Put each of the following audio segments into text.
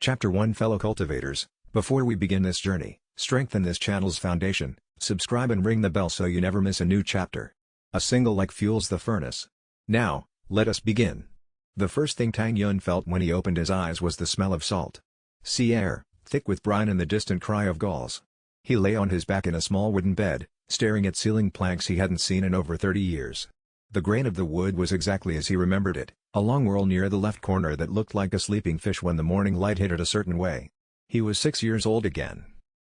Chapter 1 Fellow cultivators, before we begin this journey, strengthen this channel's foundation, subscribe and ring the bell so you never miss a new chapter. A single like fuels the furnace. Now, let us begin. The first thing Tang Yun felt when he opened his eyes was the smell of salt. Sea air, thick with brine and the distant cry of gulls. He lay on his back in a small wooden bed, staring at ceiling planks he hadn't seen in over 30 years. The grain of the wood was exactly as he remembered it, a long whorl near the left corner that looked like a sleeping fish when the morning light hit it a certain way. He was 6 years old again.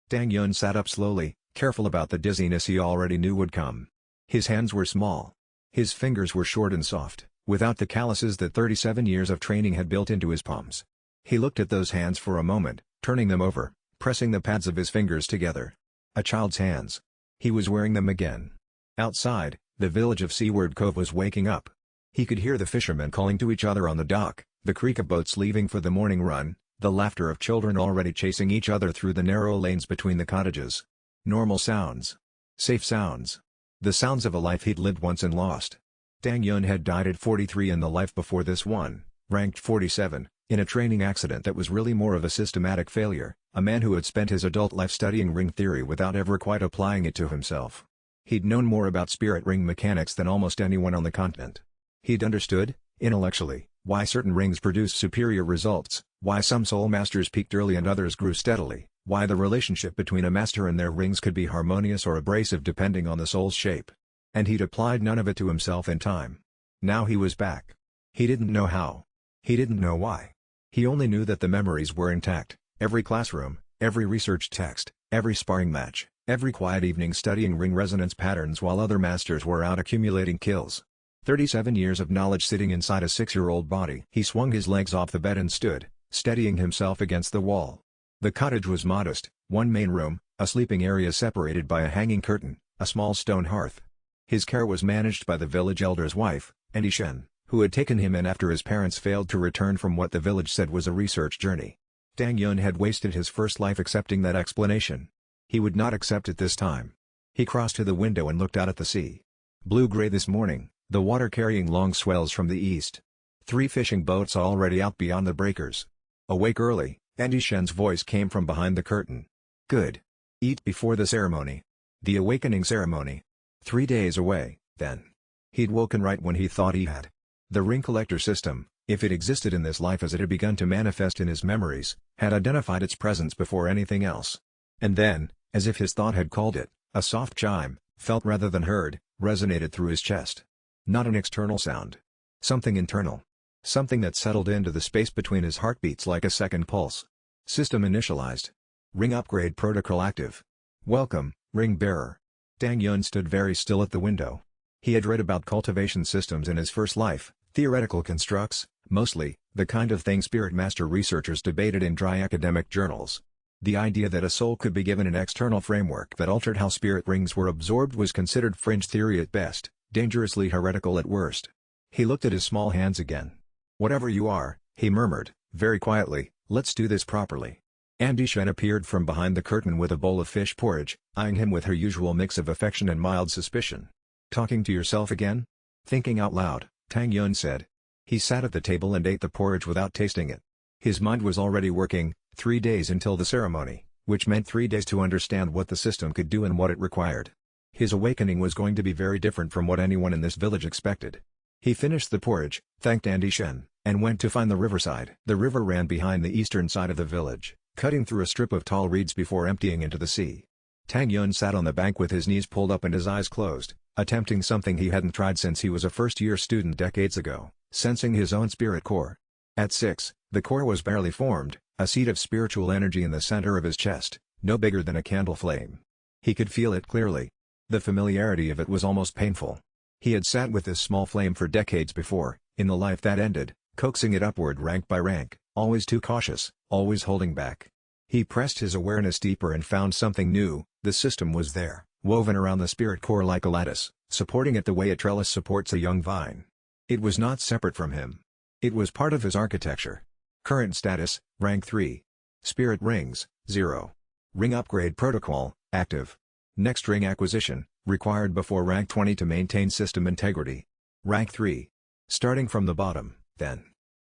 Tang Yun sat up slowly, careful about the dizziness he already knew would come. His hands were small. His fingers were short and soft, without the calluses that 37 years of training had built into his palms. He looked at those hands for a moment, turning them over, pressing the pads of his fingers together. A child's hands. He was wearing them again. Outside, the village of Seaward Cove was waking up. He could hear the fishermen calling to each other on the dock, the creak of boats leaving for the morning run, the laughter of children already chasing each other through the narrow lanes between the cottages. Normal sounds. Safe sounds. The sounds of a life he'd lived once and lost. Tang Yun had died at 43 and the life before this one, ranked 47, in a training accident that was really more of a systematic failure, a man who had spent his adult life studying ring theory without ever quite applying it to himself. He'd known more about spirit ring mechanics than almost anyone on the continent. He'd understood, intellectually, why certain rings produced superior results, why some soul masters peaked early and others grew steadily, why the relationship between a master and their rings could be harmonious or abrasive depending on the soul's shape. And he'd applied none of it to himself in time. Now he was back. He didn't know how. He didn't know why. He only knew that the memories were intact, every classroom, every research text, every sparring match, every quiet evening studying ring resonance patterns while other masters were out accumulating kills. 37 years of knowledge sitting inside a 6-year-old body. He swung his legs off the bed and stood, steadying himself against the wall. The cottage was modest, one main room, a sleeping area separated by a hanging curtain, a small stone hearth. His care was managed by the village elder's wife, Andy Shen, who had taken him in after his parents failed to return from what the village said was a research journey. Tang Yun had wasted his first life accepting that explanation. He would not accept it this time. He crossed to the window and looked out at the sea. Blue-gray this morning, the water carrying long swells from the east. 3 fishing boats already out beyond the breakers. Awake early, Andy Shen's voice came from behind the curtain. Good. Eat before the ceremony. The awakening ceremony. 3 days away, then. He'd woken right when he thought he had. The ring collector system, if it existed in this life as it had begun to manifest in his memories, had identified its presence before anything else. And then, as if his thought had called it, a soft chime, felt rather than heard, resonated through his chest. Not an external sound. Something internal. Something that settled into the space between his heartbeats like a second pulse. System initialized. Ring upgrade protocol active. Welcome, ring bearer. Tang Yun stood very still at the window. He had read about cultivation systems in his first life, theoretical constructs, mostly, the kind of thing spirit master researchers debated in dry academic journals. The idea that a soul could be given an external framework that altered how spirit rings were absorbed was considered fringe theory at best, dangerously heretical at worst. He looked at his small hands again. Whatever you are, he murmured, very quietly, let's do this properly. Andy Shen appeared from behind the curtain with a bowl of fish porridge, eyeing him with her usual mix of affection and mild suspicion. Talking to yourself again? Thinking out loud, Tang Yun said. He sat at the table and ate the porridge without tasting it. His mind was already working, 3 days until the ceremony, which meant 3 days to understand what the system could do and what it required. His awakening was going to be very different from what anyone in this village expected. He finished the porridge, thanked Andy Shen, and went to find the riverside. The river ran behind the eastern side of the village, cutting through a strip of tall reeds before emptying into the sea. Tang Yun sat on the bank with his knees pulled up and his eyes closed, attempting something he hadn't tried since he was a first-year student decades ago, sensing his own spirit core. At 6, the core was barely formed, a seed of spiritual energy in the center of his chest, no bigger than a candle flame. He could feel it clearly. The familiarity of it was almost painful. He had sat with this small flame for decades before, in the life that ended, coaxing it upward rank by rank, always too cautious, always holding back. He pressed his awareness deeper and found something new. The system was there, woven around the spirit core like a lattice, supporting it the way a trellis supports a young vine. It was not separate from him. It was part of his architecture. Current status, rank 3. Spirit rings, 0. Ring upgrade protocol, active. Next ring acquisition, required before rank 20 to maintain system integrity. Rank 3. Starting from the bottom, then.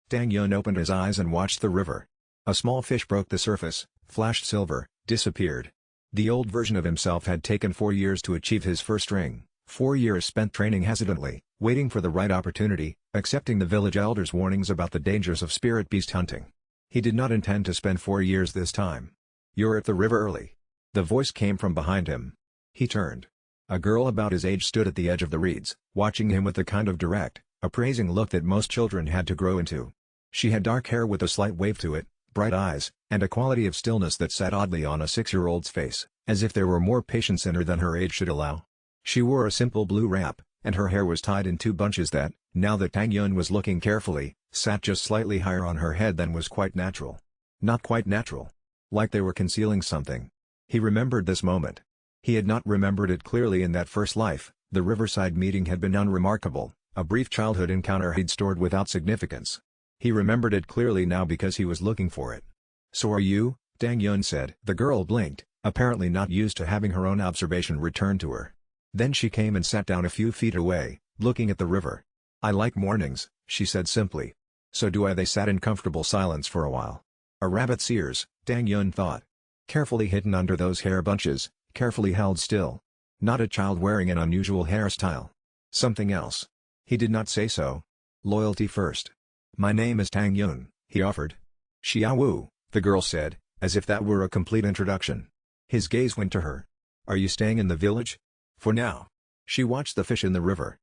Tang Yun opened his eyes and watched the river. A small fish broke the surface, flashed silver, disappeared. The old version of himself had taken 4 years to achieve his first ring, 4 years spent training hesitantly, waiting for the right opportunity, accepting the village elders' warnings about the dangers of spirit beast hunting. He did not intend to spend 4 years this time. "You're at the river early." The voice came from behind him. He turned. A girl about his age stood at the edge of the reeds, watching him with the kind of direct, appraising look that most children had to grow into. She had dark hair with a slight wave to it, bright eyes, and a quality of stillness that sat oddly on a 6-year-old's face, as if there were more patience in her than her age should allow. She wore a simple blue wrap, and her hair was tied in 2 bunches that, now that Tang Yun was looking carefully, sat just slightly higher on her head than was quite natural. Not quite natural. Like they were concealing something. He remembered this moment. He had not remembered it clearly in that first life. The riverside meeting had been unremarkable, a brief childhood encounter he'd stored without significance. He remembered it clearly now because he was looking for it. "So are you?" Tang Yun said. The girl blinked, apparently not used to having her own observation returned to her. Then she came and sat down a few feet away, looking at the river. "I like mornings," she said simply. "So do I." They sat in comfortable silence for a while. A rabbit's ears, Tang Yun thought. Carefully hidden under those hair bunches, carefully held still. Not a child wearing an unusual hairstyle. Something else. He did not say so. Loyalty first. "My name is Tang Yun," he offered. "Xiaowu," the girl said, as if that were a complete introduction. His gaze went to her. "Are you staying in the village?" "For now." She watched the fish in the river.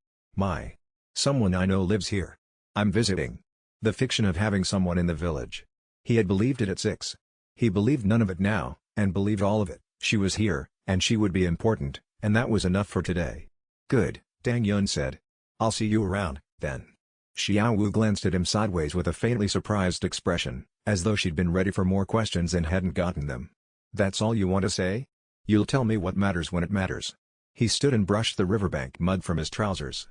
Someone I know lives here. I'm visiting." The fiction of having someone in the village. He had believed it at 6. He believed none of it now, and believed all of it. She was here, and she would be important, and that was enough for today. "Good," Tang Yun said. "I'll see you around, then." Xiaowu glanced at him sideways with a faintly surprised expression, as though she'd been ready for more questions and hadn't gotten them. "That's all you want to say? You'll tell me what matters when it matters." He stood and brushed the riverbank mud from his trousers.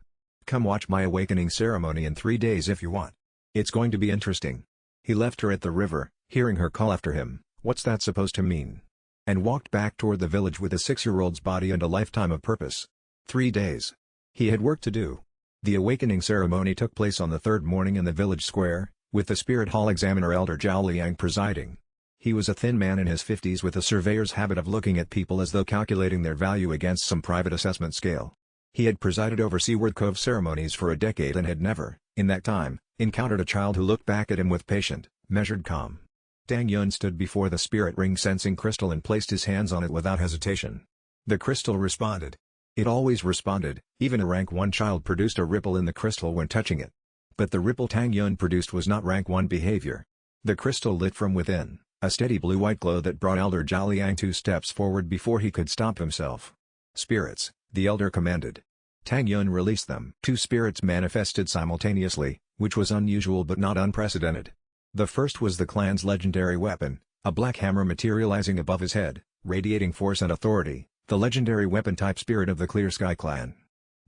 "Come watch my awakening ceremony in 3 days if you want. It's going to be interesting." He left her at the river, hearing her call after him, "What's that supposed to mean?" and walked back toward the village with a 6-year-old's body and a lifetime of purpose. 3 days. He had work to do. The awakening ceremony took place on the 3rd morning in the village square, with the spirit hall examiner Elder Zhao Liang presiding. He was a thin man in his 50s with a surveyor's habit of looking at people as though calculating their value against some private assessment scale. He had presided over Seaward Cove ceremonies for a decade and had never, in that time, encountered a child who looked back at him with patient, measured calm. Tang Yun stood before the spirit ring sensing crystal and placed his hands on it without hesitation. The crystal responded. It always responded. Even a rank 1 child produced a ripple in the crystal when touching it. But the ripple Tang Yun produced was not rank 1 behavior. The crystal lit from within, a steady blue-white glow that brought Elder Zhao Liang 2 steps forward before he could stop himself. "Spirits," the elder commanded. Tang Yun released them. 2 spirits manifested simultaneously, which was unusual but not unprecedented. The first was the clan's legendary weapon, a black hammer materializing above his head, radiating force and authority, the legendary weapon-type spirit of the Clear Sky clan.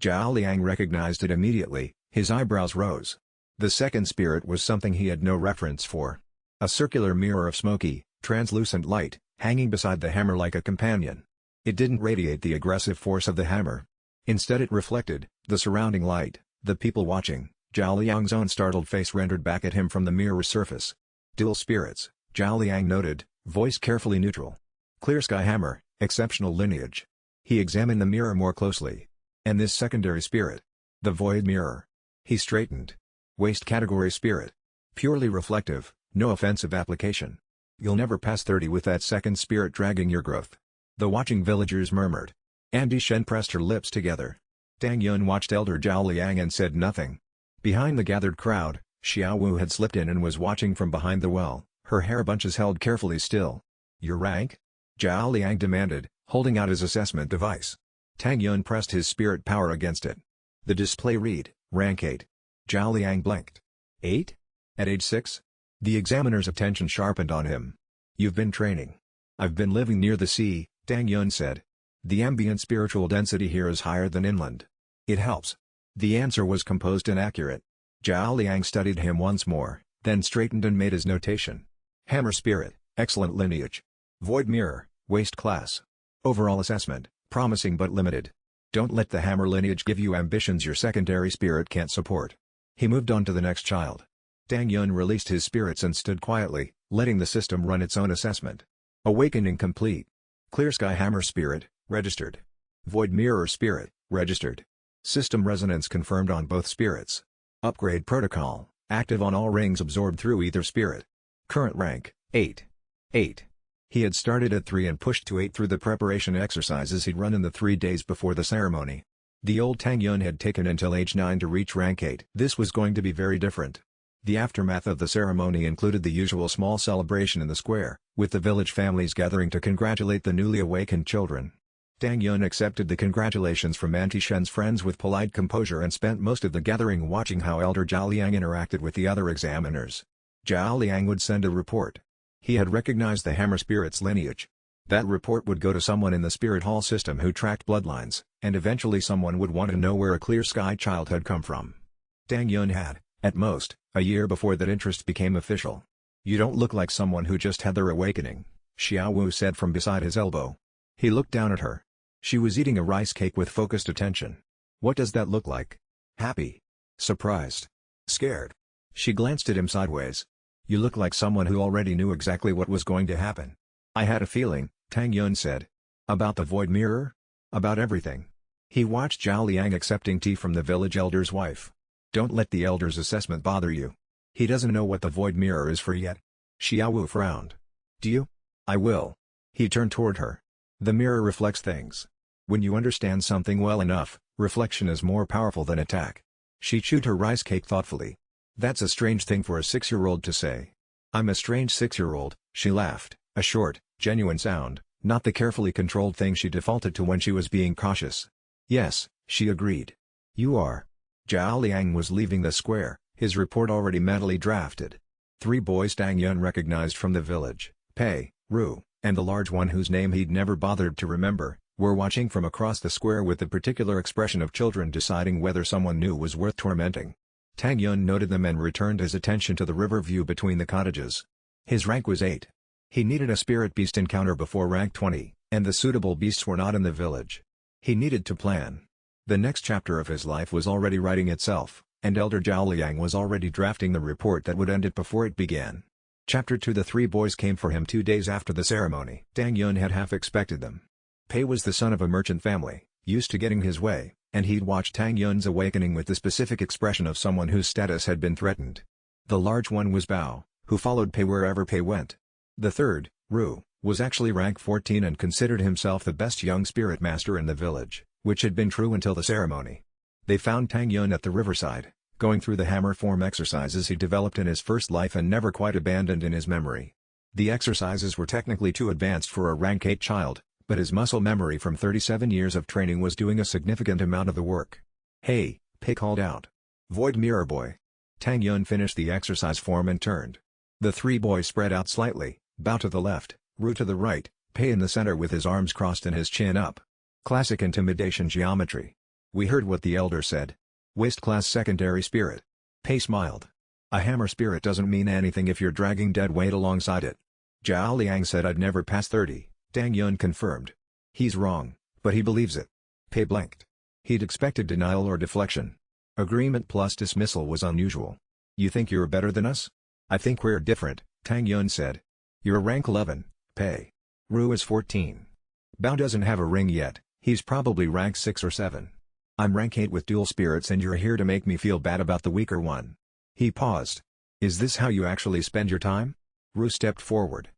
Zhao Liang recognized it immediately, his eyebrows rose. The second spirit was something he had no reference for. A circular mirror of smoky, translucent light, hanging beside the hammer like a companion. It didn't radiate the aggressive force of the hammer. Instead it reflected the surrounding light, the people watching. Zhao Liang's own startled face rendered back at him from the mirror's surface. "Dual spirits," Zhao Liang noted, voice carefully neutral. "Clear Sky hammer, exceptional lineage." He examined the mirror more closely. "And this secondary spirit?" "The void mirror." He straightened. "Waste category spirit. Purely reflective, no offensive application. You'll never pass 30 with that second spirit dragging your growth." The watching villagers murmured. Andy Shen pressed her lips together. Tang Yun watched Elder Zhao Liang and said nothing. Behind the gathered crowd, Xiaowu had slipped in and was watching from behind the well, her hair bunches held carefully still. "Your rank?" Zhao Liang demanded, holding out his assessment device. Tang Yun pressed his spirit power against it. The display read, "Rank 8. Zhao Liang blinked. 8? At age 6? The examiner's attention sharpened on him. "You've been training." "I've been living near the sea," Tang Yun said. "The ambient spiritual density here is higher than inland. It helps." The answer was composed and accurate. Zhao Liang studied him once more, then straightened and made his notation. "Hammer spirit, excellent lineage. Void mirror, waste class. Overall assessment, promising but limited. Don't let the hammer lineage give you ambitions your secondary spirit can't support." He moved on to the next child. Tang Yun released his spirits and stood quietly, letting the system run its own assessment. Awakening complete. Clear Sky Hammer Spirit, registered. Void Mirror Spirit, registered. System resonance confirmed on both spirits. Upgrade protocol, active on all rings absorbed through either spirit. Current rank, 8. 8. He had started at 3 and pushed to 8 through the preparation exercises he'd run in the 3 days before the ceremony. The old Tang Yun had taken until age 9 to reach rank 8. This was going to be very different. The aftermath of the ceremony included the usual small celebration in the square, with the village families gathering to congratulate the newly awakened children. Tang Yun accepted the congratulations from Auntie Shen's friends with polite composure and spent most of the gathering watching how Elder Zhao Liang interacted with the other examiners. Zhao Liang would send a report. He had recognized the Hammer Spirit's lineage. That report would go to someone in the Spirit Hall system who tracked bloodlines, and eventually someone would want to know where a Clear Sky child had come from. Tang Yun had, at most, a year before that interest became official. "You don't look like someone who just had their awakening," Xiao Wu said from beside his elbow. He looked down at her. She was eating a rice cake with focused attention. "What does that look like? Happy? Surprised? Scared?" She glanced at him sideways. "You look like someone who already knew exactly what was going to happen." "I had a feeling," Tang Yun said. "About the Void Mirror? About everything." He watched Zhao Liang accepting tea from the village elder's wife. "Don't let the elder's assessment bother you. He doesn't know what the Void Mirror is for yet." Xiao Wu frowned. "Do you?" "I will." He turned toward her. "The mirror reflects things. When you understand something well enough, reflection is more powerful than attack." She chewed her rice cake thoughtfully. "That's a strange thing for a 6-year-old to say." "I'm a strange 6-year-old, she laughed, a short, genuine sound, not the carefully controlled thing she defaulted to when she was being cautious. "Yes," she agreed. "You are." Zhao Liang was leaving the square, his report already mentally drafted. 3 boys Tang Yun recognized from the village, Pei, Ru, and the large one whose name he'd never bothered to remember, were watching from across the square with the particular expression of children deciding whether someone new was worth tormenting. Tang Yun noted them and returned his attention to the river view between the cottages. His rank was 8. He needed a spirit beast encounter before rank 20, and the suitable beasts were not in the village. He needed to plan. The next chapter of his life was already writing itself, and Elder Zhao Liang was already drafting the report that would end it before it began. Chapter 2. The 3 boys came for him 2 days after the ceremony. Tang Yun had half expected them. Pei was the son of a merchant family, used to getting his way, and he'd watched Tang Yun's awakening with the specific expression of someone whose status had been threatened. The large one was Bao, who followed Pei wherever Pei went. The third, Ru, was actually rank 14 and considered himself the best young spirit master in the village, which had been true until the ceremony. They found Tang Yun at the riverside, going through the hammer form exercises he developed in his first life and never quite abandoned in his memory. The exercises were technically too advanced for a rank 8 child, but his muscle memory from 37 years of training was doing a significant amount of the work. "Hey," Pei called out. "Void Mirror Boy." Tang Yun finished the exercise form and turned. The 3 boys spread out slightly, Bao to the left, Ru to the right, Pei in the center with his arms crossed and his chin up. Classic intimidation geometry. "We heard what the elder said. Waste class secondary spirit." Pei smiled. "A hammer spirit doesn't mean anything if you're dragging dead weight alongside it." Zhao Liang said I'd never pass 30. Tang Yun confirmed. "He's wrong, but he believes it." Pei blinked. He'd expected denial or deflection. Agreement plus dismissal was unusual. "You think you're better than us?" "I think we're different," Tang Yun said. "You're rank 11, Pei. Ru is 14. Bao doesn't have a ring yet, he's probably rank 6 or 7. I'm rank 8 with dual spirits and you're here to make me feel bad about the weaker one." He paused. "Is this how you actually spend your time?" Ru stepped forward.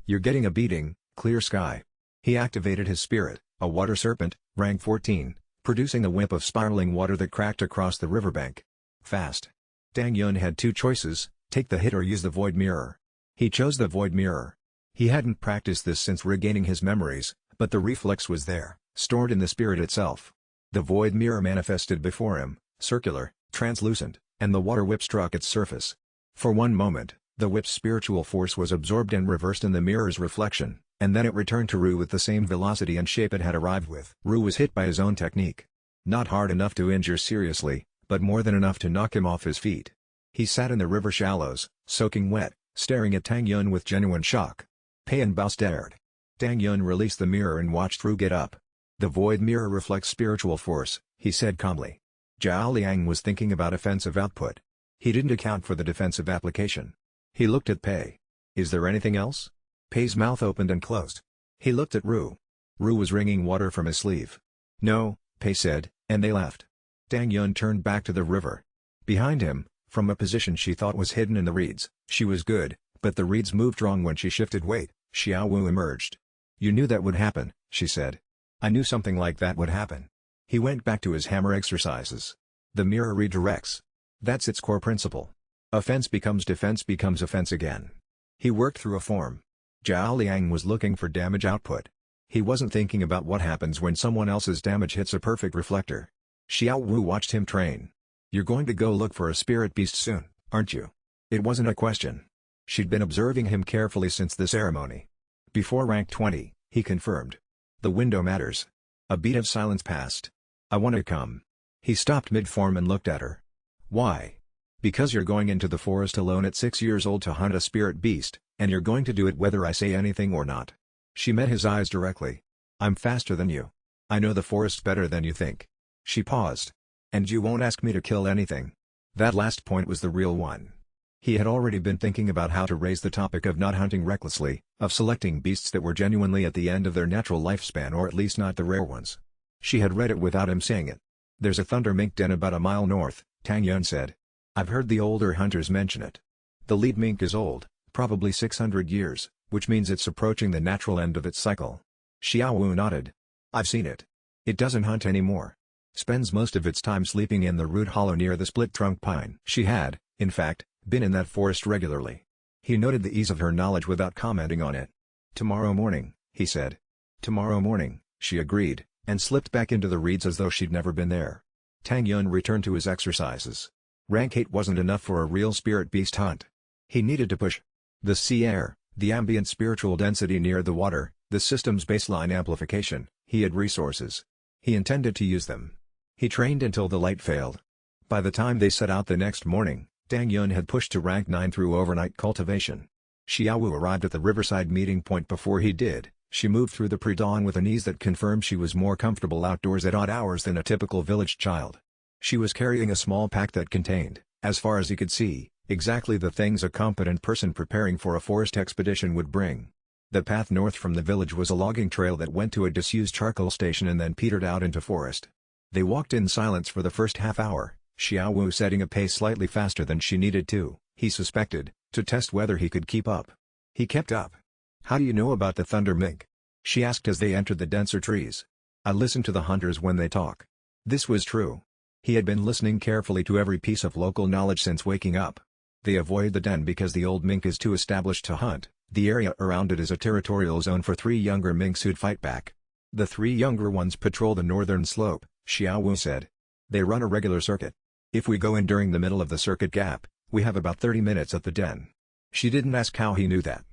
"You're getting a beating, Clear Sky." He activated his spirit, a water serpent, rank 14, producing a whip of spiraling water that cracked across the riverbank. Fast. Tang Yun had 2 choices, take the hit or use the Void Mirror. He chose the Void Mirror. He hadn't practiced this since regaining his memories, but the reflex was there, stored in the spirit itself. The Void Mirror manifested before him, circular, translucent, and the water whip struck its surface. For one moment, the whip's spiritual force was absorbed and reversed in the mirror's reflection, and then it returned to Ru with the same velocity and shape it had arrived with. Ru was hit by his own technique. Not hard enough to injure seriously, but more than enough to knock him off his feet. He sat in the river shallows, soaking wet, staring at Tang Yun with genuine shock. Pei and Bao stared. Tang Yun released the mirror and watched Ru get up. "The Void Mirror reflects spiritual force," he said calmly. Zhao Liang was thinking about offensive output. He didn't account for the defensive application. He looked at Pei. Is there anything else? Pei's mouth opened and closed. He looked at Ru. Ru was wringing water from his sleeve. No, Pei said, and they left. Tang Yun turned back to the river. Behind him, from a position she thought was hidden in the reeds, she was good, but the reeds moved wrong when she shifted weight. Xiao Wu emerged. You knew that would happen, she said. I knew something like that would happen. He went back to his hammer exercises. The mirror redirects. That's its core principle. Offense becomes defense becomes offense again. He worked through a form. Zhao Liang was looking for damage output. He wasn't thinking about what happens when someone else's damage hits a perfect reflector. Xiao Wu watched him train. You're going to go look for a spirit beast soon, aren't you? It wasn't a question. She'd been observing him carefully since the ceremony. Before rank 20, he confirmed. The window matters. A beat of silence passed. I want to come. He stopped mid-form and looked at her. Why? Because you're going into the forest alone at 6 years old to hunt a spirit beast, and you're going to do it whether I say anything or not. She met his eyes directly. I'm faster than you. I know the forest better than you think. She paused. And you won't ask me to kill anything. That last point was the real one. He had already been thinking about how to raise the topic of not hunting recklessly, of selecting beasts that were genuinely at the end of their natural lifespan or at least not the rare ones. She had read it without him saying it. There's a thunder mink den about a mile north, Tang Yun said. I've heard the older hunters mention it. The lead mink is old, probably 600 years, which means it's approaching the natural end of its cycle. Xiao Wu nodded. I've seen it. It doesn't hunt anymore. Spends most of its time sleeping in the root hollow near the split-trunk pine. She had, in fact, been in that forest regularly. He noted the ease of her knowledge without commenting on it. Tomorrow morning, he said. Tomorrow morning, she agreed, and slipped back into the reeds as though she'd never been there. Tang Yun returned to his exercises. Rank 8 wasn't enough for a real spirit beast hunt. He needed to push. The sea air, the ambient spiritual density near the water, the system's baseline amplification, he had resources. He intended to use them. He trained until the light failed. By the time they set out the next morning, Tang Yun had pushed to rank 9 through overnight cultivation. Xiao Wu arrived at the riverside meeting point before he did. She moved through the pre-dawn with an ease that confirmed she was more comfortable outdoors at odd hours than a typical village child. She was carrying a small pack that contained, as far as he could see, exactly the things a competent person preparing for a forest expedition would bring. The path north from the village was a logging trail that went to a disused charcoal station and then petered out into forest. They walked in silence for the first half hour, Xiao Wu setting a pace slightly faster than she needed to, he suspected, to test whether he could keep up. He kept up. How do you know about the thunder mink? She asked as they entered the denser trees. I listen to the hunters when they talk. This was true. He had been listening carefully to every piece of local knowledge since waking up. They avoid the den because the old mink is too established to hunt. The area around it is a territorial zone for 3 younger minks who'd fight back. The 3 younger ones patrol the northern slope, Xiao Wu said. They run a regular circuit. If we go in during the middle of the circuit gap, we have about 30 minutes at the den. She didn't ask how he knew that.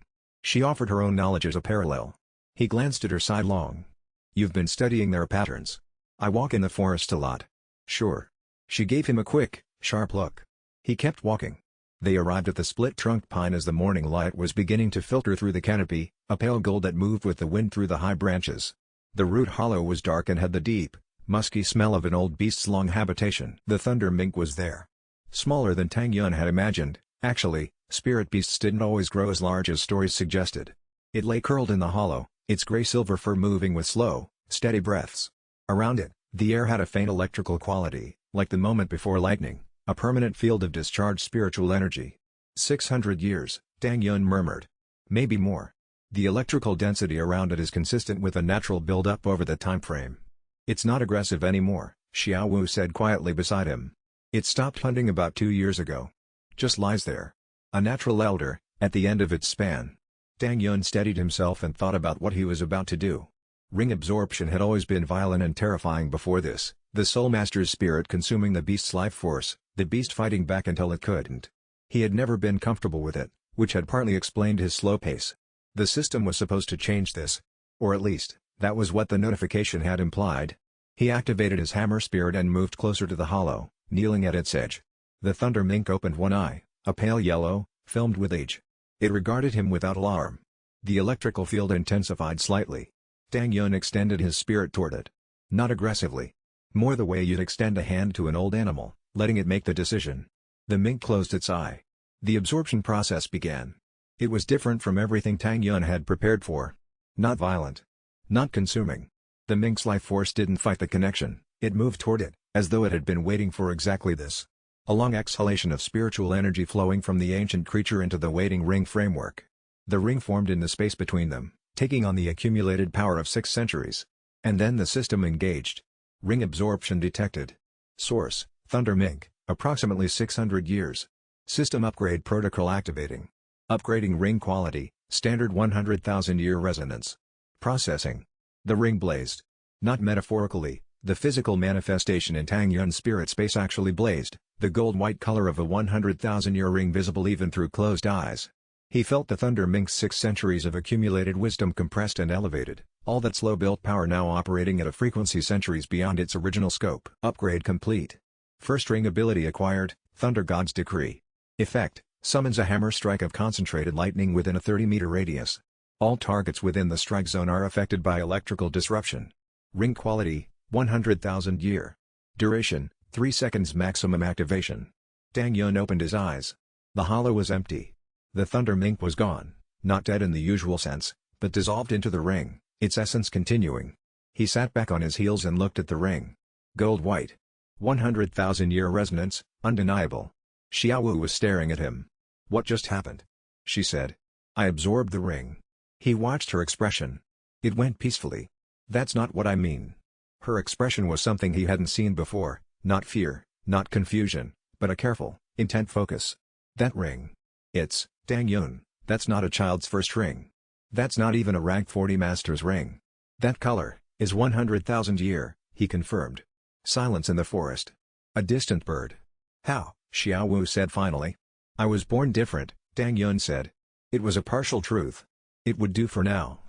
She offered her own knowledge as a parallel. He glanced at her sidelong. You've been studying their patterns. I walk in the forest a lot. Sure. She gave him a quick, sharp look. He kept walking. They arrived at the split-trunk pine as the morning light was beginning to filter through the canopy, a pale gold that moved with the wind through the high branches. The root hollow was dark and had the deep, musky smell of an old beast's long habitation. The thunder mink was there. Smaller than Tang Yun had imagined. Actually, spirit beasts didn't always grow as large as stories suggested. It lay curled in the hollow, its gray-silver fur moving with slow, steady breaths. Around it, the air had a faint electrical quality, like the moment before lightning, a permanent field of discharged spiritual energy. 600 years, Tang Yun murmured. Maybe more. The electrical density around it is consistent with a natural build-up over the time frame. It's not aggressive anymore, Xiao Wu said quietly beside him. It stopped hunting about 2 years ago. Just lies there. A natural elder, at the end of its span. Tang Yun steadied himself and thought about what he was about to do. Ring absorption had always been violent and terrifying before this, the Soul Master's spirit consuming the beast's life force, the beast fighting back until it couldn't. He had never been comfortable with it, which had partly explained his slow pace. The system was supposed to change this. Or at least, that was what the notification had implied. He activated his hammer spirit and moved closer to the hollow, kneeling at its edge. The thunder mink opened one eye, a pale yellow, filmed with age. It regarded him without alarm. The electrical field intensified slightly. Tang Yun extended his spirit toward it. Not aggressively. More the way you'd extend a hand to an old animal, letting it make the decision. The mink closed its eye. The absorption process began. It was different from everything Tang Yun had prepared for. Not violent. Not consuming. The mink's life force didn't fight the connection, it moved toward it, as though it had been waiting for exactly this. A long exhalation of spiritual energy flowing from the ancient creature into the waiting ring framework. The ring formed in the space between them, taking on the accumulated power of 6 centuries. And then the system engaged. Ring absorption detected. Source, Thunder Mink, approximately 600 years. System upgrade protocol activating. Upgrading ring quality, standard 100,000-year resonance. Processing. The ring blazed. Not metaphorically, the physical manifestation in Tang Yun's spirit space actually blazed, the gold-white color of a 100,000-year ring visible even through closed eyes. He felt the Thunder Mink's 6 centuries of accumulated wisdom compressed and elevated, all that slow-built power now operating at a frequency centuries beyond its original scope. Upgrade complete. First ring ability acquired, Thunder God's Decree. Effect, summons a hammer strike of concentrated lightning within a 30-meter radius. All targets within the strike zone are affected by electrical disruption. Ring quality, 100,000 year. Duration, 3 seconds maximum activation. Tang Yun opened his eyes. The hollow was empty. The Thunder Mink was gone, not dead in the usual sense, but dissolved into the ring, its essence continuing. He sat back on his heels and looked at the ring. Gold white. 100,000-year resonance, undeniable. Xiaowu was staring at him. "What just happened?" she said. "I absorbed the ring." He watched her expression. It went peacefully. "That's not what I mean." Her expression was something he hadn't seen before, not fear, not confusion, but a careful, intent focus. "That ring. It's, Tang Yun, that's not a child's first ring. That's not even a rank 40 master's ring. That color, is 100,000 year," he confirmed. Silence in the forest. A distant bird. "How?" Xiaowu said finally. "I was born different," Tang Yun said. It was a partial truth. It would do for now.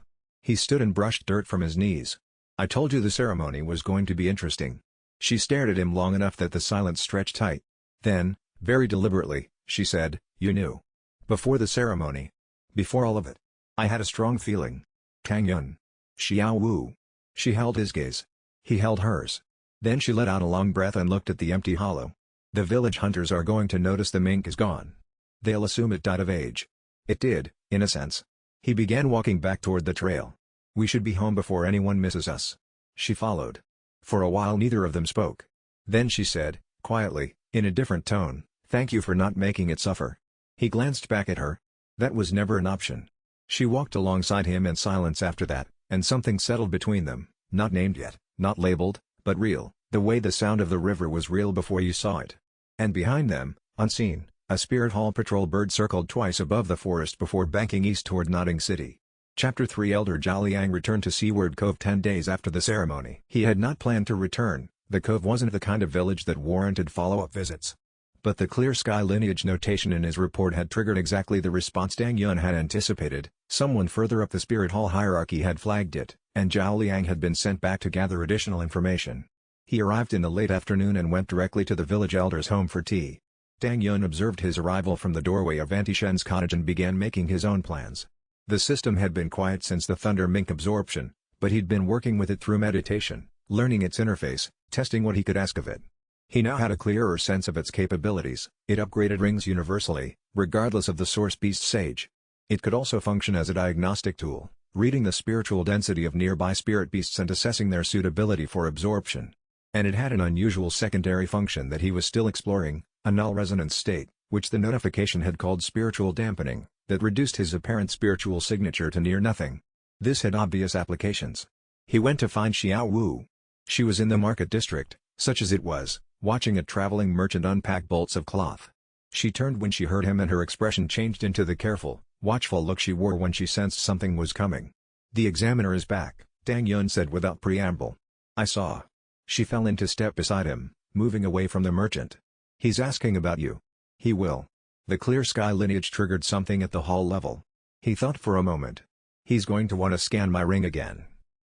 He stood and brushed dirt from his knees. "I told you the ceremony was going to be interesting." She stared at him long enough that the silence stretched tight. Then, very deliberately, she said, "You knew. Before the ceremony. Before all of it. I had a strong feeling." Tang Yun. Xiaowu. She held his gaze. He held hers. Then she let out a long breath and looked at the empty hollow. "The village hunters are going to notice the mink is gone. They'll assume it died of age." It did, in a sense. He began walking back toward the trail. "We should be home before anyone misses us." She followed. For a while neither of them spoke. Then she said, quietly, in a different tone, "Thank you for not making it suffer." He glanced back at her. That was never an option. She walked alongside him in silence after that, and something settled between them, not named yet, not labeled, but real, the way the sound of the river was real before you saw it. And behind them, unseen, a Spirit Hall patrol bird circled twice above the forest before banking east toward Nodding City. Chapter 3 Elder Zhaoliang returned to Seaward Cove 10 days after the ceremony. He had not planned to return, the cove wasn't the kind of village that warranted follow-up visits. But the clear sky lineage notation in his report had triggered exactly the response Tang Yun had anticipated. Someone further up the Spirit Hall hierarchy had flagged it, and Zhaoliang had been sent back to gather additional information. He arrived in the late afternoon and went directly to the village elder's home for tea. Tang Yun observed his arrival from the doorway of Auntie Shen's cottage and began making his own plans. The system had been quiet since the Thunder Mink absorption, but he'd been working with it through meditation, learning its interface, testing what he could ask of it. He now had a clearer sense of its capabilities. It upgraded rings universally, regardless of the source beast's age. It could also function as a diagnostic tool, reading the spiritual density of nearby spirit beasts and assessing their suitability for absorption. And it had an unusual secondary function that he was still exploring, a null resonance state, which the notification had called spiritual dampening, that reduced his apparent spiritual signature to near nothing. This had obvious applications. He went to find Xiaowu. She was in the market district, such as it was, watching a traveling merchant unpack bolts of cloth. She turned when she heard him and her expression changed into the careful, watchful look she wore when she sensed something was coming. "The examiner is back," Tang Yun said without preamble. "I saw." She fell into step beside him, moving away from the merchant. "He's asking about you." "He will." The clear sky lineage triggered something at the hall level. He thought for a moment. "He's going to want to scan my ring again."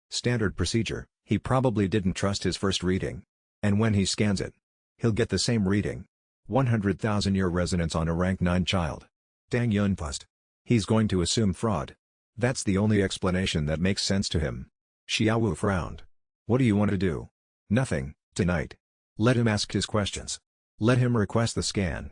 Standard procedure. He probably didn't trust his first reading. And when he scans it, he'll get the same reading. 100,000-year resonance on a rank 9 child. Tang Yun fussed. He's going to assume fraud. That's the only explanation that makes sense to him. Xiaowu frowned. "What do you want to do?" "Nothing, tonight. Let him ask his questions. Let him request the scan."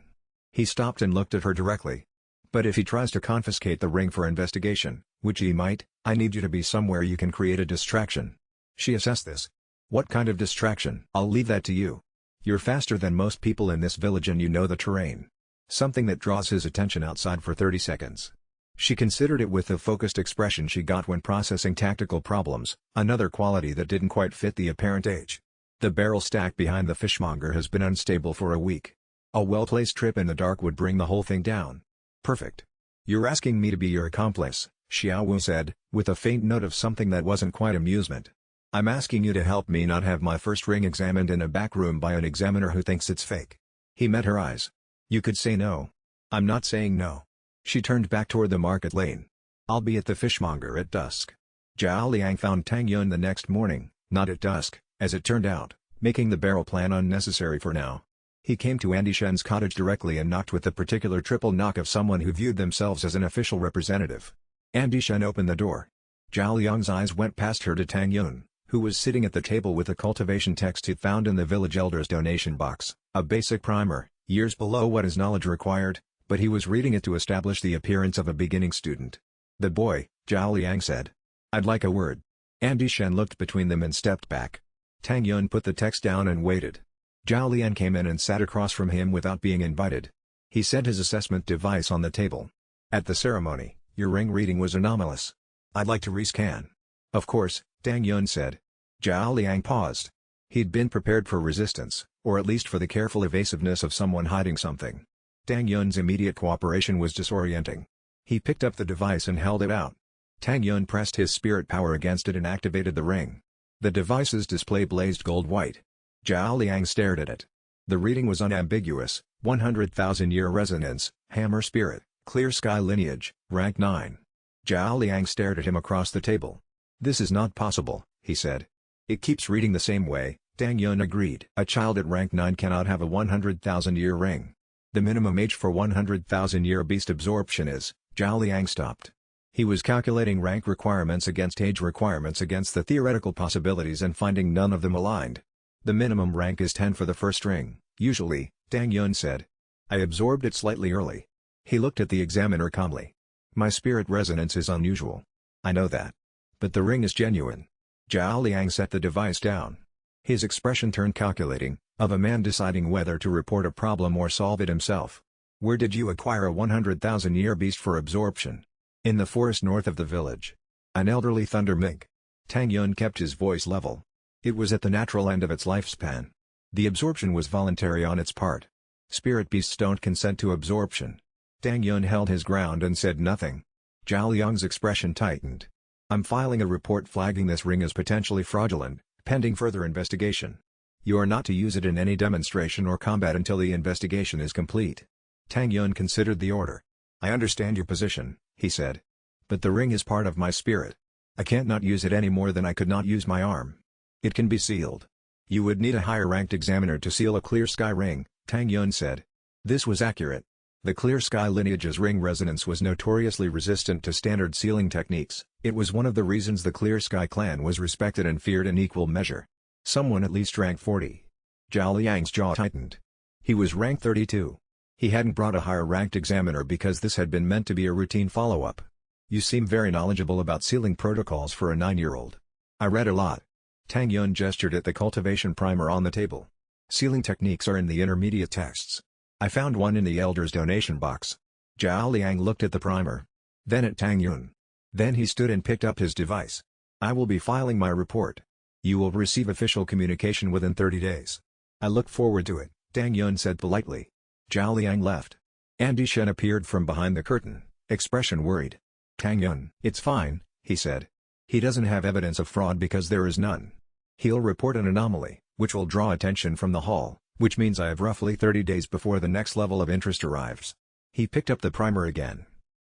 He stopped and looked at her directly. But if he tries to confiscate the ring for investigation, which he might, I need you to be somewhere you can create a distraction. She assessed this. What kind of distraction? I'll leave that to you. You're faster than most people in this village and you know the terrain. Something that draws his attention outside for 30 seconds. She considered it with the focused expression she got when processing tactical problems, another quality that didn't quite fit the apparent age. The barrel stack behind the fishmonger has been unstable for a week. A well-placed trip in the dark would bring the whole thing down. Perfect. You're asking me to be your accomplice, Xiaowu said, with a faint note of something that wasn't quite amusement. I'm asking you to help me not have my first ring examined in a back room by an examiner who thinks it's fake. He met her eyes. You could say no. I'm not saying no. She turned back toward the market lane. I'll be at the fishmonger at dusk. Zhao Liang found Tang Yun the next morning, not at dusk, as it turned out, making the barrel plan unnecessary for now. He came to Andy Shen's cottage directly and knocked with the particular triple knock of someone who viewed themselves as an official representative. Andy Shen opened the door. Zhao Liang's eyes went past her to Tang Yun, who was sitting at the table with a cultivation text he'd found in the village elder's donation box, a basic primer, years below what his knowledge required, but he was reading it to establish the appearance of a beginning student. The boy, Zhao Liang said. I'd like a word. Andy Shen looked between them and stepped back. Tang Yun put the text down and waited. Zhao Liang came in and sat across from him without being invited. He set his assessment device on the table. At the ceremony, your ring reading was anomalous. I'd like to rescan. Of course, Tang Yun said. Zhao Liang paused. He'd been prepared for resistance, or at least for the careful evasiveness of someone hiding something. Tang Yun's immediate cooperation was disorienting. He picked up the device and held it out. Tang Yun pressed his spirit power against it and activated the ring. The device's display blazed gold-white. Zhao Liang stared at it. The reading was unambiguous: 100,000-year resonance, hammer spirit, clear sky lineage, rank 9. Zhao Liang stared at him across the table. This is not possible, he said. It keeps reading the same way, Tang Yun agreed. A child at rank 9 cannot have a 100,000-year ring. The minimum age for 100,000-year beast absorption is. Zhao Liang stopped. He was calculating rank requirements against age requirements against the theoretical possibilities and finding none of them aligned. The minimum rank is 10 for the first ring, usually, Tang Yun said. I absorbed it slightly early. He looked at the examiner calmly. My spirit resonance is unusual. I know that. But the ring is genuine. Zhao Liang set the device down. His expression turned calculating, of a man deciding whether to report a problem or solve it himself. Where did you acquire a 100,000-year beast for absorption? In the forest north of the village. An elderly thunder mink. Tang Yun kept his voice level. It was at the natural end of its lifespan. The absorption was voluntary on its part. Spirit beasts don't consent to absorption. Tang Yun held his ground and said nothing. Zhao Liang's expression tightened. I'm filing a report flagging this ring as potentially fraudulent, pending further investigation. You are not to use it in any demonstration or combat until the investigation is complete. Tang Yun considered the order. I understand your position, he said. But the ring is part of my spirit. I can't not use it any more than I could not use my arm. It can be sealed. You would need a higher-ranked examiner to seal a clear sky ring, Tang Yun said. This was accurate. The clear sky lineage's ring resonance was notoriously resistant to standard sealing techniques. It was one of the reasons the Clear Sky clan was respected and feared in equal measure. Someone at least rank 40. Zhao Liang's jaw tightened. He was rank 32. He hadn't brought a higher-ranked examiner because this had been meant to be a routine follow-up. You seem very knowledgeable about sealing protocols for a 9-year-old. I read a lot. Tang Yun gestured at the cultivation primer on the table. Sealing techniques are in the intermediate texts. I found one in the elder's donation box. Zhao Liang looked at the primer. Then at Tang Yun. Then he stood and picked up his device. I will be filing my report. You will receive official communication within 30 days. I look forward to it, Tang Yun said politely. Zhao Liang left. Andy Shen appeared from behind the curtain, expression worried. Tang Yun. It's fine, he said. He doesn't have evidence of fraud because there is none. He'll report an anomaly, which will draw attention from the hall, which means I have roughly 30 days before the next level of interest arrives. He picked up the primer again.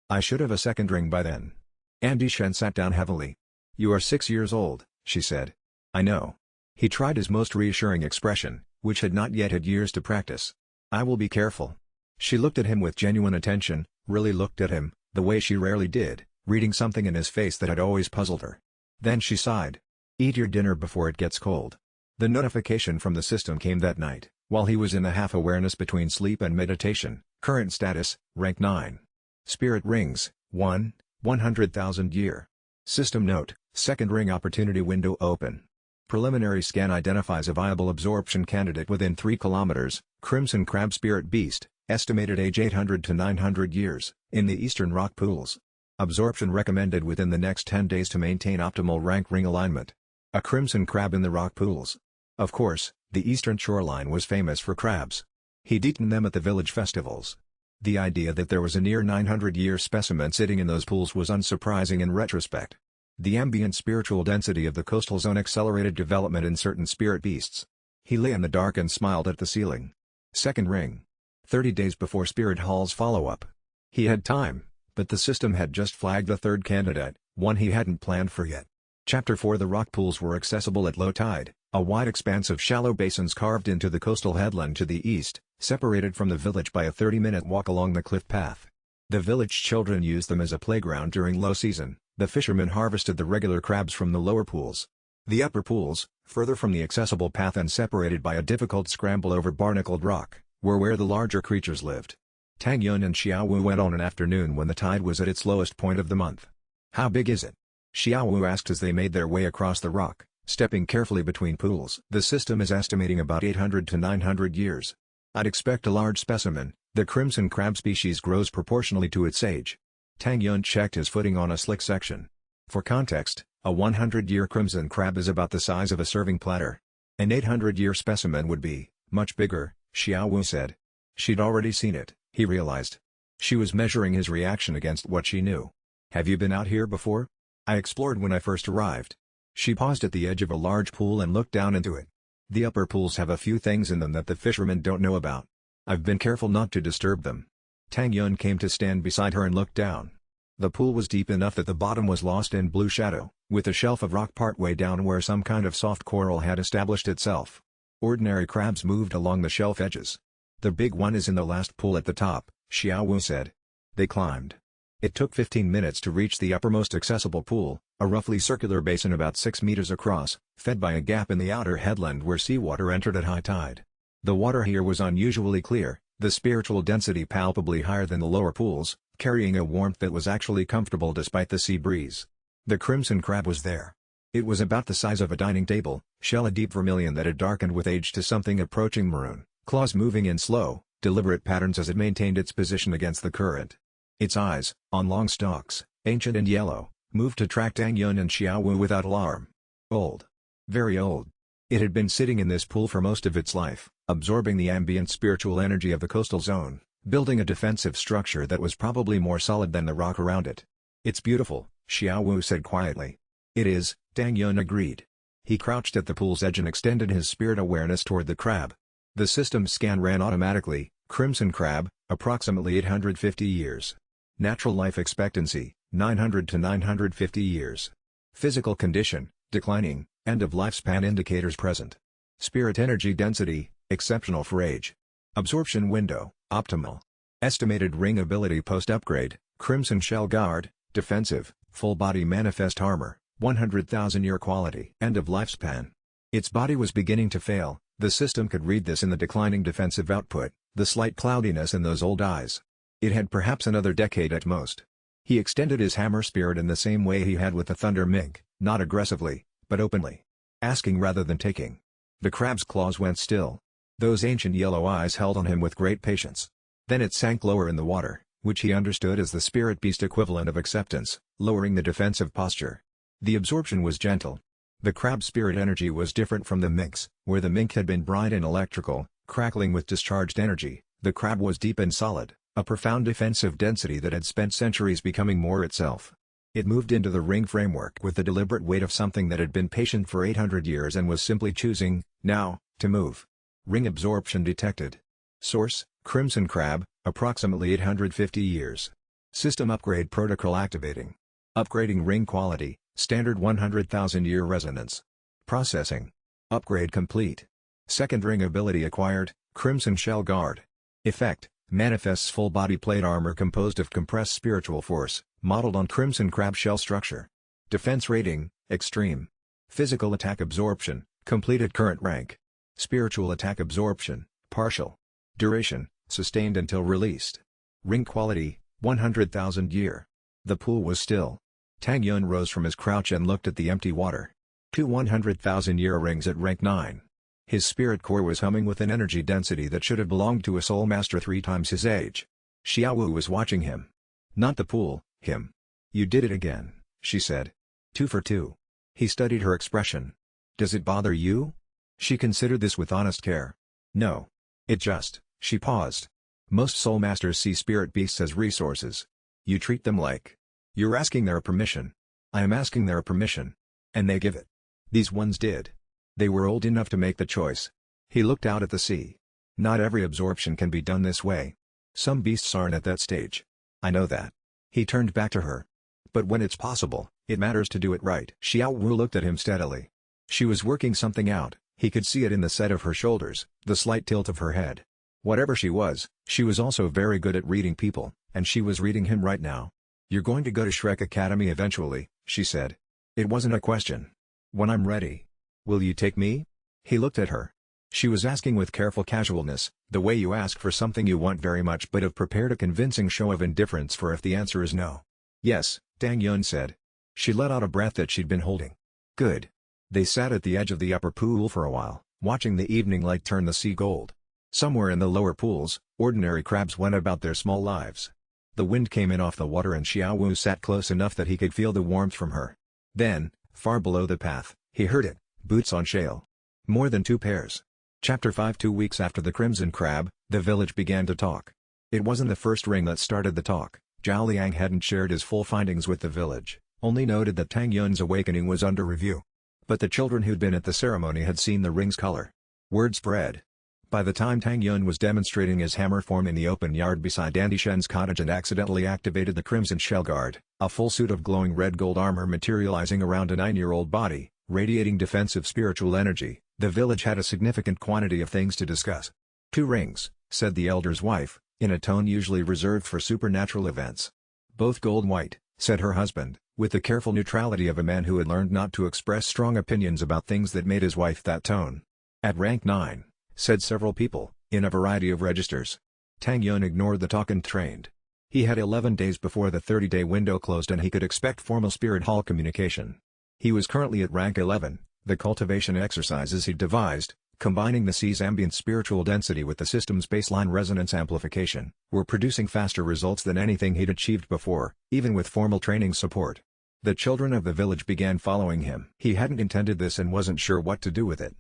I should have a second ring by then. Andy Shen sat down heavily. You are 6 years old, she said. I know. He tried his most reassuring expression, which had not yet had years to practice. I will be careful. She looked at him with genuine attention, really looked at him, the way she rarely did, reading something in his face that had always puzzled her. Then she sighed. Eat your dinner before it gets cold. The notification from the system came that night, while he was in the half-awareness between sleep and meditation. Current status, rank 9. Spirit Rings, 1, 100,000 year. System Note, second ring opportunity window open. Preliminary scan identifies a viable absorption candidate within 3 kilometers, Crimson Crab Spirit Beast, estimated age 800 to 900 years, in the eastern rock pools. Absorption recommended within the next 10 days to maintain optimal rank ring alignment. A crimson crab in the rock pools. Of course, the eastern shoreline was famous for crabs. He'd eaten them at the village festivals. The idea that there was a near 900-year specimen sitting in those pools was unsurprising in retrospect. The ambient spiritual density of the coastal zone accelerated development in certain spirit beasts. He lay in the dark and smiled at the ceiling. Second ring. 30 days before Spirit Hall's follow-up. He had time, but the system had just flagged the third candidate, one he hadn't planned for yet. Chapter 4. The rock pools were accessible at low tide, a wide expanse of shallow basins carved into the coastal headland to the east, separated from the village by a 30-minute walk along the cliff path. The village children used them as a playground during low season. The fishermen harvested the regular crabs from the lower pools. The upper pools, further from the accessible path and separated by a difficult scramble over barnacled rock, were where the larger creatures lived. Tang Yun and Xiaowu went on an afternoon when the tide was at its lowest point of the month. "How big is it?" Xiaowu asked as they made their way across the rock, stepping carefully between pools. "The system is estimating about 800 to 900 years. I'd expect a large specimen. The crimson crab species grows proportionally to its age." Tang Yun checked his footing on a slick section. For context, a 100-year crimson crab is about the size of a serving platter. An 800-year specimen would be much bigger, Xiaowu said. She'd already seen it, he realized. She was measuring his reaction against what she knew. "Have you been out here before?" "I explored when I first arrived." She paused at the edge of a large pool and looked down into it. "The upper pools have a few things in them that the fishermen don't know about. I've been careful not to disturb them." Tang Yun came to stand beside her and looked down. The pool was deep enough that the bottom was lost in blue shadow, with a shelf of rock partway down where some kind of soft coral had established itself. Ordinary crabs moved along the shelf edges. "The big one is in the last pool at the top," Xiaowu said. They climbed. It took 15 minutes to reach the uppermost accessible pool, a roughly circular basin about 6 meters across, fed by a gap in the outer headland where seawater entered at high tide. The water here was unusually clear, the spiritual density palpably higher than the lower pools, carrying a warmth that was actually comfortable despite the sea breeze. The crimson crab was there. It was about the size of a dining table, shell a deep vermilion that had darkened with age to something approaching maroon, claws moving in slow, deliberate patterns as it maintained its position against the current. Its eyes, on long stalks, ancient and yellow, moved to track Tang Yun and Xiaowu without alarm. Old. Very old. It had been sitting in this pool for most of its life, absorbing the ambient spiritual energy of the coastal zone, building a defensive structure that was probably more solid than the rock around it. "It's beautiful," Xiaowu said quietly. "It is," Tang Yun agreed. He crouched at the pool's edge and extended his spirit awareness toward the crab. The system scan ran automatically. Crimson crab, approximately 850 years. Natural life expectancy, 900 to 950 years. Physical condition, declining, end of lifespan indicators present. Spirit energy density, exceptional for age. Absorption window, optimal. Estimated ring ability post-upgrade, Crimson Shell Guard, defensive, full body manifest armor, 100,000 year quality. End of lifespan. Its body was beginning to fail, the system could read this in the declining defensive output, the slight cloudiness in those old eyes. It had perhaps another decade at most. He extended his hammer spirit in the same way he had with the thunder mink, not aggressively, but openly. Asking rather than taking. The crab's claws went still. Those ancient yellow eyes held on him with great patience. Then it sank lower in the water, which he understood as the spirit beast equivalent of acceptance, lowering the defensive posture. The absorption was gentle. The crab's spirit energy was different from the mink's, where the mink had been bright and electrical, crackling with discharged energy. The crab was deep and solid, a profound defensive density that had spent centuries becoming more itself. It moved into the ring framework with the deliberate weight of something that had been patient for 800 years and was simply choosing, now, to move. Ring absorption detected. Source, Crimson Crab, approximately 850 years. System upgrade protocol activating. Upgrading ring quality, standard 100,000 year resonance. Processing. Upgrade complete. Second ring ability acquired, Crimson Shell Guard. Effect, manifests full body plate armor composed of compressed spiritual force, modeled on Crimson Crab shell structure. Defense rating, extreme. Physical attack absorption, completed current rank. Spiritual attack absorption, partial. Duration, sustained until released. Ring quality, 100,000 year. The pool was still. Tang Yun rose from his crouch and looked at the empty water. 2 100,000-year rings at rank 9. His spirit core was humming with an energy density that should have belonged to a soul master 3 times his age. Xiaowu was watching him. Not the pool, him. You did it again, she said. 2 for 2. He studied her expression. Does it bother you? She considered this with honest care. No. It just, she paused. Most soul masters see spirit beasts as resources. You treat them like. You're asking their permission. I am asking their permission. And they give it. These ones did. They were old enough to make the choice. He looked out at the sea. Not every absorption can be done this way. Some beasts aren't at that stage. I know that. He turned back to her. But when it's possible, it matters to do it right. Xiao Wu looked at him steadily. She was working something out, he could see it in the set of her shoulders, the slight tilt of her head. Whatever she was also very good at reading people, and she was reading him right now. You're going to go to Shrek Academy eventually, she said. It wasn't a question. When I'm ready. Will you take me? He looked at her. She was asking with careful casualness, the way you ask for something you want very much but have prepared a convincing show of indifference for if the answer is no. Yes, Tang Yun said. She let out a breath that she'd been holding. Good. They sat at the edge of the upper pool for a while, watching the evening light turn the sea gold. Somewhere in the lower pools, ordinary crabs went about their small lives. The wind came in off the water and Xiao Wu sat close enough that he could feel the warmth from her. Then, far below the path, he heard it, boots on shale. More than 2 pairs. Chapter 5. 2 weeks after the Crimson Crab, the village began to talk. It wasn't the first ring that started the talk. Zhao Liang hadn't shared his full findings with the village, only noted that Tang Yun's awakening was under review. But the children who'd been at the ceremony had seen the ring's color. Word spread. By the time Tang Yun was demonstrating his hammer form in the open yard beside Andy Shen's cottage and accidentally activated the Crimson Shell Guard, a full suit of glowing red gold armor materializing around a 9-year-old body, radiating defensive spiritual energy, the village had a significant quantity of things to discuss. 2 rings, said the elder's wife, in a tone usually reserved for supernatural events. Both gold-white, said her husband, with the careful neutrality of a man who had learned not to express strong opinions about things that made his wife that tone. At rank 9, said several people, in a variety of registers. Tang Yun ignored the talk and trained. He had 11 days before the 30-day window closed and he could expect formal spirit hall communication. He was currently at rank 11, the cultivation exercises he'd devised, combining the sea's ambient spiritual density with the system's baseline resonance amplification, were producing faster results than anything he'd achieved before, even with formal training support. The children of the village began following him. He hadn't intended this and wasn't sure what to do with it.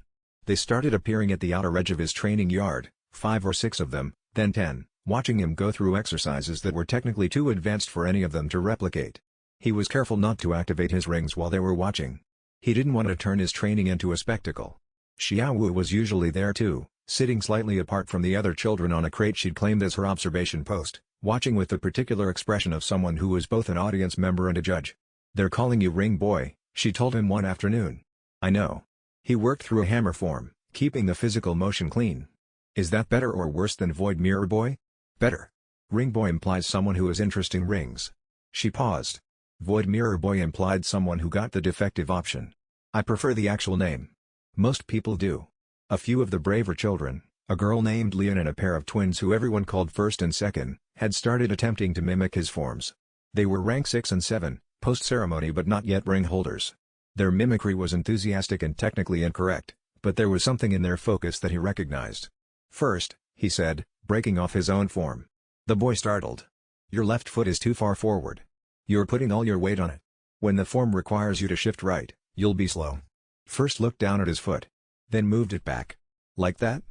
They started appearing at the outer edge of his training yard, 5 or 6 of them, then 10, watching him go through exercises that were technically too advanced for any of them to replicate. He was careful not to activate his rings while they were watching. He didn't want to turn his training into a spectacle. Xiao Wu was usually there too, sitting slightly apart from the other children on a crate she'd claimed as her observation post, watching with the particular expression of someone who was both an audience member and a judge. They're calling you Ring Boy, she told him one afternoon. I know. He worked through a hammer form, keeping the physical motion clean. Is that better or worse than Void Mirror Boy? Better. Ring Boy implies someone who has interesting rings. She paused. Void Mirror Boy implied someone who got the defective option. I prefer the actual name. Most people do. A few of the braver children, a girl named Leon and a pair of twins who everyone called First and Second, had started attempting to mimic his forms. They were rank 6 and 7, post-ceremony but not yet ring holders. Their mimicry was enthusiastic and technically incorrect, but there was something in their focus that he recognized. First, he said, breaking off his own form. The boy startled. Your left foot is too far forward. You're putting all your weight on it. When the form requires you to shift right, you'll be slow. First looked down at his foot. Then moved it back. Like that?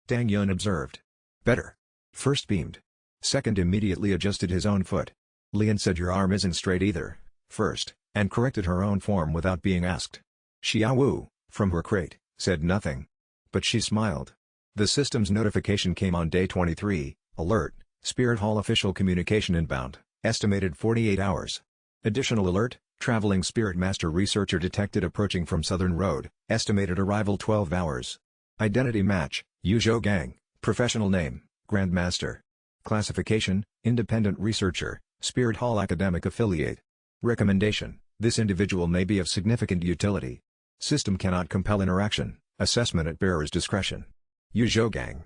Tang Yun observed. Better. First beamed. Second immediately adjusted his own foot. Lian said your arm isn't straight either. First, and corrected her own form without being asked. Xiao Wu, from her crate, said nothing. But she smiled. The system's notification came on day 23, alert, Spirit Hall official communication inbound, estimated 48 hours. Additional alert, traveling Spirit Master researcher detected approaching from Southern Road, estimated arrival 12 hours. Identity match, Yu Zhou Gang, professional name, Grandmaster. Classification, independent researcher, Spirit Hall academic affiliate. Recommendation, this individual may be of significant utility. System cannot compel interaction, assessment at bearer's discretion. Yu Zhou Gang.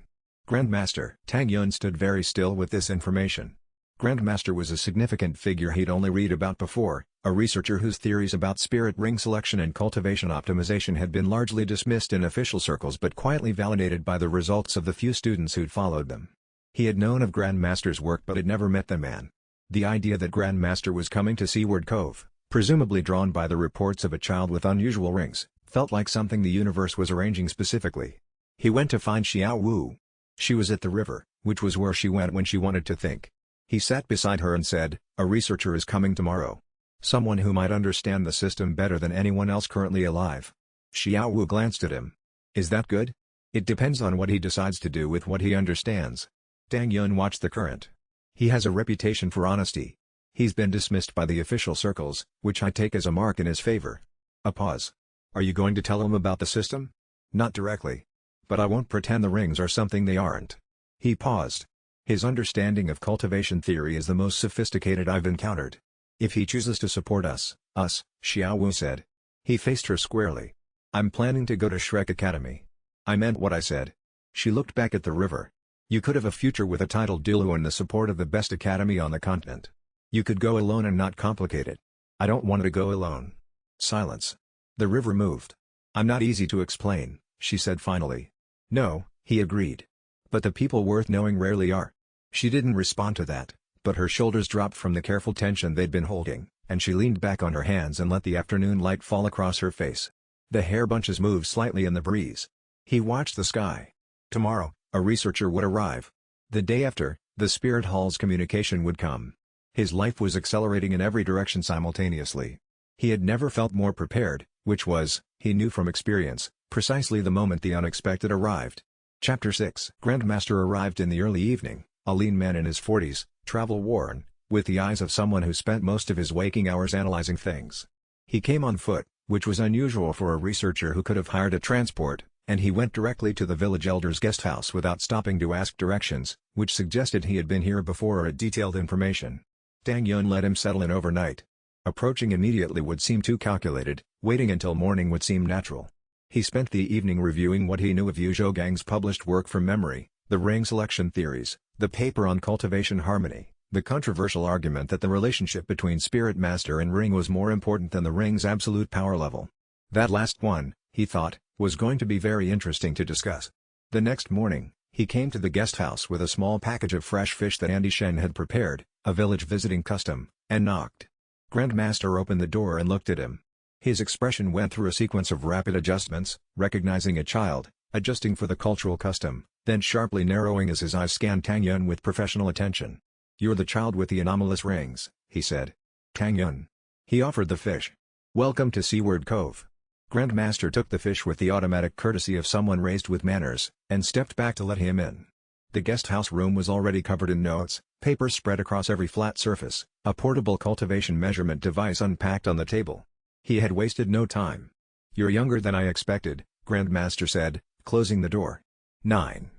Grandmaster. Tang Yun stood very still with this information. Grandmaster was a significant figure he'd only read about before, a researcher whose theories about spirit ring selection and cultivation optimization had been largely dismissed in official circles but quietly validated by the results of the few students who'd followed them. He had known of Grandmaster's work but had never met the man. The idea that Grandmaster was coming to Seaward Cove, presumably drawn by the reports of a child with unusual rings, felt like something the universe was arranging specifically. He went to find Xiao Wu. She was at the river, which was where she went when she wanted to think. He sat beside her and said, "A researcher is coming tomorrow. Someone who might understand the system better than anyone else currently alive." Xiao Wu glanced at him. "Is that good?" "It depends on what he decides to do with what he understands." Tang Yun watched the current. "He has a reputation for honesty. He's been dismissed by the official circles, which I take as a mark in his favor." A pause. "Are you going to tell him about the system?" "Not directly. But I won't pretend the rings are something they aren't." He paused. "His understanding of cultivation theory is the most sophisticated I've encountered. If he chooses to support us, Xiao Wu said." He faced her squarely. "I'm planning to go to Shrek Academy." "I meant what I said." She looked back at the river. "You could have a future with a titled Douluo and the support of the best academy on the continent. You could go alone and not complicate it." "I don't want to go alone." Silence. The river moved. "I'm not easy to explain," she said finally. "No," he agreed. "But the people worth knowing rarely are." She didn't respond to that, but her shoulders dropped from the careful tension they'd been holding, and she leaned back on her hands and let the afternoon light fall across her face. The hair bunches moved slightly in the breeze. He watched the sky. Tomorrow, a researcher would arrive. The day after, the spirit hall's communication would come. His life was accelerating in every direction simultaneously. He had never felt more prepared, which was, he knew from experience, precisely the moment the unexpected arrived. Chapter 6. Grandmaster arrived in the early evening, a lean man in his 40s, travel-worn, with the eyes of someone who spent most of his waking hours analyzing things. He came on foot, which was unusual for a researcher who could have hired a transport, and he went directly to the village elder's guest house without stopping to ask directions, which suggested he had been here before or had detailed information. Tang Yun let him settle in overnight. Approaching immediately would seem too calculated, waiting until morning would seem natural. He spent the evening reviewing what he knew of Yu Zhougang's published work from memory, the ring selection theories, the paper on cultivation harmony, the controversial argument that the relationship between spirit master and ring was more important than the ring's absolute power level. That last one, he thought, was going to be very interesting to discuss. The next morning, he came to the guest house with a small package of fresh fish that Andy Shen had prepared, a village visiting custom, and knocked. Grandmaster opened the door and looked at him. His expression went through a sequence of rapid adjustments, recognizing a child, adjusting for the cultural custom, then sharply narrowing as his eyes scanned Tang Yun with professional attention. "You're the child with the anomalous rings," he said. "Tang Yun." He offered the fish. "Welcome to Seaward Cove." Grandmaster took the fish with the automatic courtesy of someone raised with manners, and stepped back to let him in. The guest house room was already covered in notes, papers spread across every flat surface, a portable cultivation measurement device unpacked on the table. He had wasted no time. "You're younger than I expected," Grandmaster said, closing the door. 9.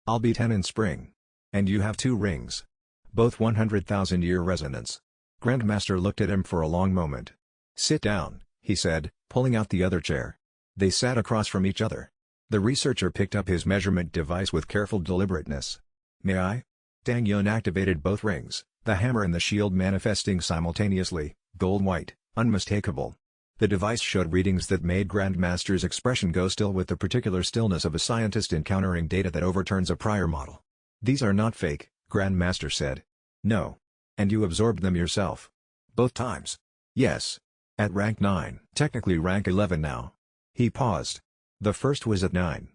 "I'll be 10 in spring. And you have 2 rings. Both 100,000-year resonance." Grandmaster looked at him for a long moment. "Sit down," he said, pulling out the other chair. They sat across from each other. The researcher picked up his measurement device with careful deliberateness. "May I?" Tang Yun activated both rings, the hammer and the shield manifesting simultaneously, gold-white, unmistakable. The device showed readings that made Grandmaster's expression go still with the particular stillness of a scientist encountering data that overturns a prior model. "These are not fake," Grandmaster said. "No. And you absorbed them yourself?" "Both times." "Yes. At rank 9. Technically rank 11 now." He paused. "The first was at 9.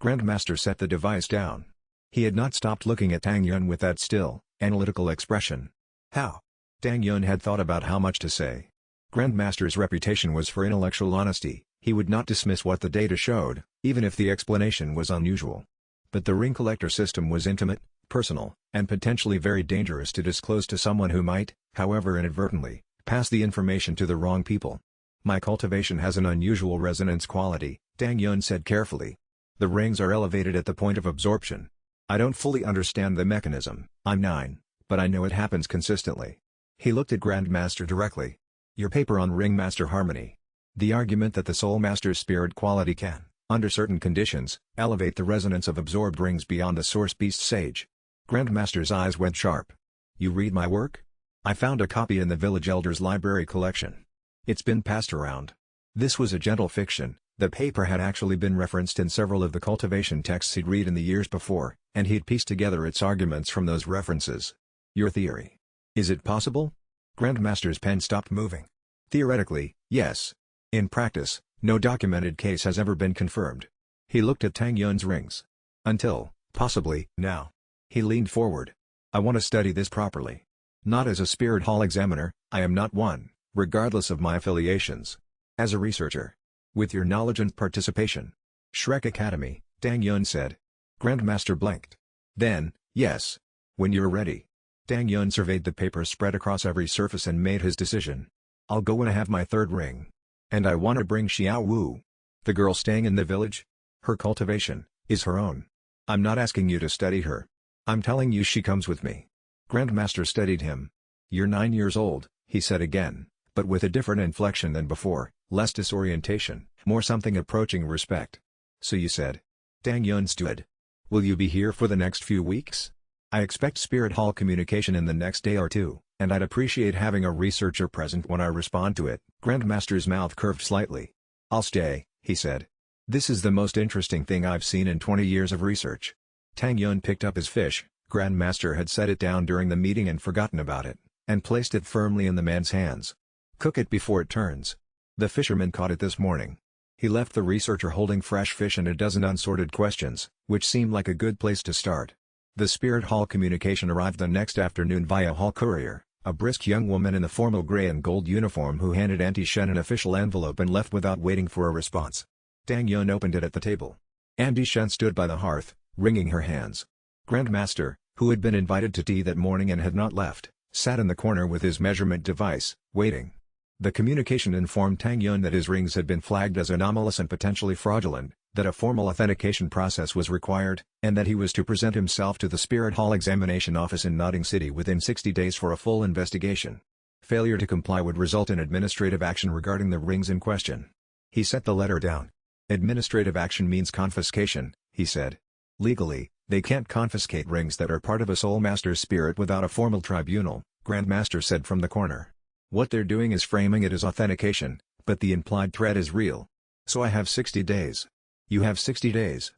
Grandmaster set the device down. He had not stopped looking at Tang Yun with that still, analytical expression. "How?" Tang Yun had thought about how much to say. Grandmaster's reputation was for intellectual honesty. He would not dismiss what the data showed, even if the explanation was unusual. But the ring collector system was intimate, personal, and potentially very dangerous to disclose to someone who might, however inadvertently, pass the information to the wrong people. "My cultivation has an unusual resonance quality," Tang Yun said carefully. "The rings are elevated at the point of absorption. I don't fully understand the mechanism. I'm 9, but I know it happens consistently." He looked at Grandmaster directly. "Your paper on ring master harmony. The argument that the soul master's spirit quality can, under certain conditions, elevate the resonance of absorbed rings beyond the source beast sage." Grandmaster's eyes went sharp. You read my work? I found a copy in the village elder's library collection. It's been passed around. This was a gentle fiction. The paper had actually been referenced in several of the cultivation texts he'd read in the years before, and he'd pieced together its arguments from those references. Your theory. Is it possible? Grandmaster's pen stopped moving. Theoretically, yes. In practice, no documented case has ever been confirmed. He looked at Tang Yun's rings. Until, possibly, now. He leaned forward. I want to study this properly. Not as a spirit hall examiner, I am not one, regardless of my affiliations. As a researcher. With your knowledge and participation. Shrek Academy, Tang Yun said. Grandmaster blinked. Then, yes. When you're ready. Tang Yun surveyed the papers spread across every surface and made his decision. I'll go when I have my third ring. And I want to bring Xiao Wu. The girl staying in the village? Her cultivation, is her own. I'm not asking you to study her. I'm telling you she comes with me. Grandmaster studied him. You're 9 years old, he said again, but with a different inflection than before, less disorientation, more something approaching respect. So you said. Tang Yun stood. Will you be here for the next few weeks? I expect Spirit Hall communication in the next day or two, and I'd appreciate having a researcher present when I respond to it. Grandmaster's mouth curved slightly. I'll stay, he said. This is the most interesting thing I've seen in 20 years of research. Tang Yun picked up his fish. Grandmaster had set it down during the meeting and forgotten about it, and placed it firmly in the man's hands. Cook it before it turns. The fisherman caught it this morning. He left the researcher holding fresh fish and a dozen unsorted questions, which seemed like a good place to start. The Spirit Hall communication arrived the next afternoon via hall courier, a brisk young woman in the formal gray and gold uniform who handed Auntie Shen an official envelope and left without waiting for a response. Tang Yun opened it at the table. Auntie Shen stood by the hearth, wringing her hands. Grandmaster, who had been invited to tea that morning and had not left, sat in the corner with his measurement device, waiting. The communication informed Tang Yun that his rings had been flagged as anomalous and potentially fraudulent, that a formal authentication process was required, and that he was to present himself to the Spirit Hall examination office in Notting City within 60 days for a full investigation. Failure to comply would result in administrative action regarding the rings in question. He set the letter down. Administrative action means confiscation, he said. Legally, they can't confiscate rings that are part of a Soul Master's spirit without a formal tribunal, Grandmaster said from the corner. What they're doing is framing it as authentication, but the implied threat is real. So I have 60 days. You have 60 days.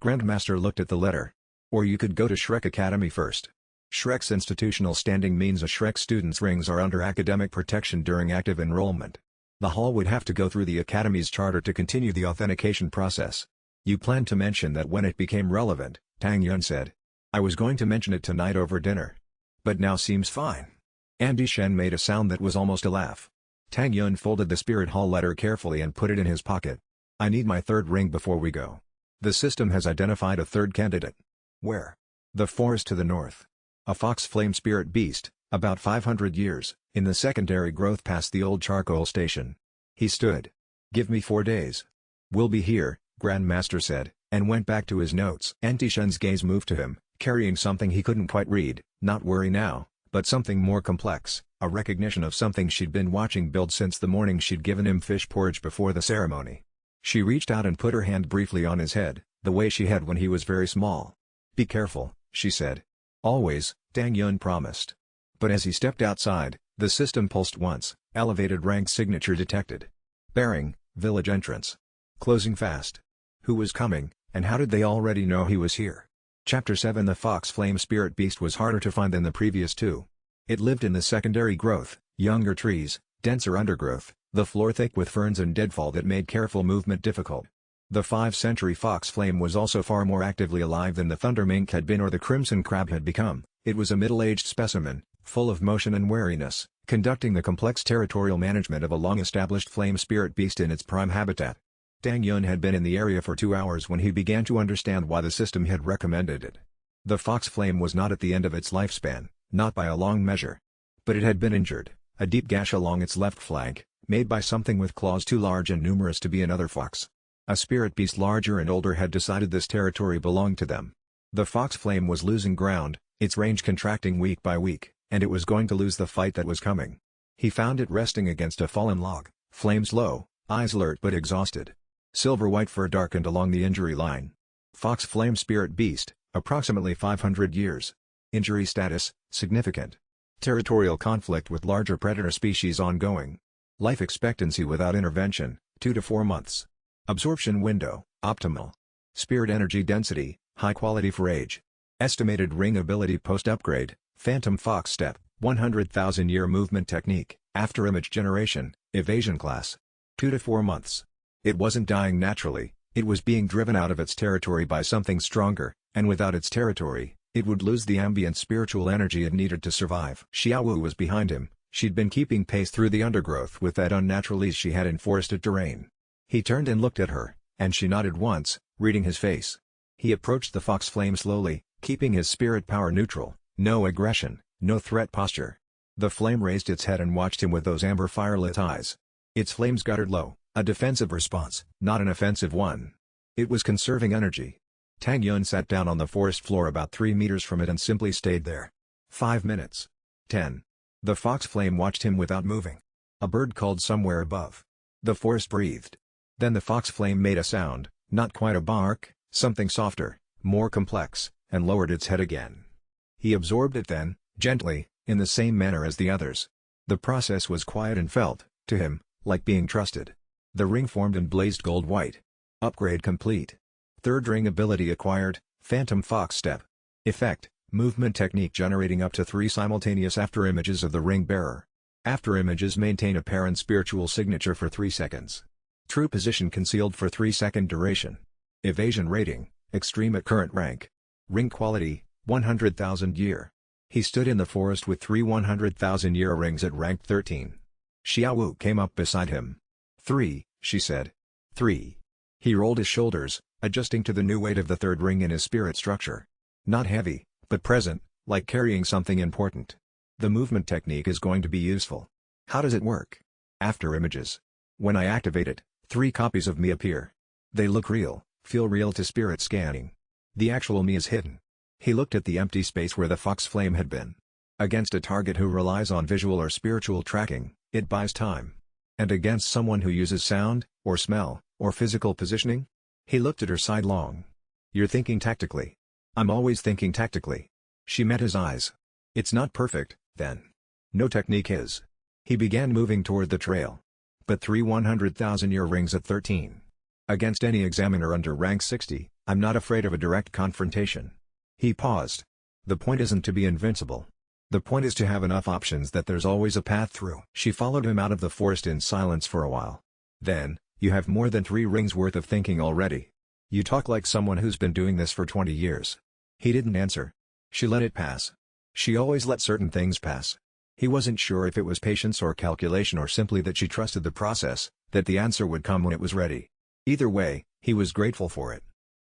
Grandmaster looked at the letter. Or you could go to Shrek Academy first. Shrek's institutional standing means a Shrek student's rings are under academic protection during active enrollment. The hall would have to go through the Academy's charter to continue the authentication process. You planned to mention that when it became relevant, Tang Yun said. I was going to mention it tonight over dinner. But now seems fine. Auntie Shen made a sound that was almost a laugh. Tang Yun folded the Spirit Hall letter carefully and put it in his pocket. I need my third ring before we go. The system has identified a third candidate. Where? The forest to the north. A fox flame spirit beast, about 500 years, in the secondary growth past the old charcoal station. He stood. Give me 4 days. We'll be here, Grandmaster said, and went back to his notes. Auntie Shen's gaze moved to him, carrying something he couldn't quite read, not worry now, but something more complex, a recognition of something she'd been watching build since the morning she'd given him fish porridge before the ceremony. She reached out and put her hand briefly on his head, the way she had when he was very small. Be careful, she said. Always, Tang Yun promised. But as he stepped outside, the system pulsed once, elevated rank signature detected. Bearing, village entrance. Closing fast. Who was coming, and how did they already know he was here? Chapter 7 The Fox Flame Spirit Beast was harder to find than the previous two. It lived in the secondary growth, younger trees, denser undergrowth, the floor thick with ferns and deadfall that made careful movement difficult. The 5th-century fox flame was also far more actively alive than the thunder mink had been or the crimson crab had become. It was a middle-aged specimen, full of motion and wariness, conducting the complex territorial management of a long-established flame spirit beast in its prime habitat. Tang Yun had been in the area for 2 hours when he began to understand why the system had recommended it. The fox flame was not at the end of its lifespan, not by a long measure. But it had been injured, a deep gash along its left flank, made by something with claws too large and numerous to be another fox. A spirit beast larger and older had decided this territory belonged to them. The fox flame was losing ground, its range contracting week by week, and it was going to lose the fight that was coming. He found it resting against a fallen log, flames low, eyes alert but exhausted. Silver-white fur darkened along the injury line. Fox flame spirit beast, approximately 500 years. Injury status, significant. Territorial conflict with larger predator species ongoing. Life expectancy without intervention, 2 to 4 months. Absorption window, optimal. Spirit energy density, high quality for age. Estimated ring ability post-upgrade, Phantom Fox Step, 100,000 year movement technique, after image generation, evasion class. 2 to 4 months. It wasn't dying naturally, it was being driven out of its territory by something stronger, and without its territory, it would lose the ambient spiritual energy it needed to survive. Xiaowu was behind him, she'd been keeping pace through the undergrowth with that unnatural ease she had in forested terrain. He turned and looked at her, and she nodded once, reading his face. He approached the fox flame slowly, keeping his spirit power neutral, no aggression, no threat posture. The flame raised its head and watched him with those amber firelit eyes. Its flames guttered low, a defensive response, not an offensive one. It was conserving energy. Tang Yun sat down on the forest floor about 3 meters from it and simply stayed there. 5 minutes. 10. The fox flame watched him without moving. A bird called somewhere above. The forest breathed. Then the fox flame made a sound, not quite a bark, something softer, more complex, and lowered its head again. He absorbed it then, gently, in the same manner as the others. The process was quiet and felt, to him, like being trusted. The ring formed and blazed gold-white. Upgrade complete. Third ring ability acquired, Phantom Fox Step. Effect, movement technique generating up to 3 simultaneous afterimages of the ring bearer. Afterimages maintain a parent spiritual signature for 3 seconds. True position concealed for 3-second duration. Evasion rating, extreme at current rank. Ring quality, 100,000 year. He stood in the forest with 3 100,000 year rings at rank 13. Xiaowu came up beside him. 3, she said. 3. He rolled his shoulders, adjusting to the new weight of the third ring in his spirit structure. Not heavy, but present, like carrying something important. The movement technique is going to be useful. How does it work? After images. When I activate it, 3 copies of me appear. They look real, feel real to spirit scanning. The actual me is hidden. He looked at the empty space where the fox flame had been. Against a target who relies on visual or spiritual tracking, it buys time. And against someone who uses sound, or smell, or physical positioning? He looked at her sidelong. You're thinking tactically. I'm always thinking tactically. She met his eyes. It's not perfect, then. No technique is. He began moving toward the trail. But 3 100,000 year rings at 13. Against any examiner under rank 60, I'm not afraid of a direct confrontation. He paused. The point isn't to be invincible. The point is to have enough options that there's always a path through. She followed him out of the forest in silence for a while. Then, you have more than 3 rings worth of thinking already. You talk like someone who's been doing this for 20 years. He didn't answer. She let it pass. She always let certain things pass. He wasn't sure if it was patience or calculation or simply that she trusted the process, that the answer would come when it was ready. Either way, he was grateful for it.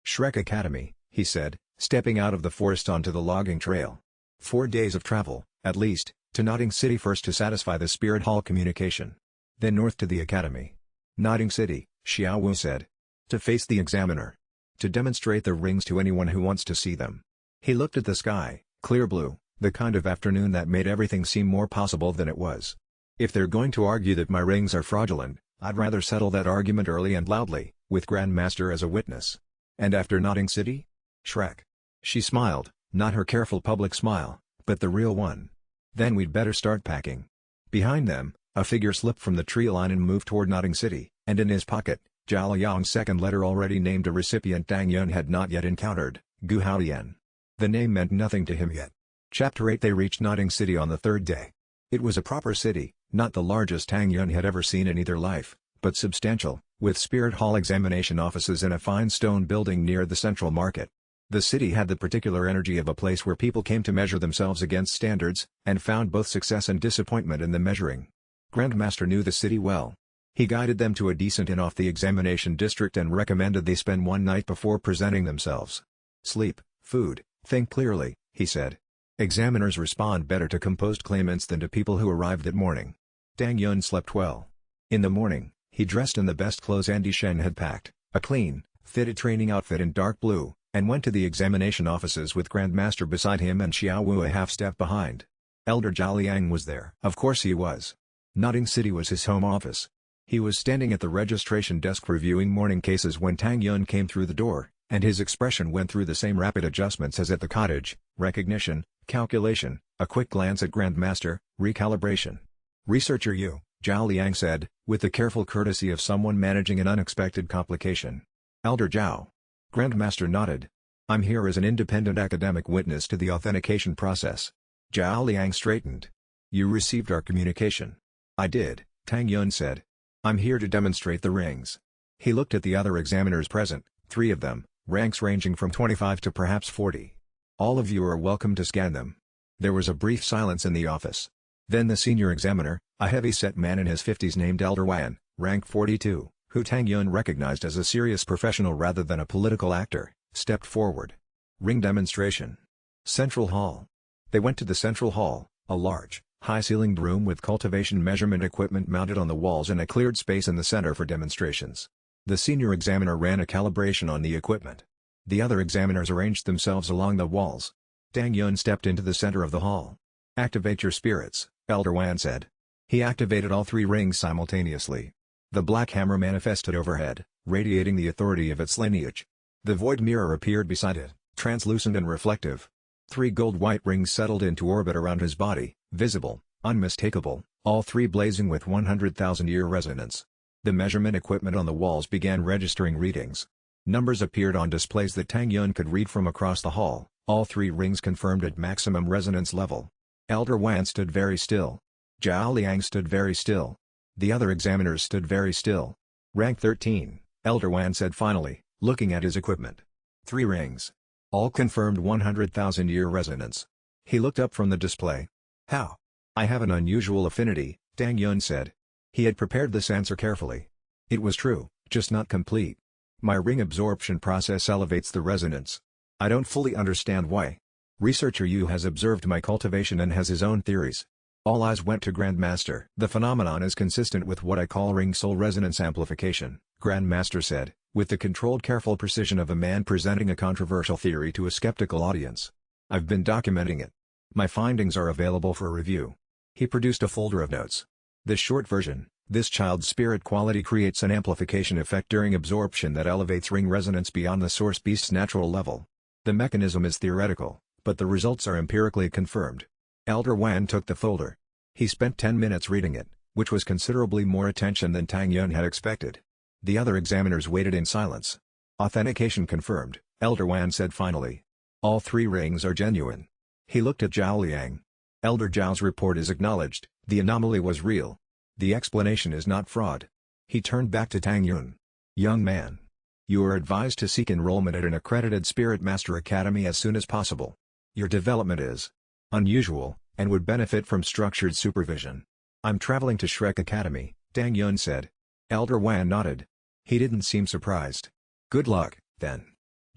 Shrek Academy, he said, stepping out of the forest onto the logging trail. 4 days of travel, at least, to Notting City first to satisfy the Spirit Hall communication. Then north to the academy. Notting City, Xiaowu said. To face the examiner. To demonstrate the rings to anyone who wants to see them. He looked at the sky, clear blue, the kind of afternoon that made everything seem more possible than it was. If they're going to argue that my rings are fraudulent, I'd rather settle that argument early and loudly, with Grandmaster as a witness. And after Notting City? Shrek. She smiled, not her careful public smile, but the real one. Then we'd better start packing. Behind them, a figure slipped from the tree line and moved toward Notting City, and in his pocket, Zhao Yang's second letter already named a recipient Tang Yun had not yet encountered, Gu Haoyan. The name meant nothing to him yet. Chapter 8. They reached Notting City on the 3rd day. It was a proper city, not the largest Tang Yun had ever seen in either life, but substantial, with Spirit Hall examination offices in a fine stone building near the central market. The city had the particular energy of a place where people came to measure themselves against standards, and found both success and disappointment in the measuring. Grandmaster knew the city well. He guided them to a decent inn off the examination district and recommended they spend 1 night before presenting themselves. Sleep, food, think clearly, he said. Examiners respond better to composed claimants than to people who arrived at morning. Tang Yun slept well. In the morning, he dressed in the best clothes Andy Shen had packed, a clean, fitted training outfit in dark blue, and went to the examination offices with Grandmaster beside him and Xiaowu a half-step behind. Elder Zhao Liang was there. Of course he was. Notting City was his home office. He was standing at the registration desk reviewing morning cases when Tang Yun came through the door, and his expression went through the same rapid adjustments as at the cottage: recognition, Calculation, a quick glance at Grandmaster, recalibration. Researcher Yu, Zhao Liang said, with the careful courtesy of someone managing an unexpected complication. Elder Zhao. Grandmaster nodded. I'm here as an independent academic witness to the authentication process. Zhao Liang straightened. You received our communication. I did, Tang Yun said. I'm here to demonstrate the rings. He looked at the other examiners present, 3 of them, ranks ranging from 25 to perhaps 40. All of you are welcome to scan them. There was a brief silence in the office. Then the senior examiner, a heavy-set man in his 50s named Elder Wan, rank 42, who Tang Yun recognized as a serious professional rather than a political actor, stepped forward. Ring demonstration. Central Hall. They went to the Central Hall, a large, high-ceilinged room with cultivation measurement equipment mounted on the walls and a cleared space in the center for demonstrations. The senior examiner ran a calibration on the equipment. The other examiners arranged themselves along the walls. Tang Yun stepped into the center of the hall. Activate your spirits, Elder Wan said. He activated all 3 rings simultaneously. The black hammer manifested overhead, radiating the authority of its lineage. The void mirror appeared beside it, translucent and reflective. 3 gold-white rings settled into orbit around his body, visible, unmistakable, all 3 blazing with 100,000-year resonance. The measurement equipment on the walls began registering readings. Numbers appeared on displays that Tang Yun could read from across the hall, all 3 rings confirmed at maximum resonance level. Elder Wan stood very still. Zhao Liang stood very still. The other examiners stood very still. Rank 13, Elder Wan said finally, looking at his equipment. 3 rings. All confirmed 100,000-year resonance. He looked up from the display. How? I have an unusual affinity, Tang Yun said. He had prepared this answer carefully. It was true, just not complete. My ring absorption process elevates the resonance. I don't fully understand why. Researcher Yu has observed my cultivation and has his own theories. All eyes went to Grandmaster. The phenomenon is consistent with what I call ring soul resonance amplification, Grandmaster said, with the controlled careful precision of a man presenting a controversial theory to a skeptical audience. I've been documenting it. My findings are available for review. He produced a folder of notes. The short version, this child's spirit quality creates an amplification effect during absorption that elevates ring resonance beyond the source beast's natural level. The mechanism is theoretical, but the results are empirically confirmed. Elder Wan took the folder. He spent 10 minutes reading it, which was considerably more attention than Tang Yun had expected. The other examiners waited in silence. Authentication confirmed, Elder Wan said finally. All 3 rings are genuine. He looked at Zhao Liang. Elder Zhao's report is acknowledged, the anomaly was real. The explanation is not fraud. He turned back to Tang Yun. Young man. You are advised to seek enrollment at an accredited Spirit Master Academy as soon as possible. Your development is unusual, and would benefit from structured supervision. I'm traveling to Shrek Academy, Tang Yun said. Elder Wan nodded. He didn't seem surprised. Good luck, then.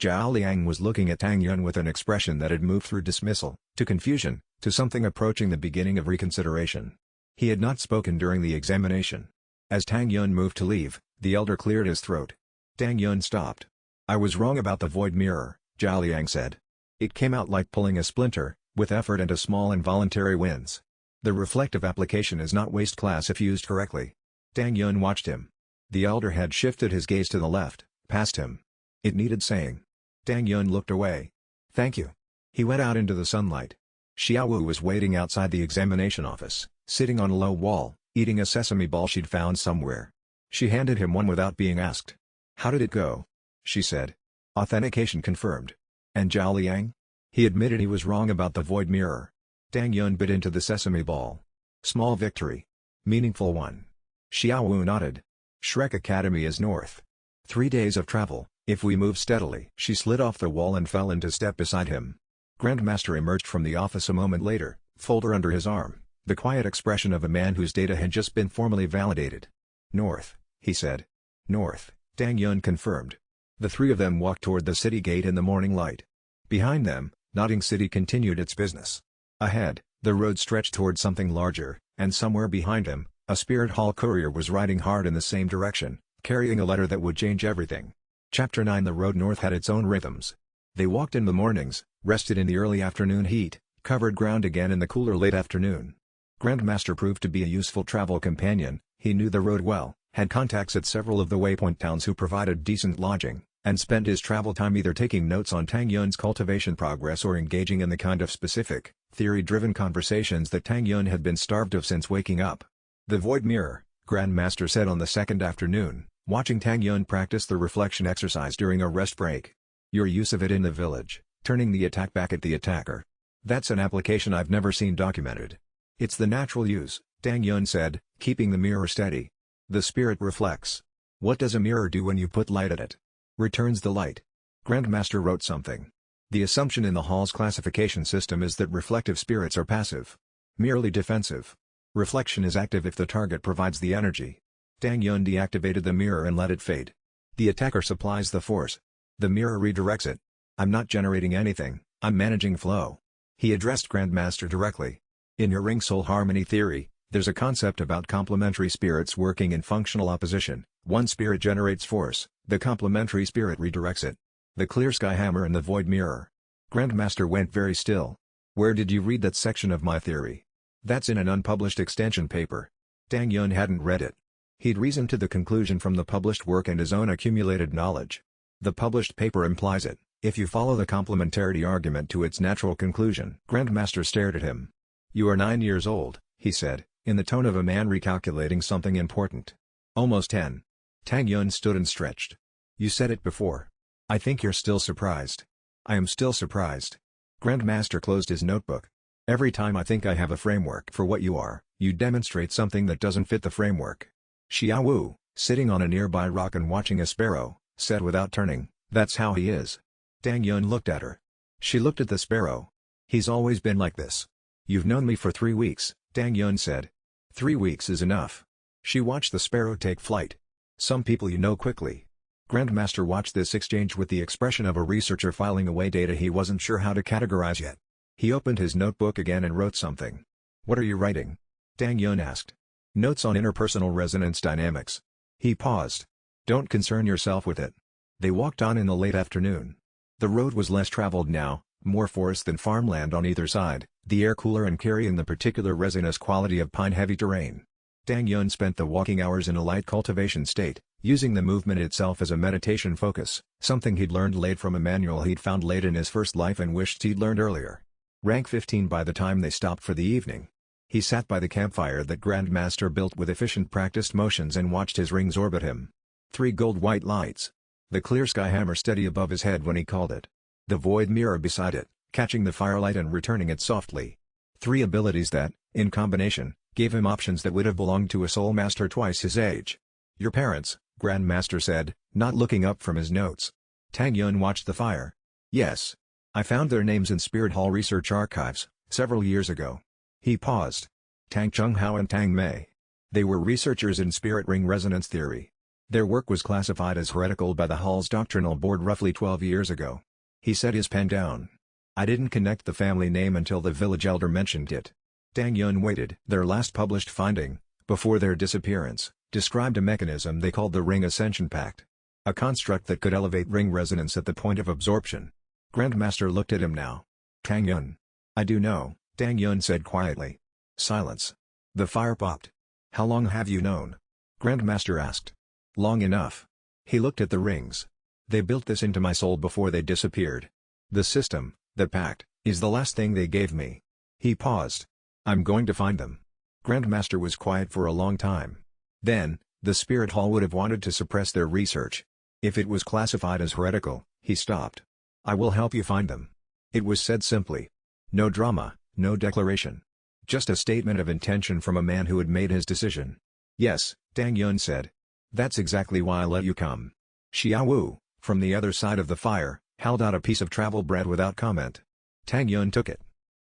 Zhao Liang was looking at Tang Yun with an expression that had moved through dismissal, to confusion, to something approaching the beginning of reconsideration. He had not spoken during the examination. As Tang Yun moved to leave, the elder cleared his throat. Tang Yun stopped. I was wrong about the void mirror, Zhao Liang said. It came out like pulling a splinter, with effort and a small involuntary wince. The reflective application is not waste class if used correctly. Tang Yun watched him. The elder had shifted his gaze to the left, past him. It needed saying. Tang Yun looked away. Thank you. He went out into the sunlight. Xiaowu was waiting outside the examination office, sitting on a low wall, eating a sesame ball she'd found somewhere. She handed him one without being asked. How did it go? She said. Authentication confirmed. And Zhao Liang? He admitted he was wrong about the void mirror. Tang Yun bit into the sesame ball. Small victory. Meaningful one. Xiaowu nodded. Shrek Academy is north. 3 days of travel, if we move steadily. She slid off the wall and fell into step beside him. Grandmaster emerged from the office a moment later, folder under his arm, the quiet expression of a man whose data had just been formally validated. North, he said. North, Tang Yun confirmed. The 3 of them walked toward the city gate in the morning light. Behind them, Nodding City continued its business. Ahead, the road stretched toward something larger, and somewhere behind him, a Spirit Hall courier was riding hard in the same direction, carrying a letter that would change everything. Chapter 9. The road north had its own rhythms. They walked in the mornings, rested in the early afternoon heat, covered ground again in the cooler late afternoon. Grandmaster proved to be a useful travel companion. He knew the road well, had contacts at several of the waypoint towns who provided decent lodging, and spent his travel time either taking notes on Tang Yun's cultivation progress or engaging in the kind of specific, theory-driven conversations that Tang Yun had been starved of since waking up. "The void mirror," Grandmaster said on the second afternoon, watching Tang Yun practice the reflection exercise during a rest break. "Your use of it in the village, turning the attack back at the attacker. That's an application I've never seen documented." "It's the natural use," Tang Yun said, keeping the mirror steady. "The spirit reflects. What does a mirror do when you put light at it? Returns the light." Grandmaster wrote something. The assumption in the hall's classification system is that reflective spirits are passive. Merely defensive. Reflection is active if the target provides the energy. Tang Yun deactivated the mirror and let it fade. The attacker supplies the force. The mirror redirects it. "I'm not generating anything, I'm managing flow." He addressed Grandmaster directly. "In your ring-soul harmony theory, there's a concept about complementary spirits working in functional opposition. One spirit generates force, the complementary spirit redirects it. The clear sky hammer and the void mirror." Grandmaster went very still. "Where did you read that section of my theory?" "That's in an unpublished extension paper." Tang Yun hadn't read it. He'd reasoned to the conclusion from the published work and his own accumulated knowledge. The published paper implies it, if you follow the complementarity argument to its natural conclusion. Grandmaster stared at him. "You are 9 years old," he said, in the tone of a man recalculating something important. "Almost 10. Tang Yun stood and stretched. "You said it before. I think you're still surprised." "I am still surprised." Grandmaster closed his notebook. "Every time I think I have a framework for what you are, you demonstrate something that doesn't fit the framework." Xiao Wu, sitting on a nearby rock and watching a sparrow, said without turning, "That's how he is." Tang Yun looked at her. She looked at the sparrow. "He's always been like this." "You've known me for 3 weeks, Tang Yun said. 3 weeks is enough." She watched the sparrow take flight. "Some people you know quickly." Grandmaster watched this exchange with the expression of a researcher filing away data he wasn't sure how to categorize yet. He opened his notebook again and wrote something. "What are you writing?" Tang Yun asked. "Notes on interpersonal resonance dynamics." He paused. "Don't concern yourself with it." They walked on in the late afternoon. The road was less traveled now, more forest than farmland on either side, the air cooler and carrying the particular resinous quality of pine-heavy terrain. Tang Yun spent the walking hours in a light cultivation state, using the movement itself as a meditation focus, something he'd learned late from a manual he'd found late in his first life and wished he'd learned earlier. Rank 15 by the time they stopped for the evening. He sat by the campfire that Grandmaster built with efficient practiced motions and watched his rings orbit him. 3 gold-white lights. The clear sky hammer steady above his head when he called it. The void mirror beside it, catching the firelight and returning it softly. 3 abilities that, in combination, gave him options that would have belonged to a soul master twice his age. "Your parents," Grandmaster said, not looking up from his notes. Tang Yun watched the fire. "Yes. I found their names in Spirit Hall research archives, several years ago." He paused. "Tang Chunghao and Tang Mei. They were researchers in spirit ring resonance theory. Their work was classified as heretical by the Hall's doctrinal board roughly 12 years ago." He set his pen down. "I didn't connect the family name until the village elder mentioned it." Tang Yun waited. Their last published finding, before their disappearance, described a mechanism they called the Ring Ascension Pact. A construct that could elevate ring resonance at the point of absorption. Grandmaster looked at him now. "Tang Yun. I do know," Tang Yun said quietly. Silence. The fire popped. "How long have you known?" Grandmaster asked. "Long enough." He looked at the rings. "They built this into my soul before they disappeared. The system, the pact, is the last thing they gave me." He paused. "I'm going to find them." Grandmaster was quiet for a long time. Then, the Spirit Hall would have wanted to suppress their research. If it was classified as heretical, he stopped. "I will help you find them." It was said simply. No drama, no declaration. Just a statement of intention from a man who had made his decision. "Yes," Tang Yun said. "That's exactly why I let you come." Xiao Wu, from the other side of the fire, held out a piece of travel bread without comment. Tang Yun took it.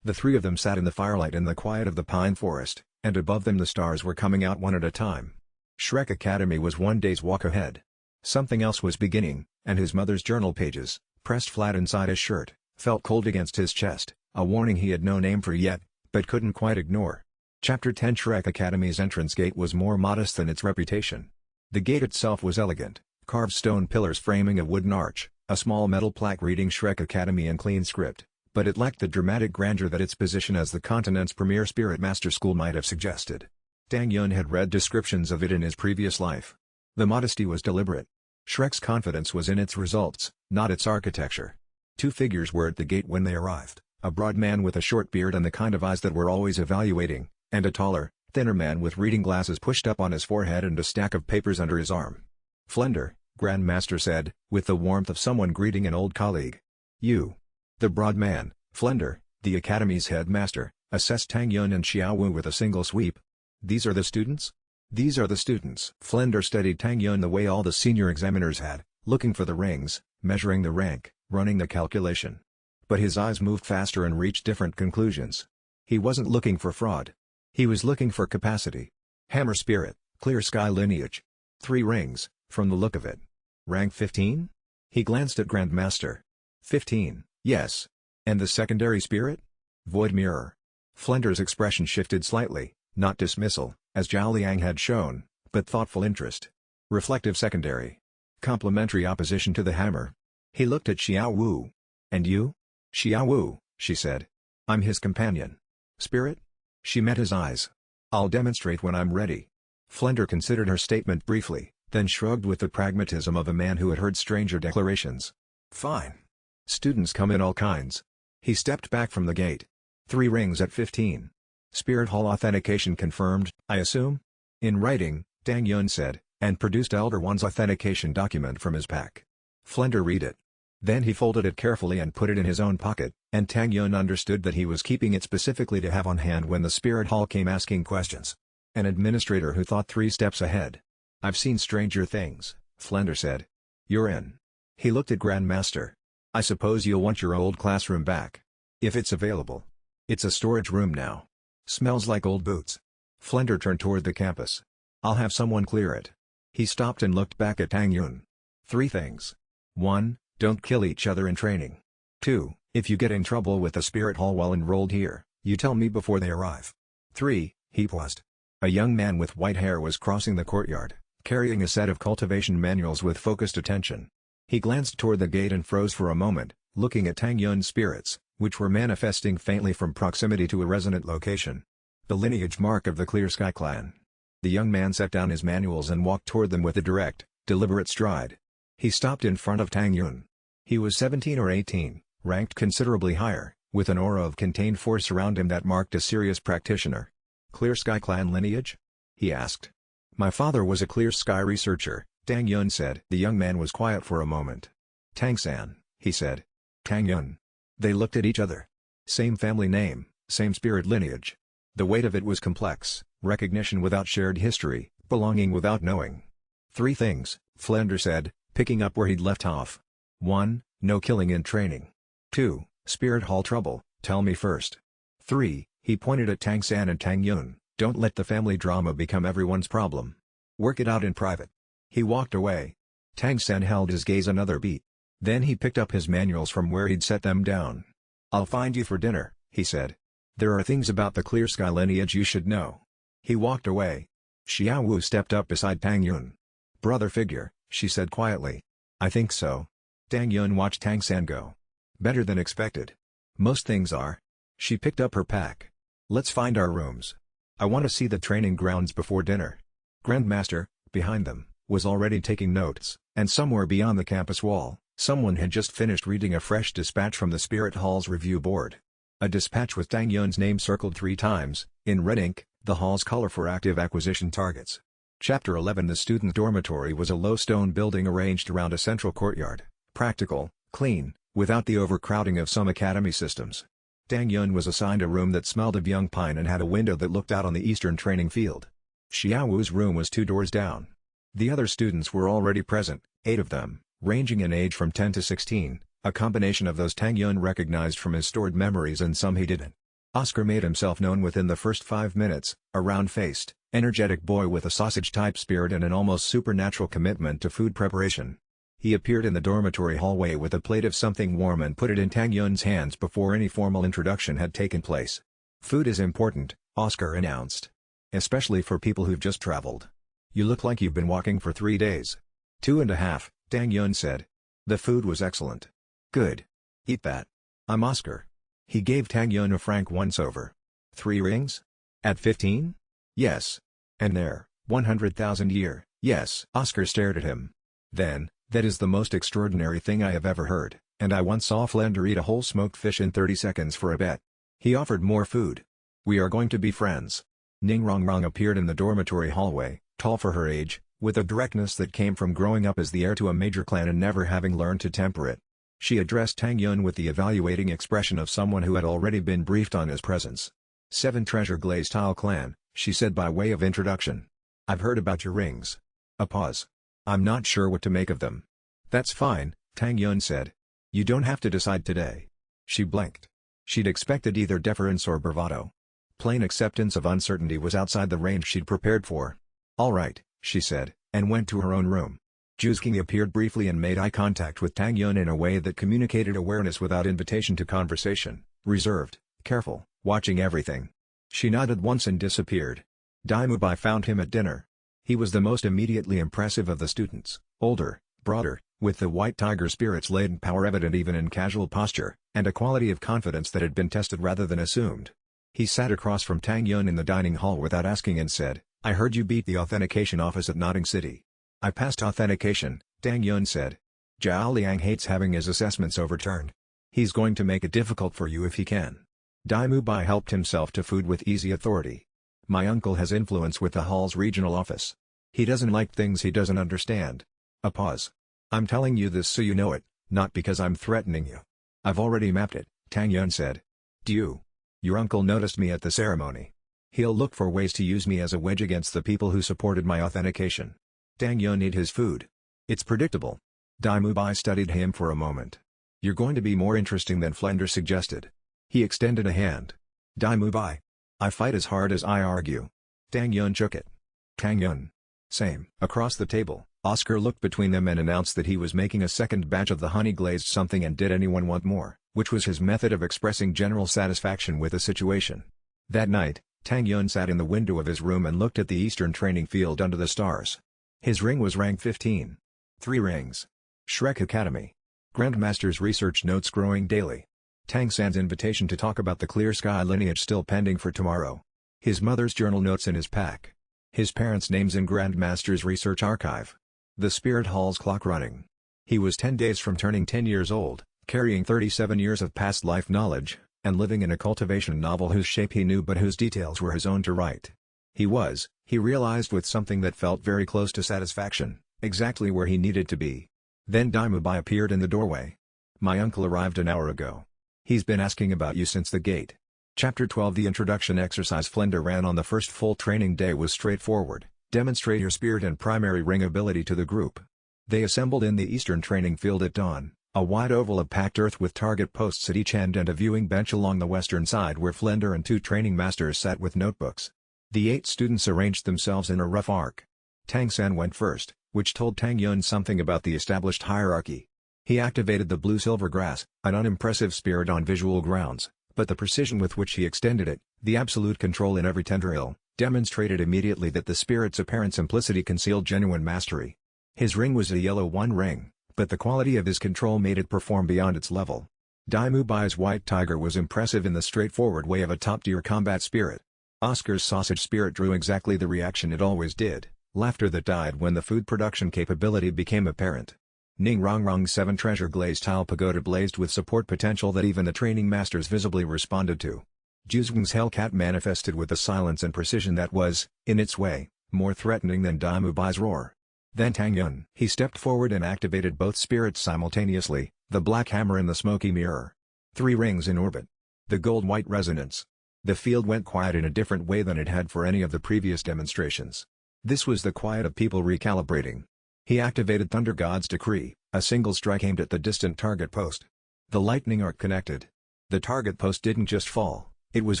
The 3 of them sat in the firelight in the quiet of the pine forest, and above them the stars were coming out one at a time. Shrek Academy was 1 day's walk ahead. Something else was beginning, and his mother's journal pages, pressed flat inside his shirt, felt cold against his chest, a warning he had no name for yet, but couldn't quite ignore. Chapter 10 Shrek Academy's entrance gate was more modest than its reputation. The gate itself was elegant, carved stone pillars framing a wooden arch, a small metal plaque reading Shrek Academy in clean script, but it lacked the dramatic grandeur that its position as the continent's premier spirit master school might have suggested. Tang Yun had read descriptions of it in his previous life. The modesty was deliberate. Shrek's confidence was in its results, not its architecture. Two figures were at the gate when they arrived, a broad man with a short beard and the kind of eyes that were always evaluating, and a taller, thinner man with reading glasses pushed up on his forehead and a stack of papers under his arm. "Flender," Grandmaster said, with the warmth of someone greeting an old colleague. "You." The broad man, Flender, the academy's headmaster, assessed Tang Yun and Xiao Wu with a single sweep. "These are the students?" "These are the students." Flender studied Tang Yun the way all the senior examiners had, looking for the rings, measuring the rank, running the calculation. But his eyes moved faster and reached different conclusions. He wasn't looking for fraud. He was looking for capacity. Hammer spirit, clear sky lineage. 3 rings, from the look of it. Rank 15? He glanced at Grandmaster. 15, yes. And the secondary spirit? Void mirror. Flender's expression shifted slightly, not dismissal, as Zhao Liang had shown, but thoughtful interest. Reflective secondary. Complementary opposition to the hammer. He looked at Xiao Wu. "And you?" "Xiao Wu," she said. "I'm his companion." "Spirit?" She met his eyes. "I'll demonstrate when I'm ready." Flender considered her statement briefly, then shrugged with the pragmatism of a man who had heard stranger declarations. "Fine. Students come in all kinds." He stepped back from the gate. 3 rings at 15. Spirit Hall authentication confirmed, I assume? In writing, Tang Yun said, and produced Elder One's authentication document from his pack. Flender read it. Then he folded it carefully and put it in his own pocket, and Tang Yun understood that he was keeping it specifically to have on hand when the Spirit Hall came asking questions. An administrator who thought 3 steps ahead. "I've seen stranger things," Flender said. "You're in." He looked at Grandmaster. "I suppose you'll want your old classroom back. If it's available. It's a storage room now. Smells like old boots." Flender turned toward the campus. "I'll have someone clear it." He stopped and looked back at Tang Yun. 3 things. 1. Don't kill each other in training. 2. If you get in trouble with the Spirit Hall while enrolled here, you tell me before they arrive. 3. He paused. A young man with white hair was crossing the courtyard, carrying a set of cultivation manuals with focused attention. He glanced toward the gate and froze for a moment, looking at Tang Yun's spirits, which were manifesting faintly from proximity to a resonant location. The lineage mark of the Clear Sky clan. The young man set down his manuals and walked toward them with a direct, deliberate stride. He stopped in front of Tang Yun. He was 17 or 18, ranked considerably higher, with an aura of contained force around him that marked a serious practitioner. "Clear Sky clan lineage?" he asked. "My father was a Clear Sky researcher," Tang Yun said. The young man was quiet for a moment. "Tang San," he said. "Tang Yun." They looked at each other. Same family name, same spirit lineage. The weight of it was complex, recognition without shared history, belonging without knowing. 3 things, Flender said, picking up where he'd left off. 1. No killing in training. 2. Spirit Hall trouble, tell me first. 3. He pointed at Tang San and Tang Yun, don't let the family drama become everyone's problem. Work it out in private. He walked away. Tang San held his gaze another beat. Then he picked up his manuals from where he'd set them down. "I'll find you for dinner," he said. "There are things about the Clear Sky lineage you should know." He walked away. Xiao Wu stepped up beside Tang Yun. "Brother figure," she said quietly. "I think so." Tang Yun watched Tang San go. "Better than expected." "Most things are." She picked up her pack. "Let's find our rooms. I want to see the training grounds before dinner." Grandmaster, behind them, was already taking notes, and somewhere beyond the campus wall, someone had just finished reading a fresh dispatch from the Spirit Hall's review board. A dispatch with Tang Yun's name circled 3 times, in red ink, the hall's color for active acquisition targets. Chapter 11. The student dormitory was a low stone building arranged around a central courtyard, practical, clean, without the overcrowding of some academy systems. Tang Yun was assigned a room that smelled of young pine and had a window that looked out on the eastern training field. Xiao Wu's room was 2 doors down. The other students were already present, 8 of them, ranging in age from 10 to 16, a combination of those Tang Yun recognized from his stored memories and some he didn't. Oscar made himself known within the first 5 minutes, a round-faced, energetic boy with a sausage-type spirit and an almost supernatural commitment to food preparation. He appeared in the dormitory hallway with a plate of something warm and put it in Tang Yun's hands before any formal introduction had taken place. "Food is important," Oscar announced. "Especially for people who've just traveled. You look like you've been walking for 3 days. 2.5, Tang Yun said. The food was excellent. "Good. Eat that. I'm Oscar." He gave Tang Yun a frank once-over. 3 rings? At 15? Yes. And there, 100,000 year, yes. Oscar stared at him. Then, That is the most extraordinary thing I have ever heard, and I once saw Flender eat a whole smoked fish in 30 seconds for a bet. He offered more food. We are going to be friends. Ning Rongrong appeared in the dormitory hallway, tall for her age, with a directness that came from growing up as the heir to a major clan and never having learned to temper it. She addressed Tang Yun with the evaluating expression of someone who had already been briefed on his presence. 7 Treasure Glaze Tile Clan, she said by way of introduction. I've heard about your rings. A pause. I'm not sure what to make of them. That's fine, Tang Yun said. You don't have to decide today. She blinked. She'd expected either deference or bravado. Plain acceptance of uncertainty was outside the range she'd prepared for. All right, she said, and went to her own room. Juzking appeared briefly and made eye contact with Tang Yun in a way that communicated awareness without invitation to conversation, reserved, careful, watching everything. She nodded once and disappeared. Dai Mubai found him at dinner. He was the most immediately impressive of the students, older, broader, with the white tiger spirit's latent power evident even in casual posture, and a quality of confidence that had been tested rather than assumed. He sat across from Tang Yun in the dining hall without asking and said, I heard you beat the authentication office at Notting City. I passed authentication, Tang Yun said. Zhao Liang hates having his assessments overturned. He's going to make it difficult for you if he can. Dai Mubai helped himself to food with easy authority. My uncle has influence with the hall's regional office. He doesn't like things he doesn't understand. A pause. I'm telling you this so you know it, not because I'm threatening you. I've already mapped it, Tang Yun said. Do you? Your uncle noticed me at the ceremony. He'll look for ways to use me as a wedge against the people who supported my authentication. Tang Yun ate his food. It's predictable. Dai Mubai studied him for a moment. You're going to be more interesting than Flender suggested. He extended a hand. Dai Mubai. I fight as hard as I argue. Tang Yun shook it. Tang Yun. Same. Across the table, Oscar looked between them and announced that he was making a second batch of the honey-glazed something and did anyone want more, which was his method of expressing general satisfaction with the situation. That night, Tang Yun sat in the window of his room and looked at the eastern training field under the stars. His ring was rank 15. 3 rings. Shrek Academy. Grandmaster's research notes growing daily. Tang San's invitation to talk about the Clear Sky lineage still pending for tomorrow. His mother's journal notes in his pack. His parents' names in Grandmaster's research archive. The Spirit Hall's clock running. He was 10 days from turning 10 years old, carrying 37 years of past life knowledge, and living in a cultivation novel whose shape he knew but whose details were his own to write. He realized with something that felt very close to satisfaction, exactly where he needed to be. Then Dai Mubai appeared in the doorway. My uncle arrived an hour ago. He's been asking about you since the gate. Chapter 12. The introduction exercise Flender ran on the first full training day was straightforward. Demonstrate your spirit and primary ring ability to the group. They assembled in the eastern training field at dawn, a wide oval of packed earth with target posts at each end and a viewing bench along the western side where Flender and 2 training masters sat with notebooks. The 8 students arranged themselves in a rough arc. Tang San went first, which told Tang Yun something about the established hierarchy. He activated the blue-silver grass, an unimpressive spirit on visual grounds, but the precision with which he extended it, the absolute control in every tendril, demonstrated immediately that the spirit's apparent simplicity concealed genuine mastery. His ring was a yellow 1 ring, but the quality of his control made it perform beyond its level. Dai Mubai's white tiger was impressive in the straightforward way of a top-tier combat spirit. Oscar's sausage spirit drew exactly the reaction it always did, laughter that died when the food production capability became apparent. Ning Rongrong's 7 treasure glazed tile pagoda blazed with support potential that even the training masters visibly responded to. Juzgung's Hellcat manifested with a silence and precision that was, in its way, more threatening than Dai Mubai's roar. Then Tang Yun. He stepped forward and activated both spirits simultaneously, the black hammer and the smoky mirror. 3 rings in orbit. The gold-white resonance. The field went quiet in a different way than it had for any of the previous demonstrations. This was the quiet of people recalibrating. He activated Thunder God's decree, a single strike aimed at the distant target post. The lightning arc connected. The target post didn't just fall, it was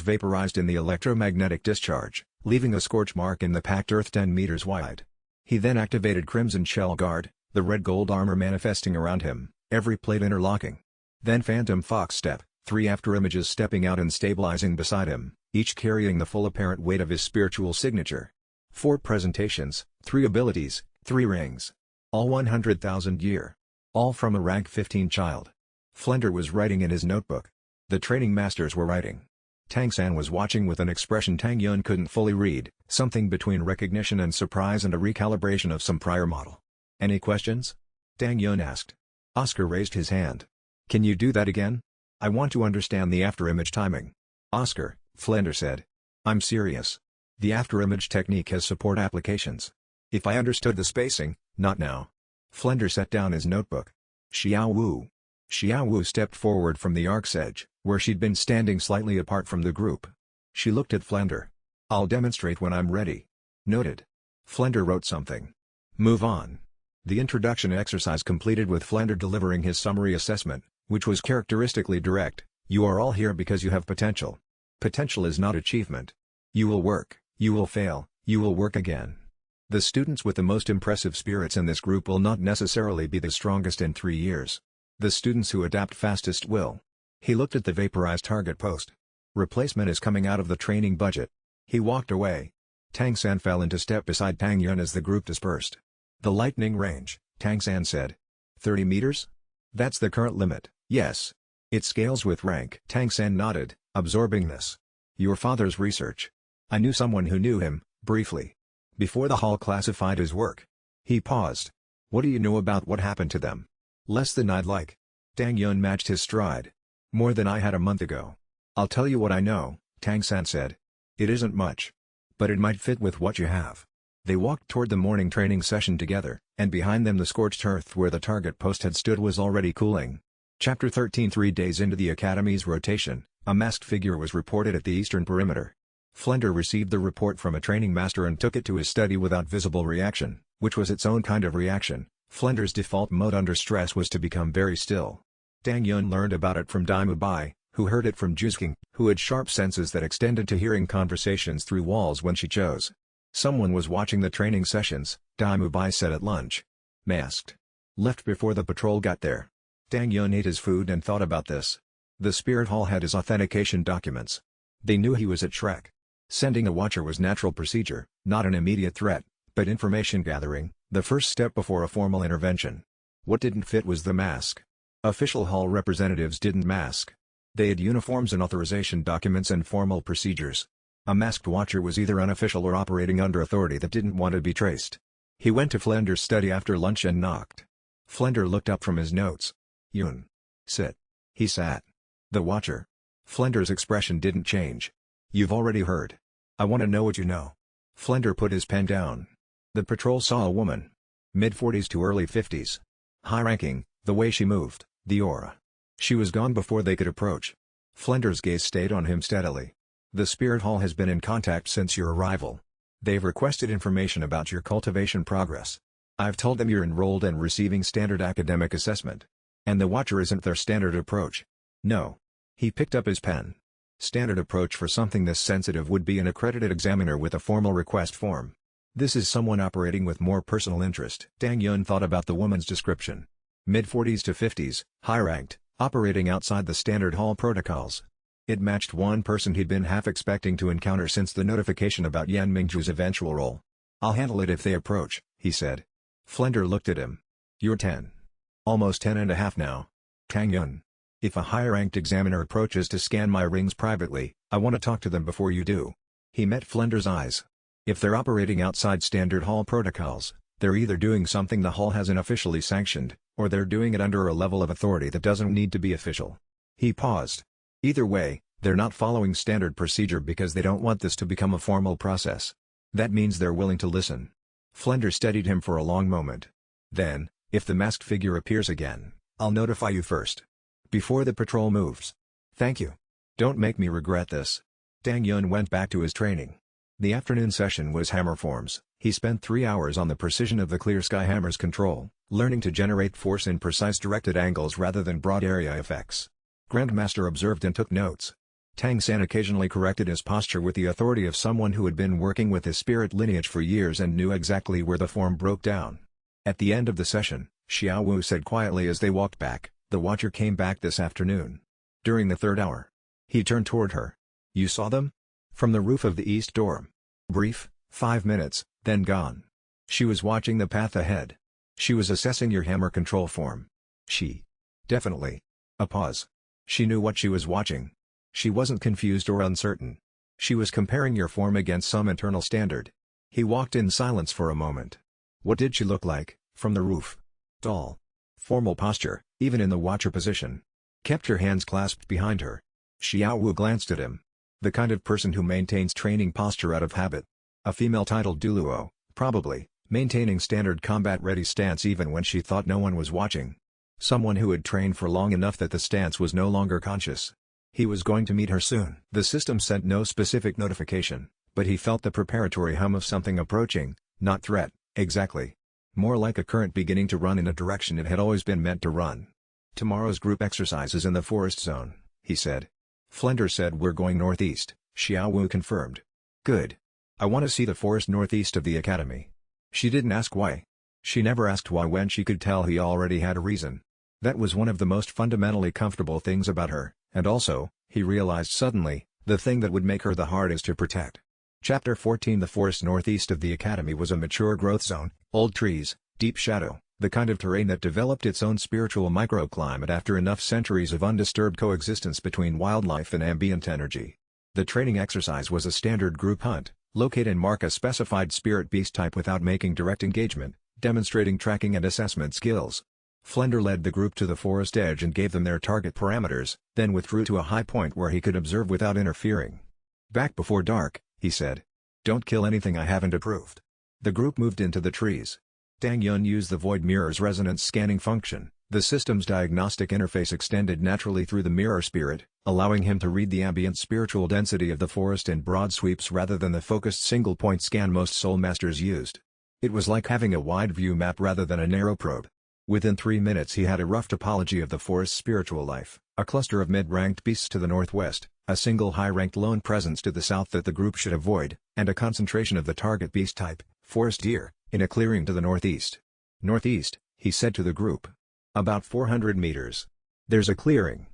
vaporized in the electromagnetic discharge, leaving a scorch mark in the packed earth 10 meters wide. He then activated Crimson Shell Guard, the red-gold armor manifesting around him, every plate interlocking. Then Phantom Fox Step, 3 afterimages stepping out and stabilizing beside him, each carrying the full apparent weight of his spiritual signature. 4 presentations, 3 abilities, 3 rings. All 100,000 year. All from a rank 15 child. Flender was writing in his notebook. The training masters were writing. Tang San was watching with an expression Tang Yun couldn't fully read, something between recognition and surprise and a recalibration of some prior model. Any questions? Tang Yun asked. Oscar raised his hand. Can you do that again? I want to understand the afterimage timing. Oscar, Flender said. I'm serious. The afterimage technique has support applications. If I understood the spacing, not now. Flender set down his notebook. Xiao Wu. Xiao Wu stepped forward from the ark's edge, where she'd been standing slightly apart from the group. She looked at Flender. I'll demonstrate when I'm ready. Noted. Flender wrote something. Move on. The introduction exercise completed with Flender delivering his summary assessment, which was characteristically direct. You are all here because you have potential. Potential is not achievement. You will work, you will fail, you will work again. The students with the most impressive spirits in this group will not necessarily be the strongest in 3 years. The students who adapt fastest will. He looked at the vaporized target post. Replacement is coming out of the training budget. He walked away. Tang San fell into step beside Tang Yun as the group dispersed. The lightning range, Tang San said. 30 meters? That's the current limit, yes. It scales with rank. Tang San nodded, absorbing this. Your father's research. I knew someone who knew him, briefly. Before the hall classified his work. He paused. What do you know about what happened to them? Less than I'd like. Tang Yun matched his stride. More than I had a month ago. I'll tell you what I know, Tang San said. It isn't much. But it might fit with what you have. They walked toward the morning training session together, and behind them the scorched earth where the target post had stood was already cooling. Chapter 13. 3 days into the Academy's rotation, a masked figure was reported at the eastern perimeter. Flender received the report from a training master and took it to his study without visible reaction, which was its own kind of reaction. Flender's default mode under stress was to become very still. Tang Yun learned about it from Daimu Bai, who heard it from Juzking, who had sharp senses that extended to hearing conversations through walls when she chose. Someone was watching the training sessions, Daimu Bai said at lunch. Masked. Left before the patrol got there. Tang Yun ate his food and thought about this. The spirit hall had his authentication documents. They knew he was at Shrek. Sending a watcher was natural procedure, not an immediate threat, but information gathering, the first step before a formal intervention. What didn't fit was the mask. Official hall representatives didn't mask. They had uniforms and authorization documents and formal procedures. A masked watcher was either unofficial or operating under authority that didn't want to be traced. He went to Flender's study after lunch and knocked. Flender looked up from his notes. Yun. Sit. He sat. The watcher. Flender's expression didn't change. You've already heard. I want to know what you know. Flender put his pen down. The patrol saw a woman. Mid-40s to early 50s. High-ranking, the way she moved, the aura. She was gone before they could approach. Flender's gaze stayed on him steadily. The spirit hall has been in contact since your arrival. They've requested information about your cultivation progress. I've told them you're enrolled and receiving standard academic assessment. And the watcher isn't their standard approach. No. He picked up his pen. Standard approach for something this sensitive would be an accredited examiner with a formal request form. This is someone operating with more personal interest. Tang Yun thought about the woman's description. Mid-40s to 50s, high-ranked, operating outside the standard hall protocols. It matched one person he'd been half expecting to encounter since the notification about Yan Mingju's eventual role. I'll handle it if they approach, he said. Flender looked at him. You're 10. Almost 10 and a half now. Tang Yun. If a high-ranked examiner approaches to scan my rings privately, I want to talk to them before you do. He met Flender's eyes. If they're operating outside standard hall protocols, they're either doing something the hall hasn't officially sanctioned, or they're doing it under a level of authority that doesn't need to be official. He paused. Either way, they're not following standard procedure because they don't want this to become a formal process. That means they're willing to listen. Flender steadied him for a long moment. Then, if the masked figure appears again, I'll notify you first. Before the patrol moves. Thank you. Don't make me regret this. Tang Yun went back to his training. The afternoon session was hammer forms. He spent 3 hours on the precision of the clear sky hammer's control, learning to generate force in precise directed angles rather than broad area effects. Grandmaster observed and took notes. Tang San occasionally corrected his posture with the authority of someone who had been working with his spirit lineage for years and knew exactly where the form broke down. At the end of the session, Xiao Wu said quietly as they walked back, the watcher came back this afternoon. During the 3rd hour. He turned toward her. You saw them? From the roof of the east dorm. Brief, 5 minutes, then gone. She was watching the path ahead. She was assessing your hammer control form. She. Definitely. A pause. She knew what she was watching. She wasn't confused or uncertain. She was comparing your form against some internal standard. He walked in silence for a moment. What did she look like, from the roof? Tall. Formal posture, even in the watcher position. Kept her hands clasped behind her. Xiao Wu glanced at him. The kind of person who maintains training posture out of habit. A female titled Douluo, probably, maintaining standard combat-ready stance even when she thought no one was watching. Someone who had trained for long enough that the stance was no longer conscious. He was going to meet her soon. The system sent no specific notification, but he felt the preparatory hum of something approaching, not threat, exactly. More like a current beginning to run in a direction it had always been meant to run. Tomorrow's group exercise is in the forest zone, he said. Flender said we're going northeast, Xiao Wu confirmed. Good. I want to see the forest northeast of the academy. She didn't ask why. She never asked why when she could tell he already had a reason. That was one of the most fundamentally comfortable things about her, and also, he realized suddenly, the thing that would make her the hardest to protect. Chapter 14 The forest northeast of the academy was a mature growth zone, old trees, deep shadow, the kind of terrain that developed its own spiritual microclimate after enough centuries of undisturbed coexistence between wildlife and ambient energy. The training exercise was a standard group hunt, locate and mark a specified spirit beast type without making direct engagement, demonstrating tracking and assessment skills. Flender led the group to the forest edge and gave them their target parameters, then withdrew to a high point where he could observe without interfering. Back before dark, he said. Don't kill anything I haven't approved. The group moved into the trees. Tang Yun used the Void Mirror's resonance scanning function. The system's diagnostic interface extended naturally through the mirror spirit, allowing him to read the ambient spiritual density of the forest in broad sweeps rather than the focused single-point scan most soul masters used. It was like having a wide-view map rather than a narrow probe. Within 3 minutes he had a rough topology of the forest's spiritual life, a cluster of mid-ranked beasts to the northwest, a single high-ranked lone presence to the south that the group should avoid, and a concentration of the target beast type, forest deer, in a clearing to the northeast. Northeast, he said to the group. About 400 meters. There's a clearing.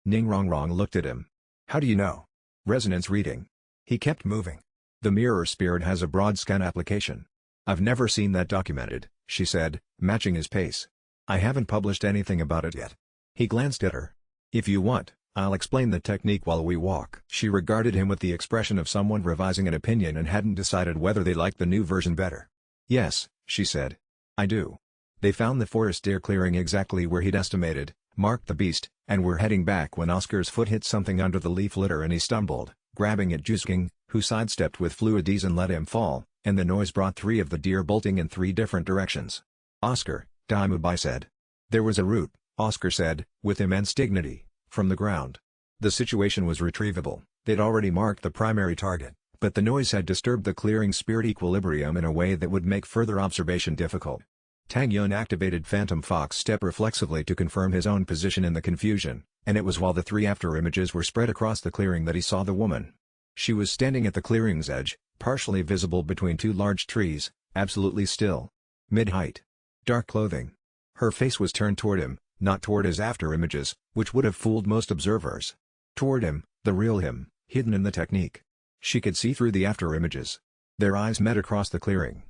Ning Rongrong looked at him. How do you know? Resonance reading. He kept moving. The mirror spirit has a broad scan application. I've never seen that documented, she said, matching his pace. I haven't published anything about it yet. He glanced at her. If you want, I'll explain the technique while we walk. She regarded him with the expression of someone revising an opinion and hadn't decided whether they liked the new version better. Yes, she said. I do. They found the forest deer clearing exactly where he'd estimated, marked the beast, and were heading back when Oscar's foot hit something under the leaf litter and he stumbled, grabbing at Jusking, who sidestepped with fluid ease and let him fall, and the noise brought 3 of the deer bolting in 3 different directions. Oscar, Daimubai said. There was a root, Oscar said, with immense dignity, from the ground. The situation was retrievable. They'd already marked the primary target, but the noise had disturbed the clearing spirit equilibrium in a way that would make further observation difficult. Tang Yun activated Phantom Fox Step reflexively to confirm his own position in the confusion, and it was while the 3 after-images were spread across the clearing that he saw the woman. She was standing at the clearing's edge, partially visible between 2 large trees, absolutely still. Mid-height. Dark clothing. Her face was turned toward him, not toward his after-images, which would have fooled most observers. Toward him, the real him, hidden in the technique. She could see through the after-images. Their eyes met across the clearing.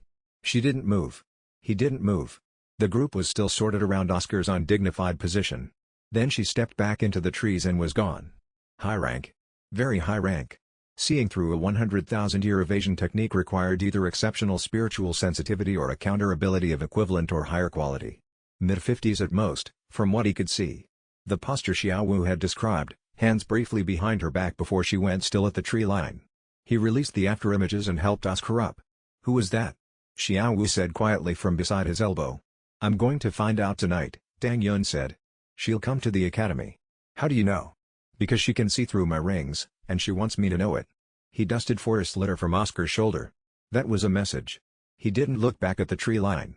She didn't move. He didn't move. The group was still sorted around Oscar's undignified position. Then she stepped back into the trees and was gone. High rank. Very high rank. Seeing through a 100,000-year evasion technique required either exceptional spiritual sensitivity or a counter ability of equivalent or higher quality. Mid-50s at most, from what he could see. The posture Xiao Wu had described, hands briefly behind her back before she went still at the tree line. He released the after-images and helped Oscar up. Who was that? Xiao Wu said quietly from beside his elbow. I'm going to find out tonight, Tang Yun said. She'll come to the academy. How do you know? Because she can see through my rings, and she wants me to know it. He dusted forest litter from Oscar's shoulder. That was a message. He didn't look back at the tree line.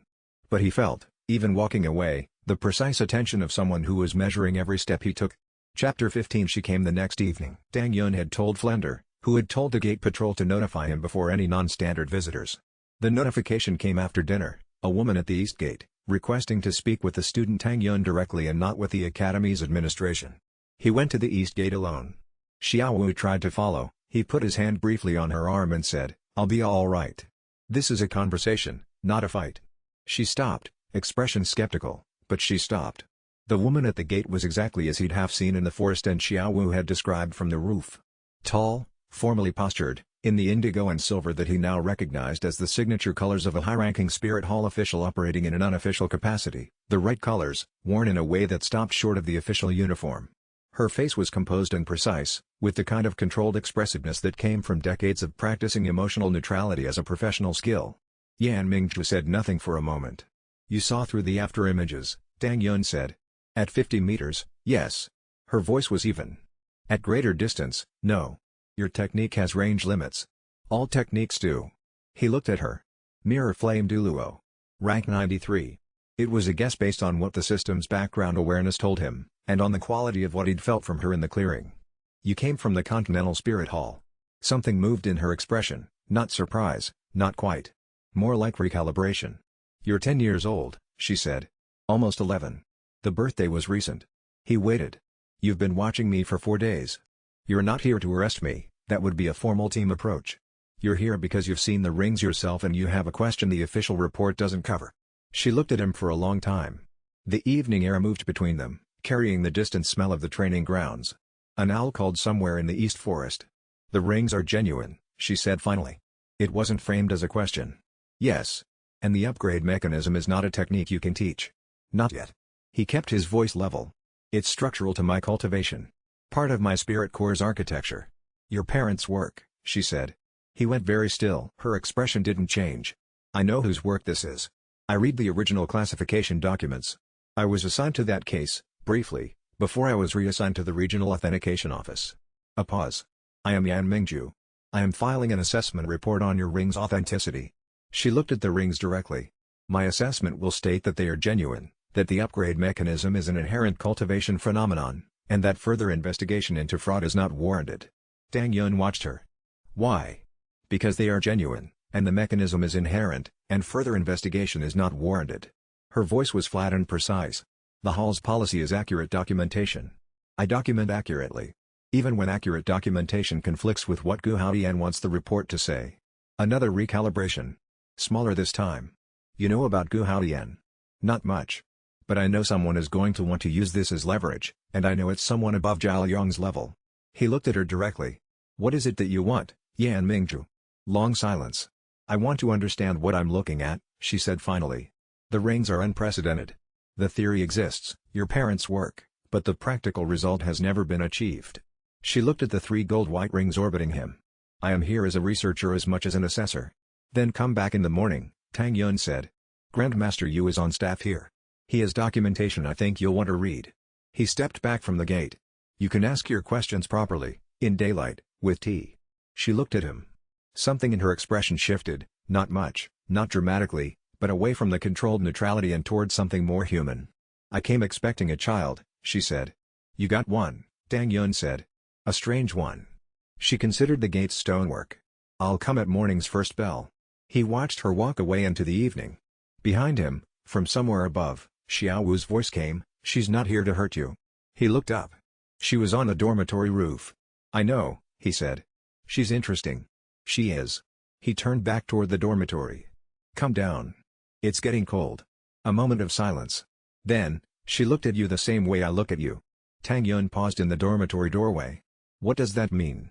But he felt, even walking away, the precise attention of someone who was measuring every step he took. Chapter 15 She came the next evening. Tang Yun had told Flender, who had told the gate patrol to notify him before any non-standard visitors. The notification came after dinner, a woman at the east gate, requesting to speak with the student Tang Yun directly and not with the academy's administration. He went to the east gate alone. Xiao Wu tried to follow. He put his hand briefly on her arm and said, I'll be all right. This is a conversation, not a fight. She stopped, expression skeptical, but she stopped. The woman at the gate was exactly as he'd have seen in the forest and Xiao Wu had described from the roof. Tall, formally postured, in the indigo and silver that he now recognized as the signature colors of a high-ranking Spirit Hall official operating in an unofficial capacity, the right colors, worn in a way that stopped short of the official uniform. Her face was composed and precise, with the kind of controlled expressiveness that came from decades of practicing emotional neutrality as a professional skill. Yan Mingzhu said nothing for a moment. "You saw through the after images," Tang Yun said. "At 50 meters, yes." Her voice was even. "At greater distance, no. Your technique has range limits. All techniques do." He looked at her. "Mirror Flame Douluo. Rank 93. It was a guess based on what the system's background awareness told him, and on the quality of what he'd felt from her in the clearing. "You came from the Continental Spirit Hall." Something moved in her expression, not surprise, not quite. More like recalibration. "You're 10 years old," she said. "Almost 11. The birthday was recent." He waited. "You've been watching me for 4 days. You're not here to arrest me, that would be a formal team approach. You're here because you've seen the rings yourself and you have a question the official report doesn't cover." She looked at him for a long time. The evening air moved between them, carrying the distant smell of the training grounds. An owl called somewhere in the east forest. "The rings are genuine," she said finally. It wasn't framed as a question. "Yes. And the upgrade mechanism is not a technique you can teach. Not yet." He kept his voice level. "It's structural to my cultivation. Part of my spirit core's architecture." "Your parents' work," she said. He went very still. Her expression didn't change. "I know whose work this is. I read the original classification documents. I was assigned to that case, briefly, before I was reassigned to the Regional Authentication Office." A pause. "I am Yan Mingzhu. I am filing an assessment report on your ring's authenticity." She looked at the rings directly. "My assessment will state that they are genuine, that the upgrade mechanism is an inherent cultivation phenomenon, and that further investigation into fraud is not warranted." Tang Yun watched her. "Why?" "Because they are genuine, and the mechanism is inherent, and further investigation is not warranted." Her voice was flat and precise. "The Hall's policy is accurate documentation. I document accurately. Even when accurate documentation conflicts with what Gu Haotian wants the report to say." Another recalibration. Smaller this time. "You know about Gu Haotian?" "Not much. But I know someone is going to want to use this as leverage, and I know it's someone above Zhao Yong's level." He looked at her directly. "What is it that you want, Yan Mingzhu?" Long silence. "I want to understand what I'm looking at," she said finally. "The rings are unprecedented. The theory exists, your parents' work, but the practical result has never been achieved." She looked at the 3 gold-white rings orbiting him. "I am here as a researcher as much as an assessor." "Then come back in the morning," Tang Yun said. "Grandmaster Yu is on staff here. He has documentation I think you'll want to read." He stepped back from the gate. "You can ask your questions properly, in daylight, with tea." She looked at him. Something in her expression shifted, not much, not dramatically, but away from the controlled neutrality and toward something more human. "I came expecting a child," she said. "You got one," Tang Yun said. "A strange one." She considered the gate's stonework. "I'll come at morning's first bell." He watched her walk away into the evening. Behind him, from somewhere above, Xiao Wu's voice came, "She's not here to hurt you." He looked up. She was on the dormitory roof. "I know," he said. "She's interesting." "She is." He turned back toward the dormitory. "Come down. It's getting cold." A moment of silence. Then, "She looked at you the same way I look at you." Tang Yun paused in the dormitory doorway. "What does that mean?"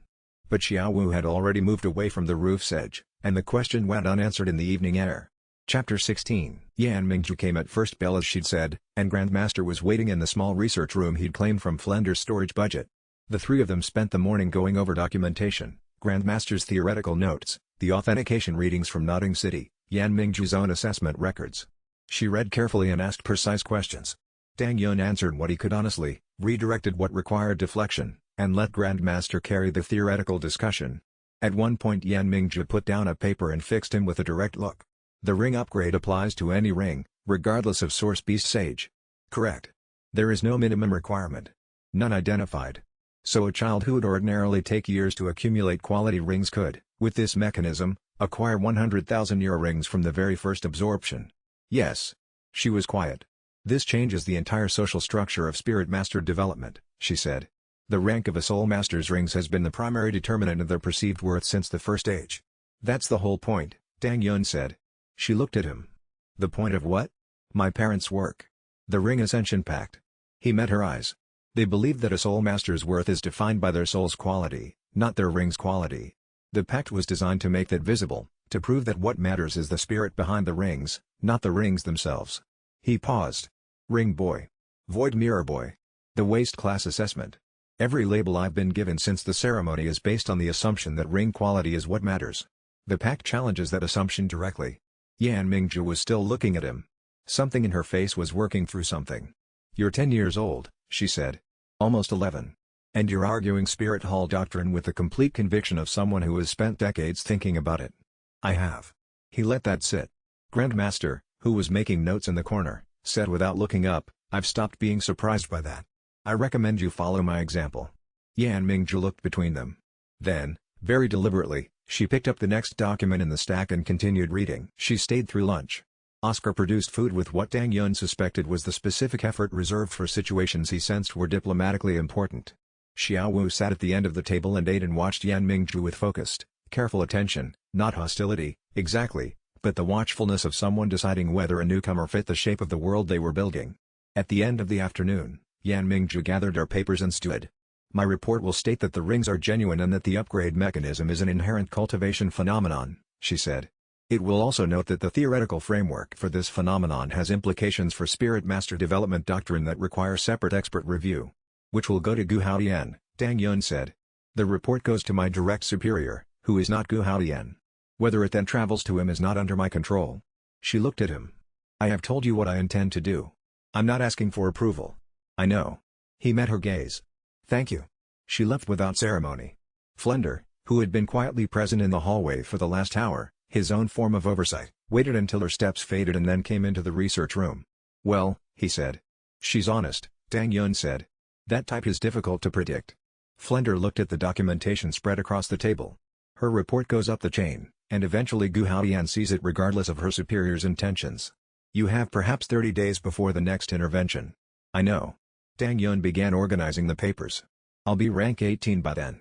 But Xiao Wu had already moved away from the roof's edge, and the question went unanswered in the evening air. Chapter 16. Yan Mingzhu came at first bell as she'd said, and Grandmaster was waiting in the small research room he'd claimed from Flender's storage budget. The 3 of them spent the morning going over documentation, Grandmaster's theoretical notes, the authentication readings from Nodding City, Yan Mingzhu's own assessment records. She read carefully and asked precise questions. Tang Yun answered what he could honestly, redirected what required deflection, and let Grandmaster carry the theoretical discussion. At one point Yan Mingzhu put down a paper and fixed him with a direct look. "The ring upgrade applies to any ring, regardless of source beast's age." "Correct. There is no minimum requirement. None identified. So a child who would ordinarily take years to accumulate quality rings could, with this mechanism, acquire 100,000 euro rings from the very first absorption." "Yes." She was quiet. "This changes the entire social structure of Spirit Master development," she said. "The rank of a Soul Master's rings has been the primary determinant of their perceived worth since the first age." "That's the whole point," Tang Yun said. She looked at him. "The point of what?" "My parents' work. The Ring Ascension Pact." He met her eyes. "They believe that a Soul Master's worth is defined by their soul's quality, not their ring's quality. The pact was designed to make that visible, to prove that what matters is the spirit behind the rings, not the rings themselves. He paused. Ring boy. Void mirror boy. The waste class assessment. Every label I've been given since the ceremony is based on the assumption that ring quality is what matters. The pact challenges that assumption directly. Yan Mingzhu was still looking at him. Something in her face was working through something. You're 10 years old, she said. Almost 11. And you're arguing Spirit Hall doctrine with the complete conviction of someone who has spent decades thinking about it. I have. He let that sit. Grandmaster, who was making notes in the corner, said without looking up, I've stopped being surprised by that. I recommend you follow my example. Yan Mingzhu looked between them. Then, very deliberately, she picked up the next document in the stack and continued reading. She stayed through lunch. Oscar produced food with what Tang Yun suspected was the specific effort reserved for situations he sensed were diplomatically important. Xiao Wu sat at the end of the table and ate and watched Yan Mingzhu with focused, careful attention, not hostility, exactly, but the watchfulness of someone deciding whether a newcomer fit the shape of the world they were building. At the end of the afternoon, Yan Mingzhu gathered her papers and stood. My report will state that the rings are genuine and that the upgrade mechanism is an inherent cultivation phenomenon, she said. It will also note that the theoretical framework for this phenomenon has implications for spirit master development doctrine that require separate expert review. Which will go to Gu Haotian, Tang Yun said. The report goes to my direct superior, who is not Gu Haotian. Whether it then travels to him is not under my control. She looked at him. I have told you what I intend to do. I'm not asking for approval. I know. He met her gaze. Thank you. She left without ceremony. Flender, who had been quietly present in the hallway for the last hour, his own form of oversight, waited until her steps faded and then came into the research room. Well, he said. She's honest, Tang Yun said. That type is difficult to predict. Flender looked at the documentation spread across the table. Her report goes up the chain, and eventually Gu Haotian sees it regardless of her superior's intentions. You have perhaps 30 days before the next intervention. I know. Tang Yun began organizing the papers. I'll be rank 18 by then.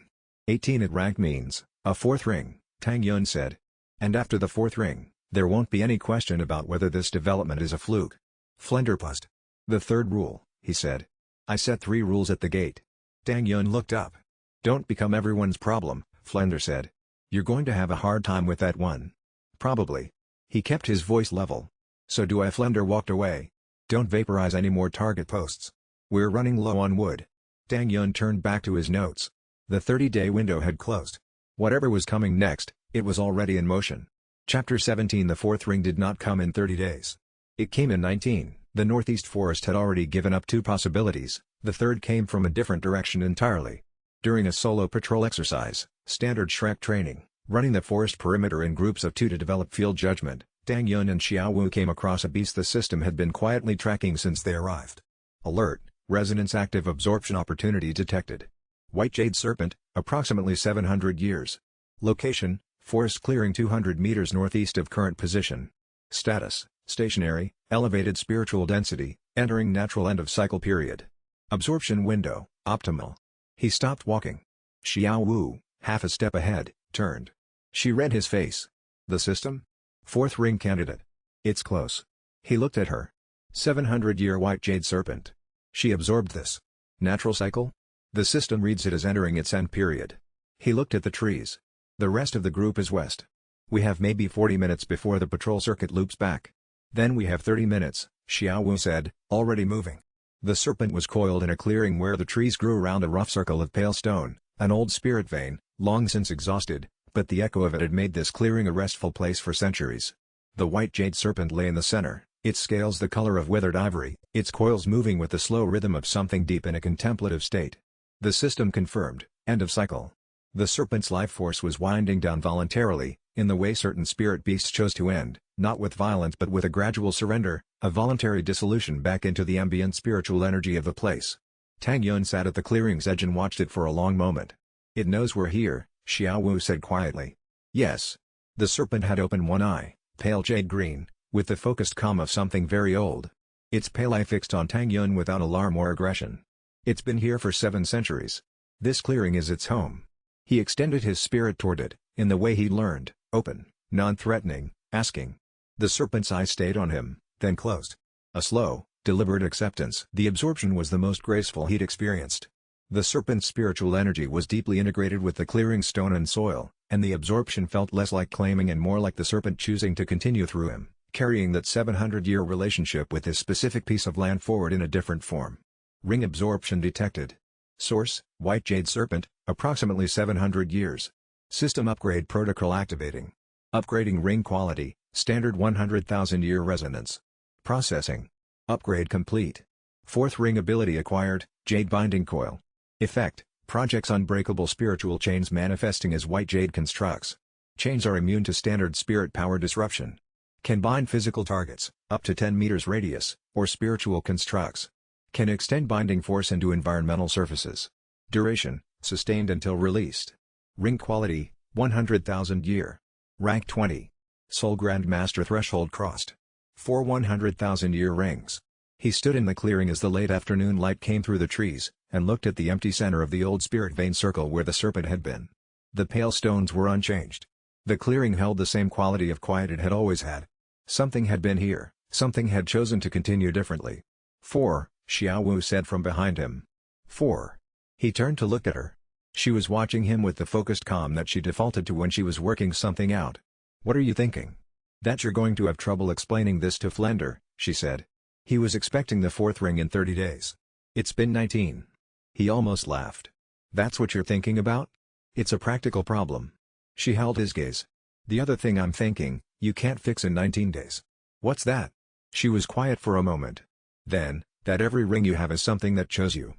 18 at rank means, a fourth ring, Tang Yun said. And after the fourth ring, there won't be any question about whether this development is a fluke. Flender paused. The third rule, he said. I set 3 rules at the gate. Tang Yun looked up. Don't become everyone's problem, Flender said. You're going to have a hard time with that one. Probably. He kept his voice level. So do I. Flender walked away. Don't vaporize any more target posts. We're running low on wood. Tang Yun turned back to his notes. The 30-day window had closed. Whatever was coming next, it was already in motion. Chapter 17. The fourth ring did not come in 30 days. It came in 19. The Northeast Forest had already given up 2 possibilities, the third came from a different direction entirely. During a solo patrol exercise, standard Shrek training, running the forest perimeter in groups of 2 to develop field judgment, Tang Yun and Xiao Wu came across a beast the system had been quietly tracking since they arrived. Alert, resonance active absorption opportunity detected. White Jade Serpent, approximately 700 years. Location, forest clearing 200 meters northeast of current position. Status, stationary, elevated spiritual density, entering natural end of cycle period. Absorption window, optimal. He stopped walking. Xiao Wu, half a step ahead, turned. She read his face. The system? Fourth ring candidate. It's close. He looked at her. 700-year White Jade Serpent. She absorbed this. Natural cycle? The system reads it as entering its end period. He looked at the trees. The rest of the group is west. We have maybe 40 minutes before the patrol circuit loops back. Then we have 30 minutes, Xiao Wu said, already moving. The serpent was coiled in a clearing where the trees grew around a rough circle of pale stone, an old spirit vein, long since exhausted, but the echo of it had made this clearing a restful place for centuries. The white jade serpent lay in the center, its scales the color of withered ivory, its coils moving with the slow rhythm of something deep in a contemplative state. The system confirmed, end of cycle. The serpent's life force was winding down voluntarily, in the way certain spirit beasts chose to end, not with violence but with a gradual surrender, a voluntary dissolution back into the ambient spiritual energy of the place. Tang Yun sat at the clearing's edge and watched it for a long moment. It knows we're here, Xiao Wu said quietly. Yes. The serpent had opened one eye, pale jade green, with the focused calm of something very old. Its pale eye fixed on Tang Yun without alarm or aggression. It's been here for 7 centuries. This clearing is its home. He extended his spirit toward it, in the way he'd learned, open, non-threatening, asking. The serpent's eye stayed on him, then closed. A slow, deliberate acceptance. The absorption was the most graceful he'd experienced. The serpent's spiritual energy was deeply integrated with the clearing stone and soil, and the absorption felt less like claiming and more like the serpent choosing to continue through him, carrying that 700-year relationship with his specific piece of land forward in a different form. Ring absorption detected. Source: White Jade Serpent, approximately 700 years. System upgrade protocol activating. Upgrading ring quality, standard 100,000-year resonance. Processing. Upgrade complete. Fourth ring ability acquired, Jade Binding Coil. Effect: projects unbreakable spiritual chains manifesting as white jade constructs. Chains are immune to standard spirit power disruption. Can bind physical targets, up to 10 meters radius, or spiritual constructs. Can extend binding force into environmental surfaces. Duration: sustained until released. Ring quality: 100,000 year. Rank 20. Soul Grandmaster threshold crossed. 4 100,000 year rings. He stood in the clearing as the late afternoon light came through the trees, and looked at the empty center of the old spirit vein circle where the serpent had been. The pale stones were unchanged. The clearing held the same quality of quiet it had always had. Something had been here, something had chosen to continue differently. 4, Xiao Wu said from behind him. 4. He turned to look at her. She was watching him with the focused calm that she defaulted to when she was working something out. "What are you thinking?" "That you're going to have trouble explaining this to Flender," she said. He was expecting the fourth ring in 30 days. It's been 19. He almost laughed. "That's what you're thinking about? It's a practical problem." She held his gaze. "The other thing I'm thinking, you can't fix in 19 days. "What's that?" She was quiet for a moment. "Then, that every ring you have is something that chose you.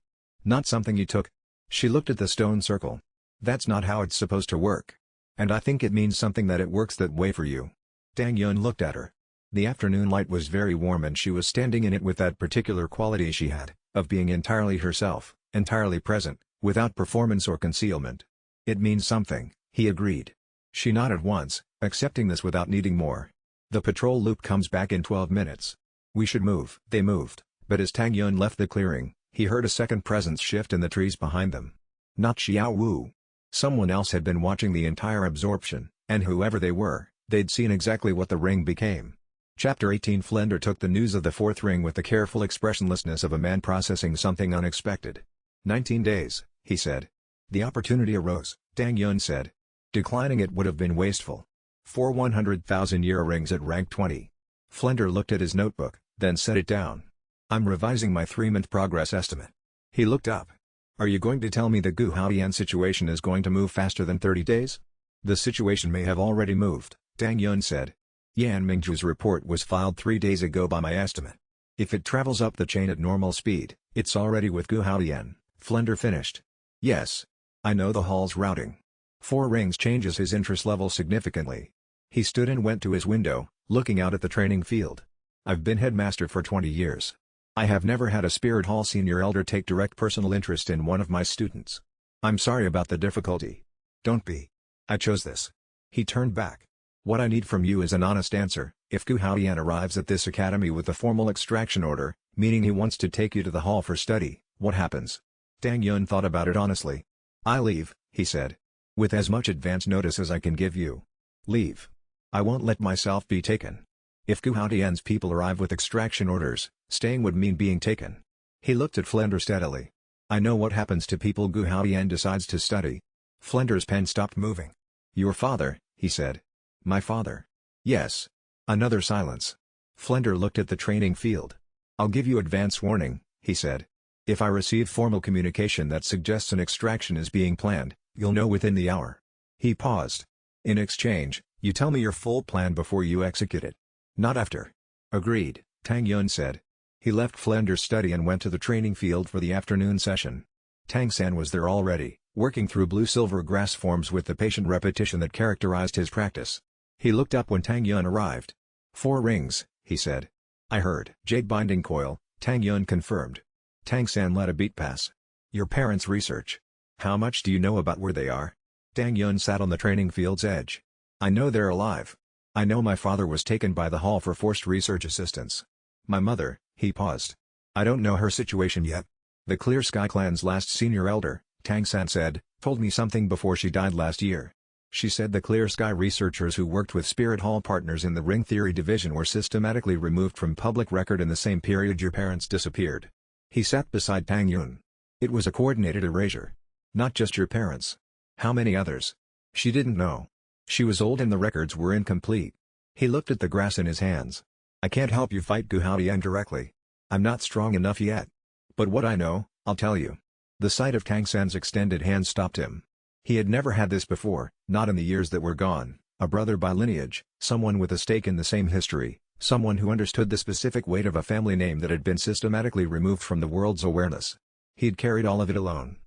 Not something you took." She looked at the stone circle. "That's not how it's supposed to work. And I think it means something that it works that way for you." Tang Yun looked at her. The afternoon light was very warm and she was standing in it with that particular quality she had, of being entirely herself, entirely present, without performance or concealment. "It means something," he agreed. She nodded once, accepting this without needing more. "The patrol loop comes back in 12 minutes. We should move." They moved, but as Tang Yun left the clearing, he heard a second presence shift in the trees behind them. Not Xiao Wu. Someone else had been watching the entire absorption, and whoever they were, they'd seen exactly what the ring became. Chapter 18. Flender took the news of the fourth ring with the careful expressionlessness of a man processing something unexpected. 19 days, he said. The opportunity arose, Tang Yun said. Declining it would have been wasteful. 4 100,000-year rings at rank 20. Flender looked at his notebook, then set it down. I'm revising my 3-month progress estimate. He looked up. Are you going to tell me the Gu Haotian situation is going to move faster than 30 days? The situation may have already moved, Tang Yun said. Yan Mingzhu's report was filed 3 days ago by my estimate. If it travels up the chain at normal speed, it's already with Gu Haotian, Flender finished. Yes. I know the hall's routing. 4 rings changes his interest level significantly. He stood and went to his window, looking out at the training field. I've been headmaster for 20 years. I have never had a Spirit Hall senior elder take direct personal interest in one of my students. I'm sorry about the difficulty. Don't be. I chose this. He turned back. What I need from you is an honest answer. If Gu Haotian arrives at this academy with a formal extraction order, meaning he wants to take you to the hall for study, what happens? Tang Yun thought about it honestly. I leave, he said. With as much advance notice as I can give you. Leave. I won't let myself be taken. If Gu Haotian's people arrive with extraction orders, staying would mean being taken. He looked at Flender steadily. I know what happens to people Gu Haotian decides to study. Flender's pen stopped moving. Your father, he said. My father. Yes. Another silence. Flender looked at the training field. I'll give you advance warning, he said. If I receive formal communication that suggests an extraction is being planned, you'll know within the hour. He paused. In exchange, you tell me your full plan before you execute it. Not after. Agreed, Tang Yun said. He left Flender's study and went to the training field for the afternoon session. Tang San was there already, working through blue-silver grass forms with the patient repetition that characterized his practice. He looked up when Tang Yun arrived. 4 rings, he said. I heard. Jade binding coil, Tang Yun confirmed. Tang San let a beat pass. Your parents' research. How much do you know about where they are? Tang Yun sat on the training field's edge. I know they're alive. I know my father was taken by the hall for forced research assistance. My mother, he paused. I don't know her situation yet. The Clear Sky Clan's last senior elder, Tang San said, told me something before she died last year. She said the Clear Sky researchers who worked with Spirit Hall partners in the Ring Theory division were systematically removed from public record in the same period your parents disappeared. He sat beside Tang Yun. It was a coordinated erasure. Not just your parents. How many others? She didn't know. She was old and the records were incomplete. He looked at the grass in his hands. I can't help you fight Gu Haotian directly. I'm not strong enough yet. But what I know, I'll tell you. The sight of Tang San's extended hand stopped him. He had never had this before, not in the years that were gone, a brother by lineage, someone with a stake in the same history, someone who understood the specific weight of a family name that had been systematically removed from the world's awareness. He'd carried all of it alone.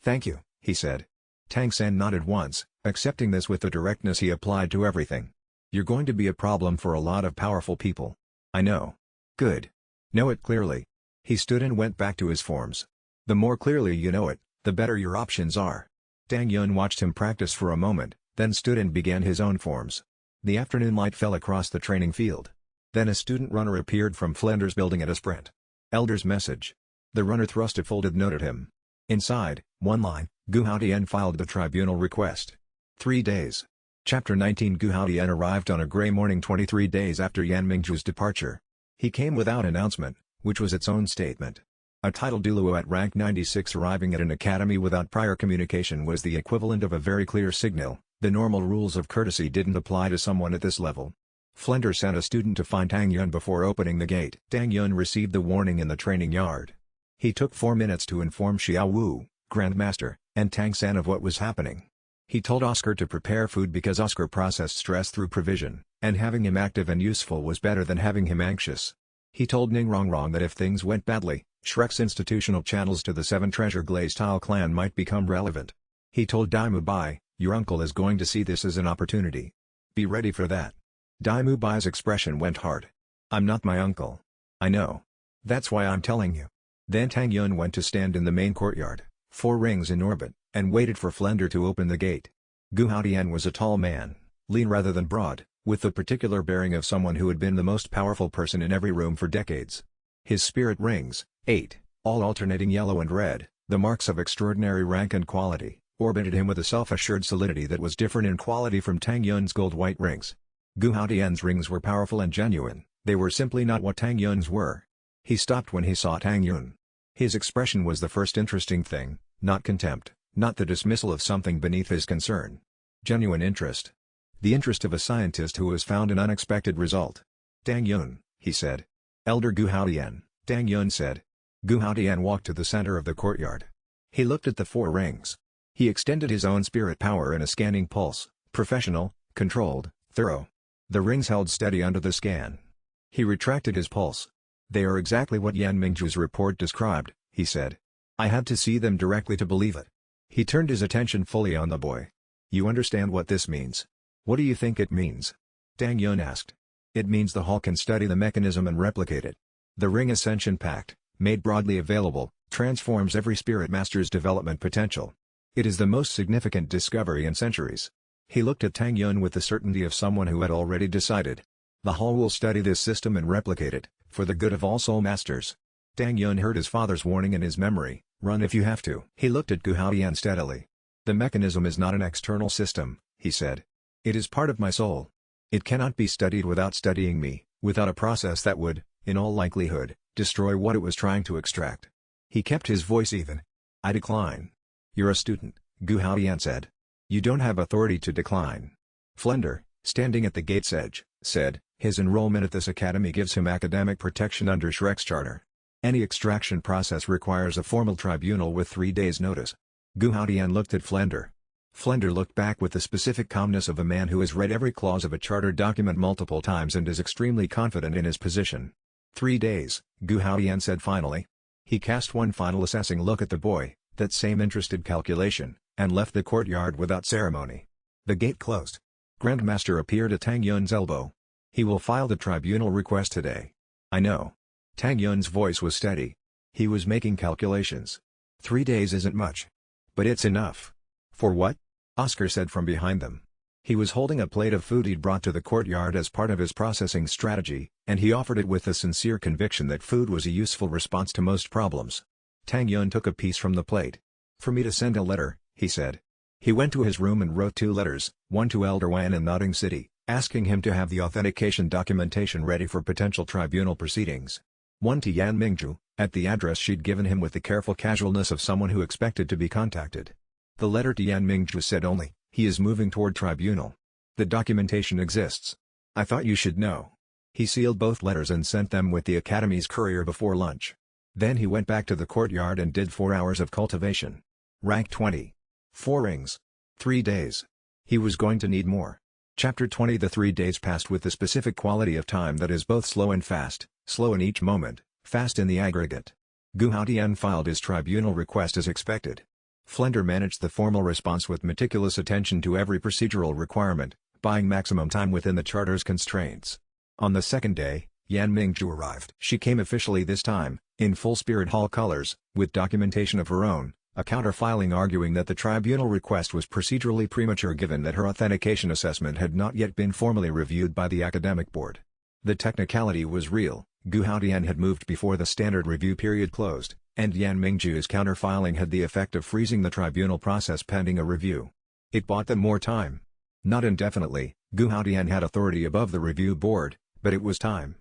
Thank you, he said. Tang San nodded once, accepting this with the directness he applied to everything. You're going to be a problem for a lot of powerful people. I know. Good. Know it clearly. He stood and went back to his forms. The more clearly you know it, the better your options are. Tang Yun watched him practice for a moment, then stood and began his own forms. The afternoon light fell across the training field. Then a student runner appeared from Flender's building at a sprint. Elder's message. The runner thrust a folded note at him. Inside, one line, Gu Haotian filed the tribunal request. 3 days. Chapter 19 Gu Haotian arrived on a gray morning 23 days after Yan Mingzhu's departure. He came without announcement, which was its own statement. A titled Douluo at rank 96 arriving at an academy without prior communication was the equivalent of a very clear signal. The normal rules of courtesy didn't apply to someone at this level. Flender sent a student to find Tang Yun before opening the gate. Tang Yun received the warning in the training yard. He took 4 minutes to inform Xiao Wu, Grandmaster, and Tang San of what was happening. He told Oscar to prepare food because Oscar processed stress through provision, and having him active and useful was better than having him anxious. He told Ning Rongrong that if things went badly, Shrek's institutional channels to the 7 Treasure Glaze Tile clan might become relevant. He told Dai Mubai, your uncle is going to see this as an opportunity. Be ready for that. Dai Mubai's expression went hard. I'm not my uncle. I know. That's why I'm telling you. Then Tang Yun went to stand in the main courtyard, 4 rings in orbit, and waited for Flender to open the gate. Gu Haotian was a tall man, lean rather than broad, with the particular bearing of someone who had been the most powerful person in every room for decades. His spirit rings, 8, all alternating yellow and red, the marks of extraordinary rank and quality, orbited him with a self-assured solidity that was different in quality from Tang Yun's gold-white rings. Gu Haotian's rings were powerful and genuine, they were simply not what Tang Yun's were. He stopped when he saw Tang Yun. His expression was the first interesting thing, not contempt, not the dismissal of something beneath his concern. Genuine interest. The interest of a scientist who has found an unexpected result. Tang Yun, he said. Elder Gu Haotian, Tang Yun said. Gu Haotian walked to the center of the courtyard. He looked at the 4 rings. He extended his own spirit power in a scanning pulse, professional, controlled, thorough. The rings held steady under the scan. He retracted his pulse. They are exactly what Yan Mingzhu's report described, he said. I had to see them directly to believe it. He turned his attention fully on the boy. You understand what this means? What do you think it means? Tang Yun asked. It means the Hall can study the mechanism and replicate it. The Ring Ascension Pact, made broadly available, transforms every Spirit Master's development potential. It is the most significant discovery in centuries. He looked at Tang Yun with the certainty of someone who had already decided. The Hall will study this system and replicate it, for the good of all Soul Masters. Tang Yun heard his father's warning in his memory, run if you have to. He looked at Gu Haotian steadily. The mechanism is not an external system, he said. It is part of my soul. It cannot be studied without studying me, without a process that would, in all likelihood, destroy what it was trying to extract. He kept his voice even. I decline. You're a student, Gu Haotian said. You don't have authority to decline. Flender, standing at the gate's edge, said, his enrollment at this academy gives him academic protection under Shrek's charter. Any extraction process requires a formal tribunal with 3 days' notice. Gu Haotian looked at Flender. Flender looked back with the specific calmness of a man who has read every clause of a charter document multiple times and is extremely confident in his position. 3 days, Gu Haotian said finally. He cast one final assessing look at the boy, that same interested calculation, and left the courtyard without ceremony. The gate closed. Grandmaster appeared at Tang Yun's elbow. He will file the tribunal request today. I know. Tang Yun's voice was steady. He was making calculations. 3 days isn't much. But it's enough. For what? Oscar said from behind them. He was holding a plate of food he'd brought to the courtyard as part of his processing strategy, and he offered it with the sincere conviction that food was a useful response to most problems. Tang Yun took a piece from the plate. For me to send a letter, he said. He went to his room and wrote 2 letters, one to Elder Wan in Nodding City, asking him to have the authentication documentation ready for potential tribunal proceedings. One to Yan Mingzhu, At the address she'd given him with the careful casualness of someone who expected to be contacted. The letter to Yan Mingzhu said only, "He is moving toward tribunal. The documentation exists. I thought you should know." He sealed both letters and sent them with the academy's courier before lunch. Then he went back to the courtyard and did 4 hours of cultivation. Rank 20. 4 rings. 3 days. He was going to need more. Chapter 20. The 3 days passed with the specific quality of time that is both slow and fast, slow in each moment, fast in the aggregate. Gu Haotian filed his tribunal request as expected. Flender managed the formal response with meticulous attention to every procedural requirement, buying maximum time within the charter's constraints. On the second day, Yan Mingzhu arrived. She came officially this time, in full Spirit Hall colors, with documentation of her own, a counter-filing arguing that the tribunal request was procedurally premature given that her authentication assessment had not yet been formally reviewed by the academic board. The technicality was real. Gu Haotian had moved before the standard review period closed, and Yan Mingzhu's counter-filing had the effect of freezing the tribunal process pending a review. It bought them more time. Not indefinitely, Gu Haotian had authority above the review board, but it was time.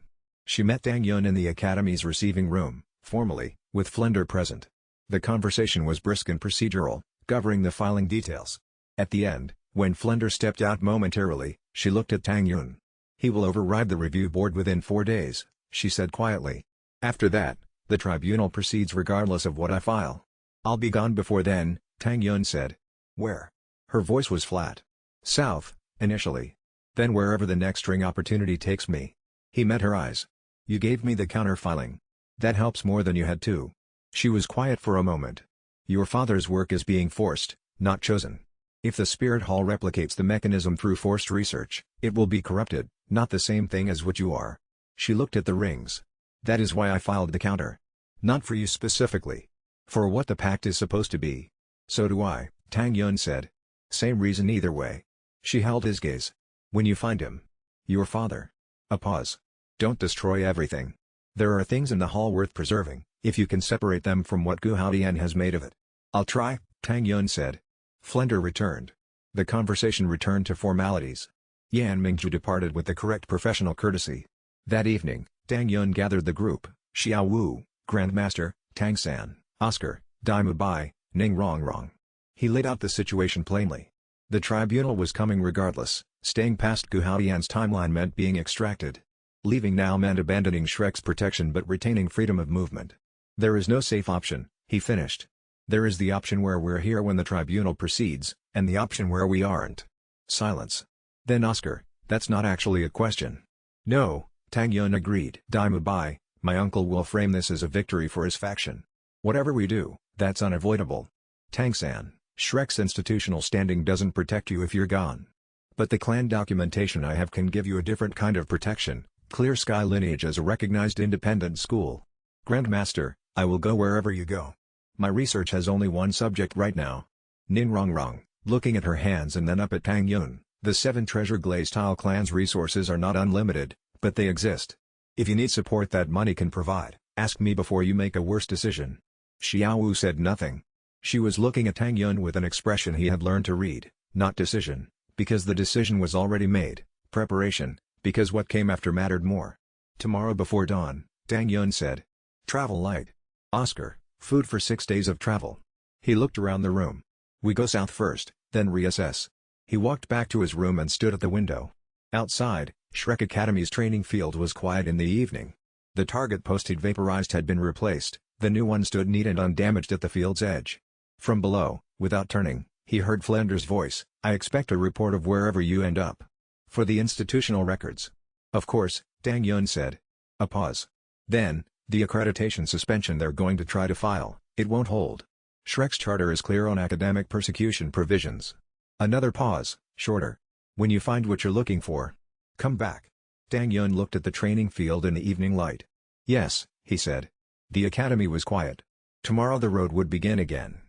She met Tang Yun in the academy's receiving room, formally, with Flender present. The conversation was brisk and procedural, covering the filing details. At the end, when Flender stepped out momentarily, she looked at Tang Yun. "He will override the review board within 4 days, she said quietly. "After that, the tribunal proceeds regardless of what I file." "I'll be gone before then," Tang Yun said. "Where?" Her voice was flat. "South, initially. Then wherever the next ring opportunity takes me." He met her eyes. "You gave me the counter-filing. That helps more than you had to." She was quiet for a moment. "Your father's work is being forced, not chosen. If the Spirit Hall replicates the mechanism through forced research, it will be corrupted, not the same thing as what you are." She looked at the rings. "That is why I filed the counter. Not for you specifically. For what the pact is supposed to be." "So do I," Tang Yun said. "Same reason either way." She held his gaze. "When you find him. Your father." A pause. "Don't destroy everything. There are things in the hall worth preserving, if you can separate them from what Gu Haotian has made of it." "I'll try," Tang Yun said. Flender returned. The conversation returned to formalities. Yan Mingzhu departed with the correct professional courtesy. That evening, Tang Yun gathered the group: Xiao Wu, Grandmaster, Tang San, Oscar, Daimu Bai, Ning Rongrong. He laid out the situation plainly. The tribunal was coming regardless. Staying past Gu Haotian's timeline meant being extracted. Leaving now meant abandoning Shrek's protection but retaining freedom of movement. "There is no safe option," he finished. "There is the option where we're here when the tribunal proceeds, and the option where we aren't." Silence. Then Oscar: "That's not actually a question." "No," Tang Yun agreed. "Daimu Bai, my uncle will frame this as a victory for his faction. Whatever we do, that's unavoidable." Tang San: "Shrek's institutional standing doesn't protect you if you're gone. But the clan documentation I have can give you a different kind of protection. Clear Sky lineage as a recognized independent school. Grandmaster, I will go wherever you go. My research has only one subject right now." Ning Rongrong, looking at her hands and then up at Tang Yun: "The 7 Treasure Glaze-style clans' resources are not unlimited, but they exist. If you need support that money can provide, ask me before you make a worse decision." Xiao Wu said nothing. She was looking at Tang Yun with an expression he had learned to read, not decision, because the decision was already made, preparation, because what came after mattered more. "Tomorrow before dawn," Tang Yun said. "Travel light. Oscar, food for 6 days of travel." He looked around the room. "We go south first, then reassess." He walked back to his room and stood at the window. Outside, Shrek Academy's training field was quiet in the evening. The target post he'd vaporized had been replaced, the new one stood neat and undamaged at the field's edge. From below, without turning, he heard Flender's voice: "I expect a report of wherever you end up. For the institutional records." "Of course," Tang Yun said. A pause. Then, "The accreditation suspension they're going to try to file, it won't hold. Shrek's charter is clear on academic persecution provisions." Another pause, shorter. "When you find what you're looking for, come back." Tang Yun looked at the training field in the evening light. "Yes," he said. The academy was quiet. Tomorrow the road would begin again.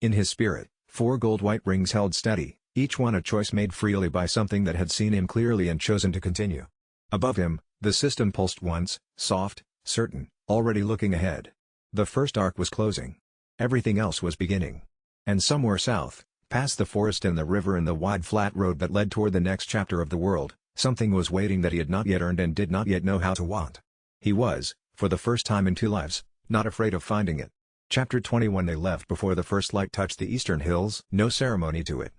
In his spirit, 4 gold-white rings held steady, each one a choice made freely by something that had seen him clearly and chosen to continue. Above him, the system pulsed once, soft, certain, already looking ahead. The first arc was closing. Everything else was beginning. And somewhere south, past the forest and the river and the wide flat road that led toward the next chapter of the world, something was waiting that he had not yet earned and did not yet know how to want. He was, for the first time in 2 lives, not afraid of finding it. Chapter 21. They left before the first light touched the eastern hills, no ceremony to it.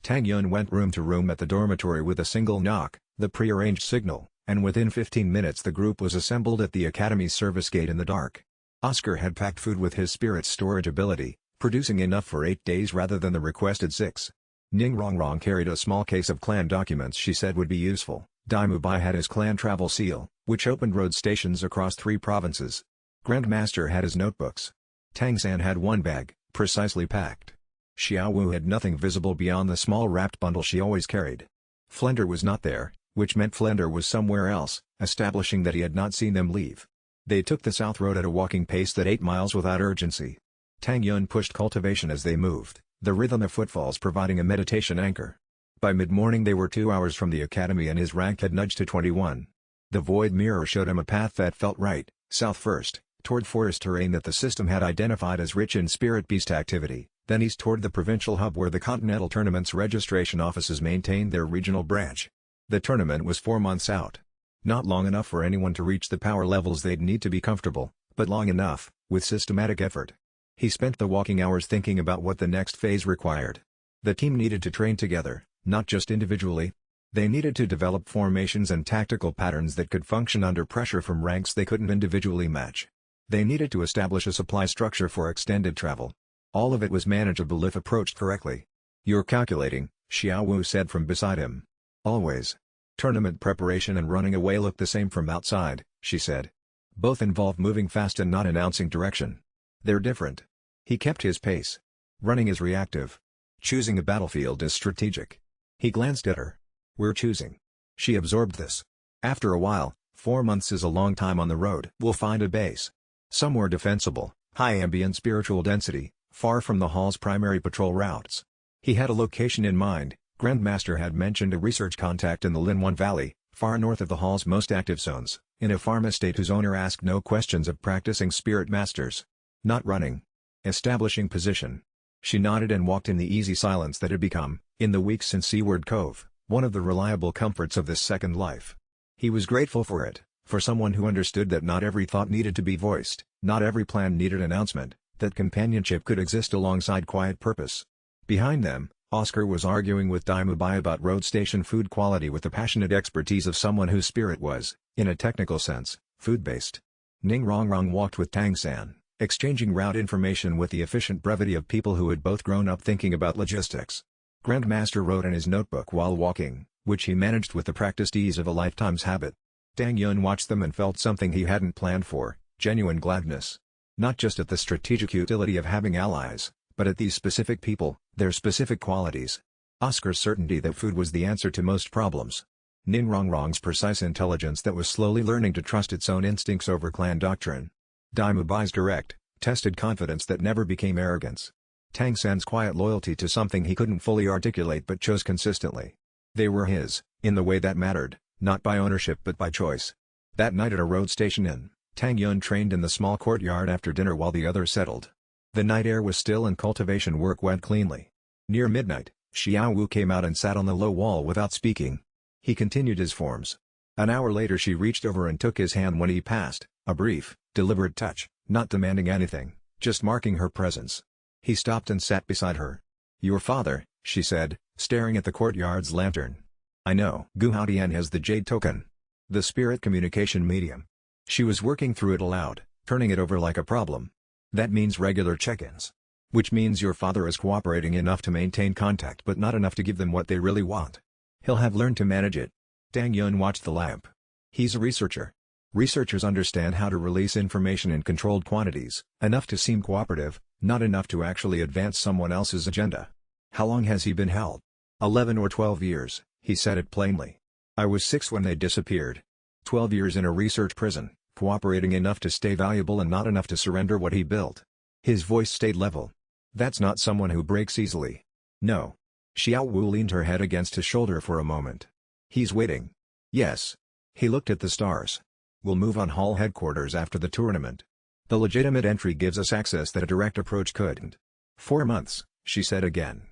Tang Yun went room to room at the dormitory with a single knock, the pre-arranged signal, and within 15 minutes the group was assembled at the academy's service gate in the dark. Oscar had packed food with his spirit's storage ability, producing enough for 8 days rather than the requested 6. Ning Rongrong carried a small case of clan documents she said would be useful. Dai Mubai had his clan travel seal, which opened road stations across 3 provinces. Grandmaster had his notebooks. Tang San had 1 bag, precisely packed. Xiao Wu had nothing visible beyond the small wrapped bundle she always carried. Flender was not there, which meant Flender was somewhere else, establishing that he had not seen them leave. They took the south road at a walking pace that 8 miles without urgency. Tang Yun pushed cultivation as they moved, the rhythm of footfalls providing a meditation anchor. By mid-morning they were 2 hours from the academy and his rank had nudged to 21. The void mirror showed him a path that felt right, south first, toward forest terrain that the system had identified as rich in spirit beast activity, then east toward the provincial hub where the Continental Tournament's registration offices maintained their regional branch. The tournament was 4 months out. Not long enough for anyone to reach the power levels they'd need to be comfortable, but long enough, with systematic effort. He spent the walking hours thinking about what the next phase required. The team needed to train together, not just individually. They needed to develop formations and tactical patterns that could function under pressure from ranks they couldn't individually match. They needed to establish a supply structure for extended travel. All of it was manageable if approached correctly. "You're calculating," Xiao Wu said from beside him. "Always." "Tournament preparation and running away look the same from outside," she said. "Both involve moving fast and not announcing direction. They're different." He kept his pace. Running is reactive. Choosing a battlefield is strategic. He glanced at her. "We're choosing." She absorbed this. After a while, 4 months is a long time on the road. "We'll find a base. Somewhere defensible, high ambient spiritual density, far from the Hall's primary patrol routes." He had a location in mind. Grandmaster had mentioned a research contact in the Linwan Valley, far north of the Hall's most active zones, in a farm estate whose owner asked no questions of practicing spirit masters. Not running. Establishing position. She nodded and walked in the easy silence that had become, in the weeks since Seaward Cove, one of the reliable comforts of this second life. He was grateful for it, for someone who understood that not every thought needed to be voiced, not every plan needed announcement, that companionship could exist alongside quiet purpose. Behind them, Oscar was arguing with Dai Mubai about road station food quality with the passionate expertise of someone whose spirit was, in a technical sense, food-based. Ning Rongrong walked with Tang San, exchanging route information with the efficient brevity of people who had both grown up thinking about logistics. Grandmaster wrote in his notebook while walking, which he managed with the practiced ease of a lifetime's habit. Tang Yun watched them and felt something he hadn't planned for, genuine gladness. Not just at the strategic utility of having allies, but at these specific people, their specific qualities. Oscar's certainty that food was the answer to most problems. Ning Rongrong's precise intelligence that was slowly learning to trust its own instincts over clan doctrine. Dai Mubai's direct, tested confidence that never became arrogance. Tang San's quiet loyalty to something he couldn't fully articulate but chose consistently. They were his, in the way that mattered, not by ownership but by choice. That night at a road station inn, Tang Yun trained in the small courtyard after dinner while the others settled. The night air was still and cultivation work went cleanly. Near midnight, Xiao Wu came out and sat on the low wall without speaking. He continued his forms. An hour later she reached over and took his hand when he passed, a brief, deliberate touch, not demanding anything, just marking her presence. He stopped and sat beside her. "Your father," she said, staring at the courtyard's lantern. "I know. Gu Haodian has the jade token. The spirit communication medium." She was working through it aloud, turning it over like a problem. "That means regular check-ins. Which means your father is cooperating enough to maintain contact but not enough to give them what they really want. He'll have learned to manage it." Tang Yun watched the lamp. "He's a researcher. Researchers understand how to release information in controlled quantities, enough to seem cooperative, not enough to actually advance someone else's agenda." "How long has he been held?" 11 or 12 years, he said it plainly. "I was 6 when they disappeared. 12 years in a research prison, cooperating enough to stay valuable and not enough to surrender what he built." His voice stayed level. "That's not someone who breaks easily." "No." Xiao Wu leaned her head against his shoulder for a moment. "He's waiting." "Yes." He looked at the stars. "We'll move on Hall headquarters after the tournament. The legitimate entry gives us access that a direct approach couldn't." 4 months, she said again.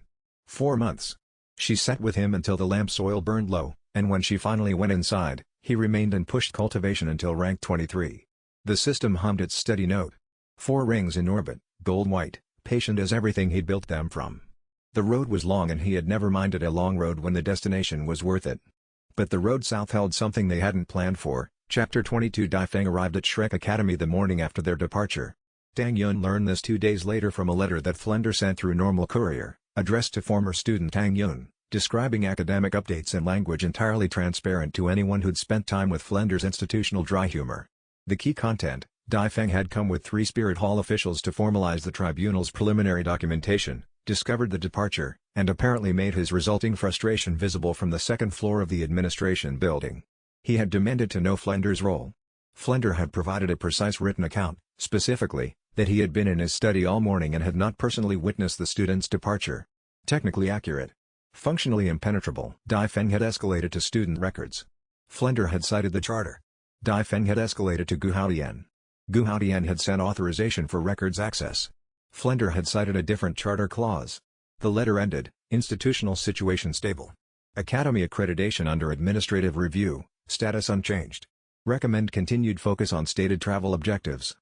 4 months. She sat with him until the lamp's oil burned low, and when she finally went inside, he remained and pushed cultivation until rank 23. The system hummed its steady note. 4 rings in orbit, gold-white, patient as everything he'd built them from. The road was long and he had never minded a long road when the destination was worth it. But the road south held something they hadn't planned for. Chapter 22. Dai Feng arrived at Shrek Academy the morning after their departure. Tang Yun learned this 2 days later from a letter that Flender sent through normal courier, addressed to former student Tang Yun, describing academic updates in language entirely transparent to anyone who'd spent time with Flender's institutional dry humor. The key content: Dai Feng had come with 3 Spirit Hall officials to formalize the tribunal's preliminary documentation, discovered the departure, and apparently made his resulting frustration visible from the 2nd floor of the administration building. He had demanded to know Flender's role. Flender had provided a precise written account, specifically, that he had been in his study all morning and had not personally witnessed the student's departure. Technically accurate. Functionally impenetrable. Dai Feng had escalated to student records. Flender had cited the charter. Dai Feng had escalated to Gu Haodian. Gu Haodian had sent authorization for records access. Flender had cited a different charter clause. The letter ended, institutional situation stable. Academy accreditation under administrative review, status unchanged. Recommend continued focus on stated travel objectives.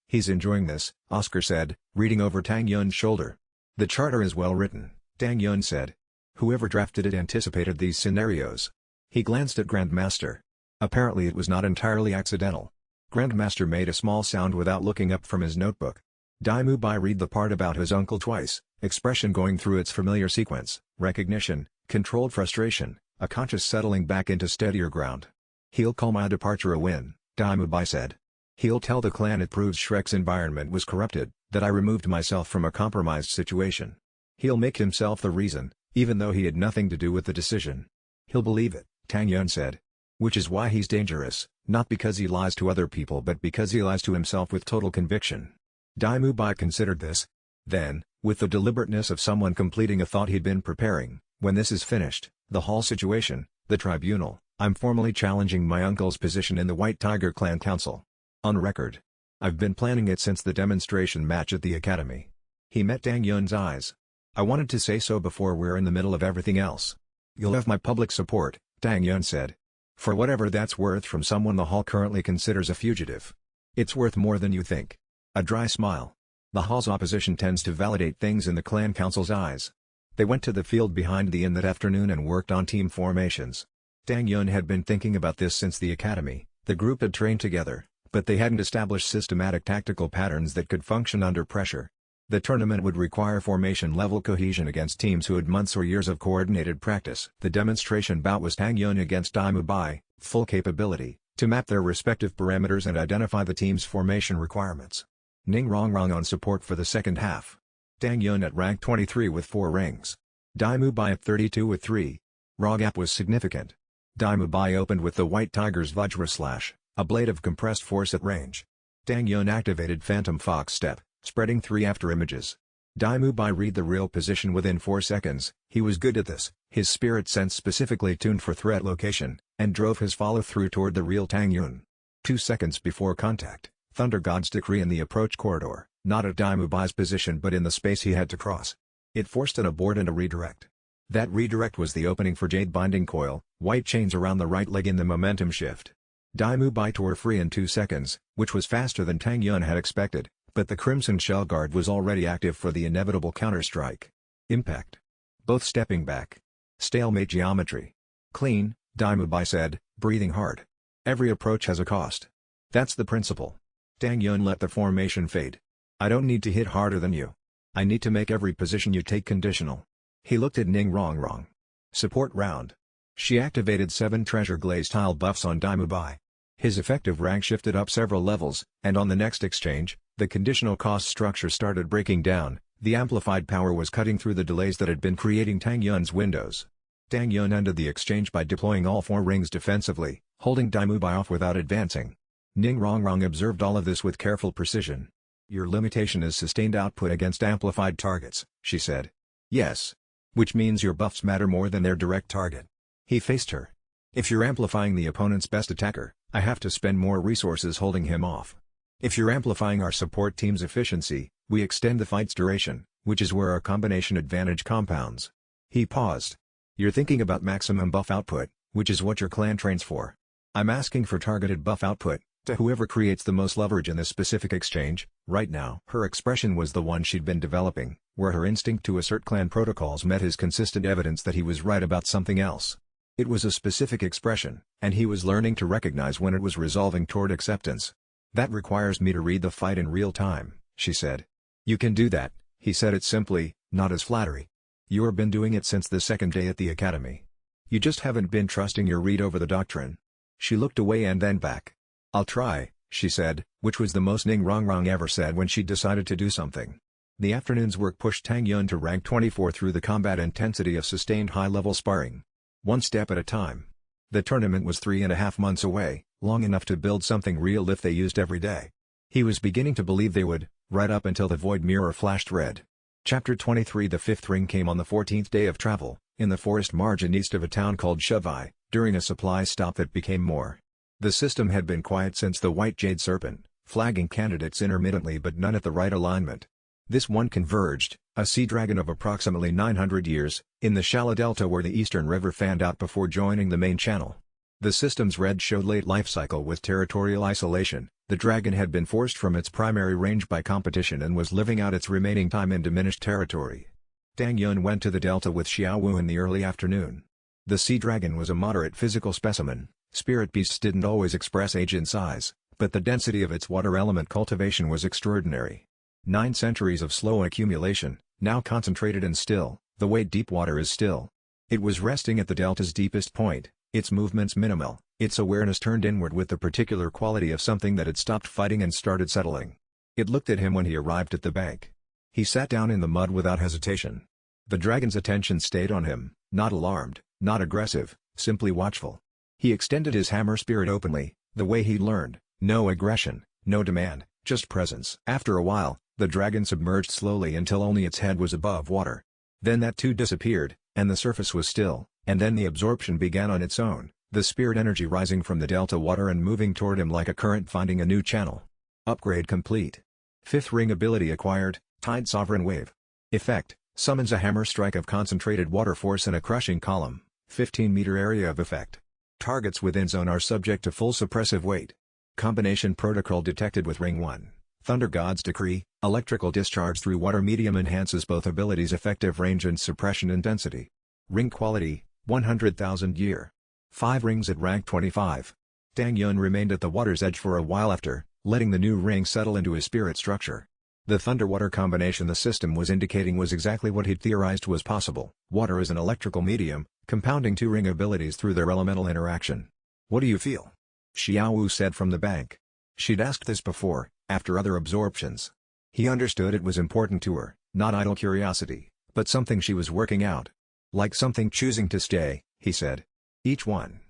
He's enjoying this, Oscar said, reading over Tang Yun's shoulder. The charter is well written, Tang Yun said. Whoever drafted it anticipated these scenarios. He glanced at Grandmaster. Apparently it was not entirely accidental. Grandmaster made a small sound without looking up from his notebook. Dai Mu Bai read the part about his uncle twice, expression going through its familiar sequence: recognition, controlled frustration, a conscious settling back into steadier ground. He'll call my departure a win, Dai Mu Bai said. He'll tell the clan it proves Shrek's environment was corrupted, that I removed myself from a compromised situation. He'll make himself the reason, even though he had nothing to do with the decision. He'll believe it, Tang Yun said. Which is why he's dangerous, not because he lies to other people but because he lies to himself with total conviction. Dai Mu Bai considered this. Then, with the deliberateness of someone completing a thought he'd been preparing, when this is finished, the hall situation, the tribunal, I'm formally challenging my uncle's position in the White Tiger Clan Council. On record. I've been planning it since the demonstration match at the academy. He met Tang Yun's eyes. I wanted to say so before we're in the middle of everything else. You'll have my public support, Tang Yun said. For whatever that's worth from someone the hall currently considers a fugitive. It's worth more than you think. A dry smile. The hall's opposition tends to validate things in the clan council's eyes. They went to the field behind the inn that afternoon and worked on team formations. Tang Yun had been thinking about this since the academy. The group had trained together, but they hadn't established systematic tactical patterns that could function under pressure. The tournament would require formation-level cohesion against teams who had months or years of coordinated practice. The demonstration bout was Tang Yun against Dai Mu Bai, full capability, to map their respective parameters and identify the team's formation requirements. Ning Rongrong on support for the second half. Tang Yun at rank 23 with 4 rings. Dai Mu Bai at 32 with 3. Raw gap was significant. Dai Mu Bai opened with the White Tiger's Vajra Slash, a blade of compressed force at range. Tang Yun activated Phantom Fox Step, spreading 3 after images. Dai Mu Bai read the real position within 4 seconds. He was good at this, his spirit sense specifically tuned for threat location, and drove his follow-through toward the real Tang Yun. 2 seconds before contact, Thunder God's decree in the approach corridor, not at Dai Mu Bai's position but in the space he had to cross. It forced an abort and a redirect. That redirect was the opening for Jade Binding Coil, white chains around the right leg in the momentum shift. Dai Mu Bai tore free in 2 seconds, which was faster than Tang Yun had expected, but the Crimson Shell Guard was already active for the inevitable counterstrike. Impact. Both stepping back. Stalemate geometry. Clean, Dai Mu Bai said, breathing hard. Every approach has a cost. That's the principle. Tang Yun let the formation fade. I don't need to hit harder than you. I need to make every position you take conditional. He looked at Ning Rongrong. Support round. She activated 7 treasure glaze tile buffs on Dai Mu Bai. His effective rank shifted up several levels, and on the next exchange, the conditional cost structure started breaking down. The amplified power was cutting through the delays that had been creating Tang Yun's windows. Tang Yun ended the exchange by deploying all 4 rings defensively, holding Dai Mu Bai off without advancing. Ning Rongrong observed all of this with careful precision. Your limitation is sustained output against amplified targets, she said. Yes. Which means your buffs matter more than their direct target. He faced her. If you're amplifying the opponent's best attacker, I have to spend more resources holding him off. If you're amplifying our support team's efficiency, we extend the fight's duration, which is where our combination advantage compounds. He paused. You're thinking about maximum buff output, which is what your clan trains for. I'm asking for targeted buff output, To whoever creates the most leverage in this specific exchange, right now. Her expression was the one she'd been developing, where her instinct to assert clan protocols met his consistent evidence that he was right about something else. It was a specific expression, and he was learning to recognize when it was resolving toward acceptance. "That requires me to read the fight in real time," she said. "You can do that," he said it simply, not as flattery. "You've been doing it since the second day at the academy. You just haven't been trusting your read over the doctrine." She looked away and then back. "I'll try," she said, which was the most Ning Rongrong ever said when she decided to do something. The afternoon's work pushed Tang Yun to rank 24 through the combat intensity of sustained high-level sparring. One step at a time. The tournament was 3.5 months away, long enough to build something real if they used every day. He was beginning to believe they would, right up until the void mirror flashed red. Chapter 23. The fifth ring came on the 14th day of travel, in the forest margin east of a town called Shuvai, during a supply stop that became more. The system had been quiet since the White Jade Serpent, flagging candidates intermittently but none at the right alignment. This one converged, a sea dragon of approximately 900 years, in the shallow delta where the eastern river fanned out before joining the main channel. The system's red showed late life cycle with territorial isolation. The dragon had been forced from its primary range by competition and was living out its remaining time in diminished territory. Tang Yun went to the delta with Xiao Wu in the early afternoon. The sea dragon was a moderate physical specimen. Spirit beasts didn't always express age in size, but the density of its water element cultivation was extraordinary. 9 centuries of slow accumulation, now concentrated and still, the way deep water is still. It was resting at the delta's deepest point, its movements minimal, its awareness turned inward with the particular quality of something that had stopped fighting and started settling. It looked at him when he arrived at the bank. He sat down in the mud without hesitation. The dragon's attention stayed on him, not alarmed, not aggressive, simply watchful. He extended his hammer spirit openly, the way he'd learned, no aggression, no demand, just presence. After a while, the dragon submerged slowly until only its head was above water. Then that too disappeared, and the surface was still, and then the absorption began on its own, the spirit energy rising from the delta water and moving toward him like a current finding a new channel. Upgrade complete. Fifth ring ability acquired, Tide Sovereign Wave. Effect, summons a hammer strike of concentrated water force in a crushing column, 15-meter area of effect. Targets within zone are subject to full suppressive weight. Combination protocol detected with Ring 1. Thunder God's Decree, electrical discharge through water medium enhances both abilities' effective range and suppression intensity. Ring quality, 100,000 year. 5 rings at rank 25. Tang Yun remained at the water's edge for a while after, letting the new ring settle into his spirit structure. The thunder-water combination the system was indicating was exactly what he'd theorized was possible. Water is an electrical medium, compounding 2 ring abilities through their elemental interaction. "What do you feel?" Xiao Wu said from the bank. She'd asked this before, after other absorptions. He understood it was important to her, not idle curiosity, but something she was working out. "Like something choosing to stay," he said. "Each one.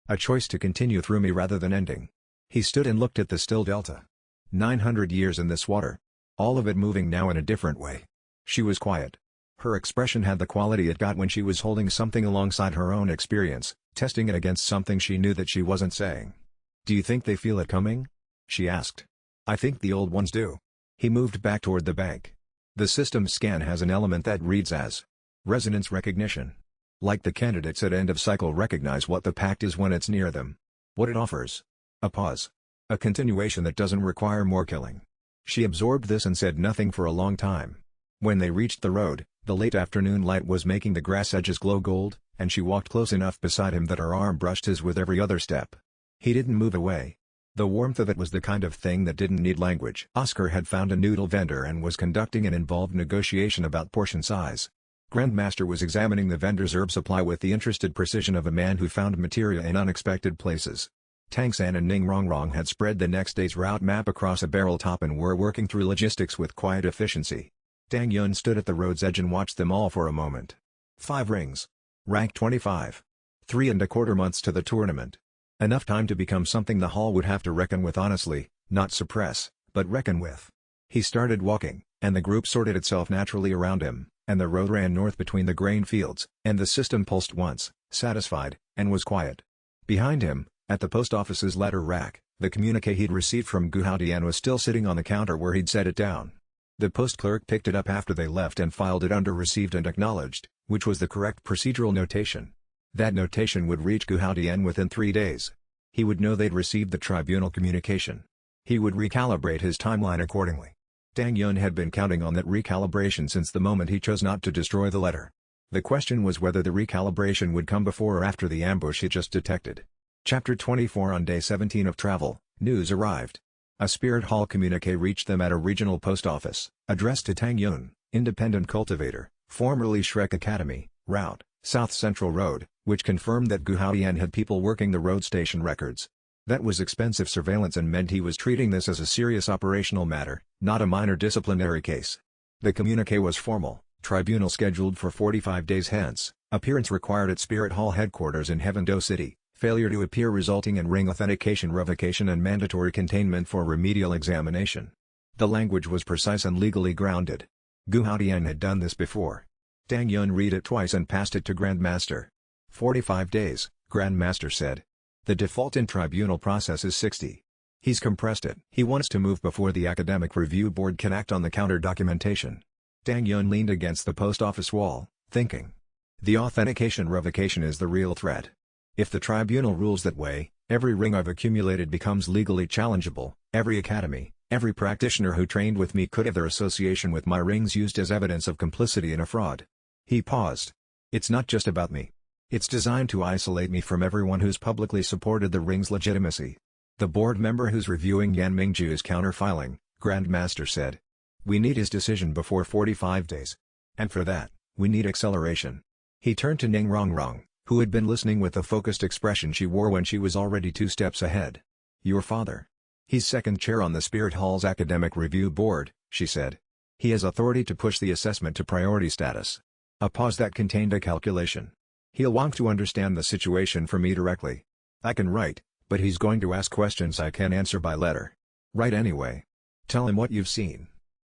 A choice to continue through me rather than ending." He stood and looked at the still delta. 900 years in this water. All of it moving now in a different way. She was quiet. Her expression had the quality it got when she was holding something alongside her own experience, testing it against something she knew that she wasn't saying. "Do you think they feel it coming?" she asked. "I think the old ones do." He moved back toward the bank. The system scan has an element that reads as resonance recognition. Like the candidates at end of cycle recognize what the pact is when it's near them. What it offers. A pause. A continuation that doesn't require more killing. She absorbed this and said nothing for a long time. When they reached the road, the late afternoon light was making the grass edges glow gold, and she walked close enough beside him that her arm brushed his with every other step. He didn't move away. The warmth of it was the kind of thing that didn't need language. Oscar had found a noodle vendor and was conducting an involved negotiation about portion size. Grandmaster was examining the vendor's herb supply with the interested precision of a man who found materia in unexpected places. Tang San and Ning Rongrong had spread the next day's route map across a barrel top and were working through logistics with quiet efficiency. Tang Yun stood at the road's edge and watched them all for a moment. 5 rings. Rank 25. 3.25 months to the tournament. Enough time to become something the hall would have to reckon with honestly, not suppress, but reckon with. He started walking, and the group sorted itself naturally around him, and the road ran north between the grain fields, and the system pulsed once, satisfied, and was quiet. Behind him, at the post office's letter rack, the communique he'd received from Gu Haodian was still sitting on the counter where he'd set it down. The post clerk picked it up after they left and filed it under received and acknowledged, which was the correct procedural notation. That notation would reach Gu Haodian within 3 days. He would know they'd received the tribunal communication. He would recalibrate his timeline accordingly. Tang Yun had been counting on that recalibration since the moment he chose not to destroy the letter. The question was whether the recalibration would come before or after the ambush he just detected. Chapter 24. On day 17 of travel, news arrived. A Spirit Hall communique reached them at a regional post office, addressed to Tang Yun, independent cultivator, formerly Shrek Academy, Route, South Central Road, which confirmed that Gu Haoyan had people working the road station records. That was expensive surveillance and meant he was treating this as a serious operational matter, not a minor disciplinary case. The communique was formal, tribunal scheduled for 45 days hence, appearance required at Spirit Hall headquarters in Heavendo City, failure to appear resulting in ring authentication revocation and mandatory containment for remedial examination. The language was precise and legally grounded. Gu Haoyan had done this before. Tang Yun read it twice and passed it to Grandmaster. 45 days, Grandmaster said. The default in tribunal process is 60. He's compressed it. He wants to move before the Academic Review Board can act on the counter-documentation. Tang Yun leaned against the post office wall, thinking. The authentication revocation is the real threat. If the tribunal rules that way, every ring I've accumulated becomes legally challengeable, every academy, every practitioner who trained with me could have their association with my rings used as evidence of complicity in a fraud. He paused. It's not just about me. It's designed to isolate me from everyone who's publicly supported the ring's legitimacy. The board member who's reviewing Yan Mingju's counter-filing, Grandmaster said. We need his decision before 45 days. And for that, we need acceleration. He turned to Ning Rongrong, who had been listening with the focused expression she wore when she was already 2 steps ahead. Your father. He's second chair on the Spirit Hall's Academic Review Board, she said. He has authority to push the assessment to priority status. A pause that contained a calculation. He'll want to understand the situation from me directly. I can write, but he's going to ask questions I can't answer by letter. Write anyway. Tell him what you've seen.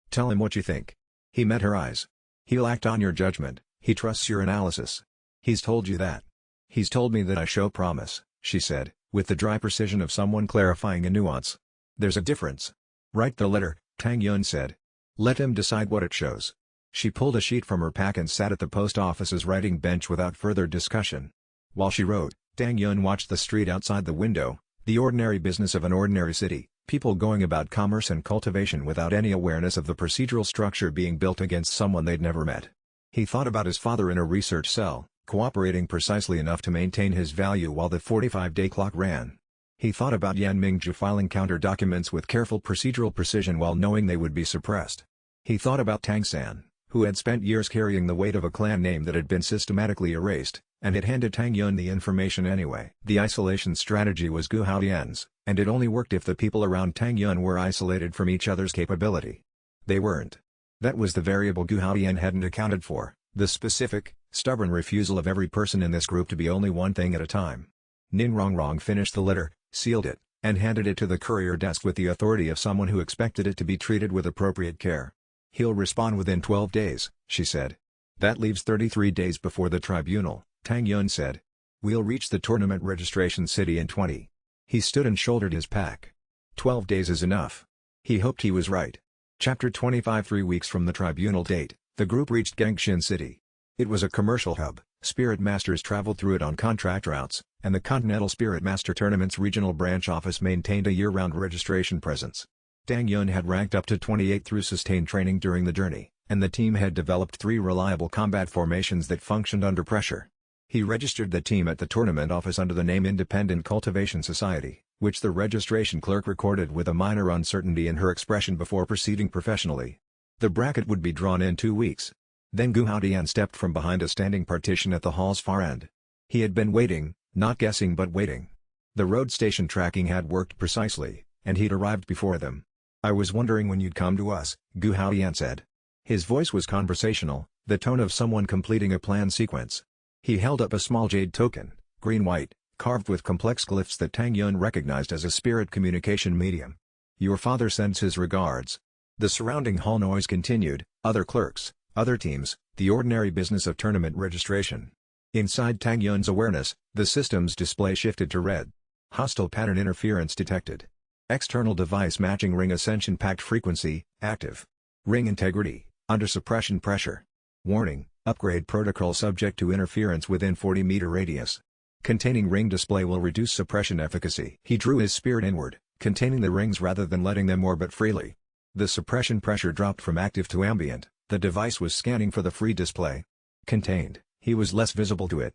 Tell him what you think. He met her eyes. He'll act on your judgment, he trusts your analysis. He's told you that. He's told me that I show promise, she said, with the dry precision of someone clarifying a nuance. There's a difference. Write the letter, Tang Yun said. Let him decide what it shows. She pulled a sheet from her pack and sat at the post office's writing bench without further discussion. While she wrote, Tang Yun watched the street outside the window, the ordinary business of an ordinary city, people going about commerce and cultivation without any awareness of the procedural structure being built against someone they'd never met. He thought about his father in a research cell, cooperating precisely enough to maintain his value while the 45-day clock ran. He thought about Yan Mingju filing counter documents with careful procedural precision while knowing they would be suppressed. He thought about Tang San, who had spent years carrying the weight of a clan name that had been systematically erased, and had handed Tang Yun the information anyway. The isolation strategy was Gu Haoyan's, and it only worked if the people around Tang Yun were isolated from each other's capability. They weren't. That was the variable Gu Haoyan hadn't accounted for, the specific, stubborn refusal of every person in this group to be only one thing at a time. Ning Rongrong finished the letter, sealed it, and handed it to the courier desk with the authority of someone who expected it to be treated with appropriate care. He'll respond within 12 days, she said. That leaves 33 days before the tribunal, Tang Yun said. We'll reach the tournament registration city in 20. He stood and shouldered his pack. 12 days is enough. He hoped he was right. Chapter 25. 3 weeks from the tribunal date, the group reached Gangshin City. It was a commercial hub, Spirit Masters traveled through it on contract routes, and the Continental Spirit Master Tournament's regional branch office maintained a year-round registration presence. Tang Yun had ranked up to 28 through sustained training during the journey, and the team had developed 3 reliable combat formations that functioned under pressure. He registered the team at the tournament office under the name Independent Cultivation Society, which the registration clerk recorded with a minor uncertainty in her expression before proceeding professionally. The bracket would be drawn in 2 weeks. Then Gu Haoyan stepped from behind a standing partition at the hall's far end. He had been waiting, not guessing but waiting. The road station tracking had worked precisely, and he'd arrived before them. I was wondering when you'd come to us, Gu Haoyan said. His voice was conversational, the tone of someone completing a planned sequence. He held up a small jade token, green-white, carved with complex glyphs that Tang Yun recognized as a spirit communication medium. Your father sends his regards. The surrounding hall noise continued, other clerks, other teams, the ordinary business of tournament registration. Inside Tang Yun's awareness, the system's display shifted to red. Hostile pattern interference detected. External device matching ring ascension packed frequency, active. Ring integrity, under suppression pressure. Warning, upgrade protocol subject to interference within 40-meter radius. Containing ring display will reduce suppression efficacy. He drew his spirit inward, containing the rings rather than letting them orbit freely. The suppression pressure dropped from active to ambient. The device was scanning for the free display. Contained, he was less visible to it.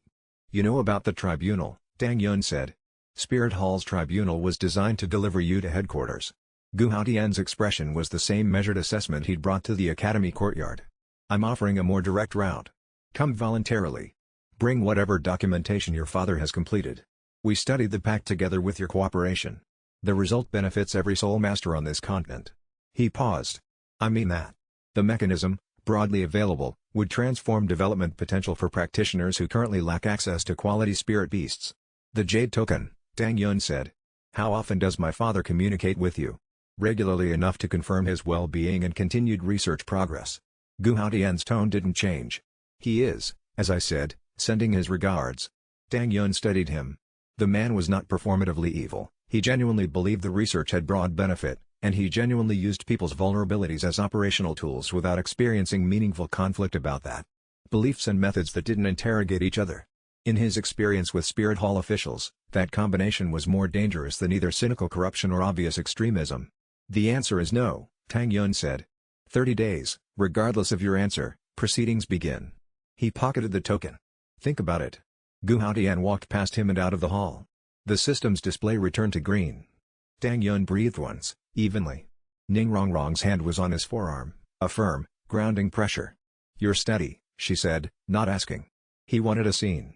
You know about the tribunal, Tang Yun said. Spirit Hall's tribunal was designed to deliver you to headquarters. Gu Haotian's expression was the same measured assessment he'd brought to the academy courtyard. I'm offering a more direct route. Come voluntarily. Bring whatever documentation your father has completed. We studied the pact together with your cooperation. The result benefits every soul master on this continent. He paused. I mean that. The mechanism, broadly available, would transform development potential for practitioners who currently lack access to quality spirit beasts. The Jade Token, Tang Yun said. How often does my father communicate with you? Regularly enough to confirm his well-being and continued research progress. Gu Haotian's tone didn't change. He is, as I said, sending his regards. Tang Yun studied him. The man was not performatively evil, he genuinely believed the research had broad benefit, and he genuinely used people's vulnerabilities as operational tools without experiencing meaningful conflict about that. Beliefs and methods that didn't interrogate each other. In his experience with Spirit Hall officials, that combination was more dangerous than either cynical corruption or obvious extremism. The answer is no, Tang Yun said. 30 days, regardless of your answer, proceedings begin. He pocketed the token. Think about it. Gu Haotian walked past him and out of the hall. The system's display returned to green. Tang Yun breathed once, evenly. Ning Rongrong's hand was on his forearm, a firm, grounding pressure. You're steady, she said, not asking. He wanted a scene.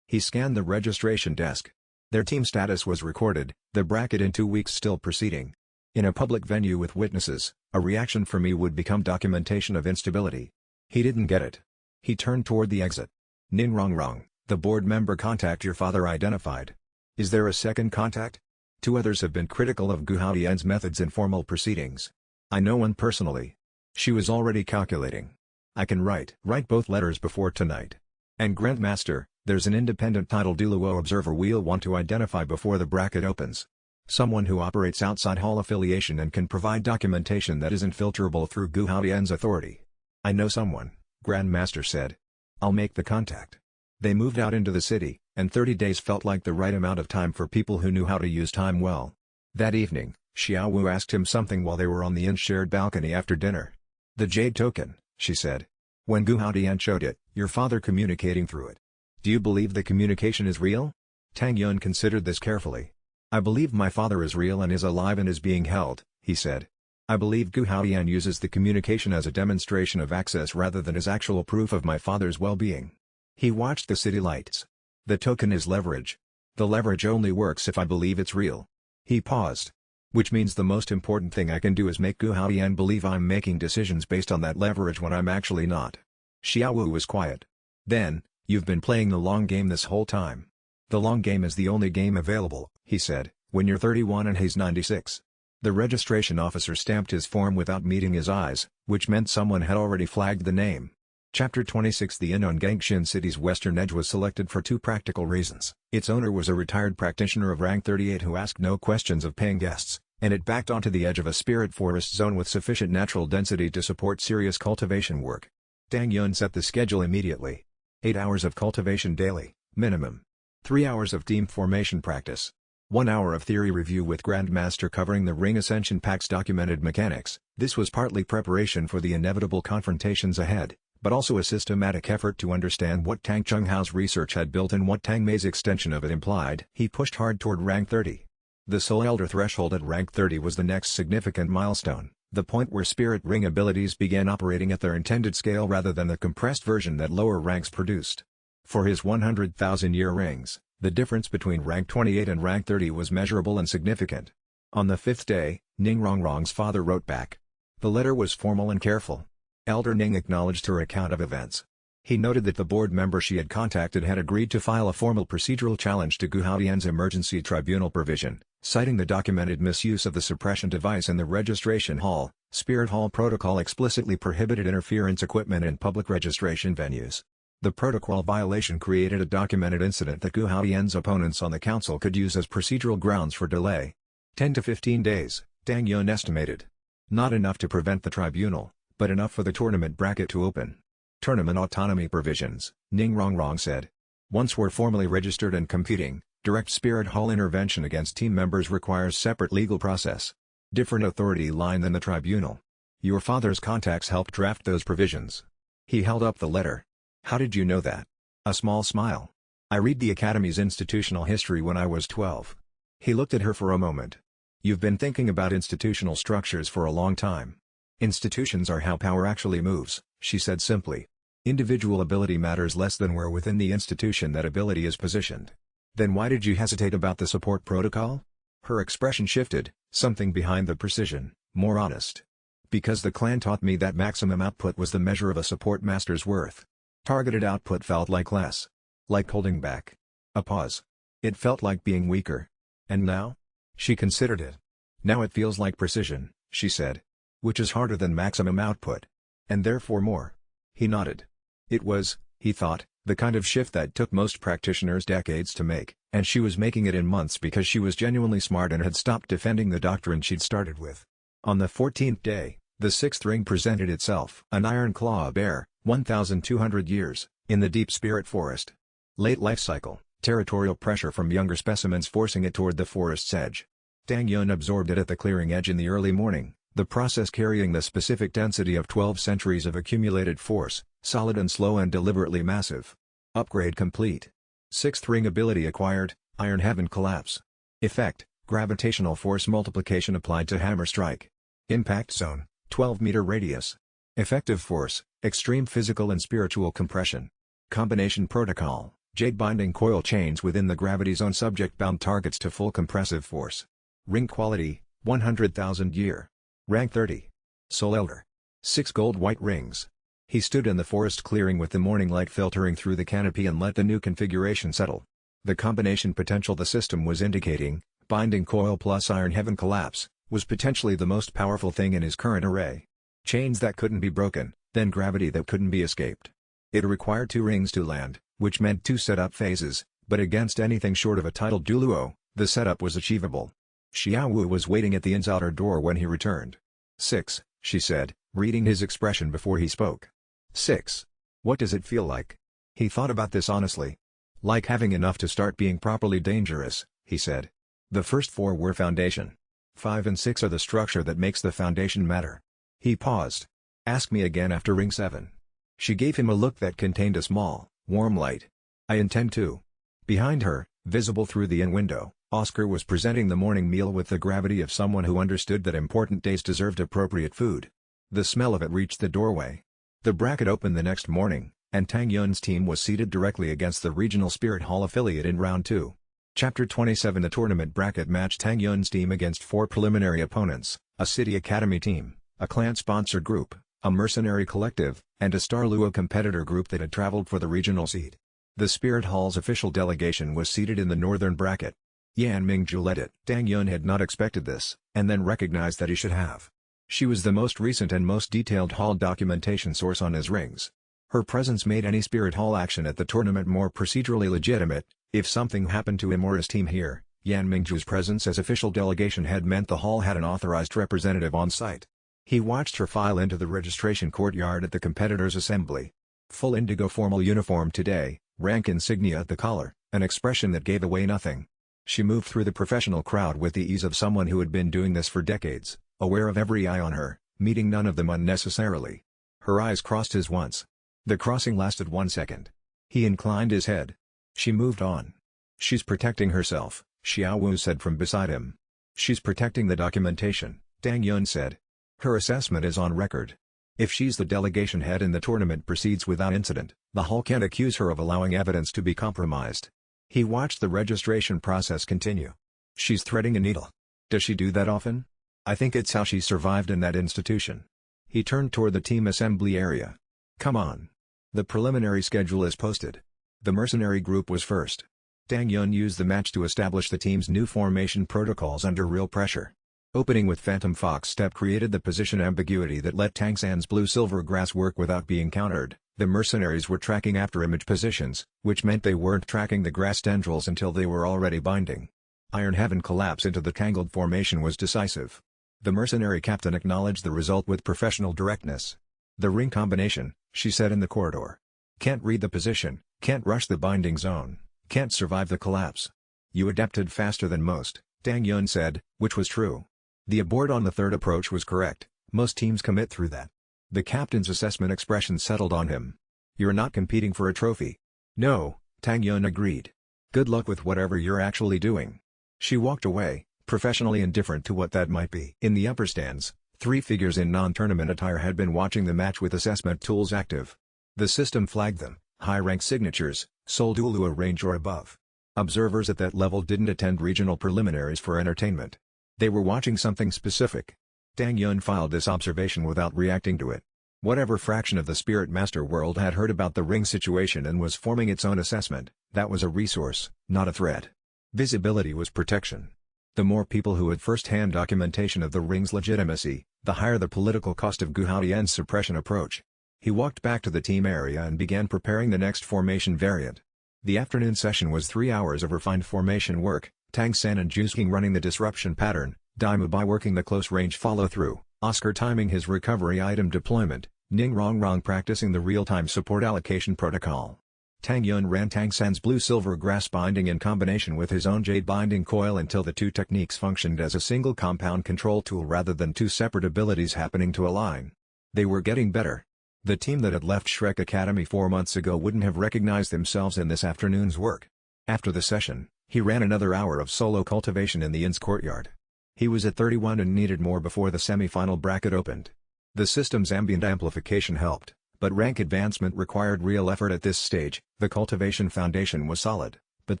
He scanned the registration desk. Their team status was recorded, the bracket in 2 weeks still proceeding. In a public venue with witnesses, a reaction from me would become documentation of instability. He didn't get it. He turned toward the exit. Ning Rongrong, the board member contact your father identified. Is there a second contact? 2 others have been critical of Gu Haotian's methods in formal proceedings. I know one personally. She was already calculating. I can write both letters before tonight. And Grandmaster, there's an independent title Douluo observer we'll want to identify before the bracket opens. Someone who operates outside Hall affiliation and can provide documentation that isn't filterable through Gu Haotian's authority. I know someone, Grandmaster said. I'll make the contact. They moved out into the city, and 30 days felt like the right amount of time for people who knew how to use time well. That evening, Xiao Wu asked him something while they were on the inn's shared balcony after dinner. The Jade Token, she said. When Gu Haotian showed it, your father communicating through it. Do you believe the communication is real? Tang Yun considered this carefully. I believe my father is real and is alive and is being held, he said. I believe Gu Haotian uses the communication as a demonstration of access rather than as actual proof of my father's well-being. He watched the city lights. The token is leverage. The leverage only works if I believe it's real. He paused. Which means the most important thing I can do is make Gu Haotian believe I'm making decisions based on that leverage when I'm actually not. Xiao Wu was quiet. Then, you've been playing the long game this whole time. The long game is the only game available, he said, when you're 31 and he's 96. The registration officer stamped his form without meeting his eyes, which meant someone had already flagged the name. Chapter 26 The inn on Gangshin City's western edge was selected for 2 practical reasons. Its owner was a retired practitioner of rank 38 who asked no questions of paying guests, and it backed onto the edge of a spirit forest zone with sufficient natural density to support serious cultivation work. Tang Yun set the schedule immediately. 8 hours of cultivation daily, minimum. 3 hours of team formation practice. 1 hour of theory review with Grandmaster covering the Ring Ascension Pack's documented mechanics. This was partly preparation for the inevitable confrontations ahead, but also a systematic effort to understand what Tang Chenghao's research had built and what Tang Mei's extension of it implied. He pushed hard toward rank 30. The Soul Elder threshold at rank 30 was the next significant milestone, the point where spirit ring abilities began operating at their intended scale rather than the compressed version that lower ranks produced. For his 100,000-year rings, the difference between rank 28 and rank 30 was measurable and significant. On the 5th day, Ning Rongrong's father wrote back. The letter was formal and careful. Elder Ning acknowledged her account of events. He noted that the board member she had contacted had agreed to file a formal procedural challenge to Gu Haotian's emergency tribunal provision, citing the documented misuse of the suppression device in the registration hall. Spirit Hall protocol explicitly prohibited interference equipment in public registration venues. The protocol violation created a documented incident that Gu Haotian's opponents on the council could use as procedural grounds for delay. 10 to 15 days, Tang Yun estimated. Not enough to prevent the tribunal, but enough for the tournament bracket to open. Tournament autonomy provisions, Ning Rongrong said. Once we're formally registered and competing, direct spirit hall intervention against team members requires separate legal process. Different authority line than the tribunal. Your father's contacts helped draft those provisions. He held up the letter. How did you know that? A small smile. I read the Academy's institutional history when I was 12. He looked at her for a moment. You've been thinking about institutional structures for a long time. Institutions are how power actually moves, she said simply. Individual ability matters less than where within the institution that ability is positioned. Then why did you hesitate about the support protocol? Her expression shifted, something behind the precision, more honest. Because the clan taught me that maximum output was the measure of a support master's worth. Targeted output felt like less. Like holding back. A pause. It felt like being weaker. And now? She considered it. Now it feels like precision, she said. Which is harder than maximum output. And therefore more. He nodded. It was, he thought, the kind of shift that took most practitioners decades to make, and she was making it in months because she was genuinely smart and had stopped defending the doctrine she'd started with. On the 14th day, the sixth ring presented itself. An iron claw bear, 1,200 years, in the deep spirit forest. Late life cycle, territorial pressure from younger specimens forcing it toward the forest's edge. Tang Yun absorbed it at the clearing edge in the early morning, the process carrying the specific density of 12 centuries of accumulated force, solid and slow and deliberately massive. Upgrade complete. Sixth ring ability acquired, Iron Heaven Collapse. Effect, gravitational force multiplication applied to hammer strike. Impact zone, 12-meter radius. Effective force, extreme physical and spiritual compression. Combination protocol, jade binding coil chains within the gravity zone subject bound targets to full compressive force. Ring quality, 100,000 year. Rank 30. Soul Elder. 6 gold white rings. He stood in the forest clearing with the morning light filtering through the canopy and let the new configuration settle. The combination potential the system was indicating, binding coil plus Iron Heaven Collapse, was potentially the most powerful thing in his current array. Chains that couldn't be broken, then gravity that couldn't be escaped. It required 2 rings to land, which meant 2 setup phases, but against anything short of a titled Douluo, the setup was achievable. Xiao Wu was waiting at the inn's outer door when he returned. 6, she said, reading his expression before he spoke. 6. What does it feel like? He thought about this honestly. Like having enough to start being properly dangerous, he said. The first 4 were foundation. 5 and 6 are the structure that makes the foundation matter. He paused. Ask me again after ring 7. She gave him a look that contained a small, warm light. I intend to. Behind her, visible through the inn window, Oscar was presenting the morning meal with the gravity of someone who understood that important days deserved appropriate food. The smell of it reached the doorway. The bracket opened the next morning, and Tang Yun's team was seated directly against the Regional Spirit Hall affiliate in Round 2. Chapter 27. The tournament bracket matched Tang Yun's team against 4 preliminary opponents, a City Academy team, a clan-sponsored group, a mercenary collective, and a Star Luo competitor group that had traveled for the regional seed. The Spirit Hall's official delegation was seated in the northern bracket. Yan Mingju led it. Tang Yun had not expected this, and then recognized that he should have. She was the most recent and most detailed hall documentation source on his rings. Her presence made any Spirit Hall action at the tournament more procedurally legitimate. If something happened to him or his team here, Yan Mingju's presence as official delegation head meant the hall had an authorized representative on site. He watched her file into the registration courtyard at the competitors' assembly. Full indigo formal uniform today, rank insignia at the collar, an expression that gave away nothing. She moved through the professional crowd with the ease of someone who had been doing this for decades, aware of every eye on her, meeting none of them unnecessarily. Her eyes crossed his once. The crossing lasted 1 second. He inclined his head. She moved on. She's protecting herself, Xiao Wu said from beside him. She's protecting the documentation, Tang Yun said. Her assessment is on record. If she's the delegation head and the tournament proceeds without incident, the hall can't accuse her of allowing evidence to be compromised. He watched the registration process continue. She's threading a needle. Does she do that often? I think it's how she survived in that institution. He turned toward the team assembly area. Come on. The preliminary schedule is posted. The mercenary group was first. Tang Yun used the match to establish the team's new formation protocols under real pressure. Opening with Phantom Fox step created the position ambiguity that let Tang San's blue-silver grass work without being countered. The mercenaries were tracking after image positions, which meant they weren't tracking the grass tendrils until they were already binding. Iron Heaven collapse into the tangled formation was decisive. The mercenary captain acknowledged the result with professional directness. The ring combination, she said in the corridor. Can't read the position, Can't rush the binding zone, can't survive the collapse. You adapted faster than most, Tang Yun said, which was true. The abort on the third approach was correct, most teams commit through that. The captain's assessment expression settled on him. You're not competing for a trophy. No, Tang Yun agreed. Good luck with whatever you're actually doing. She walked away, professionally indifferent to what that might be. In the upper stands, 3 figures in non-tournament attire had been watching the match with assessment tools active. The system flagged them, high-rank signatures, Seoul Douluo range or above. Observers at that level didn't attend regional preliminaries for entertainment. They were watching something specific. Tang Yun filed this observation without reacting to it. Whatever fraction of the Spirit Master world had heard about the ring situation and was forming its own assessment, that was a resource, not a threat. Visibility was protection. The more people who had first-hand documentation of the ring's legitimacy, the higher the political cost of Gu Haoyan's suppression approach. He walked back to the team area and began preparing the next formation variant. The afternoon session was 3 hours of refined formation work, Tang San and Jusking running the disruption pattern, Daimu Bai working the close-range follow-through, Oscar timing his recovery item deployment, Ning Rongrong practicing the real-time support allocation protocol. Tang Yun ran Tang San's blue-silver grass binding in combination with his own jade binding coil until the two techniques functioned as a single compound control tool rather than two separate abilities happening to align. They were getting better. The team that had left Shrek Academy 4 months ago wouldn't have recognized themselves in this afternoon's work. After the session, he ran another hour of solo cultivation in the inn's courtyard. He was at 31 and needed more before the semi-final bracket opened. The system's ambient amplification helped, but rank advancement required real effort at this stage. The cultivation foundation was solid, but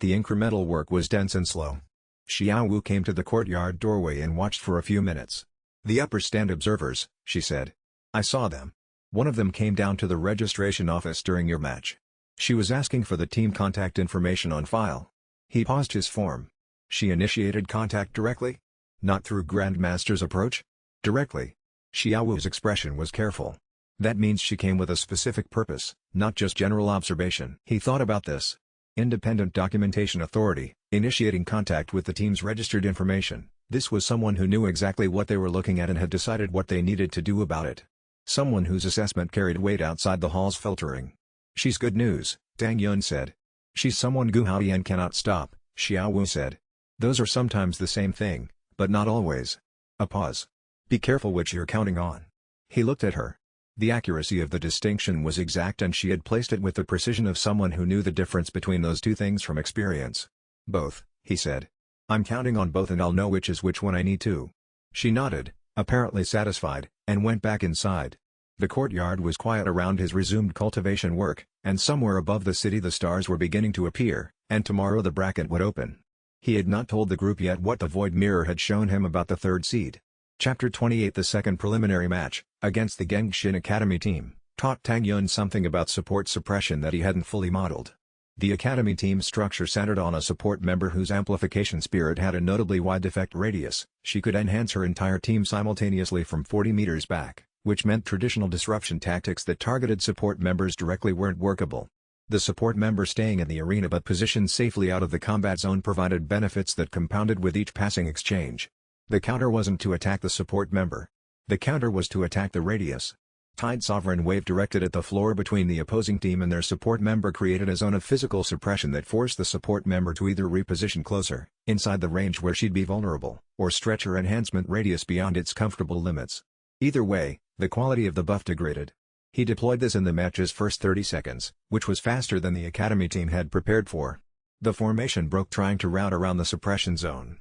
the incremental work was dense and slow. Xiao Wu came to the courtyard doorway and watched for a few minutes. "The upper stand observers," she said. "I saw them. One of them came down to the registration office during your match. She was asking for the team contact information on file." He paused his form. "She initiated contact directly? Not through Grandmaster's approach?" "Directly." Xiao Wu's expression was careful. "That means she came with a specific purpose, not just general observation." He thought about this. Independent Documentation Authority, initiating contact with the team's registered information. This was someone who knew exactly what they were looking at and had decided what they needed to do about it. Someone whose assessment carried weight outside the hall's filtering. "She's good news," Tang Yun said. "She's someone Gu Haoyan cannot stop," Xiao Wu said. "Those are sometimes the same thing, but not always." A pause. "Be careful which you're counting on." He looked at her. The accuracy of the distinction was exact and she had placed it with the precision of someone who knew the difference between those two things from experience. "Both," he said. "I'm counting on both and I'll know which is which when I need to." She nodded, apparently satisfied, and went back inside. The courtyard was quiet around his resumed cultivation work, and somewhere above the city the stars were beginning to appear, and tomorrow the bracket would open. He had not told the group yet what the Void Mirror had shown him about the third seed. Chapter 28. The second preliminary match, against the Gengshin Academy team, taught Tang Yun something about support suppression that he hadn't fully modeled. The Academy team's structure centered on a support member whose amplification spirit had a notably wide effect radius. She could enhance her entire team simultaneously from 40 meters back, which meant traditional disruption tactics that targeted support members directly weren't workable. The support member staying in the arena but positioned safely out of the combat zone provided benefits that compounded with each passing exchange. The counter wasn't to attack the support member. The counter was to attack the radius. Tide Sovereign Wave directed at the floor between the opposing team and their support member created a zone of physical suppression that forced the support member to either reposition closer, inside the range where she'd be vulnerable, or stretch her enhancement radius beyond its comfortable limits. Either way, the quality of the buff degraded. He deployed this in the match's first 30 seconds, which was faster than the Academy team had prepared for. The formation broke trying to route around the suppression zone.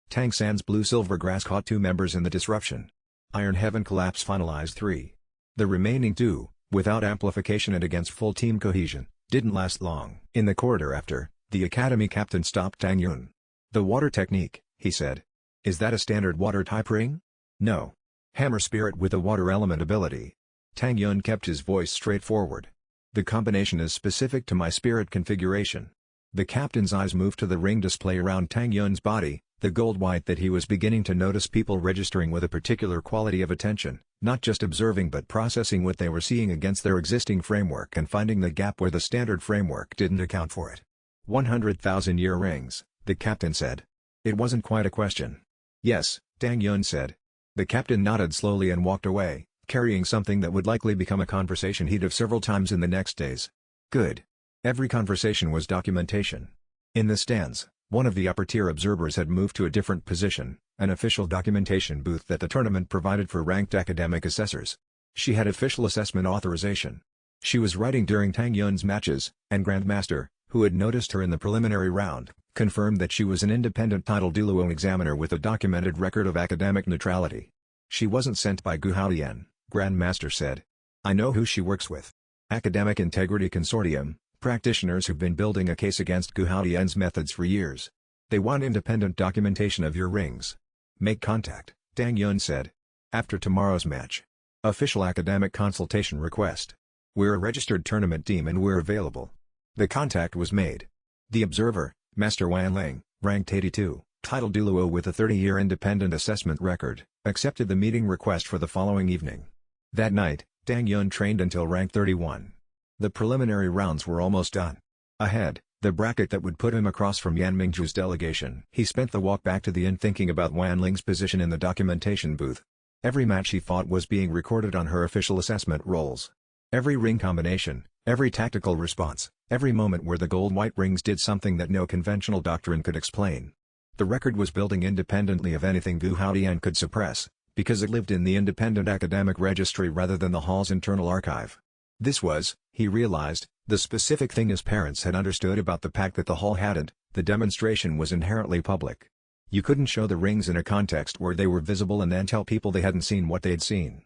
Tang San's blue-silver grass caught 2 members in the disruption. Iron Heaven collapse finalized 3. The remaining 2, without amplification and against full team cohesion, didn't last long. In the corridor after, the Academy captain stopped Tang Yun. "The water technique," he said. "Is that a standard water-type ring?" "No. Hammer Spirit with a water element ability." Tang Yun kept his voice straightforward. "The combination is specific to my spirit configuration." The captain's eyes moved to the ring display around Tang Yun's body, the gold-white that he was beginning to notice people registering with a particular quality of attention, not just observing but processing what they were seeing against their existing framework and finding the gap where the standard framework didn't account for it. 100,000-year rings, the captain said. It wasn't quite a question. "Yes," Tang Yun said. The captain nodded slowly and walked away, carrying something that would likely become a conversation he'd have several times in the next days. "Good. Every conversation was documentation. In the stands, one of the upper-tier observers had moved to a different position, an official documentation booth that the tournament provided for ranked academic assessors. She had official assessment authorization. She was writing during Tang Yun's matches, and Grandmaster, who had noticed her in the preliminary round, confirmed that she was an independent title Douluo examiner with a documented record of academic neutrality. She wasn't sent by Gu Haodian, Grandmaster said. I know who she works with. Academic Integrity Consortium, practitioners who've been building a case against Gu Haodian's methods for years. They want independent documentation of your rings. Make contact, Tang Yun said. After tomorrow's match. Official academic consultation request. We're a registered tournament team and we're available. The contact was made. The observer, Master Wanling, ranked 82, title Douluo with a 30-year independent assessment record, accepted the meeting request for the following evening. That night, Tang Yun trained until rank 31. The preliminary rounds were almost done. Ahead, the bracket that would put him across from Yan Mingzhu's delegation. He spent the walk back to the inn thinking about Wanling's position in the documentation booth. Every match he fought was being recorded on her official assessment rolls. Every ring combination, every tactical response, every moment where the gold-white rings did something that no conventional doctrine could explain. The record was building independently of anything Gu Haodian could suppress, because it lived in the independent academic registry rather than the hall's internal archive. This was, he realized, the specific thing his parents had understood about the pact that the hall hadn't. The demonstration was inherently public. You couldn't show the rings in a context where they were visible and then tell people they hadn't seen what they'd seen.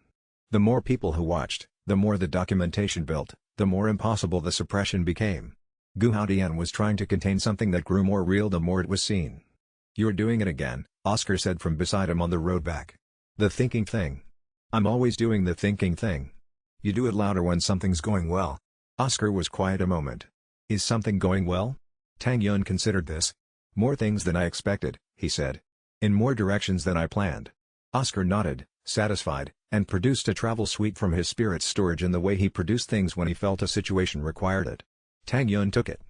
The more people who watched, the more the documentation built, the more impossible the suppression became. Gu Haodian was trying to contain something that grew more real the more it was seen. You're doing it again, Oscar said from beside him on the road back. The thinking thing. I'm always doing the thinking thing. You do it louder when something's going well. Oscar was quiet a moment. Is something going well? Tang Yun considered this. More things than I expected, he said. In more directions than I planned. Oscar nodded, satisfied, and produced a travel suite from his spirit's storage in the way he produced things when he felt a situation required it. Tang Yun took it.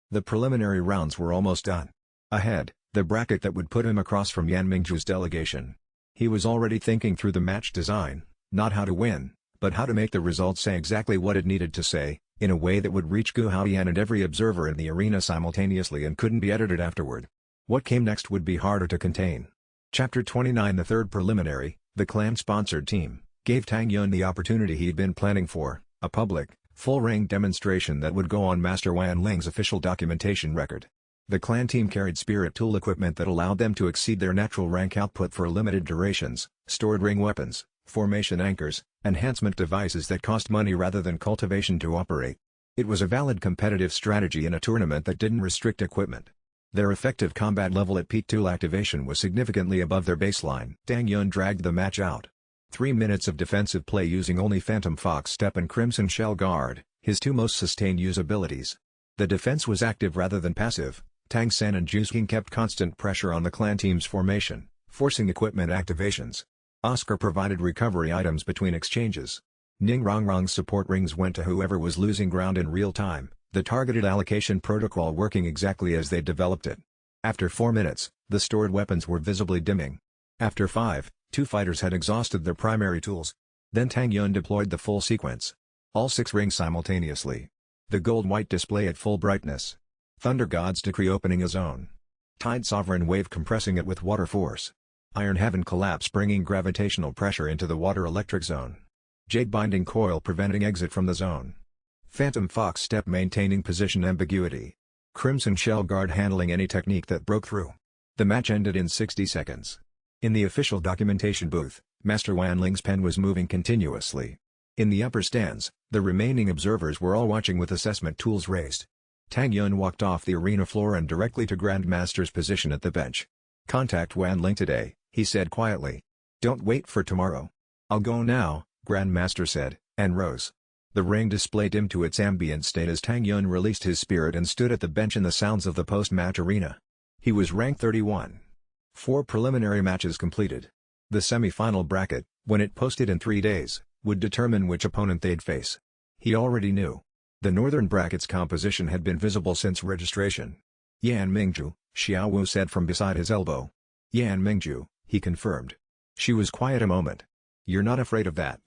The preliminary rounds were almost done. Ahead, the bracket that would put him across from Yan Mingzhu's delegation. He was already thinking through the match design, not how to win, but how to make the results say exactly what it needed to say, in a way that would reach Gu Haodian and every observer in the arena simultaneously and couldn't be edited afterward. What came next would be harder to contain. Chapter 29 The third preliminary, the clan-sponsored team, gave Tang Yun the opportunity he'd been planning for, a public, full-ring demonstration that would go on Master Wanling's official documentation record. The clan team carried spirit tool equipment that allowed them to exceed their natural rank output for limited durations, stored ring weapons, formation anchors, enhancement devices that cost money rather than cultivation to operate. It was a valid competitive strategy in a tournament that didn't restrict equipment. Their effective combat level at peak tool activation was significantly above their baseline. Tang Yun dragged the match out. 3 minutes of defensive play using only Phantom Fox Step and Crimson Shell Guard, his two most sustained usabilities. The defense was active rather than passive. Tang San and Juice King kept constant pressure on the clan team's formation, forcing equipment activations. Oscar provided recovery items between exchanges. Ning Rongrong's support rings went to whoever was losing ground in real time, the targeted allocation protocol working exactly as they developed it. After 4 minutes, the stored weapons were visibly dimming. After 5, 2 fighters had exhausted their primary tools. Then Tang Yun deployed the full sequence. All 6 rings simultaneously. The gold-white display at full brightness. Thunder God's Decree opening a zone. Tide Sovereign Wave compressing it with water force. Iron Heaven Collapse bringing gravitational pressure into the water electric zone. Jade Binding Coil preventing exit from the zone. Phantom Fox Step maintaining position ambiguity. Crimson Shell Guard handling any technique that broke through. The match ended in 60 seconds. In the official documentation booth, Master Wanling's pen was moving continuously. In the upper stands, the remaining observers were all watching with assessment tools raised. Tang Yun walked off the arena floor and directly to Grandmaster's position at the bench. Contact Wanling today, he said quietly. Don't wait for tomorrow. I'll go now, Grandmaster said, and rose. The ring display dimmed to its ambient state as Tang Yun released his spirit and stood at the bench in the sounds of the post-match arena. He was ranked 31. 4 preliminary matches completed. The semi-final bracket, when it posted in 3 days, would determine which opponent they'd face. He already knew. The northern bracket's composition had been visible since registration. Yan Mingzhu, Xiao Wu said from beside his elbow. Yan Mingzhu, he confirmed. She was quiet a moment. You're not afraid of that?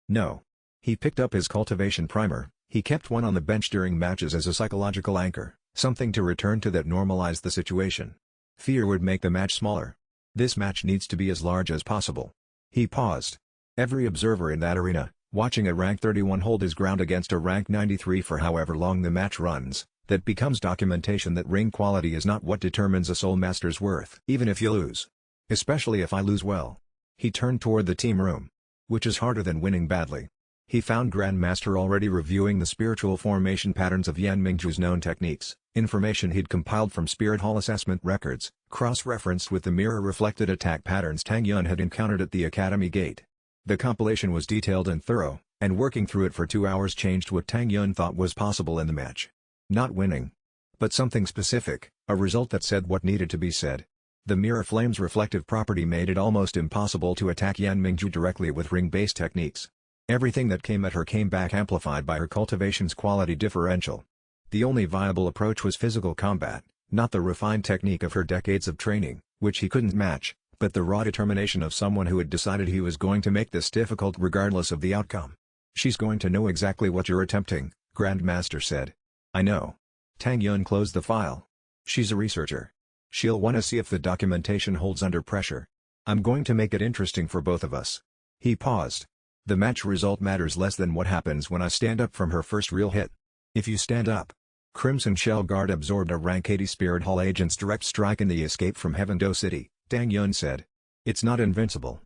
No. He picked up his cultivation primer, He kept one on the bench during matches as a psychological anchor, something to return to that normalized the situation. Fear would make the match smaller. This match needs to be as large as possible. He paused. Every observer in that arena, watching a rank 31 hold his ground against a rank 93 for however long the match runs, that becomes documentation that ring quality is not what determines a soul master's worth. Even if you lose. Especially if I lose well. He turned toward the team room. Which is harder than winning badly. He found Grandmaster already reviewing the spiritual formation patterns of Yan Mingju's known techniques, information he'd compiled from Spirit Hall assessment records, cross-referenced with the mirror-reflected attack patterns Tang Yun had encountered at the Academy Gate. The compilation was detailed and thorough, and working through it for 2 hours changed what Tang Yun thought was possible in the match. Not winning. But something specific, a result that said what needed to be said. The mirror flame's reflective property made it almost impossible to attack Yan Mingju directly with ring-based techniques. Everything that came at her came back amplified by her cultivation's quality differential. The only viable approach was physical combat, not the refined technique of her decades of training, which he couldn't match, but the raw determination of someone who had decided he was going to make this difficult regardless of the outcome. She's going to know exactly what you're attempting, Grandmaster said. I know. Tang Yun closed the file. She's a researcher. She'll want to see if the documentation holds under pressure. I'm going to make it interesting for both of us. He paused. The match result matters less than what happens when I stand up from her first real hit. If you stand up. Crimson Shell Guard absorbed a rank 80 Spirit Hall agent's direct strike in the Escape from Heaven Do City, Tang Yun said. It's not invincible.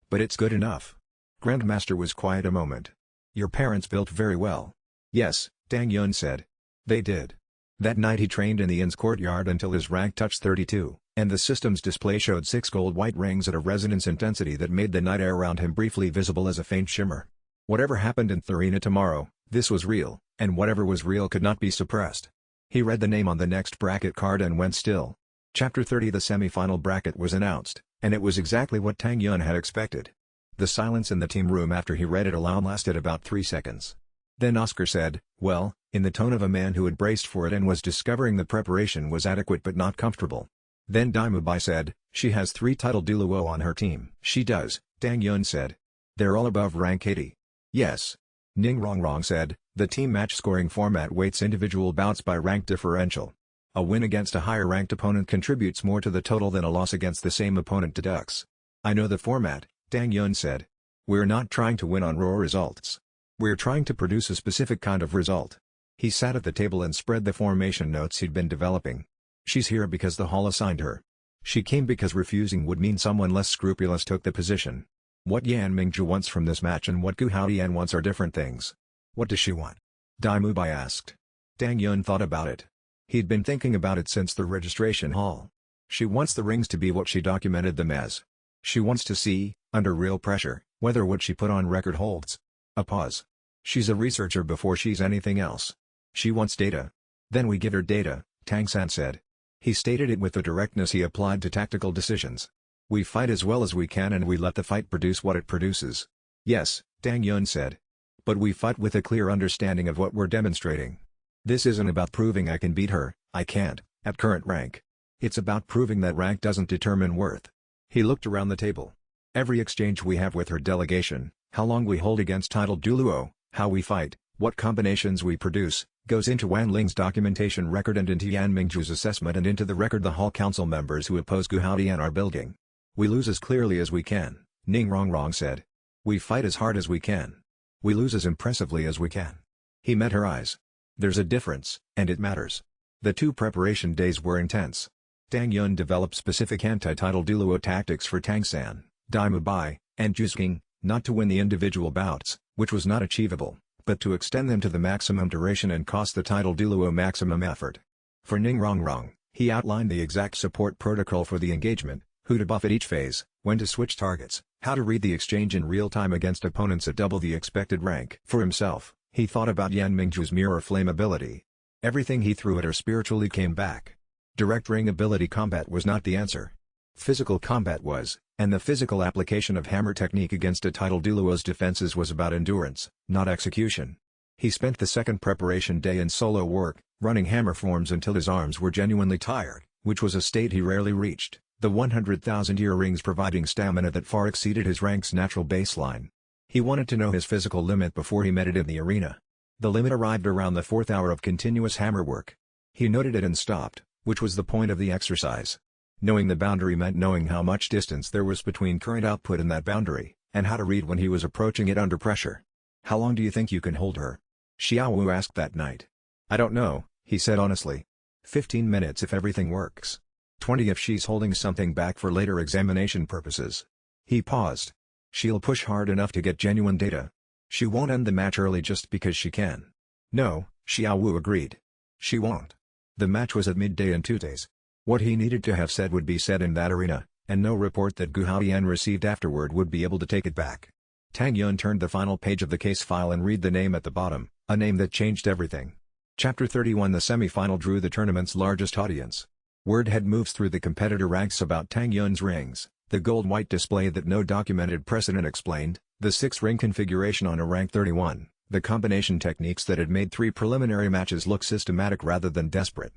But it's good enough. Grandmaster was quiet a moment. Your parents built very well. Yes, Tang Yun said. They did. That night he trained in the inn's courtyard until his rank touched 32, and the system's display showed 6 gold-white rings at a resonance intensity that made the night air around him briefly visible as a faint shimmer. Whatever happened in the arena tomorrow, this was real, and whatever was real could not be suppressed. He read the name on the next bracket card and went still. Chapter 30. The semi-final bracket was announced, and it was exactly what Tang Yun had expected. The silence in the team room after he read it aloud lasted about 3 seconds. Then Oscar said, well, in the tone of a man who had braced for it and was discovering the preparation was adequate but not comfortable. Then Daimubai said, she has 3 title Douluo on her team. She does, Tang Yun said. They're all above rank 80. Yes. Ning Rongrong said, the team match scoring format weights individual bouts by rank differential. A win against a higher ranked opponent contributes more to the total than a loss against the same opponent deducts. I know the format, Tang Yun said. We're not trying to win on raw results. We're trying to produce a specific kind of result. He sat at the table and spread the formation notes he'd been developing. She's here because the hall assigned her. She came because refusing would mean someone less scrupulous took the position. What Yan Mingju wants from this match and what Gu Haodian wants are different things. What does she want? Daimubai asked. Tang Yun thought about it. He'd been thinking about it since the registration hall. She wants the rings to be what she documented them as. She wants to see, under real pressure, whether what she put on record holds. A pause. She's a researcher before she's anything else. She wants data. Then we give her data, Tang San said. He stated it with the directness he applied to tactical decisions. We fight as well as we can and we let the fight produce what it produces. Yes, Tang Yun said. But we fight with a clear understanding of what we're demonstrating. This isn't about proving I can beat her, I can't, at current rank. It's about proving that rank doesn't determine worth. He looked around the table. Every exchange we have with her delegation, how long we hold against title Douluo, how we fight, what combinations we produce, goes into Wan Ling's documentation record and into Yan Mingju's assessment and into the record the Hall Council members who oppose Gu Haodian are building. We lose as clearly as we can, Ning Rongrong said. We fight as hard as we can. We lose as impressively as we can. He met her eyes. There's a difference, and it matters. The 2 preparation days were intense. Tang Yun developed specific anti-title Douluo tactics for Tang San, Daimubai, and Jusking, not to win the individual bouts, which was not achievable, but to extend them to the maximum duration and cost the title Douluo maximum effort. For Ning Rongrong, he outlined the exact support protocol for the engagement, who to buff at each phase, when to switch targets, how to read the exchange in real time against opponents at double the expected rank. For himself, he thought about Yan Mingju's mirror flame ability. Everything he threw at her spiritually came back. Direct ring ability combat was not the answer. Physical combat was, and the physical application of hammer technique against a title Douluo's defenses was about endurance, not execution. He spent the 2nd preparation day in solo work, running hammer forms until his arms were genuinely tired, which was a state he rarely reached, the 100,000-year rings providing stamina that far exceeded his rank's natural baseline. He wanted to know his physical limit before he met it in the arena. The limit arrived around the 4th hour of continuous hammer work. He noted it and stopped, which was the point of the exercise. Knowing the boundary meant knowing how much distance there was between current output and that boundary, and how to read when he was approaching it under pressure. "How long do you think you can hold her?" Xiao Wu asked that night. "I don't know," he said honestly. 15 minutes if everything works. 20 if she's holding something back for later examination purposes. He paused. "She'll push hard enough to get genuine data. She won't end the match early just because she can." "No," Xiao Wu agreed. "She won't." The match was at midday in 2 days. What he needed to have said would be said in that arena, and no report that Gu Haoyan received afterward would be able to take it back. Tang Yun turned the final page of the case file and read the name at the bottom, a name that changed everything. Chapter 31. The semi-final drew the tournament's largest audience. Word had moved through the competitor ranks about Tang Yun's rings, the gold-white display that no documented precedent explained, the 6-ring configuration on a rank 31, the combination techniques that had made 3 preliminary matches look systematic rather than desperate.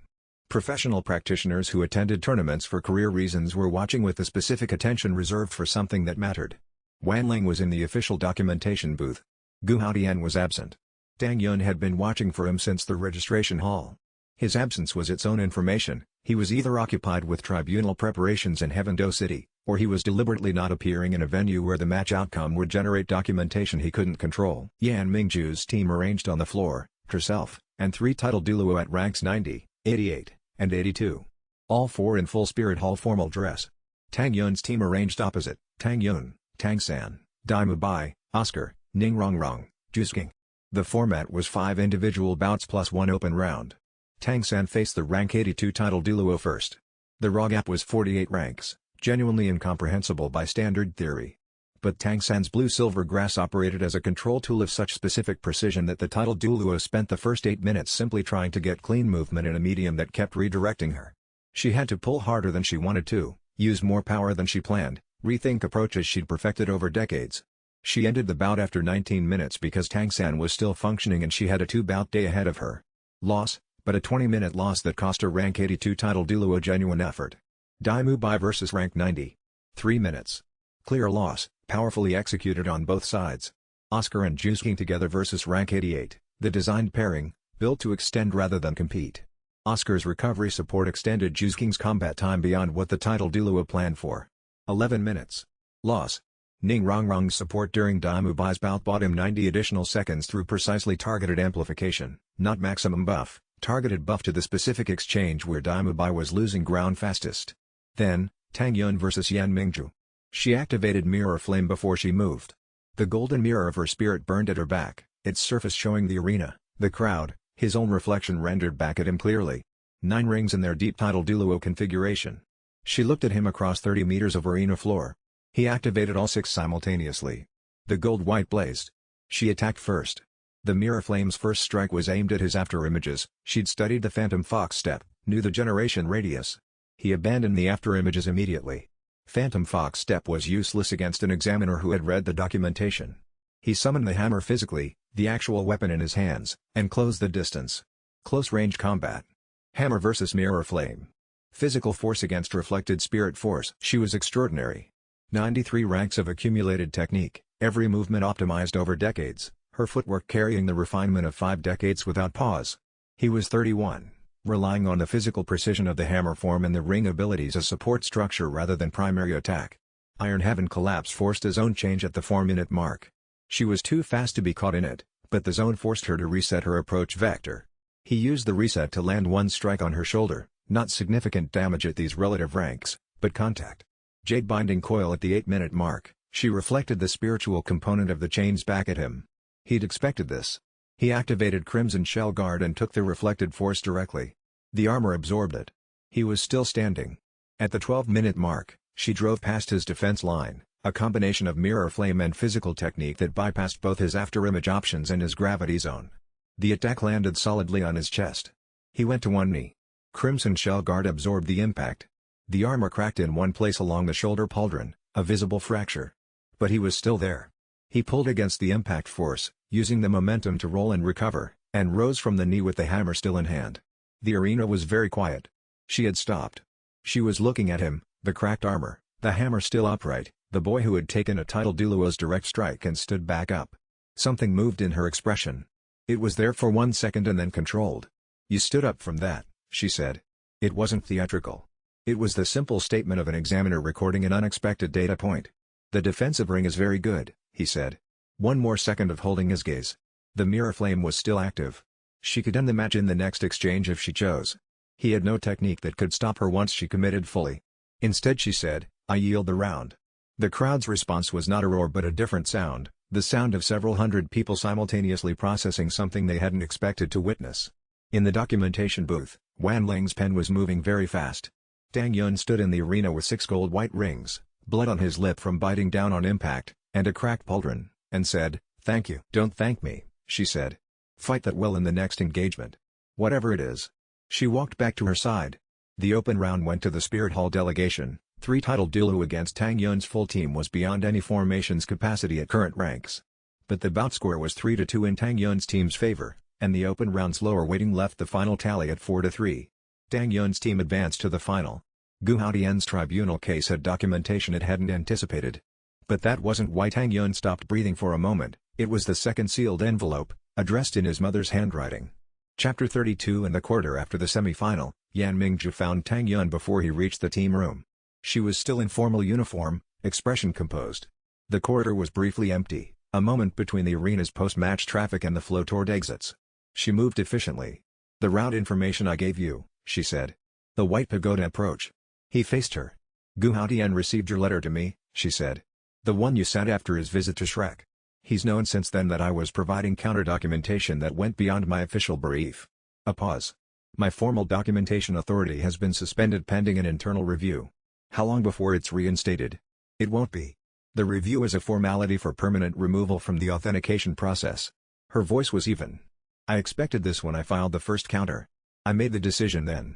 Professional practitioners who attended tournaments for career reasons were watching with the specific attention reserved for something that mattered. Wan Ling was in the official documentation booth. Gu Haoyan was absent. Tang Yun had been watching for him since the registration hall. His absence was its own information. He was either occupied with tribunal preparations in Heavendo City, or he was deliberately not appearing in a venue where the match outcome would generate documentation he couldn't control. Yan Mingju's team arranged on the floor, herself, and 3 title Douluo at ranks 90, 88, and 82. All 4 in full Spirit Hall formal dress. Tang Yun's team arranged opposite, Tang Yun, Tang San, Dai Mubai, Oscar, Ning Rongrong, Jusking. The format was 5 individual bouts plus 1 open round. Tang San faced the rank 82 title Douluo first. The raw gap was 48 ranks, genuinely incomprehensible by standard theory. But Tang San's blue-silver grass operated as a control tool of such specific precision that the title Douluo spent the first 8 minutes simply trying to get clean movement in a medium that kept redirecting her. She had to pull harder than she wanted to, use more power than she planned, rethink approaches she'd perfected over decades. She ended the bout after 19 minutes because Tang San was still functioning and she had a 2-bout day ahead of her. Loss, but a 20-minute loss that cost her rank 82 title Douluo genuine effort. Dai Mubai vs rank 90. 3 minutes. Clear loss, powerfully executed on both sides. Oscar and Jusking together versus rank 88, the designed pairing, built to extend rather than compete. Oscar's recovery support extended Jusking's combat time beyond what the title Douluo planned for. 11 minutes. Loss. Ning Rongrong's support during Dai Mubai's bout bought him 90 additional seconds through precisely targeted amplification, not maximum buff, targeted buff to the specific exchange where Dai Mubai was losing ground fastest. Then, Tang Yun vs Yan Mingju. She activated Mirror Flame before she moved. The golden mirror of her spirit burned at her back, its surface showing the arena, the crowd, his own reflection rendered back at him clearly. 9 rings in their deep title Douluo configuration. She looked at him across 30 meters of arena floor. He activated all 6 simultaneously. The gold-white blazed. She attacked first. The Mirror Flame's first strike was aimed at his afterimages. She'd studied the Phantom Fox step, knew the generation radius. He abandoned the afterimages immediately. Phantom Fox step was useless against an examiner who had read the documentation. He summoned the hammer physically, the actual weapon in his hands, and closed the distance. Close-range combat. Hammer versus Mirror Flame. Physical force against reflected spirit force. She was extraordinary. 93 ranks of accumulated technique, every movement optimized over decades, her footwork carrying the refinement of 5 decades without pause. He was 31, relying on the physical precision of the hammer form and the ring abilities as support structure rather than primary attack. Iron Heaven collapse forced a zone change at the 4-minute mark. She was too fast to be caught in it, but the zone forced her to reset her approach vector. He used the reset to land 1 strike on her shoulder, not significant damage at these relative ranks, but contact. Jade binding coil at the 8-minute mark, she reflected the spiritual component of the chains back at him. He'd expected this. He activated Crimson Shell Guard and took the reflected force directly. The armor absorbed it. He was still standing. At the 12-minute mark, she drove past his defense line, a combination of Mirror Flame and physical technique that bypassed both his afterimage options and his gravity zone. The attack landed solidly on his chest. He went to one knee. Crimson Shell Guard absorbed the impact. The armor cracked in one place along the shoulder pauldron, a visible fracture. But he was still there. He pulled against the impact force, using the momentum to roll and recover, and rose from the knee with the hammer still in hand. The arena was very quiet. She had stopped. She was looking at him, the cracked armor, the hammer still upright, the boy who had taken a title Douluo's direct strike and stood back up. Something moved in her expression. It was there for 1 second and then controlled. "You stood up from that," she said. It wasn't theatrical. It was the simple statement of an examiner recording an unexpected data point. "The defensive ring is very good," he said. 1 more second of holding his gaze. The mirror flame was still active. She could end the match in the next exchange if she chose. He had no technique that could stop her once she committed fully. Instead she said, "I yield the round." The crowd's response was not a roar but a different sound, the sound of several hundred people simultaneously processing something they hadn't expected to witness. In the documentation booth, Wan Ling's pen was moving very fast. Tang Yun stood in the arena with 6 gold white rings, blood on his lip from biting down on impact, and a cracked pauldron, and said, "Thank you." "Don't thank me," she said. "Fight that well in the next engagement. Whatever it is." She walked back to her side. The open round went to the Spirit Hall delegation. 3-titled Douluo against Tang Yun's full team was beyond any formation's capacity at current ranks. But the bout score was 3-2 in Tang Yun's team's favor, and the open round's lower weighting left the final tally at 4-3. Tang Yun's team advanced to the final. Gu Haodian's tribunal case had documentation it hadn't anticipated. But that wasn't why Tang Yun stopped breathing for a moment. It was the second sealed envelope, addressed in his mother's handwriting. Chapter 32. In the quarter after the semi-final, Yan Mingzhu found Tang Yun before he reached the team room. She was still in formal uniform, expression composed. The corridor was briefly empty, a moment between the arena's post-match traffic and the flow toward exits. She moved efficiently. "The round information I gave you," she said. "The White Pagoda approach." He faced her. "Gu Haodian received your letter to me," she said. "The one you sent after his visit to Shrek. He's known since then that I was providing counter-documentation that went beyond my official brief." A pause. "My formal documentation authority has been suspended pending an internal review. How long before it's reinstated?" "It won't be. The review is a formality for permanent removal from the authentication process." Her voice was even. "I expected this when I filed the first counter. I made the decision then."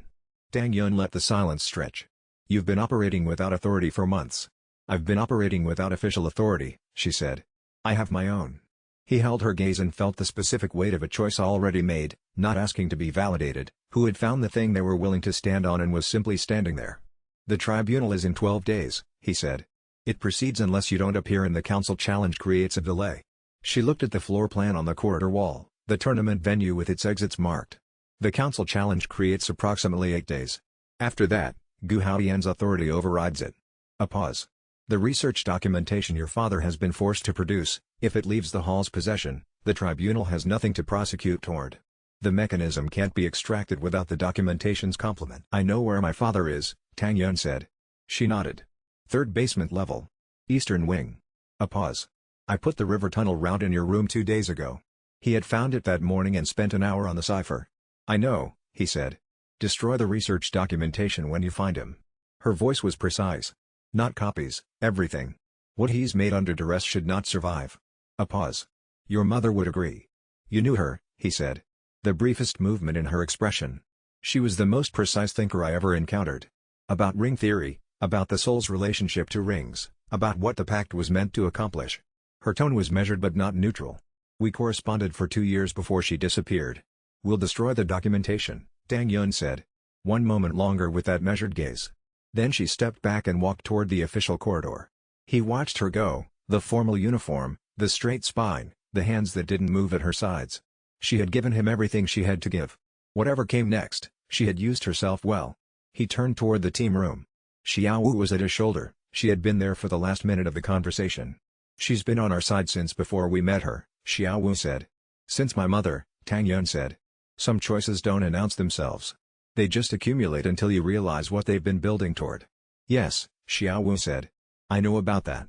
Tang Yun let the silence stretch. "You've been operating without authority for months." "I've been operating without official authority," she said. "I have my own." He held her gaze and felt the specific weight of a choice already made, not asking to be validated, who had found the thing they were willing to stand on and was simply standing there. "The tribunal is in 12 days, he said. "It proceeds unless you don't appear and the council challenge creates a delay." She looked at the floor plan on the corridor wall, the tournament venue with its exits marked. "The council challenge creates approximately 8 days. After that, Gu Haodian's authority overrides it." A pause. "The research documentation your father has been forced to produce, if it leaves the hall's possession, the tribunal has nothing to prosecute toward. The mechanism can't be extracted without the documentation's complement." "I know where my father is," Tang Yun said. She nodded. "Third basement level. Eastern wing." A pause. "I put the river tunnel route in your room 2 days ago." He had found it that morning and spent an hour on the cipher. "I know," he said. "Destroy the research documentation when you find him." Her voice was precise. "Not copies, everything. What he's made under duress should not survive." A pause. "Your mother would agree." "You knew her," he said. The briefest movement in her expression. "She was the most precise thinker I ever encountered. About ring theory, about the soul's relationship to rings, about what the pact was meant to accomplish." Her tone was measured but not neutral. "We corresponded for 2 years before she disappeared." "We'll destroy the documentation," Tang Yun said. 1 moment longer with that measured gaze. Then she stepped back and walked toward the official corridor. He watched her go, the formal uniform, the straight spine, the hands that didn't move at her sides. She had given him everything she had to give. Whatever came next, she had used herself well. He turned toward the team room. Xiao Wu was at his shoulder. She had been there for the last minute of the conversation. "She's been on our side since before we met her," Xiao Wu said. "Since my mother," Tang Yun said. "Some choices don't announce themselves. They just accumulate until you realize what they've been building toward." "Yes," Xiao Wu said. "I know about that."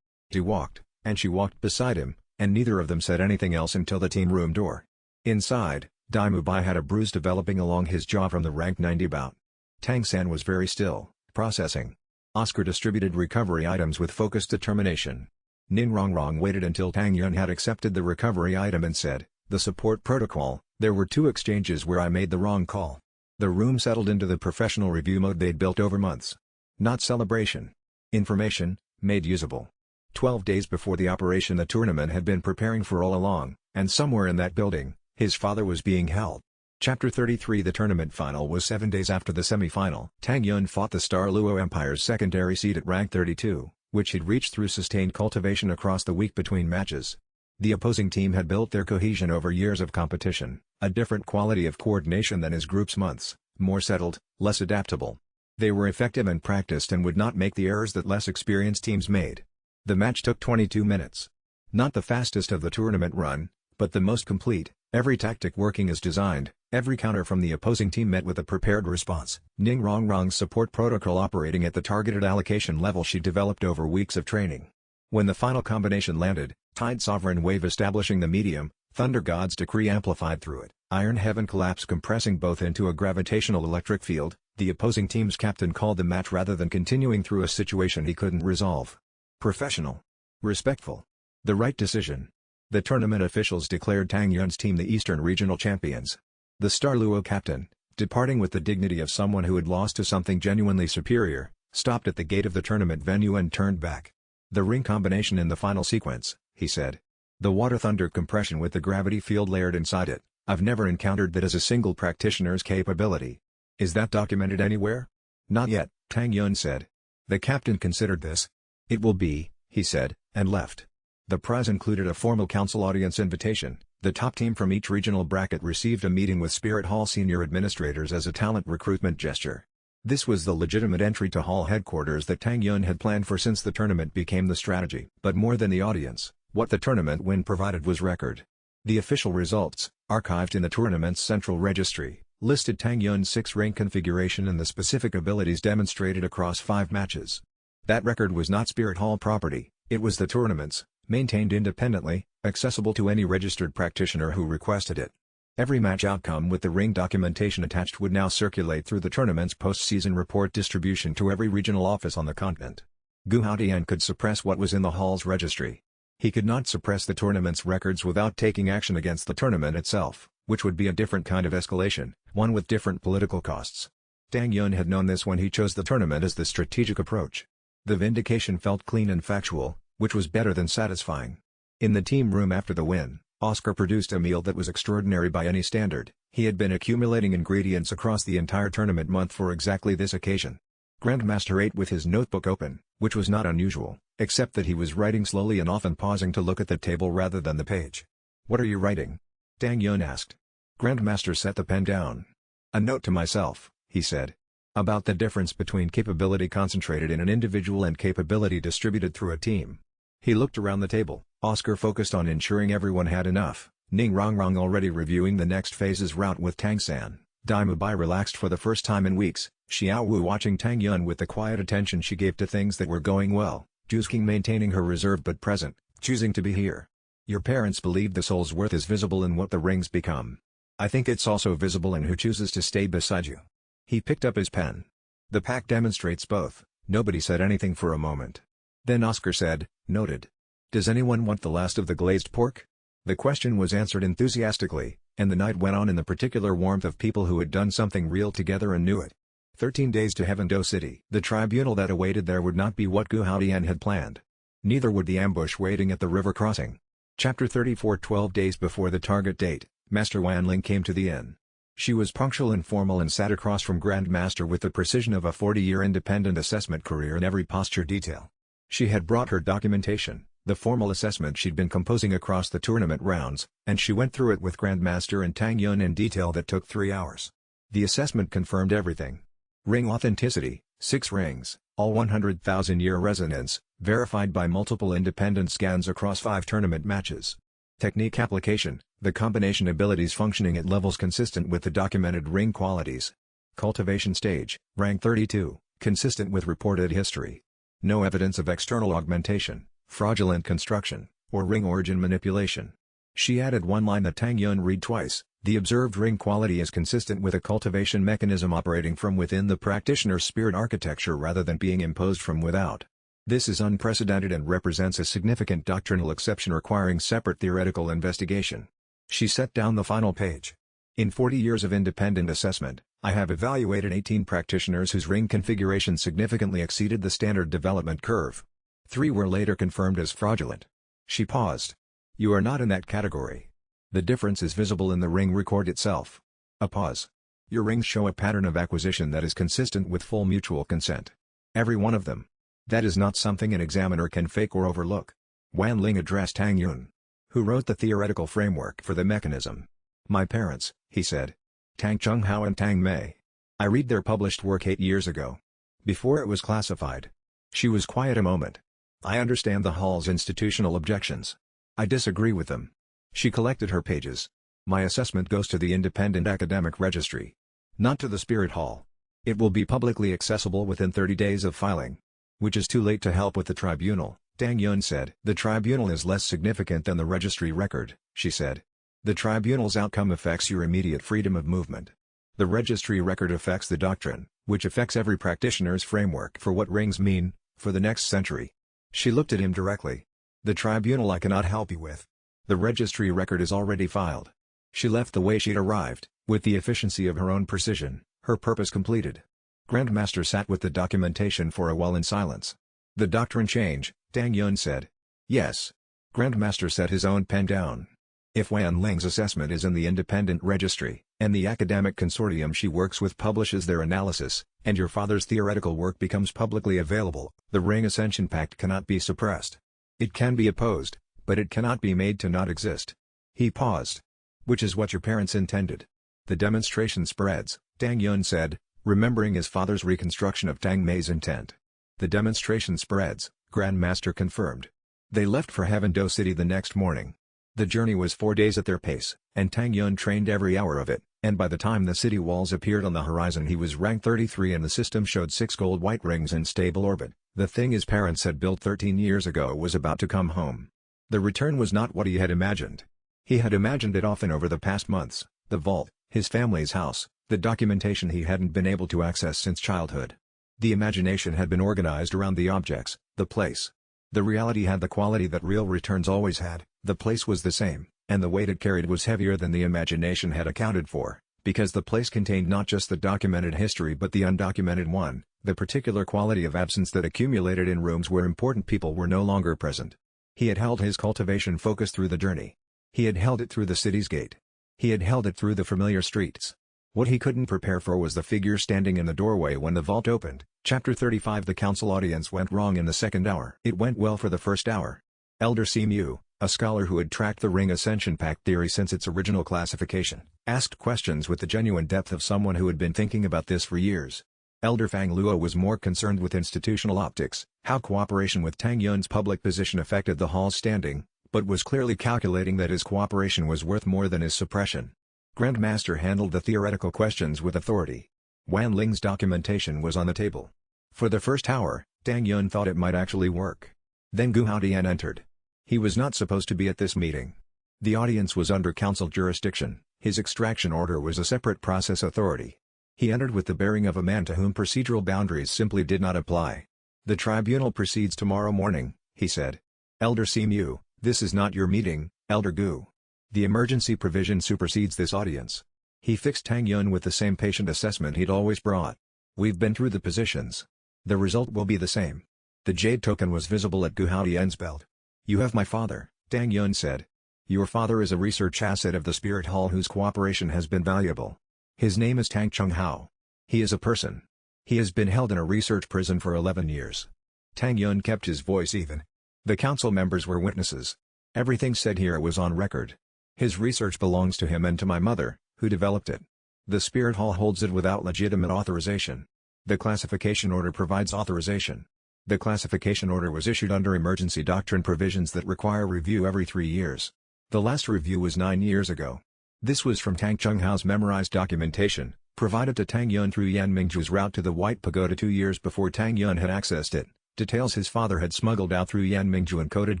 He walked, and she walked beside him, and neither of them said anything else until the team room door. Inside, Dai Mubai had a bruise developing along his jaw from the rank 90 bout. Tang San was very still, processing. Oscar distributed recovery items with focused determination. Nin Rongrong waited until Tang Yun had accepted the recovery item and said, "The support protocol, there were 2 exchanges where I made the wrong call." The room settled into the professional review mode they'd built over months. Not celebration. Information, made usable. 12 days before the operation the tournament had been preparing for all along, and somewhere in that building, his father was being held. Chapter 33. The tournament final was 7 days after the semi-final. Tang Yun fought the Star Luo Empire's secondary seed at rank 32, which he'd reached through sustained cultivation across the week between matches. The opposing team had built their cohesion over years of competition, a different quality of coordination than his group's months, more settled, less adaptable. They were effective and practiced and would not make the errors that less experienced teams made. The match took 22 minutes. Not the fastest of the tournament run, but the most complete, every tactic working as designed, every counter from the opposing team met with a prepared response. Ning Rongrong's support protocol operating at the targeted allocation level she developed over weeks of training. When the final combination landed, Tide Sovereign Wave establishing the medium, Thunder God's Decree amplified through it, Iron Heaven collapse compressing both into a gravitational electric field, the opposing team's captain called the match rather than continuing through a situation he couldn't resolve. Professional. Respectful. The right decision. The tournament officials declared Tang Yun's team the Eastern Regional Champions. The Star Luo captain, departing with the dignity of someone who had lost to something genuinely superior, stopped at the gate of the tournament venue and turned back. The ring combination in the final sequence, he said. The water thunder compression with the gravity field layered inside it, I've never encountered that as a single practitioner's capability. Is that documented anywhere? Not yet, Tang Yun said. The captain considered this. It will be, he said, and left. The prize included a formal council audience invitation. The top team from each regional bracket received a meeting with Spirit Hall senior administrators as a talent recruitment gesture. This was the legitimate entry to Hall headquarters that Tang Yun had planned for since the tournament became the strategy. But more than the audience, what the tournament win provided was record. The official results, archived in the tournament's central registry, listed Tang Yun's 6-ring configuration and the specific abilities demonstrated across 5 matches. That record was not Spirit Hall property, it was the tournament's, maintained independently, accessible to any registered practitioner who requested it. Every match outcome with the ring documentation attached would now circulate through the tournament's post-season report distribution to every regional office on the continent. Gu Haodian could suppress what was in the Hall's registry. He could not suppress the tournament's records without taking action against the tournament itself, which would be a different kind of escalation, one with different political costs. Tang Yun had known this when he chose the tournament as the strategic approach. The vindication felt clean and factual, which was better than satisfying. In the team room after the win, Oscar produced a meal that was extraordinary by any standard. He had been accumulating ingredients across the entire tournament month for exactly this occasion. Grandmaster ate with his notebook open, which was not unusual, except that he was writing slowly and often pausing to look at the table rather than the page. "What are you writing?" Tang Yun asked. Grandmaster set the pen down. "A note to myself," he said. "About the difference between capability concentrated in an individual and capability distributed through a team." He looked around the table. Oscar focused on ensuring everyone had enough. Ning Rongrong already reviewing the next phase's route with Tang San. Daimu Bai relaxed for the first time in weeks. Xiao Wu watching Tang Yun with the quiet attention she gave to things that were going well. Jusking maintaining her reserve but present, choosing to be here. Your parents believe the soul's worth is visible in what the rings become. I think it's also visible in who chooses to stay beside you. He picked up his pen. The pack demonstrates both. Nobody said anything for a moment. Then Oscar said, "Noted. Does anyone want the last of the glazed pork?" The question was answered enthusiastically, and the night went on in the particular warmth of people who had done something real together and knew it. 13 days to Heaven Do City. The tribunal that awaited there would not be what Gu Haodian had planned. Neither would the ambush waiting at the river crossing. Chapter 34. 12 days before the target date, Master Wanling came to the inn. She was punctual and formal and sat across from Grandmaster with the precision of a 40-year independent assessment career in every posture detail. She had brought her documentation, the formal assessment she'd been composing across the tournament rounds, and she went through it with Grandmaster and Tang Yun in detail that took 3 hours. The assessment confirmed everything. Ring authenticity, 6 rings, all 100,000-year resonance, verified by multiple independent scans across 5 tournament matches. Technique application, the combination abilities functioning at levels consistent with the documented ring qualities. Cultivation stage, rank 32, consistent with reported history. No evidence of external augmentation, fraudulent construction, or ring origin manipulation. She added one line that Tang Yun read twice. The observed ring quality is consistent with a cultivation mechanism operating from within the practitioner's spirit architecture rather than being imposed from without. This is unprecedented and represents a significant doctrinal exception requiring separate theoretical investigation. She set down the final page. In 40 years of independent assessment, I have evaluated 18 practitioners whose ring configuration significantly exceeded the standard development curve. 3 were later confirmed as fraudulent. She paused. You are not in that category. The difference is visible in the ring record itself. A pause. Your rings show a pattern of acquisition that is consistent with full mutual consent. Every one of them. That is not something an examiner can fake or overlook. Wanling addressed Tang Yun. Who wrote the theoretical framework for the mechanism? My parents, he said. Tang Chunghao and Tang Mei. I read their published work 8 years ago. Before it was classified. She was quiet a moment. I understand the hall's institutional objections. I disagree with them. She collected her pages. My assessment goes to the independent academic registry. Not to the Spirit Hall. It will be publicly accessible within 30 days of filing. Which is too late to help with the tribunal, Tang Yun said. The tribunal is less significant than the registry record, she said. The tribunal's outcome affects your immediate freedom of movement. The registry record affects the doctrine, which affects every practitioner's framework for what rings mean, for the next century. She looked at him directly. The tribunal I cannot help you with. The registry record is already filed. She left the way she'd arrived, with the efficiency of her own precision, her purpose completed. Grandmaster sat with the documentation for a while in silence. The doctrine change, Tang Yun said. Yes. Grandmaster set his own pen down. If Wan Ling's assessment is in the independent registry, and the academic consortium she works with publishes their analysis, and your father's theoretical work becomes publicly available, the Ring Ascension Pact cannot be suppressed. It can be opposed, but it cannot be made to not exist. He paused. Which is what your parents intended. The demonstration spreads, Tang Yun said, remembering his father's reconstruction of Tang Mei's intent. The demonstration spreads, Grandmaster confirmed. They left for Heaven-Do City the next morning. The journey was 4 days at their pace, and Tang Yun trained every hour of it, and by the time the city walls appeared on the horizon he was rank 33 and the system showed 6 gold white rings in stable orbit. The thing his parents had built 13 years ago was about to come home. The return was not what he had imagined. He had imagined it often over the past months, the vault, his family's house, the documentation he hadn't been able to access since childhood. The imagination had been organized around the objects, the place. The reality had the quality that real returns always had, the place was the same, and the weight it carried was heavier than the imagination had accounted for, because the place contained not just the documented history but the undocumented one, the particular quality of absence that accumulated in rooms where important people were no longer present. He had held his cultivation focus through the journey. He had held it through the city's gate. He had held it through the familiar streets. What he couldn't prepare for was the figure standing in the doorway when the vault opened. Chapter 35 The council audience went wrong in the second hour. It went well for the first hour. Elder Simu, a scholar who had tracked the Ring Ascension Pact theory since its original classification, asked questions with the genuine depth of someone who had been thinking about this for years. Elder Fang Luo was more concerned with institutional optics, how cooperation with Tang Yun's public position affected the hall's standing, but was clearly calculating that his cooperation was worth more than his suppression. Grandmaster handled the theoretical questions with authority. Wan Ling's documentation was on the table. For the first hour, Tang Yun thought it might actually work. Then Gu Haodian entered. He was not supposed to be at this meeting. The audience was under council jurisdiction, his extraction order was a separate process authority. He entered with the bearing of a man to whom procedural boundaries simply did not apply. The tribunal proceeds tomorrow morning, he said. Elder Simu, this is not your meeting, Elder Gu. The emergency provision supersedes this audience. He fixed Tang Yun with the same patient assessment he'd always brought. We've been through the positions. The result will be the same. The jade token was visible at Gu Haodian's belt. You have my father, Tang Yun said. Your father is a research asset of the Spirit Hall whose cooperation has been valuable. His name is Tang Chunghao. He is a person. He has been held in a research prison for 11 years. Tang Yun kept his voice even. The council members were witnesses. Everything said here was on record. His research belongs to him and to my mother, who developed it. The Spirit Hall holds it without legitimate authorization. The classification order provides authorization. The classification order was issued under emergency doctrine provisions that require review every 3 years. The last review was 9 years ago. This was from Tang Chunghao's memorized documentation, provided to Tang Yun through Yan Mingju's route to the White Pagoda 2 years before Tang Yun had accessed it, details his father had smuggled out through Yan Mingju encoded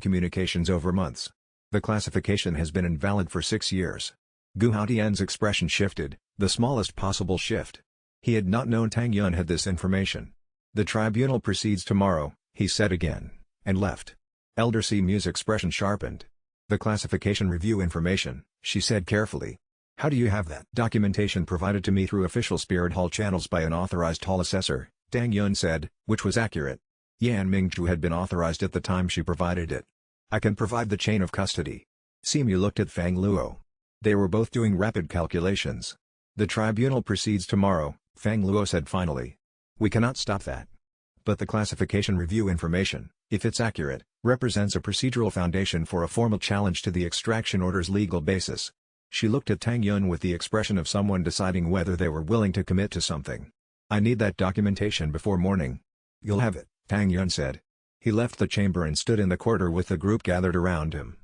communications over months. The classification has been invalid for 6 years. Gu Haodian's expression shifted, the smallest possible shift. He had not known Tang Yun had this information. The tribunal proceeds tomorrow, he said again, and left. Elder Simu's expression sharpened. The classification review information, she said carefully. How do you have that? Documentation provided to me through official Spirit Hall channels by an authorized hall assessor, Tang Yun said, which was accurate. Yan Mingju had been authorized at the time she provided it. I can provide the chain of custody. Simu looked at Fang Luo. They were both doing rapid calculations. The tribunal proceeds tomorrow, Fang Luo said finally. We cannot stop that. But the classification review information, If it's accurate, represents a procedural foundation for a formal challenge to the extraction order's legal basis. She looked at Tang Yun with the expression of someone deciding whether they were willing to commit to something. I need that documentation before morning. You'll have it, Tang Yun said. He left the chamber and stood in the corridor with the group gathered around him.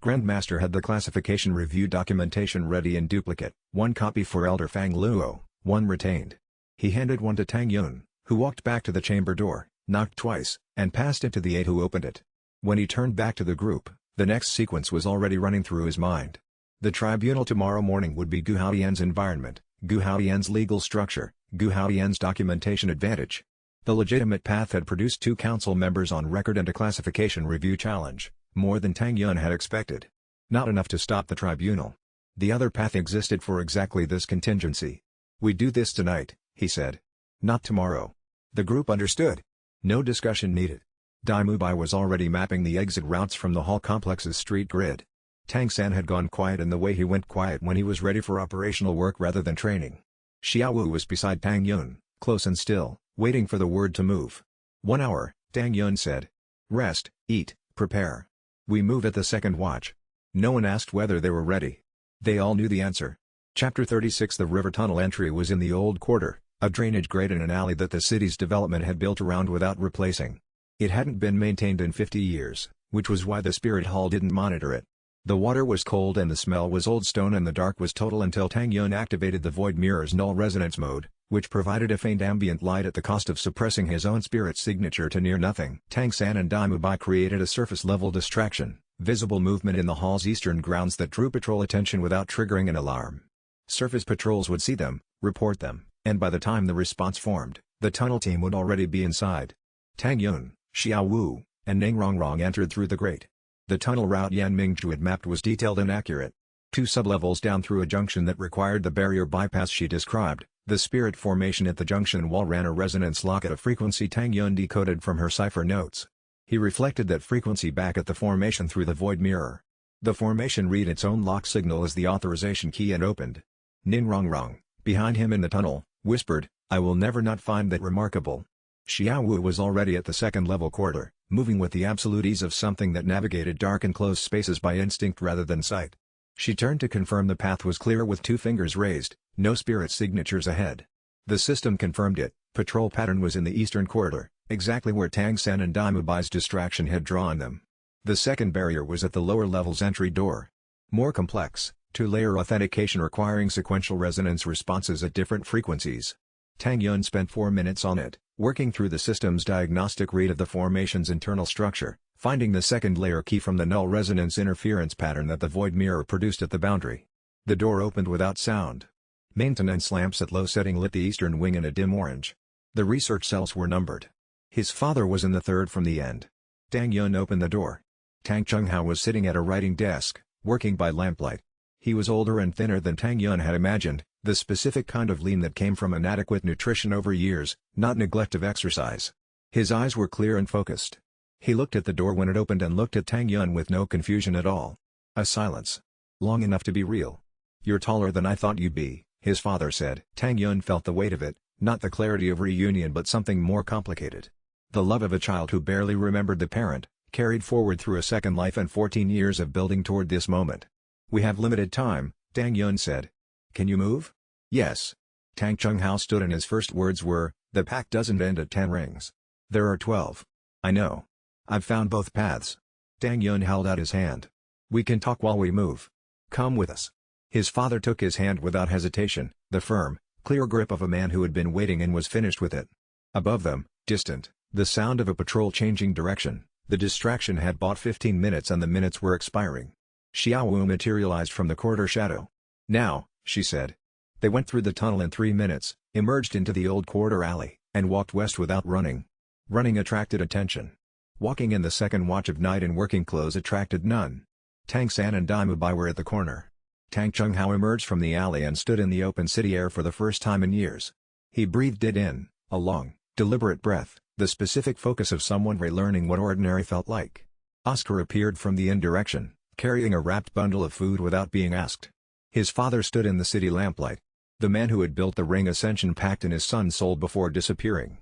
Grandmaster had the classification review documentation ready in duplicate, one copy for Elder Fang Luo, one retained. He handed one to Tang Yun, who walked back to the chamber door, knocked twice, and passed it to the aide who opened it. When he turned back to the group, the next sequence was already running through his mind. The tribunal tomorrow morning would be Gu Haoyan's environment, Gu Haoyan's legal structure, Gu Haoyan's documentation advantage. The legitimate path had produced 2 council members on record and a classification review challenge, more than Tang Yun had expected. Not enough to stop the tribunal. The other path existed for exactly this contingency. We do this tonight, he said. Not tomorrow. The group understood. No discussion needed. Dai Bai was already mapping the exit routes from the hall complex's street grid. Tang San had gone quiet in the way he went quiet when he was ready for operational work rather than training. Xiao Wu was beside Tang Yun, close and still, waiting for the word to move. 1 hour, Tang Yun said. Rest, eat, prepare. We move at the second watch. No one asked whether they were ready. They all knew the answer. Chapter 36. The river tunnel entry was in the old quarter, a drainage grate in an alley that the city's development had built around without replacing. It hadn't been maintained in 50 years, which was why the spirit hall didn't monitor it. The water was cold and the smell was old stone and the dark was total until Tang Yun activated the void mirror's null resonance mode, which provided a faint ambient light at the cost of suppressing his own spirit's signature to near nothing. Tang San and Dai Bai created a surface-level distraction, visible movement in the hall's eastern grounds that drew patrol attention without triggering an alarm. Surface patrols would see them, report them, and by the time the response formed, the tunnel team would already be inside. Tang Yun, Xiao Wu, and Ning Rongrong entered through the grate. The tunnel route Yan Mingzhu had mapped was detailed and accurate. 2 sublevels down through a junction that required the barrier bypass she described, the spirit formation at the junction wall ran a resonance lock at a frequency Tang Yun decoded from her cipher notes. He reflected that frequency back at the formation through the void mirror. The formation read its own lock signal as the authorization key and opened. Ning Rongrong, behind him in the tunnel, whispered, "I will never not find that remarkable." Xiao Wu was already at the second-level corridor, moving with the absolute ease of something that navigated dark and closed spaces by instinct rather than sight. She turned to confirm the path was clear with 2 fingers raised, no spirit signatures ahead. The system confirmed it. Patrol pattern was in the eastern corridor, exactly where Tang San and Dai Bai's distraction had drawn them. The second barrier was at the lower level's entry door. More complex, 2-layer authentication requiring sequential resonance responses at different frequencies. Tang Yun spent 4 minutes on it, working through the system's diagnostic read of the formation's internal structure, finding the second layer key from the null resonance interference pattern that the void mirror produced at the boundary. The door opened without sound. Maintenance lamps at low setting lit the eastern wing in a dim orange. The research cells were numbered. His father was in the third from the end. Tang Yun opened the door. Tang Chunghao was sitting at a writing desk, working by lamplight. He was older and thinner than Tang Yun had imagined, the specific kind of lean that came from inadequate nutrition over years, not neglect of exercise. His eyes were clear and focused. He looked at the door when it opened and looked at Tang Yun with no confusion at all. A silence. Long enough to be real. "You're taller than I thought you'd be," his father said. Tang Yun felt the weight of it, not the clarity of reunion but something more complicated. The love of a child who barely remembered the parent, carried forward through a second life and 14 years of building toward this moment. "We have limited time," Tang Yun said. "Can you move?" "Yes." Tang Chunghao stood and his first words were, "The pack doesn't end at 10 rings. There are 12. I know. I've found both paths." Tang Yun held out his hand. "We can talk while we move. Come with us." His father took his hand without hesitation, the firm, clear grip of a man who had been waiting and was finished with it. Above them, distant, the sound of a patrol changing direction. The distraction had bought 15 minutes and the minutes were expiring. Xiao Wu materialized from the corridor shadow. "Now," she said. They went through the tunnel in 3 minutes, emerged into the old corridor alley, and walked west without running. Running attracted attention. Walking in the second watch of night in working clothes attracted none. Tang San and Dai Bai were at the corner. Tang Chunghao emerged from the alley and stood in the open city air for the first time in years. He breathed it in, a long, deliberate breath, the specific focus of someone relearning what ordinary felt like. Oscar appeared from the end direction, carrying a wrapped bundle of food without being asked. His father stood in the city lamplight. The man who had built the Ring Ascension Pact and his son sold before disappearing.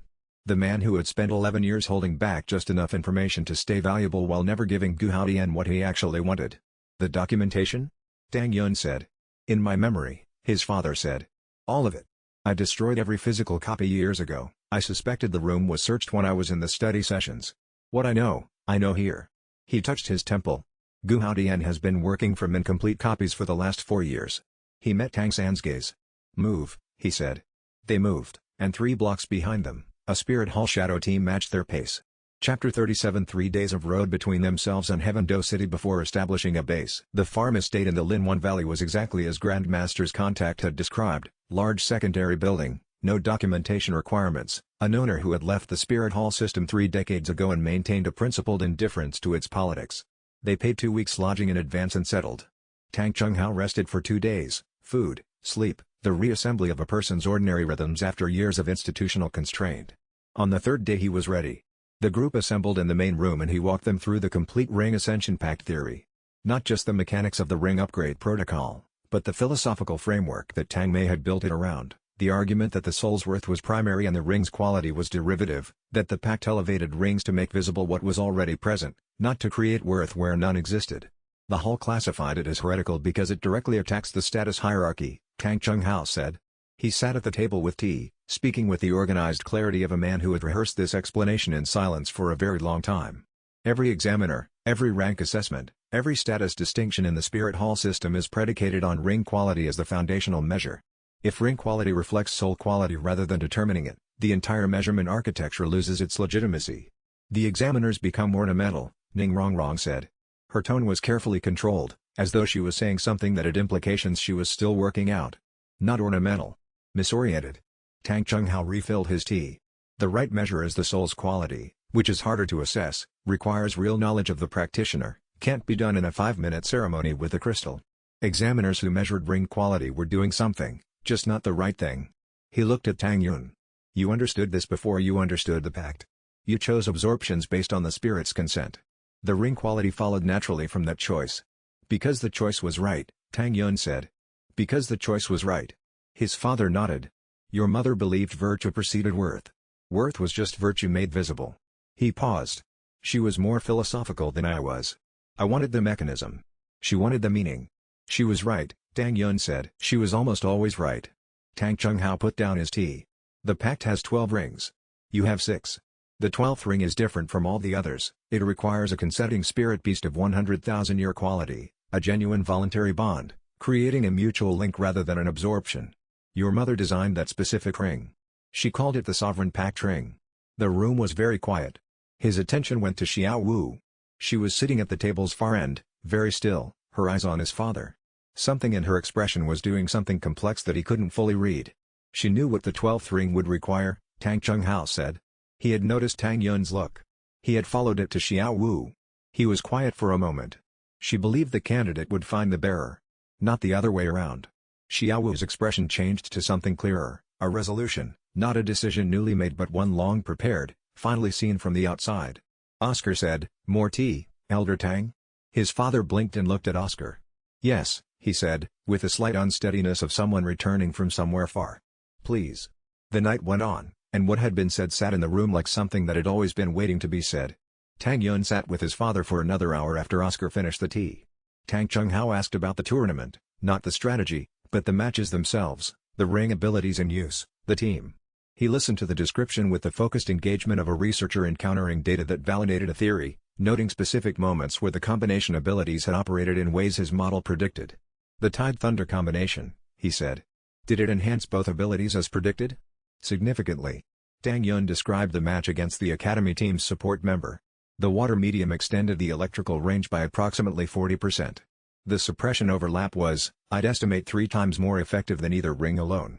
The man who had spent 11 years holding back just enough information to stay valuable while never giving Gu Haodian what he actually wanted. The documentation? Tang Yun said. In my memory, his father said. All of it. I destroyed every physical copy years ago. I suspected the room was searched when I was in the study sessions. What I know here. He touched his temple. Gu Haodian has been working from incomplete copies for the last 4 years. He met Tang San's gaze. Move, he said. They moved, and 3 blocks behind them, a Spirit Hall shadow team matched their pace. Chapter 37 3 days of road between themselves and Heaven Do City before establishing a base. The farm estate in the Linwan Valley was exactly as Grandmaster's contact had described, large secondary building, no documentation requirements, an owner who had left the Spirit Hall system 3 decades ago and maintained a principled indifference to its politics. They paid 2 weeks lodging in advance and settled. Tang Chunghao rested for 2 days, food, sleep, the reassembly of a person's ordinary rhythms after years of institutional constraint. On the 3rd day he was ready. The group assembled in the main room and he walked them through the complete Ring Ascension Pact theory. Not just the mechanics of the Ring Upgrade Protocol, but the philosophical framework that Tang Mei had built it around, the argument that the soul's worth was primary and the ring's quality was derivative, that the Pact elevated rings to make visible what was already present, not to create worth where none existed. The Hall classified it as heretical because it directly attacks the status hierarchy, Tang Chunghao said. He sat at the table with tea, speaking with the organized clarity of a man who had rehearsed this explanation in silence for a very long time. Every examiner, every rank assessment, every status distinction in the Spirit Hall system is predicated on ring quality as the foundational measure. If ring quality reflects soul quality rather than determining it, the entire measurement architecture loses its legitimacy. The examiners become ornamental, Ning Rongrong said. Her tone was carefully controlled, as though she was saying something that had implications she was still working out. Not ornamental. Misoriented. Tang Chunghao refilled his tea. The right measure is the soul's quality, which is harder to assess, requires real knowledge of the practitioner, can't be done in a 5-minute ceremony with a crystal. Examiners who measured ring quality were doing something, just not the right thing. He looked at Tang Yun. You understood this before you understood the pact. You chose absorptions based on the spirit's consent. The ring quality followed naturally from that choice. Because the choice was right, Tang Yun said. Because the choice was right. His father nodded. Your mother believed virtue preceded worth. Worth was just virtue made visible. He paused. She was more philosophical than I was. I wanted the mechanism. She wanted the meaning. She was right, Tang Yun said. She was almost always right. Tang Chunghao put down his tea. The pact has 12 rings. You have 6. The 12th ring is different from all the others. It requires a consenting spirit beast of 100,000-year quality, a genuine voluntary bond, creating a mutual link rather than an absorption. Your mother designed that specific ring. She called it the Sovereign Pact Ring. The room was very quiet. His attention went to Xiao Wu. She was sitting at the table's far end, very still, her eyes on his father. Something in her expression was doing something complex that he couldn't fully read. She knew what the 12th ring would require, Tang Chunghao said. He had noticed Tang Yun's look. He had followed it to Xiao Wu. He was quiet for a moment. She believed the candidate would find the bearer. Not the other way around. Xiao Wu's expression changed to something clearer, a resolution, not a decision newly made but one long prepared, finally seen from the outside. Oscar said, more tea, Elder Tang? His father blinked and looked at Oscar. Yes, he said, with the slight unsteadiness of someone returning from somewhere far. Please. The night went on, and what had been said sat in the room like something that had always been waiting to be said. Tang Yun sat with his father for another hour after Oscar finished the tea. Tang Chunghao asked about the tournament, not the strategy, but the matches themselves, the ring abilities in use, the team. He listened to the description with the focused engagement of a researcher encountering data that validated a theory, noting specific moments where the combination abilities had operated in ways his model predicted. The Tide-Thunder combination, he said. Did it enhance both abilities as predicted? Significantly. Tang Yun described the match against the Academy team's support member. The water medium extended the electrical range by approximately 40%. The suppression overlap was, I'd estimate, 3 times more effective than either ring alone.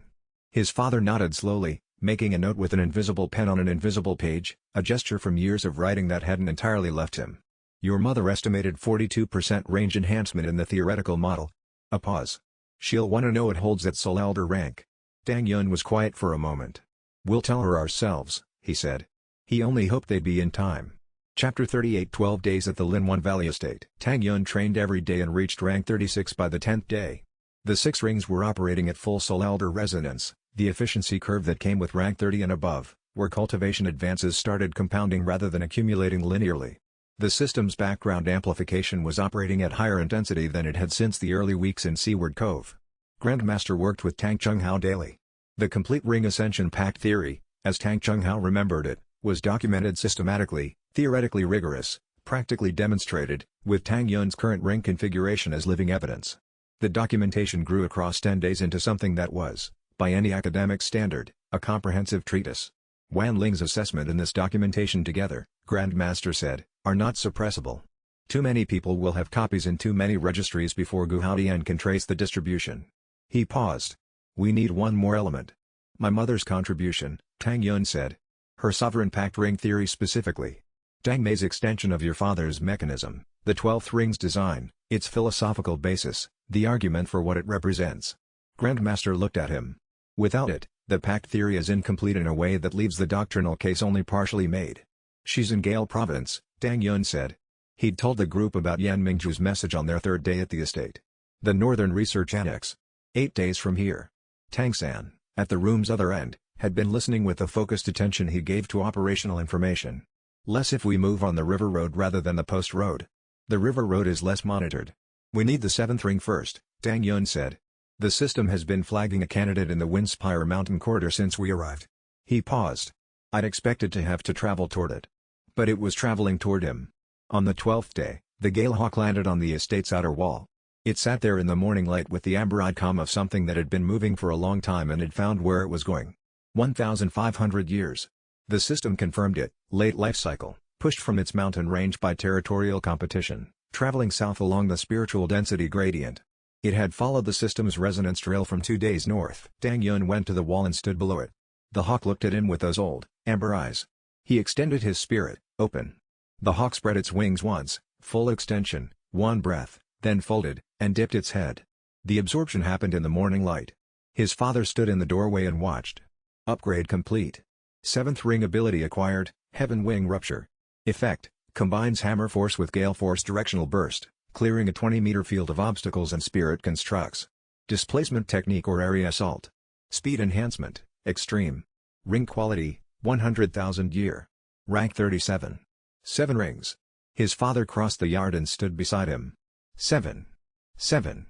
His father nodded slowly, making a note with an invisible pen on an invisible page, a gesture from years of writing that hadn't entirely left him. Your mother estimated 42% range enhancement in the theoretical model. A pause. She'll want to know it holds at Soul Elder rank. Tang Yun was quiet for a moment. We'll tell her ourselves, he said. He only hoped they'd be in time. Chapter 38 12 Days at the Linwan Valley Estate. Tang Yun trained every day and reached rank 36 by the 10th day. The 6 rings were operating at full Soul Elder resonance, the efficiency curve that came with rank 30 and above, where cultivation advances started compounding rather than accumulating linearly. The system's background amplification was operating at higher intensity than it had since the early weeks in Seaward Cove. Grandmaster worked with Tang Chunghao daily. The complete ring ascension pact theory, as Tang Chunghao remembered it, was documented systematically, theoretically rigorous, practically demonstrated, with Tang Yun's current ring configuration as living evidence. The documentation grew across 10 days into something that was, by any academic standard, a comprehensive treatise. Wan Ling's assessment and this documentation together, Grandmaster said, are not suppressible. Too many people will have copies in too many registries before Gu Haodian can trace the distribution. He paused. We need one more element. My mother's contribution, Tang Yun said. Her sovereign pact ring theory specifically. Tang Mei's extension of your father's mechanism, the 12th ring's design, its philosophical basis, the argument for what it represents. Grandmaster looked at him. Without it, the pact theory is incomplete in a way that leaves the doctrinal case only partially made. She's in Gale Province, Tang Yun said. He'd told the group about Yan Mingzhu's message on their third day at the estate. The Northern Research Annex. 8 days from here. Tang San, at the room's other end, had been listening with the focused attention he gave to operational information. Less if we move on the river road rather than the post road. The river road is less monitored. We need the 7th ring first, Tang Yun said. The system has been flagging a candidate in the Windspire Mountain corridor since we arrived. He paused. I'd expected to have to travel toward it. But it was traveling toward him. On the 12th day, the Gale Hawk landed on the estate's outer wall. It sat there in the morning light with the amber-eyed calm of something that had been moving for a long time and had found where it was going. 1,500 years. The system confirmed it, late life cycle, pushed from its mountain range by territorial competition, traveling south along the spiritual density gradient. It had followed the system's resonance trail from 2 days north. Tang Yun went to the wall and stood below it. The hawk looked at him with those old, amber eyes. He extended his spirit, open. The hawk spread its wings once, full extension, one breath, then folded, and dipped its head. The absorption happened in the morning light. His father stood in the doorway and watched. Upgrade complete. 7th ring ability acquired, Heaven Wing Rupture. Effect, combines Hammer Force with Gale Force Directional Burst, clearing a 20-meter field of obstacles and spirit constructs. Displacement Technique or Area Assault. Speed Enhancement, Extreme. Ring Quality, 100,000 year. Rank 37. 7 rings. His father crossed the yard and stood beside him. 7. 7.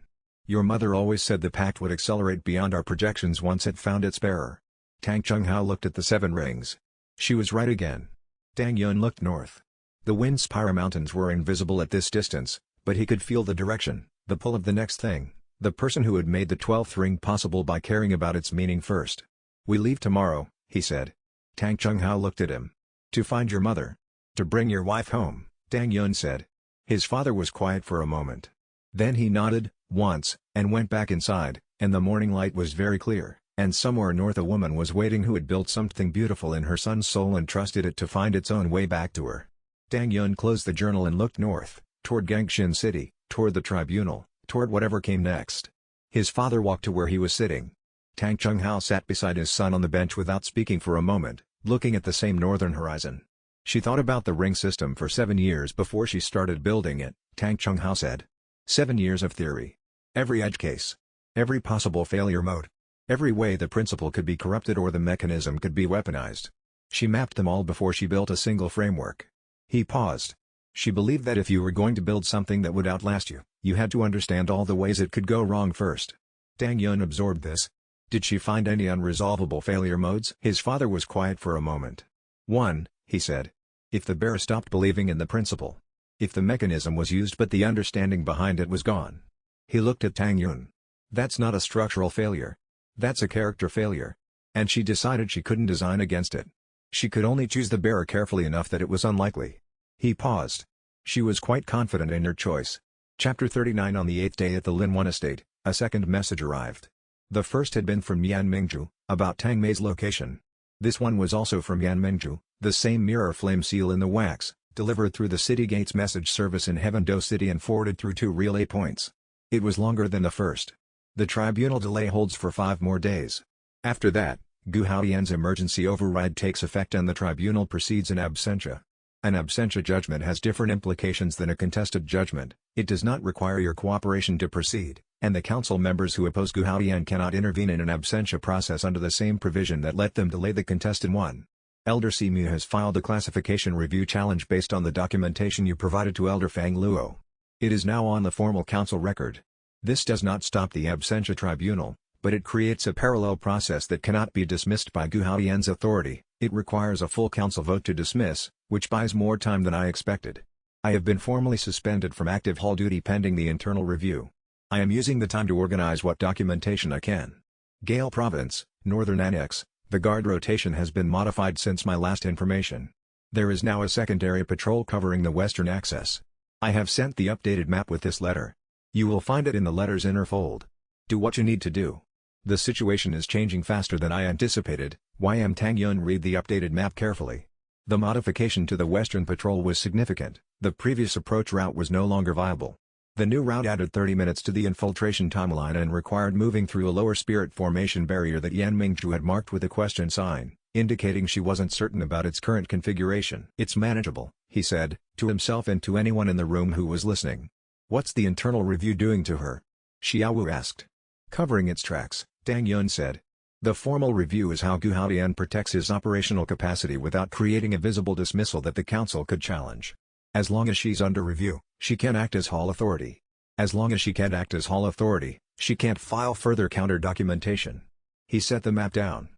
Your mother always said the pact would accelerate beyond our projections once it found its bearer. Tang Chunghao looked at the 7 rings. She was right again. Tang Yun looked north. The Windspire Mountains were invisible at this distance, but he could feel the direction, the pull of the next thing, the person who had made the 12th ring possible by caring about its meaning first. We leave tomorrow, he said. Tang Chunghao looked at him. To find your mother. To bring your wife home, Tang Yun said. His father was quiet for a moment. Then he nodded, once, and went back inside, and the morning light was very clear, and somewhere north a woman was waiting who had built something beautiful in her son's soul and trusted it to find its own way back to her. Tang Yun closed the journal and looked north, toward Gangshin City, toward the tribunal, toward whatever came next. His father walked to where he was sitting. Tang Chunghao sat beside his son on the bench without speaking for a moment, looking at the same northern horizon. She thought about the ring system for 7 years before she started building it, Tang Chunghao said. 7 years of theory. Every edge case. Every possible failure mode. Every way the principle could be corrupted or the mechanism could be weaponized. She mapped them all before she built a single framework. He paused. She believed that if you were going to build something that would outlast you, you had to understand all the ways it could go wrong first. Tang Yun absorbed this. Did she find any unresolvable failure modes? His father was quiet for a moment. 1, he said. If the bearer stopped believing in the principle. If the mechanism was used but the understanding behind it was gone. He looked at Tang Yun. That's not a structural failure. That's a character failure. And she decided she couldn't design against it. She could only choose the bearer carefully enough that it was unlikely. He paused. She was quite confident in her choice. Chapter 39. On the 8th day at the Linwan estate, a second message arrived. The first had been from Yan Mingzhu, about Tang Mei's location. This one was also from Yan Mingzhu, the same mirror flame seal in the wax, delivered through the City Gates message service in Heaven Do City and forwarded through 2 relay points. It was longer than the first. The tribunal delay holds for 5 more days. After that, Gu Haodian's emergency override takes effect and the tribunal proceeds in absentia. An absentia judgment has different implications than a contested judgment. It does not require your cooperation to proceed, and the council members who oppose Gu Haodian cannot intervene in an absentia process under the same provision that let them delay the contested one. Elder Simu has filed a classification review challenge based on the documentation you provided to Elder Fang Luo. It is now on the formal council record. This does not stop the absentia tribunal, but it creates a parallel process that cannot be dismissed by Gu Haotian's authority. It requires a full council vote to dismiss, which buys more time than I expected. I have been formally suspended from active hall duty pending the internal review. I am using the time to organize what documentation I can. Gale Province, Northern Annex, the guard rotation has been modified since my last information. There is now a secondary patrol covering the western axis. I have sent the updated map with this letter. You will find it in the letter's inner fold. Do what you need to do. The situation is changing faster than I anticipated. YM Tang Yun. Read the updated map carefully. The modification to the western patrol was significant. The previous approach route was no longer viable. The new route added 30 minutes to the infiltration timeline and required moving through a lower spirit formation barrier that Yan Mingzhu had marked with a question sign, indicating she wasn't certain about its current configuration. "It's manageable," he said, to himself and to anyone in the room who was listening. "What's the internal review doing to her?" Xiao Wu asked. "Covering its tracks," Tang Yun said. "The formal review is how Gu Haotian protects his operational capacity without creating a visible dismissal that the council could challenge. As long as she's under review, she can act as hall authority. As long as she can't act as hall authority, she can't file further counter-documentation." He set the map down.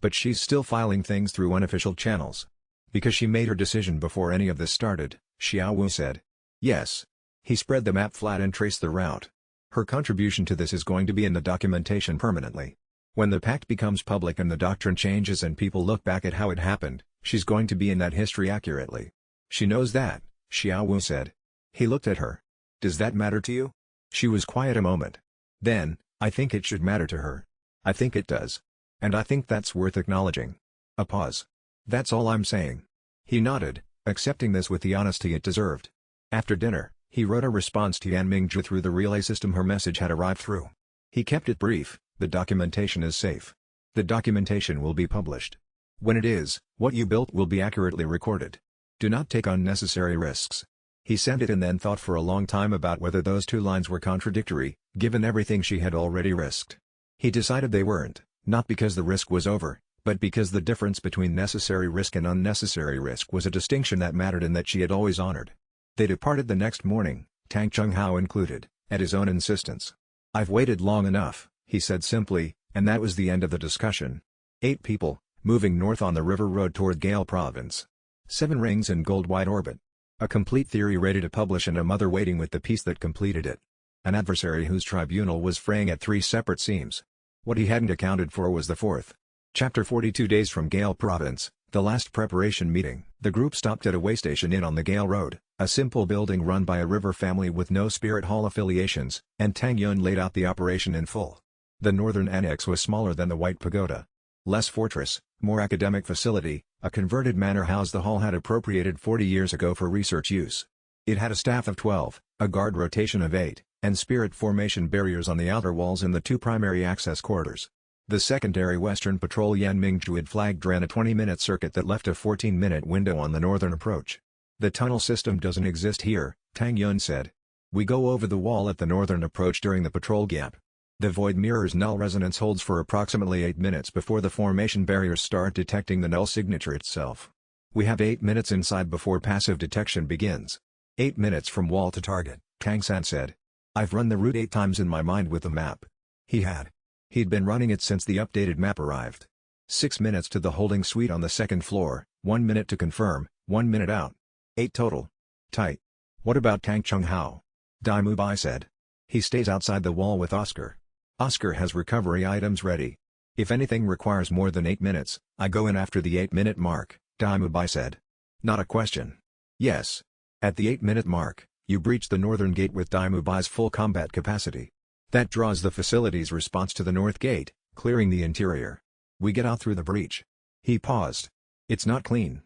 "But she's still filing things through unofficial channels." "Because she made her decision before any of this started," Xiao Wu said. "Yes." He spread the map flat and traced the route. "Her contribution to this is going to be in the documentation permanently. When the pact becomes public and the doctrine changes and people look back at how it happened, she's going to be in that history accurately. She knows that," Xiao Wu said. He looked at her. "Does that matter to you?" She was quiet a moment. "Then, I think it should matter to her. I think it does. And I think that's worth acknowledging." A pause. "That's all I'm saying." He nodded, accepting this with the honesty it deserved. After dinner, he wrote a response to Yan Mingzhu through the relay system her message had arrived through. He kept it brief. "The documentation is safe. The documentation will be published. When it is, what you built will be accurately recorded. Do not take unnecessary risks." He sent it and then thought for a long time about whether those two lines were contradictory, given everything she had already risked. He decided they weren't, not because the risk was over, but because the difference between necessary risk and unnecessary risk was a distinction that mattered and that she had always honored. They departed the next morning, Tang Chunghao included, at his own insistence. "I've waited long enough," he said simply, and that was the end of the discussion. 8 people, moving north on the river road toward Gale Province. 7 rings in gold-wide orbit. A complete theory ready to publish and a mother waiting with the piece that completed it. An adversary whose tribunal was fraying at 3 separate seams. What he hadn't accounted for was the 4th. Chapter 42 Days from Gale Province, the last preparation meeting. The group stopped at a waystation inn on the Gale Road, a simple building run by a river family with no spirit hall affiliations, and Tang Yun laid out the operation in full. The northern annex was smaller than the White Pagoda. Less fortress, more academic facility, a converted manor house the hall had appropriated 40 years ago for research use. It had a staff of 12, a guard rotation of 8, and spirit formation barriers on the outer walls in the 2 primary access corridors. The secondary Western Patrol Yan Mingzhu had flagged ran a 20-minute circuit that left a 14-minute window on the northern approach. "The tunnel system doesn't exist here," Tang Yun said. "We go over the wall at the northern approach during the patrol gap. The void mirror's null resonance holds for approximately 8 minutes before the formation barriers start detecting the null signature itself. We have 8 minutes inside before passive detection begins. 8 minutes from wall to target," Tang San said. "I've run the route 8 times in my mind with the map." He'd been running it since the updated map arrived. 6 minutes to the holding suite on the 2nd floor, 1 minute to confirm, 1 minute out. 8 total. Tight. "What about Tang Chunghao?" Dai Mubai said. "He stays outside the wall with Oscar. Oscar has recovery items ready. If anything requires more than 8 minutes, I go in after the 8-minute mark," Dai Mubai said. "Not a question." "Yes. At the 8-minute mark, you breach the northern gate with Dai Mubai's full combat capacity. That draws the facility's response to the north gate, clearing the interior. We get out through the breach." He paused. "It's not clean.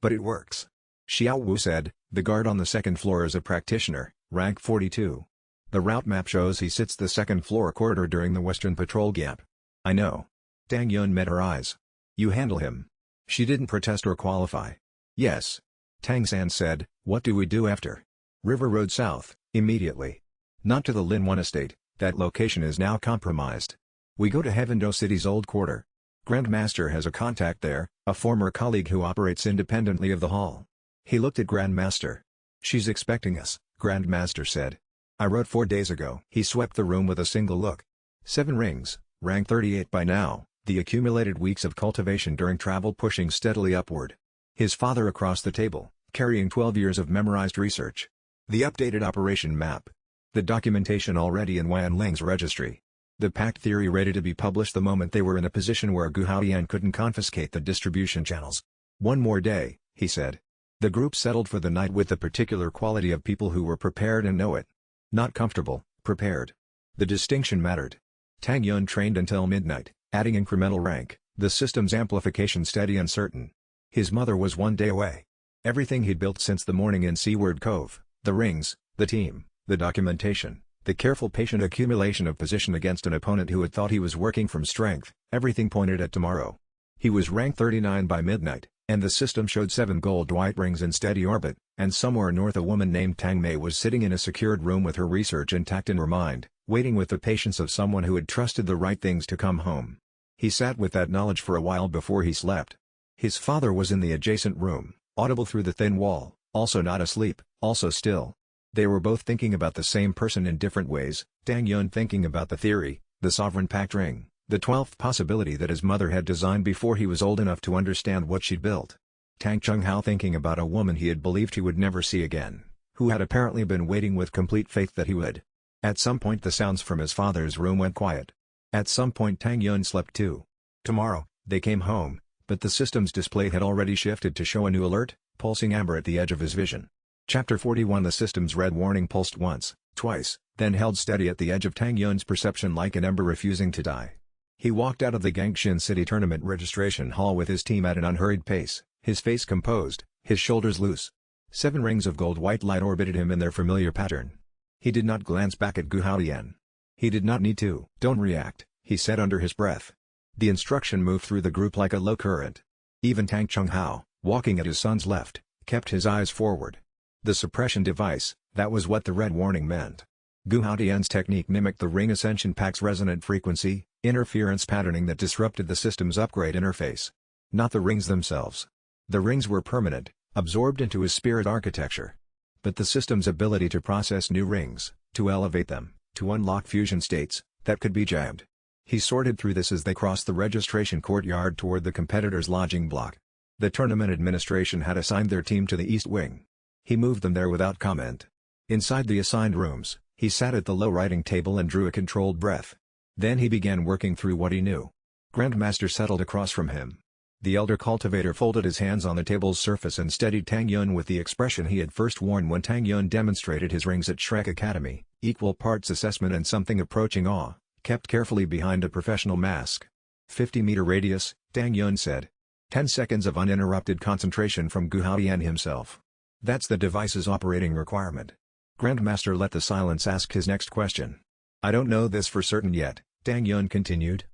But it works." Xiao Wu said, "The guard on the 2nd floor is a practitioner, rank 42. The route map shows he sits the 2nd floor corridor during the Western Patrol gap." "I know." Tang Yun met her eyes. "You handle him." She didn't protest or qualify. "Yes." Tang San said, "What do we do after?" "River Road South, immediately. Not to the Lin 1 estate, that location is now compromised. We go to Heavendo City's old quarter." Grandmaster has a contact there, a former colleague who operates independently of the hall. He looked at Grandmaster. She's expecting us, Grandmaster said. I wrote 4 days ago. He swept the room with a single look. 7 rings, rank 38 by now, the accumulated weeks of cultivation during travel pushing steadily upward. His father across the table, carrying 12 years of memorized research. The updated operation map. The documentation already in Wan Ling's registry. The pact theory ready to be published the moment they were in a position where Gu Haoyan couldn't confiscate the distribution channels. One more day, he said. The group settled for the night with the particular quality of people who were prepared and know it. Not comfortable, prepared. The distinction mattered. Tang Yun trained until midnight, adding incremental rank, the system's amplification steady and certain. His mother was 1 day away. Everything he'd built since the morning in Seaward Cove, the rings, the team, the documentation, the careful patient accumulation of position against an opponent who had thought he was working from strength, everything pointed at tomorrow. He was rank 39 by midnight, and the system showed 7 gold white rings in steady orbit, and somewhere north a woman named Tang Mei was sitting in a secured room with her research intact in her mind, waiting with the patience of someone who had trusted the right things to come home. He sat with that knowledge for a while before he slept. His father was in the adjacent room, audible through the thin wall, also not asleep, also still. They were both thinking about the same person in different ways, Tang Yun thinking about the theory, the sovereign pact ring, the 12th possibility that his mother had designed before he was old enough to understand what she'd built. Tang Chunghao thinking about a woman he had believed he would never see again, who had apparently been waiting with complete faith that he would. At some point the sounds from his father's room went quiet. At some point Tang Yun slept too. Tomorrow, they came home, but the system's display had already shifted to show a new alert, pulsing amber at the edge of his vision. Chapter 41 The system's red warning pulsed once, twice, then held steady at the edge of Tang Yun's perception like an ember refusing to die. He walked out of the Gangshin City Tournament registration hall with his team at an unhurried pace, his face composed, his shoulders loose. 7 rings of gold-white light orbited him in their familiar pattern. He did not glance back at Gu Haoyan. He did not need to. Don't react, he said under his breath. The instruction moved through the group like a low current. Even Tang Chunghao, walking at his son's left, kept his eyes forward. The suppression device, that was what the red warning meant. Gu Haoyan's technique mimicked the Ring Ascension Pack's resonant frequency, interference patterning that disrupted the system's upgrade interface. Not the rings themselves. The rings were permanent, absorbed into his spirit architecture. But the system's ability to process new rings, to elevate them, to unlock fusion states, that could be jammed. He sorted through this as they crossed the registration courtyard toward the competitor's lodging block. The tournament administration had assigned their team to the East Wing. He moved them there without comment. Inside the assigned rooms, he sat at the low writing table and drew a controlled breath. Then he began working through what he knew. Grandmaster settled across from him. The elder cultivator folded his hands on the table's surface and steadied Tang Yun with the expression he had first worn when Tang Yun demonstrated his rings at Shrek Academy, equal parts assessment and something approaching awe, kept carefully behind a professional mask. 50-meter radius, Tang Yun said. 10 seconds of uninterrupted concentration from Gu Haoyan himself. That's the device's operating requirement. Grandmaster let the silence ask his next question. I don't know this for certain yet, Tang Yun continued.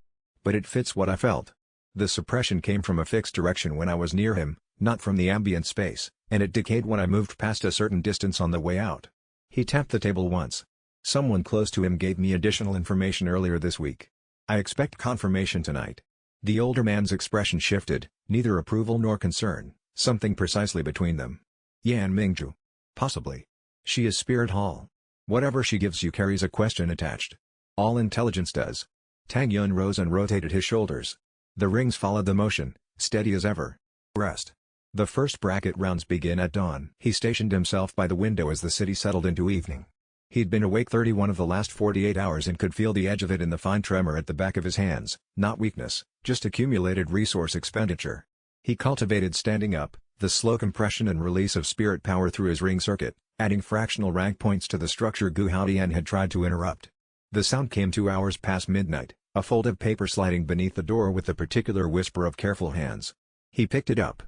But it fits what I felt. The suppression came from a fixed direction when I was near him, not from the ambient space, and it decayed when I moved past a certain distance on the way out. He tapped the table once. Someone close to him gave me additional information earlier this week. I expect confirmation tonight. The older man's expression shifted, neither approval nor concern, something precisely between them. Yan Mingzhu. Possibly. She is Spirit Hall. Whatever she gives you carries a question attached. All intelligence does. Tang Yun rose and rotated his shoulders. The rings followed the motion, steady as ever. Rest. The first bracket rounds begin at dawn. He stationed himself by the window as the city settled into evening. He'd been awake 31 of the last 48 hours and could feel the edge of it in the fine tremor at the back of his hands, not weakness, just accumulated resource expenditure. He cultivated standing up, the slow compression and release of spirit power through his ring circuit, adding fractional rank points to the structure Gu Haoyan had tried to interrupt. The sound came 2 hours past midnight, a fold of paper sliding beneath the door with the particular whisper of careful hands. He picked it up.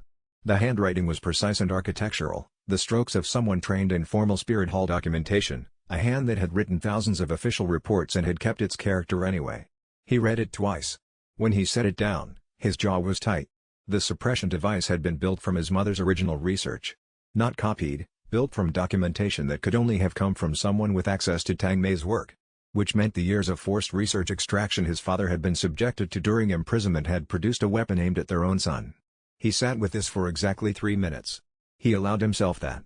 The handwriting was precise and architectural, the strokes of someone trained in formal Spirit Hall documentation, a hand that had written thousands of official reports and had kept its character anyway. He read it twice. When he set it down, his jaw was tight. The suppression device had been built from his mother's original research. Not copied, built from documentation that could only have come from someone with access to Tang Mei's work. which meant the years of forced research extraction his father had been subjected to during imprisonment had produced a weapon aimed at their own son. He sat with this for exactly 3 minutes. He allowed himself that.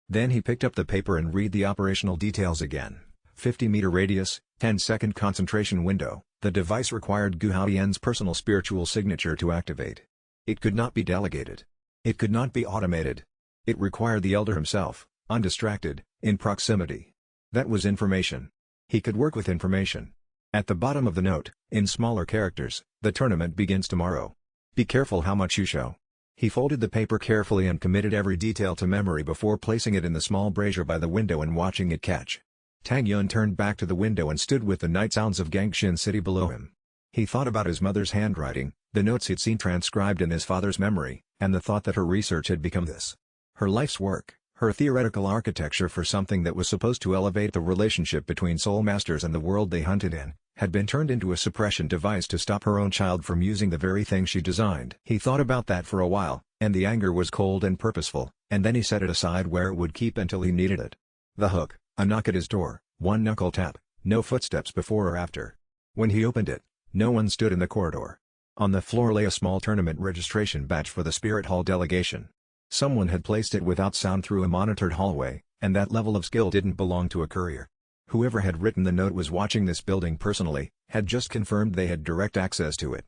Then he picked up the paper and read the operational details again. 50-meter radius, 10-second concentration window. The device required Gu Haotian's personal spiritual signature to activate. It could not be delegated. It could not be automated. It required the elder himself, undistracted, in proximity. That was information. He could work with information. At the bottom of the note, in smaller characters, the tournament begins tomorrow. Be careful how much you show. He folded the paper carefully and committed every detail to memory before placing it in the small brazier by the window and watching it catch. Tang Yun turned back to the window and stood with the night sounds of Gangshin City below him. He thought about his mother's handwriting, the notes he'd seen transcribed in his father's memory, and the thought that her research had become this. Her life's work, her theoretical architecture for something that was supposed to elevate the relationship between soul masters and the world they hunted in, had been turned into a suppression device to stop her own child from using the very thing she designed. He thought about that for a while, and the anger was cold and purposeful, and then he set it aside where it would keep until he needed it. The hook, a knock at his door, one knuckle tap, no footsteps before or after. When he opened it, no one stood in the corridor. On the floor lay a small tournament registration badge for the Spirit Hall delegation. Someone had placed it without sound through a monitored hallway, and that level of skill didn't belong to a courier. Whoever had written the note was watching this building personally, had just confirmed they had direct access to it.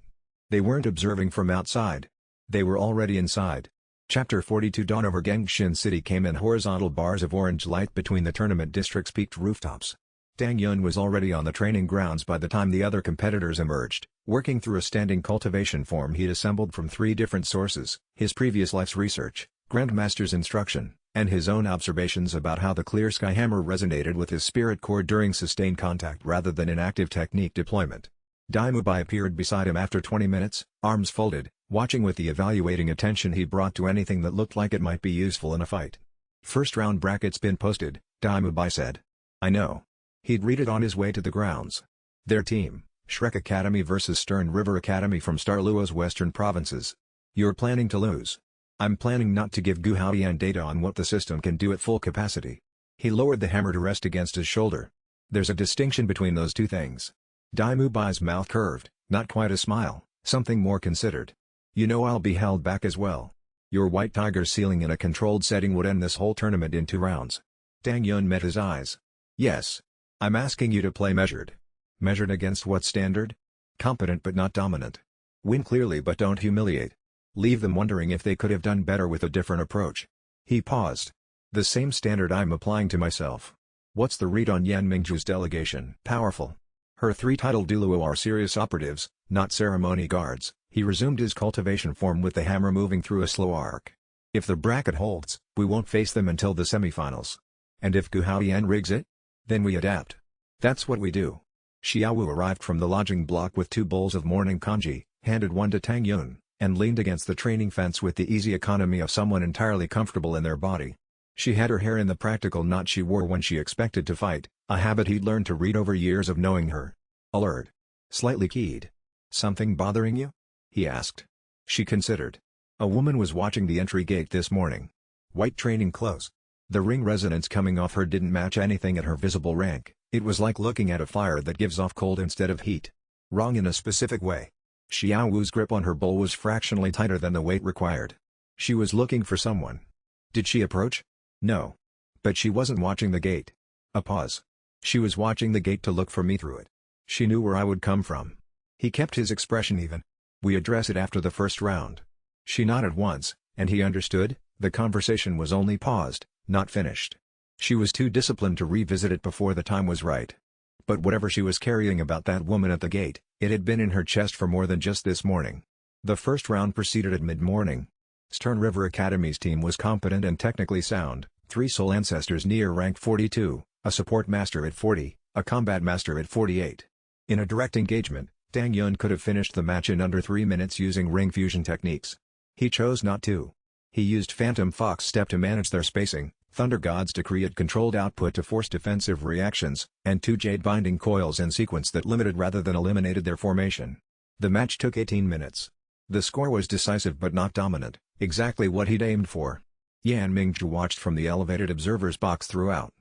They weren't observing from outside. They were already inside. Chapter 42 Dawn over Gangshin City came in horizontal bars of orange light between the tournament district's peaked rooftops. Tang Yun was already on the training grounds by the time the other competitors emerged, working through a standing cultivation form he'd assembled from 3 different sources: his previous life's research, Grandmaster's instruction, and his own observations about how the clear sky hammer resonated with his spirit core during sustained contact rather than in active technique deployment. Dai Mubai appeared beside him after 20 minutes, arms folded, watching with the evaluating attention he brought to anything that looked like it might be useful in a fight. First round brackets been posted, Dai Mubai said. I know. He'd read it on his way to the grounds. Their team, Shrek Academy vs Stern River Academy from Starluo's western provinces. You're planning to lose. I'm planning not to give Gu Haotian data on what the system can do at full capacity. He lowered the hammer to rest against his shoulder. There's a distinction between those two things. Dai Mubai's mouth curved, not quite a smile, something more considered. You know I'll be held back as well. Your White Tiger sealing in a controlled setting would end this whole tournament in 2 rounds. Tang Yun met his eyes. Yes. I'm asking you to play measured. Measured against what standard? Competent but not dominant. Win clearly but don't humiliate. Leave them wondering if they could have done better with a different approach. He paused. The same standard I'm applying to myself. What's the read on Yan Mingju's delegation? Powerful. Her 3 titled Douluo are serious operatives, not ceremony guards. He resumed his cultivation form with the hammer moving through a slow arc. If the bracket holds, we won't face them until the semifinals. And if Gu Haotian rigs it? Then we adapt. That's what we do. Xiaowu arrived from the lodging block with 2 bowls of morning congee, handed one to Tang Yun, and leaned against the training fence with the easy economy of someone entirely comfortable in their body. She had her hair in the practical knot she wore when she expected to fight, a habit he'd learned to read over years of knowing her. Alert. Slightly keyed. Something bothering you? He asked. She considered. A woman was watching the entry gate this morning. White training clothes. The ring resonance coming off her didn't match anything at her visible rank. It was like looking at a fire that gives off cold instead of heat. Wrong in a specific way. Xiaowu's grip on her bowl was fractionally tighter than the weight required. She was looking for someone. Did she approach? No. But she wasn't watching the gate. A pause. She was watching the gate to look for me through it. She knew where I would come from. He kept his expression even. We address it after the first round. She nodded once, and he understood. The conversation was only paused, not finished. She was too disciplined to revisit it before the time was right. But whatever she was carrying about that woman at the gate, it had been in her chest for more than just this morning. The first round proceeded at mid-morning. Stern River Academy's team was competent and technically sound, 3 soul ancestors near rank 42, a support master at 40, a combat master at 48. In a direct engagement, Tang Yun could have finished the match in under 3 minutes using ring fusion techniques. He chose not to. He used Phantom Fox Step to manage their spacing, Thunder God's Decree at controlled output to force defensive reactions, and 2 Jade Binding Coils in sequence that limited rather than eliminated their formation. The match took 18 minutes. The score was decisive but not dominant, exactly what he'd aimed for. Yan Mingju watched from the elevated observer's box throughout.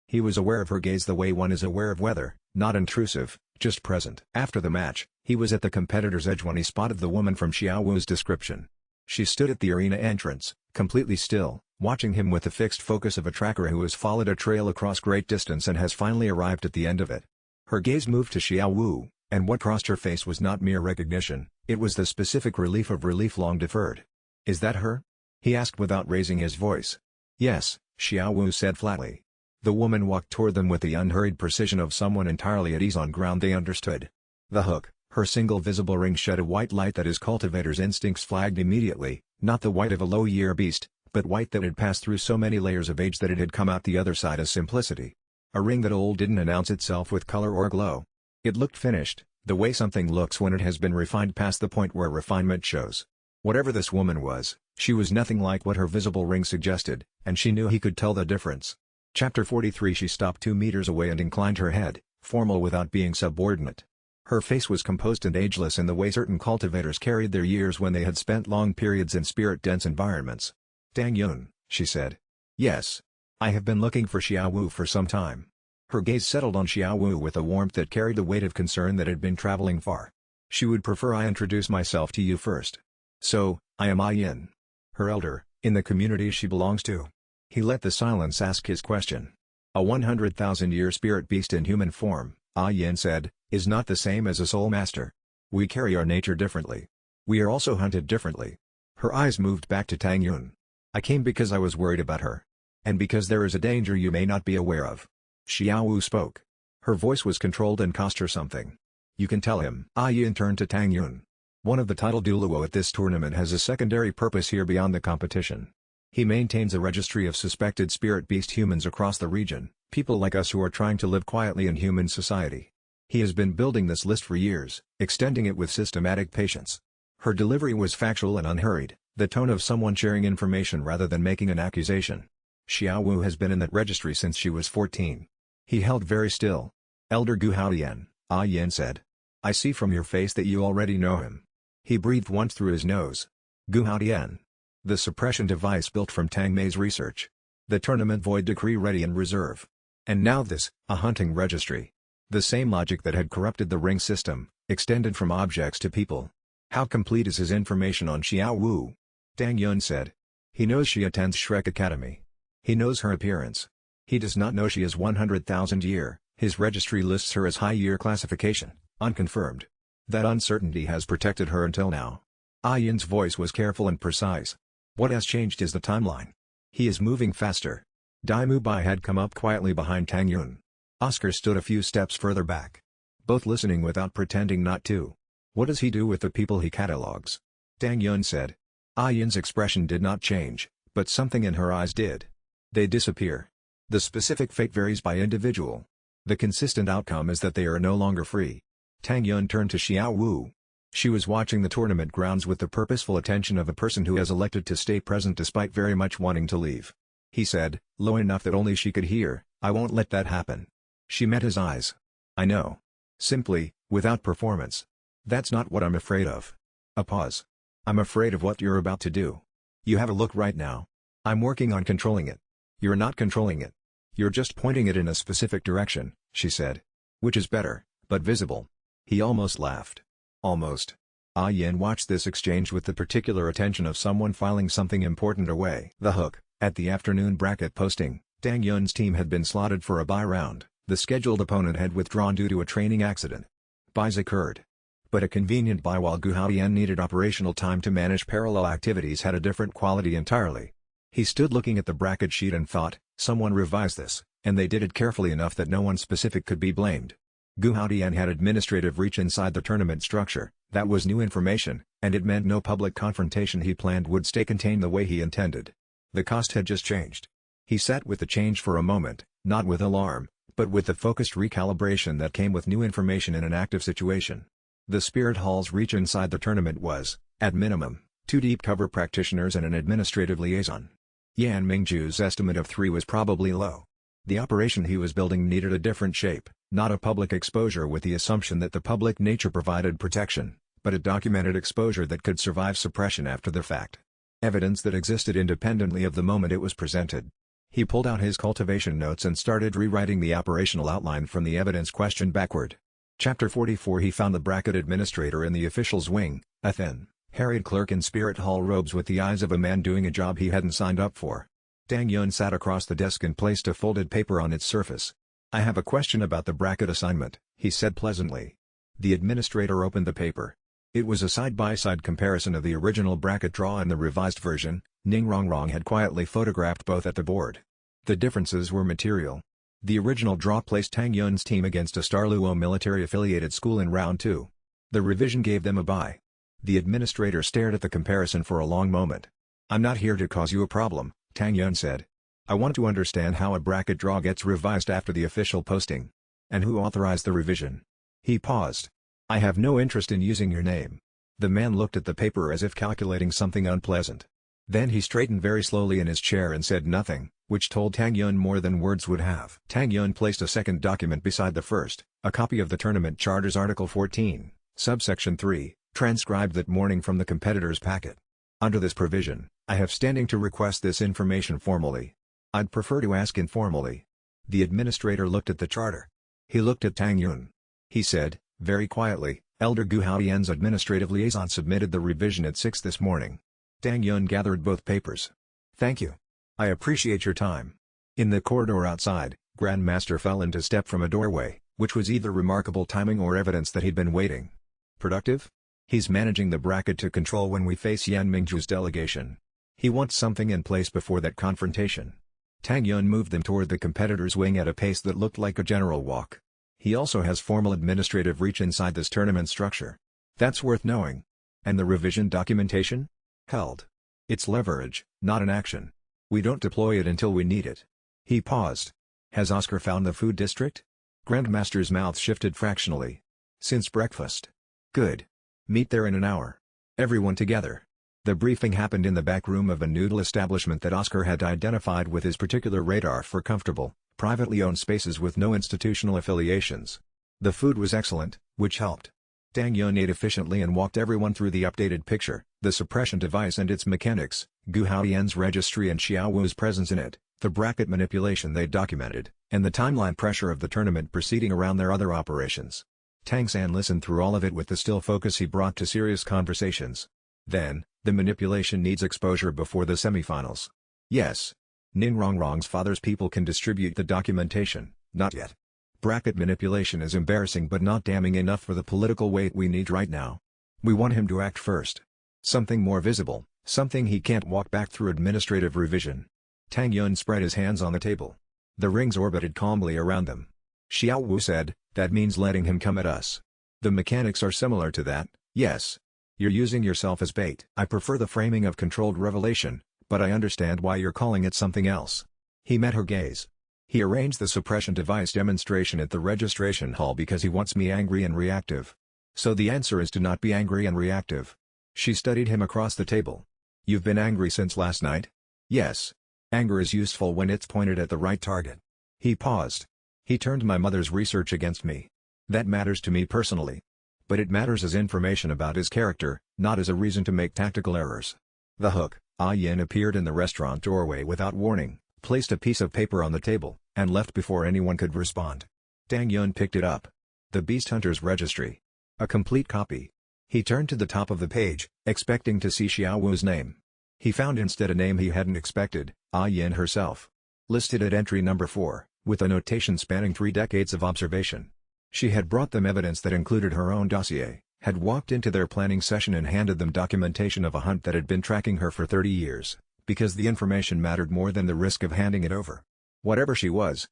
He was aware of her gaze the way one is aware of weather, not intrusive, just present. After the match, he was at the competitor's edge when he spotted the woman from Xiao Wu's description. She stood at the arena entrance, completely still, watching him with the fixed focus of a tracker who has followed a trail across great distance and has finally arrived at the end of it. Her gaze moved to Xiao Wu, and what crossed her face was not mere recognition, it was the specific relief of relief long deferred. "Is that her?" he asked without raising his voice. "Yes," Xiao Wu said flatly. The woman walked toward them with the unhurried precision of someone entirely at ease on ground they understood. The hook, her single visible ring, shed a white light that his cultivator's instincts flagged immediately, not the white of a low-year beast, but white that had passed through so many layers of age that it had come out the other side as simplicity. A ring that old didn't announce itself with color or glow. It looked finished, the way something looks when it has been refined past the point where refinement shows. Whatever this woman was, she was nothing like what her visible ring suggested, and she knew he could tell the difference. Chapter 43. She stopped 2 meters away and inclined her head, formal without being subordinate. Her face was composed and ageless in the way certain cultivators carried their years when they had spent long periods in spirit-dense environments. "Tang Yun," she said. "Yes. I have been looking for Xiao Wu for some time." Her gaze settled on Xiao Wu with a warmth that carried the weight of concern that had been traveling far. "She would prefer I introduce myself to you first. So, I am Yin. Her elder, in the community she belongs to." He let the silence ask his question. "A 100,000-year spirit beast in human form," Yin said, "is not the same as a soul master. We carry our nature differently. We are also hunted differently." Her eyes moved back to Tang Yun. "I came because I was worried about her. And because there is a danger you may not be aware of." Xiao Wu spoke. Her voice was controlled and cost her something. "You can tell him." Yin turned to Tang Yun. "One of the title Douluo at this tournament has a secondary purpose here beyond the competition. He maintains a registry of suspected spirit beast humans across the region, people like us who are trying to live quietly in human society. He has been building this list for years, extending it with systematic patience." Her delivery was factual and unhurried, the tone of someone sharing information rather than making an accusation. "Xiao Wu has been in that registry since she was 14. He held very still. Elder Gu Haoyan," Yin said. "I see from your face that you already know him." He breathed once through his nose. "Gu Haoyan. The suppression device built from Tang Mei's research. The tournament void decree ready in reserve. And now this, a hunting registry. The same logic that had corrupted the ring system, extended from objects to people. How complete is his information on Xiao Wu?" Tang Yun said. "He knows she attends Shrek Academy. He knows her appearance. He does not know she is 100,000 year, his registry lists her as high year classification, unconfirmed. That uncertainty has protected her until now." Yin's voice was careful and precise. "What has changed is the timeline. He is moving faster." Dai Mubai had come up quietly behind Tang Yun. Oscar stood a few steps further back. Both listening without pretending not to. "What does he do with the people he catalogues?" Tang Yun said. Yin's expression did not change, but something in her eyes did. "They disappear. The specific fate varies by individual. The consistent outcome is that they are no longer free." Tang Yun turned to Xiao Wu. She was watching the tournament grounds with the purposeful attention of a person who has elected to stay present despite very much wanting to leave. He said, low enough that only she could hear, "I won't let that happen." She met his eyes. "I know. Simply, without performance. That's not what I'm afraid of." A pause. "I'm afraid of what you're about to do. You have a look right now. I'm working on controlling it." "You're not controlling it. You're just pointing it in a specific direction," she said. "Which is better, but visible." He almost laughed. Almost. Yin watched this exchange with the particular attention of someone filing something important away. The hook. At the afternoon bracket posting, Tang Yun's team had been slotted for a bye round. The scheduled opponent had withdrawn due to a training accident. Buys occurred. But a convenient bye while Gu Haoyan needed operational time to manage parallel activities had a different quality entirely. He stood looking at the bracket sheet and thought, someone revised this, and they did it carefully enough that no one specific could be blamed. Gu Haoyan had administrative reach inside the tournament structure, that was new information, and it meant no public confrontation he planned would stay contained the way he intended. The cost had just changed. He sat with the change for a moment, not with alarm, but with the focused recalibration that came with new information in an active situation. The Spirit Hall's reach inside the tournament was, at minimum, 2 deep cover practitioners and an administrative liaison. Yan Mingju's estimate of 3 was probably low. The operation he was building needed a different shape, not a public exposure with the assumption that the public nature provided protection, but a documented exposure that could survive suppression after the fact. Evidence that existed independently of the moment it was presented. He pulled out his cultivation notes and started rewriting the operational outline from the evidence question backward. Chapter 44. He found the bracket administrator in the officials' wing, a thin, harried clerk in spirit hall robes with the eyes of a man doing a job he hadn't signed up for. Tang Yun sat across the desk and placed a folded paper on its surface. "I have a question about the bracket assignment," he said pleasantly. The administrator opened the paper. It was a side-by-side comparison of the original bracket draw and the revised version. Ning Rongrong had quietly photographed both at the board. The differences were material. The original draw placed Tang Yun's team against a Starluo military-affiliated school in round 2. The revision gave them a bye. The administrator stared at the comparison for a long moment. "I'm not here to cause you a problem," Tang Yun said. "I want to understand how a bracket draw gets revised after the official posting. And who authorized the revision?" He paused. "I have no interest in using your name." The man looked at the paper as if calculating something unpleasant. Then he straightened very slowly in his chair and said nothing, which told Tang Yun more than words would have. Tang Yun placed a second document beside the first, a copy of the tournament charter's Article 14, subsection 3, transcribed that morning from the competitor's packet. "Under this provision, I have standing to request this information formally. I'd prefer to ask informally." The administrator looked at the charter. He looked at Tang Yun. He said, very quietly, "Elder Gu Haoyan's administrative liaison submitted the revision at 6 this morning." Tang Yun gathered both papers. "Thank you. I appreciate your time." In the corridor outside, Grandmaster fell into step from a doorway, which was either remarkable timing or evidence that he'd been waiting. "Productive? He's managing the bracket to control when we face Yan Mingju's delegation. He wants something in place before that confrontation." Tang Yun moved them toward the competitor's wing at a pace that looked like a general walk. "He also has formal administrative reach inside this tournament structure. That's worth knowing. And the revision documentation? Held. It's leverage, not an action. We don't deploy it until we need it." He paused. "Has Oscar found the food district?" Grandmaster's mouth shifted fractionally. "Since breakfast." "Good. Meet there in an hour. Everyone together." The briefing happened in the back room of a noodle establishment that Oscar had identified with his particular radar for comfortable, privately owned spaces with no institutional affiliations. The food was excellent, which helped. Tang Yun ate efficiently and walked everyone through the updated picture, the suppression device and its mechanics, Gu Haoyan's registry and Xiao Wu's presence in it, the bracket manipulation they documented, and the timeline pressure of the tournament proceeding around their other operations. Tang San listened through all of it with the still focus he brought to serious conversations. "Then, the manipulation needs exposure before the semifinals." "Yes. Ning Rongrong's father's people can distribute the documentation, not yet. Bracket manipulation is embarrassing but not damning enough for the political weight we need right now. We want him to act first. Something more visible, something he can't walk back through administrative revision." Tang Yun spread his hands on the table. The rings orbited calmly around them. Xiao Wu said, "That means letting him come at us." "The mechanics are similar to that, yes. You're using yourself as bait." "I prefer the framing of controlled revelation, but I understand why you're calling it something else." He met her gaze. "He arranged the suppression device demonstration at the registration hall because he wants me angry and reactive. So the answer is to not be angry and reactive." She studied him across the table. "You've been angry since last night?" "Yes. Anger is useful when it's pointed at the right target." He paused. "He turned my mother's research against me. That matters to me personally. But it matters as information about his character, not as a reason to make tactical errors." The hook, Ah Yin appeared in the restaurant doorway without warning, placed a piece of paper on the table, and left before anyone could respond. Tang Yun picked it up. The Beast Hunter's Registry. A complete copy. He turned to the top of the page, expecting to see Xiao Wu's name. He found instead a name he hadn't expected, Ah Yin herself. Listed at entry number 4, with a notation spanning 3 decades of observation. She had brought them evidence that included her own dossier, had walked into their planning session and handed them documentation of a hunt that had been tracking her for 30 years, because the information mattered more than the risk of handing it over. Whatever she was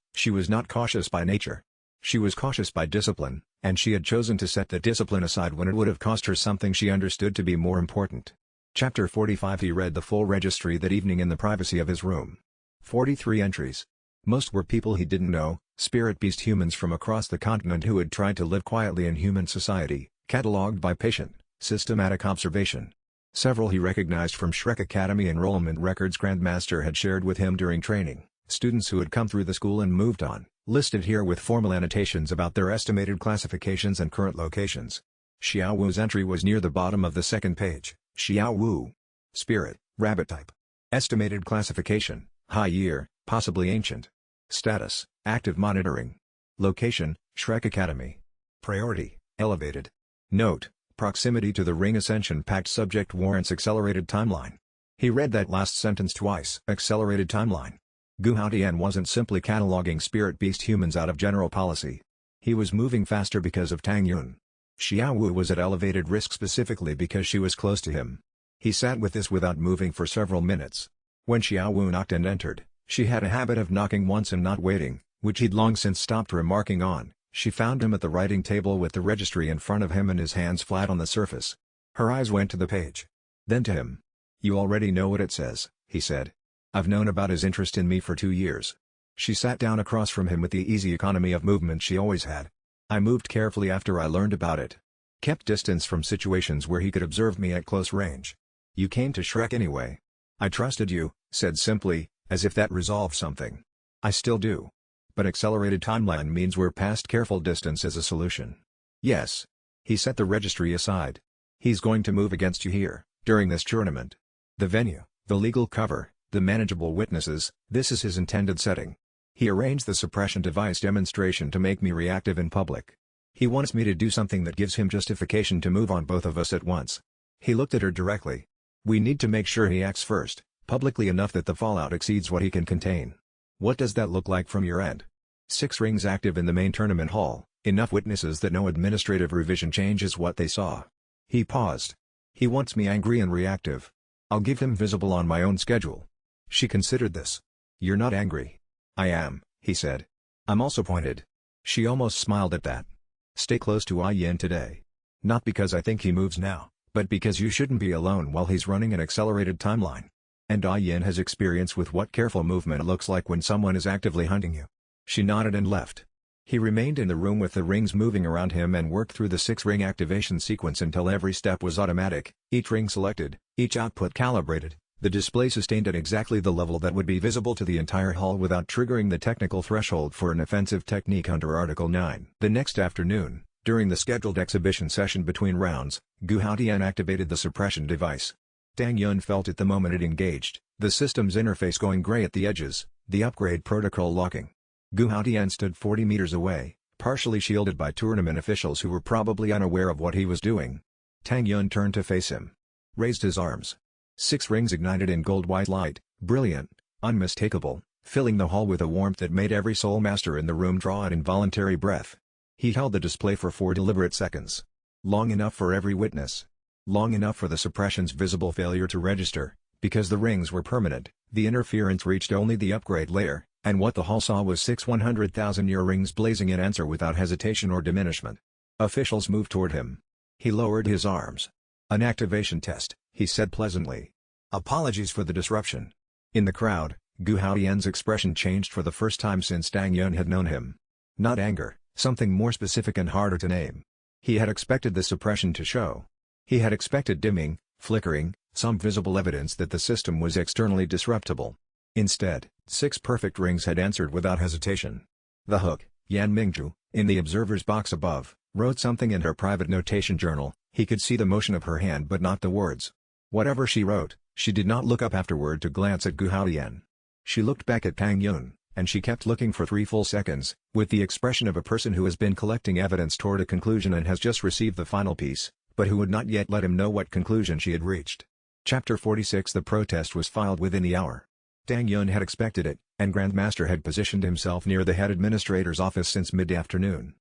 not cautious by nature. She was cautious by discipline, and she had chosen to set the discipline aside when it would have cost her something she understood to be more important. Chapter 45. He read the full registry that evening in the privacy of his room. 43 entries. Most were people he didn't know, spirit beast humans from across the continent who had tried to live quietly in human society, catalogued by patient, systematic observation. Several he recognized from Shrek Academy enrollment records Grandmaster had shared with him during training, students who had come through the school and moved on, listed here with formal annotations about their estimated classifications and current locations. Xiao Wu's entry was near the bottom of the second page. Xiao Wu. Spirit, rabbit type. Estimated classification, High year, possibly ancient. Status, active monitoring. Location, Shrek Academy. Priority, elevated. Note, proximity to the ring ascension pact subject warrants accelerated timeline. He read that last sentence twice. Accelerated timeline. Gu Haotian wasn't simply cataloging spirit beast humans out of general policy. He was moving faster because of Tang Yun. Xiao Wu was at elevated risk specifically because she was close to him. He sat with this without moving for several minutes. When Xiao Wu knocked and entered, she had a habit of knocking once and not waiting, which he'd long since stopped remarking on. She found him at the writing table with the registry in front of him and his hands flat on the surface. Her eyes went to the page. Then to him. "You already know what it says," he said. "I've known about his interest in me for 2 years." She sat down across from him with the easy economy of movement she always had. "I moved carefully after I learned about it. Kept distance from situations where he could observe me at close range. You came to Shrek anyway. I trusted you," said simply, as if that resolved something. "I still do. But accelerated timeline means we're past careful distance as a solution." "Yes." He set the registry aside. "He's going to move against you here, during this tournament. The venue, the legal cover, the manageable witnesses, this is his intended setting. He arranged the suppression device demonstration to make me reactive in public. He wants me to do something that gives him justification to move on both of us at once." He looked at her directly. "We need to make sure he acts first, publicly enough that the fallout exceeds what he can contain. What does that look like from your end?" 6 rings active in the main tournament hall, enough witnesses that no administrative revision changes what they saw. He paused. "He wants me angry and reactive. I'll give him visible on my own schedule." She considered this. "You're not angry." "I am," he said. "I'm also pointed." She almost smiled at that. "Stay close to Ai Yin today. Not because I think he moves now, but because you shouldn't be alone while he's running an accelerated timeline. And Ai Yin has experience with what careful movement looks like when someone is actively hunting you." She nodded and left. He remained in the room with the rings moving around him and worked through the 6-ring activation sequence until every step was automatic, each ring selected, each output calibrated, the display sustained at exactly the level that would be visible to the entire hall without triggering the technical threshold for an offensive technique under Article 9. The next afternoon, during the scheduled exhibition session between rounds, Gu Haotian activated the suppression device. Tang Yun felt it the moment it engaged, the system's interface going gray at the edges, the upgrade protocol locking. Gu Haotian stood 40 meters away, partially shielded by tournament officials who were probably unaware of what he was doing. Tang Yun turned to face him. Raised his arms. 6 rings ignited in gold-white light, brilliant, unmistakable, filling the hall with a warmth that made every soul master in the room draw an involuntary breath. He held the display for 4 deliberate seconds. Long enough for every witness. Long enough for the suppression's visible failure to register, because the rings were permanent, the interference reached only the upgrade layer, and what the hall saw was 6 100,000-year rings blazing in answer without hesitation or diminishment. Officials moved toward him. He lowered his arms. "An activation test," he said pleasantly. "Apologies for the disruption." In the crowd, Gu Haotian's expression changed for the first time since Tang Yun had known him. Not anger, something more specific and harder to name. He had expected the suppression to show. He had expected dimming, flickering, some visible evidence that the system was externally disruptible. Instead, 6 perfect rings had answered without hesitation. The hook, Yan Mingzhu, in the observer's box above, wrote something in her private notation journal. He could see the motion of her hand but not the words. Whatever she wrote, she did not look up afterward to glance at Gu Haotian. She looked back at Tang Yun, and she kept looking for 3 full seconds, with the expression of a person who has been collecting evidence toward a conclusion and has just received the final piece, but who would not yet let him know what conclusion she had reached. Chapter 46. The protest was filed within the hour. Tang Yun had expected it, and Grandmaster had positioned himself near the head administrator's office since mid-afternoon.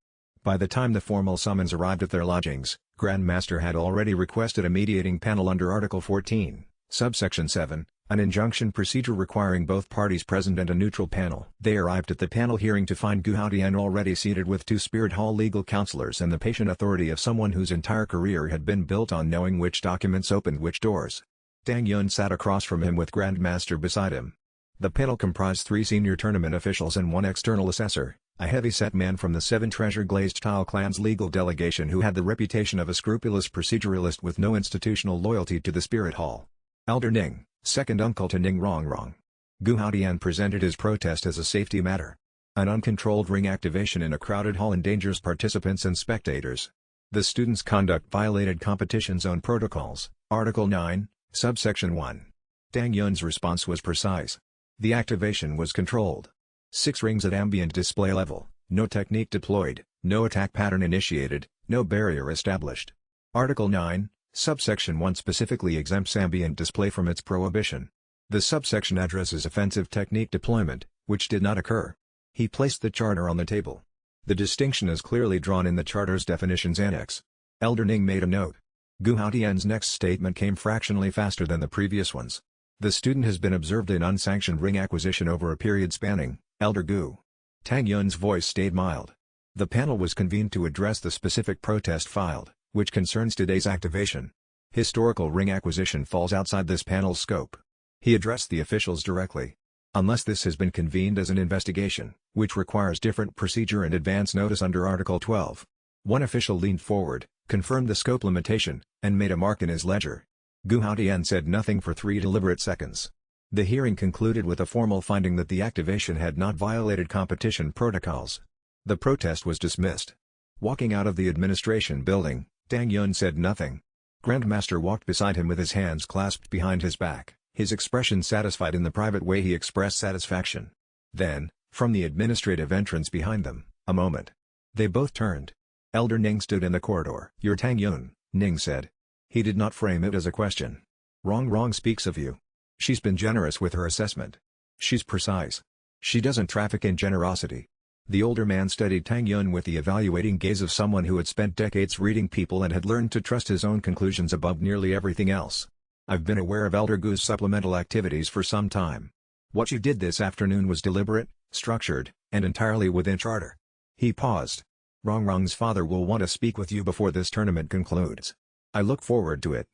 By the time the formal summons arrived at their lodgings, Grandmaster had already requested a mediating panel under Article 14, subsection 7, an injunction procedure requiring both parties present and a neutral panel. They arrived at the panel hearing to find Gu Haotian already seated with 2 Spirit Hall legal counselors and the patient authority of someone whose entire career had been built on knowing which documents opened which doors. Tang Yun sat across from him with Grandmaster beside him. The panel comprised 3 senior tournament officials and 1 external assessor, a heavy-set man from the 7 treasure-glazed Tile clan's legal delegation who had the reputation of a scrupulous proceduralist with no institutional loyalty to the Spirit Hall. Elder Ning, second uncle to Ning Rongrong. Gu Haotian presented his protest as a safety matter. An uncontrolled ring activation in a crowded hall endangers participants and spectators. The student's conduct violated competition zone protocols, Article 9, Subsection 1. Tang Yun's response was precise. The activation was controlled. 6 rings at ambient display level, no technique deployed, no attack pattern initiated, no barrier established. Article 9, Subsection 1 specifically exempts ambient display from its prohibition. The subsection addresses offensive technique deployment, which did not occur. He placed the charter on the table. The distinction is clearly drawn in the charter's definitions annex. Elder Ning made a note. Gu Haotian's next statement came fractionally faster than the previous ones. The student has been observed in unsanctioned ring acquisition over a period spanning, Elder Gu. Tang Yun's voice stayed mild. The panel was convened to address the specific protest filed, which concerns today's activation. Historical ring acquisition falls outside this panel's scope. He addressed the officials directly. Unless this has been convened as an investigation, which requires different procedure and advance notice under Article 12. One official leaned forward, confirmed the scope limitation, and made a mark in his ledger. Gu Haotian said nothing for 3 deliberate seconds. The hearing concluded with a formal finding that the activation had not violated competition protocols. The protest was dismissed. Walking out of the administration building, Tang Yun said nothing. Grandmaster walked beside him with his hands clasped behind his back, his expression satisfied in the private way he expressed satisfaction. Then, from the administrative entrance behind them, a moment. They both turned. Elder Ning stood in the corridor. "You're Tang Yun," Ning said. He did not frame it as a question. Wrong speaks of you. She's been generous with her assessment. She's precise. She doesn't traffic in generosity. The older man studied Tang Yun with the evaluating gaze of someone who had spent decades reading people and had learned to trust his own conclusions above nearly everything else. "I've been aware of Elder Gu's supplemental activities for some time. What you did this afternoon was deliberate, structured, and entirely within charter." He paused. "Rongrong's father will want to speak with you before this tournament concludes. I look forward to it."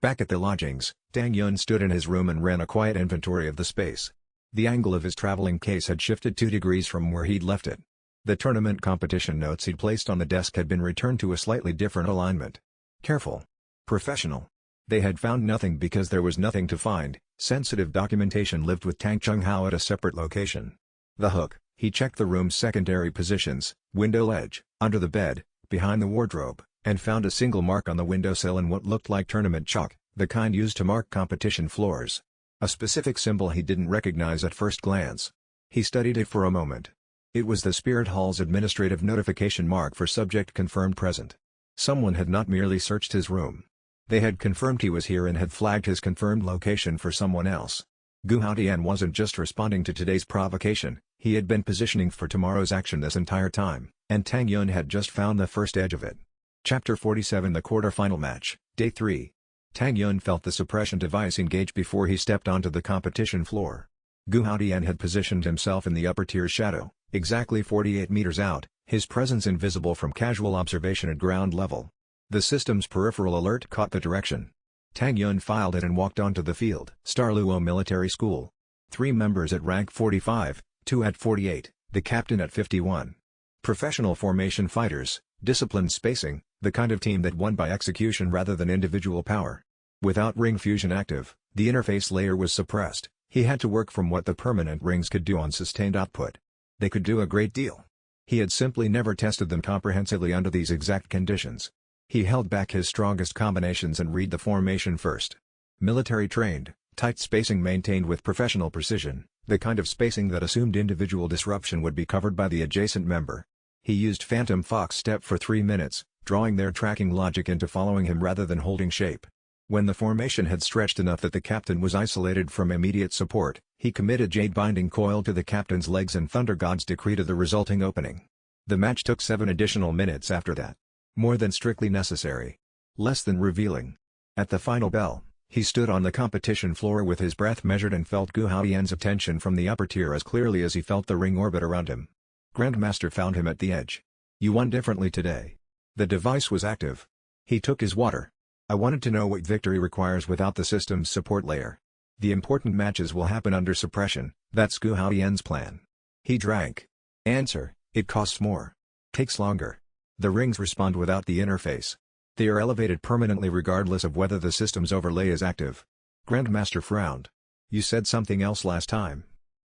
Back at the lodgings, Tang Yun stood in his room and ran a quiet inventory of the space. The angle of his traveling case had shifted 2 degrees from where he'd left it. The tournament competition notes he'd placed on the desk had been returned to a slightly different alignment. Careful. Professional. They had found nothing because there was nothing to find. Sensitive documentation lived with Tang Chunghao at a separate location. The hook. He checked the room's secondary positions, window ledge, under the bed, behind the wardrobe, and found a single mark on the windowsill in what looked like tournament chalk, the kind used to mark competition floors. A specific symbol he didn't recognize at first glance. He studied it for a moment. It was the Spirit Hall's administrative notification mark for subject confirmed present. Someone had not merely searched his room. They had confirmed he was here and had flagged his confirmed location for someone else. Gu Haotian wasn't just responding to today's provocation, he had been positioning for tomorrow's action this entire time, and Tang Yun had just found the first edge of it. Chapter 47 The Quarter-Final Match, Day 3. Tang Yun felt the suppression device engage before he stepped onto the competition floor. Gu Haotian had positioned himself in the upper-tier shadow, exactly 48 meters out, his presence invisible from casual observation at ground level. The system's peripheral alert caught the direction. Tang Yun filed it and walked onto the field. Douluo Military School. 3 members at rank 45, 2 at 48, the captain at 51. Professional formation fighters, disciplined spacing, the kind of team that won by execution rather than individual power. Without ring fusion active, the interface layer was suppressed. He had to work from what the permanent rings could do on sustained output. They could do a great deal. He had simply never tested them comprehensively under these exact conditions. He held back his strongest combinations and read the formation first. Military trained, tight spacing maintained with professional precision, the kind of spacing that assumed individual disruption would be covered by the adjacent member. He used Phantom Fox Step for 3 minutes, drawing their tracking logic into following him rather than holding shape. When the formation had stretched enough that the captain was isolated from immediate support, he committed Jade Binding Coil to the captain's legs and Thunder God's Decree to the resulting opening. The match took 7 additional minutes after that. More than strictly necessary. Less than revealing. At the final bell, he stood on the competition floor with his breath measured and felt Gu Haotian's attention from the upper tier as clearly as he felt the ring orbit around him. Grandmaster found him at the edge. "You won differently today." The device was active. He took his water. "I wanted to know what victory requires without the system's support layer. The important matches will happen under suppression, that's Gu Haotian's plan." He drank. "Answer, it costs more. Takes longer. The rings respond without the interface. They are elevated permanently regardless of whether the system's overlay is active." Grandmaster frowned. "You said something else last time."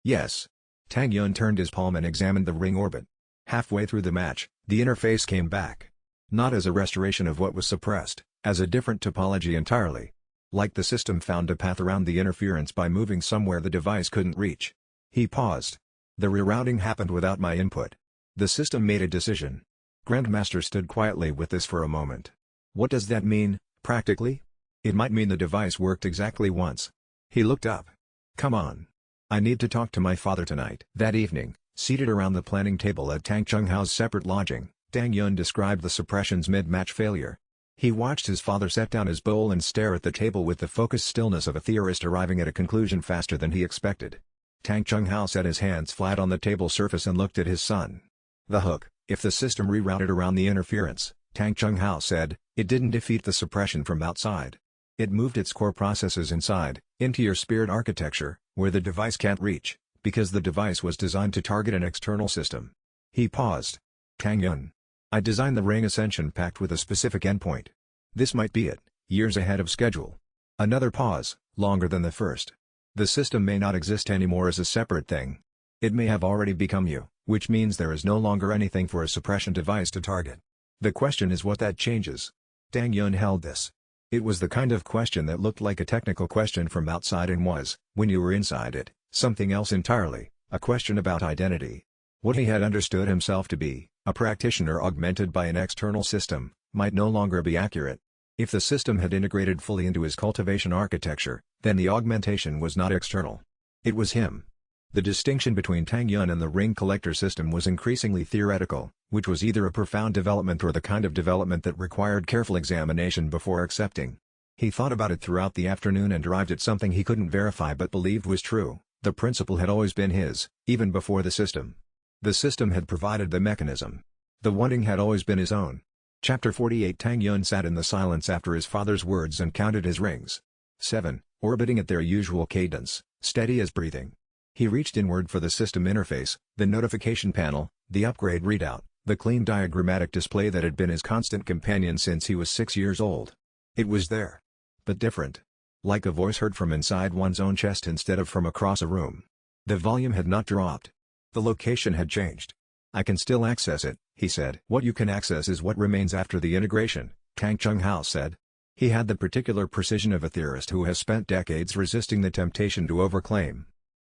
"Yes." Tang Yun turned his palm and examined the ring orbit. Halfway through the match, the interface came back. Not as a restoration of what was suppressed, as a different topology entirely. Like the system found a path around the interference by moving somewhere the device couldn't reach. He paused. The rerouting happened without my input. The system made a decision. Grandmaster stood quietly with this for a moment. What does that mean, practically? It might mean the device worked exactly once. He looked up. Come on. I need to talk to my father tonight. That evening, seated around the planning table at Tang Chenghao's separate lodging, Tang Yun described the suppression's mid-match failure. He watched his father set down his bowl and stare at the table with the focused stillness of a theorist arriving at a conclusion faster than he expected. Tang Chenghao set his hands flat on the table surface and looked at his son. The hook, if the system rerouted around the interference, Tang Chenghao said, it didn't defeat the suppression from outside. It moved its core processes inside, into your spirit architecture, where the device can't reach, because the device was designed to target an external system. He paused. Tang Yun. I designed the Ring Ascension Pact with a specific endpoint. This might be it, years ahead of schedule. Another pause, longer than the first. The system may not exist anymore as a separate thing. It may have already become you, which means there is no longer anything for a suppression device to target. The question is what that changes. Tang Yun held this. It was the kind of question that looked like a technical question from outside and was, when you were inside it, something else entirely, a question about identity. What he had understood himself to be, a practitioner augmented by an external system, might no longer be accurate. If the system had integrated fully into his cultivation architecture, then the augmentation was not external. It was him. The distinction between Tang Yun and the ring collector system was increasingly theoretical, which was either a profound development or the kind of development that required careful examination before accepting. He thought about it throughout the afternoon and arrived at something he couldn't verify but believed was true. The principle had always been his, even before the system. The system had provided the mechanism. The wanting had always been his own. Chapter 48. Tang Yun sat in the silence after his father's words and counted his rings. 7, orbiting at their usual cadence, steady as breathing. He reached inward for the system interface, the notification panel, the upgrade readout, the clean diagrammatic display that had been his constant companion since he was 6 years old. It was there. But different. Like a voice heard from inside one's own chest instead of from across a room. The volume had not dropped. The location had changed. I can still access it, he said. What you can access is what remains after the integration, Tang Chenghao said. He had the particular precision of a theorist who has spent decades resisting the temptation to overclaim.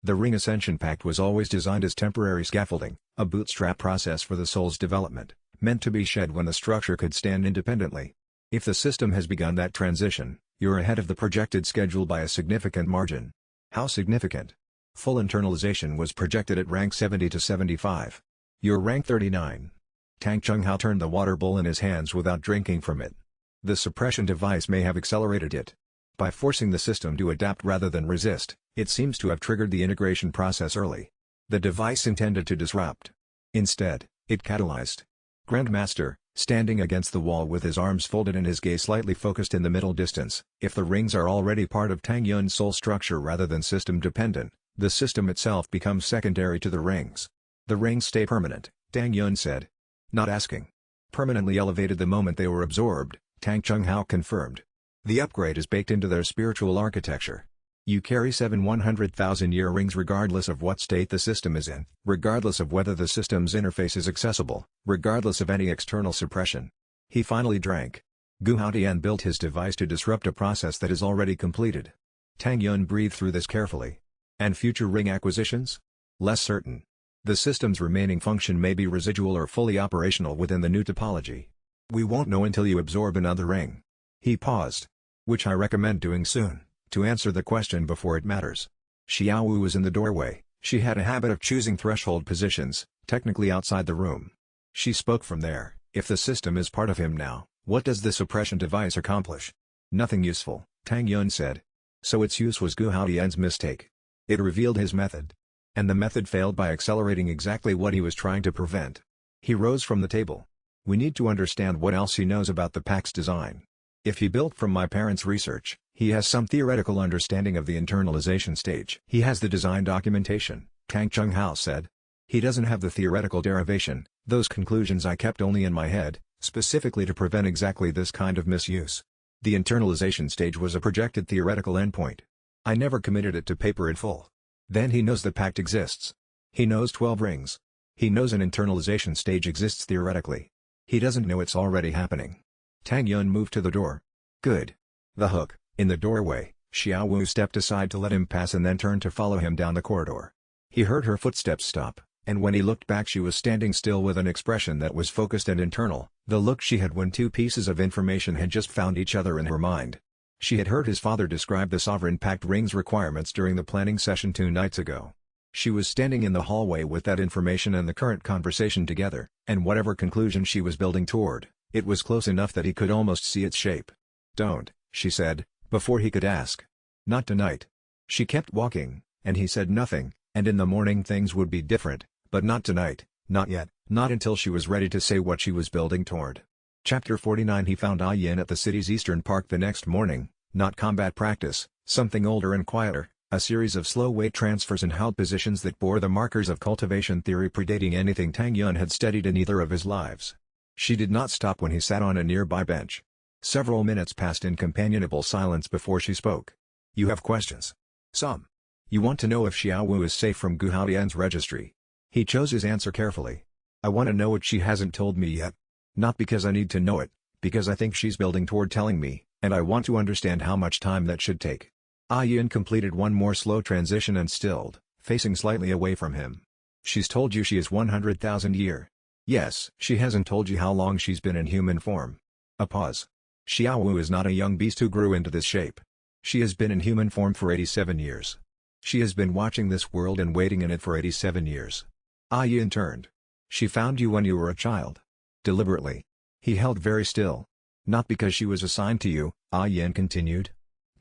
The Ring Ascension Pact was always designed as temporary scaffolding, a bootstrap process for the soul's development, meant to be shed when the structure could stand independently. If the system has begun that transition, you're ahead of the projected schedule by a significant margin. How significant? Full internalization was projected at rank 70 to 75. You're rank 39. Tang Chenghao turned the water bowl in his hands without drinking from it. The suppression device may have accelerated it. By forcing the system to adapt rather than resist, it seems to have triggered the integration process early. The device intended to disrupt. Instead, it catalyzed. Grandmaster, standing against the wall with his arms folded and his gaze slightly focused in the middle distance, if the rings are already part of Tang Yun's soul structure rather than system-dependent, the system itself becomes secondary to the rings. The rings stay permanent, Tang Yun said. Not asking. Permanently elevated the moment they were absorbed, Tang Chenghao confirmed. The upgrade is baked into their spiritual architecture. You carry 7 100,000-year rings regardless of what state the system is in, regardless of whether the system's interface is accessible, regardless of any external suppression. He finally drank. Gu Haotian built his device to disrupt a process that is already completed. Tang Yun breathed through this carefully. And future ring acquisitions? Less certain. The system's remaining function may be residual or fully operational within the new topology. We won't know until you absorb another ring. He paused. Which I recommend doing soon, to answer the question before it matters. Xiaowu was in the doorway. She had a habit of choosing threshold positions, technically outside the room. She spoke from there. If the system is part of him now, what does the suppression device accomplish? Nothing useful, Tang Yun said. So its use was Gu Haotian's mistake. It revealed his method. And the method failed by accelerating exactly what he was trying to prevent. He rose from the table. We need to understand what else he knows about the Pact's design. If he built from my parents' research, he has some theoretical understanding of the internalization stage. He has the design documentation, Tang Chenghao said. He doesn't have the theoretical derivation, those conclusions I kept only in my head, specifically to prevent exactly this kind of misuse. The internalization stage was a projected theoretical endpoint. I never committed it to paper in full. Then he knows the pact exists. He knows 12 rings. He knows an internalization stage exists theoretically. He doesn't know it's already happening. Tang Yun moved to the door. Good. The hook, In the doorway, Xiaowu stepped aside to let him pass and then turned to follow him down the corridor. He heard her footsteps stop, and when he looked back she was standing still with an expression that was focused and internal, the look she had when two pieces of information had just found each other in her mind. She had heard his father describe the Sovereign Pact Ring's requirements during the planning session 2 nights ago. She was standing in the hallway with that information and the current conversation together, and whatever conclusion she was building toward, it was close enough that he could almost see its shape. "Don't," she said, before he could ask. "Not tonight." She kept walking, and he said nothing, and in the morning things would be different, but not tonight, not yet, not until she was ready to say what she was building toward. Chapter 49. He found Ah Yin at the city's eastern park the next morning, not combat practice, something older and quieter, a series of slow weight transfers and held positions that bore the markers of cultivation theory predating anything Tang Yun had studied in either of his lives. She did not stop when he sat on a nearby bench. Several minutes passed in companionable silence before she spoke. "You have questions?" "Some. You want to know if Xiaowu is safe from Gu Haotian's registry." He chose his answer carefully. "I want to know what she hasn't told me yet. Not because I need to know it, because I think she's building toward telling me, and I want to understand how much time that should take." Ah Yin completed one more slow transition and stilled, facing slightly away from him. "She's told you she is 100,000 year." "Yes." "She hasn't told you how long she's been in human form." A pause. "Xiaowu is not a young beast who grew into this shape. She has been in human form for 87 years. She has been watching this world and waiting in it for 87 years. Ah Yin turned. "She found you when you were a child." Deliberately. He held very still. "Not because she was assigned to you," Ah Yin continued.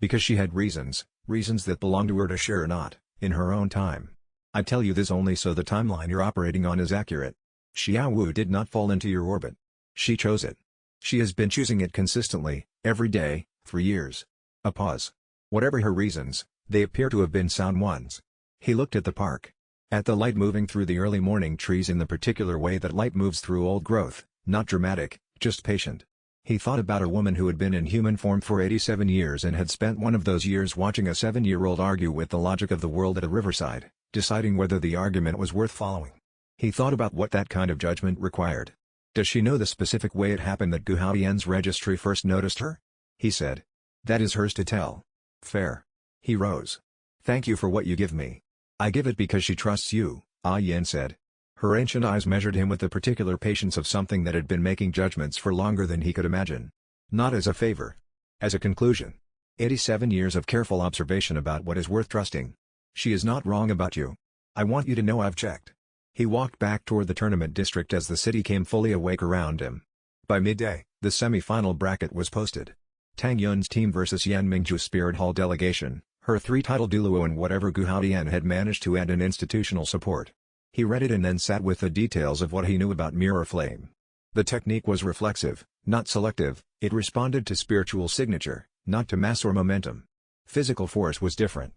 "Because she had reasons that belong to her to share or not, in her own time. I tell you this only so the timeline you're operating on is accurate. Xiaowu did not fall into your orbit. She chose it. She has been choosing it consistently, every day, for years." A pause. "Whatever her reasons, they appear to have been sound ones." He looked at the park. At the light moving through the early morning trees in the particular way that light moves through old growth, not dramatic, just patient. He thought about a woman who had been in human form for 87 years and had spent one of those years watching a 7-year-old argue with the logic of the world at a riverside, deciding whether the argument was worth following. He thought about what that kind of judgment required. "Does she know the specific way it happened that Gu Haotian's registry first noticed her?" He said. "That is hers to tell." "Fair." He rose. "Thank you for what you give me. I give it because she trusts you," Ah Yin said. Her ancient eyes measured him with the particular patience of something that had been making judgments for longer than he could imagine. Not as a favor. As a conclusion. 87 years of careful observation about what is worth trusting. She is not wrong about you. I want you to know I've checked. He walked back toward the tournament district as the city came fully awake around him. By midday, the semi-final bracket was posted. Tang Yun's team versus Yan Mingju's Spirit Hall delegation, her 3-title Douluo and whatever Gu Haotian had managed to add in institutional support. He read it and then sat with the details of what he knew about Mirror Flame. The technique was reflexive, not selective, it responded to spiritual signature, not to mass or momentum. Physical force was different.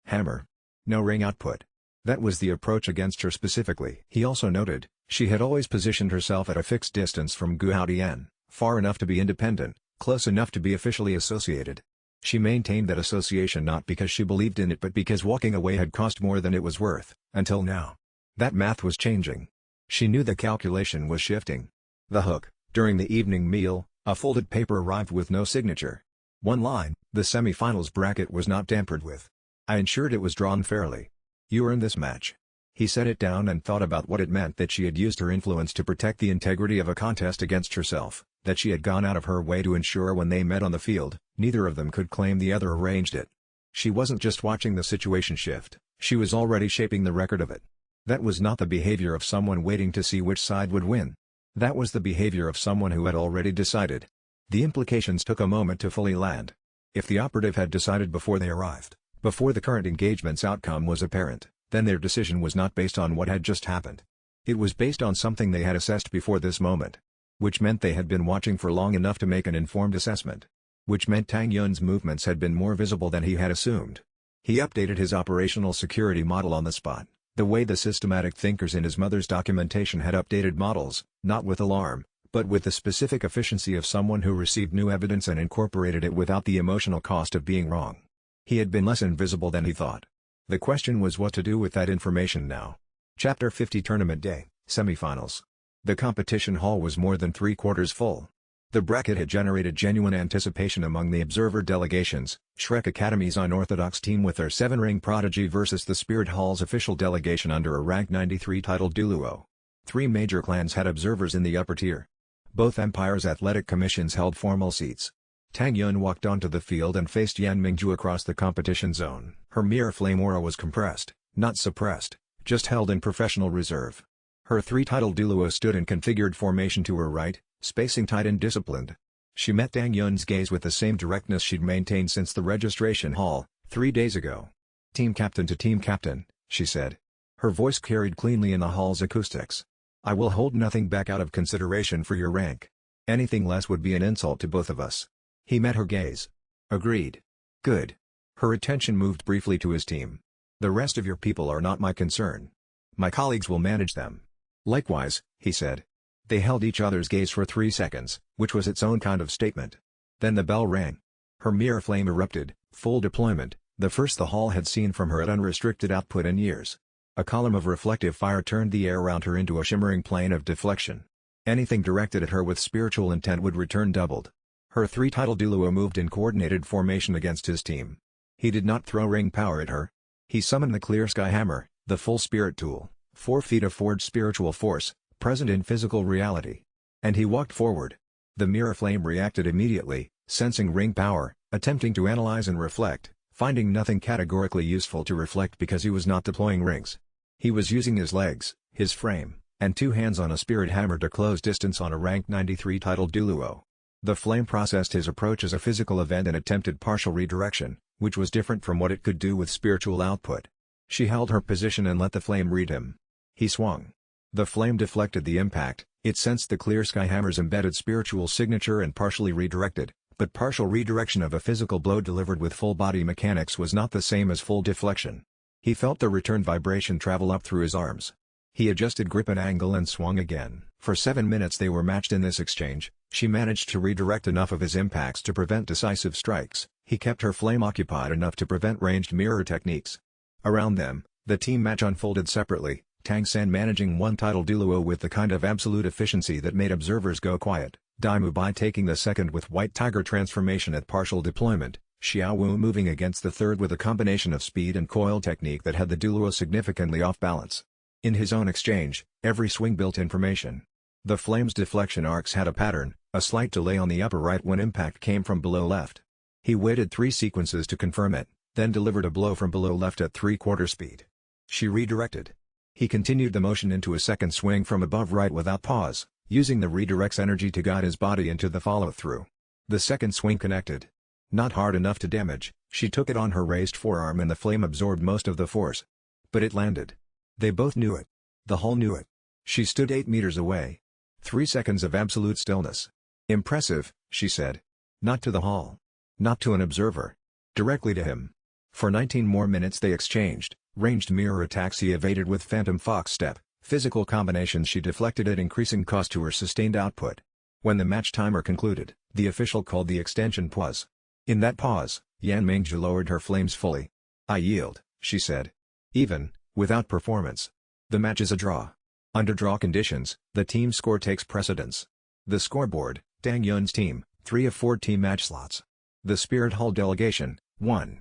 Hammer. No ring output. That was the approach against her specifically. He also noted, she had always positioned herself at a fixed distance from Gu Haotian, far enough to be independent, close enough to be officially associated. She maintained that association not because she believed in it but because walking away had cost more than it was worth, until now. That math was changing. She knew the calculation was shifting. The hook. During the evening meal, a folded paper arrived with no signature. One line, the semi-finals bracket was not tampered with. I ensured it was drawn fairly. You earned this match. He set it down and thought about what it meant that she had used her influence to protect the integrity of a contest against herself, that she had gone out of her way to ensure when they met on the field, neither of them could claim the other arranged it. She wasn't just watching the situation shift, she was already shaping the record of it. That was not the behavior of someone waiting to see which side would win. That was the behavior of someone who had already decided. The implications took a moment to fully land. If the operative had decided before they arrived, before the current engagement's outcome was apparent, then their decision was not based on what had just happened. It was based on something they had assessed before this moment. Which meant they had been watching for long enough to make an informed assessment. Which meant Tang Yun's movements had been more visible than he had assumed. He updated his operational security model on the spot. The way the systematic thinkers in his mother's documentation had updated models, not with alarm, but with the specific efficiency of someone who received new evidence and incorporated it without the emotional cost of being wrong. He had been less invisible than he thought. The question was what to do with that information now. Chapter 50 Tournament Day, Semifinals. The competition hall was more than 3/4 full. The bracket had generated genuine anticipation among the observer delegations, Shrek Academy's unorthodox team with their 7-ring prodigy versus the Spirit Hall's official delegation under a rank 93 titled Douluo. 3 major clans had observers in the upper tier. Both empires' athletic commissions held formal seats. Tang Yun walked onto the field and faced Yan Mingju across the competition zone. Her mirror flame aura was compressed, not suppressed, just held in professional reserve. Her 3-titled Douluo stood in configured formation to her right, spacing tight and disciplined. She met Tang Yun's gaze with the same directness she'd maintained since the registration hall, 3 days ago. "Team captain to team captain," she said. Her voice carried cleanly in the hall's acoustics. "I will hold nothing back out of consideration for your rank. Anything less would be an insult to both of us." He met her gaze. "Agreed. Good." Her attention moved briefly to his team. "The rest of your people are not my concern. My colleagues will manage them." "Likewise," he said. They held each other's gaze for 3 seconds, which was its own kind of statement. Then the bell rang. Her mirror flame erupted, full deployment, the first the hall had seen from her at unrestricted output in years. A column of reflective fire turned the air around her into a shimmering plane of deflection. Anything directed at her with spiritual intent would return doubled. Her 3-titled Douluo moved in coordinated formation against his team. He did not throw ring power at her. He summoned the Clear Sky Hammer, the full spirit tool, 4 feet of forged spiritual force, present in physical reality. And he walked forward. The mirror flame reacted immediately, sensing ring power, attempting to analyze and reflect, finding nothing categorically useful to reflect because he was not deploying rings. He was using his legs, his frame, and 2 hands on a spirit hammer to close distance on a rank 93 titled Douluo. The flame processed his approach as a physical event and attempted partial redirection, which was different from what it could do with spiritual output. She held her position and let the flame read him. He swung. The flame deflected the impact, it sensed the Clear Sky Hammer's embedded spiritual signature and partially redirected, but partial redirection of a physical blow delivered with full-body mechanics was not the same as full deflection. He felt the return vibration travel up through his arms. He adjusted grip and angle and swung again. For 7 minutes they were matched in this exchange. She managed to redirect enough of his impacts to prevent decisive strikes. He kept her flame occupied enough to prevent ranged mirror techniques. Around them, the team match unfolded separately. Tang San managing 1-titled Douluo with the kind of absolute efficiency that made observers go quiet, Daimu Bai taking the second with White Tiger transformation at partial deployment, Xiao Wu moving against the third with a combination of speed and coil technique that had the Douluo significantly off balance. In his own exchange, every swing built information. The flame's deflection arcs had a pattern, a slight delay on the upper right when impact came from below left. He waited 3 sequences to confirm it, then delivered a blow from below left at 3/4 speed. She redirected. He continued the motion into a second swing from above right without pause, using the redirect's energy to guide his body into the follow-through. The second swing connected. Not hard enough to damage, she took it on her raised forearm and the flame absorbed most of the force. But it landed. They both knew it. The hall knew it. She stood 8 meters away. 3 seconds of absolute stillness. "Impressive," she said. Not to the hall. Not to an observer. Directly to him. For 19 more minutes they exchanged. Ranged mirror attacks he evaded with phantom fox step, physical combinations she deflected at increasing cost to her sustained output. When the match timer concluded, the official called the extension pause. In that pause, Yan Mingju lowered her flames fully. "I yield," she said. "Even, without performance. The match is a draw. Under draw conditions, the team score takes precedence." The scoreboard, Tang Yun's team, 3 of 4 team match slots. The Spirit Hall delegation, 1.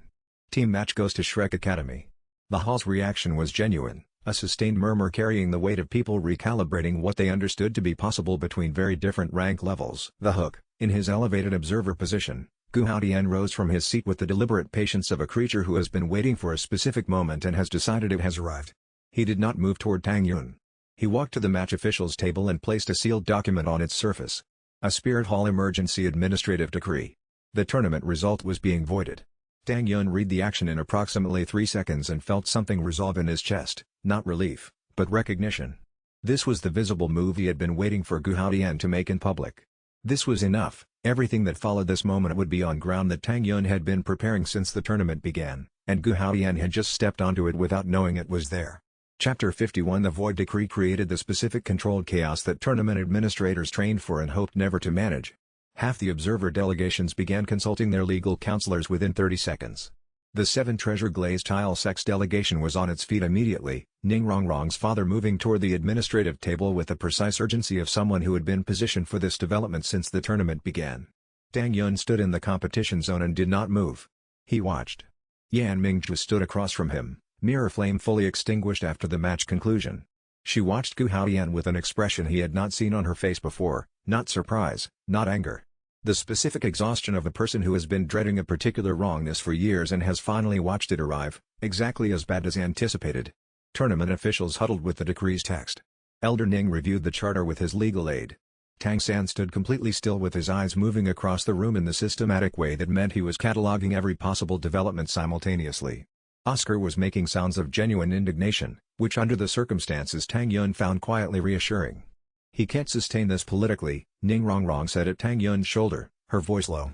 Team match goes to Shrek Academy. The hall's reaction was genuine, a sustained murmur carrying the weight of people recalibrating what they understood to be possible between very different rank levels. The Hook, in his elevated observer position, Gu Haodian rose from his seat with the deliberate patience of a creature who has been waiting for a specific moment and has decided it has arrived. He did not move toward Tang Yun. He walked to the match official's table and placed a sealed document on its surface. A Spirit Hall emergency administrative decree. The tournament result was being voided. Tang Yun read the action in approximately 3 seconds and felt something resolve in his chest, not relief, but recognition. This was the visible move he had been waiting for Gu Haodian to make in public. This was enough. Everything that followed this moment would be on ground that Tang Yun had been preparing since the tournament began, and Gu Haodian had just stepped onto it without knowing it was there. Chapter 51 The Void Decree created the specific controlled chaos that tournament administrators trained for and hoped never to manage. Half the observer delegations began consulting their legal counselors within 30 seconds. The 7 treasure-glazed tile sex delegation was on its feet immediately, Ning Rongrong's father moving toward the administrative table with the precise urgency of someone who had been positioned for this development since the tournament began. Tang Yun stood in the competition zone and did not move. He watched. Yan Mingju stood across from him, mirror flame fully extinguished after the match conclusion. She watched Gu Haoyan with an expression he had not seen on her face before, not surprise, not anger. The specific exhaustion of a person who has been dreading a particular wrongness for years and has finally watched it arrive, exactly as bad as anticipated. Tournament officials huddled with the decree's text. Elder Ning reviewed the charter with his legal aid. Tang San stood completely still with his eyes moving across the room in the systematic way that meant he was cataloging every possible development simultaneously. Oscar was making sounds of genuine indignation, which under the circumstances Tang Yun found quietly reassuring. "He can't sustain this politically," Ning Rongrong said at Tang Yun's shoulder, her voice low.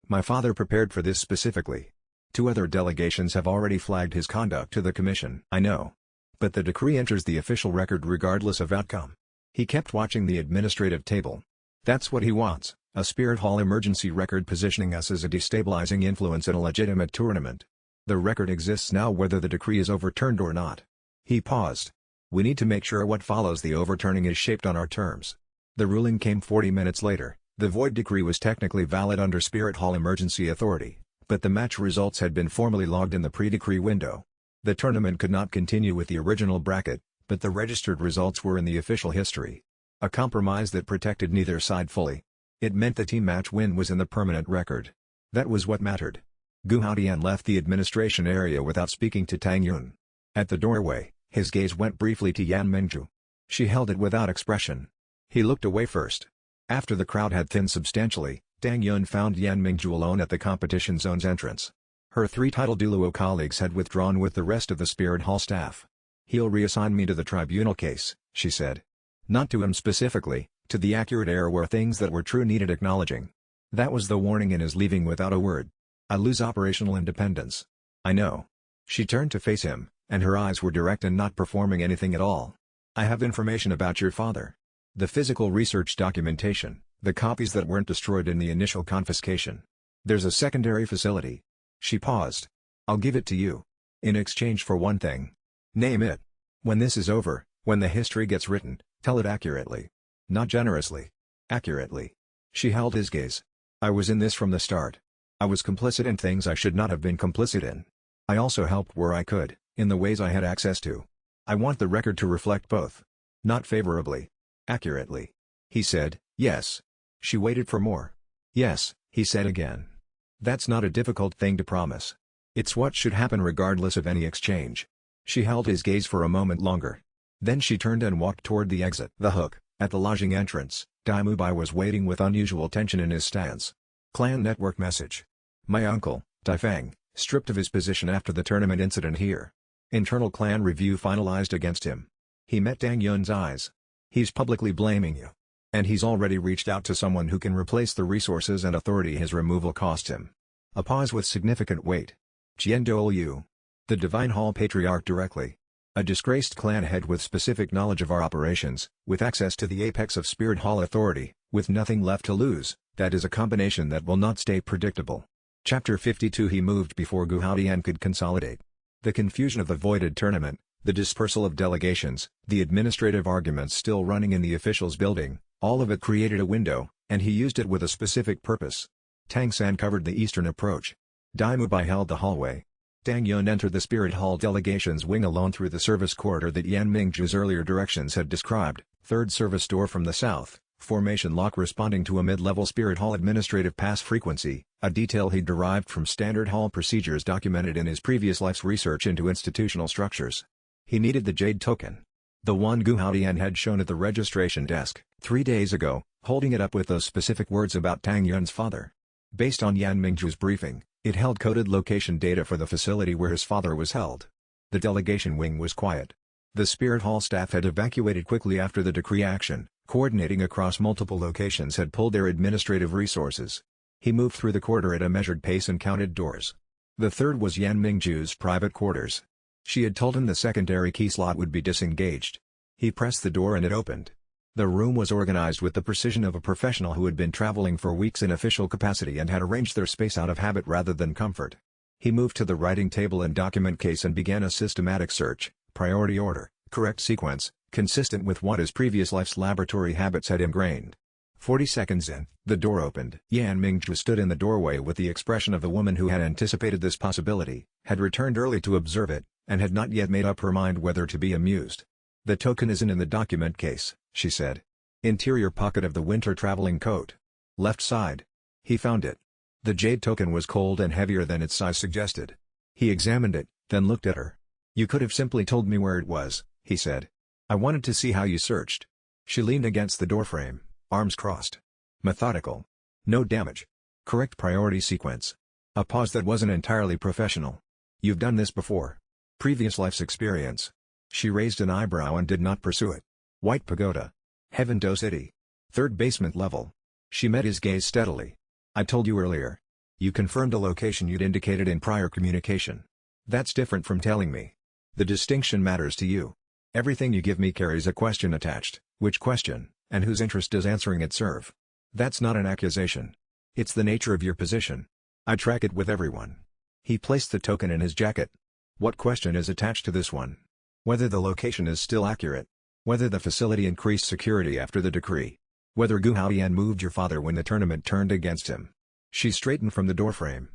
"My father prepared for this specifically. 2 other delegations have already flagged his conduct to the commission." "I know. But the decree enters the official record regardless of outcome." He kept watching the administrative table. "That's what he wants, a Spirit Hall emergency record positioning us as a destabilizing influence in a legitimate tournament. The record exists now whether the decree is overturned or not." He paused. "We need to make sure what follows the overturning is shaped on our terms." The ruling came 40 minutes later. The void decree was technically valid under Spirit Hall emergency authority, but the match results had been formally logged in the pre-decree window. The tournament could not continue with the original bracket, but the registered results were in the official history. A compromise that protected neither side fully. It meant the team match win was in the permanent record. That was what mattered. Gu Haoyan left the administration area without speaking to Tang Yun. At the doorway, his gaze went briefly to Yan Mingju. She held it without expression. He looked away first. After the crowd had thinned substantially, Tang Yun found Yan Mingju alone at the competition zone's entrance. Her 3 titled Douluo colleagues had withdrawn with the rest of the Spirit Hall staff. "He'll reassign me to the tribunal case," she said. Not to him specifically, to the accurate error where things that were true needed acknowledging. That was the warning in his leaving without a word. "I lose operational independence." "I know." She turned to face him, and her eyes were direct and not performing anything at all. "I have information about your father. The physical research documentation, the copies that weren't destroyed in the initial confiscation. There's a secondary facility." She paused. "I'll give it to you. In exchange for one thing." "Name it. When this is over, when the history gets written, tell it accurately. Not generously. Accurately." She held his gaze. "I was in this from the start. I was complicit in things I should not have been complicit in. I also helped where I could, in the ways I had access to. I want the record to reflect both. Not favorably. Accurately." He said, "Yes." She waited for more. "Yes," he said again. "That's not a difficult thing to promise. It's what should happen regardless of any exchange." She held his gaze for a moment longer. Then she turned and walked toward the exit. The hook, at the lodging entrance, Dai Mubai was waiting with unusual tension in his stance. Clan network message. "My uncle, Dai Feng, stripped of his position after the tournament incident here. Internal clan review finalized against him." He met Tang Yun's eyes. "He's publicly blaming you. And he's already reached out to someone who can replace the resources and authority his removal cost him." A pause with significant weight. "Jian Douluo. The Divine Hall Patriarch directly. A disgraced clan head with specific knowledge of our operations, with access to the apex of Spirit Hall authority, with nothing left to lose. That is a combination that will not stay predictable." Chapter 52. He moved before Gu Haoyan could consolidate. The confusion of the voided tournament, the dispersal of delegations, the administrative arguments still running in the officials' building, all of it created a window, and he used it with a specific purpose. Tang San covered the eastern approach. Dai Mubai held the hallway. Tang Yun entered the Spirit Hall delegation's wing alone through the service corridor that Yan Mingju's earlier directions had described, 3rd service door from the south, formation lock responding to a mid-level Spirit Hall administrative pass frequency, a detail he derived from standard hall procedures documented in his previous life's research into institutional structures. He needed the Jade token. The one Gu Haoyan had shown at the registration desk, 3 days ago, holding it up with those specific words about Tang Yun's father. Based on Yan Mingju's briefing, it held coded location data for the facility where his father was held. The delegation wing was quiet. The Spirit Hall staff had evacuated quickly after the decree action, coordinating across multiple locations had pulled their administrative resources. He moved through the corridor at a measured pace and counted doors. The third was Yan Mingju's private quarters. She had told him the secondary key slot would be disengaged. He pressed the door and it opened. The room was organized with the precision of a professional who had been traveling for weeks in official capacity and had arranged their space out of habit rather than comfort. He moved to the writing table and document case and began a systematic search, priority order, correct sequence, consistent with what his previous life's laboratory habits had ingrained. 40 seconds in, the door opened. Yan Mingzhu stood in the doorway with the expression of the woman who had anticipated this possibility, had returned early to observe it, and had not yet made up her mind whether to be amused. "The token isn't in the document case," she said. "Interior pocket of the winter traveling coat. Left side." He found it. The jade token was cold and heavier than its size suggested. He examined it, then looked at her. "You could have simply told me where it was," he said. "I wanted to see how you searched." She leaned against the doorframe, arms crossed. Methodical. No damage. Correct priority sequence. A pause that wasn't entirely professional. "You've done this before." Previous life's experience. She raised an eyebrow and did not pursue it. "White Pagoda. Heaven-Do City. Third basement level." She met his gaze steadily. "I told you earlier. You confirmed a location you'd indicated in prior communication. That's different from telling me. The distinction matters to you. Everything you give me carries a question attached. Which question, and whose interest does answering it serve? That's not an accusation. It's the nature of your position. I track it with everyone." He placed the token in his jacket. "What question is attached to this one? Whether the location is still accurate. Whether the facility increased security after the decree. Whether Gu Haoyan moved your father when the tournament turned against him." She straightened from the doorframe.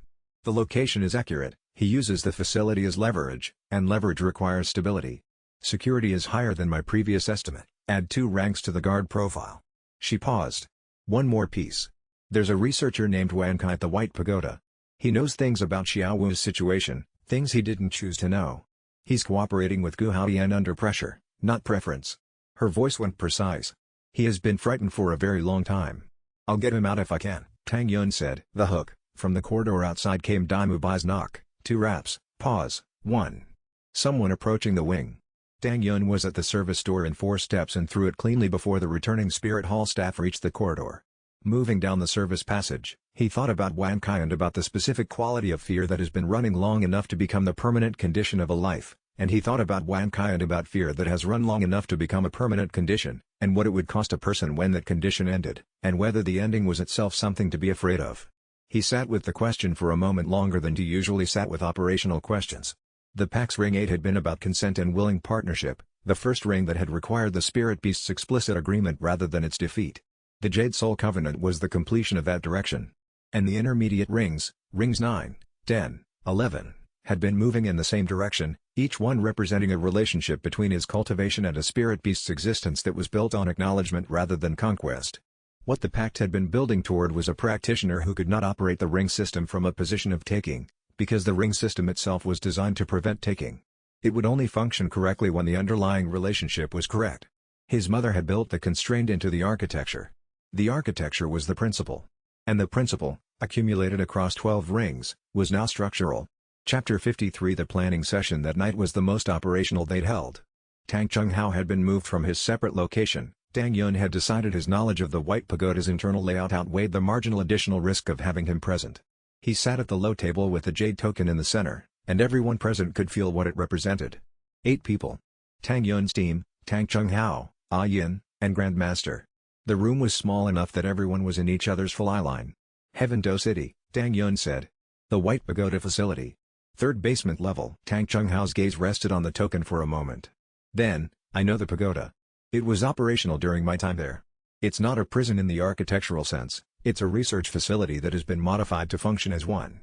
"The location is accurate. He uses the facility as leverage, and leverage requires stability. Security is higher than my previous estimate. Add 2 ranks to the guard profile." She paused. "One more piece. There's a researcher named Wan Kai at the White Pagoda. He knows things about Xiao Wu's situation, things he didn't choose to know. He's cooperating with Gu Haoyan under pressure, not preference." Her voice went precise. "He has been frightened for a very long time. I'll get him out if I can," Tang Yun said. The hook. From the corridor outside came Daimu Bai's knock. 2 raps. Pause. 1. Someone approaching the wing. Tang Yun was at the service door in 4 steps and threw it cleanly before the returning Spirit Hall staff reached the corridor. Moving down the service passage, he thought about Wan Kai and about the specific quality of fear that has been running long enough to become the permanent condition of a life, and he thought about Wan Kai and about fear that has run long enough to become a permanent condition, and what it would cost a person when that condition ended, and whether the ending was itself something to be afraid of. He sat with the question for a moment longer than he usually sat with operational questions. The Pax Ring 8 had been about consent and willing partnership, the first ring that had required the Spirit Beast's explicit agreement rather than its defeat. The Jade Soul Covenant was the completion of that direction. And the intermediate rings, rings 9, 10, 11, had been moving in the same direction, each one representing a relationship between his cultivation and a Spirit Beast's existence that was built on acknowledgement rather than conquest. What the Pact had been building toward was a practitioner who could not operate the ring system from a position of taking, because the ring system itself was designed to prevent taking. It would only function correctly when the underlying relationship was correct. His mother had built the constraint into the architecture. The architecture was the principle. And the principle, accumulated across 12 rings, was now structural. Chapter 53. The planning session that night was the most operational they'd held. Tang Chunghao had been moved from his separate location. Tang Yun had decided his knowledge of the White Pagoda's internal layout outweighed the marginal additional risk of having him present. He sat at the low table with the jade token in the center, and everyone present could feel what it represented. 8 people. Tang Yun's team, Tang Chunghao, Ah Yin, and Grandmaster. The room was small enough that everyone was in each other's full eye line. Heaven-Do City, Tang Yun said. The White Pagoda facility. 3rd basement level. Tang Chunghao's gaze rested on the token for a moment. Then, I know the pagoda. It was operational during my time there. It's not a prison in the architectural sense, it's a research facility that has been modified to function as one.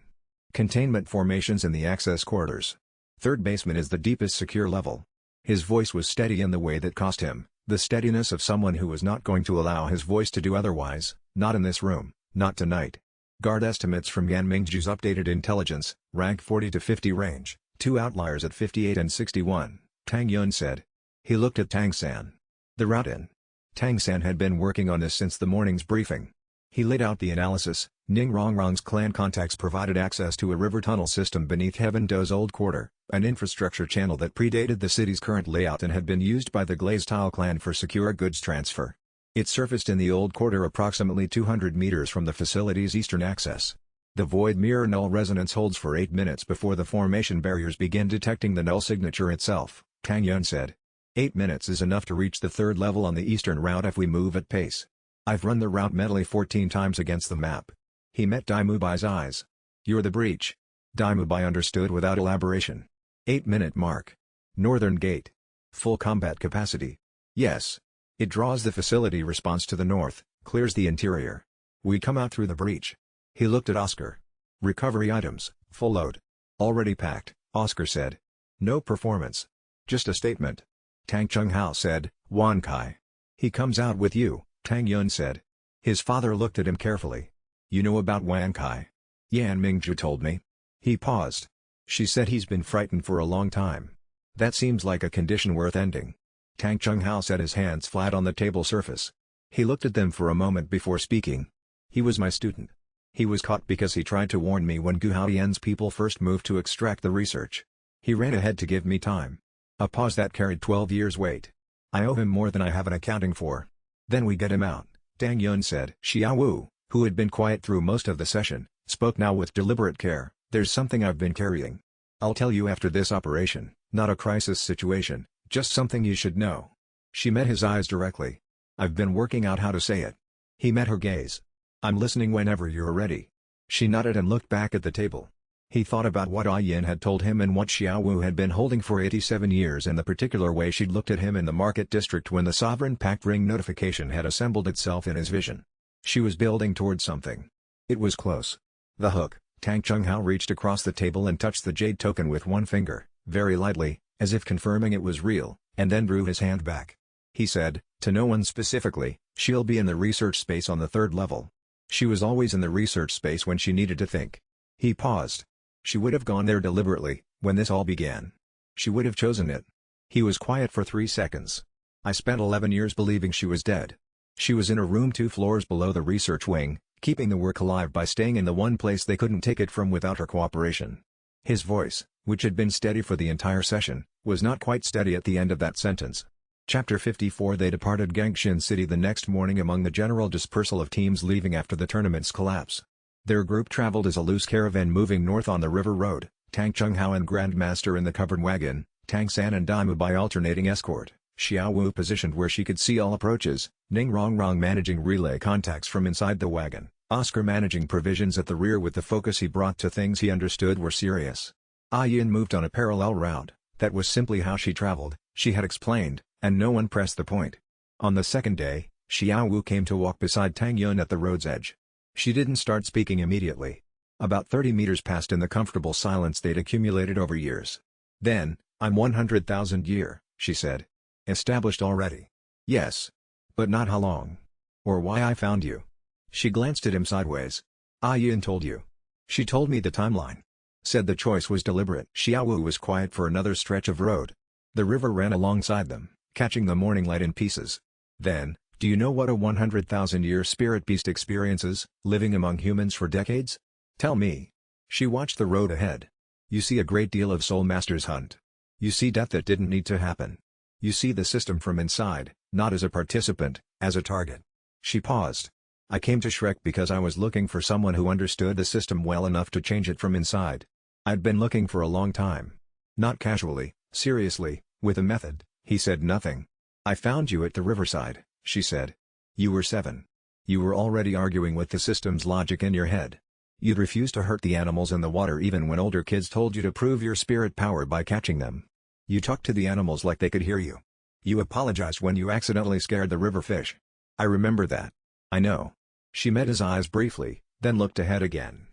Containment formations in the access corridors. 3rd basement is the deepest secure level. His voice was steady in the way that cost him, the steadiness of someone who was not going to allow his voice to do otherwise, not in this room, not tonight. Guard estimates from Yan Mingzhu's updated intelligence, rank 40 to 50 range, 2 outliers at 58 and 61, Tang Yun said. He looked at Tang San. The route in. Tang San had been working on this since the morning's briefing. He laid out the analysis. Ning Rongrong's clan contacts provided access to a river tunnel system beneath Heaven-Do's old quarter, an infrastructure channel that predated the city's current layout and had been used by the Glaze Tile clan for secure goods transfer. It surfaced in the old quarter approximately 200 meters from the facility's eastern access. The void mirror null resonance holds for 8 minutes before the formation barriers begin detecting the null signature itself, Tang Yun said. 8 minutes is enough to reach the 3rd level on the eastern route if we move at pace. I've run the route mentally 14 times against the map. He met Dai Mubai's eyes. You're the breach. Daimubai understood without elaboration. 8-minute mark. Northern gate. Full combat capacity. Yes. It draws the facility response to the north, clears the interior. We come out through the breach. He looked at Oscar. Recovery items, full load. Already packed, Oscar said. No performance. Just a statement. Tang Chunghao said, Wan Kai. He comes out with you, Tang Yun said. His father looked at him carefully. You know about Wan Kai? Yan Mingju told me. He paused. She said he's been frightened for a long time. That seems like a condition worth ending. Tang Chunghao set his hands flat on the table surface. He looked at them for a moment before speaking. He was my student. He was caught because he tried to warn me when Gu Haoyan's people first moved to extract the research. He ran ahead to give me time. A pause that carried 12 years' weight. I owe him more than I have an accounting for. Then we get him out, Tang Yun said. Xiao Wu, who had been quiet through most of the session, spoke now with deliberate care. There's something I've been carrying. I'll tell you after this operation, not a crisis situation, just something you should know. She met his eyes directly. I've been working out how to say it. He met her gaze. I'm listening whenever you're ready. She nodded and looked back at the table. He thought about what Ah Yin had told him and what Xiao Wu had been holding for 87 years and the particular way she'd looked at him in the market district when the Sovereign Pact ring notification had assembled itself in his vision. She was building towards something. It was close. The hook. Tang Chunghao reached across the table and touched the jade token with one finger, very lightly, as if confirming it was real, and then drew his hand back. He said, to no one specifically, she'll be in the research space on the 3rd level. She was always in the research space when she needed to think. He paused. She would have gone there deliberately, when this all began. She would have chosen it. He was quiet for 3 seconds. I spent 11 years believing she was dead. She was in a room 2 floors below the research wing, keeping the work alive by staying in the one place they couldn't take it from without her cooperation. His voice, which had been steady for the entire session, was not quite steady at the end of that sentence. Chapter 54. They departed Gangshin City the next morning among the general dispersal of teams leaving after the tournament's collapse. Their group traveled as a loose caravan moving north on the river road, Tang Chunghao and Grandmaster in the covered wagon, Tang San and Daimubai alternating escort, Xiao Wu positioned where she could see all approaches, Ning Rongrong managing relay contacts from inside the wagon, Oscar managing provisions at the rear with the focus he brought to things he understood were serious. Ah Yin moved on a parallel route. That was simply how she traveled, she had explained, and no one pressed the point. On the second day, Xiao Wu came to walk beside Tang Yun at the road's edge. She didn't start speaking immediately. About 30 meters passed in the comfortable silence they'd accumulated over years. Then, I'm 100,000 year, she said. Established already? Yes. But not how long. Or why I found you. She glanced at him sideways. Ah Yin told you. She told me the timeline. Said the choice was deliberate. Xiao Wu was quiet for another stretch of road. The river ran alongside them, catching the morning light in pieces. Then, do you know what a 100,000-year spirit beast experiences, living among humans for decades? Tell me. She watched the road ahead. You see a great deal of Soul Master's hunt. You see death that didn't need to happen. You see the system from inside, not as a participant, as a target. She paused. I came to Shrek because I was looking for someone who understood the system well enough to change it from inside. I'd been looking for a long time. Not casually, seriously, with a method. He said nothing. I found you at the riverside, she said. You were 7. You were already arguing with the system's logic in your head. You'd refuse to hurt the animals in the water even when older kids told you to prove your spirit power by catching them. You talked to the animals like they could hear you. You apologized when you accidentally scared the river fish. I remember that. I know. She met his eyes briefly, then looked ahead again.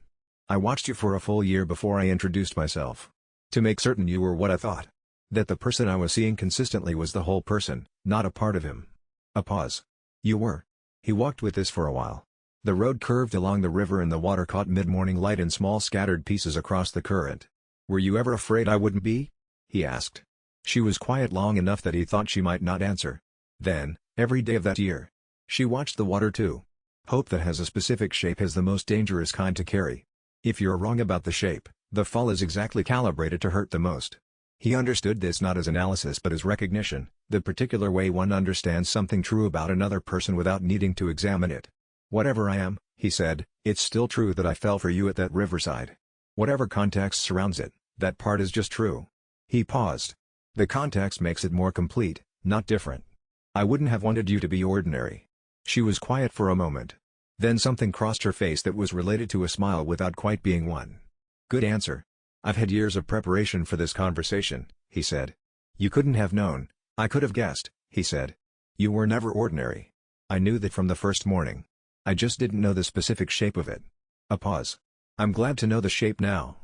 I watched you for a full year before I introduced myself. To make certain you were what I thought. That the person I was seeing consistently was the whole person, not a part of him. A pause. You were. He walked with this for a while. The road curved along the river and the water caught mid-morning light in small scattered pieces across the current. Were you ever afraid I wouldn't be? He asked. She was quiet long enough that he thought she might not answer. Then, every day of that year. She watched the water too. Hope that has a specific shape is the most dangerous kind to carry. If you're wrong about the shape, the fall is exactly calibrated to hurt the most. He understood this not as analysis but as recognition, the particular way one understands something true about another person without needing to examine it. Whatever I am, he said, it's still true that I fell for you at that riverside. Whatever context surrounds it, that part is just true. He paused. The context makes it more complete, not different. I wouldn't have wanted you to be ordinary. She was quiet for a moment. Then something crossed her face that was related to a smile without quite being one. Good answer. "I've had years of preparation for this conversation," he said. "You couldn't have known, I could have guessed," he said. "You were never ordinary. I knew that from the first morning. I just didn't know the specific shape of it." A pause. "I'm glad to know the shape now."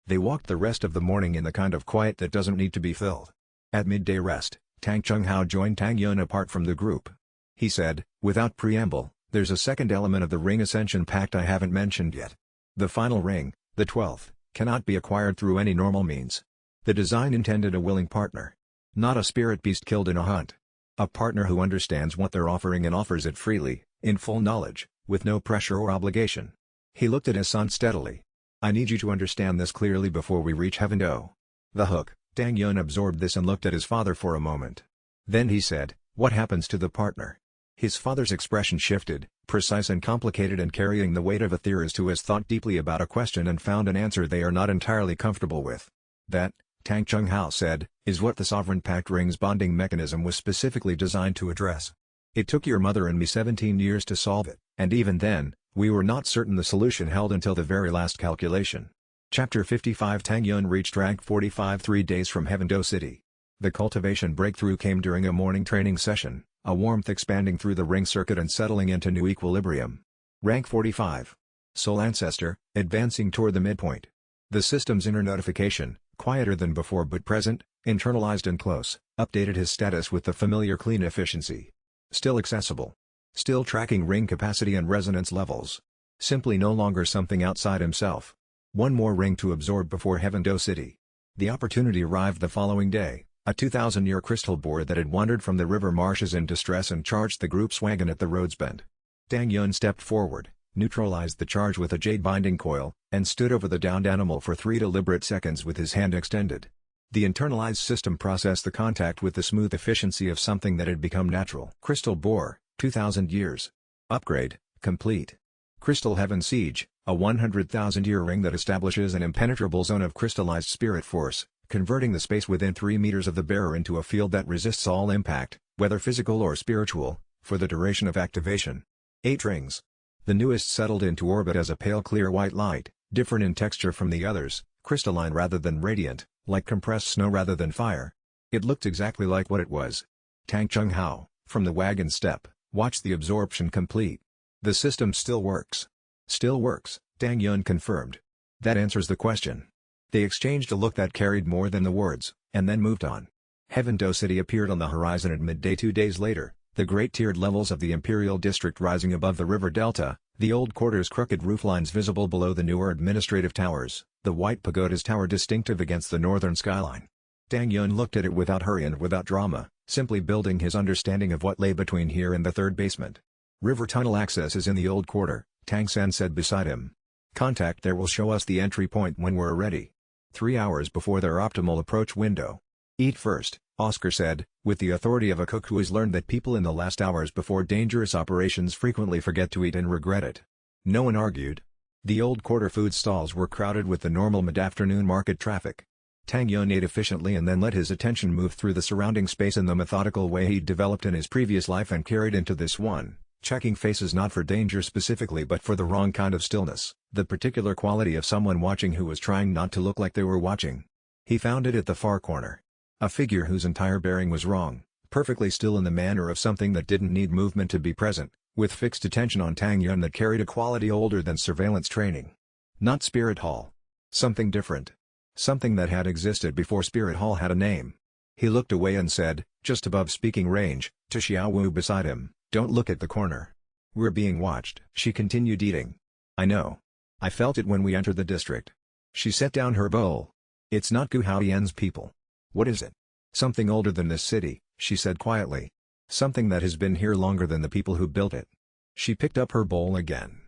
They walked the rest of the morning in the kind of quiet that doesn't need to be filled. At midday rest, Tang Chunghao joined Tang Yun apart from the group. He said, without preamble, "There's a second element of the Ring Ascension Pact I haven't mentioned yet. The final ring, the 12th, cannot be acquired through any normal means. The design intended a willing partner. Not a spirit beast killed in a hunt. A partner who understands what they're offering and offers it freely, in full knowledge, with no pressure or obligation." He looked at his son steadily. "I need you to understand this clearly before we reach Heaven Do." The hook. Tang Yun absorbed this and looked at his father for a moment. Then he said, "What happens to the partner?" His father's expression shifted, precise and complicated and carrying the weight of a theorist who has thought deeply about a question and found an answer they are not entirely comfortable with. "That," Tang Chunghao said, "is what the Sovereign Pact Ring's bonding mechanism was specifically designed to address. It took your mother and me 17 years to solve it, and even then, we were not certain the solution held until the very last calculation." Chapter 55 Tang Yun reached rank 45 3 days from Heaven Do City. The cultivation breakthrough came during a morning training session, a warmth expanding through the ring circuit and settling into new equilibrium. Rank 45. Soul Ancestor, advancing toward the midpoint. The system's inner notification, quieter than before but present, internalized and close, updated his status with the familiar clean efficiency. Still accessible. Still tracking ring capacity and resonance levels. Simply no longer something outside himself. One more ring to absorb before Heaven Do City. The opportunity arrived the following day. A 2,000-year crystal boar that had wandered from the river marshes in distress and charged the group's wagon at the road's bend. Tang Yun stepped forward, neutralized the charge with a jade binding coil, and stood over the downed animal for 3 deliberate seconds with his hand extended. The internalized system processed the contact with the smooth efficiency of something that had become natural. Crystal boar, 2,000 years. Upgrade, complete. Crystal Heaven Siege, a 100,000-year ring that establishes an impenetrable zone of crystallized spirit force, converting the space within 3 meters of the bearer into a field that resists all impact, whether physical or spiritual, for the duration of activation. 8 rings. The newest settled into orbit as a pale clear white light, different in texture from the others, crystalline rather than radiant, like compressed snow rather than fire. It looked exactly like what it was. Tang Chunghao, from the wagon step, watched the absorption complete. "The system still works." "Still works," Tang Yun confirmed. "That answers the question." They exchanged a look that carried more than the words, and then moved on. Heaven Do City appeared on the horizon at midday 2 days later, the great tiered levels of the Imperial District rising above the river delta, the old quarter's crooked rooflines visible below the newer administrative towers, the white pagoda's tower distinctive against the northern skyline. Tang Yun looked at it without hurry and without drama, simply building his understanding of what lay between here and the third basement. "River tunnel access is in the old quarter," Tang San said beside him. "Contact there will show us the entry point when we're ready. 3 hours before their optimal approach window." "Eat first," Oscar said, with the authority of a cook who has learned that people in the last hours before dangerous operations frequently forget to eat and regret it. No one argued. The old quarter food stalls were crowded with the normal mid-afternoon market traffic. Tang Yun ate efficiently and then let his attention move through the surrounding space in the methodical way he'd developed in his previous life and carried into this one. Checking faces not for danger specifically but for the wrong kind of stillness, the particular quality of someone watching who was trying not to look like they were watching. He found it at the far corner. A figure whose entire bearing was wrong, perfectly still in the manner of something that didn't need movement to be present, with fixed attention on Tang Yun that carried a quality older than surveillance training. Not Spirit Hall. Something different. Something that had existed before Spirit Hall had a name. He looked away and said, just above speaking range, to Xiao Wu beside him, "Don't look at the corner. We're being watched." She continued eating. "I know. I felt it when we entered the district." She set down her bowl. "It's not Gu Haoyan's people." "What is it?" "Something older than this city," she said quietly. "Something that has been here longer than the people who built it." She picked up her bowl again.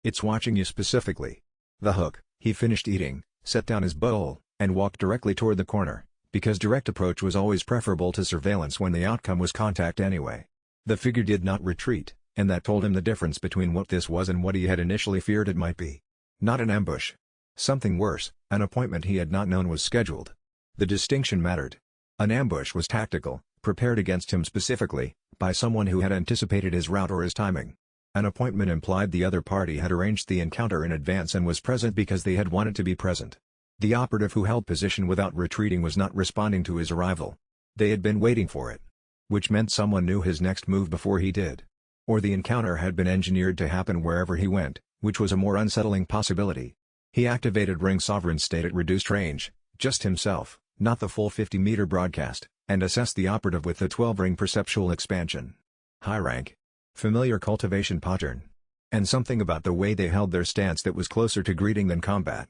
"It's watching you specifically." The hook. He finished eating, set down his bowl, and walked directly toward the corner, because direct approach was always preferable to surveillance when the outcome was contact anyway. The figure did not retreat, and that told him the difference between what this was and what he had initially feared it might be. Not an ambush. Something worse, an appointment he had not known was scheduled. The distinction mattered. An ambush was tactical, prepared against him specifically, by someone who had anticipated his route or his timing. An appointment implied the other party had arranged the encounter in advance and was present because they had wanted to be present. The operative who held position without retreating was not responding to his arrival. They had been waiting for it. Which meant someone knew his next move before he did. Or the encounter had been engineered to happen wherever he went, which was a more unsettling possibility. He activated Ring Sovereign State at reduced range, just himself, not the full 50-meter broadcast, and assessed the operative with the 12-ring perceptual expansion. High rank. Familiar cultivation pattern. And something about the way they held their stance that was closer to greeting than combat.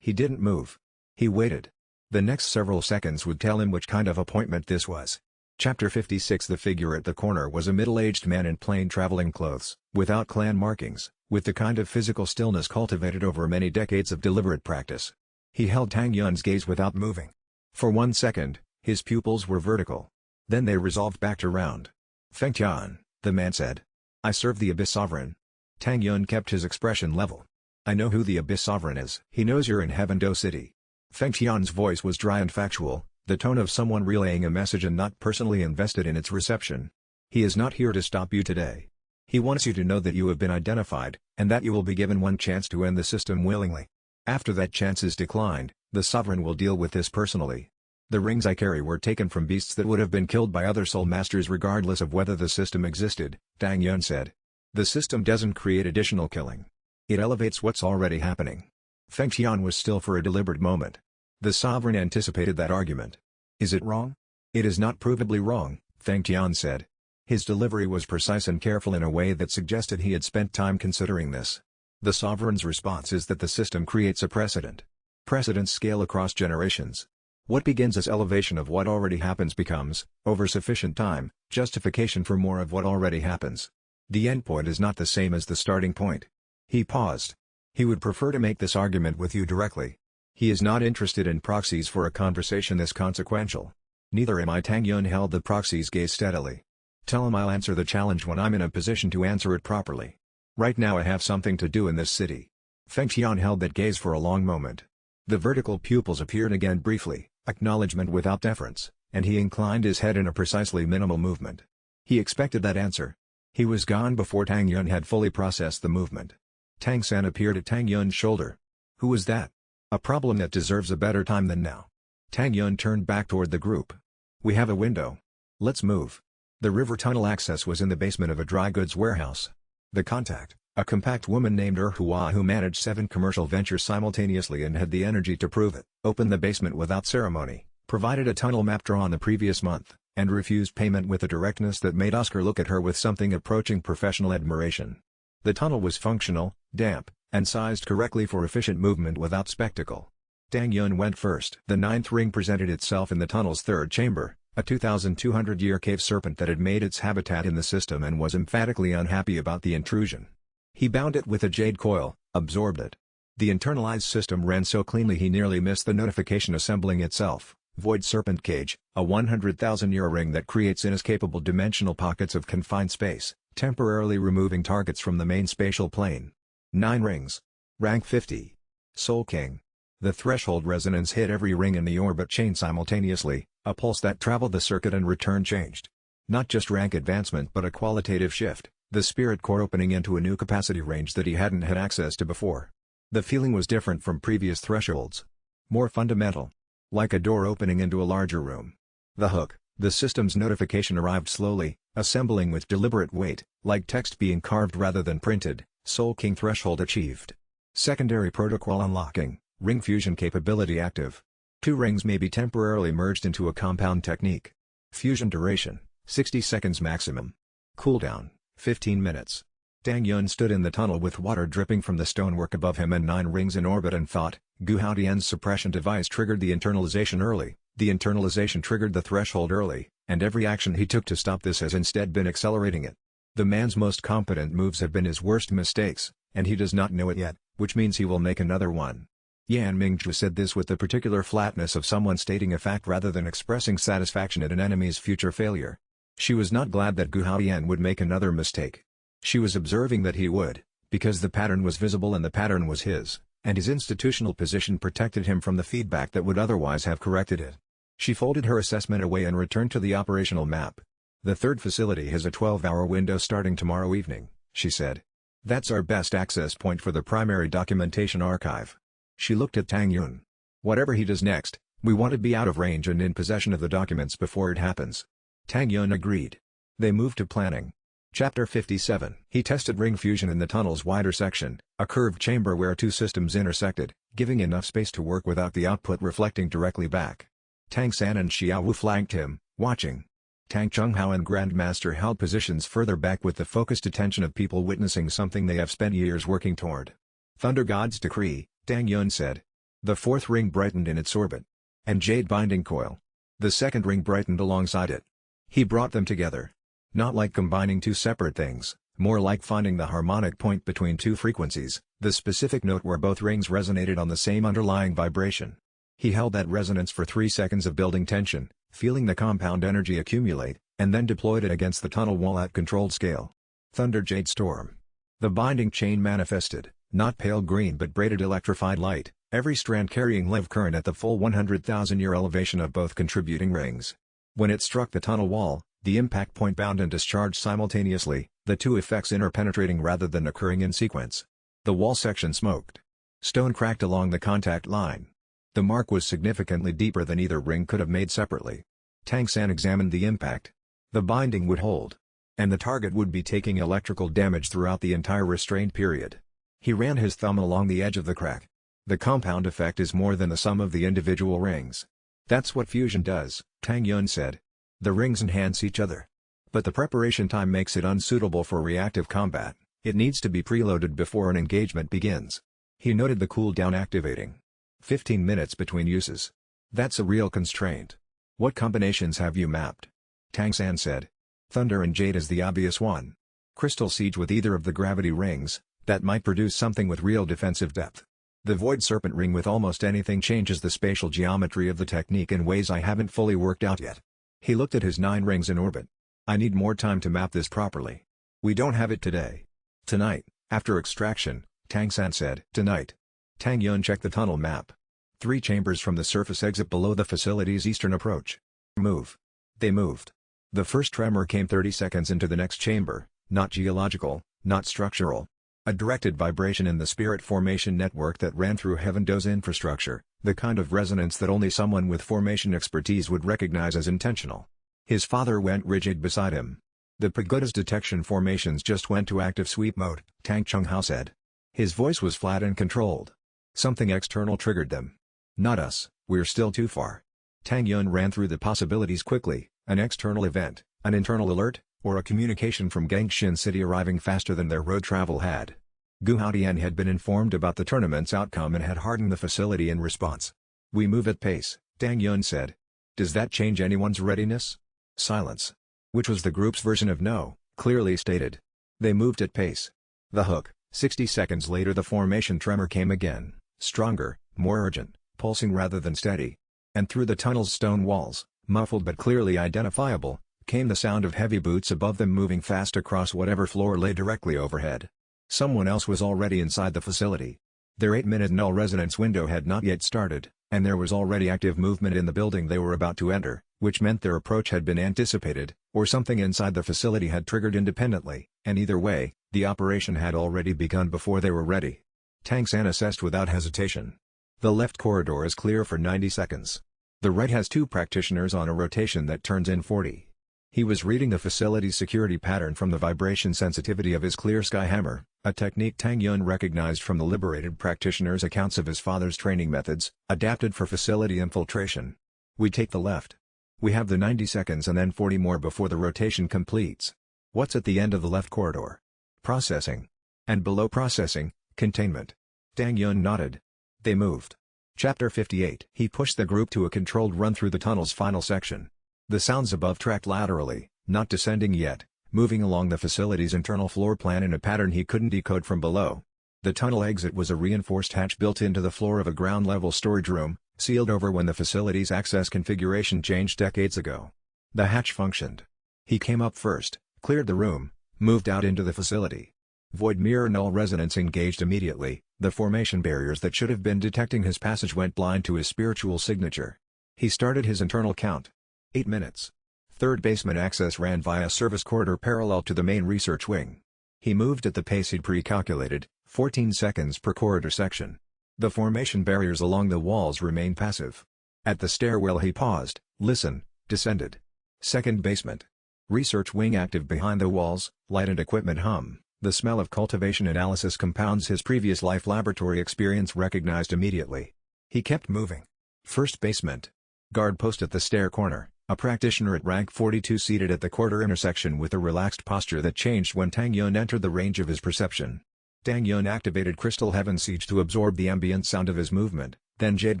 He didn't move. He waited. The next several seconds would tell him which kind of appointment this was. Chapter 56. The figure at the corner was a middle-aged man in plain traveling clothes, without clan markings, with the kind of physical stillness cultivated over many decades of deliberate practice. He held Tang Yun's gaze without moving. For 1 second, his pupils were vertical. Then they resolved back to round. "Feng Tian," the man said. "I serve the Abyss Sovereign." Tang Yun kept his expression level. "I know who the Abyss Sovereign is. He knows you're in Heaven Do City." Feng Tian's voice was dry and factual, the tone of someone relaying a message and not personally invested in its reception. "He is not here to stop you today. He wants you to know that you have been identified, and that you will be given one chance to end the system willingly. After that chance is declined, the Sovereign will deal with this personally. The rings I carry were taken from beasts that would have been killed by other soul masters regardless of whether the system existed," Tang Yun said. "The system doesn't create additional killing. It elevates what's already happening." Feng Tian was still for a deliberate moment. The Sovereign anticipated that argument. "Is it wrong?" "It is not provably wrong," Feng Tian said. His delivery was precise and careful in a way that suggested he had spent time considering this. The Sovereign's response is that the system creates a precedent. Precedents scale across generations. What begins as elevation of what already happens becomes, over sufficient time, justification for more of what already happens. The endpoint is not the same as the starting point. He paused. He would prefer to make this argument with you directly. He is not interested in proxies for a conversation this consequential. Neither am I. Tang Yun held the proxy's gaze steadily. "Tell him I'll answer the challenge when I'm in a position to answer it properly. Right now I have something to do in this city." Feng Tian held that gaze for a long moment. The vertical pupils appeared again briefly, acknowledgement without deference, and he inclined his head in a precisely minimal movement. He expected that answer. He was gone before Tang Yun had fully processed the movement. Tang San appeared at Tang Yun's shoulder. "Who was that?" "A problem that deserves a better time than now." Tang Yun turned back toward the group. "We have a window. Let's move." The river tunnel access was in the basement of a dry goods warehouse. The contact, a compact woman named Hua who managed 7 commercial ventures simultaneously and had the energy to prove it, opened the basement without ceremony, provided a tunnel map drawn the previous month, and refused payment with a directness that made Oscar look at her with something approaching professional admiration. The tunnel was functional, damp, and sized correctly for efficient movement without spectacle. Tang Yun went first. The 9th ring presented itself in the tunnel's 3rd chamber, a 2,200-year cave serpent that had made its habitat in the system and was emphatically unhappy about the intrusion. He bound it with a jade coil, absorbed it. The internalized system ran so cleanly he nearly missed the notification assembling itself. Void Serpent Cage, a 100,000-year ring that creates inescapable dimensional pockets of confined space, temporarily removing targets from the main spatial plane. 9 rings. Rank 50. Soul King. The threshold resonance hit every ring in the orbit chain simultaneously, a pulse that traveled the circuit and return changed. Not just rank advancement but a qualitative shift, the spirit core opening into a new capacity range that he hadn't had access to before. The feeling was different from previous thresholds. More fundamental. Like a door opening into a larger room. The hook, the system's notification arrived slowly, assembling with deliberate weight, like text being carved rather than printed. Soul King threshold achieved. Secondary protocol unlocking, ring fusion capability active. 2 rings may be temporarily merged into a compound technique. Fusion duration, 60 seconds maximum. Cooldown, 15 minutes. Tang Yun stood in the tunnel with water dripping from the stonework above him and 9 rings in orbit and thought, Gu Haotian's suppression device triggered the internalization early, the internalization triggered the threshold early, and every action he took to stop this has instead been accelerating it. The man's most competent moves have been his worst mistakes, and he does not know it yet, which means he will make another one. Yan Mingzhu said this with the particular flatness of someone stating a fact rather than expressing satisfaction at an enemy's future failure. She was not glad that Gu Haotian would make another mistake. She was observing that he would, because the pattern was visible and the pattern was his, and his institutional position protected him from the feedback that would otherwise have corrected it. She folded her assessment away and returned to the operational map. "The 3rd facility has a 12-hour window starting tomorrow evening," she said. "That's our best access point for the primary documentation archive." She looked at Tang Yun. Whatever he does next, we want to be out of range and in possession of the documents before it happens. Tang Yun agreed. They moved to planning. Chapter 57. He tested ring fusion in the tunnel's wider section, a curved chamber where two systems intersected, giving enough space to work without the output reflecting directly back. Tang San and Xiao Wu flanked him, watching. Tang Chunghao and Grandmaster held positions further back with the focused attention of people witnessing something they have spent years working toward. Thunder God's decree, Tang Yun said. The fourth ring brightened in its orbit. And jade binding coil. The second ring brightened alongside it. He brought them together. Not like combining two separate things, more like finding the harmonic point between two frequencies, the specific note where both rings resonated on the same underlying vibration. He held that resonance for 3 seconds of building tension, feeling the compound energy accumulate, and then deployed it against the tunnel wall at controlled scale. Thunder Jade Storm. The binding chain manifested, not pale green but braided electrified light, every strand carrying live current at the full 100,000-year elevation of both contributing rings. When it struck the tunnel wall, the impact point bound and discharged simultaneously, the two effects interpenetrating rather than occurring in sequence. The wall section smoked. Stone cracked along the contact line. The mark was significantly deeper than either ring could have made separately. Tang San examined the impact. The binding would hold. And the target would be taking electrical damage throughout the entire restraint period. He ran his thumb along the edge of the crack. The compound effect is more than the sum of the individual rings. That's what fusion does, Tang Yun said. The rings enhance each other. But the preparation time makes it unsuitable for reactive combat, it needs to be preloaded before an engagement begins. He noted the cooldown activating. 15 minutes between uses. That's a real constraint. What combinations have you mapped? Tang San said. Thunder and Jade is the obvious one. Crystal Siege with either of the gravity rings, that might produce something with real defensive depth. The Void Serpent ring with almost anything changes the spatial geometry of the technique in ways I haven't fully worked out yet. He looked at his 9 rings in orbit. I need more time to map this properly. We don't have it today. Tonight, after extraction, Tang San said. Tonight. Tang Yun checked the tunnel map. 3 chambers from the surface exit below the facility's eastern approach. Move. They moved. The first tremor came 30 seconds into the next chamber, not geological, not structural. A directed vibration in the spirit formation network that ran through Heaven Do's infrastructure, the kind of resonance that only someone with formation expertise would recognize as intentional. His father went rigid beside him. The pagoda's detection formations just went to active sweep mode, Tang Chunghao said. His voice was flat and controlled. Something external triggered them. Not us, we're still too far. Tang Yun ran through the possibilities quickly, an external event, an internal alert, or a communication from Gangshin City arriving faster than their road travel had. Gu Haodian had been informed about the tournament's outcome and had hardened the facility in response. We move at pace, Tang Yun said. Does that change anyone's readiness? Silence. Which was the group's version of no, clearly stated. They moved at pace. The hook. 60 seconds later the formation tremor came again, stronger, more urgent, pulsing rather than steady. And through the tunnel's stone walls, muffled but clearly identifiable, came the sound of heavy boots above them moving fast across whatever floor lay directly overhead. Someone else was already inside the facility. Their 8-minute null resonance window had not yet started, and there was already active movement in the building they were about to enter, which meant their approach had been anticipated, or something inside the facility had triggered independently, and either way, the operation had already begun before they were ready. Tang San assessed without hesitation. The left corridor is clear for 90 seconds. The right has 2 practitioners on a rotation that turns in 40. He was reading the facility's security pattern from the vibration sensitivity of his clear sky hammer, a technique Tang Yun recognized from the liberated practitioner's accounts of his father's training methods, adapted for facility infiltration. We take the left. We have the 90 seconds and then 40 more before the rotation completes. What's at the end of the left corridor? Processing. And below processing, containment. Tang Yun nodded. They moved. Chapter 58. He pushed the group to a controlled run through the tunnel's final section. The sounds above tracked laterally, not descending yet, moving along the facility's internal floor plan in a pattern he couldn't decode from below. The tunnel exit was a reinforced hatch built into the floor of a ground-level storage room, sealed over when the facility's access configuration changed decades ago. The hatch functioned. He came up first, cleared the room, moved out into the facility. Void mirror null resonance engaged immediately. The formation barriers that should have been detecting his passage went blind to his spiritual signature. He started his internal count. 8 minutes. Third basement access ran via service corridor parallel to the main research wing. He moved at the pace he'd pre-calculated, 14 seconds per corridor section. The formation barriers along the walls remained passive. At the stairwell he paused, listened, descended. Second basement. Research wing active behind the walls, light and equipment hum. The smell of cultivation analysis compounds his previous life laboratory experience recognized immediately. He kept moving. First basement. Guard post at the stair corner, a practitioner at rank 42 seated at the quarter intersection with a relaxed posture that changed when Tang Yun entered the range of his perception. Tang Yun activated Crystal Heaven Siege to absorb the ambient sound of his movement, then Jade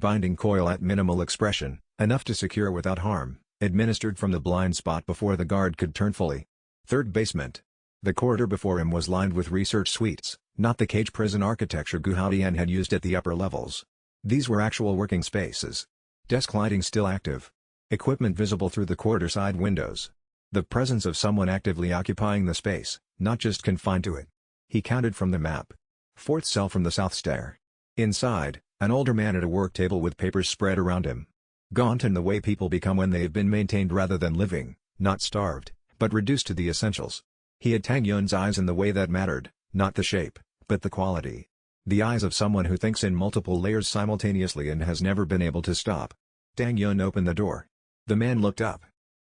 Binding Coil at minimal expression, enough to secure without harm, administered from the blind spot before the guard could turn fully. Third basement. The corridor before him was lined with research suites, not the cage prison architecture Gu Haodian had used at the upper levels. These were actual working spaces. Desk lighting still active. Equipment visible through the corridor side windows. The presence of someone actively occupying the space, not just confined to it. He counted from the map. Fourth cell from the south stair. Inside, an older man at a work table with papers spread around him. Gaunt in the way people become when they have been maintained rather than living, not starved, but reduced to the essentials. He had Tang Yun's eyes in the way that mattered, not the shape, but the quality. The eyes of someone who thinks in multiple layers simultaneously and has never been able to stop. Tang Yun opened the door. The man looked up.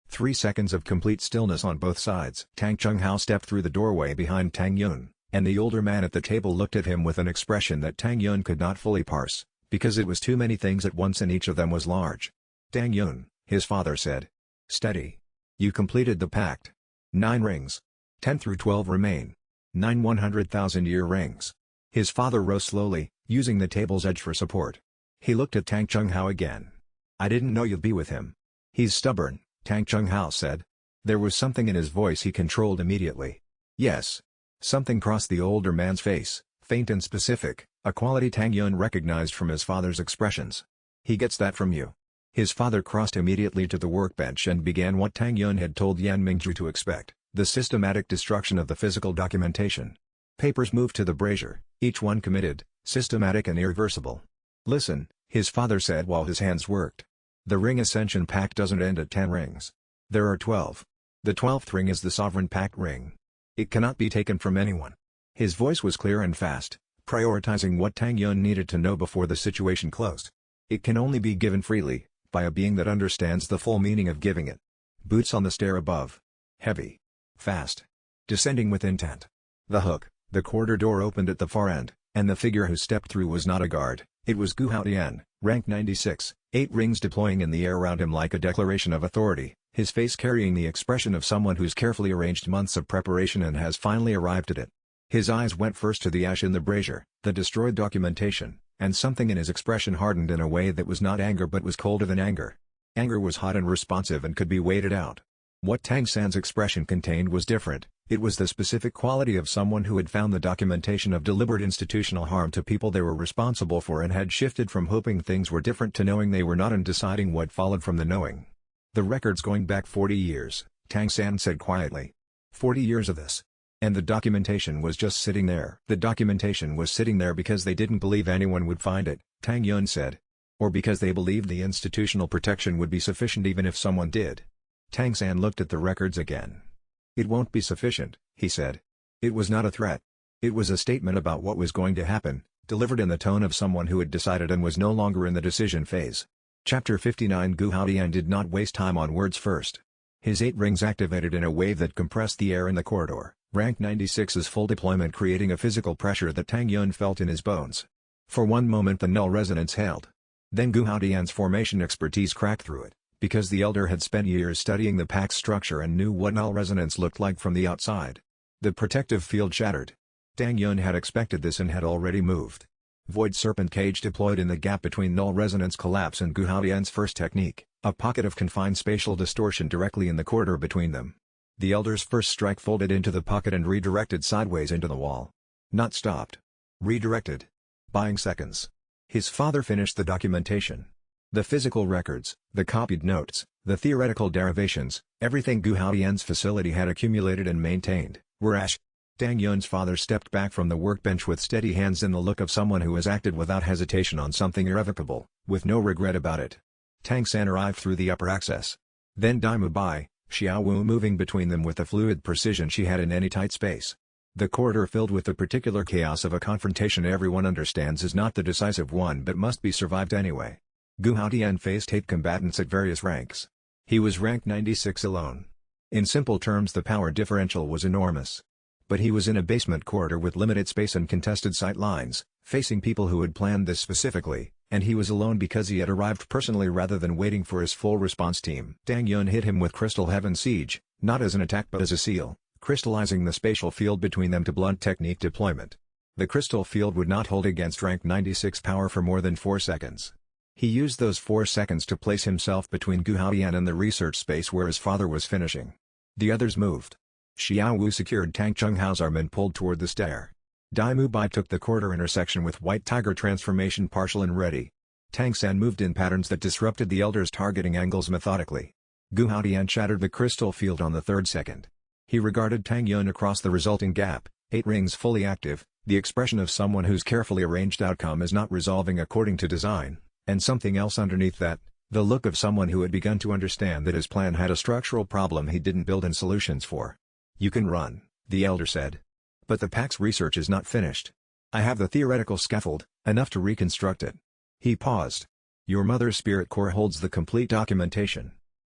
3 seconds of complete stillness on both sides. Tang Chunghao stepped through the doorway behind Tang Yun, and the older man at the table looked at him with an expression that Tang Yun could not fully parse, because it was too many things at once and each of them was large. Tang Yun, his father said. Steady. You completed the pact. 9 rings. 10 through 12 remain. 9 100,000-year rings. His father rose slowly, using the table's edge for support. He looked at Tang Chunghao again. I didn't know you'd be with him. He's stubborn, Tang Chunghao said. There was something in his voice he controlled immediately. Yes. Something crossed the older man's face, faint and specific, a quality Tang Yun recognized from his father's expressions. He gets that from you. His father crossed immediately to the workbench and began what Tang Yun had told Yan Mingzhu to expect, the systematic destruction of the physical documentation. Papers moved to the brazier, each one committed, systematic and irreversible. Listen, his father said while his hands worked. The Ring Ascension Pact doesn't end at 10 rings. There are 12. The 12th ring is the Sovereign Pact ring. It cannot be taken from anyone. His voice was clear and fast, prioritizing what Tang Yun needed to know before the situation closed. It can only be given freely, by a being that understands the full meaning of giving it. Boots on the stair above. Heavy. Fast. Descending with intent. The hook, the corridor door opened at the far end, and the figure who stepped through was not a guard, it was Gu Haodian, rank 96, 8 rings deploying in the air around him like a declaration of authority, his face carrying the expression of someone who's carefully arranged months of preparation and has finally arrived at it. His eyes went first to the ash in the brazier, the destroyed documentation, and something in his expression hardened in a way that was not anger but was colder than anger. Anger was hot and responsive and could be waited out. What Tang San's expression contained was different. It was the specific quality of someone who had found the documentation of deliberate institutional harm to people they were responsible for and had shifted from hoping things were different to knowing they were not and deciding what followed from the knowing. The record's going back 40 years, Tang San said quietly. 40 years of this. And the documentation was just sitting there. The documentation was sitting there because they didn't believe anyone would find it, Tang Yun said. Or because they believed the institutional protection would be sufficient even if someone did. Tang San looked at the records again. It won't be sufficient, he said. It was not a threat. It was a statement about what was going to happen, delivered in the tone of someone who had decided and was no longer in the decision phase. Chapter 59 Gu Haodian did not waste time on words first. His 8 rings activated in a wave that compressed the air in the corridor, rank 96's full deployment creating a physical pressure that Tang Yun felt in his bones. For one moment the null resonance held. Then Gu Haodian's formation expertise cracked through it, because the elder had spent years studying the pack's structure and knew what null resonance looked like from the outside. The protective field shattered. Tang Yun had expected this and had already moved. Void Serpent Cage deployed in the gap between null resonance collapse and Gu Haodian's first technique, a pocket of confined spatial distortion directly in the corridor between them. The elder's first strike folded into the pocket and redirected sideways into the wall. Not stopped. Redirected. Buying seconds. His father finished the documentation. The physical records, the copied notes, the theoretical derivations, everything Gu Haodian's facility had accumulated and maintained, were ash. Tang Yun's father stepped back from the workbench with steady hands and the look of someone who has acted without hesitation on something irrevocable, with no regret about it. Tang San arrived through the upper access. Then Dai Mu Bai, Xiao Wu moving between them with the fluid precision she had in any tight space. The corridor filled with the particular chaos of a confrontation everyone understands is not the decisive one but must be survived anyway. Gu Haotian faced 8 combatants at various ranks. He was ranked 96 alone. In simple terms, the power differential was enormous. But he was in a basement corridor with limited space and contested sight lines, facing people who had planned this specifically, and he was alone because he had arrived personally rather than waiting for his full response team. Tang Yun hit him with Crystal Heaven Siege, not as an attack but as a seal, crystallizing the spatial field between them to blunt technique deployment. The crystal field would not hold against rank 96 power for more than 4 seconds. He used those 4 seconds to place himself between Gu Haotian and the research space where his father was finishing. The others moved. Xiao Wu secured Tang Chenghao's arm and pulled toward the stair. Dai Mu Bai took the corridor intersection with White Tiger transformation partial and ready. Tang San moved in patterns that disrupted the elders' targeting angles methodically. Gu Haotian shattered the crystal field on the 3rd second. He regarded Tang Yun across the resulting gap, 8 rings fully active, the expression of someone whose carefully arranged outcome is not resolving according to design, and something else underneath that, the look of someone who had begun to understand that his plan had a structural problem he didn't build in solutions for. "You can run," the elder said. "But the pack's research is not finished. I have the theoretical scaffold, enough to reconstruct it." He paused. "Your mother's spirit core holds the complete documentation.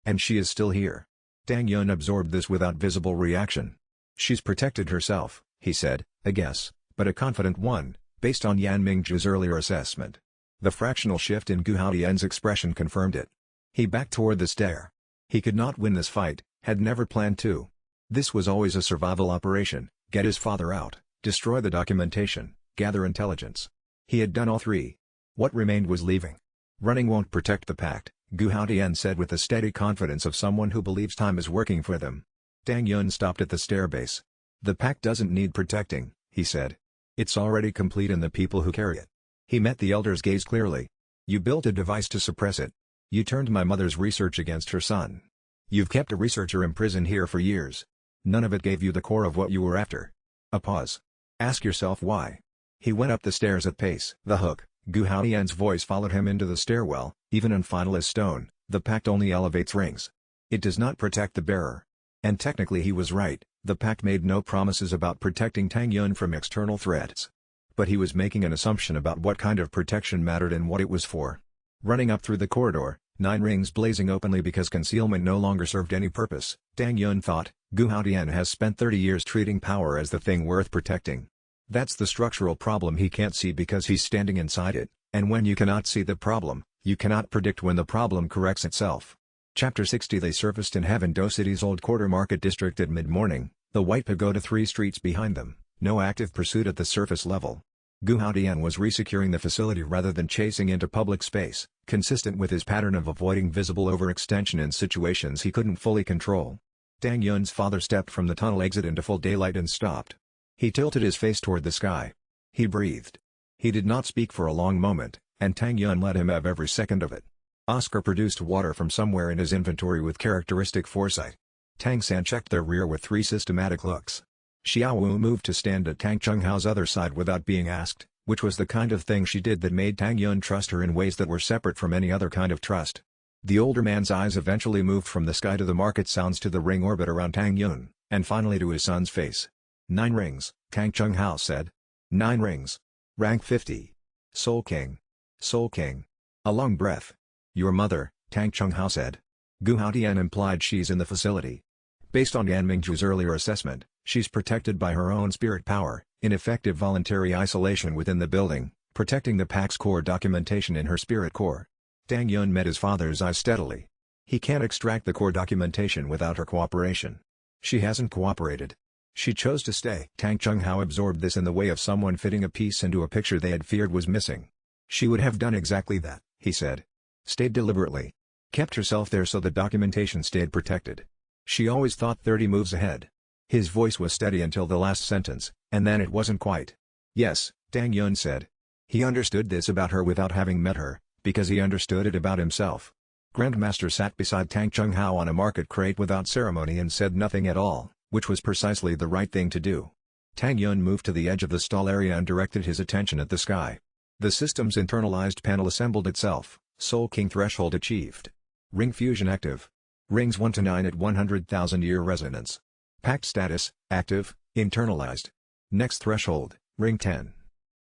And she is still here." Tang Yun absorbed this without visible reaction. "She's protected herself," he said, "a guess, but a confident one, based on Yan Mingzhu's earlier assessment." The fractional shift in Gu Haotian's expression confirmed it. He backed toward the stair. He could not win this fight, had never planned to. This was always a survival operation: get his father out, destroy the documentation, gather intelligence. He had done all 3. What remained was leaving. "Running won't protect the pact," Gu Haotian said with the steady confidence of someone who believes time is working for them. Tang Yun stopped at the stair base. "The pact doesn't need protecting," he said. "It's already complete in the people who carry it." He met the elder's gaze clearly. "You built a device to suppress it. You turned my mother's research against her son. You've kept a researcher imprisoned here for years. None of it gave you the core of what you were after." A pause. "Ask yourself why." He went up the stairs at pace. The hook. Gu Haotian's voice followed him into the stairwell. "Even in final as stone, the pact only elevates rings. It does not protect the bearer." And technically he was right. The pact made no promises about protecting Tang Yun from external threats. But he was making an assumption about what kind of protection mattered and what it was for. Running up through the corridor, 9 rings blazing openly because concealment no longer served any purpose, Tang Yun thought, Gu Haotian has spent 30 years treating power as the thing worth protecting. That's the structural problem he can't see because he's standing inside it, and when you cannot see the problem, you cannot predict when the problem corrects itself. Chapter 60. They surfaced in Heaven Do City's old quarter market district at mid-morning, the White Pagoda 3 streets behind them, no active pursuit at the surface level. Gu Haotian was resecuring the facility rather than chasing into public space, consistent with his pattern of avoiding visible overextension in situations he couldn't fully control. Tang Yun's father stepped from the tunnel exit into full daylight and stopped. He tilted his face toward the sky. He breathed. He did not speak for a long moment, and Tang Yun let him have every second of it. Oscar produced water from somewhere in his inventory with characteristic foresight. Tang San checked their rear with 3 systematic looks. Xiao Wu moved to stand at Tang Chenghao's other side without being asked, which was the kind of thing she did that made Tang Yun trust her in ways that were separate from any other kind of trust. The older man's eyes eventually moved from the sky to the market sounds to the ring orbit around Tang Yun, and finally to his son's face. 9 rings, Tang Chenghao said. 9 rings. Rank 50. Soul King. Soul King. A long breath. Your mother, Tang Chenghao said. Gu Haotian implied she's in the facility. Based on Yan Mingzhu's earlier assessment, she's protected by her own spirit power, in effective voluntary isolation within the building, protecting the pack's core documentation in her spirit core. Tang Yun met his father's eyes steadily. He can't extract the core documentation without her cooperation. She hasn't cooperated. She chose to stay. Tang Chenghao absorbed this in the way of someone fitting a piece into a picture they had feared was missing. She would have done exactly that, he said. Stayed deliberately. Kept herself there so the documentation stayed protected. She always thought 30 moves ahead. His voice was steady until the last sentence, and then it wasn't quite. Yes, Tang Yun said. He understood this about her without having met her, because he understood it about himself. Grandmaster sat beside Tang Chenghao on a market crate without ceremony and said nothing at all, which was precisely the right thing to do. Tang Yun moved to the edge of the stall area and directed his attention at the sky. The system's internalized panel assembled itself. Soul King threshold achieved. Ring fusion active. Rings 1 to 9 at 100,000 year resonance. Pact status, active, internalized. Next threshold, ring 10.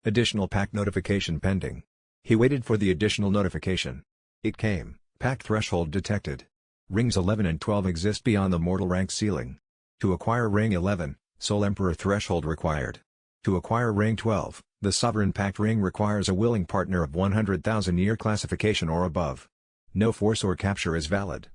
Additional pact notification pending. He waited for the additional notification. It came, pact threshold detected. Rings 11 and 12 exist beyond the mortal rank ceiling. To acquire ring 11, Soul Emperor threshold required. To acquire ring 12, the Sovereign Pact ring requires a willing partner of 100,000 year classification or above. No force or capture is valid.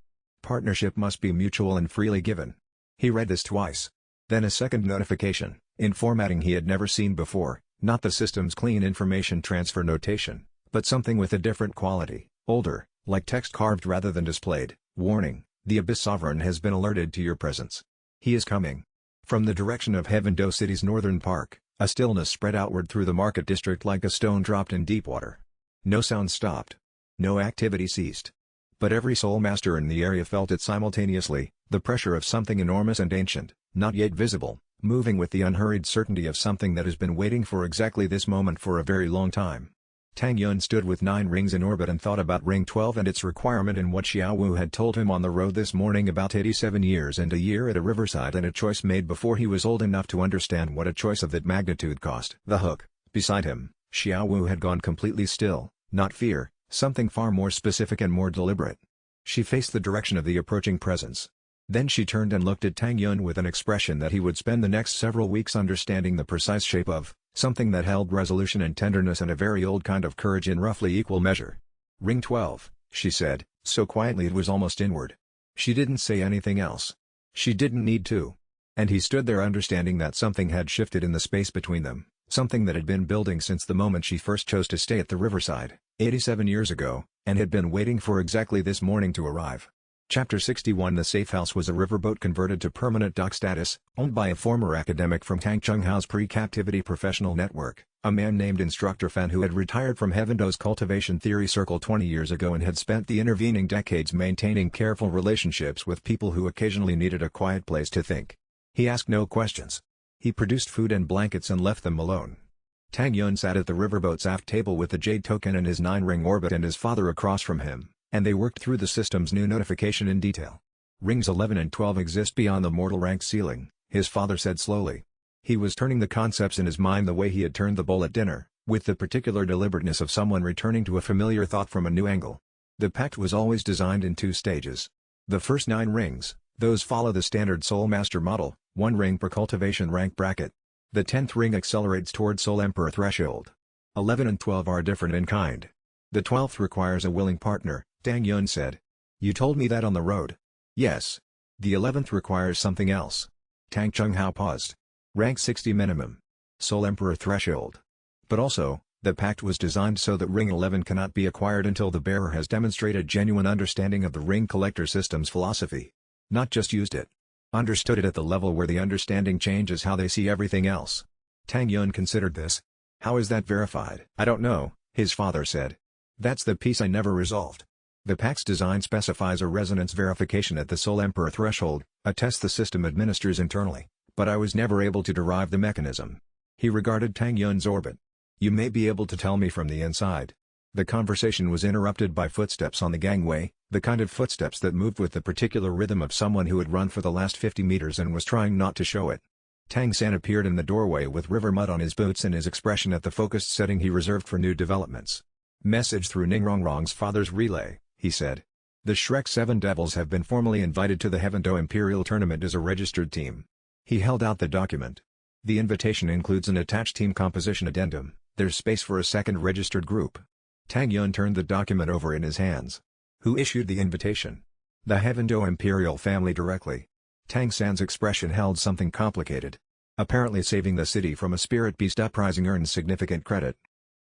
Partnership must be mutual and freely given. He read this twice. Then a second notification, in formatting he had never seen before, not the system's clean information transfer notation, but something with a different quality, older, like text carved rather than displayed. Warning, the Abyss Sovereign has been alerted to your presence. He is coming. From the direction of Heaven-Do City's northern park, a stillness spread outward through the market district like a stone dropped in deep water. No sound stopped. No activity ceased. But every soul master in the area felt it simultaneously, the pressure of something enormous and ancient, not yet visible, moving with the unhurried certainty of something that has been waiting for exactly this moment for a very long time. Tang Yun stood with 9 rings in orbit and thought about ring 12 and its requirement and what Xiao Wu had told him on the road this morning about 87 years and a year at a riverside and a choice made before he was old enough to understand what a choice of that magnitude cost. The hook, beside him, Xiao Wu had gone completely still, not fear, something far more specific and more deliberate. She faced the direction of the approaching presence. Then she turned and looked at Tang Yun with an expression that he would spend the next several weeks understanding the precise shape of, something that held resolution and tenderness and a very old kind of courage in roughly equal measure. Ring 12, she said, so quietly it was almost inward. She didn't say anything else. She didn't need to. And he stood there understanding that something had shifted in the space between them, something that had been building since the moment she first chose to stay at the riverside, 87 years ago, and had been waiting for exactly this morning to arrive. Chapter 61 The safe house was a riverboat converted to permanent dock status, owned by a former academic from Tang Chenghao's pre-captivity professional network, a man named Instructor Fan who had retired from Heaven-Do's cultivation theory circle 20 years ago and had spent the intervening decades maintaining careful relationships with people who occasionally needed a quiet place to think. He asked no questions. He produced food and blankets and left them alone. Tang Yun sat at the riverboat's aft table with the Jade Token in his 9-ring orbit and his father across from him, and they worked through the system's new notification in detail. Rings 11 and 12 exist beyond the mortal rank ceiling, his father said slowly. He was turning the concepts in his mind the way he had turned the bowl at dinner, with the particular deliberateness of someone returning to a familiar thought from a new angle. The pact was always designed in 2 stages. The first 9 rings, those follow the standard Soul Master model, 1 ring per cultivation rank bracket. The 10th ring accelerates toward Soul Emperor threshold. 11 and 12 are different in kind. The 12th requires a willing partner, Tang Yun said. You told me that on the road. Yes. The 11th requires something else. Tang Chenghao paused. Rank 60 minimum. Soul Emperor threshold. But also, the pact was designed so that ring 11 cannot be acquired until the bearer has demonstrated genuine understanding of the ring collector system's philosophy. Not just used it. Understood it at the level where the understanding changes how they see everything else. Tang Yun considered this. How is that verified? I don't know, his father said. That's the piece I never resolved. The pact's design specifies a resonance verification at the Soul Emperor threshold, a test the system administers internally, but I was never able to derive the mechanism. He regarded Tang Yun's orbit. You may be able to tell me from the inside. The conversation was interrupted by footsteps on the gangway, the kind of footsteps that moved with the particular rhythm of someone who had run for the last 50 meters and was trying not to show it. Tang San appeared in the doorway with river mud on his boots and his expression at the focused setting he reserved for new developments. Message through Ningrongrong's father's relay, he said. The Shrek 7 Devils have been formally invited to the Heaven-Do Imperial Tournament as a registered team. He held out the document. The invitation includes an attached team composition addendum. There's space for a second registered group. Tang Yun turned the document over in his hands. Who issued the invitation? The Heaven-Do Imperial family directly. Tang San's expression held something complicated. Apparently saving the city from a spirit beast uprising earns significant credit.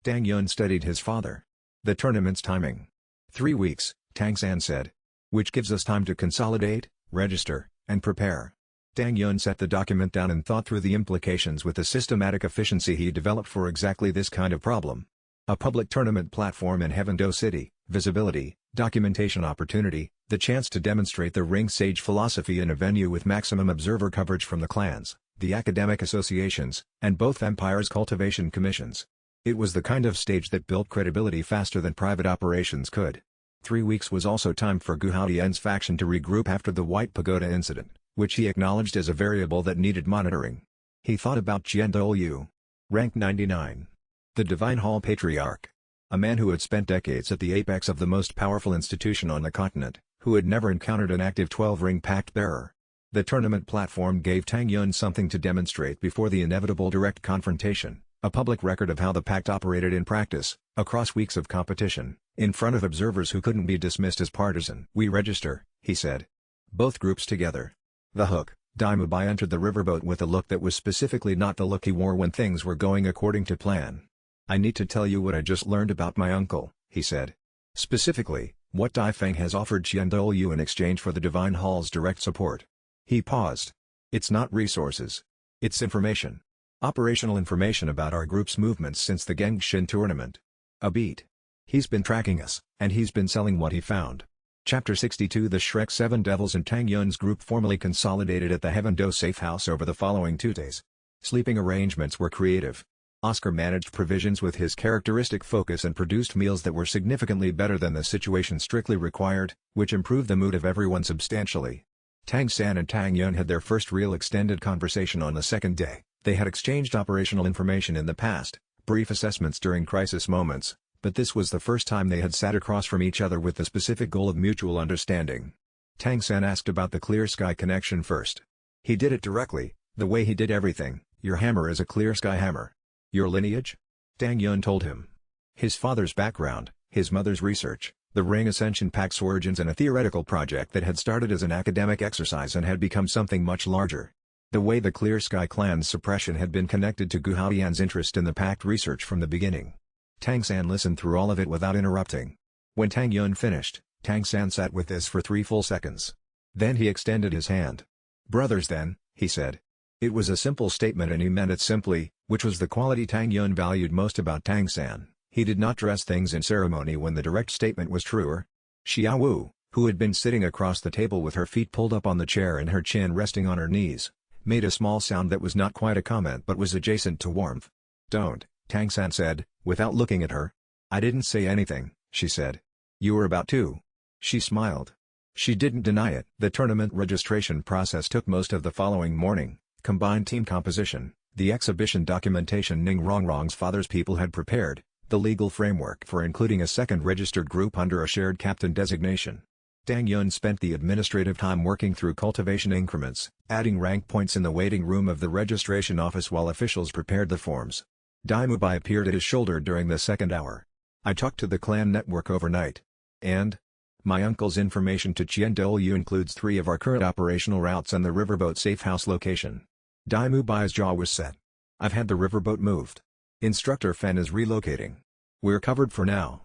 Tang Yun studied his father. The tournament's timing. 3 weeks, Tang San said. Which gives us time to consolidate, register, and prepare. Tang Yun set the document down and thought through the implications with the systematic efficiency he developed for exactly this kind of problem. A public tournament platform in Heaven-Do City, visibility, documentation opportunity, the chance to demonstrate the Ring Sage philosophy in a venue with maximum observer coverage from the clans, the academic associations, and both empires' cultivation commissions. It was the kind of stage that built credibility faster than private operations could. 3 weeks was also time for Gu Haotian's faction to regroup after the White Pagoda incident, which he acknowledged as a variable that needed monitoring. He thought about Douluo. Rank 99. The Divine Hall Patriarch. A man who had spent decades at the apex of the most powerful institution on the continent, who had never encountered an active 12-ring pact bearer. The tournament platform gave Tang Yun something to demonstrate before the inevitable direct confrontation, a public record of how the pact operated in practice, across weeks of competition, in front of observers who couldn't be dismissed as partisan. "We register," he said. Both groups together. The hook, Douluo Bai entered the riverboat with a look that was specifically not the look he wore when things were going according to plan. "I need to tell you what I just learned about my uncle," he said. "Specifically, what Dai Feng has offered Douluo in exchange for the Divine Hall's direct support." He paused. "It's not resources. It's information. Operational information about our group's movements since the Gengshin tournament. A beat. He's been tracking us, and he's been selling what he found." Chapter 62. The Shrek 7 Devils and Tang Yun's group formally consolidated at the Heaven-Do safe house over the following 2 days. Sleeping arrangements were creative. Oscar managed provisions with his characteristic focus and produced meals that were significantly better than the situation strictly required, which improved the mood of everyone substantially. Tang San and Tang Yun had their first real extended conversation on the second day. They had exchanged operational information in the past, brief assessments during crisis moments, but this was the first time they had sat across from each other with the specific goal of mutual understanding. Tang San asked about the Clear Sky connection first. He did it directly, the way he did everything. "Your hammer is a Clear Sky hammer." "Your lineage?" Tang Yun told him. His father's background, his mother's research, the Ring Ascension Pact's origins, and a theoretical project that had started as an academic exercise and had become something much larger. The way the Clear Sky clan's suppression had been connected to Gu Haoyan's interest in the Pact research from the beginning. Tang San listened through all of it without interrupting. When Tang Yun finished, Tang San sat with this for 3 full seconds. Then he extended his hand. "Brothers then," he said. It was a simple statement and he meant it simply, which was the quality Tang Yun valued most about Tang San. He did not dress things in ceremony when the direct statement was truer. Xiao Wu, who had been sitting across the table with her feet pulled up on the chair and her chin resting on her knees, made a small sound that was not quite a comment but was adjacent to warmth. "Don't," Tang San said, without looking at her. "I didn't say anything," she said. "You were about to." She smiled. She didn't deny it. The tournament registration process took most of the following morning. Combined team composition, the exhibition documentation Ning Rongrong's father's people had prepared, the legal framework for including a second registered group under a shared captain designation. Tang Yun spent the administrative time working through cultivation increments, adding rank points in the waiting room of the registration office while officials prepared the forms. Douluo Bai appeared at his shoulder during the second hour. "I talked to the clan network overnight. And? My uncle's information to Douluo includes 3 of our current operational routes and the riverboat safe house location." Douluo Bai's jaw was set. "I've had the riverboat moved. Instructor Fen is relocating. We're covered for now."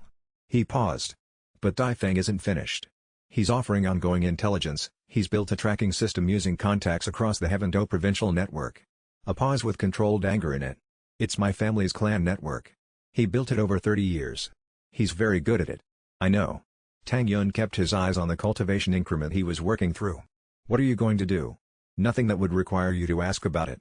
He paused. "But Dai Feng isn't finished. He's offering ongoing intelligence. He's built a tracking system using contacts across the Heaven-Do provincial network." A pause with controlled anger in it. "It's my family's clan network. He built it over 30 years. He's very good at it." "I know." Tang Yun kept his eyes on the cultivation increment he was working through. "What are you going to do?" "Nothing that would require you to ask about it."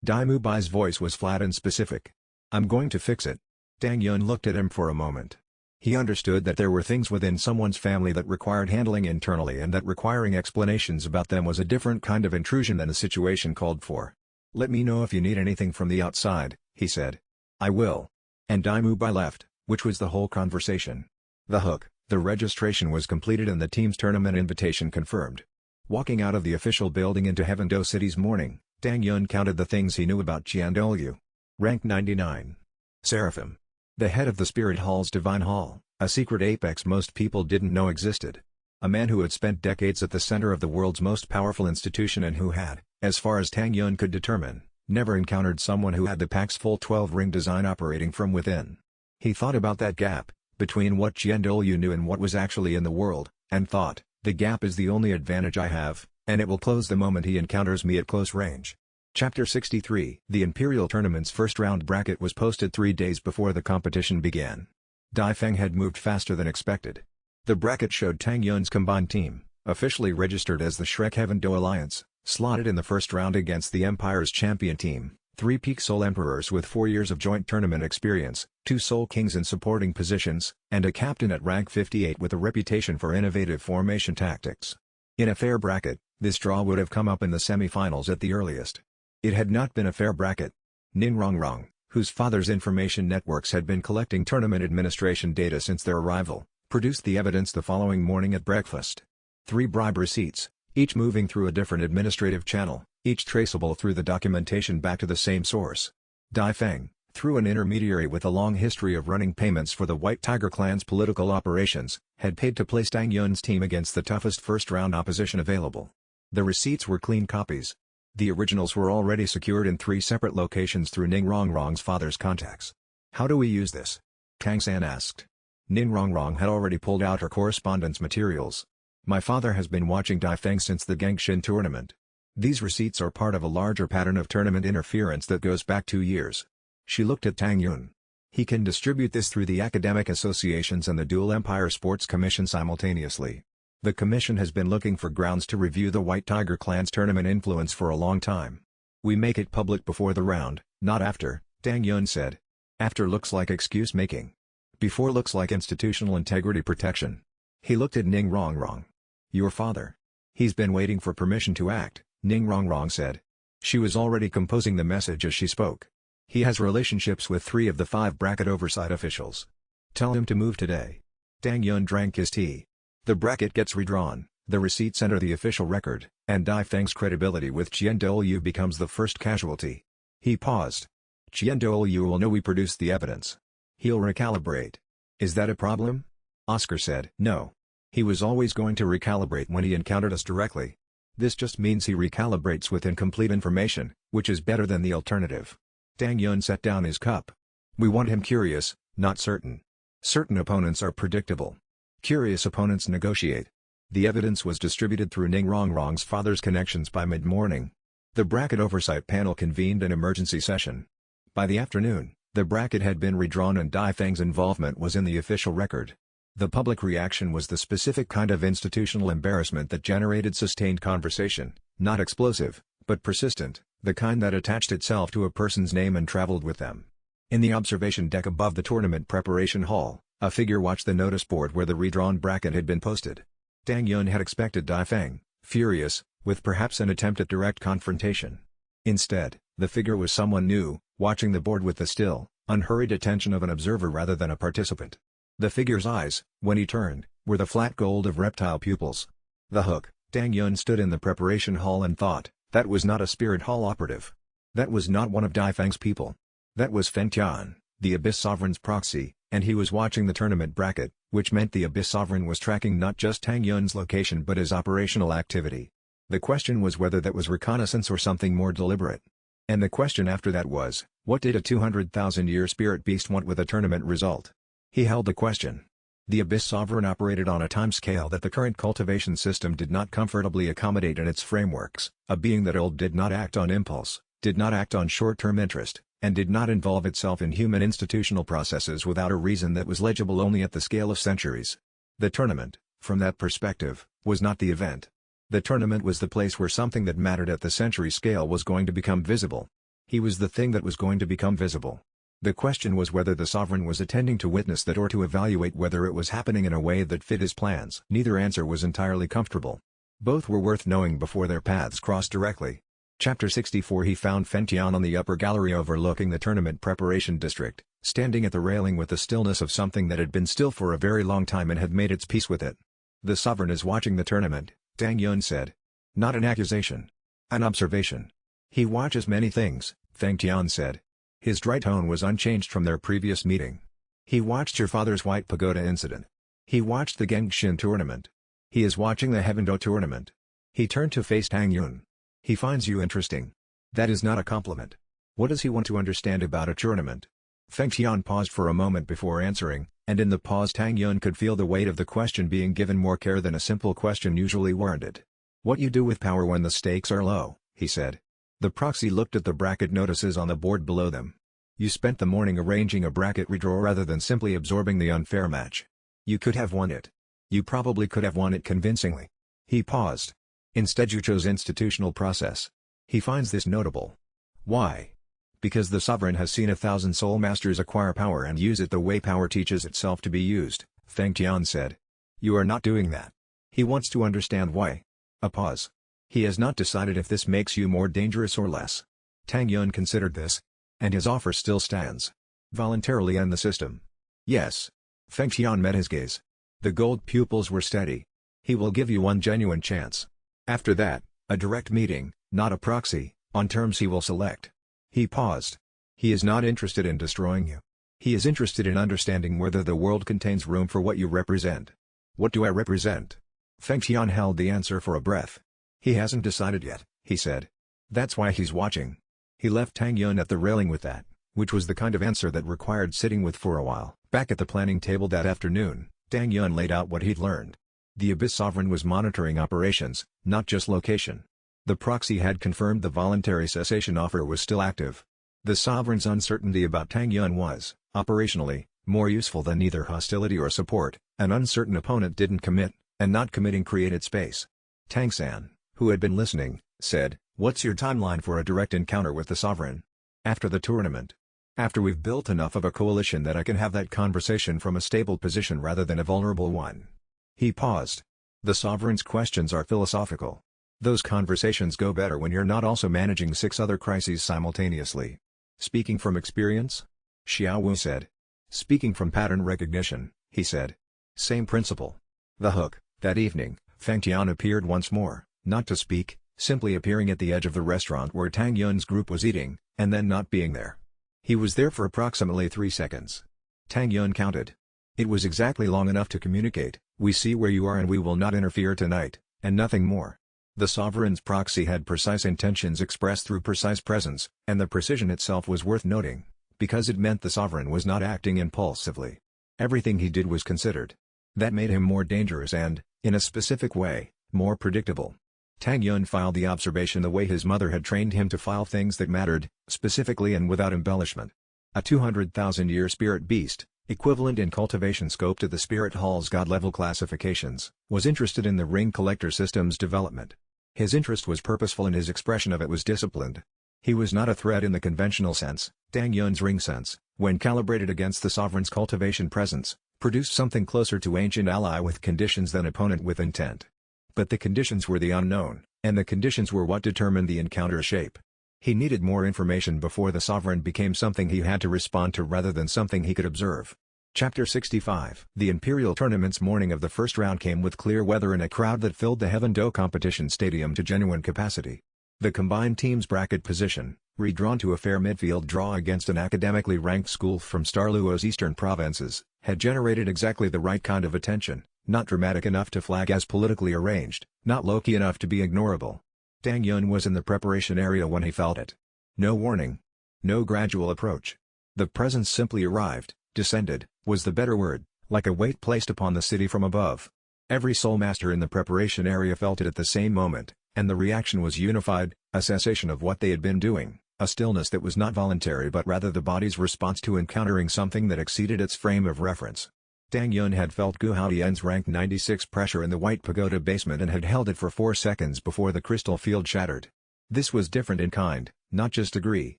Douluo Bai's voice was flat and specific. "I'm going to fix it." Tang Yun looked at him for a moment. He understood that there were things within someone's family that required handling internally and that requiring explanations about them was a different kind of intrusion than the situation called for. "Let me know if you need anything from the outside," he said. "I will." And Douluo Bai left, which was the whole conversation. The hook, the registration was completed and the team's tournament invitation confirmed. Walking out of the official building into Heaven-Do City's morning, Tang Yun counted the things he knew about Douluo. Rank 99. Seraphim. The head of the Spirit Hall's Divine Hall, a secret apex most people didn't know existed. A man who had spent decades at the center of the world's most powerful institution and who had, as far as Tang Yun could determine, never encountered someone who had the Pact's full 12-ring design operating from within. He thought about that gap, between what Douluo knew and what was actually in the world, and thought, the gap is the only advantage I have, and it will close the moment he encounters me at close range. Chapter 63. The Imperial Tournament's first round bracket was posted 3 days before the competition began. Dai Feng had moved faster than expected. The bracket showed Tang Yun's combined team, officially registered as the Shrek Heaven-Do Alliance, slotted in the first round against the Empire's champion team, 3 Peak Soul Emperors with 4 years of joint tournament experience, 2 Soul Kings in supporting positions, and a captain at rank 58 with a reputation for innovative formation tactics. In a fair bracket, this draw would have come up in the semi-finals at the earliest. It had not been a fair bracket. Ning Rongrong, whose father's information networks had been collecting tournament administration data since their arrival, produced the evidence the following morning at breakfast. 3 bribe receipts, each moving through a different administrative channel, each traceable through the documentation back to the same source. Dai Feng, through an intermediary with a long history of running payments for the White Tiger clan's political operations, had paid to place Tang Yun's team against the toughest first-round opposition available. The receipts were clean copies. The originals were already secured in 3 separate locations through Ning Rongrong's father's contacts. "How do we use this?" Tang San asked. Ning Rongrong had already pulled out her correspondence materials. "My father has been watching Dai Feng since the Gengshin tournament. These receipts are part of a larger pattern of tournament interference that goes back 2 years. She looked at Tang Yun. "He can distribute this through the academic associations and the Dual Empire Sports Commission simultaneously. The commission has been looking for grounds to review the White Tiger clan's tournament influence for a long time. We make it public before the round, not after," Tang Yun said. "After looks like excuse-making. Before looks like institutional integrity protection." He looked at Ning Rongrong. "Your father. He's been waiting for permission to act," Ning Rongrong said. She was already composing the message as she spoke. "He has relationships with 3 of the 5 bracket oversight officials. Tell him to move today." Tang Yun drank his tea. The bracket gets redrawn, the receipts enter the official record, and Dai Feng's credibility with Douluo becomes the first casualty. He paused. "Douluo will know we produced the evidence. He'll recalibrate. Is that a problem?" Oscar said. "No. He was always going to recalibrate when he encountered us directly. This just means he recalibrates with incomplete information, which is better than the alternative." Tang Yun set down his cup. "We want him curious, not certain. Certain opponents are predictable. Curious opponents negotiate." The evidence was distributed through Ning Rongrong's father's connections by mid-morning. The bracket oversight panel convened an emergency session. By the afternoon, the bracket had been redrawn and Dai Feng's involvement was in the official record. The public reaction was the specific kind of institutional embarrassment that generated sustained conversation, not explosive, but persistent, the kind that attached itself to a person's name and traveled with them. In the observation deck above the tournament preparation hall, a figure watched the notice board where the redrawn bracket had been posted. Tang Yun had expected Dai Feng, furious, with perhaps an attempt at direct confrontation. Instead, the figure was someone new, watching the board with the still, unhurried attention of an observer rather than a participant. The figure's eyes, when he turned, were the flat gold of reptile pupils. The hook. Tang Yun stood in the preparation hall and thought, that was not a spirit hall operative. That was not one of Dai Feng's people. That was Feng Tian, the Abyss Sovereign's proxy, and he was watching the tournament bracket, which meant the Abyss Sovereign was tracking not just Tang Yun's location but his operational activity. The question was whether that was reconnaissance or something more deliberate. And the question after that was, what did a 200,000-year spirit beast want with a tournament result? He held the question. The Abyss Sovereign operated on a timescale that the current cultivation system did not comfortably accommodate in its frameworks, a being that did not act on impulse, did not act on short-term interest, and did not involve itself in human institutional processes without a reason that was legible only at the scale of centuries. The tournament, from that perspective, was not the event. The tournament was the place where something that mattered at the century scale was going to become visible. He was the thing that was going to become visible. The question was whether the Sovereign was attending to witness that or to evaluate whether it was happening in a way that fit his plans. Neither answer was entirely comfortable. Both were worth knowing before their paths crossed directly. Chapter 64 He found Feng Tian on the upper gallery overlooking the tournament preparation district, standing at the railing with the stillness of something that had been still for a very long time and had made its peace with it. The Sovereign is watching the tournament, Tang Yun said. Not an accusation. An observation. He watches many things, Feng Tian said. His dry tone was unchanged from their previous meeting. He watched your father's White Pagoda incident. He watched the Gengshin tournament. He is watching the Heavendo tournament. He turned to face Tang Yun. He finds you interesting. That is not a compliment. What does he want to understand about a tournament? Feng Tian paused for a moment before answering, and in the pause Tang Yun could feel the weight of the question being given more care than a simple question usually warranted. What you do with power when the stakes are low, he said. The proxy looked at the bracket notices on the board below them. You spent the morning arranging a bracket redraw rather than simply absorbing the unfair match. You could have won it. You probably could have won it convincingly. He paused. Instead you chose institutional process. He finds this notable. Why? Because the Sovereign has seen 1,000 Soul Masters acquire power and use it the way power teaches itself to be used, Feng Tian said. You are not doing that. He wants to understand why. A pause. He has not decided if this makes you more dangerous or less. Tang Yun considered this. And his offer still stands. Voluntarily end the system. Yes. Feng Xian met his gaze. The gold pupils were steady. He will give you one genuine chance. After that, a direct meeting, not a proxy, on terms he will select. He paused. He is not interested in destroying you. He is interested in understanding whether the world contains room for what you represent. What do I represent? Feng Xian held the answer for a breath. He hasn't decided yet, he said. That's why he's watching. He left Tang Yun at the railing with that, which was the kind of answer that required sitting with for a while. Back at the planning table that afternoon, Tang Yun laid out what he'd learned. The Abyss Sovereign was monitoring operations, not just location. The proxy had confirmed the voluntary cessation offer was still active. The Sovereign's uncertainty about Tang Yun was, operationally, more useful than either hostility or support. An uncertain opponent didn't commit, and not committing created space. Tang San, who had been listening, said, "What's your timeline for a direct encounter with the Sovereign?" "After the tournament. After we've built enough of a coalition that I can have that conversation from a stable position rather than a vulnerable one." He paused. The Sovereign's questions are philosophical. Those conversations go better when you're not also managing 6 other crises simultaneously. "Speaking from experience?" Xiao Wu said. "Speaking from pattern recognition," he said. "Same principle." The hook. That evening, Feng Tian appeared once more, not to speak, simply appearing at the edge of the restaurant where Tang Yun's group was eating, and then not being there. He was there for approximately 3 seconds. Tang Yun counted. It was exactly long enough to communicate, "We see where you are and we will not interfere tonight," and nothing more. The Sovereign's proxy had precise intentions expressed through precise presence, and the precision itself was worth noting, because it meant the Sovereign was not acting impulsively. Everything he did was considered. That made him more dangerous and, in a specific way, more predictable. Tang Yun filed the observation the way his mother had trained him to file things that mattered, specifically and without embellishment. A 200,000-year spirit beast, equivalent in cultivation scope to the Spirit Hall's god-level classifications, was interested in the ring collector system's development. His interest was purposeful and his expression of it was disciplined. He was not a threat in the conventional sense. Tang Yun's ring sense, when calibrated against the Sovereign's cultivation presence, produced something closer to ancient ally with conditions than opponent with intent. But the conditions were the unknown, and the conditions were what determined the encounter's shape. He needed more information before the Sovereign became something he had to respond to rather than something he could observe. Chapter 65. The Imperial Tournament's morning of the first round came with clear weather and a crowd that filled the Heaven Do competition stadium to genuine capacity. The combined team's bracket position, redrawn to a fair midfield draw against an academically ranked school from Starluo's eastern provinces, had generated exactly the right kind of attention, not dramatic enough to flag as politically arranged, not low-key enough to be ignorable. Tang Yun was in the preparation area when he felt it. No warning. No gradual approach. The presence simply arrived, descended, was the better word, like a weight placed upon the city from above. Every soul master in the preparation area felt it at the same moment, and the reaction was unified, a cessation of what they had been doing, a stillness that was not voluntary but rather the body's response to encountering something that exceeded its frame of reference. Tang Yun had felt Gu Haotian's rank 96 pressure in the White Pagoda basement and had held it for 4 seconds before the crystal field shattered. This was different in kind, not just degree.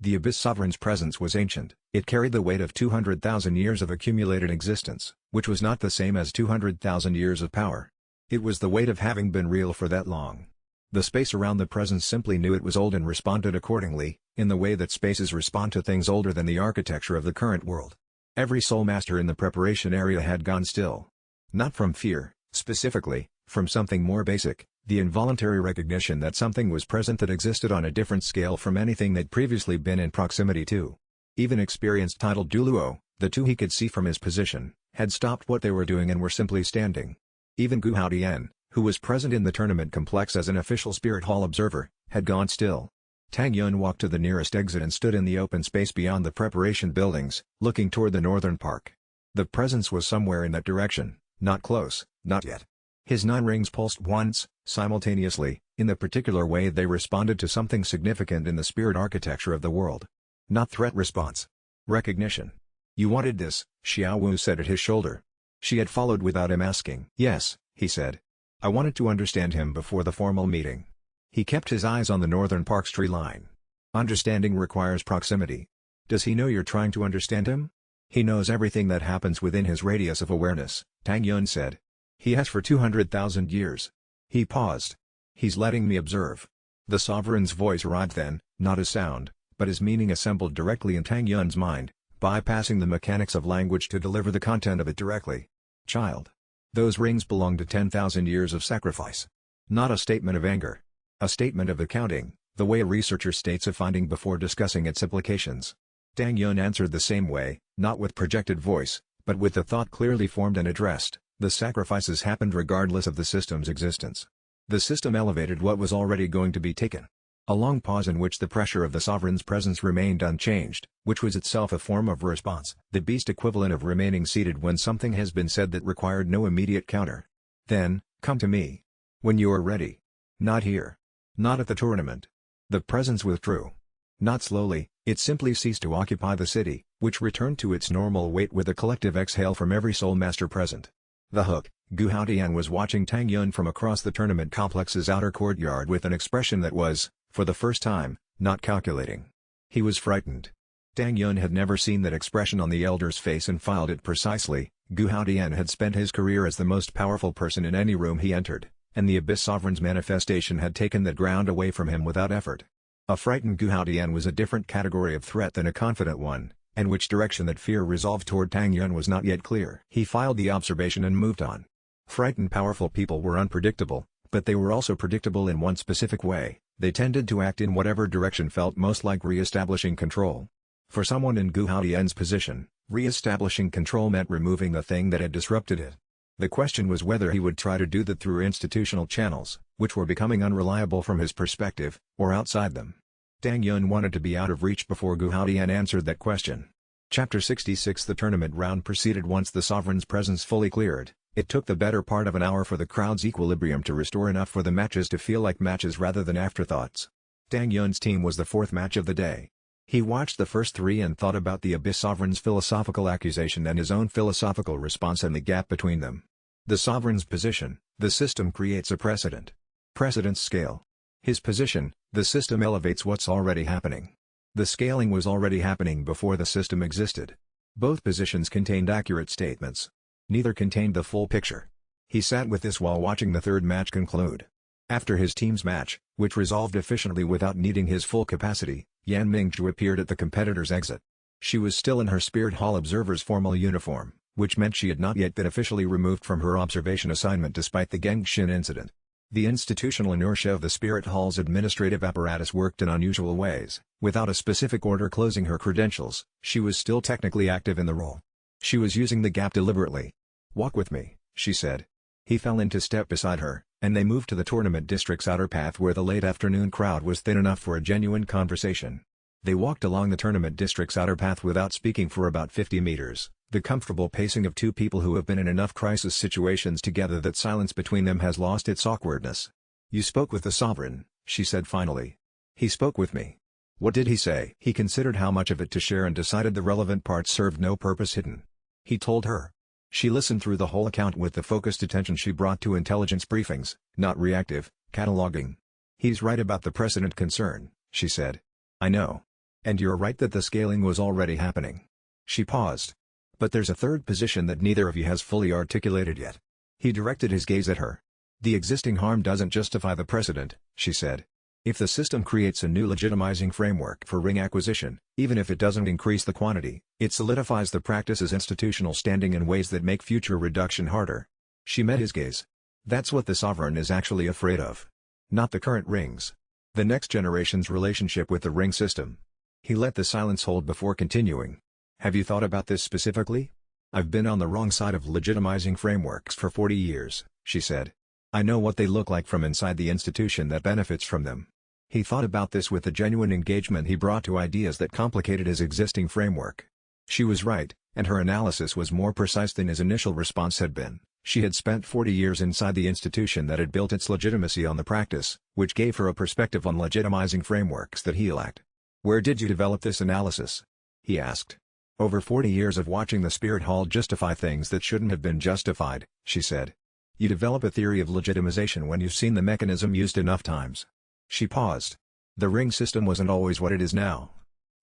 The Abyss Sovereign's presence was ancient, it carried the weight of 200,000 years of accumulated existence, which was not the same as 200,000 years of power. It was the weight of having been real for that long. The space around the presence simply knew it was old and responded accordingly, in the way that spaces respond to things older than the architecture of the current world. Every soul master in the preparation area had gone still. Not from fear, specifically, from something more basic, the involuntary recognition that something was present that existed on a different scale from anything they'd previously been in proximity to. Even experienced titled Douluo, the 2 he could see from his position, had stopped what they were doing and were simply standing. Even Gu Haotian, who was present in the tournament complex as an official Spirit Hall observer, had gone still. Tang Yun walked to the nearest exit and stood in the open space beyond the preparation buildings, looking toward the northern park. The presence was somewhere in that direction, not close, not yet. His 9 rings pulsed once, simultaneously, in the particular way they responded to something significant in the spirit architecture of the world. Not threat response. Recognition. "You wanted this," Xiao Wu said at his shoulder. She had followed without him asking. "Yes," he said. "I wanted to understand him before the formal meeting." He kept his eyes on the northern park's tree line. "Understanding requires proximity. Does he know you're trying to understand him?" "He knows everything that happens within his radius of awareness," Tang Yun said. "He has for 200,000 years. He paused. "He's letting me observe." The Sovereign's voice arrived then, not as sound, but as meaning assembled directly in Tang Yun's mind, bypassing the mechanics of language to deliver the content of it directly. Child. Those rings belong to 10,000 years of sacrifice. Not a statement of anger. A statement of accounting, the way a researcher states a finding before discussing its implications. Tang Yun answered the same way, not with projected voice, but with the thought clearly formed and addressed. The sacrifices happened regardless of the system's existence. The system elevated what was already going to be taken. A long pause in which the pressure of the sovereign's presence remained unchanged, which was itself a form of response, the beast equivalent of remaining seated when something has been said that required no immediate counter. Then, come to me. When you are ready. Not here. Not at the tournament. The presence withdrew. Not slowly, it simply ceased to occupy the city, which returned to its normal weight with a collective exhale from every soul master present. The Hook, Gu Haotian was watching Tang Yun from across the tournament complex's outer courtyard with an expression that was, for the first time, not calculating. He was frightened. Tang Yun had never seen that expression on the elder's face and filed it precisely. Gu Haotian had spent his career as the most powerful person in any room he entered, and the Abyss Sovereign's manifestation had taken that ground away from him without effort. A frightened Gu Haotian was a different category of threat than a confident one, and which direction that fear resolved toward Tang Yun was not yet clear. He filed the observation and moved on. Frightened powerful people were unpredictable, but they were also predictable in one specific way. They tended to act in whatever direction felt most like re-establishing control. For someone in Gu Haotian's position, re-establishing control meant removing the thing that had disrupted it. The question was whether he would try to do that through institutional channels, which were becoming unreliable from his perspective, or outside them. Tang Yun wanted to be out of reach before Gu Haotian answered that question. Chapter 66 The tournament round proceeded once the sovereign's presence fully cleared. It took the better part of an hour for the crowd's equilibrium to restore enough for the matches to feel like matches rather than afterthoughts. Tang Yun's team was the fourth match of the day. He watched the first three and thought about the Abyss Sovereign's philosophical accusation and his own philosophical response and the gap between them. The Sovereign's position, the system creates a precedent. Precedents scale. His position, the system elevates what's already happening. The scaling was already happening before the system existed. Both positions contained accurate statements. Neither contained the full picture. He sat with this while watching the third match conclude. After his team's match, which resolved efficiently without needing his full capacity, Yan Mingzhu appeared at the competitor's exit. She was still in her Spirit Hall observer's formal uniform, which meant she had not yet been officially removed from her observation assignment despite the Gengshin incident. The institutional inertia of the Spirit Hall's administrative apparatus worked in unusual ways. Without a specific order closing her credentials, she was still technically active in the role. She was using the gap deliberately. "Walk with me," she said. He fell into step beside her, and they moved to the tournament district's outer path where the late afternoon crowd was thin enough for a genuine conversation. They walked along the tournament district's outer path without speaking for about 50 meters, the comfortable pacing of two people who have been in enough crisis situations together that silence between them has lost its awkwardness. "You spoke with the Sovereign," she said finally. "He spoke with me." "What did he say?" He considered how much of it to share and decided the relevant parts served no purpose hidden. He told her. She listened through the whole account with the focused attention she brought to intelligence briefings, not reactive, cataloging. "He's right about the precedent concern," she said. "I know. And you're right that the scaling was already happening." She paused. "But there's a third position that neither of you has fully articulated yet." He directed his gaze at her. "The existing harm doesn't justify the precedent," she said. "If the system creates a new legitimizing framework for ring acquisition, even if it doesn't increase the quantity, it solidifies the practice's institutional standing in ways that make future reduction harder." She met his gaze. "That's what the Sovereign is actually afraid of. Not the current rings. The next generation's relationship with the ring system." He let the silence hold before continuing. "Have you thought about this specifically?" "I've been on the wrong side of legitimizing frameworks for 40 years, she said. "I know what they look like from inside the institution that benefits from them." He thought about this with the genuine engagement he brought to ideas that complicated his existing framework. She was right, and her analysis was more precise than his initial response had been. She had spent 40 years inside the institution that had built its legitimacy on the practice, which gave her a perspective on legitimizing frameworks that he lacked. "Where did you develop this analysis?" he asked. "Over 40 years of watching the Spirit Hall justify things that shouldn't have been justified," she said. "You develop a theory of legitimization when you've seen the mechanism used enough times." She paused. The ring system wasn't always what it is now.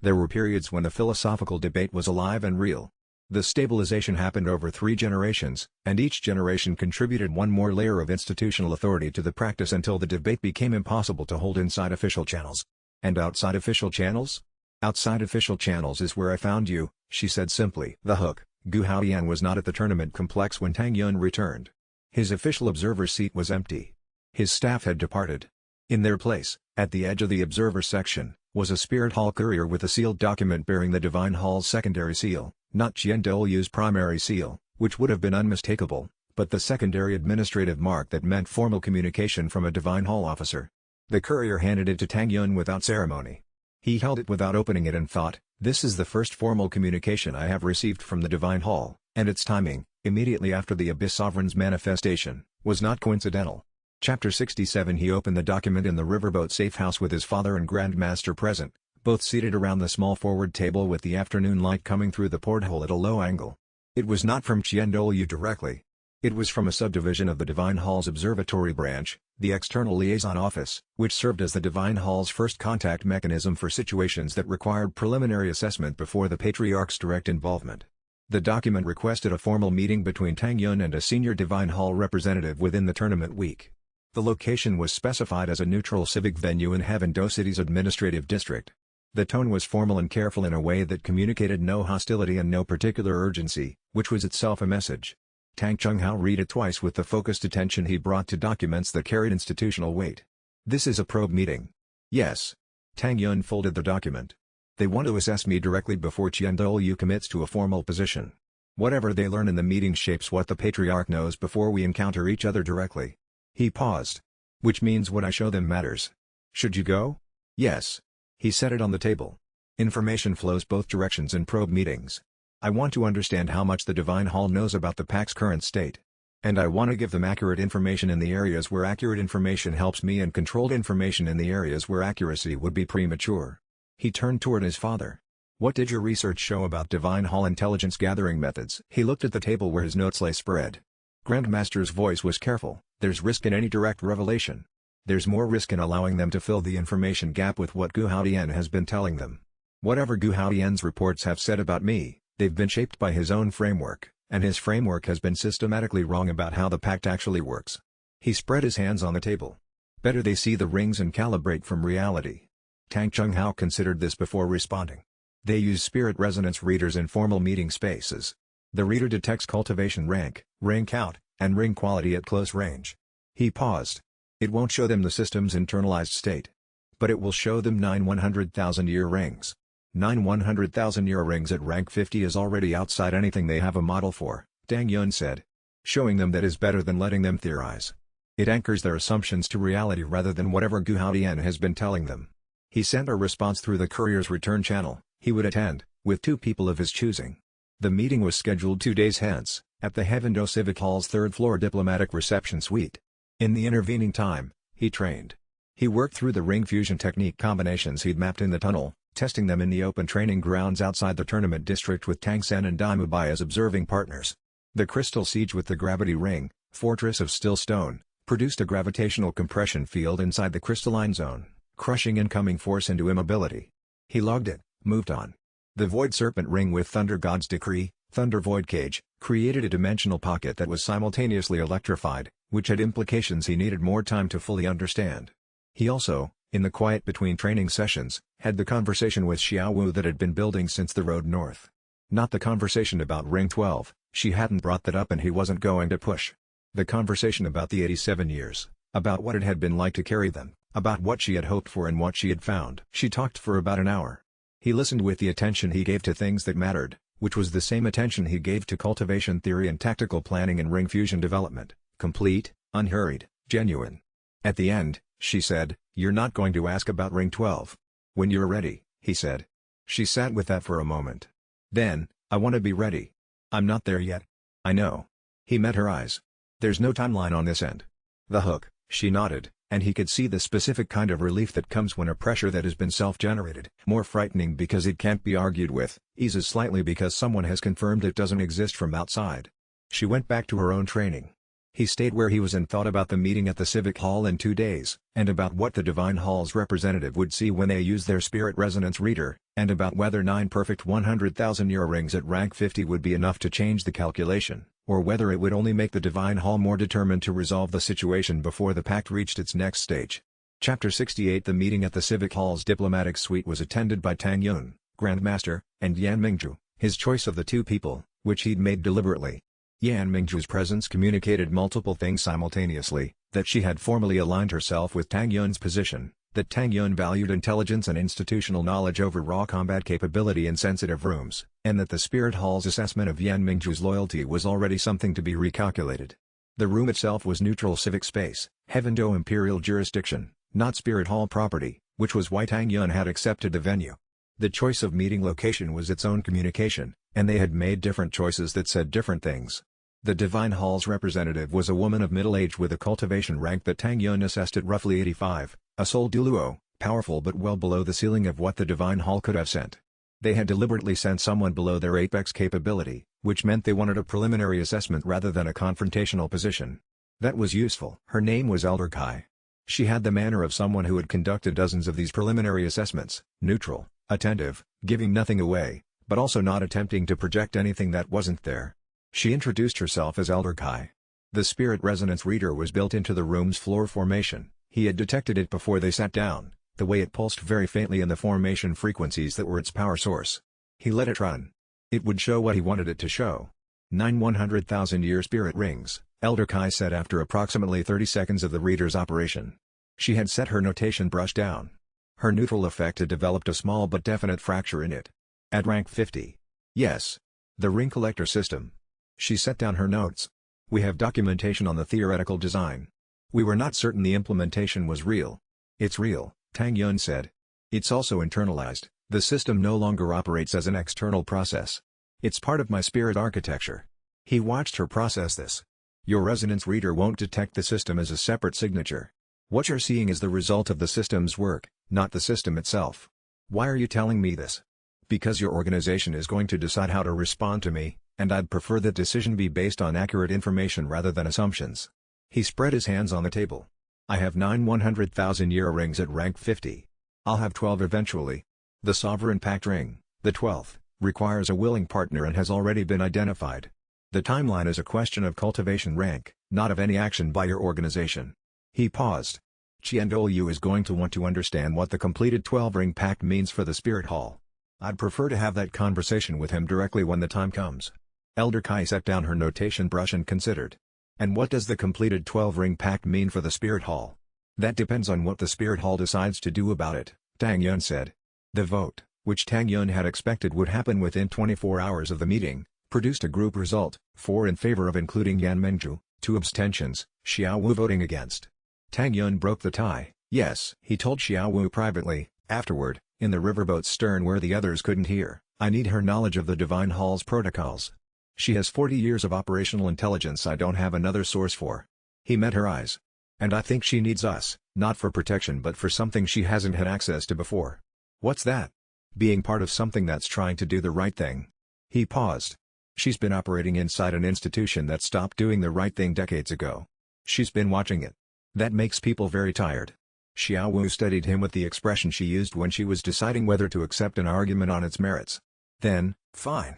There were periods when the philosophical debate was alive and real. The stabilization happened over 3 generations, and each generation contributed one more layer of institutional authority to the practice until the debate became impossible to hold inside official channels. And outside official channels? Outside official channels is where I found you, she said simply. The hook, Gu Haoyan was not at the tournament complex when Tang Yun returned. His official observer seat was empty. His staff had departed. In their place, at the edge of the observer section, was a Spirit Hall courier with a sealed document bearing the Divine Hall's secondary seal, not Douluo's primary seal, which would have been unmistakable, but the secondary administrative mark that meant formal communication from a Divine Hall officer. The courier handed it to Tang Yun without ceremony. He held it without opening it and thought, this is the first formal communication I have received from the Divine Hall, and its timing, immediately after the Abyss Sovereign's manifestation, was not coincidental. Chapter 67. He opened the document in the riverboat safe house with his father and Grandmaster present, both seated around the small forward table with the afternoon light coming through the porthole at a low angle. It was not from Douluo directly. It was from a subdivision of the Divine Hall's Observatory Branch, the External Liaison Office, which served as the Divine Hall's first contact mechanism for situations that required preliminary assessment before the Patriarch's direct involvement. The document requested a formal meeting between Tang Yun and a senior Divine Hall representative within the tournament week. The location was specified as a neutral civic venue in Heaven-Do City's administrative district. The tone was formal and careful in a way that communicated no hostility and no particular urgency, which was itself a message. Tang Chunghao read it twice with the focused attention he brought to documents that carried institutional weight. This is a probe meeting. Yes. Tang Yun folded the document. They want to assess me directly before Douluo commits to a formal position. Whatever they learn in the meeting shapes what the Patriarch knows before we encounter each other directly. He paused. Which means what I show them matters. Should you go? Yes. He set it on the table. Information flows both directions in probe meetings. I want to understand how much the Divine Hall knows about the Pact's current state. And I want to give them accurate information in the areas where accurate information helps me and controlled information in the areas where accuracy would be premature. He turned toward his father. What did your research show about Divine Hall intelligence gathering methods? He looked at the table where his notes lay spread. Grandmaster's voice was careful. There's risk in any direct revelation. There's more risk in allowing them to fill the information gap with what Gu Haoyan has been telling them. Whatever Gu Haoyan's reports have said about me, they've been shaped by his own framework, and his framework has been systematically wrong about how the Pact actually works. He spread his hands on the table. Better they see the rings and calibrate from reality. Tang Chunghao considered this before responding. They use spirit resonance readers in formal meeting spaces. The reader detects cultivation rank count, and ring quality at close range. He paused. It won't show them the system's internalized state. But it will show them 9 100,000-year rings. 9 100,000-year rings at rank 50 is already outside anything they have a model for, Tang Yun said. Showing them that is better than letting them theorize. It anchors their assumptions to reality rather than whatever Gu Haoyan has been telling them. He sent a response through the courier's return channel. He would attend, with 2 people of his choosing. The meeting was scheduled 2 days hence, at the Heaven-Do Civic Hall's 3rd floor diplomatic reception suite. In the intervening time, he trained. He worked through the ring fusion technique combinations he'd mapped in the tunnel, testing them in the open training grounds outside the tournament district with Tang San and Daimubai as observing partners. The crystal siege with the gravity ring, fortress of still stone, produced a gravitational compression field inside the crystalline zone, crushing incoming force into immobility. He logged it, moved on. The Void Serpent ring with Thunder God's Decree, Thunder Void Cage, created a dimensional pocket that was simultaneously electrified, which had implications he needed more time to fully understand. He also, in the quiet between training sessions, had the conversation with Xiao Wu that had been building since the road north. Not the conversation about Ring 12, she hadn't brought that up and he wasn't going to push. The conversation about the 87 years, about what it had been like to carry them, about what she had hoped for and what she had found. She talked for about an hour. He listened with the attention he gave to things that mattered, which was the same attention he gave to cultivation theory and tactical planning and ring fusion development, complete, unhurried, genuine. At the end, she said, "You're not going to ask about Ring 12. When you're ready," he said. She sat with that for a moment. Then, "I want to be ready. I'm not there yet." "I know." He met her eyes. "There's no timeline on this end." The hook, she nodded, and he could see the specific kind of relief that comes when a pressure that has been self-generated, more frightening because it can't be argued with, eases slightly because someone has confirmed it doesn't exist from outside. She went back to her own training. He stayed where he was and thought about the meeting at the Civic Hall in 2 days, and about what the Divine Hall's representative would see when they use their spirit resonance reader, and about whether 9 perfect 100,000-year rings at rank 50 would be enough to change the calculation, or whether it would only make the Divine Hall more determined to resolve the situation before the Pact reached its next stage. Chapter 68 The meeting at the Civic Hall's diplomatic suite was attended by Tang Yun, Grandmaster, and Yan Mingzhu, his choice of the two people, which he'd made deliberately. Yan Mingzhu's presence communicated multiple things simultaneously, that she had formally aligned herself with Tang Yun's position, that Tang Yun valued intelligence and institutional knowledge over raw combat capability in sensitive rooms, and that the Spirit Hall's assessment of Yan Mingzhu's loyalty was already something to be recalculated. The room itself was neutral civic space, Heavendo Imperial jurisdiction, not Spirit Hall property, which was why Tang Yun had accepted the venue. The choice of meeting location was its own communication, and they had made different choices that said different things. The Divine Hall's representative was a woman of middle age with a cultivation rank that Tang Yun assessed at roughly 85, a sole Douluo, powerful but well below the ceiling of what the Divine Hall could have sent. They had deliberately sent someone below their apex capability, which meant they wanted a preliminary assessment rather than a confrontational position. That was useful. Her name was Elder Kai. She had the manner of someone who had conducted dozens of these preliminary assessments, neutral, attentive, giving nothing away, but also not attempting to project anything that wasn't there. She introduced herself as Elder Kai. The spirit resonance reader was built into the room's floor formation. He had detected it before they sat down, the way it pulsed very faintly in the formation frequencies that were its power source. He let it run. It would show what he wanted it to show. 9 100,000-year spirit rings, Elder Kai said after approximately 30 seconds of the reader's operation. She had set her notation brush down. Her neutral effect had developed a small but definite fracture in it. At rank 50. Yes. The ring collector system. She set down her notes. We have documentation on the theoretical design. We were not certain the implementation was real. It's real, Tang Yun said. It's also internalized. The system no longer operates as an external process. It's part of my spirit architecture. He watched her process this. Your resonance reader won't detect the system as a separate signature. What you're seeing is the result of the system's work, not the system itself. Why are you telling me this? Because your organization is going to decide how to respond to me, and I'd prefer that decision be based on accurate information rather than assumptions. He spread his hands on the table. I have 9 100,000-year rings at rank 50. I'll have 12 eventually. The Sovereign Pact ring, the 12th, requires a willing partner and has already been identified. The timeline is a question of cultivation rank, not of any action by your organization. He paused. Douluo is going to want to understand what the completed 12-ring pact means for the Spirit Hall. I'd prefer to have that conversation with him directly when the time comes. Elder Kai set down her notation brush and considered. And what does the completed 12-ring pact mean for the Spirit Hall? That depends on what the Spirit Hall decides to do about it, Tang Yun said. The vote, which Tang Yun had expected would happen within 24 hours of the meeting, produced a group result, 4 in favor of including Yan Mingzhu, 2 abstentions, Xiao Wu voting against. Tang Yun broke the tie. Yes, he told Xiao Wu privately, afterward, in the riverboat's stern where the others couldn't hear, I need her knowledge of the Divine Hall's protocols. She has 40 years of operational intelligence I don't have another source for. He met her eyes. And I think she needs us, not for protection but for something she hasn't had access to before. What's that? Being part of something that's trying to do the right thing. He paused. She's been operating inside an institution that stopped doing the right thing decades ago. She's been watching it. That makes people very tired. Xiao Wu studied him with the expression she used when she was deciding whether to accept an argument on its merits. Then, fine.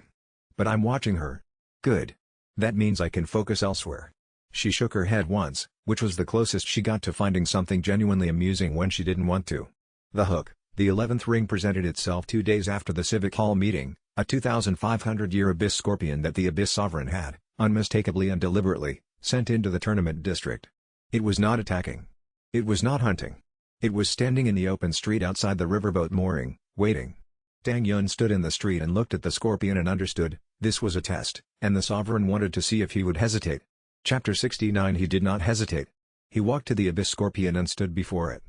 But I'm watching her. Good. That means I can focus elsewhere. She shook her head once, which was the closest she got to finding something genuinely amusing when she didn't want to. The hook, the 11th ring presented itself 2 days after the Civic Hall meeting, a 2,500-year Abyss Scorpion that the Abyss Sovereign had, unmistakably and deliberately, sent into the tournament district. It was not attacking. It was not hunting. It was standing in the open street outside the riverboat mooring, waiting. Tang Yun stood in the street and looked at the scorpion and understood, this was a test, and the Sovereign wanted to see if he would hesitate. Chapter 69 He did not hesitate. He walked to the Abyss Scorpion and stood before it.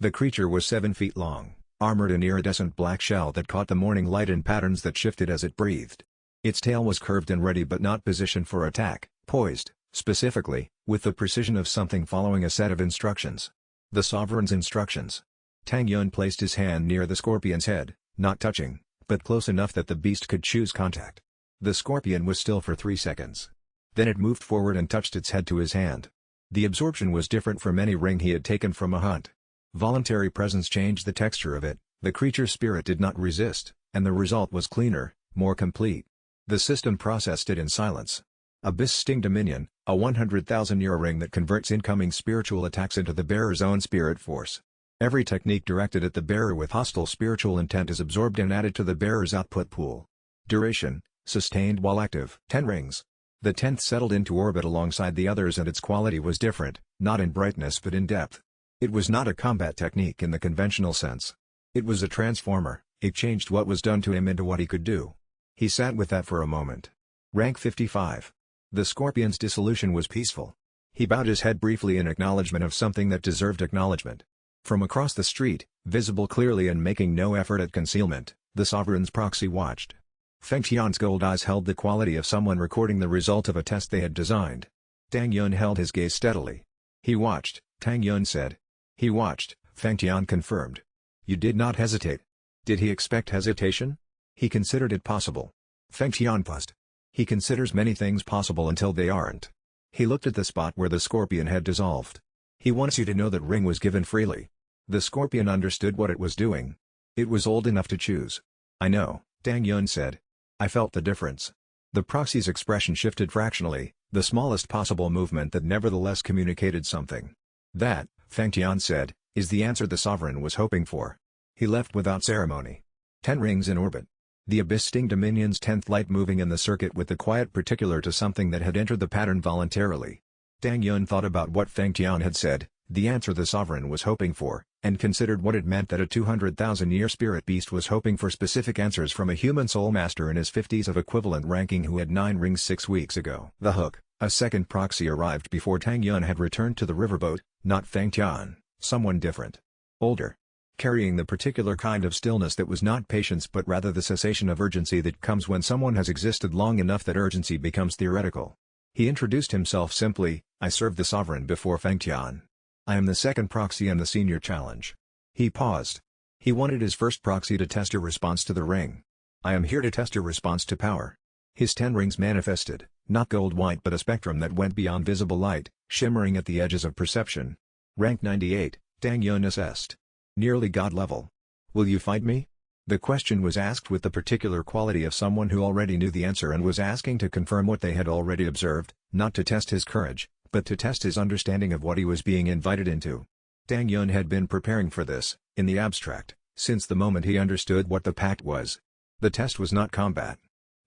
The creature was 7 feet long, armored in iridescent black shell that caught the morning light in patterns that shifted as it breathed. Its tail was curved and ready but not positioned for attack, poised, specifically, with the precision of something following a set of instructions. The Sovereign's instructions. Tang Yun placed his hand near the scorpion's head, not touching, but close enough that the beast could choose contact. The scorpion was still for 3 seconds. Then it moved forward and touched its head to his hand. The absorption was different from any ring he had taken from a hunt. Voluntary presence changed the texture of it, the creature's spirit did not resist, and the result was cleaner, more complete. The system processed it in silence. Abyss Sting Dominion, a 100,000-year ring that converts incoming spiritual attacks into the bearer's own spirit force. Every technique directed at the bearer with hostile spiritual intent is absorbed and added to the bearer's output pool. Duration, sustained while active. 10 rings. The 10th settled into orbit alongside the others and its quality was different, not in brightness but in depth. It was not a combat technique in the conventional sense. It was a transformer. It changed what was done to him into what he could do. He sat with that for a moment. Rank 55. The scorpion's dissolution was peaceful. He bowed his head briefly in acknowledgement of something that deserved acknowledgement. From across the street, visible clearly and making no effort at concealment, the sovereign's proxy watched. Feng Tian's gold eyes held the quality of someone recording the result of a test they had designed. Tang Yun held his gaze steadily. He watched, Tang Yun said. He watched, Feng Tian confirmed. You did not hesitate. Did he expect hesitation? He considered it possible. Feng Tian paused. He considers many things possible until they aren't. He looked at the spot where the scorpion had dissolved. He wants you to know that ring was given freely. The scorpion understood what it was doing. It was old enough to choose. I know, Tang Yun said. I felt the difference. The proxy's expression shifted fractionally, the smallest possible movement that nevertheless communicated something. That, Feng Tian said, is the answer the sovereign was hoping for. He left without ceremony. 10 rings in orbit. The Abyss-Sting Dominion's 10th light moving in the circuit with the quiet particular to something that had entered the pattern voluntarily. Tang Yun thought about what Feng Tian had said, the answer the sovereign was hoping for, and considered what it meant that a 200,000-year spirit beast was hoping for specific answers from a human soul master in his 50s of equivalent ranking who had 9 rings 6 weeks ago. The hook, a second proxy arrived before Tang Yun had returned to the riverboat, not Feng Tian, someone different. Older. Carrying the particular kind of stillness that was not patience but rather the cessation of urgency that comes when someone has existed long enough that urgency becomes theoretical. He introduced himself simply, I served the sovereign before Feng Tian. I am the second proxy and the senior challenge. He paused. He wanted his first proxy to test your response to the ring. I am here to test your response to power. His 10 rings manifested, not gold-white but a spectrum that went beyond visible light, shimmering at the edges of perception. Rank 98, Tang Yun assessed. Nearly god level. Will you fight me? The question was asked with the particular quality of someone who already knew the answer and was asking to confirm what they had already observed, not to test his courage, but to test his understanding of what he was being invited into. Tang Yun had been preparing for this, in the abstract, since the moment he understood what the pact was. The test was not combat.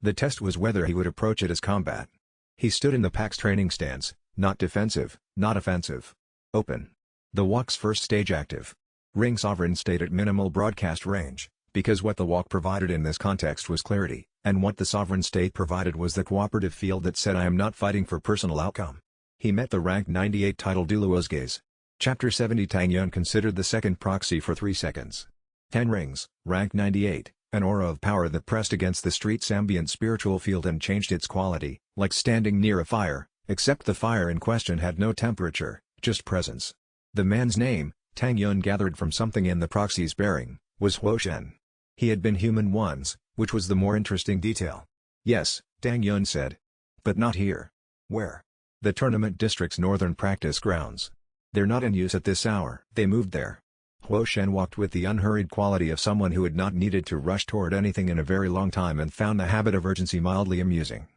The test was whether he would approach it as combat. He stood in the pact's training stance, not defensive, not offensive. Open. The walk's first stage active. Ring sovereign stayed at minimal broadcast range, because what the walk provided in this context was clarity, and what the sovereign state provided was the cooperative field that said I am not fighting for personal outcome. He met the rank 98 title Douluo's gaze. Chapter 70 Tang Yun considered the second proxy for 3 seconds. 10 rings, rank 98, an aura of power that pressed against the street's ambient spiritual field and changed its quality, like standing near a fire, except the fire in question had no temperature, just presence. The man's name, Tang Yun gathered from something in the proxy's bearing, was Huo Shen. He had been human once, which was the more interesting detail. Yes, Tang Yun said. But not here. Where? The tournament district's northern practice grounds. They're not in use at this hour. They moved there. Huo Shen walked with the unhurried quality of someone who had not needed to rush toward anything in a very long time and found the habit of urgency mildly amusing.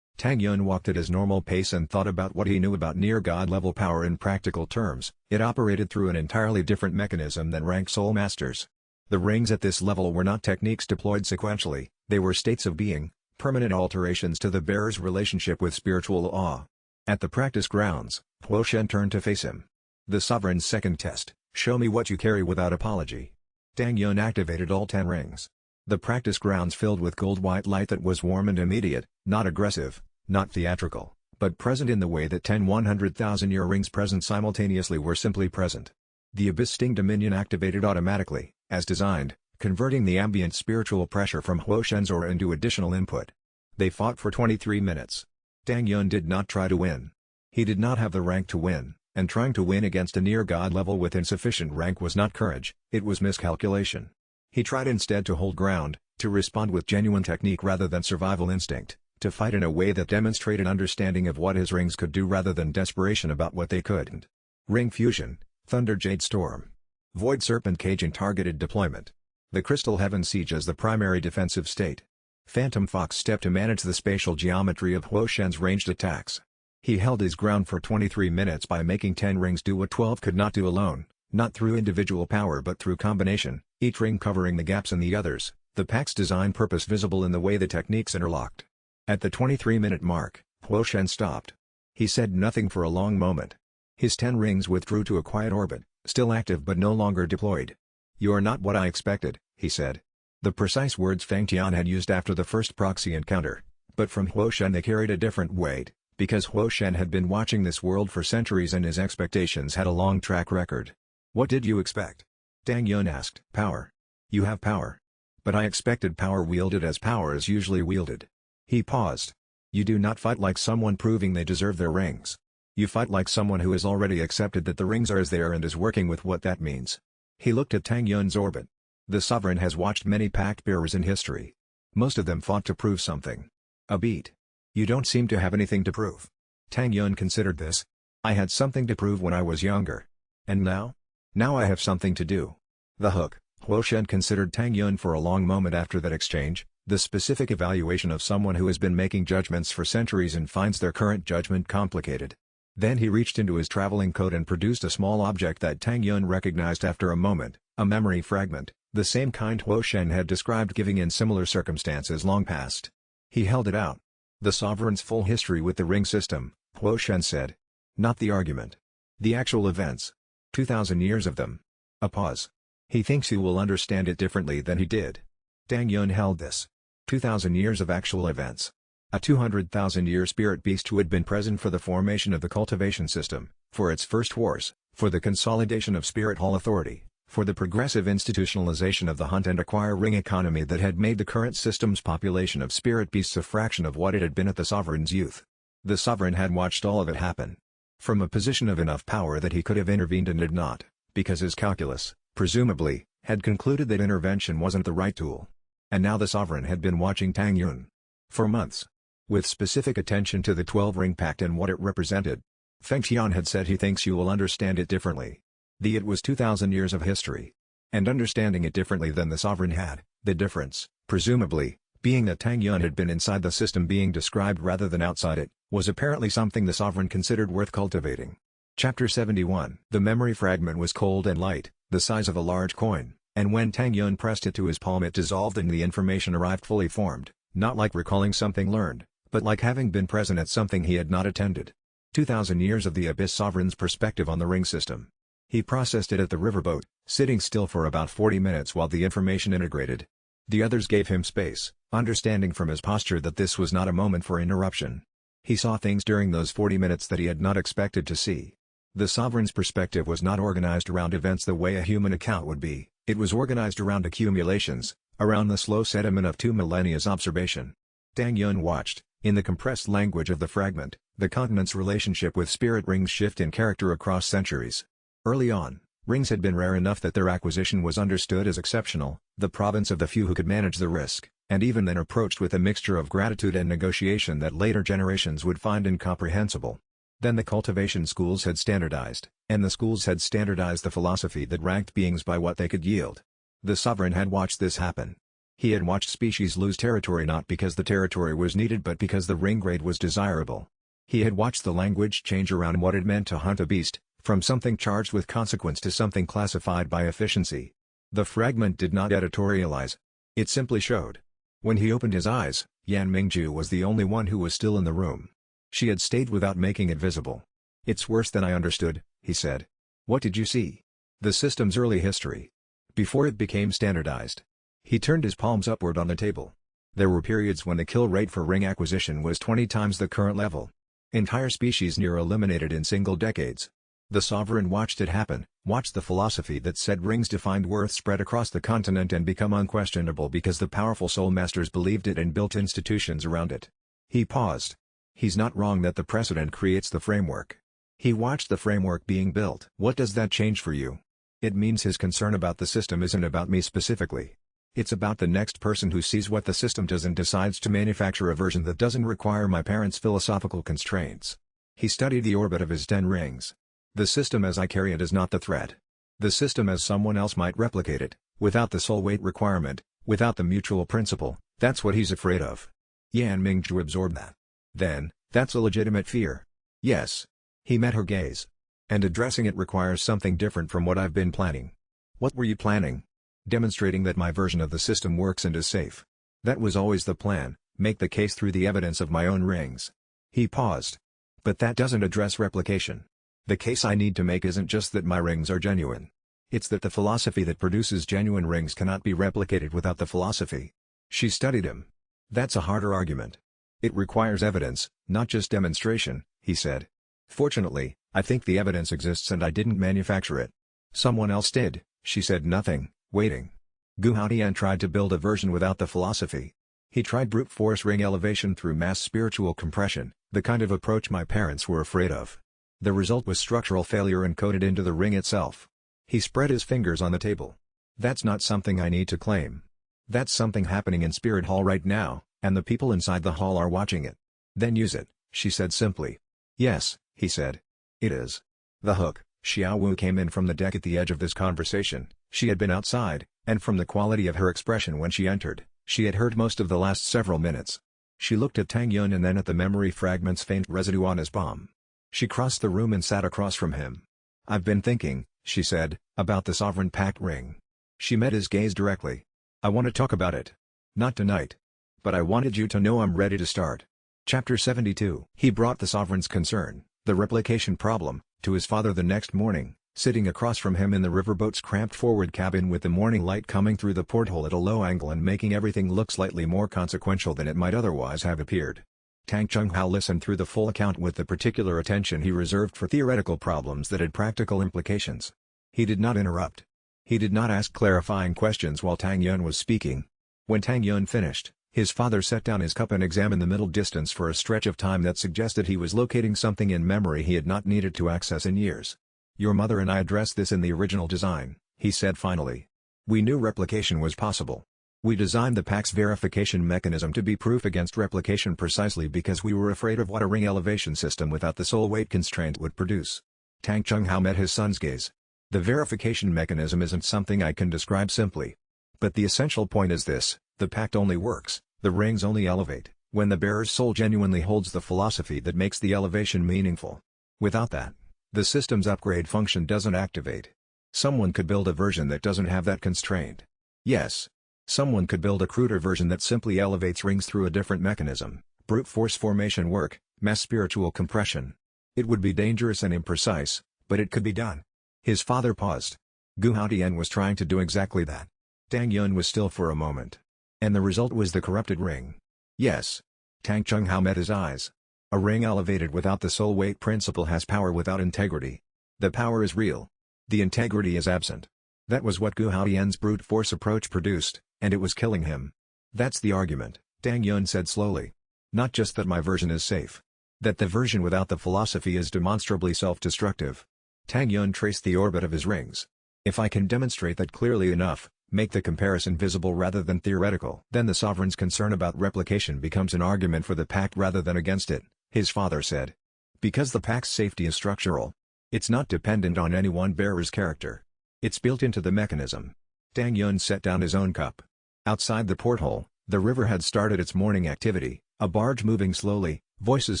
Tang Yun walked at his normal pace and thought about what he knew about near-god-level power in practical terms. It operated through an entirely different mechanism than rank soul masters. The rings at this level were not techniques deployed sequentially, they were states of being, permanent alterations to the bearer's relationship with spiritual awe. At the practice grounds, Huo Shen turned to face him. The sovereign's second test, show me what you carry without apology. Tang Yun activated all 10 rings. The practice grounds filled with gold-white light that was warm and immediate, not aggressive, not theatrical, but present in the way that 10 100,000-year rings present simultaneously were simply present. The Abyss-Sting Dominion activated automatically, as designed, converting the ambient spiritual pressure from Huo Shen's aura into additional input. They fought for 23 minutes. Tang Yun did not try to win. He did not have the rank to win, and trying to win against a near-god level with insufficient rank was not courage, it was miscalculation. He tried instead to hold ground, to respond with genuine technique rather than survival instinct, to fight in a way that demonstrated understanding of what his rings could do rather than desperation about what they couldn't. Ring Fusion, Thunder Jade Storm. Void Serpent Cage in targeted deployment. The Crystal Heaven Siege as the primary defensive state. Phantom Fox Step to manage the spatial geometry of Huo Shen's ranged attacks. He held his ground for 23 minutes by making 10 rings do what 12 could not do alone, Not through individual power but through combination, each ring covering the gaps in the others, the pack's design purpose visible in the way the techniques interlocked. At the 23-minute mark, Huo Shen stopped. He said nothing for a long moment. His 10 rings withdrew to a quiet orbit, still active but no longer deployed. "You are not what I expected," he said. The precise words Feng Tian had used after the first proxy encounter, but from Huo Shen they carried a different weight, because Huo Shen had been watching this world for centuries and his expectations had a long track record. "What did you expect?" Tang Yun asked. "Power. You have power. But I expected power wielded as power is usually wielded." He paused. "You do not fight like someone proving they deserve their rings. You fight like someone who has already accepted that the rings are as they are and is working with what that means." He looked at Tang Yun's orbit. The sovereign has watched many pact bearers in history. Most of them fought to prove something. A beat. "You don't seem to have anything to prove." Tang Yun considered this. "I had something to prove when I was younger. And now? Now I have something to do." The hook. Huo Shen considered Tang Yun for a long moment after that exchange, the specific evaluation of someone who has been making judgments for centuries and finds their current judgment complicated. Then he reached into his traveling coat and produced a small object that Tang Yun recognized after a moment, a memory fragment, the same kind Huo Shen had described giving in similar circumstances long past. He held it out. "The sovereign's full history with the ring system," Huo Shen said. "Not the argument. The actual events. 2,000 years of them." A pause. "He thinks you will understand it differently than he did." Tang Yun held this. 2,000 years of actual events. A 200,000-year spirit beast who had been present for the formation of the cultivation system, for its first wars, for the consolidation of spirit hall authority, for the progressive institutionalization of the hunt and acquire ring economy that had made the current system's population of spirit beasts a fraction of what it had been at the sovereign's youth. The sovereign had watched all of it happen. From a position of enough power that he could have intervened and did not, because his calculus, presumably, had concluded that intervention wasn't the right tool. And now the sovereign had been watching Tang Yun. For months. With specific attention to the 12-ring pact and what it represented. Feng Tian had said he thinks you will understand it differently. It was 2,000 years of history. And understanding it differently than the sovereign had, the difference, presumably, being that Tang Yun had been inside the system being described rather than outside it, was apparently something the sovereign considered worth cultivating. Chapter 71. The memory fragment was cold and light, the size of a large coin, and when Tang Yun pressed it to his palm it dissolved and the information arrived fully formed, not like recalling something learned, but like having been present at something he had not attended. 2,000 years of the Abyss Sovereign's perspective on the ring system. He processed it at the riverboat, sitting still for about 40 minutes while the information integrated. The others gave him space, understanding from his posture that this was not a moment for interruption. He saw things during those 40 minutes that he had not expected to see. The sovereign's perspective was not organized around events the way a human account would be, it was organized around accumulations, around the slow sediment of 2 millennia's observation. Tang Yun watched, in the compressed language of the fragment, the continent's relationship with spirit rings shift in character across centuries. Early on, rings had been rare enough that their acquisition was understood as exceptional, the province of the few who could manage the risk, and even then approached with a mixture of gratitude and negotiation that later generations would find incomprehensible. Then the cultivation schools had standardized, and the schools had standardized the philosophy that ranked beings by what they could yield. The sovereign had watched this happen. He had watched species lose territory not because the territory was needed but because the ring grade was desirable. He had watched the language change around what it meant to hunt a beast, from something charged with consequence to something classified by efficiency. The fragment did not editorialize. It simply showed. When he opened his eyes, Yan Mingju was the only one who was still in the room. She had stayed without making it visible. "It's worse than I understood," he said. "What did you see?" "The system's early history. Before it became standardized." He turned his palms upward on the table. "There were periods when the kill rate for ring acquisition was 20 times the current level. Entire species near eliminated in single decades." The sovereign watched it happen, watched the philosophy that said rings defined worth spread across the continent and become unquestionable because the powerful soul masters believed it and built institutions around it. He paused. He's not wrong that the precedent creates the framework. He watched the framework being built. What does that change for you? It means his concern about the system isn't about me specifically. It's about the next person who sees what the system does and decides to manufacture a version that doesn't require my parents' philosophical constraints. He studied the orbit of his 10 rings. The system as I carry it is not the threat. The system as someone else might replicate it, without the soul weight requirement, without the mutual principle, that's what he's afraid of. Yan Mingju absorbed that. Then, that's a legitimate fear. Yes. He met her gaze. And addressing it requires something different from what I've been planning. What were you planning? Demonstrating that my version of the system works and is safe. That was always the plan, make the case through the evidence of my own rings. He paused. But that doesn't address replication. The case I need to make isn't just that my rings are genuine. It's that the philosophy that produces genuine rings cannot be replicated without the philosophy. She studied him. That's a harder argument. It requires evidence, not just demonstration, he said. Fortunately, I think the evidence exists and I didn't manufacture it. Someone else did. She said nothing, waiting. Gu Haotian tried to build a version without the philosophy. He tried brute force ring elevation through mass spiritual compression, the kind of approach my parents were afraid of. The result was structural failure encoded into the ring itself. He spread his fingers on the table. That's not something I need to claim. That's something happening in Spirit Hall right now, and the people inside the hall are watching it. Then use it, she said simply. Yes, he said. It is. The hook. Xiao Wu came in from the deck at the edge of this conversation. She had been outside, and from the quality of her expression when she entered, she had heard most of the last several minutes. She looked at Tang Yun and then at the memory fragment's faint residue on his palm. She crossed the room and sat across from him. I've been thinking, she said, about the Sovereign Pact ring. She met his gaze directly. I want to talk about it. Not tonight. But I wanted you to know I'm ready to start. Chapter 72. He brought the Sovereign's concern, the replication problem, to his father the next morning, sitting across from him in the riverboat's cramped forward cabin with the morning light coming through the porthole at a low angle and making everything look slightly more consequential than it might otherwise have appeared. Tang Chunghao listened through the full account with the particular attention he reserved for theoretical problems that had practical implications. He did not interrupt. He did not ask clarifying questions while Tang Yun was speaking. When Tang Yun finished, his father set down his cup and examined the middle distance for a stretch of time that suggested he was locating something in memory he had not needed to access in years. Your mother and I addressed this in the original design, he said finally. We knew replication was possible. We designed the Pact's verification mechanism to be proof against replication precisely because we were afraid of what a ring elevation system without the soul weight constraint would produce. Tang Chunghao met his son's gaze. The verification mechanism isn't something I can describe simply. But the essential point is this, the Pact only works, the rings only elevate, when the bearer's soul genuinely holds the philosophy that makes the elevation meaningful. Without that, the system's upgrade function doesn't activate. Someone could build a version that doesn't have that constraint. Yes. Someone could build a cruder version that simply elevates rings through a different mechanism, brute force formation work, mass spiritual compression. It would be dangerous and imprecise, but it could be done. His father paused. Gu Haotian was trying to do exactly that. Tang Yun was still for a moment. And the result was the corrupted ring. Yes. Tang Chunghao met his eyes. A ring elevated without the soul weight principle has power without integrity. The power is real. The integrity is absent. That was what Gu Haotian's brute force approach produced, and it was killing him. That's the argument, Tang Yun said slowly. Not just that my version is safe. That the version without the philosophy is demonstrably self-destructive. Tang Yun traced the orbit of his rings. If I can demonstrate that clearly enough, make the comparison visible rather than theoretical, then the Sovereign's concern about replication becomes an argument for the Pact rather than against it, his father said. Because the Pact's safety is structural. It's not dependent on any one bearer's character. It's built into the mechanism. Tang Yun set down his own cup. Outside the porthole, the river had started its morning activity, a barge moving slowly, voices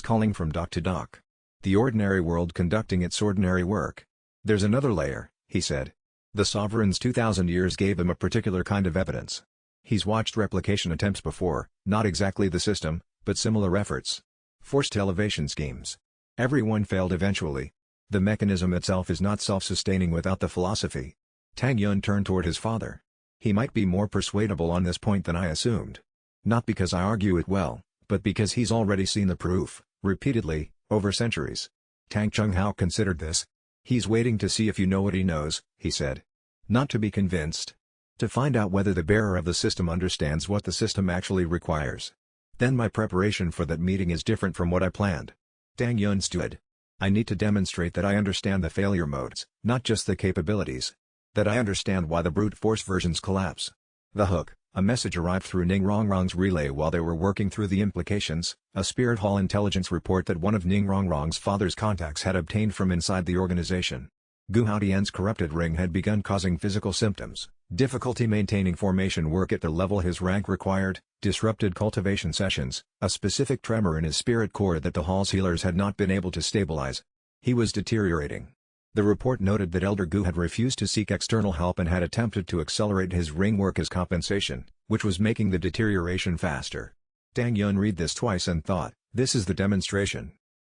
calling from dock to dock. The ordinary world conducting its ordinary work. There's another layer, he said. The Sovereign's 2,000 years gave him a particular kind of evidence. He's watched replication attempts before, not exactly the system, but similar efforts. Forced elevation schemes. Everyone failed eventually. The mechanism itself is not self-sustaining without the philosophy. Tang Yun turned toward his father. He might be more persuadable on this point than I assumed. Not because I argue it well, but because he's already seen the proof, repeatedly, over centuries. Tang Chunghao considered this. He's waiting to see if you know what he knows, he said. Not to be convinced. To find out whether the bearer of the system understands what the system actually requires. Then my preparation for that meeting is different from what I planned. Tang Yun stood. I need to demonstrate that I understand the failure modes, not just the capabilities. That I understand why the brute force versions collapse. The hook. A message arrived through Ning Rongrong's relay while they were working through the implications, a Spirit Hall intelligence report that one of Ning Rongrong's father's contacts had obtained from inside the organization. Gu Haotian's corrupted ring had begun causing physical symptoms, difficulty maintaining formation work at the level his rank required, disrupted cultivation sessions, a specific tremor in his spirit core that the hall's healers had not been able to stabilize. He was deteriorating. The report noted that Elder Gu had refused to seek external help and had attempted to accelerate his ring work as compensation, which was making the deterioration faster. Tang Yun read this twice and thought, this is the demonstration.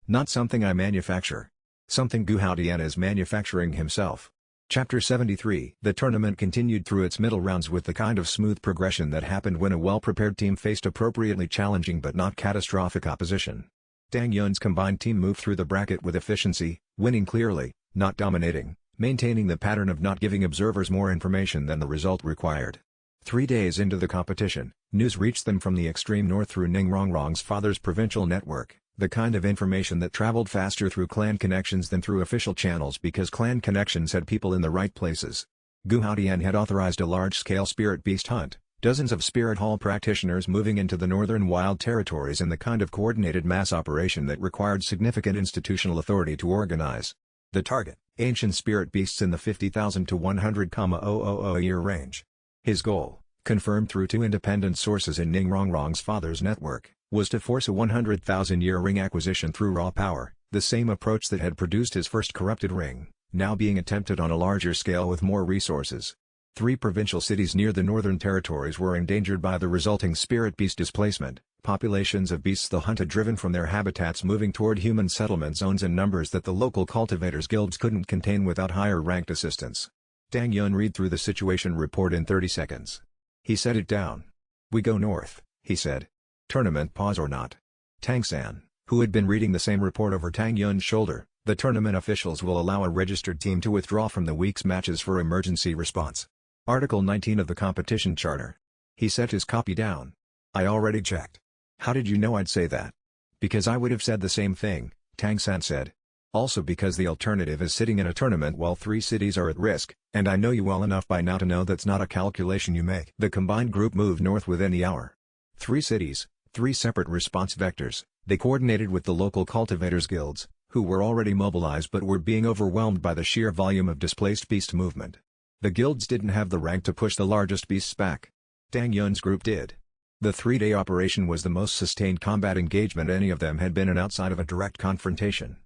Not something I manufacture. Something Gu Haodian is manufacturing himself. Chapter 73. The tournament continued through its middle rounds with the kind of smooth progression that happened when a well-prepared team faced appropriately challenging but not catastrophic opposition. Tang Yun's combined team moved through the bracket with efficiency, winning clearly, not dominating, maintaining the pattern of not giving observers more information than the result required. 3 days into the competition, news reached them from the extreme north through Ning Rongrong's father's provincial network, the kind of information that traveled faster through clan connections than through official channels because clan connections had people in the right places. Gu Haodian had authorized a large-scale spirit beast hunt, dozens of spirit hall practitioners moving into the northern wild territories in the kind of coordinated mass operation that required significant institutional authority to organize. The target, ancient spirit beasts in the 50,000 to 100,000 a year range. His goal, confirmed through 2 independent sources in Ning Rongrong's father's network, was to force a 100,000-year ring acquisition through raw power, the same approach that had produced his first corrupted ring, now being attempted on a larger scale with more resources. 3 provincial cities near the northern territories were endangered by the resulting spirit beast displacement, populations of beasts the hunted driven from their habitats moving toward human settlement zones in numbers that the local cultivators' guilds couldn't contain without higher-ranked assistance. Tang Yun read through the situation report in 30 seconds. He set it down. We go north, he said. Tournament pause or not. Tang San, who had been reading the same report over Tang Yun's shoulder, the tournament officials will allow a registered team to withdraw from the week's matches for emergency response. Article 19 of the competition charter. He set his copy down. I already checked. How did you know I'd say that? Because I would have said the same thing, Tang San said. Also because the alternative is sitting in a tournament while 3 cities are at risk, and I know you well enough by now to know that's not a calculation you make. The combined group moved north within the hour. 3 cities, 3 separate response vectors. They coordinated with the local cultivators' guilds, who were already mobilized but were being overwhelmed by the sheer volume of displaced beast movement. The guilds didn't have the rank to push the largest beasts back. Tang Yun's group did. The 3-day operation was the most sustained combat engagement any of them had been in outside of a direct confrontation.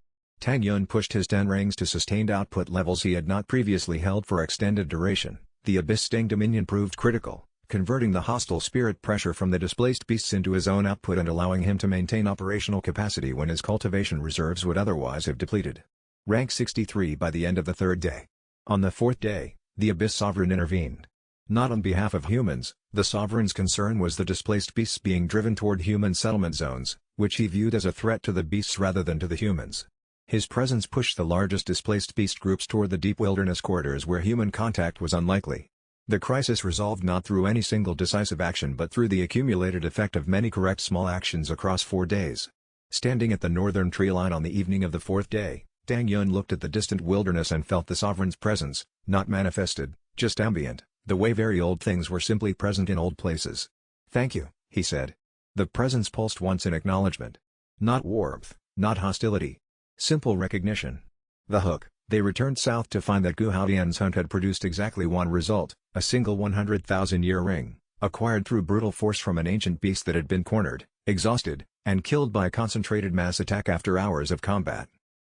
Tang Yun pushed his 10 rings to sustained output levels he had not previously held for extended duration. The Abyss Sting Dominion proved critical, converting the hostile spirit pressure from the displaced beasts into his own output and allowing him to maintain operational capacity when his cultivation reserves would otherwise have depleted. Rank 63 by the end of the 3rd day. On the 4th day, the Abyss Sovereign intervened. Not on behalf of humans, the Sovereign's concern was the displaced beasts being driven toward human settlement zones, which he viewed as a threat to the beasts rather than to the humans. His presence pushed the largest displaced beast groups toward the deep wilderness corridors where human contact was unlikely. The crisis resolved not through any single decisive action but through the accumulated effect of many correct small actions across 4 days. Standing at the northern tree line on the evening of the 4th day, Tang Yun looked at the distant wilderness and felt the Sovereign's presence, not manifested, just ambient, the way very old things were simply present in old places. Thank you, he said. The presence pulsed once in acknowledgement. Not warmth, not hostility. Simple recognition. The hook. They returned south to find that Gu Haodian's hunt had produced exactly one result, a single 100,000-year ring, acquired through brutal force from an ancient beast that had been cornered, exhausted, and killed by a concentrated mass attack after hours of combat.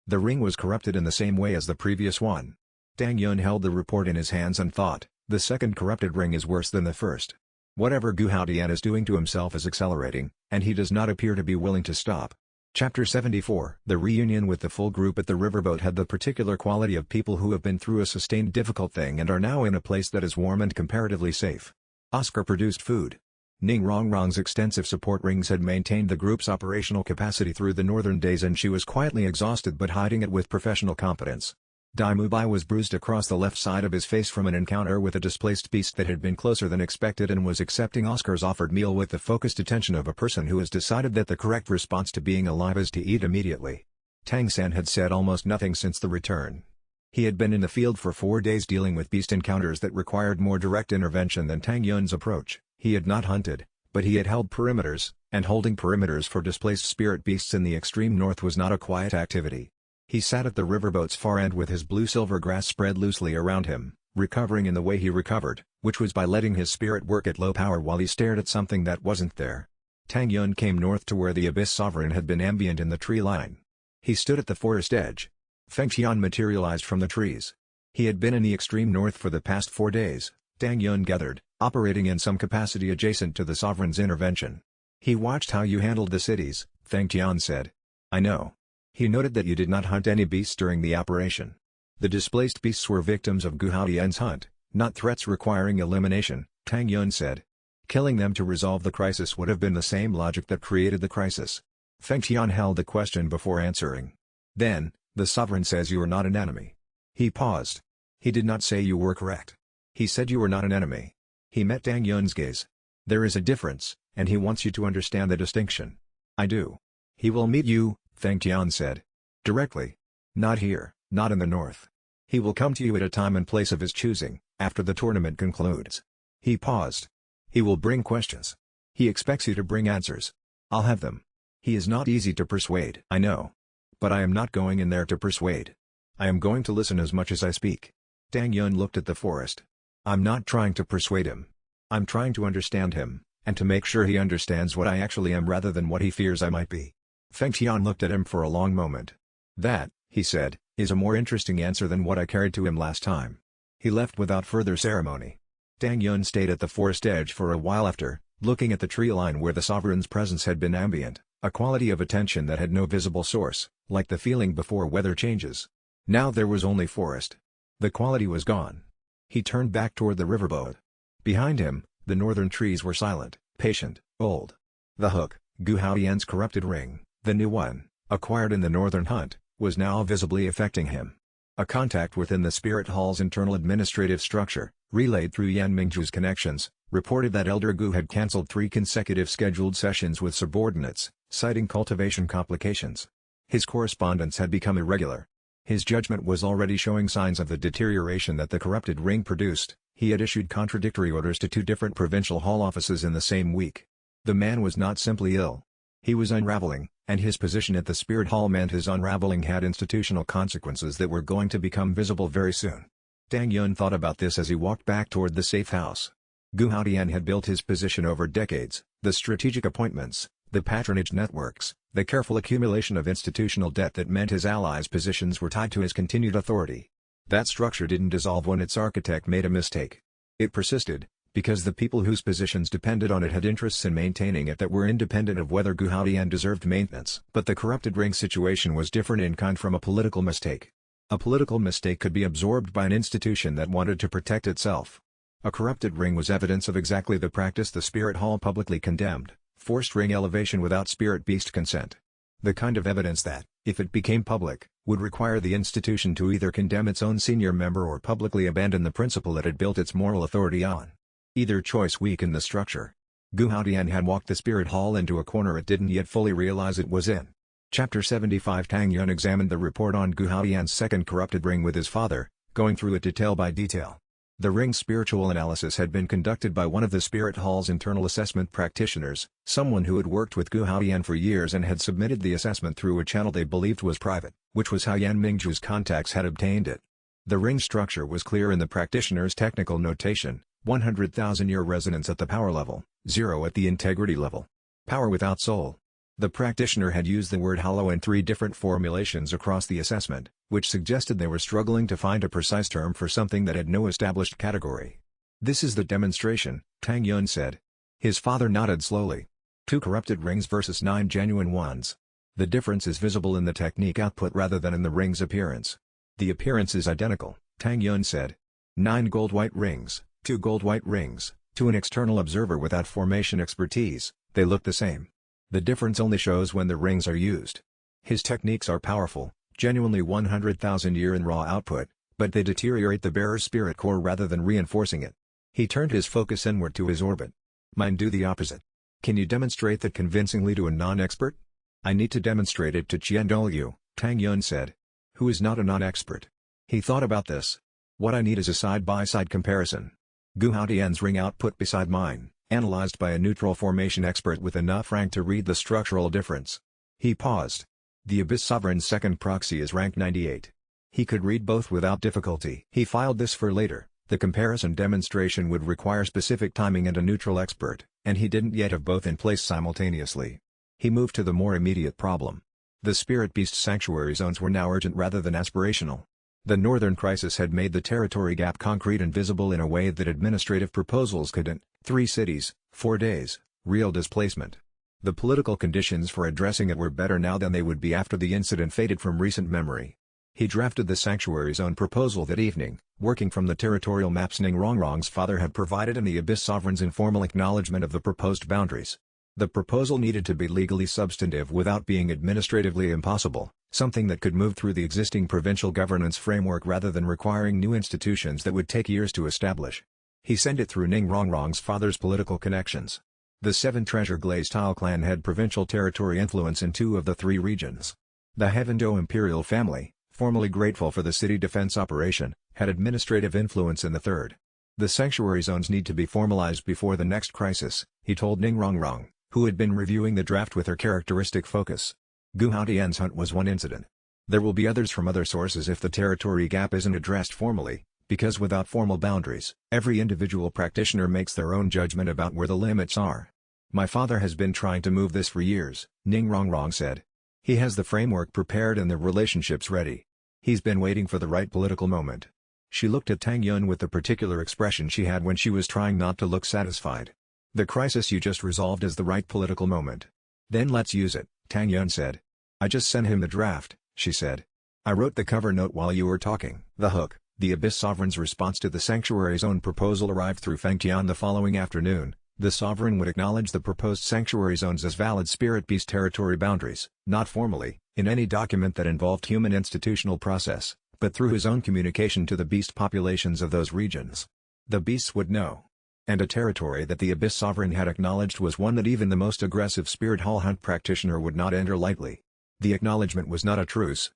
The ring was corrupted in the same way as the previous one. Tang Yun held the report in his hands and thought, the second corrupted ring is worse than the first. Whatever Gu Haodian is doing to himself is accelerating, and he does not appear to be willing to stop. Chapter 74. The reunion with the full group at the riverboat had the particular quality of people who have been through a sustained difficult thing and are now in a place that is warm and comparatively safe. Oscar produced food. Ning Rongrong's extensive support rings had maintained the group's operational capacity through the northern days and she was quietly exhausted but hiding it with professional competence. Dai Mubai was bruised across the left side of his face from an encounter with a displaced beast that had been closer than expected and was accepting Oscar's offered meal with the focused attention of a person who has decided that the correct response to being alive is to eat immediately. Tang San had said almost nothing since the return. He had been in the field for 4 days dealing with beast encounters that required more direct intervention than Tang Yun's approach. He had not hunted, but he had held perimeters, and holding perimeters for displaced spirit beasts in the extreme north was not a quiet activity. He sat at the riverboat's far end with his blue-silver grass spread loosely around him, recovering in the way he recovered, which was by letting his spirit work at low power while he stared at something that wasn't there. Tang Yun came north to where the Abyss Sovereign had been ambient in the tree line. He stood at the forest edge. Feng Qian materialized from the trees. He had been in the extreme north for the past 4 days, Tang Yun gathered, operating in some capacity adjacent to the sovereign's intervention. He watched how you handled the cities, Feng Qian said. I know. He noted that you did not hunt any beasts during the operation. The displaced beasts were victims of Gu Haotian's hunt, not threats requiring elimination, Tang Yun said. Killing them to resolve the crisis would have been the same logic that created the crisis. Feng Qian held the question before answering. Then, the sovereign says you are not an enemy. He paused. He did not say you were correct. He said you were not an enemy. He met Tang Yun's gaze. There is a difference, and he wants you to understand the distinction. I do. He will meet you, Feng Qian said. Directly. Not here, not in the north. He will come to you at a time and place of his choosing, after the tournament concludes. He paused. He will bring questions. He expects you to bring answers. I'll have them. He is not easy to persuade. I know. But I am not going in there to persuade. I am going to listen as much as I speak. Tang Yun looked at the forest. I'm not trying to persuade him. I'm trying to understand him, and to make sure he understands what I actually am rather than what he fears I might be. Feng Qian looked at him for a long moment. That, he said, is a more interesting answer than what I carried to him last time. He left without further ceremony. Tang Yun stayed at the forest edge for a while after, looking at the tree line where the sovereign's presence had been ambient, a quality of attention that had no visible source, like the feeling before weather changes. Now there was only forest. The quality was gone. He turned back toward the riverboat. Behind him, the northern trees were silent, patient, old. The hook, Gu Haotian's corrupted ring, the new one, acquired in the northern hunt, was now visibly affecting him. A contact within the spirit hall's internal administrative structure, relayed through Yan Mingju's connections, reported that Elder Gu had cancelled 3 consecutive scheduled sessions with subordinates, citing cultivation complications. His correspondence had become irregular. His judgment was already showing signs of the deterioration that the corrupted ring produced. He had issued contradictory orders to 2 different provincial hall offices in the same week. The man was not simply ill. He was unraveling, and his position at the spirit hall meant his unraveling had institutional consequences that were going to become visible very soon. Tang Yun thought about this as he walked back toward the safe house. Gu Haotian had built his position over decades, the strategic appointments, the patronage networks, the careful accumulation of institutional debt that meant his allies' positions were tied to his continued authority. That structure didn't dissolve when its architect made a mistake. It persisted, because the people whose positions depended on it had interests in maintaining it that were independent of whether Gu Haotian deserved maintenance. But the corrupted ring situation was different in kind from a political mistake. A political mistake could be absorbed by an institution that wanted to protect itself. A corrupted ring was evidence of exactly the practice the spirit hall publicly condemned, forced ring elevation without spirit beast consent. The kind of evidence that, if it became public, would require the institution to either condemn its own senior member or publicly abandon the principle it had built its moral authority on. Either choice weakened the structure. Gu Haotian had walked the spirit hall into a corner it didn't yet fully realize it was in. Chapter 75 Tang Yun examined the report on Gu Haotian's second corrupted ring with his father, going through it detail by detail. The ring's spiritual analysis had been conducted by one of the spirit hall's internal assessment practitioners, someone who had worked with Gu Haotian for years and had submitted the assessment through a channel they believed was private, which was how Yan Mingju's contacts had obtained it. The ring structure was clear in the practitioner's technical notation: 100,000-year resonance at the power level, 0 at the integrity level. Power without soul. The practitioner had used the word hollow in 3 different formulations across the assessment, which suggested they were struggling to find a precise term for something that had no established category. This is the demonstration, Tang Yun said. His father nodded slowly. 2 corrupted rings versus 9 genuine ones. The difference is visible in the technique output rather than in the ring's appearance. The appearance is identical, Tang Yun said. 9 gold-white rings, 2 gold-white rings, to an external observer without formation expertise, they look the same. The difference only shows when the rings are used. His techniques are powerful, genuinely 100,000-year in raw output, but they deteriorate the bearer's spirit core rather than reinforcing it. He turned his focus inward to his orbit. Mine do the opposite. Can you demonstrate that convincingly to a non-expert? I need to demonstrate it to Qian Douluo, Tang Yun said. Who is not a non-expert. He thought about this. What I need is a side-by-side comparison. Gu Haotian's ring output beside mine, analyzed by a neutral formation expert with enough rank to read the structural difference. He paused. The Abyss Sovereign's second proxy is rank 98. He could read both without difficulty. He filed this for later. The comparison demonstration would require specific timing and a neutral expert, and he didn't yet have both in place simultaneously. He moved to the more immediate problem. The spirit beast sanctuary zones were now urgent rather than aspirational. The northern crisis had made the territory gap concrete and visible in a way that administrative proposals couldn't. 3 cities, 4 days, real displacement. The political conditions for addressing it were better now than they would be after the incident faded from recent memory. He drafted the sanctuary zone proposal that evening, working from the territorial maps Ningrongrong's father had provided and the Abyss Sovereign's informal acknowledgement of the proposed boundaries. The proposal needed to be legally substantive without being administratively impossible, something that could move through the existing provincial governance framework rather than requiring new institutions that would take years to establish. He sent it through Ningrongrong's father's political connections. The 7 Treasure Glaze Tile clan had provincial territory influence in 2 of the 3 regions. The Heavendo imperial family, formerly grateful for the city defense operation, had administrative influence in the 3rd. The sanctuary zones need to be formalized before the next crisis, he told Ningrongrong, who had been reviewing the draft with her characteristic focus. Gu Haotian's hunt was one incident. There will be others from other sources if the territory gap isn't addressed formally, because without formal boundaries, every individual practitioner makes their own judgment about where the limits are. My father has been trying to move this for years, Ningrongrong said. He has the framework prepared and the relationships ready. He's been waiting for the right political moment. She looked at Tang Yun with the particular expression she had when she was trying not to look satisfied. The crisis you just resolved is the right political moment. Then let's use it, Tang Yun said. I just sent him the draft, she said. I wrote the cover note while you were talking. The hook, the Abyss Sovereign's response to the sanctuary zone proposal arrived through Feng Tian the following afternoon. The Sovereign would acknowledge the proposed sanctuary zones as valid spirit beast territory boundaries, not formally, in any document that involved human institutional process, but through his own communication to the beast populations of those regions. The beasts would know. And a territory that the Abyss Sovereign had acknowledged was one that even the most aggressive Spirit Hall hunt practitioner would not enter lightly. The acknowledgement was not a truce.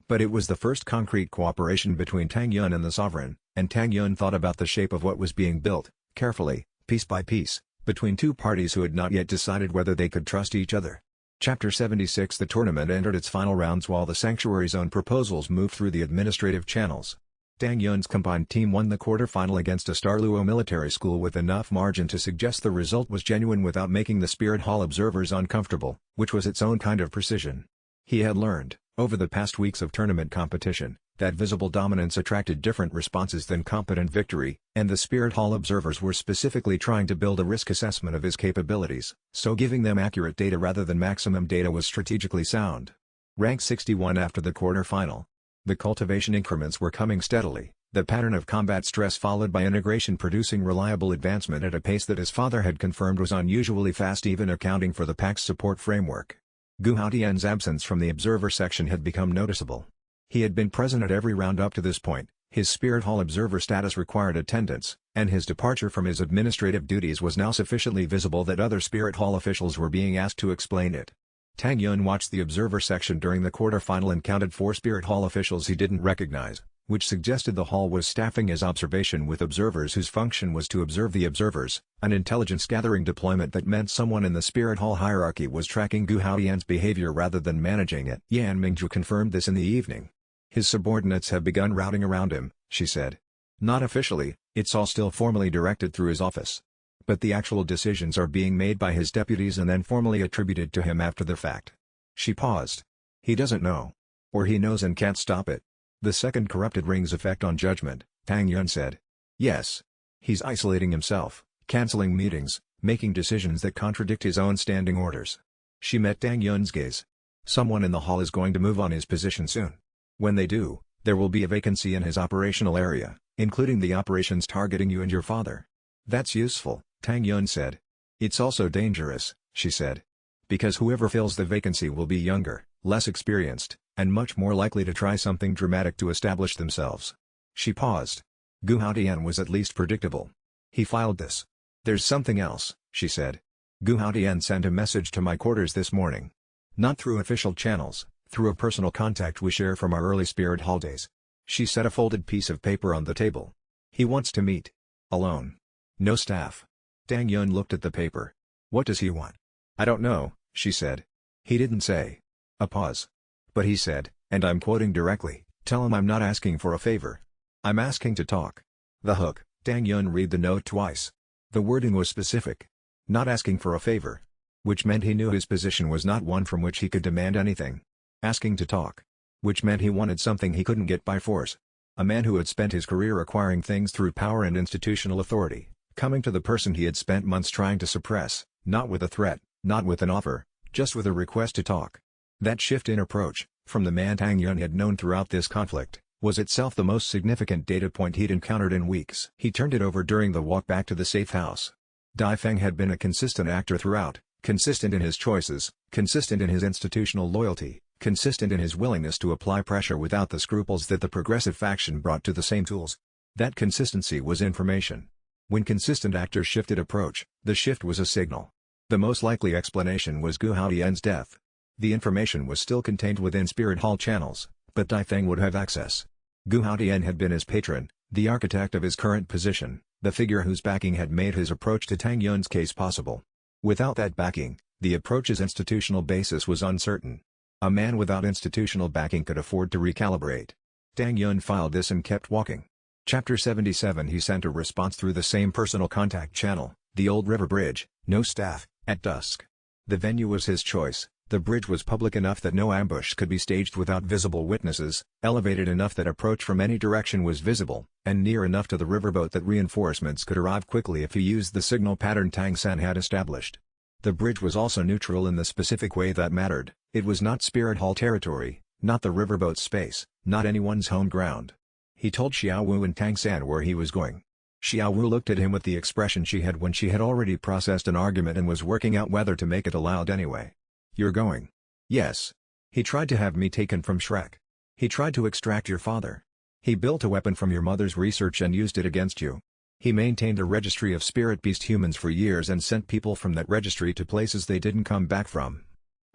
But it was the first concrete cooperation between Tang Yun and the Sovereign, and Tang Yun thought about the shape of what was being built, carefully, piece by piece, between 2 parties who had not yet decided whether they could trust each other. Chapter 76 The tournament entered its final rounds while the sanctuary zone proposals moved through the administrative channels. Tang Yun's combined team won the quarter-final against a Starluo military school with enough margin to suggest the result was genuine without making the Spirit Hall observers uncomfortable, which was its own kind of precision. He had learned, over the past weeks of tournament competition, that visible dominance attracted different responses than competent victory, and the Spirit Hall observers were specifically trying to build a risk assessment of his capabilities, so giving them accurate data rather than maximum data was strategically sound. Rank 61 after the quarter-final. The cultivation increments were coming steadily, the pattern of combat stress followed by integration producing reliable advancement at a pace that his father had confirmed was unusually fast even accounting for the pack's support framework. Gu Haotian's absence from the observer section had become noticeable. He had been present at every round up to this point, his Spirit Hall observer status required attendance, and his departure from his administrative duties was now sufficiently visible that other Spirit Hall officials were being asked to explain it. Tang Yun watched the observer section during the quarter-final and counted 4 Spirit Hall officials he didn't recognize, which suggested the hall was staffing his observation with observers whose function was to observe the observers, an intelligence-gathering deployment that meant someone in the Spirit Hall hierarchy was tracking Gu Haotian's behavior rather than managing it. Yan Mingzhu confirmed this in the evening. His subordinates have begun routing around him, she said. Not officially, it's all still formally directed through his office. But the actual decisions are being made by his deputies and then formally attributed to him after the fact. She paused. He doesn't know. Or he knows and can't stop it. The second corrupted ring's effect on judgment, Tang Yun said. Yes. He's isolating himself, canceling meetings, making decisions that contradict his own standing orders. She met Tang Yun's gaze. Someone in the hall is going to move on his position soon. When they do, there will be a vacancy in his operational area, including the operations targeting you and your father. That's useful, Tang Yun said. It's also dangerous, she said. Because whoever fills the vacancy will be younger, less experienced, and much more likely to try something dramatic to establish themselves. She paused. Gu Haotian was at least predictable. He filed this. There's something else, she said. Gu Haotian sent a message to my quarters this morning. Not through official channels, through a personal contact we share from our early Spirit Hall days. She set a folded piece of paper on the table. He wants to meet. Alone. No staff. Tang Yun looked at the paper. What does he want? I don't know, she said. He didn't say. A pause. But he said, and I'm quoting directly, tell him I'm not asking for a favor. I'm asking to talk. The hook, Tang Yun read the note twice. The wording was specific. Not asking for a favor. Which meant he knew his position was not one from which he could demand anything. asking to talk. Which meant he wanted something he couldn't get by force. A man who had spent his career acquiring things through power and institutional authority, coming to the person he had spent months trying to suppress, not with a threat, not with an offer, just with a request to talk. That shift in approach, from the man Tang Yun had known throughout this conflict, was itself the most significant data point he'd encountered in weeks. He turned it over during the walk back to the safe house. Dai Feng had been a consistent actor throughout, consistent in his choices, consistent in his institutional loyalty, consistent in his willingness to apply pressure without the scruples that the progressive faction brought to the same tools. That consistency was information. When consistent actors shifted approach, the shift was a signal. The most likely explanation was Gu Haotian's death. The information was still contained within Spirit Hall channels, but Dai Feng would have access. Gu Haotian had been his patron, the architect of his current position, the figure whose backing had made his approach to Tang Yun's case possible. Without that backing, the approach's institutional basis was uncertain. A man without institutional backing could afford to recalibrate. Tang Yun filed this and kept walking. Chapter 77. He sent a response through the same personal contact channel, the old river bridge, no staff, at dusk. The venue was his choice. The bridge was public enough that no ambush could be staged without visible witnesses, elevated enough that approach from any direction was visible, and near enough to the riverboat that reinforcements could arrive quickly if he used the signal pattern Tang San had established. The bridge was also neutral in the specific way that mattered. It was not Spirit Hall territory, not the riverboat's space, not anyone's home ground. He told Xiao Wu and Tang San where he was going. Xiao Wu looked at him with the expression she had when she had already processed an argument and was working out whether to make it aloud anyway. "You're going?" "Yes. He tried to have me taken from Shrek. He tried to extract your father. He built a weapon from your mother's research and used it against you. He maintained a registry of spirit beast humans for years and sent people from that registry to places they didn't come back from."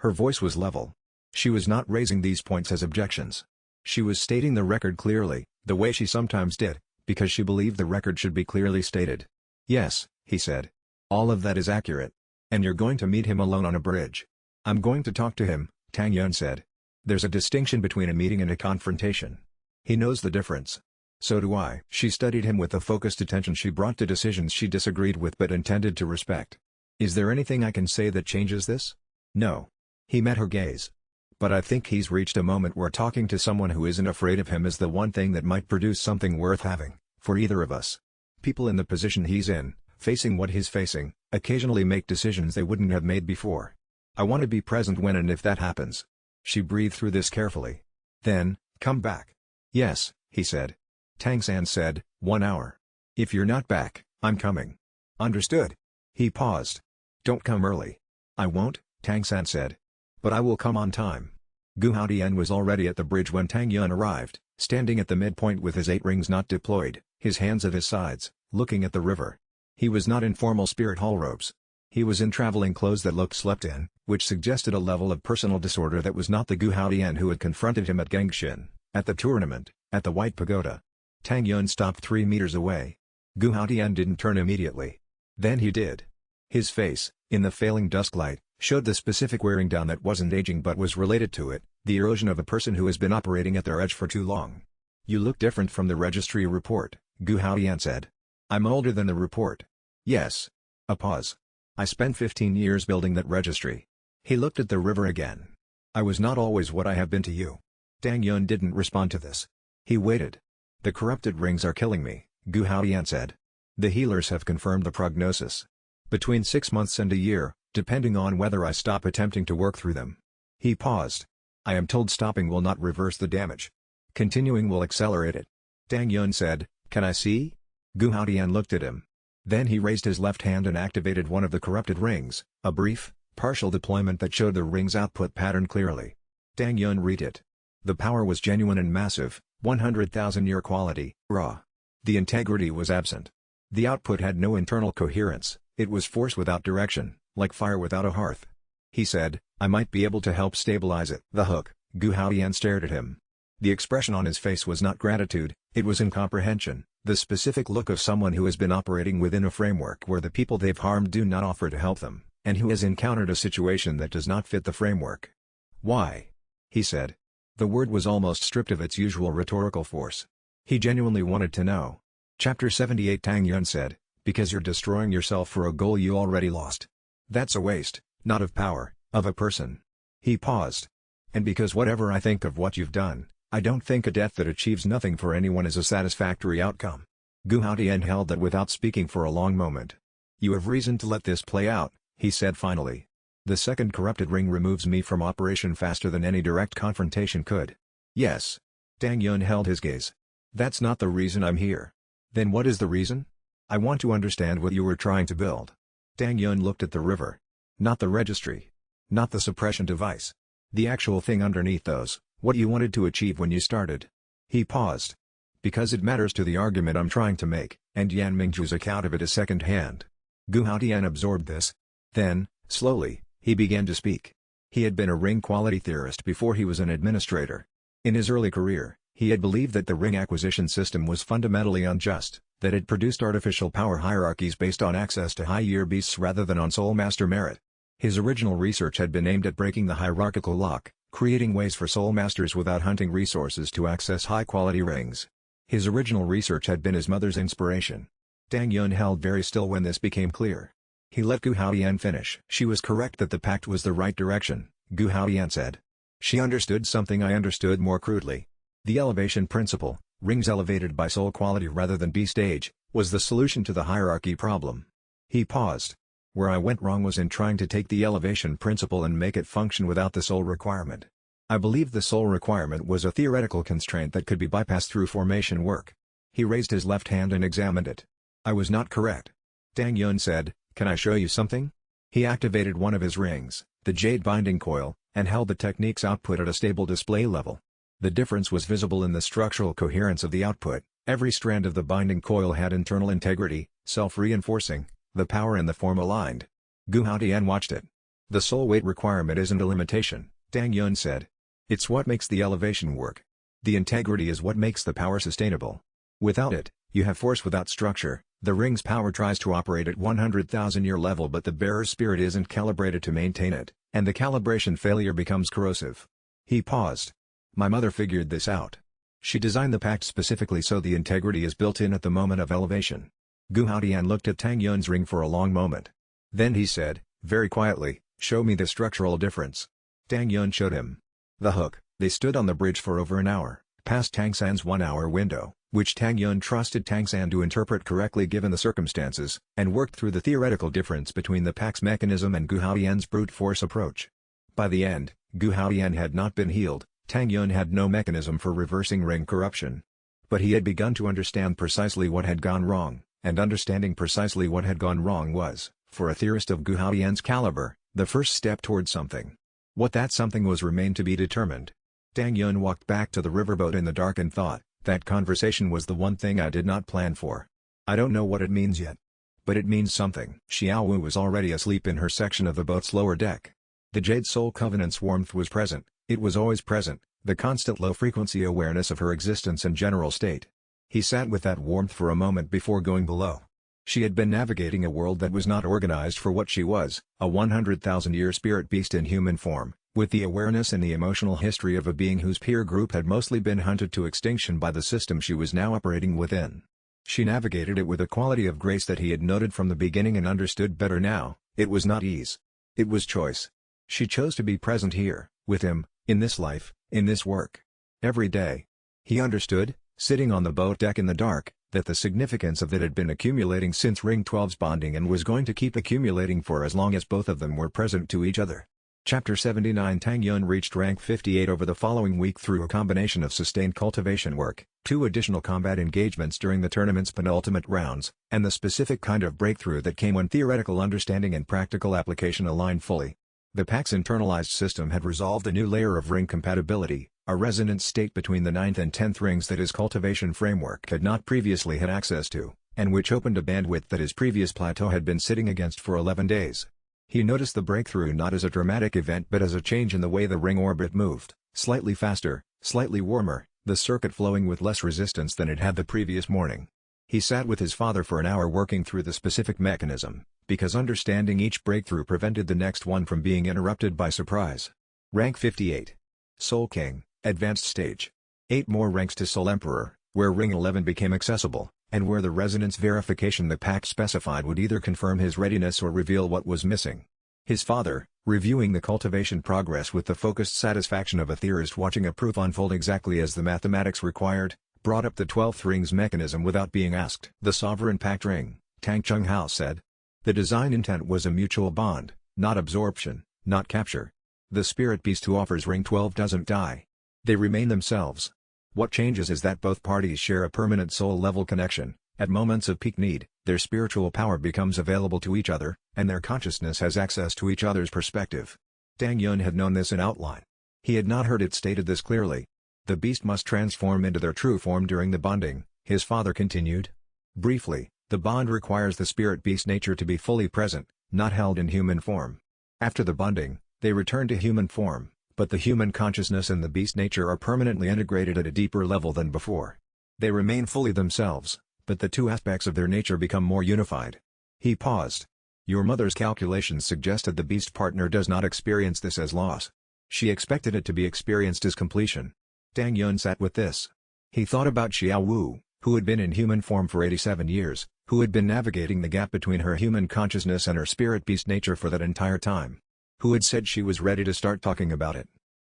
Her voice was level. She was not raising these points as objections. She was stating the record clearly, the way she sometimes did, because she believed the record should be clearly stated. "Yes," he said. "All of that is accurate. And you're going to meet him alone on a bridge." "I'm going to talk to him," Tang Yun said. "There's a distinction between a meeting and a confrontation. He knows the difference. So do I." She studied him with the focused attention she brought to decisions she disagreed with but intended to respect. "Is there anything I can say that changes this?" "No." He met her gaze. "But I think he's reached a moment where talking to someone who isn't afraid of him is the one thing that might produce something worth having, for either of us. People in the position he's in, facing what he's facing, occasionally make decisions they wouldn't have made before. I want to be present when and if that happens." She breathed through this carefully. "Then, come back." "Yes," he said. Tang San said, "1 hour. If you're not back, I'm coming." "Understood." He paused. "Don't come early." "I won't," Tang San said. "But I will come on time." Gu Haotian was already at the bridge when Tang Yun arrived, standing at the midpoint with his 8 rings not deployed, his hands at his sides, looking at the river. He was not in formal Spirit Hall robes. He was in traveling clothes that looked slept in, which suggested a level of personal disorder that was not the Gu Haotian who had confronted him at Gangshin, at the tournament, at the White Pagoda. Tang Yun stopped 3 meters away. Gu Haotian didn't turn immediately. Then he did. His face, in the failing dusklight, showed the specific wearing down that wasn't aging but was related to it, the erosion of a person who has been operating at their edge for too long. "You look different from the registry report," Gu Haotian said. "I'm older than the report." "Yes." A pause. "I spent 15 years building that registry." He looked at the river again. "I was not always what I have been to you." Tang Yun didn't respond to this. He waited. "The corrupted rings are killing me," Gu Haotian said. "The healers have confirmed the prognosis. Between 6 months and a year, depending on whether I stop attempting to work through them." He paused. "I am told stopping will not reverse the damage. Continuing will accelerate it." Tang Yun said, "Can I see?" Gu Haotian looked at him. Then he raised his left hand and activated one of the corrupted rings, a brief, partial deployment that showed the ring's output pattern clearly. Tang Yun read it. The power was genuine and massive, 100,000-year quality, raw. The integrity was absent. The output had no internal coherence, it was force without direction, like fire without a hearth. He said, "I might be able to help stabilize it." The hook. Gu Haotian stared at him. The expression on his face was not gratitude, it was incomprehension, the specific look of someone who has been operating within a framework where the people they've harmed do not offer to help them, and who has encountered a situation that does not fit the framework. "Why?" he said. The word was almost stripped of its usual rhetorical force. He genuinely wanted to know. Chapter 78. Tang Yun said, "Because you're destroying yourself for a goal you already lost. That's a waste, not of power, of a person." He paused. And because whatever I think of what you've done, I don't think a death that achieves nothing for anyone is a satisfactory outcome. Gu Haotian held that without speaking for a long moment. You have reason to let this play out, he said finally. The second corrupted ring removes me from operation faster than any direct confrontation could. Yes. Tang Yun held his gaze. That's not the reason I'm here. Then what is the reason? I want to understand what you were trying to build. Tang Yun looked at the river. Not the registry. Not the suppression device. The actual thing underneath those, what you wanted to achieve when you started. He paused. Because it matters to the argument I'm trying to make, and Yan Mingju's account of it is second-hand. Gu Haotian absorbed this. Then, slowly, he began to speak. He had been a ring quality theorist before he was an administrator. In his early career, he had believed that the ring acquisition system was fundamentally unjust, that it produced artificial power hierarchies based on access to high-year beasts rather than on soul master merit. His original research had been aimed at breaking the hierarchical lock, creating ways for soul masters without hunting resources to access high-quality rings. His original research had been his mother's inspiration. Tang Yun held very still when this became clear. He let Gu Haotian finish. She was correct that the pact was the right direction, Gu Haotian said. She understood something I understood more crudely. The elevation principle, rings elevated by soul quality rather than beast age, was the solution to the hierarchy problem. He paused. Where I went wrong was in trying to take the elevation principle and make it function without the soul requirement. I believed the soul requirement was a theoretical constraint that could be bypassed through formation work. He raised his left hand and examined it. I was not correct. Tang Yun said, can I show you something? He activated one of his rings, the jade binding coil, and held the technique's output at a stable display level. The difference was visible in the structural coherence of the output. Every strand of the binding coil had internal integrity, self-reinforcing, the power and the form aligned. Gu Haotian watched it. The soul weight requirement isn't a limitation, Tang Yun said. It's what makes the elevation work. The integrity is what makes the power sustainable. Without it, you have force without structure. The ring's power tries to operate at 100,000-year level but the bearer's spirit isn't calibrated to maintain it, and the calibration failure becomes corrosive. He paused. My mother figured this out. She designed the pact specifically so the integrity is built in at the moment of elevation. Gu Haotian looked at Tang Yun's ring for a long moment. Then he said, very quietly, show me the structural difference. Tang Yun showed him. The hook. They stood on the bridge for over an hour, past Tang San's 1-hour window, which Tang Yun trusted Tang San to interpret correctly given the circumstances, and worked through the theoretical difference between the pact's mechanism and Gu Haotian's brute force approach. By the end, Gu Haotian had not been healed. Tang Yun had no mechanism for reversing ring corruption. But he had begun to understand precisely what had gone wrong, and understanding precisely what had gone wrong was, for a theorist of Gu Haotian's caliber, the first step toward something. What that something was remained to be determined. Tang Yun walked back to the riverboat in the dark and thought, that conversation was the one thing I did not plan for. I don't know what it means yet. But it means something. Xiao Wu was already asleep in her section of the boat's lower deck. The Jade Soul Covenant's warmth was present. It was always present, the constant low-frequency awareness of her existence and general state. He sat with that warmth for a moment before going below. She had been navigating a world that was not organized for what she was, a 100,000-year spirit beast in human form, with the awareness and the emotional history of a being whose peer group had mostly been hunted to extinction by the system she was now operating within. She navigated it with a quality of grace that he had noted from the beginning and understood better now. It was not ease. It was choice. She chose to be present here, with him, in this life, in this work. Every day. He understood, sitting on the boat deck in the dark, that the significance of it had been accumulating since Ring 12's bonding and was going to keep accumulating for as long as both of them were present to each other. Chapter 79 Tang Yun reached rank 58 over the following week through a combination of sustained cultivation work, 2 additional combat engagements during the tournament's penultimate rounds, and the specific kind of breakthrough that came when theoretical understanding and practical application aligned fully. The Pact's internalized system had resolved a new layer of ring compatibility, a resonance state between the 9th and 10th rings that his cultivation framework had not previously had access to, and which opened a bandwidth that his previous plateau had been sitting against for 11 days. He noticed the breakthrough not as a dramatic event but as a change in the way the ring orbit moved, slightly faster, slightly warmer, the circuit flowing with less resistance than it had the previous morning. He sat with his father for an hour working through the specific mechanism, because understanding each breakthrough prevented the next one from being interrupted by surprise. Rank 58. Soul King, Advanced Stage. 8 more ranks to Soul Emperor, where Ring 11 became accessible, and where the resonance verification the Pact specified would either confirm his readiness or reveal what was missing. His father, reviewing the cultivation progress with the focused satisfaction of a theorist watching a proof unfold exactly as the mathematics required, brought up the 12th ring's mechanism without being asked. The sovereign pact ring, Tang Chung Hao said. The design intent was a mutual bond, not absorption, not capture. The spirit beast who offers ring 12 doesn't die. They remain themselves. What changes is that both parties share a permanent soul-level connection. At moments of peak need, their spiritual power becomes available to each other, and their consciousness has access to each other's perspective. Tang Yun had known this in outline. He had not heard it stated this clearly. The beast must transform into their true form during the bonding, his father continued. Briefly, the bond requires the spirit beast nature to be fully present, not held in human form. After the bonding, they return to human form, but the human consciousness and the beast nature are permanently integrated at a deeper level than before. They remain fully themselves, but the two aspects of their nature become more unified. He paused. Your mother's calculations suggested the beast partner does not experience this as loss. She expected it to be experienced as completion. Tang Yun sat with this. He thought about Xiao Wu, who had been in human form for 87 years, who had been navigating the gap between her human consciousness and her spirit beast nature for that entire time. Who had said she was ready to start talking about it.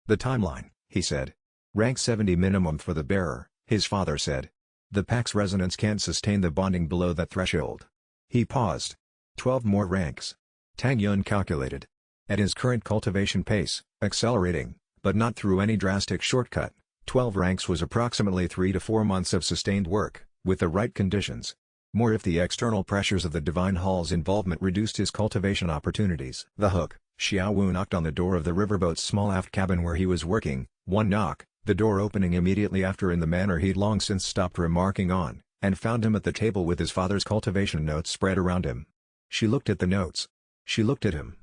The timeline, he said. Rank 70 minimum for the bearer, his father said. The pack's resonance can't sustain the bonding below that threshold. He paused. 12 more ranks. Tang Yun calculated. At his current cultivation pace, accelerating, but not through any drastic shortcut, 12 ranks was approximately 3 to 4 months of sustained work, with the right conditions. More if the external pressures of the Divine Hall's involvement reduced his cultivation opportunities. The hook, Xiao Wu knocked on the door of the riverboat's small aft cabin where he was working, one knock, the door opening immediately after in the manner he'd long since stopped remarking on, and found him at the table with his father's cultivation notes spread around him. She looked at the notes. She looked at him.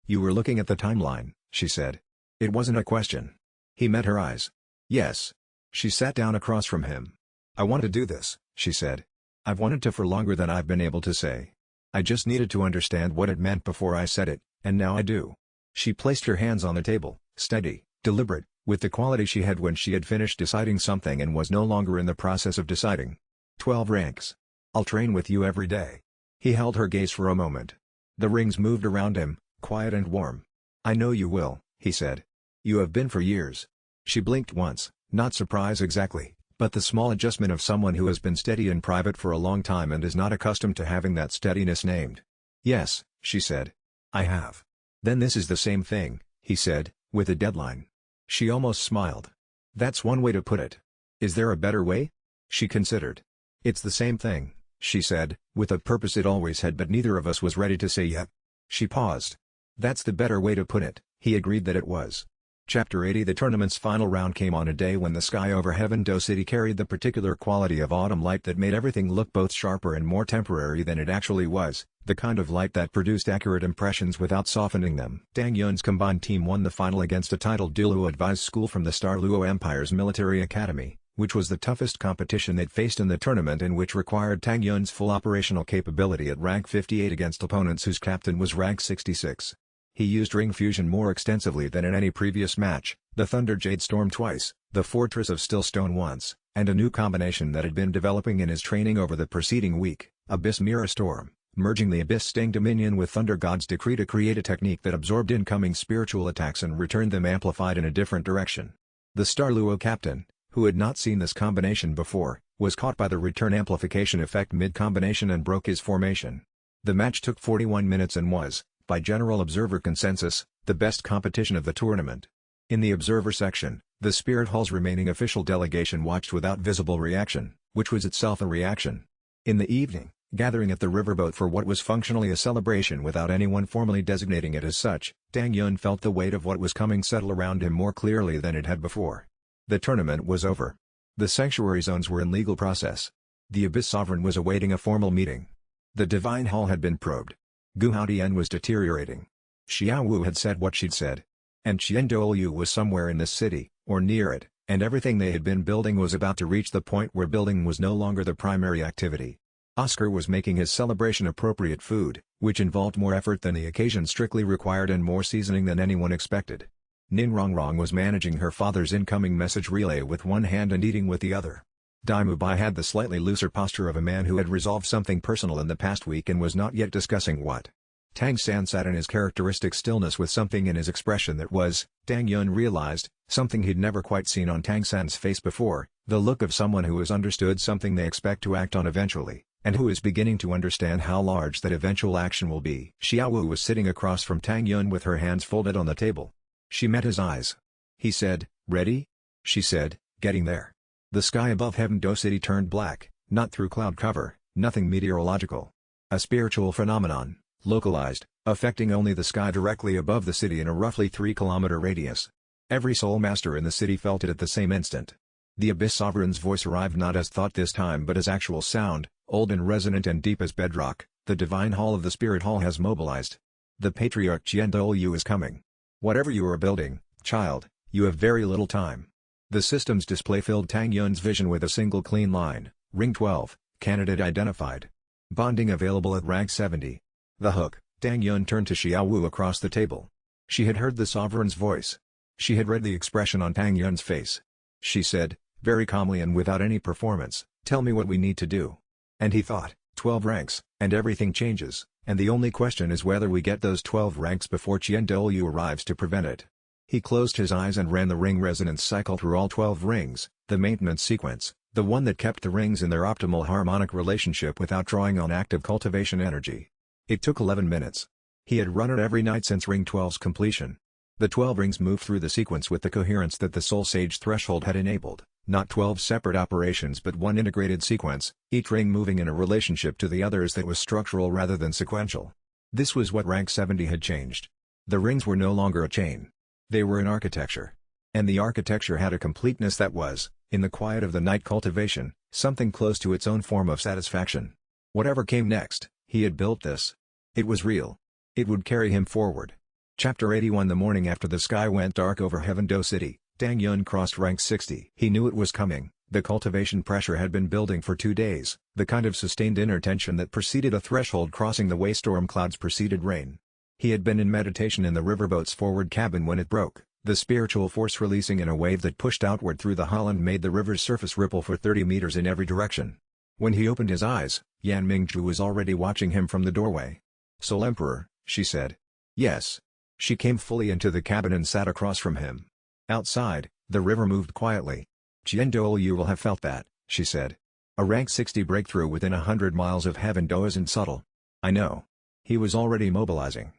You were looking at the timeline, she said. It wasn't a question. He met her eyes. Yes. She sat down across from him. I want to do this, she said. I've wanted to for longer than I've been able to say. I just needed to understand what it meant before I said it, and now I do. She placed her hands on the table, steady, deliberate, with the quality she had when she had finished deciding something and was no longer in the process of deciding. 12 ranks. I'll train with you every day. He held her gaze for a moment. The rings moved around him, quiet and warm. I know you will, he said. You have been for years. She blinked once, not surprise exactly, but the small adjustment of someone who has been steady in private for a long time and is not accustomed to having that steadiness named. Yes, she said. I have. Then this is the same thing, he said, with a deadline. She almost smiled. That's one way to put it. Is there a better way? She considered. It's the same thing, she said, with a purpose it always had but neither of us was ready to say yet. She paused. That's the better way to put it, he agreed that it was. Chapter 80 The tournament's final round came on a day when the sky over Heaven Do City carried the particular quality of autumn light that made everything look both sharper and more temporary than it actually was, the kind of light that produced accurate impressions without softening them. Tang Yun's combined team won the final against a titled Douluo advised school from the Star Luo Empire's military academy, which was the toughest competition they'd faced in the tournament and which required Tang Yun's full operational capability at rank 58 against opponents whose captain was rank 66. He used ring fusion more extensively than in any previous match, the Thunder Jade Storm twice, the Fortress of Stillstone once, and a new combination that had been developing in his training over the preceding week, Abyss Mirror Storm, merging the Abyss Sting Dominion with Thunder God's Decree to create a technique that absorbed incoming spiritual attacks and returned them amplified in a different direction. The Star Luo captain, who had not seen this combination before, was caught by the return amplification effect mid-combination and broke his formation. The match took 41 minutes and was, by general observer consensus, the best competition of the tournament. In the observer section, the Spirit Hall's remaining official delegation watched without visible reaction, which was itself a reaction. In the evening, gathering at the riverboat for what was functionally a celebration without anyone formally designating it as such, Tang Yun felt the weight of what was coming settle around him more clearly than it had before. The tournament was over. The sanctuary zones were in legal process. The Abyss Sovereign was awaiting a formal meeting. The Divine Hall had been probed. Gu Haodian was deteriorating. Xiao Wu had said what she'd said. And Qian Douluo was somewhere in this city, or near it, and everything they had been building was about to reach the point where building was no longer the primary activity. Oscar was making his celebration appropriate food, which involved more effort than the occasion strictly required and more seasoning than anyone expected. Ning Rongrong was managing her father's incoming message relay with one hand and eating with the other. Dai Mubai had the slightly looser posture of a man who had resolved something personal in the past week and was not yet discussing what. Tang San sat in his characteristic stillness with something in his expression that was, Tang Yun realized, something he'd never quite seen on Tang San's face before, the look of someone who has understood something they expect to act on eventually, and who is beginning to understand how large that eventual action will be. Xiaowu was sitting across from Tang Yun with her hands folded on the table. She met his eyes. He said, "Ready?" She said, "Getting there." The sky above Heaven-Do City turned black, not through cloud cover, nothing meteorological. A spiritual phenomenon, localized, affecting only the sky directly above the city in a roughly 3-kilometer radius. Every soul master in the city felt it at the same instant. The Abyss Sovereign's voice arrived not as thought this time but as actual sound, old and resonant and deep as bedrock. The divine hall of the spirit hall has mobilized. The patriarch Douluo is coming. Whatever you are building, child, you have very little time. The system's display filled Tang Yun's vision with a single clean line. Ring 12, candidate identified. Bonding available at rank 70. The hook. Tang Yun turned to Xiaowu across the table. She had heard the sovereign's voice. She had read the expression on Tang Yun's face. She said, very calmly and without any performance, "Tell me what we need to do." And he thought, 12 ranks, and everything changes, and the only question is whether we get those 12 ranks before Douluo arrives to prevent it. He closed his eyes and ran the ring resonance cycle through all 12 rings, the maintenance sequence, the one that kept the rings in their optimal harmonic relationship without drawing on active cultivation energy. It took 11 minutes. He had run it every night since Ring 12's completion. The 12 rings moved through the sequence with the coherence that the Soul Sage threshold had enabled, not 12 separate operations but one integrated sequence, each ring moving in a relationship to the others that was structural rather than sequential. This was what rank 70 had changed. The rings were no longer a chain. They were an architecture. And the architecture had a completeness that was, in the quiet of the night cultivation, something close to its own form of satisfaction. Whatever came next, he had built this. It was real. It would carry him forward. Chapter 81. The morning after the sky went dark over Heaven-Do City, Tang Yun crossed rank 60. He knew it was coming. The cultivation pressure had been building for 2 days, the kind of sustained inner tension that preceded a threshold crossing the way storm clouds preceded rain. He had been in meditation in the riverboat's forward cabin when it broke, the spiritual force releasing in a wave that pushed outward through the hull and made the river's surface ripple for 30 meters in every direction. When he opened his eyes, Yan Mingzhu was already watching him from the doorway. "Soul Emperor," she said. "Yes." She came fully into the cabin and sat across from him. Outside, the river moved quietly. "Douluo will have felt that," she said. "A rank 60 breakthrough within 100 miles of Heaven-Do isn't subtle." "I know. He was already mobilizing."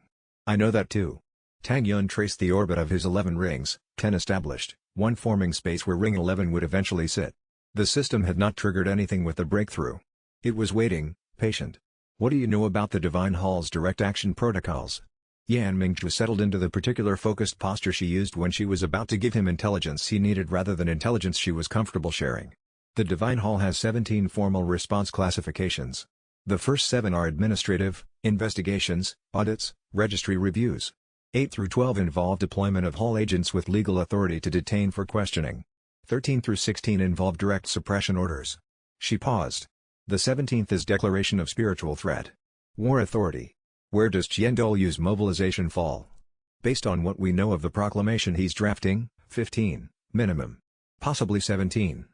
"I know that too." Tang Yun traced the orbit of his 11 rings, 10 established, one forming space where ring 11 would eventually sit. The system had not triggered anything with the breakthrough. It was waiting, patient. "What do you know about the Divine Hall's direct action protocols?" Yan Mingzhu settled into the particular focused posture she used when she was about to give him intelligence he needed rather than intelligence she was comfortable sharing. The Divine Hall has 17 formal response classifications. The first 7 are administrative, investigations, audits, registry reviews. 8 through 12 involve deployment of Hall agents with legal authority to detain for questioning. 13 through 16 involve direct suppression orders. She paused. The 17th is declaration of spiritual threat. War authority. Where does Douluo's mobilization fall? Based on what we know of the proclamation he's drafting, 15, minimum. Possibly 17.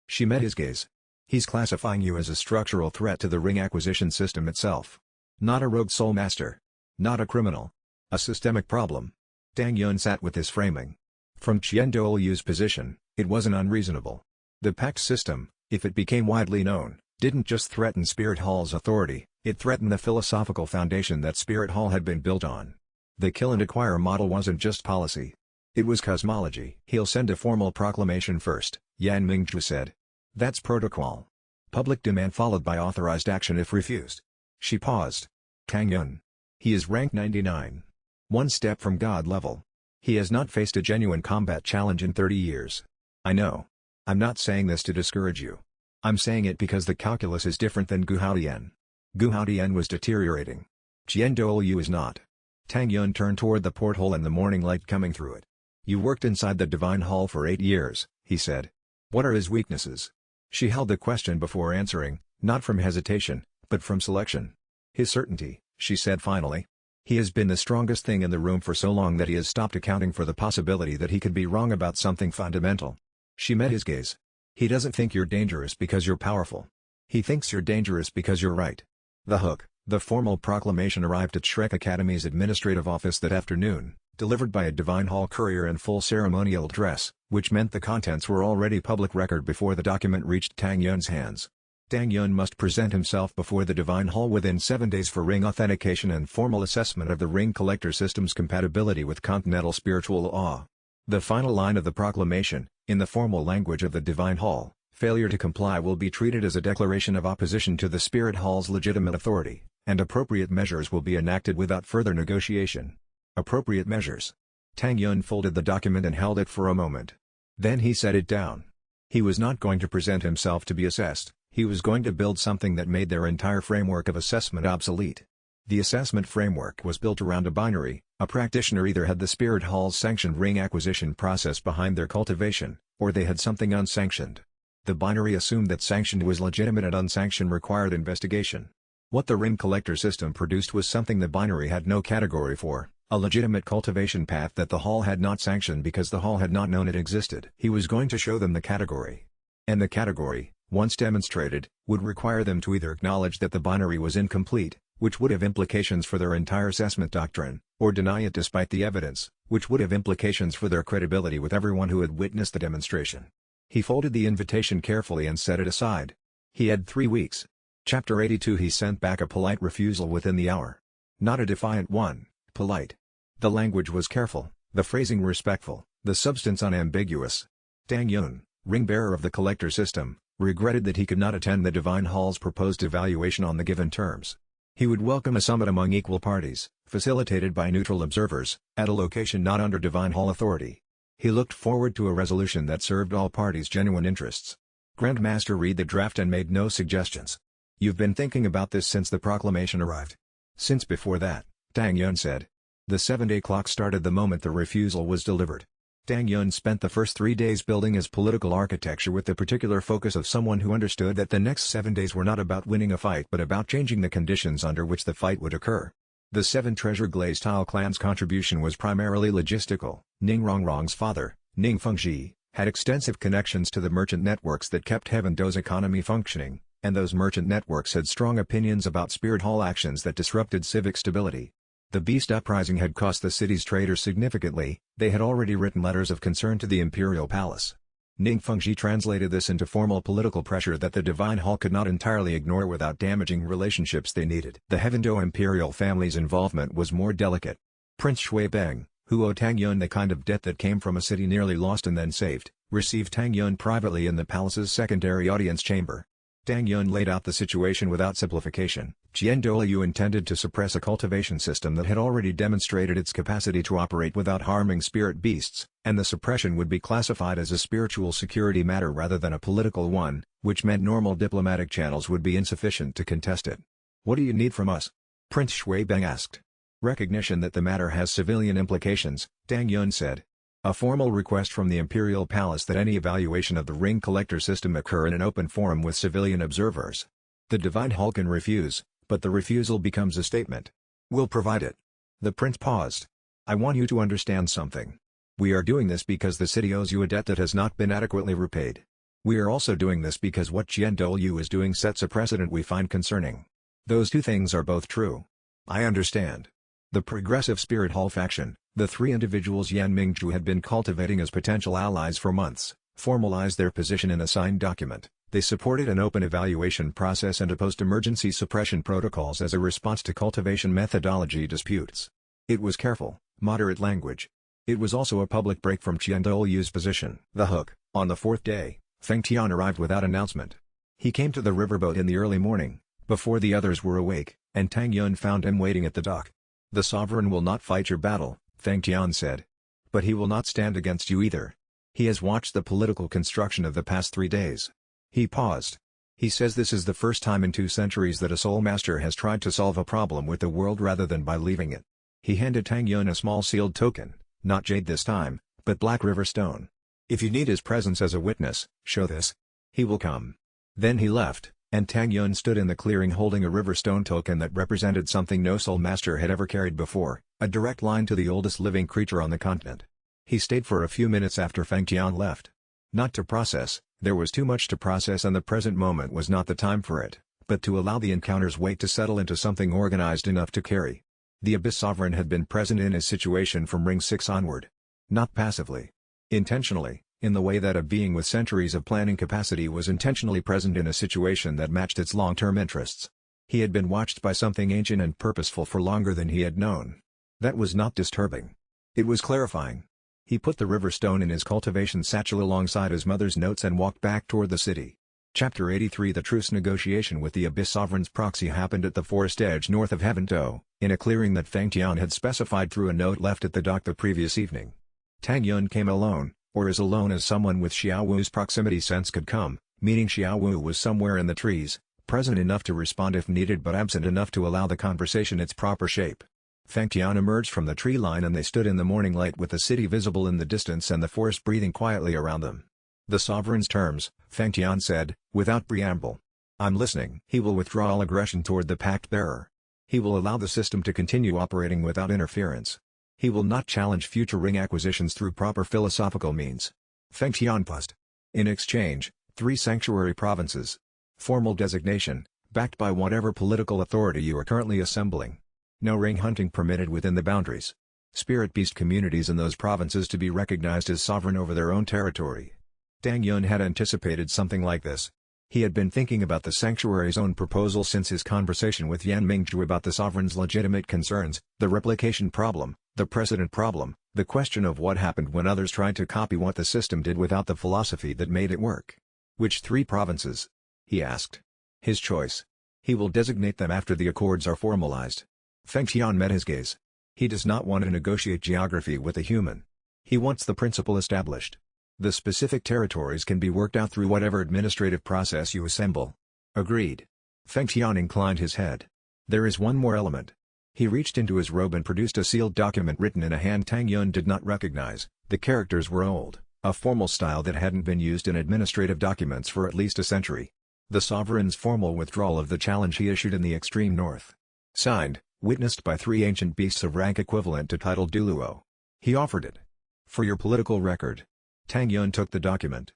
She met his gaze. He's classifying you as a structural threat to the ring acquisition system itself. Not a rogue soul master. Not a criminal. A systemic problem. Tang Yun sat with this framing. From Douluo's position, it wasn't unreasonable. The pact system, if it became widely known, didn't just threaten Spirit Hall's authority, it threatened the philosophical foundation that Spirit Hall had been built on. The kill and acquire model wasn't just policy. It was cosmology. "He'll send a formal proclamation first," Yan Mingzhu said. "That's protocol. Public demand followed by authorized action if refused." She paused. "Tang Yun. He is rank 99. One step from God level. He has not faced a genuine combat challenge in 30 years. I know. I'm not saying this to discourage you. I'm saying it because the calculus is different than Guhaodian. Guhaodian was deteriorating. Douluo is not." Tang Yun turned toward the porthole and the morning light coming through it. "You worked inside the Divine Hall for 8 years, he said. What are his weaknesses?" She held the question before answering, not from hesitation, but from selection. "His certainty," she said finally. "He has been the strongest thing in the room for so long that he has stopped accounting for the possibility that he could be wrong about something fundamental." She met his gaze. "He doesn't think you're dangerous because you're powerful. He thinks you're dangerous because you're right." The hook. The formal proclamation arrived at Shrek Academy's administrative office that afternoon, delivered by a Divine Hall courier in full ceremonial dress, which meant the contents were already public record before the document reached Tang Yun's hands. Tang Yun must present himself before the Divine Hall within 7 days for ring authentication and formal assessment of the ring collector system's compatibility with continental spiritual law. The final line of the proclamation, in the formal language of the Divine Hall, failure to comply will be treated as a declaration of opposition to the Spirit Hall's legitimate authority, and appropriate measures will be enacted without further negotiation. Appropriate measures. Tang Yun folded the document and held it for a moment. Then he set it down. He was not going to present himself to be assessed, he was going to build something that made their entire framework of assessment obsolete. The assessment framework was built around a binary. A practitioner either had the Spirit Hall's sanctioned ring acquisition process behind their cultivation, or they had something unsanctioned. The binary assumed that sanctioned was legitimate and unsanctioned required investigation. What the ring collector system produced was something the binary had no category for, a legitimate cultivation path that the Hall had not sanctioned because the Hall had not known it existed. He was going to show them the category. And the category, once demonstrated, would require them to either acknowledge that the binary was incomplete, which would have implications for their entire assessment doctrine, or deny it despite the evidence, which would have implications for their credibility with everyone who had witnessed the demonstration. He folded the invitation carefully and set it aside. He had 3 weeks. Chapter 82. He sent back a polite refusal within the hour. Not a defiant one, polite. The language was careful, the phrasing respectful, the substance unambiguous. Tang Yun, ring-bearer of the collector system, regretted that he could not attend the Divine Hall's proposed evaluation on the given terms. He would welcome a summit among equal parties, facilitated by neutral observers, at a location not under Divine Hall authority. He looked forward to a resolution that served all parties' genuine interests. Grandmaster read the draft and made no suggestions. You've been thinking about this since the proclamation arrived. Since before that, Tang Yun said. The 7-day clock started the moment the refusal was delivered. Tang Yun spent the first 3 days building his political architecture with the particular focus of someone who understood that the next 7 days were not about winning a fight but about changing the conditions under which the fight would occur. The 7 Treasure Glaze Tile clan's contribution was primarily logistical. Ning Rongrong's father, Ning Fengji, had extensive connections to the merchant networks that kept Heaven Do's economy functioning, and those merchant networks had strong opinions about Spirit Hall actions that disrupted civic stability. The Beast Uprising had cost the city's traders significantly. They had already written letters of concern to the Imperial Palace. Ning Fengji translated this into formal political pressure that the Divine Hall could not entirely ignore without damaging relationships they needed. The Heavendo Imperial family's involvement was more delicate. Prince Shui Beng, who owed Tang Yun the kind of debt that came from a city nearly lost and then saved, received Tang Yun privately in the palace's secondary audience chamber. Tang Yun laid out the situation without simplification. Douluo intended to suppress a cultivation system that had already demonstrated its capacity to operate without harming spirit beasts, and the suppression would be classified as a spiritual security matter rather than a political one, which meant normal diplomatic channels would be insufficient to contest it. What do you need from us? Prince Shui Beng asked. Recognition that the matter has civilian implications, Tang Yun said. A formal request from the Imperial Palace that any evaluation of the ring collector system occur in an open forum with civilian observers. The Divine Hall can refuse, but the refusal becomes a statement. We'll provide it. The prince paused. I want you to understand something. We are doing this because the city owes you a debt that has not been adequately repaid. We are also doing this because what Douluo is doing sets a precedent we find concerning. Those two things are both true. I understand. The Progressive Spirit Hall faction, the 3 individuals Yan Mingzhu had been cultivating as potential allies for months, formalized their position in a signed document. They supported an open evaluation process and opposed emergency suppression protocols as a response to cultivation methodology disputes. It was careful, moderate language. It was also a public break from Douluo's position. The hook. On the 4th day, Feng Tian arrived without announcement. He came to the riverboat in the early morning, before the others were awake, and Tang Yun found him waiting at the dock. The sovereign will not fight your battle, Feng Tian said. But he will not stand against you either. He has watched the political construction of the past 3 days. He paused. He says this is the first time in 2 centuries that a soul master has tried to solve a problem with the world rather than by leaving it. He handed Tang Yun a small sealed token, not jade this time, but Black River stone. If you need his presence as a witness, show this. He will come. Then he left, and Tang Yun stood in the clearing holding a river stone token that represented something no soul master had ever carried before, a direct line to the oldest living creature on the continent. He stayed for a few minutes after Feng Tian left. Not to process, there was too much to process and the present moment was not the time for it, but to allow the encounter's weight to settle into something organized enough to carry. The Abyss Sovereign had been present in his situation from Ring 6 onward. Not passively. Intentionally, in the way that a being with centuries of planning capacity was intentionally present in a situation that matched its long-term interests. He had been watched by something ancient and purposeful for longer than he had known. That was not disturbing. It was clarifying. He put the river stone in his cultivation satchel alongside his mother's notes and walked back toward the city. Chapter 83 The truce negotiation with the Abyss Sovereign's proxy happened at the forest edge north of Heaven To, in a clearing that Feng Tian had specified through a note left at the dock the previous evening. Tang Yun came alone, or as alone as someone with Xiao Wu's proximity sense could come, meaning Xiao Wu was somewhere in the trees, present enough to respond if needed but absent enough to allow the conversation its proper shape. Feng Tian emerged from the tree line and they stood in the morning light with the city visible in the distance and the forest breathing quietly around them. The Sovereign's terms, Feng Tian said, without preamble. I'm listening. He will withdraw all aggression toward the Pact Bearer. He will allow the system to continue operating without interference. He will not challenge future ring acquisitions through proper philosophical means. Feng Tian paused. In exchange, 3 sanctuary provinces. Formal designation, backed by whatever political authority you are currently assembling. No ring hunting permitted within the boundaries. Spirit beast communities in those provinces to be recognized as sovereign over their own territory. Tang Yun had anticipated something like this. He had been thinking about the sanctuary's own proposal since his conversation with Yan Mingzhu about the sovereign's legitimate concerns, the replication problem, the precedent problem, the question of what happened when others tried to copy what the system did without the philosophy that made it work. Which 3 provinces? He asked. His choice. He will designate them after the accords are formalized. Feng Tian met his gaze. He does not want to negotiate geography with a human. He wants the principle established. The specific territories can be worked out through whatever administrative process you assemble. Agreed. Feng Tian inclined his head. There is one more element. He reached into his robe and produced a sealed document written in a hand Tang Yun did not recognize. The characters were old, a formal style that hadn't been used in administrative documents for at least a century. The Sovereign's formal withdrawal of the challenge he issued in the extreme north. Signed, witnessed by 3 ancient beasts of rank equivalent to title Douluo. He offered it. For your political record. Tang Yun took the document.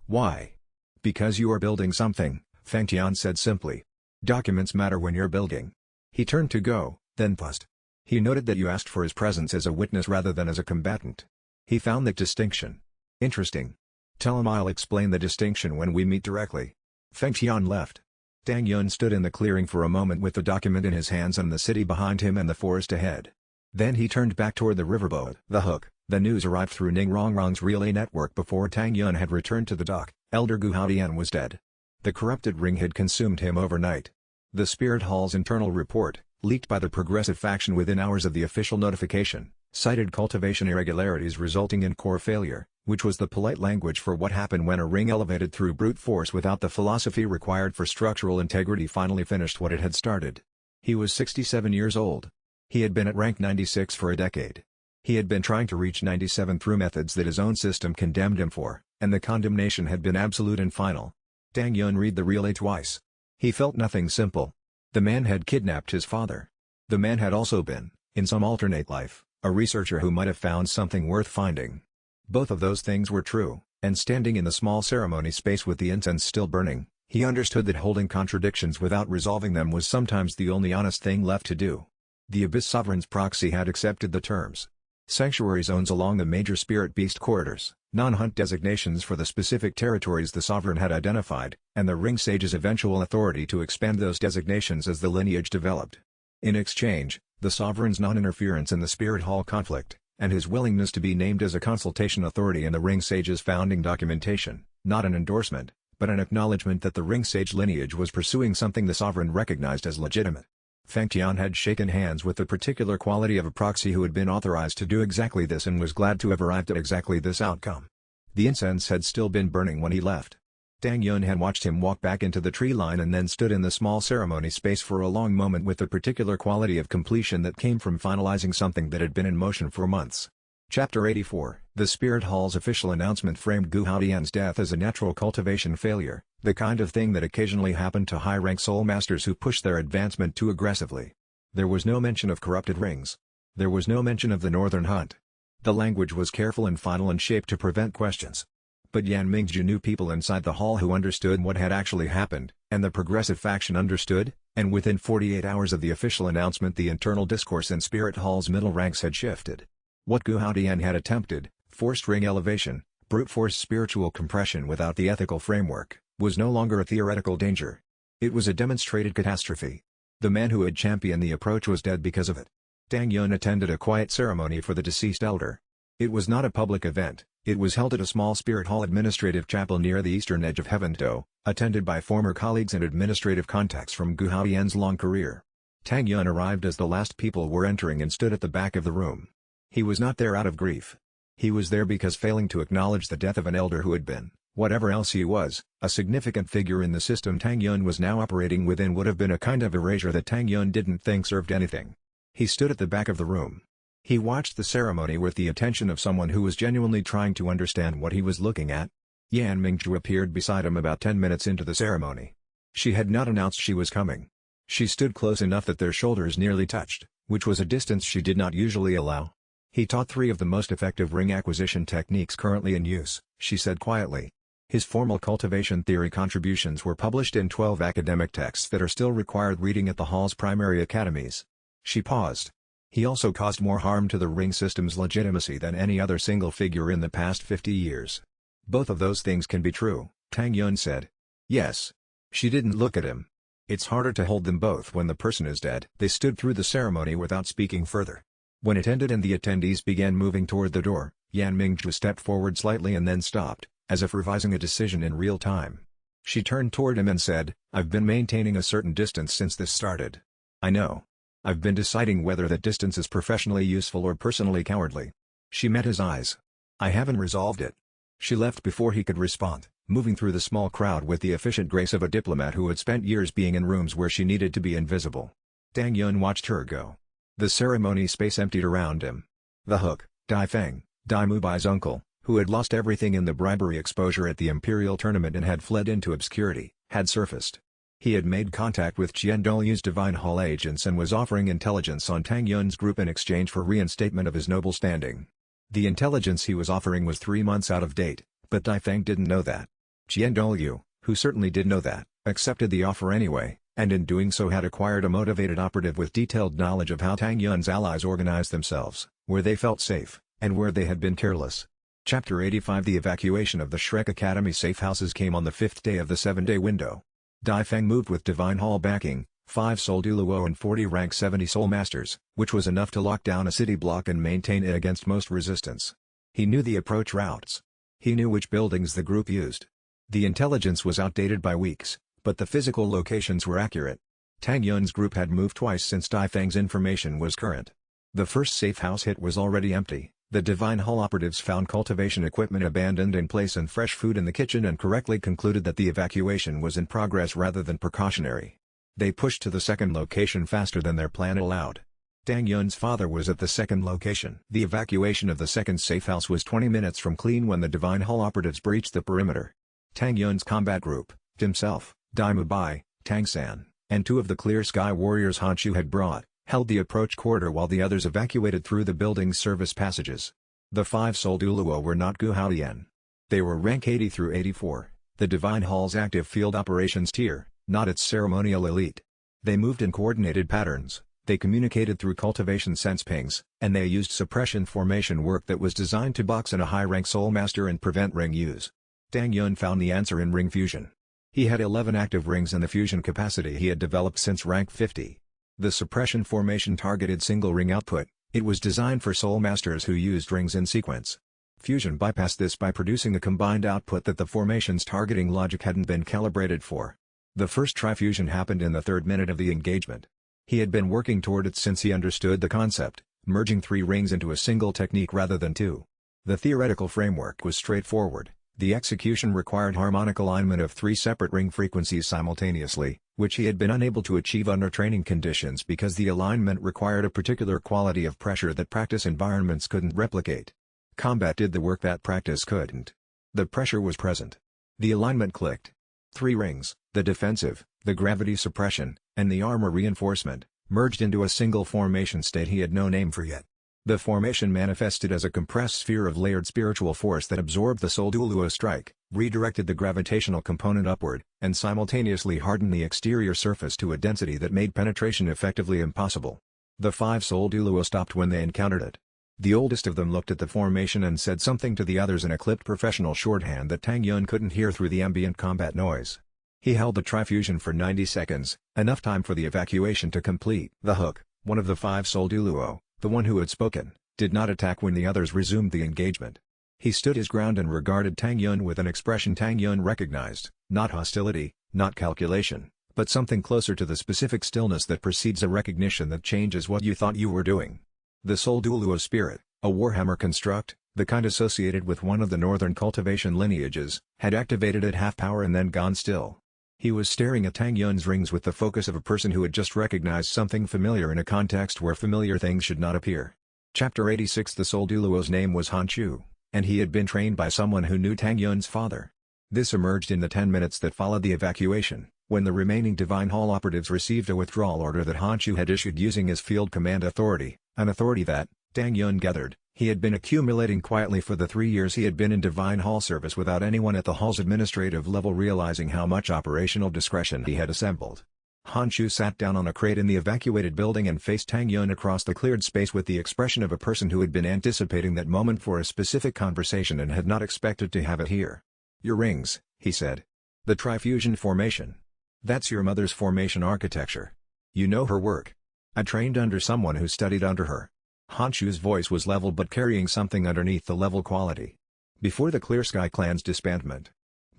Why? Because you are building something, Feng Tian said simply. Documents matter when you're building. He turned to go, then paused. He noted that you asked for his presence as a witness rather than as a combatant. He found that distinction interesting. Tell him I'll explain the distinction when we meet directly. Feng Tian left. Tang Yun stood in the clearing for a moment with the document in his hands and the city behind him and the forest ahead. Then he turned back toward the riverboat. The hook. The news arrived through Ning Rongrong's relay network before Tang Yun had returned to the dock. Elder Gu Haodian was dead. The corrupted ring had consumed him overnight. The Spirit Hall's internal report, leaked by the progressive faction within hours of the official notification, cited cultivation irregularities resulting in core failure, which was the polite language for what happened when a ring elevated through brute force without the philosophy required for structural integrity finally finished what it had started. He was 67 years old. He had been at rank 96 for a decade. He had been trying to reach 97 through methods that his own system condemned him for, and the condemnation had been absolute and final. Tang Yun read the relay twice. He felt nothing simple. The man had kidnapped his father. The man had also been, in some alternate life, a researcher who might have found something worth finding. Both of those things were true, and standing in the small ceremony space with the incense still burning, he understood that holding contradictions without resolving them was sometimes the only honest thing left to do. The Abyss Sovereign's proxy had accepted the terms. Sanctuary zones along the major spirit beast corridors, non-hunt designations for the specific territories the Sovereign had identified, and the Ring Sage's eventual authority to expand those designations as the lineage developed. In exchange, the Sovereign's non-interference in the Spirit Hall conflict, and his willingness to be named as a consultation authority in the Ring Sage's founding documentation, not an endorsement, but an acknowledgement that the Ring Sage lineage was pursuing something the Sovereign recognized as legitimate. Feng Tian had shaken hands with the particular quality of a proxy who had been authorized to do exactly this and was glad to have arrived at exactly this outcome. The incense had still been burning when he left. Tang Yun had watched him walk back into the tree line and then stood in the small ceremony space for a long moment with the particular quality of completion that came from finalizing something that had been in motion for months. Chapter 84 The Spirit Hall's official announcement framed Gu Haodian's death as a natural cultivation failure, the kind of thing that occasionally happened to high-rank soul masters who pushed their advancement too aggressively. There was no mention of corrupted rings. There was no mention of the Northern Hunt. The language was careful and final and shaped to prevent questions. But Yan Mingzhu knew people inside the hall who understood what had actually happened, And the progressive faction understood, and within 48 hours of the official announcement the internal discourse in Spirit Hall's middle ranks had shifted. What Gu Haodian had attempted, forced ring elevation, brute force spiritual compression without the ethical framework, was no longer a theoretical danger. It was a demonstrated catastrophe. The man who had championed the approach was dead because of it. Tang Yun attended a quiet ceremony for the deceased elder. It was not a public event, it was held at a small Spirit Hall administrative chapel near the eastern edge of Heavendo, attended by former colleagues and administrative contacts from Gu Haodian's long career. Tang Yun arrived as the last people were entering and stood at the back of the room. He was not there out of grief. He was there because failing to acknowledge the death of an elder who had been, whatever else he was, a significant figure in the system Tang Yun was now operating within would have been a kind of erasure that Tang Yun didn't think served anything. He stood at the back of the room. He watched the ceremony with the attention of someone who was genuinely trying to understand what he was looking at. Yan Mingzhu appeared beside him about 10 minutes into the ceremony. She had not announced she was coming. She stood close enough that their shoulders nearly touched, which was a distance she did not usually allow. He taught 3 of the most effective ring acquisition techniques currently in use, she said quietly. His formal cultivation theory contributions were published in 12 academic texts that are still required reading at the Hall's primary academies. She paused. He also caused more harm to the ring system's legitimacy than any other single figure in the past 50 years. Both of those things can be true, Tang Yun said. Yes. She didn't look at him. It's harder to hold them both when the person is dead. They stood through the ceremony without speaking further. When it ended and the attendees began moving toward the door, Yan Mingzhu stepped forward slightly and then stopped, as if revising a decision in real time. She turned toward him and said, "I've been maintaining a certain distance since this started. I know. I've been deciding whether that distance is professionally useful or personally cowardly." She met his eyes. "I haven't resolved it." She left before he could respond, moving through the small crowd with the efficient grace of a diplomat who had spent years being in rooms where she needed to be invisible. Tang Yun watched her go. The ceremony space emptied around him. The Hook, Dai Feng, Dai Mubai's uncle, who had lost everything in the bribery exposure at the Imperial Tournament and had fled into obscurity, had surfaced. He had made contact with Qian Douluo's Divine Hall agents and was offering intelligence on Tang Yun's group in exchange for reinstatement of his noble standing. The intelligence he was offering was 3 months out of date, but Dai Feng didn't know that. Qian Douluo, who certainly did know that, accepted the offer anyway, and in doing so had acquired a motivated operative with detailed knowledge of how Tang Yun's allies organized themselves, where they felt safe, and where they had been careless. Chapter 85 The evacuation of the Shrek Academy safe houses came on the 5th day of the 7-day window. Dai Feng moved with Divine Hall backing, 5 Soul Douluo and 40 rank 70 Soul Masters, which was enough to lock down a city block and maintain it against most resistance. He knew the approach routes. He knew which buildings the group used. The intelligence was outdated by weeks, but the physical locations were accurate. Tang Yun's group had moved twice since Dai Feng's information was current. The first safe house hit was already empty. The Divine Hall operatives found cultivation equipment abandoned in place and fresh food in the kitchen and correctly concluded that the evacuation was in progress rather than precautionary. They pushed to the second location faster than their plan allowed. Tang Yun's father was at the second location. The evacuation of the second safe house was 20 minutes from clean when the Divine Hall operatives breached the perimeter. Tang Yun's combat group, himself, Dai Mubai, Tang San, and 2 of the Clear Sky Warriors Honshu had brought, held the approach corridor while the others evacuated through the building's service passages. The 5 Soul Douluo were not Gu Haodian. They were rank 80 through 84, the Divine Hall's active field operations tier, not its ceremonial elite. They moved in coordinated patterns, they communicated through cultivation sense pings, and they used suppression formation work that was designed to box in a high-rank Soul Master and prevent ring use. Tang Yun found the answer in ring fusion. He had 11 active rings in the fusion capacity he had developed since rank 50. The suppression formation targeted single ring output. It was designed for Soul Masters who used rings in sequence. Fusion bypassed this by producing a combined output that the formation's targeting logic hadn't been calibrated for. The first tri-fusion happened in the 3rd minute of the engagement. He had been working toward it since he understood the concept, merging 3 rings into a single technique rather than 2. The theoretical framework was straightforward. The execution required harmonic alignment of 3 separate ring frequencies simultaneously, which he had been unable to achieve under training conditions because the alignment required a particular quality of pressure that practice environments couldn't replicate. Combat did the work that practice couldn't. The pressure was present. The alignment clicked. 3 rings, the defensive, the gravity suppression, and the armor reinforcement, merged into a single formation state he had no name for yet. The formation manifested as a compressed sphere of layered spiritual force that absorbed the soul Douluo strike, redirected the gravitational component upward, and simultaneously hardened the exterior surface to a density that made penetration effectively impossible. The 5 soul Douluo stopped when they encountered it. The oldest of them looked at the formation and said something to the others in a clipped professional shorthand that Tang Yun couldn't hear through the ambient combat noise. He held the trifusion for 90 seconds, enough time for the evacuation to complete. The Hook, one of the 5 soul Douluo, the one who had spoken, did not attack when the others resumed the engagement. He stood his ground and regarded Tang Yun with an expression Tang Yun recognized, not hostility, not calculation, but something closer to the specific stillness that precedes a recognition that changes what you thought you were doing. The soul Douluo spirit, a warhammer construct, the kind associated with one of the northern cultivation lineages, had activated at half power and then gone still. He was staring at Tang Yun's rings with the focus of a person who had just recognized something familiar in a context where familiar things should not appear. Chapter 86. The soul Douluo's name was Han Chu, and he had been trained by someone who knew Tang Yun's father. This emerged in the 10 minutes that followed the evacuation, when the remaining Divine Hall operatives received a withdrawal order that Han Chu had issued using his field command authority, an authority that, Tang Yun gathered, he had been accumulating quietly for the 3 years he had been in Divine Hall service without anyone at the Hall's administrative level realizing how much operational discretion he had assembled. Han Chu sat down on a crate in the evacuated building and faced Tang Yun across the cleared space with the expression of a person who had been anticipating that moment for a specific conversation and had not expected to have it here. "Your rings," he said. "The trifusion formation. That's your mother's formation architecture. You know her work. I trained under someone who studied under her." Han Chu's voice was level but carrying something underneath the level quality. "Before the Clear Sky Clan's disbandment.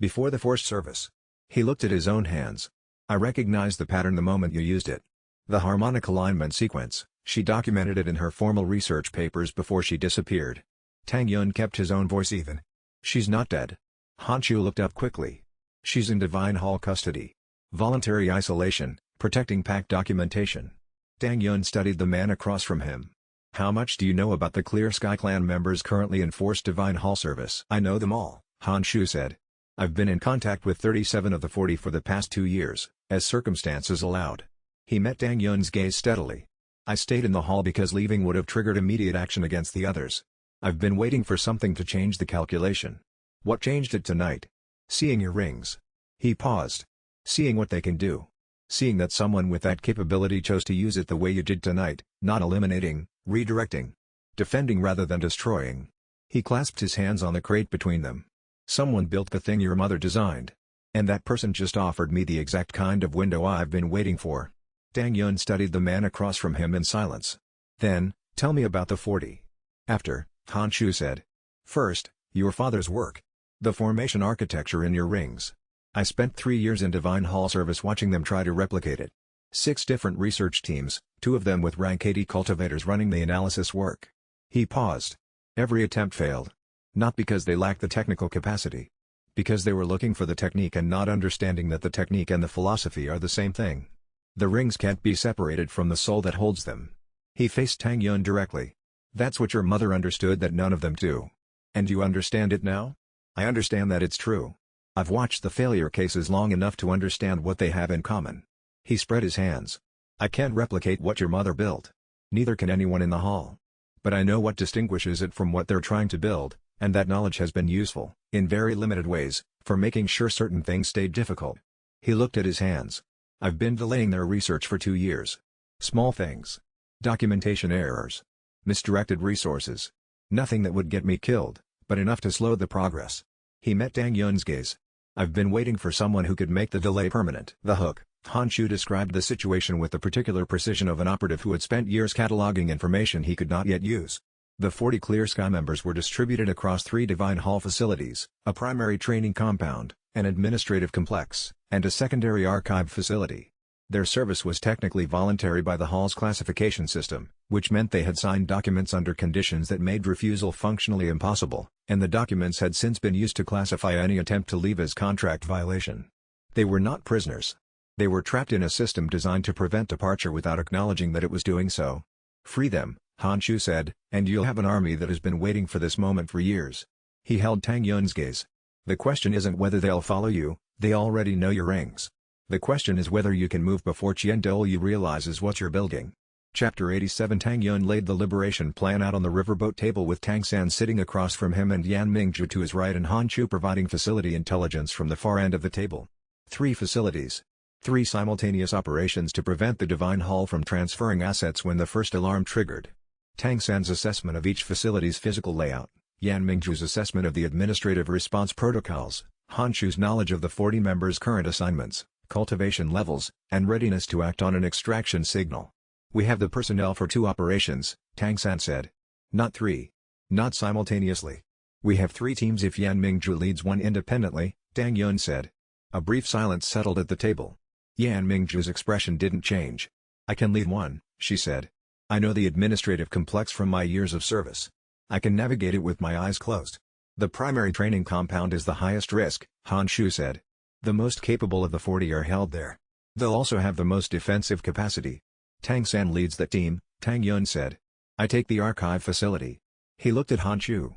Before the forced service." He looked at his own hands. "I recognized the pattern the moment you used it. The harmonic alignment sequence, she documented it in her formal research papers before she disappeared." Tang Yun kept his own voice even. "She's not dead." Han Chu looked up quickly. "She's in Divine Hall custody. Voluntary isolation, protecting pact documentation." Tang Yun studied the man across from him. "How much do you know about the Clear Sky Clan members currently in forced Divine Hall service?" "I know them all," Han Chu said. "I've been in contact with 37 of the 40 for the past 2 years, as circumstances allowed." He met Tang Yun's gaze steadily. "I stayed in the hall because leaving would have triggered immediate action against the others. I've been waiting for something to change the calculation." "What changed it tonight?" "Seeing your rings." He paused. "Seeing what they can do. Seeing that someone with that capability chose to use it the way you did tonight, not eliminating, redirecting. Defending rather than destroying." He clasped his hands on the crate between them. "Someone built the thing your mother designed. And that person just offered me the exact kind of window I've been waiting for." Tang Yun studied the man across from him in silence. "Then, tell me about the 40. "After," Han Chu said. "First, your father's work. The formation architecture in your rings. I spent 3 years in Divine Hall service watching them try to replicate it. 6 different research teams, 2 of them with rank 80 cultivators running the analysis work." He paused. "Every attempt failed. Not because they lacked the technical capacity. Because they were looking for the technique and not understanding that the technique and the philosophy are the same thing. The rings can't be separated from the soul that holds them." He faced Tang Yun directly. "That's what your mother understood that none of them do. And you understand it now?" "I understand that it's true. I've watched the failure cases long enough to understand what they have in common." He spread his hands. "I can't replicate what your mother built. Neither can anyone in the hall. But I know what distinguishes it from what they're trying to build, and that knowledge has been useful, in very limited ways, for making sure certain things stayed difficult." He looked at his hands. "I've been delaying their research for 2 years. Small things. Documentation errors. Misdirected resources. Nothing that would get me killed, but enough to slow the progress." He met Tang Yun's gaze. "I've been waiting for someone who could make the delay permanent." The Hook, Han Chu described the situation with the particular precision of an operative who had spent years cataloging information he could not yet use. The 40 Clear Sky members were distributed across 3 Divine Hall facilities, a primary training compound, an administrative complex, and a secondary archive facility. Their service was technically voluntary by the Hall's classification system, which meant they had signed documents under conditions that made refusal functionally impossible, and the documents had since been used to classify any attempt to leave as contract violation. They were not prisoners. They were trapped in a system designed to prevent departure without acknowledging that it was doing so. "Free them," Han Chu said, "and you'll have an army that has been waiting for this moment for years." He held Tang Yun's gaze. "The question isn't whether they'll follow you, they already know your rings. The question is whether you can move before Douluo realizes what you're building." Chapter 87. Tang Yun laid the liberation plan out on the riverboat table with Tang San sitting across from him and Yan Mingzhu to his right and Han Chu providing facility intelligence from the far end of the table. 3 facilities. 3 simultaneous operations to prevent the Divine Hall from transferring assets when the first alarm triggered. Tang San's assessment of each facility's physical layout, Yan Mingzhu's assessment of the administrative response protocols, Han Chu's knowledge of the 40 members' current assignments, cultivation levels, and readiness to act on an extraction signal. "We have the personnel for 2 operations," Tang San said. "Not 3. Not simultaneously. We have 3 teams if Yan Mingzhu leads one independently," Tang Yun said. A brief silence settled at the table. Yan Mingzhu's expression didn't change. "I can lead one," she said. "I know the administrative complex from my years of service. I can navigate it with my eyes closed." "The primary training compound is the highest risk," Han Chu said. "The most capable of the 40 are held there. They'll also have the most defensive capacity." "Tang San leads that team," Tang Yun said. "I take the archive facility." He looked at Han Chu.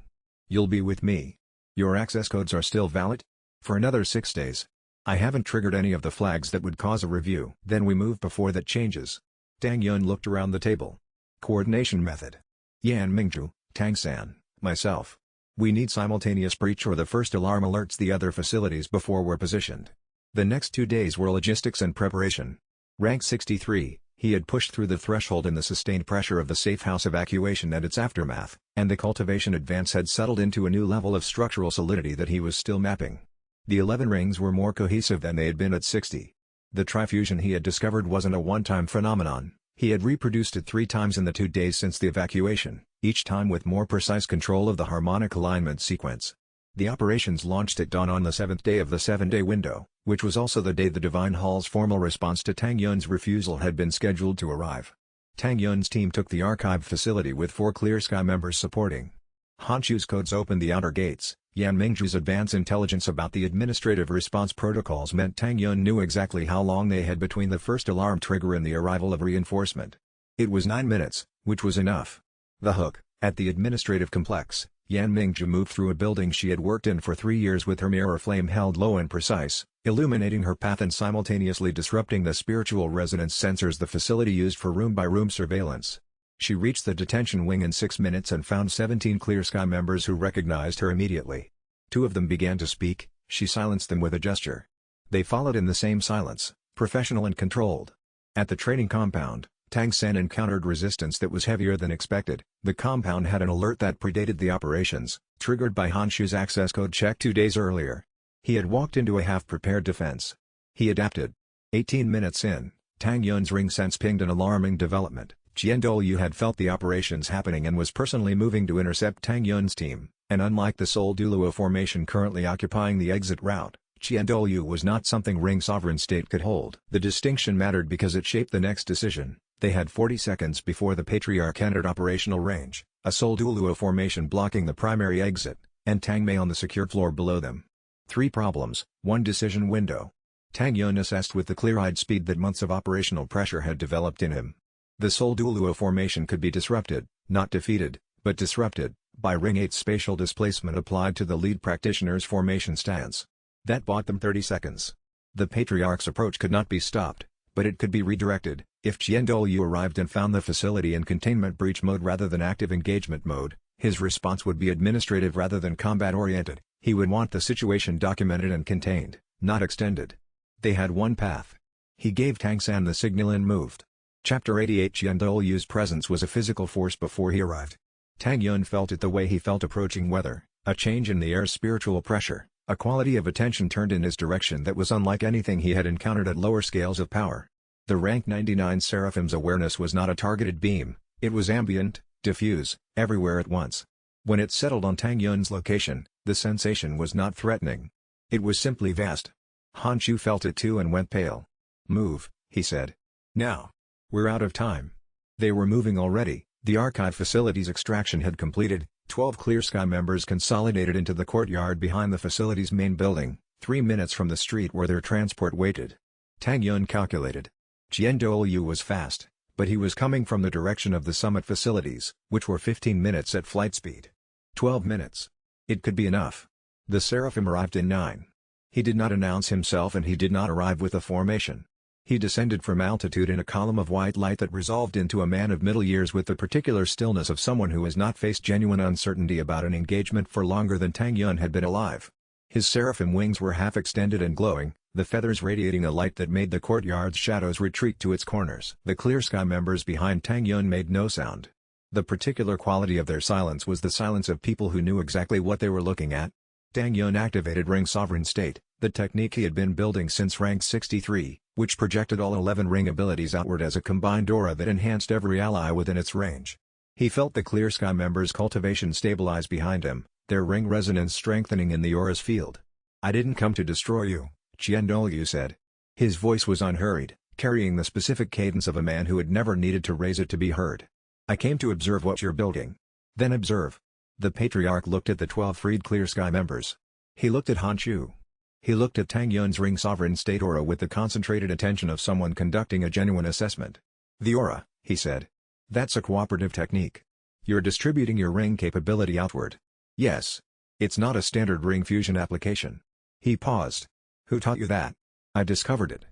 "You'll be with me. Your access codes are still valid?" "For another 6 days. I haven't triggered any of the flags that would cause a review." "Then we move before that changes." Tang Yun looked around the table. "Coordination method. Yan Mingzhu, Tang San, myself. We need simultaneous breach or the first alarm alerts the other facilities before we're positioned." The next 2 days were logistics and preparation. Rank 63. He had pushed through the threshold in the sustained pressure of the safe house evacuation and its aftermath, and the cultivation advance had settled into a new level of structural solidity that he was still mapping. The 11 rings were more cohesive than they had been at 60. The trifusion he had discovered wasn't a one-time phenomenon, he had reproduced it 3 times in the 2 days since the evacuation, each time with more precise control of the harmonic alignment sequence. The operations launched at dawn on the 7th day of the 7-day window, which was also the day the Divine Hall's formal response to Tang Yun's refusal had been scheduled to arrive. Tang Yun's team took the archive facility with 4 Clear Sky members supporting. Han Chu's codes opened the outer gates. Yan Mingzhu's advance intelligence about the administrative response protocols meant Tang Yun knew exactly how long they had between the first alarm trigger and the arrival of reinforcement. It was 9 minutes, which was enough. The hook, at the administrative complex, Yan Mingzhu moved through a building she had worked in for 3 years with her mirror flame held low and precise, illuminating her path and simultaneously disrupting the spiritual resonance sensors the facility used for room-by-room surveillance. She reached the detention wing in 6 minutes and found 17 Clear Sky members who recognized her immediately. 2 of them began to speak, she silenced them with a gesture. They followed in the same silence, professional and controlled. At the training compound, Tang San encountered resistance that was heavier than expected. The compound had an alert that predated the operations, triggered by Han Chu's access code check 2 days earlier. He had walked into a half-prepared defense. He adapted. 18 minutes in, Tang Yun's ring sense pinged an alarming development. Douluo had felt the operations happening and was personally moving to intercept Tang Yun's team, and unlike the sole Douluo formation currently occupying the exit route, Douluo was not something Ring Sovereign State could hold. The distinction mattered because it shaped the next decision. They had 40 seconds before the Patriarch entered operational range, a sole Douluo formation blocking the primary exit, and Tang Mei on the secured floor below them. 3 problems, 1 decision window. Tang Yun assessed with the clear-eyed speed that months of operational pressure had developed in him. The sole Douluo formation could be disrupted, not defeated, but disrupted, by Ring 8's spatial displacement applied to the lead practitioner's formation stance. That bought them 30 seconds. The Patriarch's approach could not be stopped, but it could be redirected. If Douluo arrived and found the facility in containment breach mode rather than active engagement mode, his response would be administrative rather than combat-oriented. He would want the situation documented and contained, not extended. They had one path. He gave Tang San the signal and moved. Chapter 88. Douluo's presence was a physical force before he arrived. Tang Yun felt it the way he felt approaching weather, a change in the air's spiritual pressure, a quality of attention turned in his direction that was unlike anything he had encountered at lower scales of power. The rank 99 Seraphim's awareness was not a targeted beam, it was ambient, diffuse, everywhere at once. When it settled on Tang Yun's location, the sensation was not threatening. It was simply vast. Han Chu felt it too and went pale. "Move," he said. "Now. We're out of time." They were moving already. The archive facility's extraction had completed. 12 Clear Sky members consolidated into the courtyard behind the facility's main building, 3 minutes from the street where their transport waited. Tang Yun calculated. Douluo was fast, but he was coming from the direction of the summit facilities, which were 15 minutes at flight speed. 12 minutes. It could be enough. The Seraphim arrived in 9. He did not announce himself and he did not arrive with a formation. He descended from altitude in a column of white light that resolved into a man of middle years with the particular stillness of someone who has not faced genuine uncertainty about an engagement for longer than Tang Yun had been alive. His seraphim wings were half extended and glowing, the feathers radiating a light that made the courtyard's shadows retreat to its corners. The Clear Sky members behind Tang Yun made no sound. The particular quality of their silence was the silence of people who knew exactly what they were looking at. Tang Yun activated Ring Sovereign State, the technique he had been building since rank 63, which projected all 11 ring abilities outward as a combined aura that enhanced every ally within its range. He felt the Clear Sky members' cultivation stabilize behind him, their ring resonance strengthening in the aura's field. "I didn't come to destroy you," Douluo said. His voice was unhurried, carrying the specific cadence of a man who had never needed to raise it to be heard. "I came to observe what you're building." "Then observe." The Patriarch looked at the 12 freed Clear Sky members. He looked at Han Chu. He looked at Tang Yun's Ring Sovereign State aura with the concentrated attention of someone conducting a genuine assessment. "The aura," he said. "That's a cooperative technique. You're distributing your ring capability outward." "Yes. It's not a standard ring fusion application." He paused. "Who taught you that?" "I discovered it."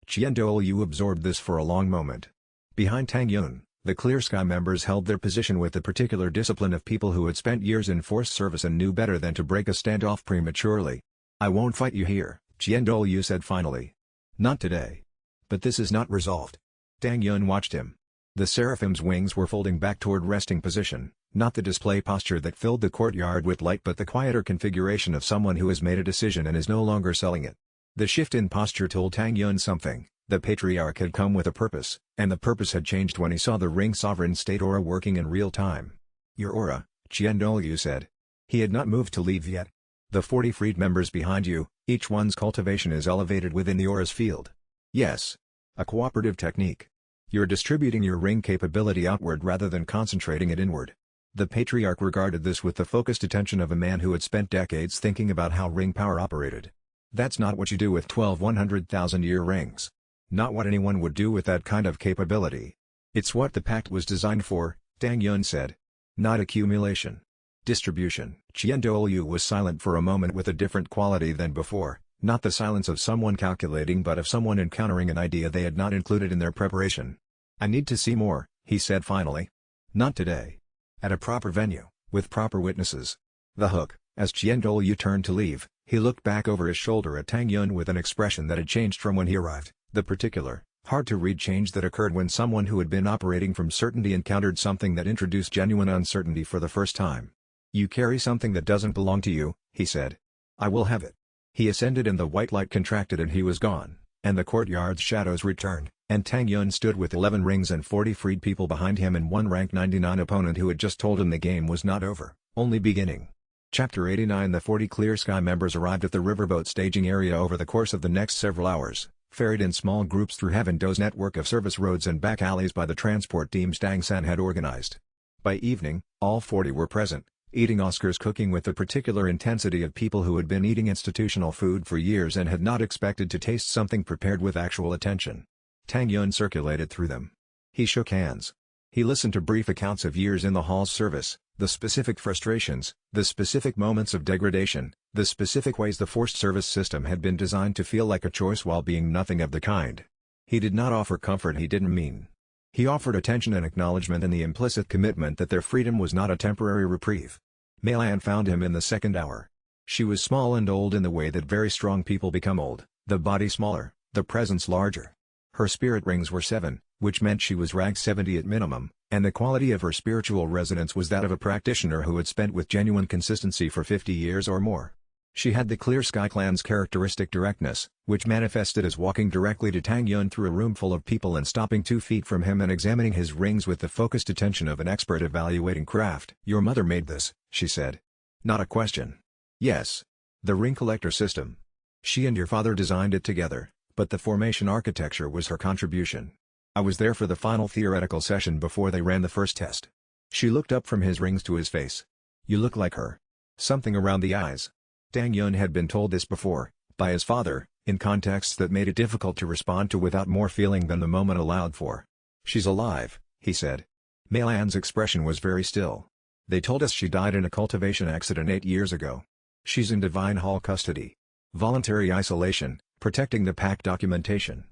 Douluo absorbed this for a long moment. Behind Tang Yun, the Clear Sky members held their position with the particular discipline of people who had spent years in force service and knew better than to break a standoff prematurely. "I won't fight you here," Douluo said finally. "Not today. But this is not resolved." Tang Yun watched him. The seraphim's wings were folding back toward resting position, not the display posture that filled the courtyard with light but the quieter configuration of someone who has made a decision and is no longer selling it. The shift in posture told Tang Yun something. The Patriarch had come with a purpose, and the purpose had changed when he saw the Ring Sovereign State aura working in real time. "Your aura," Douluo said. He had not moved to leave yet. "The 40 freed members behind you, each one's cultivation is elevated within the aura's field." "Yes. A cooperative technique. You're distributing your ring capability outward rather than concentrating it inward." The Patriarch regarded this with the focused attention of a man who had spent decades thinking about how ring power operated. "That's not what you do with 12 100,000-year rings. Not what anyone would do with that kind of capability." "It's what the pact was designed for," Tang Yun said. "Not accumulation. Distribution." Douluo was silent for a moment with a different quality than before, not the silence of someone calculating but of someone encountering an idea they had not included in their preparation. "I need to see more," he said finally. "Not today. At a proper venue, with proper witnesses." The hook. As Douluo turned to leave, he looked back over his shoulder at Tang Yun with an expression that had changed from when he arrived, the particular, hard-to-read change that occurred when someone who had been operating from certainty encountered something that introduced genuine uncertainty for the first time. "You carry something that doesn't belong to you," he said. "I will have it." He ascended and the white light contracted and he was gone, and the courtyard's shadows returned, and Tang Yun stood with 11 rings and 40 freed people behind him and one rank 99 opponent who had just told him the game was not over, only beginning. Chapter 89. The 40 Clear Sky members arrived at the riverboat staging area over the course of the next several hours, ferried in small groups through Heaven Do's network of service roads and back alleys by the transport teams Tang San had organized. By evening, all 40 were present, eating Oscar's cooking with the particular intensity of people who had been eating institutional food for years and had not expected to taste something prepared with actual attention. Tang Yun circulated through them. He shook hands. He listened to brief accounts of years in the hall's service, the specific frustrations, the specific moments of degradation, the specific ways the forced service system had been designed to feel like a choice while being nothing of the kind. He did not offer comfort he didn't mean. He offered attention and acknowledgement and the implicit commitment that their freedom was not a temporary reprieve. Mei Lan found him in the second hour. She was small and old in the way that very strong people become old, the body smaller, the presence larger. Her spirit rings were 7, which meant she was rank 70 at minimum, and the quality of her spiritual resonance was that of a practitioner who had spent with genuine consistency for 50 years or more. She had the Clear Sky clan's characteristic directness, which manifested as walking directly to Tang Yun through a room full of people and stopping 2 feet from him and examining his rings with the focused attention of an expert evaluating craft. "Your mother made this," she said. "Not a question." "Yes. The ring collector system. She and your father designed it together, but the formation architecture was her contribution. I was there for the final theoretical session before they ran the first test." She looked up from his rings to his face. "You look like her. Something around the eyes." Tang Yun had been told this before, by his father, in contexts that made it difficult to respond to without more feeling than the moment allowed for. "She's alive," he said. Mei Lan's expression was very still. "They told us she died in a cultivation accident 8 years ago. She's in Divine Hall custody. Voluntary isolation, protecting the pact documentation."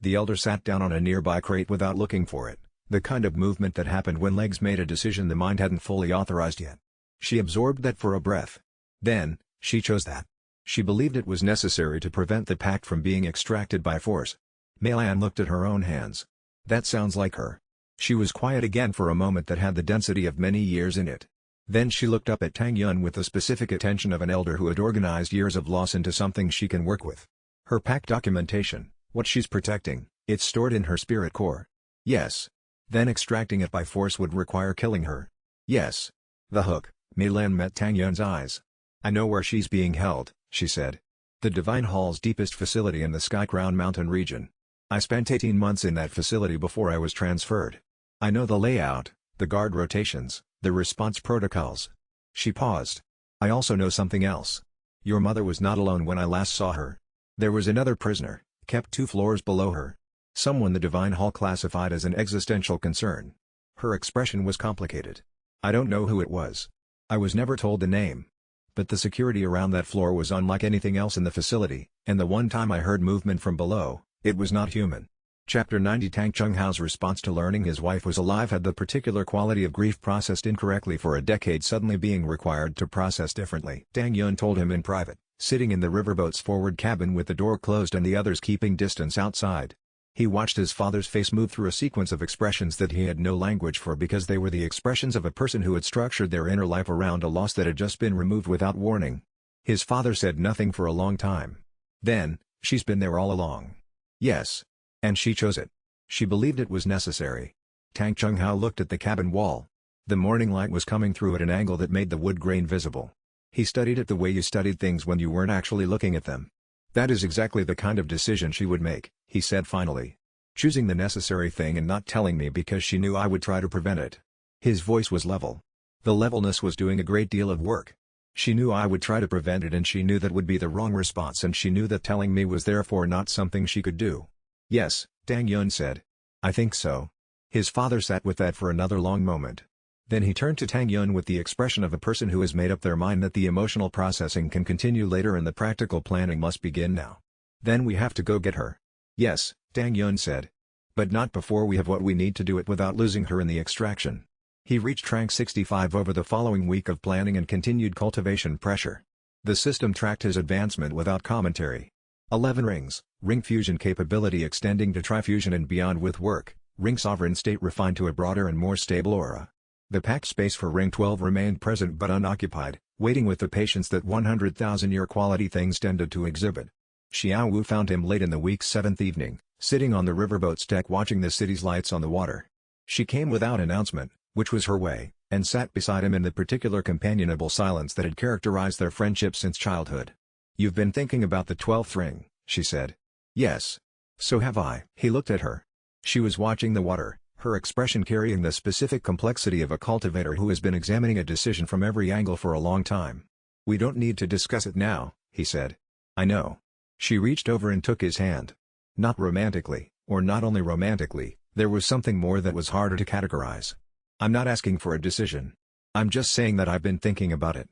The elder sat down on a nearby crate without looking for it, the kind of movement that happened when legs made a decision the mind hadn't fully authorized yet. She absorbed that for a breath. Then, she chose that. She believed it was necessary to prevent the pact from being extracted by force. Mei-lan looked at her own hands. That sounds like her. She was quiet again for a moment that had the density of many years in it. Then she looked up at Tang Yun with the specific attention of an elder who had organized years of loss into something she can work with. Her pact documentation, what she's protecting, it's stored in her spirit core. Yes. Then extracting it by force would require killing her. Yes. The hook. Mei-lan met Tang Yun's eyes. I know where she's being held, she said. The Divine Hall's deepest facility in the Sky Crown Mountain region. I spent 18 months in that facility before I was transferred. I know the layout, the guard rotations, the response protocols. She paused. I also know something else. Your mother was not alone when I last saw her. There was another prisoner, kept 2 floors below her. Someone the Divine Hall classified as an existential concern. Her expression was complicated. I don't know who it was. I was never told the name. But the security around that floor was unlike anything else in the facility, and the one time I heard movement from below, it was not human. Chapter 90 Tang Chenghao's response to learning his wife was alive had the particular quality of grief processed incorrectly for a decade suddenly being required to process differently. Tang Yun told him in private, sitting in the riverboat's forward cabin with the door closed and the others keeping distance outside. He watched his father's face move through a sequence of expressions that he had no language for because they were the expressions of a person who had structured their inner life around a loss that had just been removed without warning. His father said nothing for a long time. Then, she's been there all along. Yes. And she chose it. She believed it was necessary. Tang Chunghao looked at the cabin wall. The morning light was coming through at an angle that made the wood grain visible. He studied it the way you studied things when you weren't actually looking at them. That is exactly the kind of decision she would make, he said finally. Choosing the necessary thing and not telling me because she knew I would try to prevent it. His voice was level. The levelness was doing a great deal of work. She knew I would try to prevent it and she knew that would be the wrong response and she knew that telling me was therefore not something she could do. Yes, Tang Yun said. I think so. His father sat with that for another long moment. Then he turned to Tang Yun with the expression of a person who has made up their mind that the emotional processing can continue later and the practical planning must begin now. Then we have to go get her. Yes, Tang Yun said. But not before we have what we need to do it without losing her in the extraction. He reached rank 65 over the following week of planning and continued cultivation pressure. The system tracked his advancement without commentary. 11 rings, ring fusion capability extending to trifusion and beyond with work, ring sovereign state refined to a broader and more stable aura. The packed space for ring 12 remained present but unoccupied, waiting with the patience that 100,000-year quality things tended to exhibit. Xiao Wu found him late in the week's 7th evening, sitting on the riverboat's deck watching the city's lights on the water. She came without announcement, which was her way, and sat beside him in the particular companionable silence that had characterized their friendship since childhood. You've been thinking about the 12th ring, she said. Yes. So have I. He looked at her. She was watching the water, her expression carrying the specific complexity of a cultivator who has been examining a decision from every angle for a long time. We don't need to discuss it now, he said. I know. She reached over and took his hand. Not romantically, or not only romantically, there was something more that was harder to categorize. I'm not asking for a decision. I'm just saying that I've been thinking about it.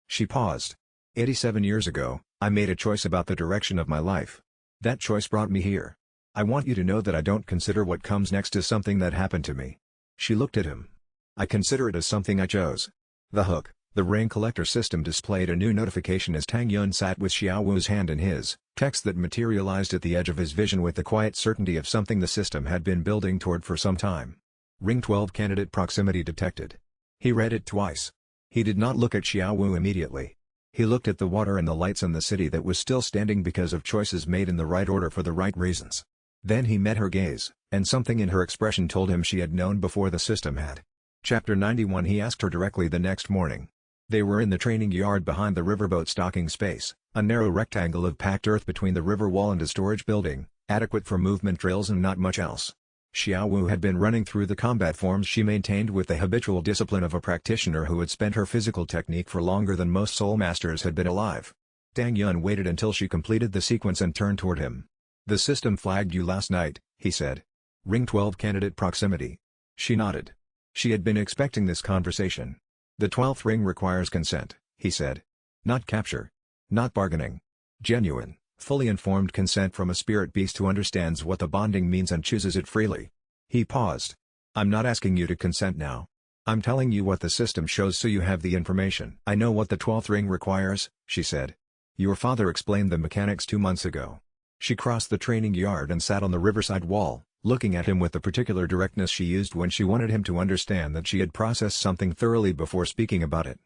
She paused. 87 years ago, I made a choice about the direction of my life. That choice brought me here. I want you to know that I don't consider what comes next as something that happened to me. She looked at him. I consider it as something I chose. The hook, the ring collector system displayed a new notification as Tang Yun sat with Xiao Wu's hand in his, text that materialized at the edge of his vision with the quiet certainty of something the system had been building toward for some time. Ring 12 candidate proximity detected. He read it twice. He did not look at Xiao Wu immediately. He looked at the water and the lights and the city that was still standing because of choices made in the right order for the right reasons. Then he met her gaze, and something in her expression told him she had known before the system had. Chapter 91 He asked her directly the next morning. They were in the training yard behind the riverboat's docking space, a narrow rectangle of packed earth between the river wall and a storage building, adequate for movement drills and not much else. Xiao Wu had been running through the combat forms she maintained with the habitual discipline of a practitioner who had spent her physical technique for longer than most soul masters had been alive. Tang Yun waited until she completed the sequence and turned toward him. The system flagged you last night, he said. Ring 12 candidate proximity. She nodded. She had been expecting this conversation. The 12th ring requires consent, he said. Not capture. Not bargaining. Genuine, Fully informed consent from a spirit beast who understands what the bonding means and chooses it freely. He paused. I'm not asking you to consent now. I'm telling you what the system shows so you have the information. I know what the 12th ring requires, she said. Your father explained the mechanics 2 months ago. She crossed the training yard and sat on the riverside wall, looking at him with the particular directness she used when she wanted him to understand that she had processed something thoroughly before speaking about it.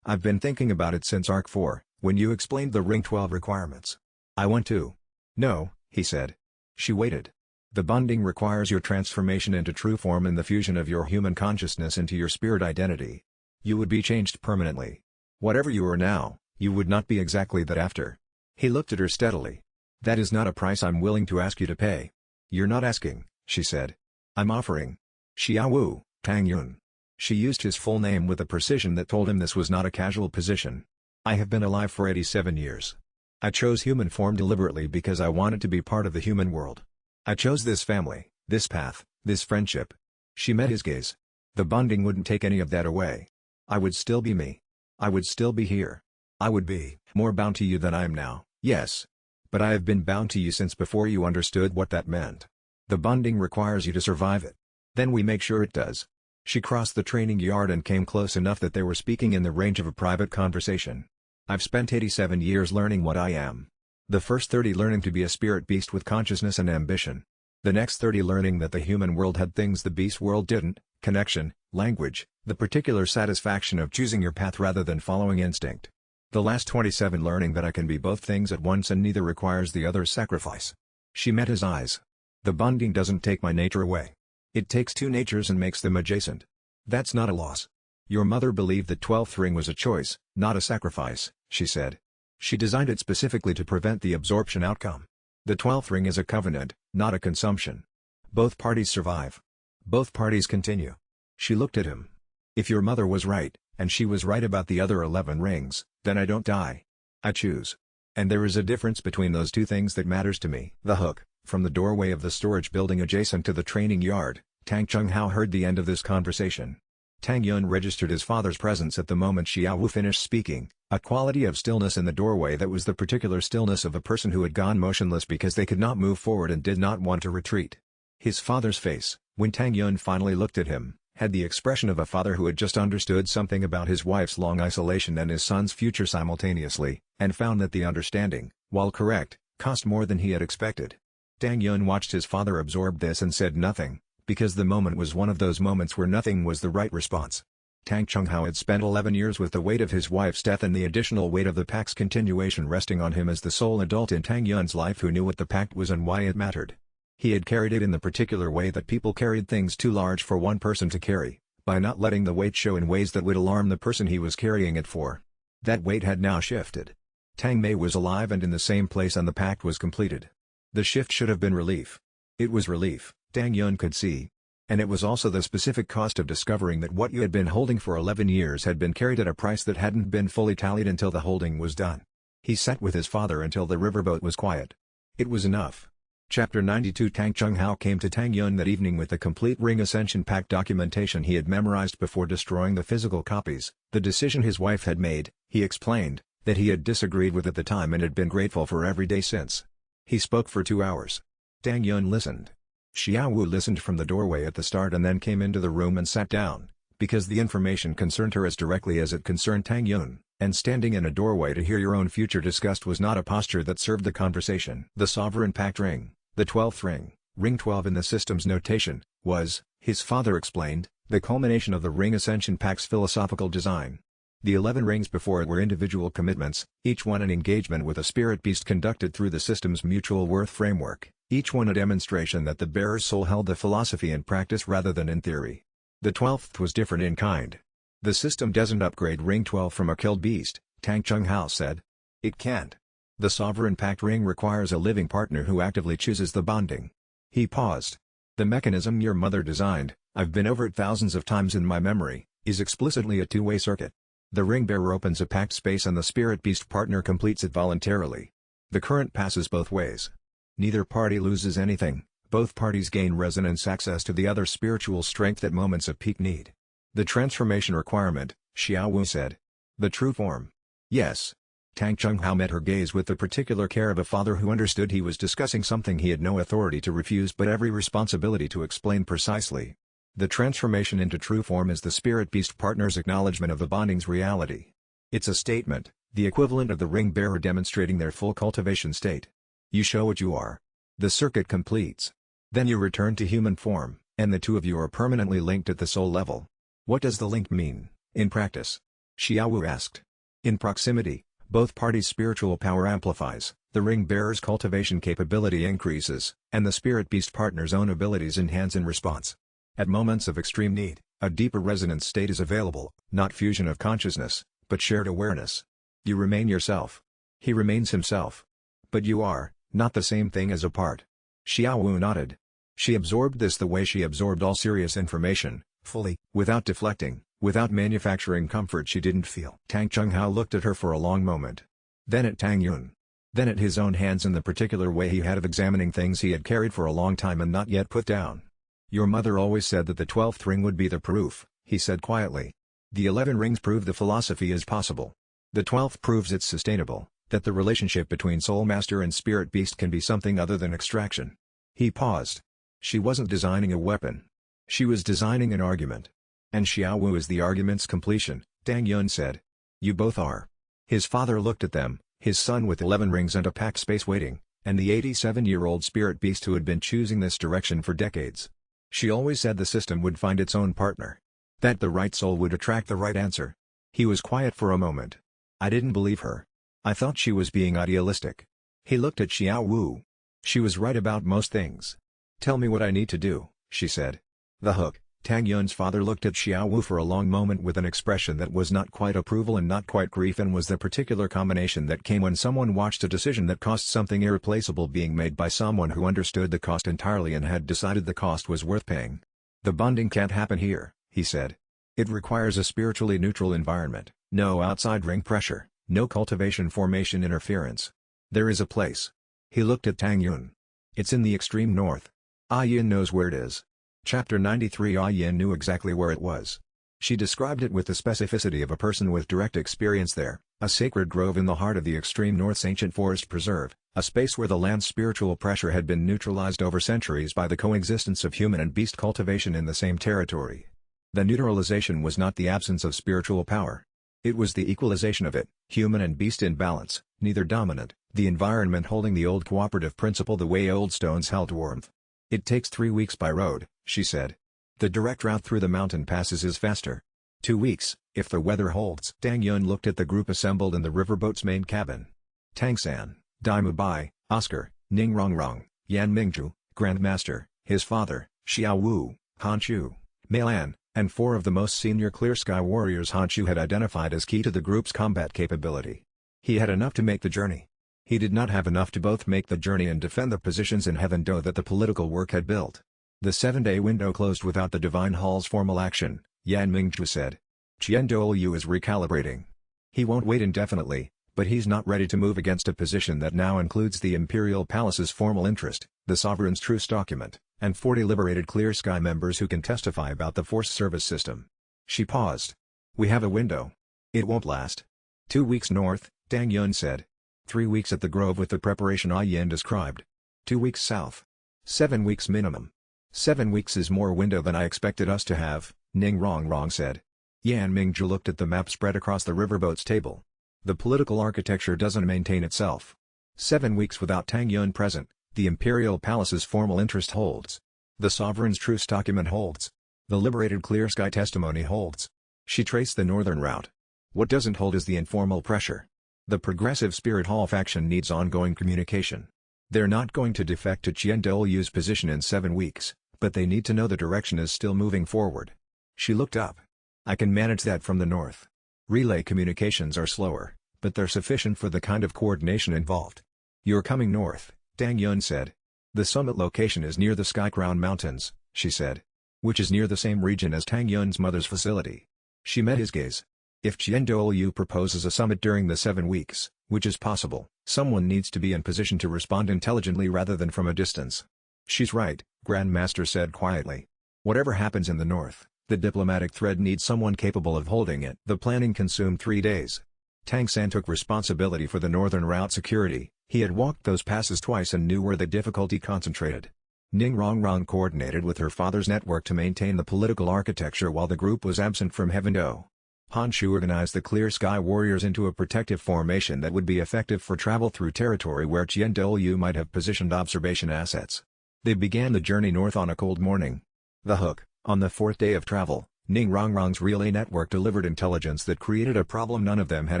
I've been thinking about it since Arc 4, when you explained the Ring 12 requirements. I want to. No, he said. She waited. The bonding requires your transformation into true form and the fusion of your human consciousness into your spirit identity. You would be changed permanently. Whatever you are now, you would not be exactly that after. He looked at her steadily. That is not a price I'm willing to ask you to pay. You're not asking, she said. I'm offering. Xiaowu, Tang Yun. She used his full name with a precision that told him this was not a casual position. I have been alive for 87 years. I chose human form deliberately because I wanted to be part of the human world. I chose this family, this path, this friendship. She met his gaze. The bonding wouldn't take any of that away. I would still be me. I would still be here. I would be more bound to you than I am now, yes. But I have been bound to you since before you understood what that meant. The bonding requires you to survive it. Then we make sure it does. She crossed the training yard and came close enough that they were speaking in the range of a private conversation. I've spent 87 years learning what I am. The first 30 learning to be a spirit beast with consciousness and ambition. The next 30 learning that the human world had things the beast world didn't, connection, language, the particular satisfaction of choosing your path rather than following instinct. The last 27 learning that I can be both things at once and neither requires the other's sacrifice. She met his eyes. The bonding doesn't take my nature away. It takes two natures and makes them adjacent. That's not a loss. Your mother believed the 12th ring was a choice, not a sacrifice, she said. She designed it specifically to prevent the absorption outcome. The 12th ring is a covenant, not a consumption. Both parties survive. Both parties continue. She looked at him. If your mother was right, and she was right about the other 11 rings, then I don't die. I choose. And there is a difference between those two things that matters to me. The hook, from the doorway of the storage building adjacent to the training yard, Tang Chunghao heard the end of this conversation. Tang Yun registered his father's presence at the moment Xiaowu finished speaking, a quality of stillness in the doorway that was the particular stillness of a person who had gone motionless because they could not move forward and did not want to retreat. His father's face, when Tang Yun finally looked at him, had the expression of a father who had just understood something about his wife's long isolation and his son's future simultaneously, and found that the understanding, while correct, cost more than he had expected. Tang Yun watched his father absorb this and said nothing, because the moment was one of those moments where nothing was the right response. Tang Chunghao had spent 11 years with the weight of his wife's death and the additional weight of the pact's continuation resting on him as the sole adult in Tang Yun's life who knew what the pact was and why it mattered. He had carried it in the particular way that people carried things too large for one person to carry, by not letting the weight show in ways that would alarm the person he was carrying it for. That weight had now shifted. Tang Mei was alive and in the same place and the pact was completed. The shift should have been relief. It was relief, Tang Yun could see. And it was also the specific cost of discovering that what you had been holding for 11 years had been carried at a price that hadn't been fully tallied until the holding was done. He sat with his father until the riverboat was quiet. It was enough. Chapter 92 Tang Chunghao came to Tang Yun that evening with the complete Ring Ascension Pact documentation he had memorized before destroying the physical copies. The decision his wife had made, he explained, that he had disagreed with at the time and had been grateful for every day since. He spoke for 2 hours. Tang Yun listened. Xiaowu listened from the doorway at the start and then came into the room and sat down, because the information concerned her as directly as it concerned Tang Yun, and standing in a doorway to hear your own future discussed was not a posture that served the conversation. The Sovereign Pact Ring, the 12th ring, Ring 12 in the system's notation, was, his father explained, the culmination of the Ring Ascension Pact's philosophical design. The 11 rings before it were individual commitments, each one an engagement with a spirit beast conducted through the system's mutual worth framework, each one a demonstration that the bearer's soul held the philosophy in practice rather than in theory. The 12th was different in kind. The system doesn't upgrade Ring 12 from a killed beast, Tang Chunghao said. It can't. The Sovereign Pact Ring requires a living partner who actively chooses the bonding. He paused. The mechanism your mother designed, I've been over it thousands of times in my memory, is explicitly a two-way circuit. The ring bearer opens a pact space and the spirit beast partner completes it voluntarily. The current passes both ways. Neither party loses anything, both parties gain resonance access to the other's spiritual strength at moments of peak need. The transformation requirement, Xiaowu said. The true form. Yes. Tang Chunghao met her gaze with the particular care of a father who understood he was discussing something he had no authority to refuse but every responsibility to explain precisely. The transformation into true form is the spirit beast partner's acknowledgement of the bonding's reality. It's a statement, the equivalent of the ring bearer demonstrating their full cultivation state. You show what you are. The circuit completes. Then you return to human form, and the two of you are permanently linked at the soul level. What does the link mean, in practice? Xiaowu asked. In proximity, both parties' spiritual power amplifies, the ring bearer's cultivation capability increases, and the spirit beast partner's own abilities enhance in response. At moments of extreme need, a deeper resonance state is available, not fusion of consciousness, but shared awareness. You remain yourself. He remains himself. But you are, not the same thing as apart. Xiaowu nodded. She absorbed this the way she absorbed all serious information, fully, without deflecting, without manufacturing comfort she didn't feel. Tang Chunghao looked at her for a long moment. Then at Tang Yun. Then at his own hands in the particular way he had of examining things he had carried for a long time and not yet put down. Your mother always said that the 12th ring would be the proof, he said quietly. The 11 rings prove the philosophy is possible. The 12th proves it's sustainable, that the relationship between Soul Master and Spirit Beast can be something other than extraction. He paused. She wasn't designing a weapon. She was designing an argument. And Xiaowu is the argument's completion, Tang Yun said. You both are. His father looked at them, his son with 11 rings and a packed space waiting, and the 87-year-old Spirit Beast who had been choosing this direction for decades. She always said the system would find its own partner. That the right soul would attract the right answer. He was quiet for a moment. I didn't believe her. I thought she was being idealistic. He looked at Xiaowu. She was right about most things. Tell me what I need to do, she said. The hook. Tang Yun's father looked at Xiaowu for a long moment with an expression that was not quite approval and not quite grief and was the particular combination that came when someone watched a decision that cost something irreplaceable being made by someone who understood the cost entirely and had decided the cost was worth paying. The bonding can't happen here, he said. It requires a spiritually neutral environment, no outside ring pressure, no cultivation formation interference. There is a place. He looked at Tang Yun. It's in the extreme north. Ah Yin knows where it is. Chapter 93. Ah Yin knew exactly where it was. She described it with the specificity of a person with direct experience there, a sacred grove in the heart of the extreme north's ancient forest preserve, a space where the land's spiritual pressure had been neutralized over centuries by the coexistence of human and beast cultivation in the same territory. The neutralization was not the absence of spiritual power. It was the equalization of it, human and beast in balance, neither dominant, the environment holding the old cooperative principle the way old stones held warmth. It takes 3 weeks by road, she said. The direct route through the mountain passes is faster. 2 weeks, if the weather holds. Tang Yun looked at the group assembled in the riverboat's main cabin. Tang San, Dai Mubai, Oscar, Ning Rongrong, Yan Mingzhu, Grandmaster, his father, Xiaowu, Han Chu, Meilan, and 4 of the most senior Clear Sky warriors Han Chu had identified as key to the group's combat capability. He had enough to make the journey. He did not have enough to both make the journey and defend the positions in Heaven Do that the political work had built. The 7-day window closed without the Divine Hall's formal action, Yan Mingzhu said. Qian Douluo is recalibrating. He won't wait indefinitely, but he's not ready to move against a position that now includes the Imperial Palace's formal interest, the Sovereign's truce document, and 40 liberated Clear Sky members who can testify about the Force Service system. She paused. We have a window. It won't last. 2 weeks north, Tang Yun said. 3 weeks at the Grove with the preparation Ah Yin described. 2 weeks south. 7 weeks minimum. 7 weeks is more window than I expected us to have, Ning Rongrong said. Yan Mingzhu looked at the map spread across the riverboat's table. The political architecture doesn't maintain itself. 7 weeks without Tang Yun present, the Imperial Palace's formal interest holds. The Sovereign's truce document holds. The liberated Clear Sky testimony holds. She traced the northern route. What doesn't hold is the informal pressure. The Progressive Spirit Hall faction needs ongoing communication. They're not going to defect to Qian Douluo's position in 7 weeks, but they need to know the direction is still moving forward. She looked up. I can manage that from the north. Relay communications are slower, but they're sufficient for the kind of coordination involved. You're coming north, Tang Yun said. The summit location is near the Sky Crown Mountains, she said. Which is near the same region as Tang Yun's mother's facility. She met his gaze. If Qian Douluo proposes a summit during the 7 weeks, which is possible, someone needs to be in position to respond intelligently rather than from a distance. She's right, Grandmaster said quietly. Whatever happens in the north, the diplomatic thread needs someone capable of holding it. The planning consumed 3 days. Tang San took responsibility for the northern route security. He had walked those passes twice and knew where the difficulty concentrated. Ning Rongrong coordinated with her father's network to maintain the political architecture while the group was absent from Heavendo. Han Shu organized the Clear Sky Warriors into a protective formation that would be effective for travel through territory where Douluo might have positioned observation assets. They began the journey north on a cold morning. The hook, on the fourth day of travel, Ning Rongrong's relay network delivered intelligence that created a problem none of them had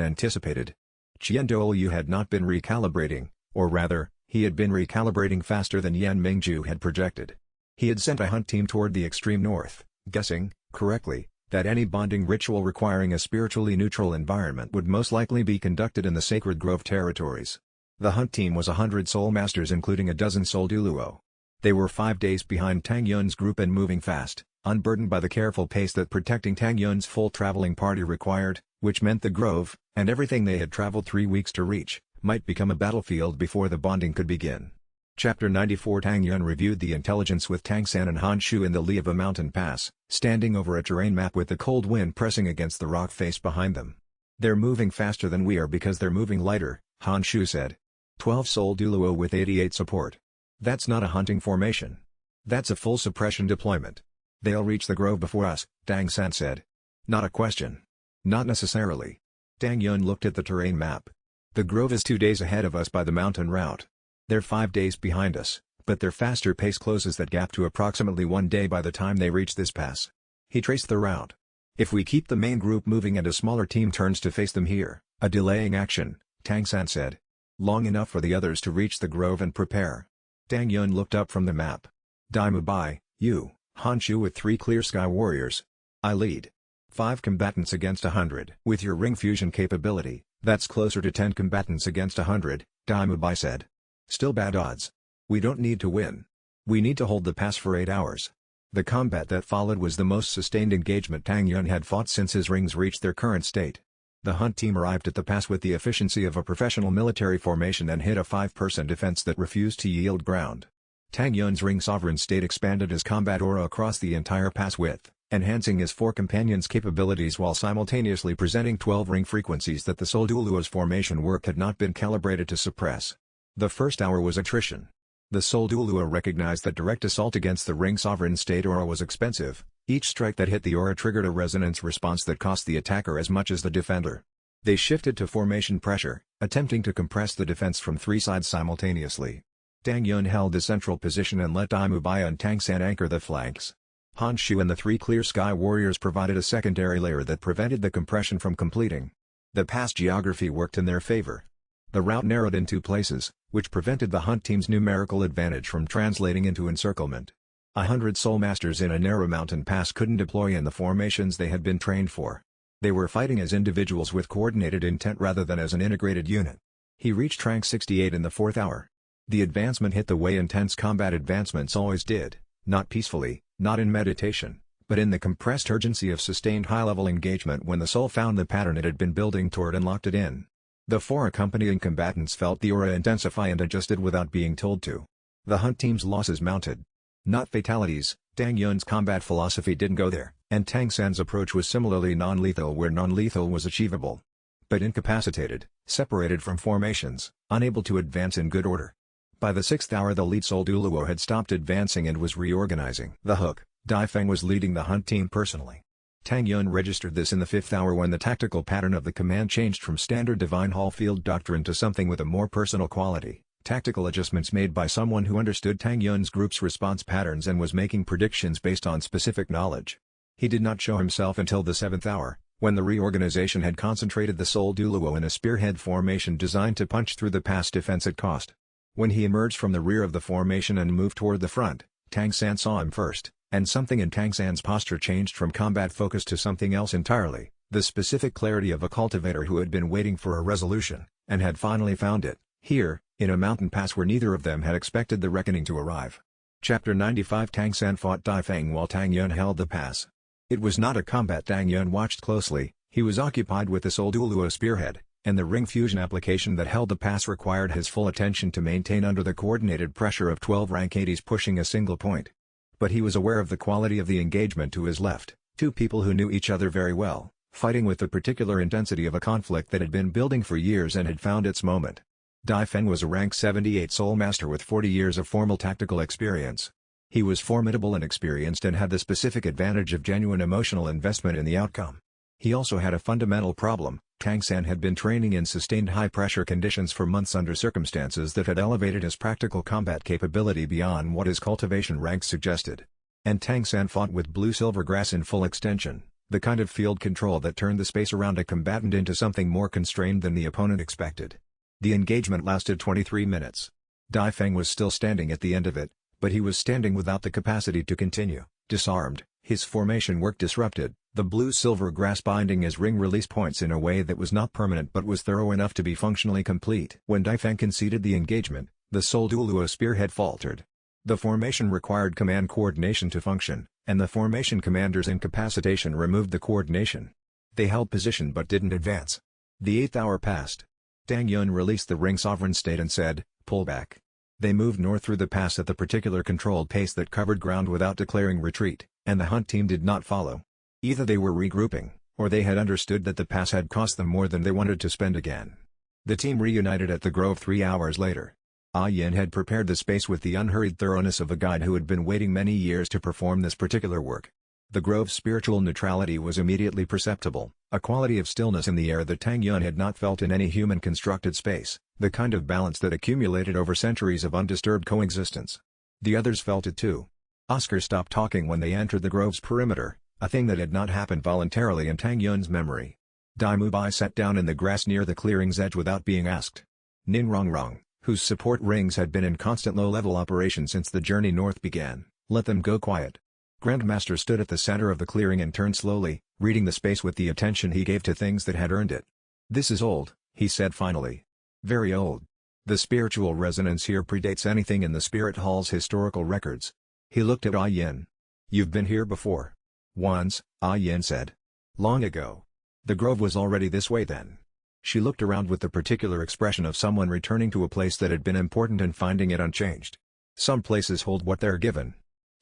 anticipated. Douluo had not been recalibrating, or rather, he had been recalibrating faster than Yan Mingju had projected. He had sent a hunt team toward the extreme north, guessing, correctly, that any bonding ritual requiring a spiritually neutral environment would most likely be conducted in the Sacred Grove territories. The hunt team was 100 soul masters including a dozen soul Douluo. They were 5 days behind Tang Yun's group and moving fast, unburdened by the careful pace that protecting Tang Yun's full traveling party required, which meant the grove, and everything they had traveled 3 weeks to reach, might become a battlefield before the bonding could begin. Chapter 94 Tang Yun reviewed the intelligence with Tang San and Han Shu in the lee of a mountain pass, standing over a terrain map with the cold wind pressing against the rock face behind them. "They're moving faster than we are because they're moving lighter," Han Shu said. 12 soul Douluo with 88 support. "That's not a hunting formation. That's a full suppression deployment. They'll reach the grove before us," Tang San said. "Not a question. Not necessarily." Tang Yun looked at the terrain map. "The grove is 2 days ahead of us by the mountain route. They're 5 days behind us, but their faster pace closes that gap to approximately 1 day by the time they reach this pass." He traced the route. "If we keep the main group moving and a smaller team turns to face them here, a delaying action," Tang San said. "Long enough for the others to reach the grove and prepare." Tang Yun looked up from the map. "Daimu Bai, you, Han Shu with 3 Clear Sky Warriors. I lead. 5 combatants against 100. With your ring fusion capability, that's closer to 10 combatants against 100, Daimu Bai said. "Still bad odds. We don't need to win. We need to hold the pass for 8 hours. The combat that followed was the most sustained engagement Tang Yun had fought since his rings reached their current state. The hunt team arrived at the pass with the efficiency of a professional military formation and hit a 5-person defense that refused to yield ground. Tang Yun's ring sovereign state expanded his combat aura across the entire pass width, enhancing his 4 companions' capabilities while simultaneously presenting 12 ring frequencies that the Soul Douluo's formation work had not been calibrated to suppress. The first hour was attrition. The Soul Douluo recognized that direct assault against the ring sovereign state aura was expensive. Each strike that hit the aura triggered a resonance response that cost the attacker as much as the defender. They shifted to formation pressure, attempting to compress the defense from 3 sides simultaneously. Tang Yun held the central position and let Daimu Bai and Tang San anchor the flanks. Han Shu and the 3 Clear Sky Warriors provided a secondary layer that prevented the compression from completing. The pass geography worked in their favor. The route narrowed in 2 places, which prevented the hunt team's numerical advantage from translating into encirclement. 100 soul masters in a narrow mountain pass couldn't deploy in the formations they had been trained for. They were fighting as individuals with coordinated intent rather than as an integrated unit. He reached rank 68 in the 4th hour. The advancement hit the way intense combat advancements always did, not peacefully, not in meditation, but in the compressed urgency of sustained high-level engagement when the soul found the pattern it had been building toward and locked it in. The 4 accompanying combatants felt the aura intensify and adjusted without being told to. The hunt team's losses mounted. Not fatalities. Tang Yun's combat philosophy didn't go there, and Tang San's approach was similarly non-lethal where non-lethal was achievable. But incapacitated, separated from formations, unable to advance in good order. By the 6th hour the lead Soul Douluo had stopped advancing and was reorganizing. The hook, Dai Feng was leading the hunt team personally. Tang Yun registered this in the 5th hour when the tactical pattern of the command changed from standard Divine Hall field doctrine to something with a more personal quality. Tactical adjustments made by someone who understood Tang Yun's group's response patterns and was making predictions based on specific knowledge. He did not show himself until the 7th hour, when the reorganization had concentrated the Soul Douluo in a spearhead formation designed to punch through the pass defense at cost. When he emerged from the rear of the formation and moved toward the front, Tang San saw him first, and something in Tang San's posture changed from combat focus to something else entirely, the specific clarity of a cultivator who had been waiting for a resolution, and had finally found it, here, in a mountain pass where neither of them had expected the reckoning to arrive. Chapter 95 Tang San fought Dai Feng while Tang Yun held the pass. It was not a combat Tang Yun watched closely. He was occupied with the Soul Douluo spearhead, and the ring fusion application that held the pass required his full attention to maintain under the coordinated pressure of 12 rank 80s pushing a single point. But he was aware of the quality of the engagement to his left, 2 people who knew each other very well, fighting with the particular intensity of a conflict that had been building for years and had found its moment. Dai Feng was a rank 78 Soul Master with 40 years of formal tactical experience. He was formidable and experienced and had the specific advantage of genuine emotional investment in the outcome. He also had a fundamental problem. Tang San had been training in sustained high-pressure conditions for months under circumstances that had elevated his practical combat capability beyond what his cultivation ranks suggested. And Tang San fought with blue-silver grass in full extension, the kind of field control that turned the space around a combatant into something more constrained than the opponent expected. The engagement lasted 23 minutes. Dai Feng was still standing at the end of it, but he was standing without the capacity to continue, disarmed, his formation work disrupted, the blue-silver grass binding his ring release points in a way that was not permanent but was thorough enough to be functionally complete. When Dai Feng conceded the engagement, the Soul Douluo spearhead faltered. The formation required command coordination to function, and the formation commander's incapacitation removed the coordination. They held position but didn't advance. The 8th hour passed. Tang Yun released the ring sovereign state and said, "Pull back." They moved north through the pass at the particular controlled pace that covered ground without declaring retreat, and the hunt team did not follow. Either they were regrouping, or they had understood that the pass had cost them more than they wanted to spend again. The team reunited at the grove 3 hours later. Yin had prepared the space with the unhurried thoroughness of a guide who had been waiting many years to perform this particular work. The grove's spiritual neutrality was immediately perceptible, a quality of stillness in the air that Tang Yun had not felt in any human-constructed space, the kind of balance that accumulated over centuries of undisturbed coexistence. The others felt it too. Oscar stopped talking when they entered the grove's perimeter, a thing that had not happened voluntarily in Tang Yun's memory. Dai Mubai sat down in the grass near the clearing's edge without being asked. Ning Rongrong, whose support rings had been in constant low-level operation since the journey north began, let them go quiet. Grandmaster stood at the center of the clearing and turned slowly, reading the space with the attention he gave to things that had earned it. "This is old," he said finally. "Very old. The spiritual resonance here predates anything in the Spirit Hall's historical records." He looked at Yin. "You've been here before." "Once," Yin said. "Long ago. The grove was already this way then." She looked around with the particular expression of someone returning to a place that had been important and finding it unchanged. Some places hold what they're given.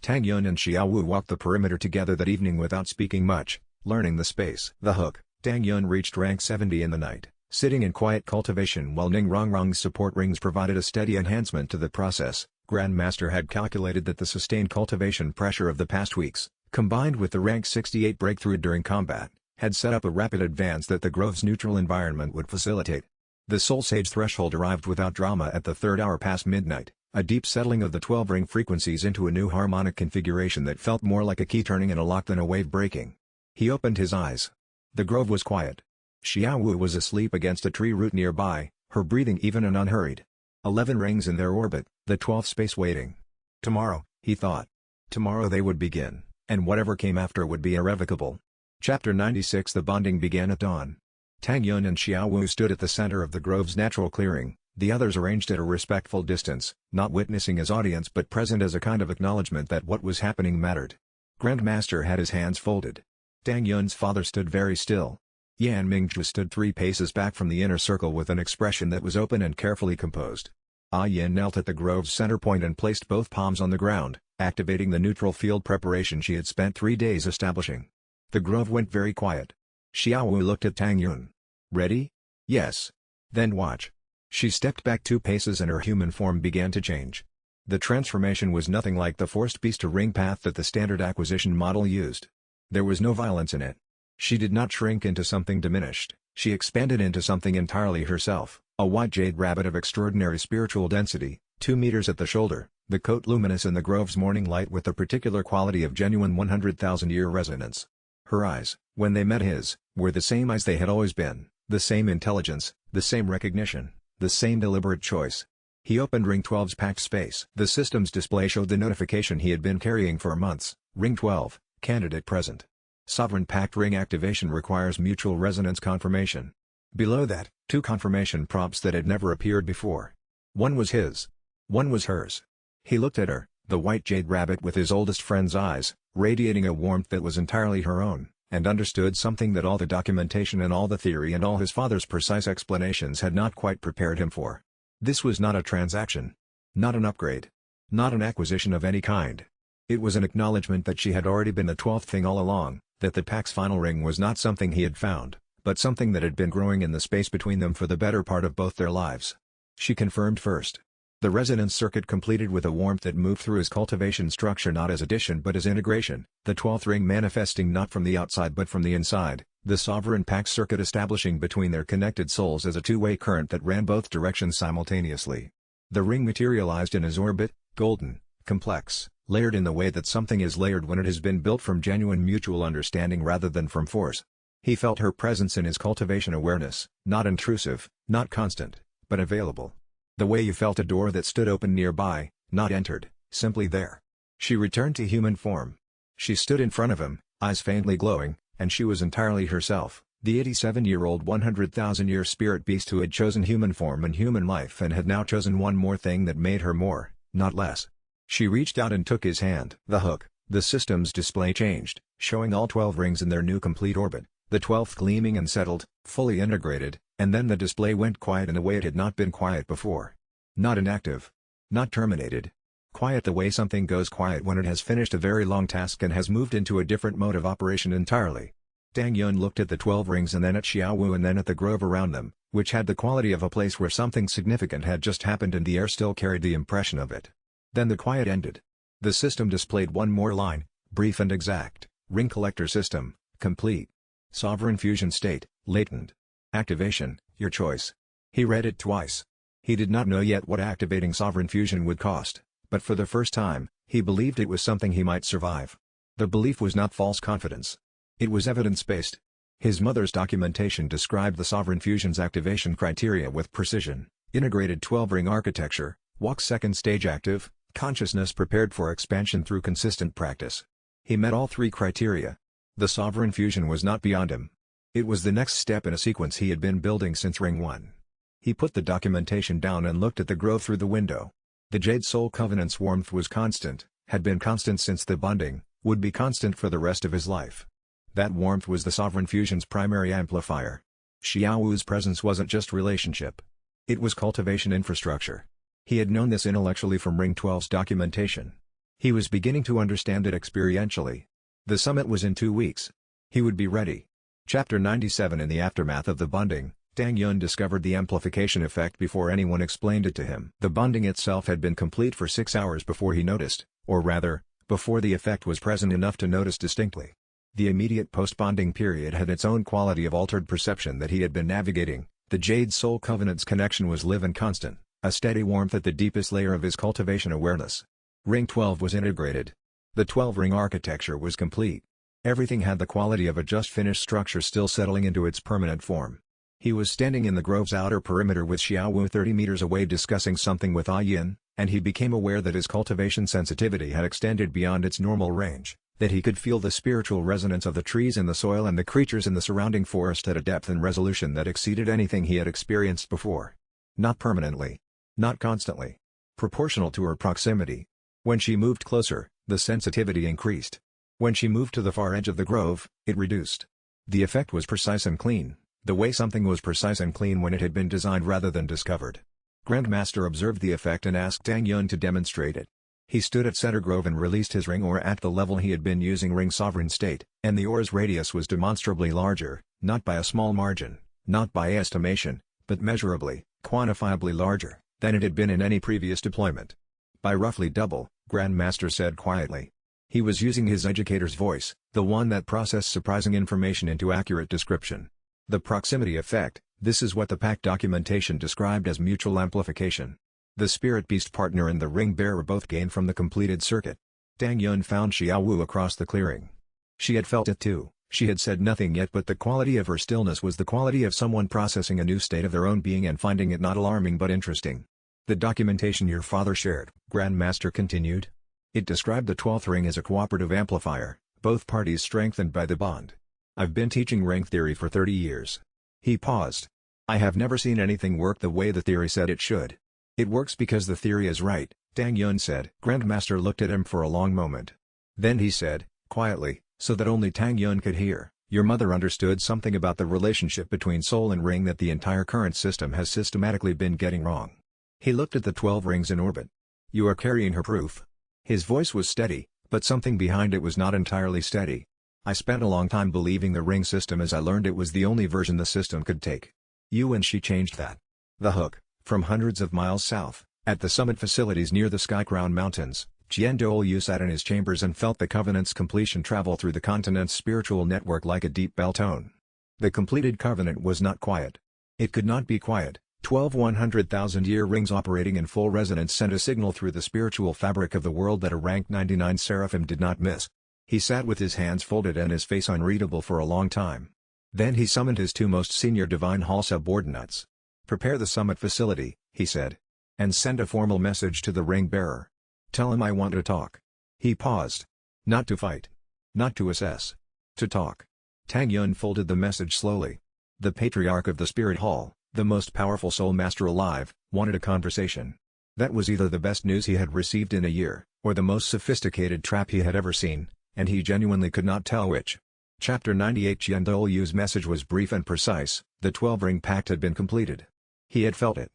Tang Yun and Xiao Wu walked the perimeter together that evening without speaking much, learning the space. The hook. Tang Yun reached rank 70 in the night, sitting in quiet cultivation while Ning Rongrong's support rings provided a steady enhancement to the process. Grandmaster had calculated that the sustained cultivation pressure of the past weeks, combined with the rank 68 breakthrough during combat, had set up a rapid advance that the grove's neutral environment would facilitate. The Soul Sage threshold arrived without drama at the 3rd hour past midnight, a deep settling of the 12-ring frequencies into a new harmonic configuration that felt more like a key turning in a lock than a wave breaking. He opened his eyes. The grove was quiet. Xiao Wu was asleep against a tree root nearby, her breathing even and unhurried. 11 rings in their orbit, the 12th space waiting. Tomorrow, he thought. Tomorrow they would begin, and whatever came after would be irrevocable. Chapter 96. The bonding began at dawn. Tang Yun and Xiao Wu stood at the center of the grove's natural clearing, the others arranged at a respectful distance, not witnessing as audience but present as a kind of acknowledgement that what was happening mattered. Grandmaster had his hands folded. Tang Yun's father stood very still. Yan Mingzhu stood 3 paces back from the inner circle with an expression that was open and carefully composed. Yin knelt at the grove's center point and placed both palms on the ground, activating the neutral field preparation she had spent 3 days establishing. The grove went very quiet. Xiao Wu looked at Tang Yun. "Ready?" "Yes." "Then watch." She stepped back 2 paces and her human form began to change. The transformation was nothing like the forced beast-to-ring path that the standard acquisition model used. There was no violence in it. She did not shrink into something diminished, she expanded into something entirely herself, a white jade rabbit of extraordinary spiritual density, 2 meters at the shoulder, the coat luminous in the grove's morning light with the particular quality of genuine 100,000-year resonance. Her eyes, when they met his, were the same eyes they had always been, the same intelligence, the same recognition, the same deliberate choice. He opened Ring 12's packed space. The system's display showed the notification he had been carrying for months. Ring 12, candidate present. Sovereign packed ring activation requires mutual resonance confirmation. Below that, 2 confirmation prompts that had never appeared before. One was his. One was hers. He looked at her, the white jade rabbit with his oldest friend's eyes, radiating a warmth that was entirely her own, and understood something that all the documentation and all the theory and all his father's precise explanations had not quite prepared him for. This was not a transaction. Not an upgrade. Not an acquisition of any kind. It was an acknowledgement that she had already been the 12th thing all along, that the pack's final ring was not something he had found, but something that had been growing in the space between them for the better part of both their lives. She confirmed first. The resonance circuit completed with a warmth that moved through his cultivation structure not as addition but as integration, the 12th ring manifesting not from the outside but from the inside, the sovereign pact circuit establishing between their connected souls as a two-way current that ran both directions simultaneously. The ring materialized in his orbit, golden, complex, layered in the way that something is layered when it has been built from genuine mutual understanding rather than from force. He felt her presence in his cultivation awareness, not intrusive, not constant, but available. The way you felt a door that stood open nearby, not entered, simply there. She returned to human form. She stood in front of him, eyes faintly glowing, and she was entirely herself, the 87-year-old 100,000-year spirit beast who had chosen human form and human life and had now chosen one more thing that made her more, not less. She reached out and took his hand. The hook, the system's display changed, showing all 12 rings in their new complete orbit, the 12th gleaming and settled, fully integrated, and then the display went quiet in a way it had not been quiet before. Not inactive. Not terminated. Quiet the way something goes quiet when it has finished a very long task and has moved into a different mode of operation entirely. Tang Yun looked at the 12 rings and then at Xiao Wu and then at the grove around them, which had the quality of a place where something significant had just happened and the air still carried the impression of it. Then the quiet ended. The system displayed one more line, brief and exact. Ring collector system, complete. Sovereign fusion state, latent. Activation, your choice. He read it twice. He did not know yet what activating sovereign fusion would cost, but for the first time, he believed it was something he might survive. The belief was not false confidence. It was evidence-based. His mother's documentation described the sovereign fusion's activation criteria with precision: integrated 12-ring architecture, walk second stage active, consciousness prepared for expansion through consistent practice. He met all three criteria. The sovereign fusion was not beyond him. It was the next step in a sequence he had been building since Ring 1. He put the documentation down and looked at the grove through the window. The Jade Soul Covenant's warmth was constant, had been constant since the bonding, would be constant for the rest of his life. That warmth was the sovereign fusion's primary amplifier. Xiao Wu's presence wasn't just relationship. It was cultivation infrastructure. He had known this intellectually from Ring 12's documentation. He was beginning to understand it experientially. The summit was in 2 weeks. He would be ready. Chapter 97. In the aftermath of the bonding, Tang Yun discovered the amplification effect before anyone explained it to him. The bonding itself had been complete for 6 hours before he noticed, or rather, before the effect was present enough to notice distinctly. The immediate post-bonding period had its own quality of altered perception that he had been navigating. The Jade Soul Covenant's connection was live and constant, a steady warmth at the deepest layer of his cultivation awareness. Ring 12 was integrated. The 12-ring architecture was complete. Everything had the quality of a just-finished structure still settling into its permanent form. He was standing in the grove's outer perimeter with Xiao Wu 30 meters away discussing something with Yin, and he became aware that his cultivation sensitivity had extended beyond its normal range, that he could feel the spiritual resonance of the trees in the soil and the creatures in the surrounding forest at a depth and resolution that exceeded anything he had experienced before. Not permanently. Not constantly. Proportional to her proximity. When she moved closer, the sensitivity increased. When she moved to the far edge of the grove, it reduced. The effect was precise and clean, the way something was precise and clean when it had been designed rather than discovered. Grandmaster observed the effect and asked Tang Yun to demonstrate it. He stood at center grove and released his ring ore at the level he had been using ring sovereign state, and the ore's radius was demonstrably larger, not by a small margin, not by estimation, but measurably, quantifiably larger, than it had been in any previous deployment. By roughly double, Grandmaster said quietly. He was using his educator's voice, the one that processed surprising information into accurate description. The proximity effect, this is what the pact documentation described as mutual amplification. The spirit beast partner and the ring bearer both gained from the completed circuit. Tang Yun found Xiao Wu across the clearing. She had felt it too. She had said nothing yet, but the quality of her stillness was the quality of someone processing a new state of their own being and finding it not alarming but interesting. The documentation your father shared, Grandmaster continued. It described the 12th ring as a cooperative amplifier, both parties strengthened by the bond. I've been teaching ring theory for 30 years. He paused. I have never seen anything work the way the theory said it should. It works because the theory is right, Tang Yun said. Grandmaster looked at him for a long moment. Then he said, quietly, so that only Tang Yun could hear, your mother understood something about the relationship between soul and ring that the entire current system has systematically been getting wrong. He looked at the 12 rings in orbit. You are carrying her proof. His voice was steady, but something behind it was not entirely steady. I spent a long time believing the ring system as I learned it was the only version the system could take. You and she changed that. The hook, from hundreds of miles south, at the summit facilities near the Sky-Crown Mountains, Douluo sat in his chambers and felt the Covenant's completion travel through the continent's spiritual network like a deep bell tone. The completed Covenant was not quiet. It could not be quiet. 12 100,000-year rings operating in full resonance sent a signal through the spiritual fabric of the world that a rank 99 seraphim did not miss. He sat with his hands folded and his face unreadable for a long time. Then he summoned his two most senior Divine Hall subordinates. "Prepare the summit facility," he said. "And send a formal message to the ring bearer. Tell him I want to talk." He paused. "Not to fight. Not to assess. To talk." Tang Yun folded the message slowly. The Patriarch of the Spirit Hall, the most powerful soul master alive, wanted a conversation. That was either the best news he had received in a year, or the most sophisticated trap he had ever seen, and he genuinely could not tell which. Chapter 98 Douluo's message was brief and precise. The 12-ring pact had been completed. He had felt it.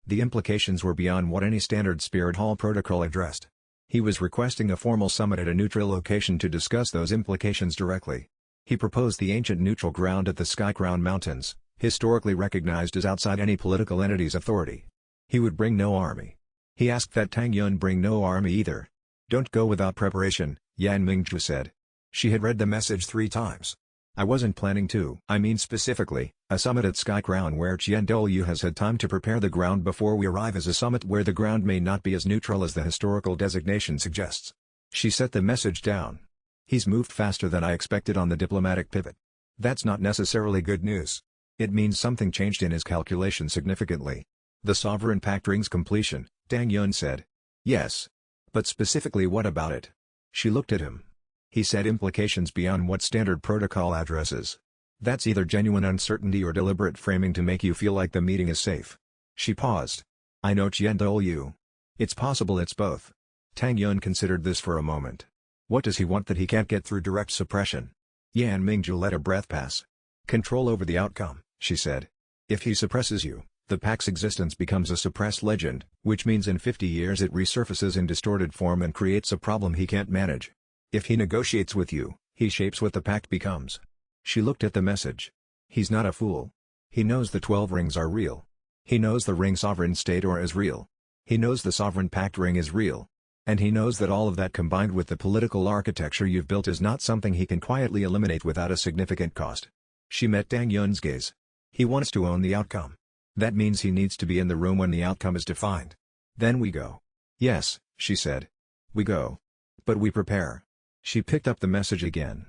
The implications were beyond what any standard Spirit Hall protocol addressed. He was requesting a formal summit at a neutral location to discuss those implications directly. He proposed the ancient neutral ground at the Sky-Crown Mountains, historically recognized as outside any political entity's authority. He would bring no army. He asked that Tang Yun bring no army either. "Don't go without preparation," Yan Mingzhu said. She had read the message 3 times. "I wasn't planning to. I mean specifically, a summit at Sky-Crown where Douluo has had time to prepare the ground before we arrive is a summit where the ground may not be as neutral as the historical designation suggests." She set the message down. "He's moved faster than I expected on the diplomatic pivot. That's not necessarily good news. It means something changed in his calculation significantly." "The Sovereign Pact ring's completion," Tang Yun said. "Yes. But specifically what about it?" She looked at him. He said implications beyond what standard protocol addresses. "That's either genuine uncertainty or deliberate framing to make you feel like the meeting is safe." She paused. "I know Douluo. It's possible it's both." Tang Yun considered this for a moment. What does he want that he can't get through direct suppression? Yan Mingzhu let a breath pass. "Control over the outcome," she said. "If he suppresses you, the Pact's existence becomes a suppressed legend, which means in 50 years it resurfaces in distorted form and creates a problem he can't manage. If he negotiates with you, he shapes what the Pact becomes." She looked at the message. "He's not a fool. He knows the 12 rings are real. He knows the ring sovereign state or is real. He knows the Sovereign Pact ring is real. And he knows that all of that combined with the political architecture you've built is not something he can quietly eliminate without a significant cost." She met Tang Yun's gaze. "He wants to own the outcome. That means he needs to be in the room when the outcome is defined. Then we go." "Yes," she said. "We go. But we prepare." She picked up the message again.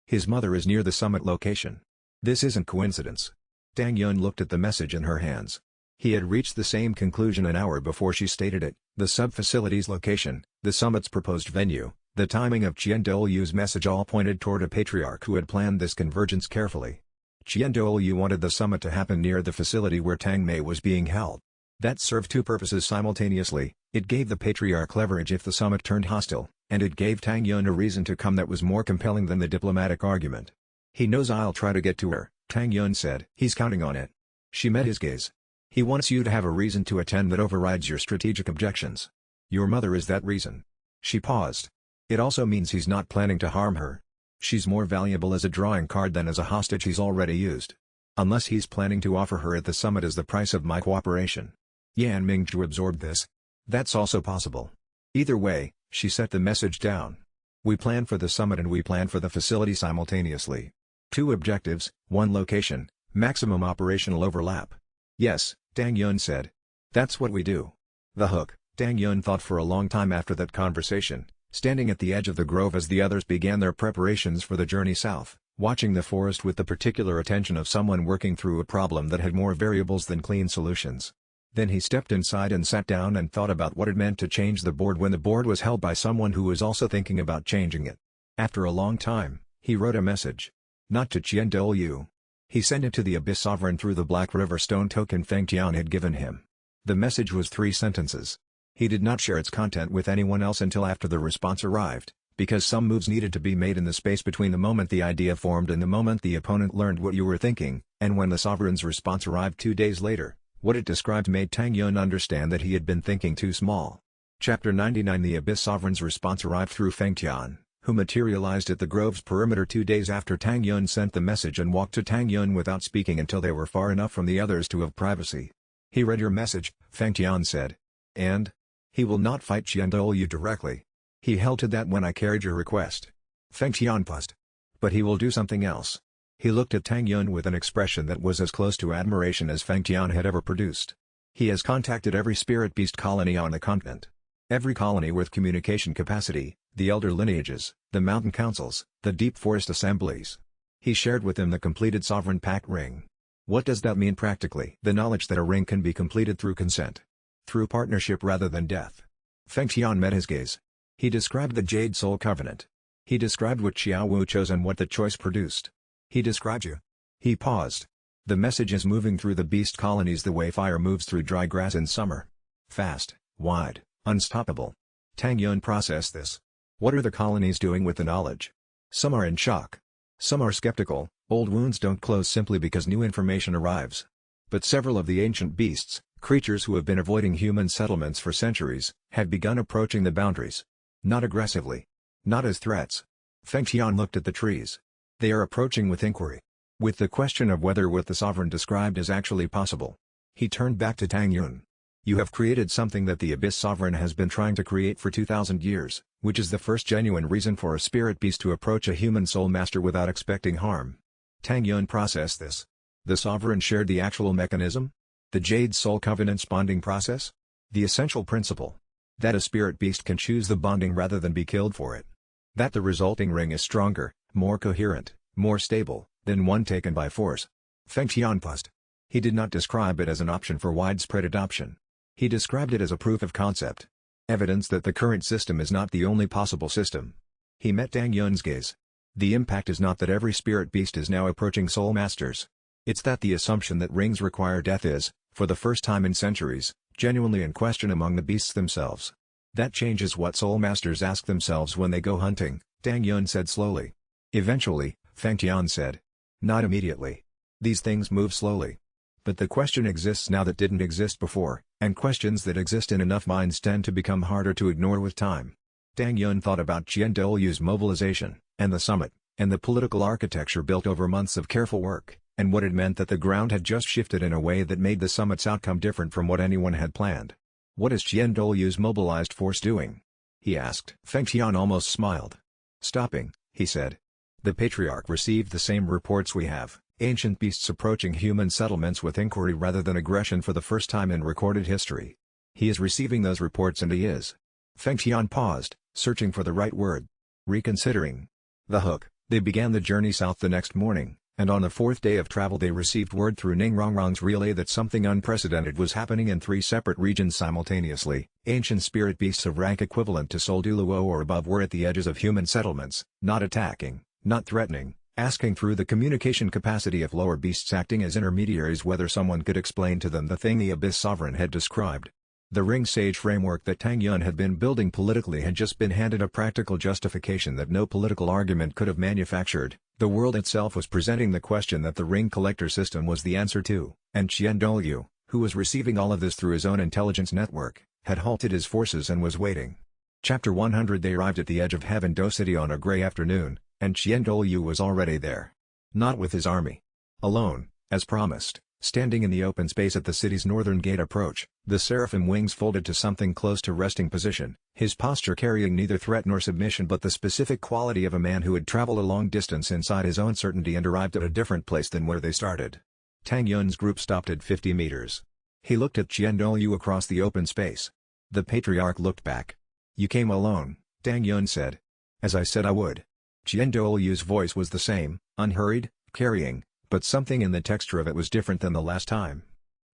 "His mother is near the summit location. This isn't coincidence." Tang Yun looked at the message in her hands. He had reached the same conclusion an hour before she stated it: the sub-facility's location, the summit's proposed venue, the timing of Douluo's message all pointed toward a patriarch who had planned this convergence carefully. Douluo wanted the summit to happen near the facility where Tang Mei was being held. That served 2 purposes simultaneously. It gave the patriarch leverage if the summit turned hostile, and it gave Tang Yun a reason to come that was more compelling than the diplomatic argument. "He knows I'll try to get to her," Tang Yun said. "He's counting on it." She met his gaze. "He wants you to have a reason to attend that overrides your strategic objections. Your mother is that reason." She paused. "It also means he's not planning to harm her. She's more valuable as a drawing card than as a hostage he's already used. Unless he's planning to offer her at the summit as the price of my cooperation." Yan Mingzhu absorbed this. "That's also possible. Either way," she set the message down. "We plan for the summit and we plan for the facility simultaneously. 2 objectives, 1 location, maximum operational overlap." "Yes," Tang Yun said. "That's what we do." The hook. Tang Yun thought for a long time after that conversation, standing at the edge of the grove as the others began their preparations for the journey south, watching the forest with the particular attention of someone working through a problem that had more variables than clean solutions. Then he stepped inside and sat down and thought about what it meant to change the board when the board was held by someone who was also thinking about changing it. After a long time, he wrote a message. Not to Douluo. He sent it to the Abyss Sovereign through the Black River stone token Feng Tian had given him. The message was 3 sentences. He did not share its content with anyone else until after the response arrived, because some moves needed to be made in the space between the moment the idea formed and the moment the opponent learned what you were thinking, and when the Sovereign's response arrived 2 days later. What it described made Tang Yun understand that he had been thinking too small. Chapter 99 The Abyss Sovereign's response arrived through Feng Tian, who materialized at the grove's perimeter 2 days after Tang Yun sent the message and walked to Tang Yun without speaking until they were far enough from the others to have privacy. He read your message, Feng Tian said. And? He will not fight Douluo directly. He held to that when I carried your request. Feng Tian paused. But he will do something else. He looked at Tang Yun with an expression that was as close to admiration as Feng Tian had ever produced. He has contacted every spirit beast colony on the continent. Every colony with communication capacity, the elder lineages, the mountain councils, the deep forest assemblies. He shared with them the completed sovereign pact ring. What does that mean practically? The knowledge that a ring can be completed through consent. Through partnership rather than death. Feng Tian met his gaze. He described the Jade Soul Covenant. He described what Xiao Wu chose and what the choice produced. He described you. He paused. The message is moving through the beast colonies the way fire moves through dry grass in summer. Fast, wide, unstoppable. Tang Yun processed this. What are the colonies doing with the knowledge? Some are in shock. Some are skeptical. Old wounds don't close simply because new information arrives. But several of the ancient beasts, creatures who have been avoiding human settlements for centuries, have begun approaching the boundaries. Not aggressively. Not as threats. Feng Tian looked at the trees. They are approaching with inquiry. With the question of whether what the sovereign described is actually possible. He turned back to Tang Yun. You have created something that the Abyss Sovereign has been trying to create for 2,000 years, which is the first genuine reason for a spirit beast to approach a human soul master without expecting harm. Tang Yun processed this. The sovereign shared the actual mechanism? The Jade Soul Covenant's bonding process? The essential principle. That a spirit beast can choose the bonding rather than be killed for it. That the resulting ring is stronger, more coherent, more stable, than one taken by force. Feng Tian paused. He did not describe it as an option for widespread adoption. He described it as a proof of concept. Evidence that the current system is not the only possible system. He met Tang Yun's gaze. The impact is not that every spirit beast is now approaching soul masters. It's that the assumption that rings require death is, for the first time in centuries, genuinely in question among the beasts themselves. That changes what soul masters ask themselves when they go hunting, Tang Yun said slowly. Eventually, Feng Tian said. Not immediately. These things move slowly. But the question exists now that didn't exist before, and questions that exist in enough minds tend to become harder to ignore with time. Tang Yun thought about Douluo's mobilization, and the summit, and the political architecture built over months of careful work, and what it meant that the ground had just shifted in a way that made the summit's outcome different from what anyone had planned. What is Douluo's mobilized force doing? He asked. Feng Tian almost smiled. Stopping, he said. The Patriarch received the same reports we have, ancient beasts approaching human settlements with inquiry rather than aggression for the first time in recorded history. He is receiving those reports and he is. Feng Tian paused, searching for the right word. Reconsidering. The hook. They began the journey south the next morning, and on the fourth day of travel they received word through Ningrongrong's relay that something unprecedented was happening in 3 separate regions simultaneously. Ancient spirit beasts of rank equivalent to Soul Douluo or above were at the edges of human settlements, not attacking, not threatening, asking through the communication capacity of lower beasts acting as intermediaries whether someone could explain to them the thing the Abyss Sovereign had described. The Ring Sage framework that Tang Yun had been building politically had just been handed a practical justification that no political argument could have manufactured. The world itself was presenting the question that the Ring Collector system was the answer to, and Douluo, who was receiving all of this through his own intelligence network, had halted his forces and was waiting. Chapter 100. They arrived at the edge of Heaven Do City on a gray afternoon, and Douluo was already there. Not with his army. Alone, as promised, standing in the open space at the city's northern gate approach, the seraphim wings folded to something close to resting position, his posture carrying neither threat nor submission but the specific quality of a man who had traveled a long distance inside his own certainty and arrived at a different place than where they started. Tang Yun's group stopped at 50 meters. He looked at Douluo across the open space. The Patriarch looked back. You came alone, Tang Yun said. As I said I would. Douluo's voice was the same, unhurried, carrying, but something in the texture of it was different than the last time.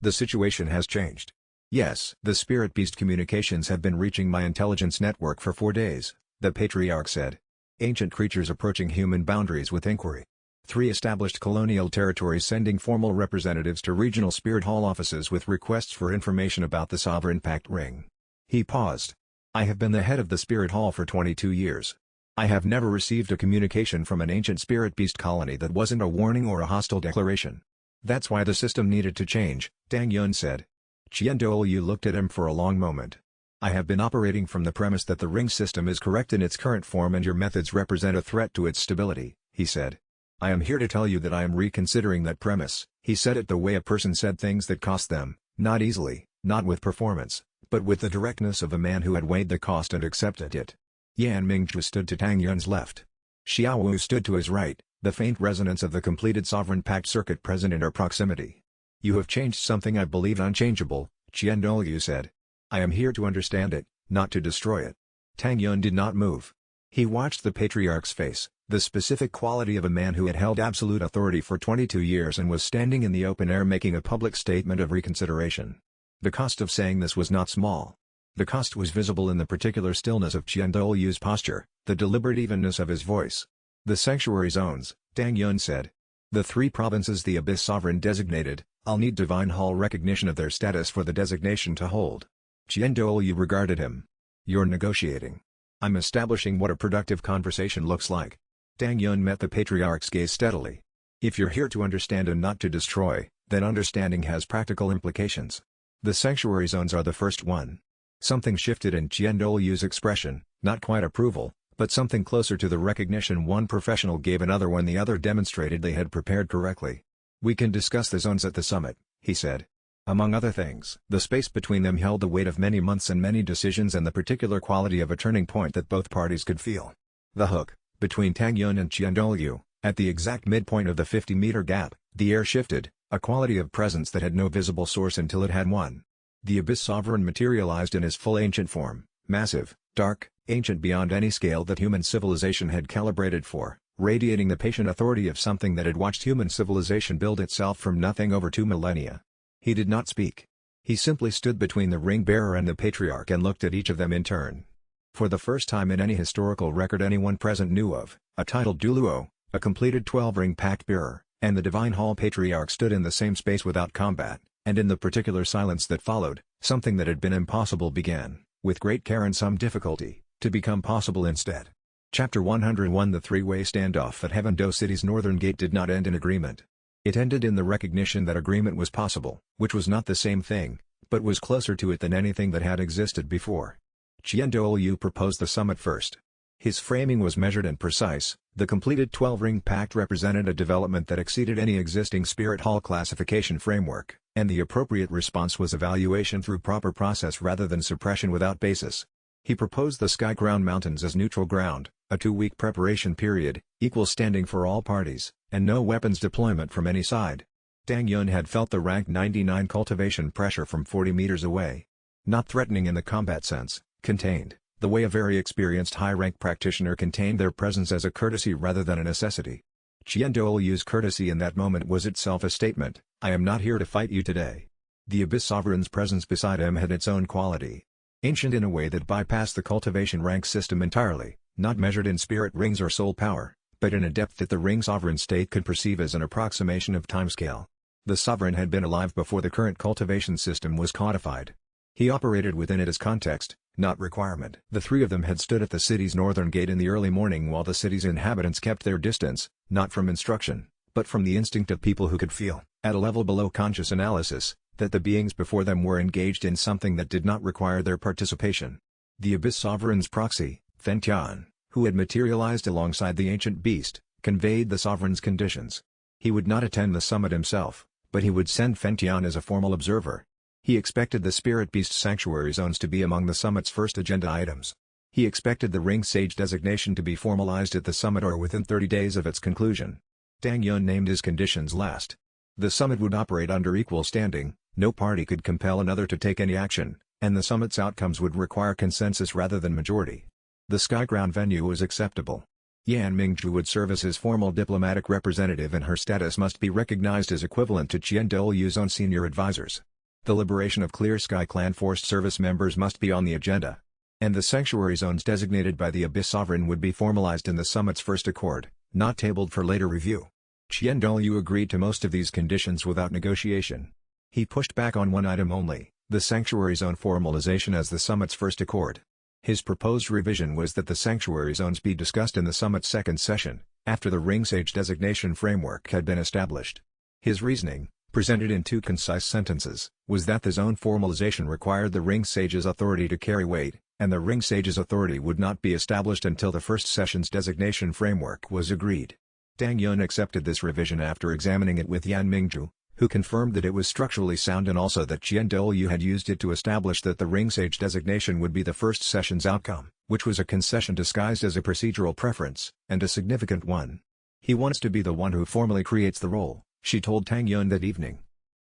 The situation has changed. Yes, the spirit beast communications have been reaching my intelligence network for 4 days, the Patriarch said. Ancient creatures approaching human boundaries with inquiry. 3 established colonial territories sending formal representatives to regional spirit hall offices with requests for information about the Sovereign Pact Ring. He paused. I have been the head of the spirit hall for 22 years. I have never received a communication from an ancient spirit beast colony that wasn't a warning or a hostile declaration. That's why the system needed to change, Tang Yun said. Douluo looked at him for a long moment. I have been operating from the premise that the ring system is correct in its current form and your methods represent a threat to its stability, he said. I am here to tell you that I am reconsidering that premise. He said it the way a person said things that cost them, not easily, not with performance, but with the directness of a man who had weighed the cost and accepted it. Yan Mingzhu stood to Tang Yun's left. Xiao Wu stood to his right, the faint resonance of the completed sovereign pact circuit present in her proximity. You have changed something I believed unchangeable, Qian Douluo said. I am here to understand it, not to destroy it. Tang Yun did not move. He watched the patriarch's face, the specific quality of a man who had held absolute authority for 22 years and was standing in the open air making a public statement of reconsideration. The cost of saying this was not small. The cost was visible in the particular stillness of Qian Douluo's posture, the deliberate evenness of his voice. The sanctuary zones, Tang Yun said. The 3 provinces the Abyss Sovereign designated, I'll need Divine Hall recognition of their status for the designation to hold. Qian Douluo regarded him. You're negotiating. I'm establishing what a productive conversation looks like. Tang Yun met the patriarch's gaze steadily. If you're here to understand and not to destroy, then understanding has practical implications. The sanctuary zones are the first one. Something shifted in Qian Douluo's expression, not quite approval, but something closer to the recognition one professional gave another when the other demonstrated they had prepared correctly. We can discuss the zones at the summit, he said. Among other things, the space between them held the weight of many months and many decisions and the particular quality of a turning point that both parties could feel. The hook, between Tang Yun and Qian Douluo, at the exact midpoint of the 50-meter gap, the air shifted, a quality of presence that had no visible source until it had one. The Abyss Sovereign materialized in his full ancient form, massive, dark, ancient beyond any scale that human civilization had calibrated for, radiating the patient authority of something that had watched human civilization build itself from nothing over 2 millennia. He did not speak. He simply stood between the ring-bearer and the patriarch and looked at each of them in turn. For the first time in any historical record anyone present knew of, a titled Douluo, a completed 12-ring pact bearer, and the Divine Hall patriarch stood in the same space without combat, and in the particular silence that followed, something that had been impossible began, with great care and some difficulty, to become possible instead. Chapter 101 The three-way standoff at Heaven Do City's northern gate did not end in agreement. It ended in the recognition that agreement was possible, which was not the same thing, but was closer to it than anything that had existed before. Qian Douluo proposed the summit first. His framing was measured and precise. The completed 12-ring pact represented a development that exceeded any existing Spirit Hall classification framework, and the appropriate response was evaluation through proper process rather than suppression without basis. He proposed the Sky Ground Mountains as neutral ground, a 2-week preparation period, equal standing for all parties, and no weapons deployment from any side. Tang Yun had felt the rank 99 cultivation pressure from 40 meters away. Not threatening in the combat sense, contained, the way a very experienced high-rank practitioner contained their presence as a courtesy rather than a necessity. Qian Douluo's courtesy in that moment was itself a statement, I am not here to fight you today. The Abyss Sovereign's presence beside him had its own quality. Ancient in a way that bypassed the cultivation rank system entirely, not measured in spirit rings or soul power, but in a depth that the ring sovereign state could perceive as an approximation of timescale. The sovereign had been alive before the current cultivation system was codified. He operated within it as context, not requirement. The 3 of them had stood at the city's northern gate in the early morning while the city's inhabitants kept their distance, not from instruction, but from the instinct of people who could feel, at a level below conscious analysis, that the beings before them were engaged in something that did not require their participation. The Abyss Sovereign's proxy, Fentian, who had materialized alongside the ancient beast, conveyed the sovereign's conditions. He would not attend the summit himself, but he would send Fentian as a formal observer. He expected the Spirit Beast Sanctuary Zones to be among the summit's first agenda items. He expected the Ring Sage designation to be formalized at the summit or within 30 days of its conclusion. Tang Yun named his conditions last. The summit would operate under equal standing, no party could compel another to take any action, and the summit's outcomes would require consensus rather than majority. The Skyground venue was acceptable. Yan Mingzhu would serve as his formal diplomatic representative and her status must be recognized as equivalent to Qian Douluo's own senior advisors. The liberation of Clear Sky Clan forced service members must be on the agenda. And the sanctuary zones designated by the Abyss Sovereign would be formalized in the summit's first accord, not tabled for later review. Qian Douluo agreed to most of these conditions without negotiation. He pushed back on one item only, the sanctuary zone formalization as the summit's first accord. His proposed revision was that the sanctuary zones be discussed in the summit's second session, after the Ring Sage designation framework had been established. His reasoning, presented in 2 concise sentences, was that the zone formalization required the ring sage's authority to carry weight, and the ring sage's authority would not be established until the first session's designation framework was agreed. Tang Yun accepted this revision after examining it with Yan Mingzhu, who confirmed that it was structurally sound and also that Douluo had used it to establish that the ring sage designation would be the first session's outcome, which was a concession disguised as a procedural preference, and a significant one. He wants to be the one who formally creates the role, she told Tang Yun that evening.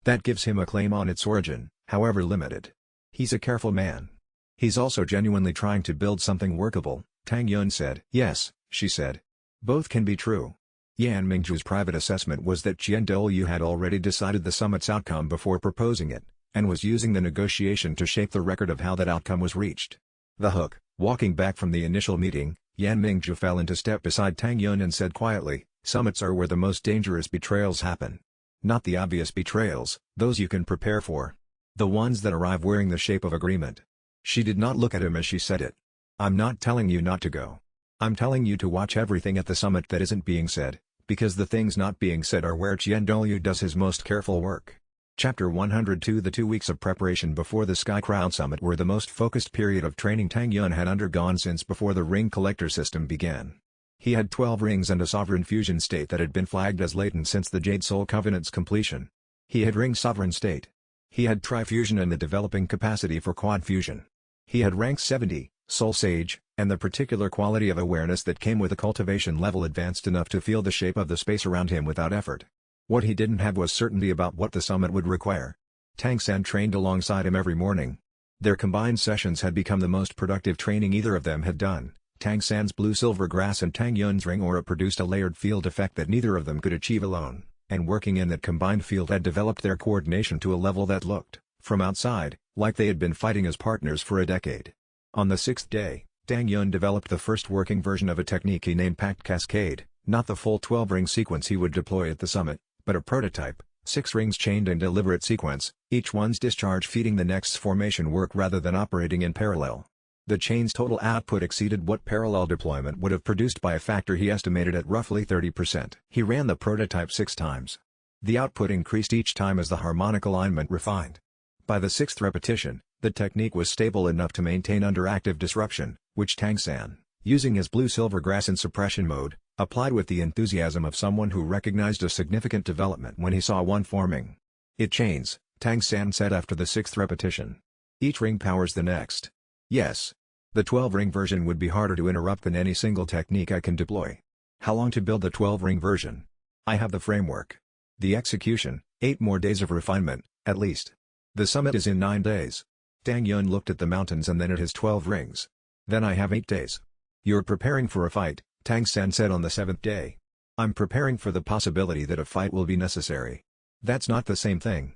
That gives him a claim on its origin, however limited. He's a careful man. He's also genuinely trying to build something workable, Tang Yun said. Yes, she said. Both can be true. Yan Mingzhu's private assessment was that Douluo had already decided the summit's outcome before proposing it, and was using the negotiation to shape the record of how that outcome was reached. The hook. Walking back from the initial meeting, Yan Mingzhu fell into step beside Tang Yun and said quietly, "Summits are where the most dangerous betrayals happen. Not the obvious betrayals, those you can prepare for. The ones that arrive wearing the shape of agreement." She did not look at him as she said it. "I'm not telling you not to go. I'm telling you to watch everything at the summit that isn't being said, because the things not being said are where Douluo does his most careful work." Chapter 102. The 2 weeks of preparation before the Sky Crown Summit were the most focused period of training Tang Yun had undergone since before the ring collector system began. He had 12 rings and a sovereign fusion state that had been flagged as latent since the Jade Soul Covenant's completion. He had ring sovereign state. He had tri-fusion and the developing capacity for quad fusion. He had rank 70, Soul Sage, and the particular quality of awareness that came with a cultivation level advanced enough to feel the shape of the space around him without effort. What he didn't have was certainty about what the summit would require. Tang San trained alongside him every morning. Their combined sessions had become the most productive training either of them had done. Tang San's blue-silver grass and Tang Yun's ring aura produced a layered field effect that neither of them could achieve alone, and working in that combined field had developed their coordination to a level that looked, from outside, like they had been fighting as partners for a decade. On the 6th day, Tang Yun developed the first working version of a technique he named Pact Cascade, not the full 12-ring sequence he would deploy at the summit, but a prototype, 6 rings chained in deliberate sequence, each one's discharge feeding the next's formation work rather than operating in parallel. The chain's total output exceeded what parallel deployment would have produced by a factor he estimated at roughly 30%. He ran the prototype 6 times. The output increased each time as the harmonic alignment refined. By the 6th repetition, the technique was stable enough to maintain under active disruption, which Tang San, using his blue-silver grass in suppression mode, applied with the enthusiasm of someone who recognized a significant development when he saw one forming. "It chains," Tang San said after the 6th repetition. "Each ring powers the next." "Yes. The 12-ring version would be harder to interrupt than any single technique I can deploy." "How long to build the 12-ring version?" "I have the framework. The execution, 8 more days of refinement, at least. The summit is in 9 days. Tang Yun looked at the mountains and then at his 12 rings. "Then I have 8 days. "You're preparing for a fight," Tang San said on the 7th day. "I'm preparing for the possibility that a fight will be necessary." "That's not the same thing."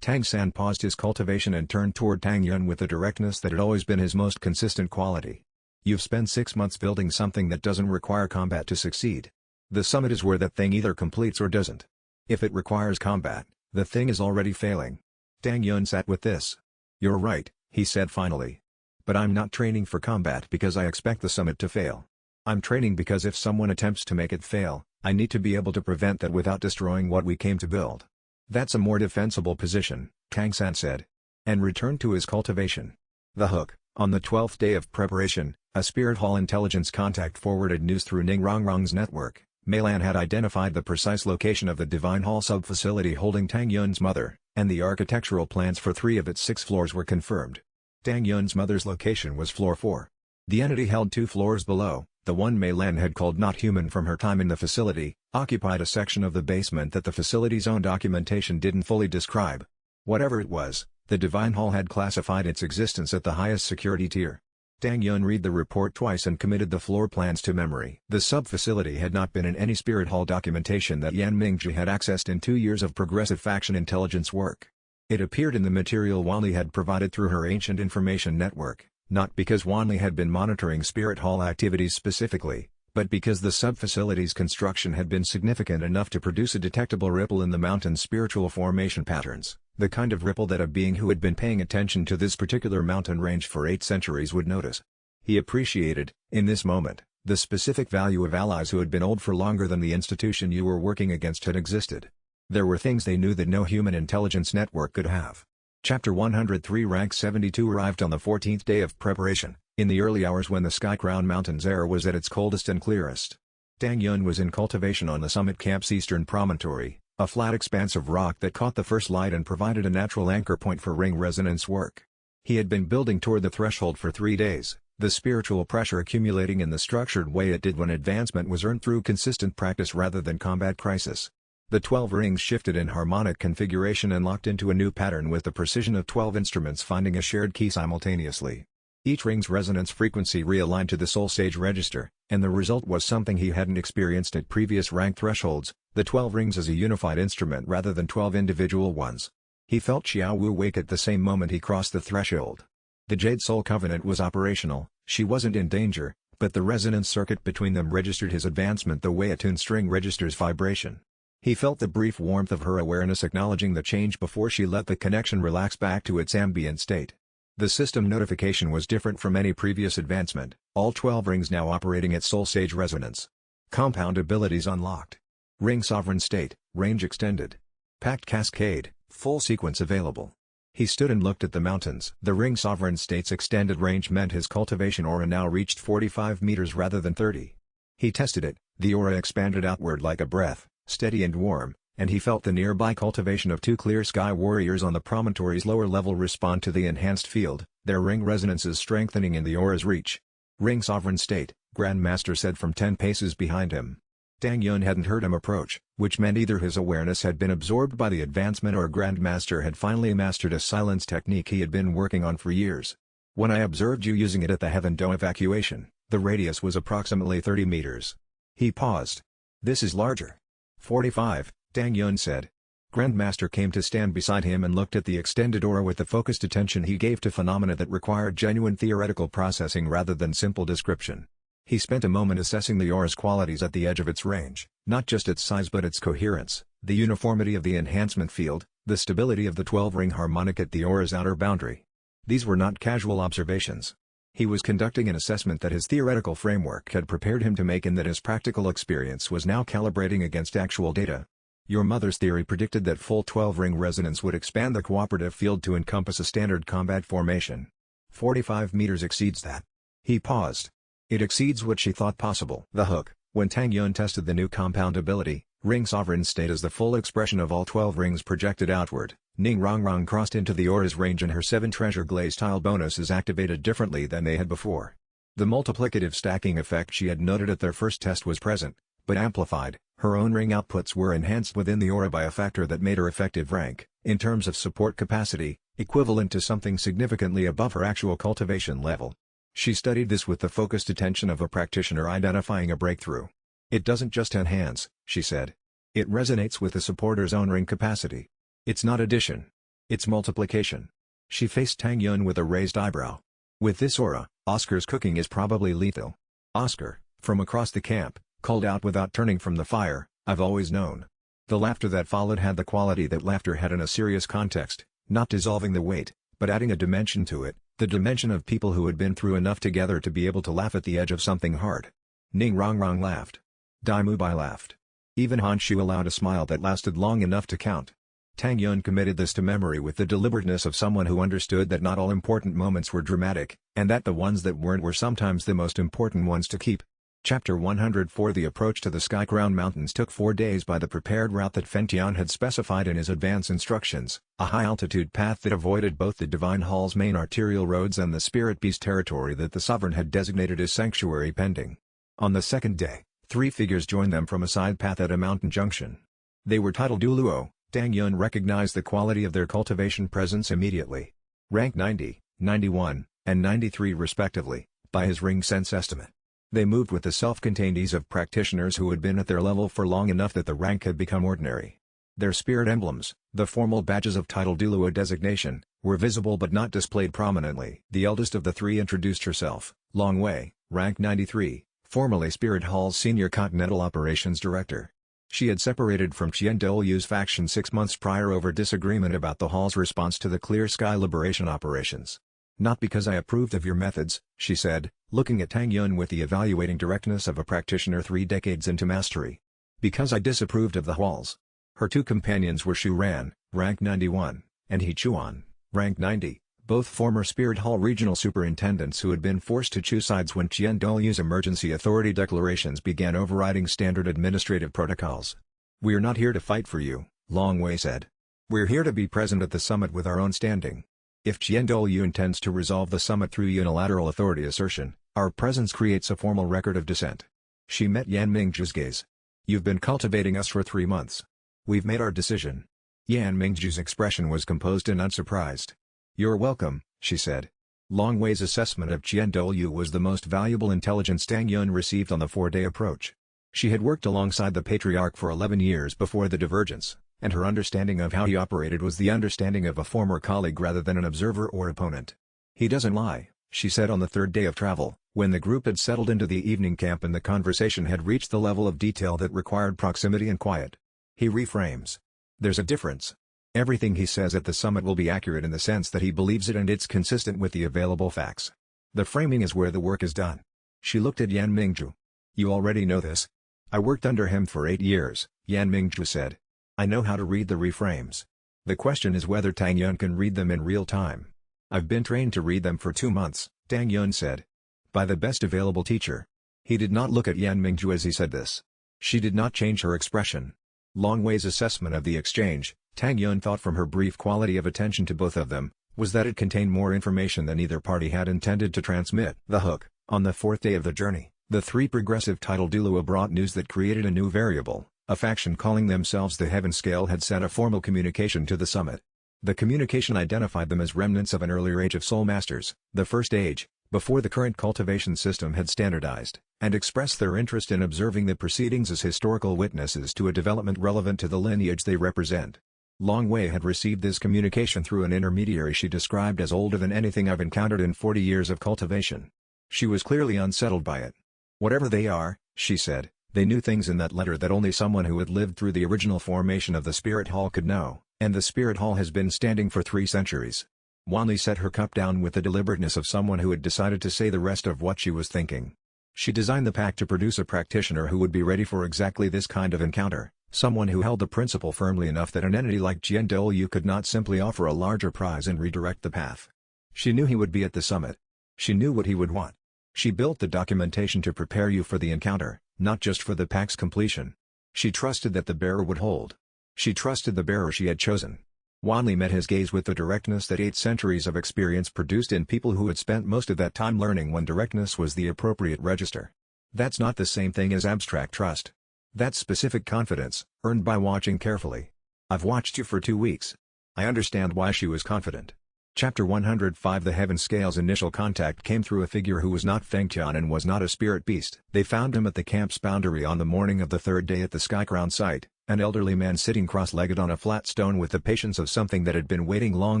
Tang San paused his cultivation and turned toward Tang Yun with the directness that had always been his most consistent quality. "You've spent 6 months building something that doesn't require combat to succeed. The summit is where that thing either completes or doesn't. If it requires combat, the thing is already failing." Tang Yun sat with this. "You're right," he said finally. "But I'm not training for combat because I expect the summit to fail. I'm training because if someone attempts to make it fail, I need to be able to prevent that without destroying what we came to build." "That's a more defensible position," Tang San said. And returned to his cultivation. The hook. On the 12th day of preparation, a Spirit Hall intelligence contact forwarded news through Ning Rongrong's network. Meilan had identified the precise location of the Divine Hall sub-facility holding Tang Yun's mother, and the architectural plans for 3 of its 6 floors were confirmed. Tang Yun's mother's location was floor 4. The entity held 2 floors below. The one Meilan had called not human from her time in the facility, occupied a section of the basement that the facility's own documentation didn't fully describe. Whatever it was, the Divine Hall had classified its existence at the highest security tier. Tang Yun read the report twice and committed the floor plans to memory. The sub-facility had not been in any Spirit Hall documentation that Yan Mingzhu had accessed in 2 years of progressive faction intelligence work. It appeared in the material Wanli had provided through her ancient information network. Not because Wanli had been monitoring Spirit Hall activities specifically, but because the sub-facility's construction had been significant enough to produce a detectable ripple in the mountain's spiritual formation patterns, the kind of ripple that a being who had been paying attention to this particular mountain range for 8 centuries would notice. He appreciated, in this moment, the specific value of allies who had been old for longer than the institution you were working against had existed. There were things they knew that no human intelligence network could have. Chapter 103 Rank 72 arrived on the 14th day of preparation, in the early hours when the Sky-Crown Mountains air was at its coldest and clearest. Tang Yun was in cultivation on the summit camp's eastern promontory, a flat expanse of rock that caught the first light and provided a natural anchor point for ring resonance work. He had been building toward the threshold for 3 days, the spiritual pressure accumulating in the structured way it did when advancement was earned through consistent practice rather than combat crisis. The 12 rings shifted in harmonic configuration and locked into a new pattern with the precision of 12 instruments finding a shared key simultaneously. Each ring's resonance frequency realigned to the soul sage register, and the result was something he hadn't experienced at previous rank thresholds, the 12 rings as a unified instrument rather than 12 individual ones. He felt Xiao Wu wake at the same moment he crossed the threshold. The Jade Soul Covenant was operational, she wasn't in danger, but the resonance circuit between them registered his advancement the way a tuned string registers vibration. He felt the brief warmth of her awareness acknowledging the change before she let the connection relax back to its ambient state. The system notification was different from any previous advancement, all 12 rings now operating at Soul Sage resonance. Compound abilities unlocked. Ring Sovereign State, range extended. Packed Cascade, full sequence available. He stood and looked at the mountains. The Ring Sovereign State's extended range meant his cultivation aura now reached 45 meters rather than 30. He tested it, the aura expanded outward like a breath, steady and warm, and he felt the nearby cultivation of 2 clear sky warriors on the promontory's lower level respond to the enhanced field, their ring resonances strengthening in the aura's reach. Ring Sovereign State, Grandmaster said from 10 paces behind him. Tang Yun hadn't heard him approach, which meant either his awareness had been absorbed by the advancement or Grandmaster had finally mastered a silence technique he had been working on for years. When I observed you using it at the Heaven Dome evacuation, the radius was approximately 30 meters. He paused. This is larger. 45, Tang Yun said. Grandmaster came to stand beside him and looked at the extended aura with the focused attention he gave to phenomena that required genuine theoretical processing rather than simple description. He spent a moment assessing the aura's qualities at the edge of its range, not just its size but its coherence, the uniformity of the enhancement field, the stability of the 12-ring harmonic at the aura's outer boundary. These were not casual observations. He was conducting an assessment that his theoretical framework had prepared him to make and that his practical experience was now calibrating against actual data. Your mother's theory predicted that full 12-ring resonance would expand the cooperative field to encompass a standard combat formation. 45 meters exceeds that. He paused. It exceeds what she thought possible. The hook, when Tang Yun tested the new compound ability, Ring Sovereign State as the full expression of all 12 rings projected outward, Ning Rongrong crossed into the aura's range and her 7 treasure glaze tile bonuses activated differently than they had before. The multiplicative stacking effect she had noted at their first test was present, but amplified. Her own ring outputs were enhanced within the aura by a factor that made her effective rank, in terms of support capacity, equivalent to something significantly above her actual cultivation level. She studied this with the focused attention of a practitioner identifying a breakthrough. It doesn't just enhance, she said. It resonates with the supporter's own ring capacity. It's not addition. It's multiplication. She faced Tang Yun with a raised eyebrow. With this aura, Oscar's cooking is probably lethal. Oscar, from across the camp, called out without turning from the fire, I've always known. The laughter that followed had the quality that laughter had in a serious context, not dissolving the weight, but adding a dimension to it, the dimension of people who had been through enough together to be able to laugh at the edge of something hard. Ning Rongrong laughed. Dai Mubai laughed. Even Han Shu allowed a smile that lasted long enough to count. Tang Yun committed this to memory with the deliberateness of someone who understood that not all important moments were dramatic, and that the ones that weren't were sometimes the most important ones to keep. Chapter 104 The approach to the Sky-Crown Mountains took 4 days by the prepared route that Fentian had specified in his advance instructions, a high-altitude path that avoided both the Divine Hall's main arterial roads and the Spirit Beast territory that the Sovereign had designated as sanctuary pending. On the second day, 3 figures joined them from a side path at a mountain junction. They were titled Douluo. Tang Yun recognized the quality of their cultivation presence immediately. Rank 90, 91, and 93 respectively, by his ring sense estimate. They moved with the self-contained ease of practitioners who had been at their level for long enough that the rank had become ordinary. Their spirit emblems, the formal badges of title Douluo designation, were visible but not displayed prominently. The eldest of the 3 introduced herself, Long Wei, rank 93, formerly Spirit Hall's Senior Continental Operations Director. She had separated from Qian Doulu's faction 6 months prior over disagreement about the Hall's response to the Clear Sky Liberation operations. Not because I approved of your methods, she said, looking at Tang Yun with the evaluating directness of a practitioner 3 decades into mastery. Because I disapproved of the Hall's. Her two companions were Shu Ran, rank 91, and He Chuan, rank 90, both former Spirit Hall regional superintendents who had been forced to choose sides when Qian Douluo's emergency authority declarations began overriding standard administrative protocols. "We are not here to fight for you," Long Wei said. "We're here to be present at the summit with our own standing. If Qian Douluo intends to resolve the summit through unilateral authority assertion, our presence creates a formal record of dissent." She met Yan Mingzhu's gaze. "You've been cultivating us for 3 months. We've made our decision." Yan Mingzhu's expression was composed and unsurprised. "You're welcome," she said. Long Wei's assessment of Qian Douluo was the most valuable intelligence Tang Yun received on the 4-day approach. She had worked alongside the patriarch for 11 years before the divergence, and her understanding of how he operated was the understanding of a former colleague rather than an observer or opponent. "He doesn't lie," she said on the 3rd day of travel, when the group had settled into the evening camp and the conversation had reached the level of detail that required proximity and quiet. "He reframes. There's a difference. Everything he says at the summit will be accurate in the sense that he believes it and it's consistent with the available facts. The framing is where the work is done." She looked at Yan Mingzhu. "You already know this?" "I worked under him for 8 years, Yan Mingzhu said. "I know how to read the reframes. The question is whether Tang Yun can read them in real time." "I've been trained to read them for 2 months, Tang Yun said. "By the best available teacher." He did not look at Yan Mingzhu as he said this. She did not change her expression. Long Wei's assessment of the exchange, Tang Yun thought from her brief quality of attention to both of them, was that it contained more information than either party had intended to transmit. The hook. On the 4th day of the journey, the 3 progressive title Douluo brought news that created a new variable. A faction calling themselves the Heaven Scale had sent a formal communication to the summit. The communication identified them as remnants of an earlier age of Soul Masters, the First Age, before the current cultivation system had standardized, and expressed their interest in observing the proceedings as historical witnesses to a development relevant to the lineage they represent. Long Wei had received this communication through an intermediary she described as older than anything I've encountered in 40 years of cultivation. She was clearly unsettled by it. "Whatever they are," she said, "they knew things in that letter that only someone who had lived through the original formation of the Spirit Hall could know, and the Spirit Hall has been standing for 3 centuries. Wanli set her cup down with the deliberateness of someone who had decided to say the rest of what she was thinking. She designed the pack to produce a practitioner who would be ready for exactly this kind of encounter, someone who held the principle firmly enough that an entity like Qian Douluo could not simply offer a larger prize and redirect the path. She knew he would be at the summit. She knew what he would want. She built the documentation to prepare you for the encounter, not just for the pack's completion. She trusted that the bearer would hold. She trusted the bearer she had chosen. Wanli met his gaze with the directness that 8 centuries of experience produced in people who had spent most of that time learning when directness was the appropriate register. That's not the same thing as abstract trust. That's specific confidence, earned by watching carefully. "I've watched you for 2 weeks. I understand why she was confident." Chapter 105 The Heaven Scale's initial contact came through a figure who was not Fengtian and was not a spirit beast. They found him at the camp's boundary on the morning of the 3rd day at the Skycrown site, an elderly man sitting cross-legged on a flat stone with the patience of something that had been waiting long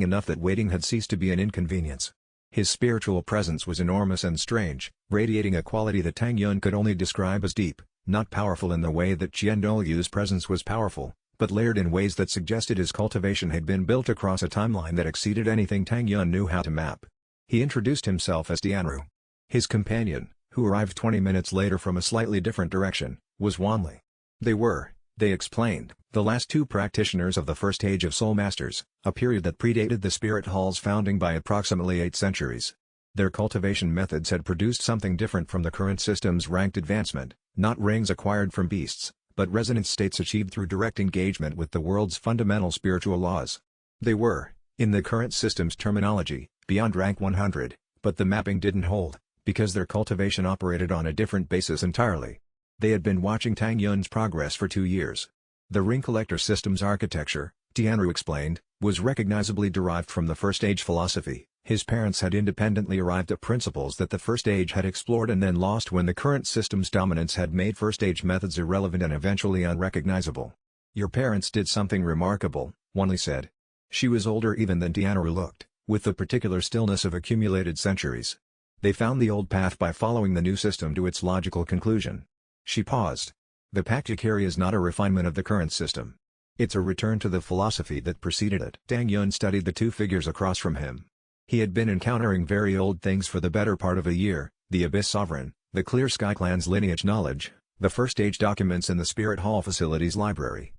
enough that waiting had ceased to be an inconvenience. His spiritual presence was enormous and strange, radiating a quality that Tang Yun could only describe as deep, not powerful in the way that Qian Douluo's presence was powerful, but layered in ways that suggested his cultivation had been built across a timeline that exceeded anything Tang Yun knew how to map. He introduced himself as Dianru. His companion, who arrived 20 minutes later from a slightly different direction, was Wanli. They explained, the last 2 practitioners of the First Age of Soul Masters, a period that predated the Spirit Hall's founding by approximately 8 centuries. Their cultivation methods had produced something different from the current system's ranked advancement, not rings acquired from beasts, but resonance states achieved through direct engagement with the world's fundamental spiritual laws. They were, in the current system's terminology, beyond rank 100, but the mapping didn't hold, because their cultivation operated on a different basis entirely. They had been watching Tang Yun's progress for 2 years. The ring collector system's architecture, Tianru explained, was recognizably derived from the First Age philosophy. His parents had independently arrived at principles that the First Age had explored and then lost when the current system's dominance had made First Age methods irrelevant and eventually unrecognizable. "Your parents did something remarkable," Wanli said. She was older even than Tianru looked, with the particular stillness of accumulated centuries. "They found the old path by following the new system to its logical conclusion." She paused. "The pact you carry is not a refinement of the current system. It's a return to the philosophy that preceded it." Tang Yun studied the 2 figures across from him. He had been encountering very old things for the better part of a year, the Abyss Sovereign, the Clear Sky Clan's lineage knowledge, the First Age documents in the Spirit Hall facilities library.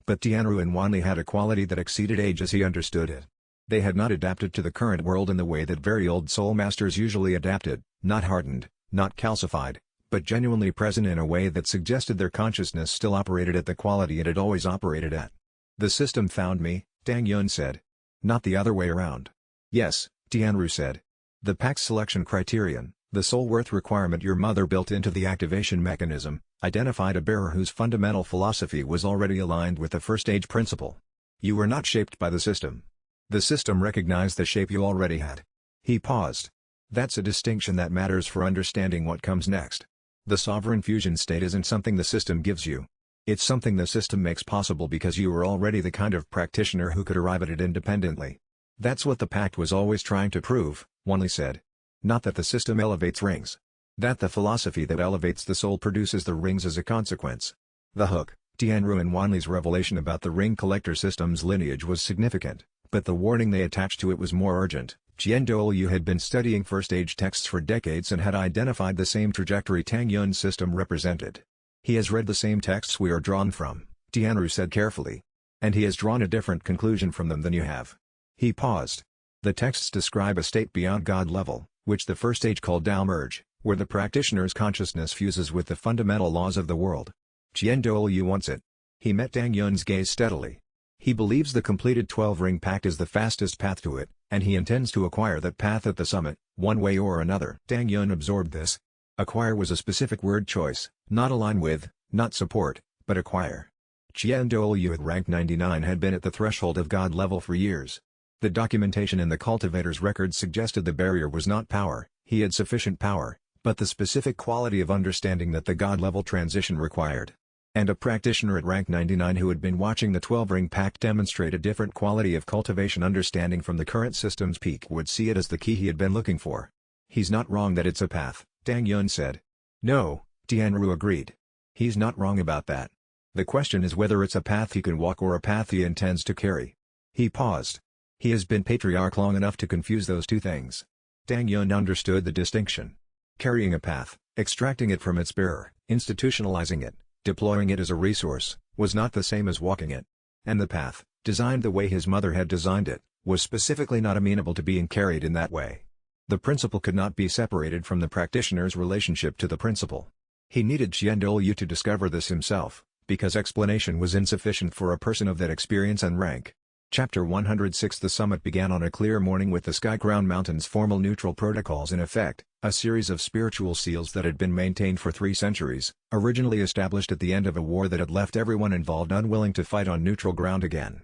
But Tianru and Wanli had a quality that exceeded age as he understood it. They had not adapted to the current world in the way that very old soul masters usually adapted, not hardened, not calcified, but genuinely present in a way that suggested their consciousness still operated at the quality it had always operated at. "The system found me," Tang Yun said. "Not the other way around." "Yes," Tianru said. "The pack's selection criterion, the soul worth requirement your mother built into the activation mechanism, identified a bearer whose fundamental philosophy was already aligned with the first age principle. You were not shaped by the system. The system recognized the shape you already had." He paused. "That's a distinction that matters for understanding what comes next. The sovereign fusion state isn't something the system gives you. It's something the system makes possible because you were already the kind of practitioner who could arrive at it independently. That's what the pact was always trying to prove," Wanli said. "Not that the system elevates rings. That the philosophy that elevates the soul produces the rings as a consequence." The hook, Tianru and Wanli's revelation about the ring collector system's lineage was significant, but the warning they attached to it was more urgent. Douluo had been studying first-age texts for decades and had identified the same trajectory Tang Yun's system represented. "He has read the same texts we are drawn from," Tianru said carefully. "And he has drawn a different conclusion from them than you have." He paused. "The texts describe a state beyond God level, which the first age called Dao Merge, where the practitioner's consciousness fuses with the fundamental laws of the world. Douluo wants it." He met Tang Yun's gaze steadily. "He believes the completed 12-ring pact is the fastest path to it, and he intends to acquire that path at the summit, one way or another." Tang Yun absorbed this. Acquire was a specific word choice, not align with, not support, but acquire. Douluo at rank 99 had been at the threshold of God level for years. The documentation in the cultivator's records suggested the barrier was not power, he had sufficient power, but the specific quality of understanding that the God level transition required. And a practitioner at rank 99 who had been watching the 12-ring pact demonstrate a different quality of cultivation understanding from the current system's peak would see it as the key he had been looking for. "He's not wrong that it's a path," Tang Yun said. "No," Tianru agreed. "He's not wrong about that. The question is whether it's a path he can walk or a path he intends to carry." He paused. He has been patriarch long enough to confuse those two things. Tang Yun understood the distinction. Carrying a path, extracting it from its bearer, institutionalizing it, deploying it as a resource, was not the same as walking it. And the path, designed the way his mother had designed it, was specifically not amenable to being carried in that way. The principle could not be separated from the practitioner's relationship to the principle. He needed Douluo to discover this himself, because explanation was insufficient for a person of that experience and rank. Chapter 106 The summit began on a clear morning with the Sky-Crown Mountain's formal neutral protocols in effect, a series of spiritual seals that had been maintained for 3 centuries, originally established at the end of a war that had left everyone involved unwilling to fight on neutral ground again.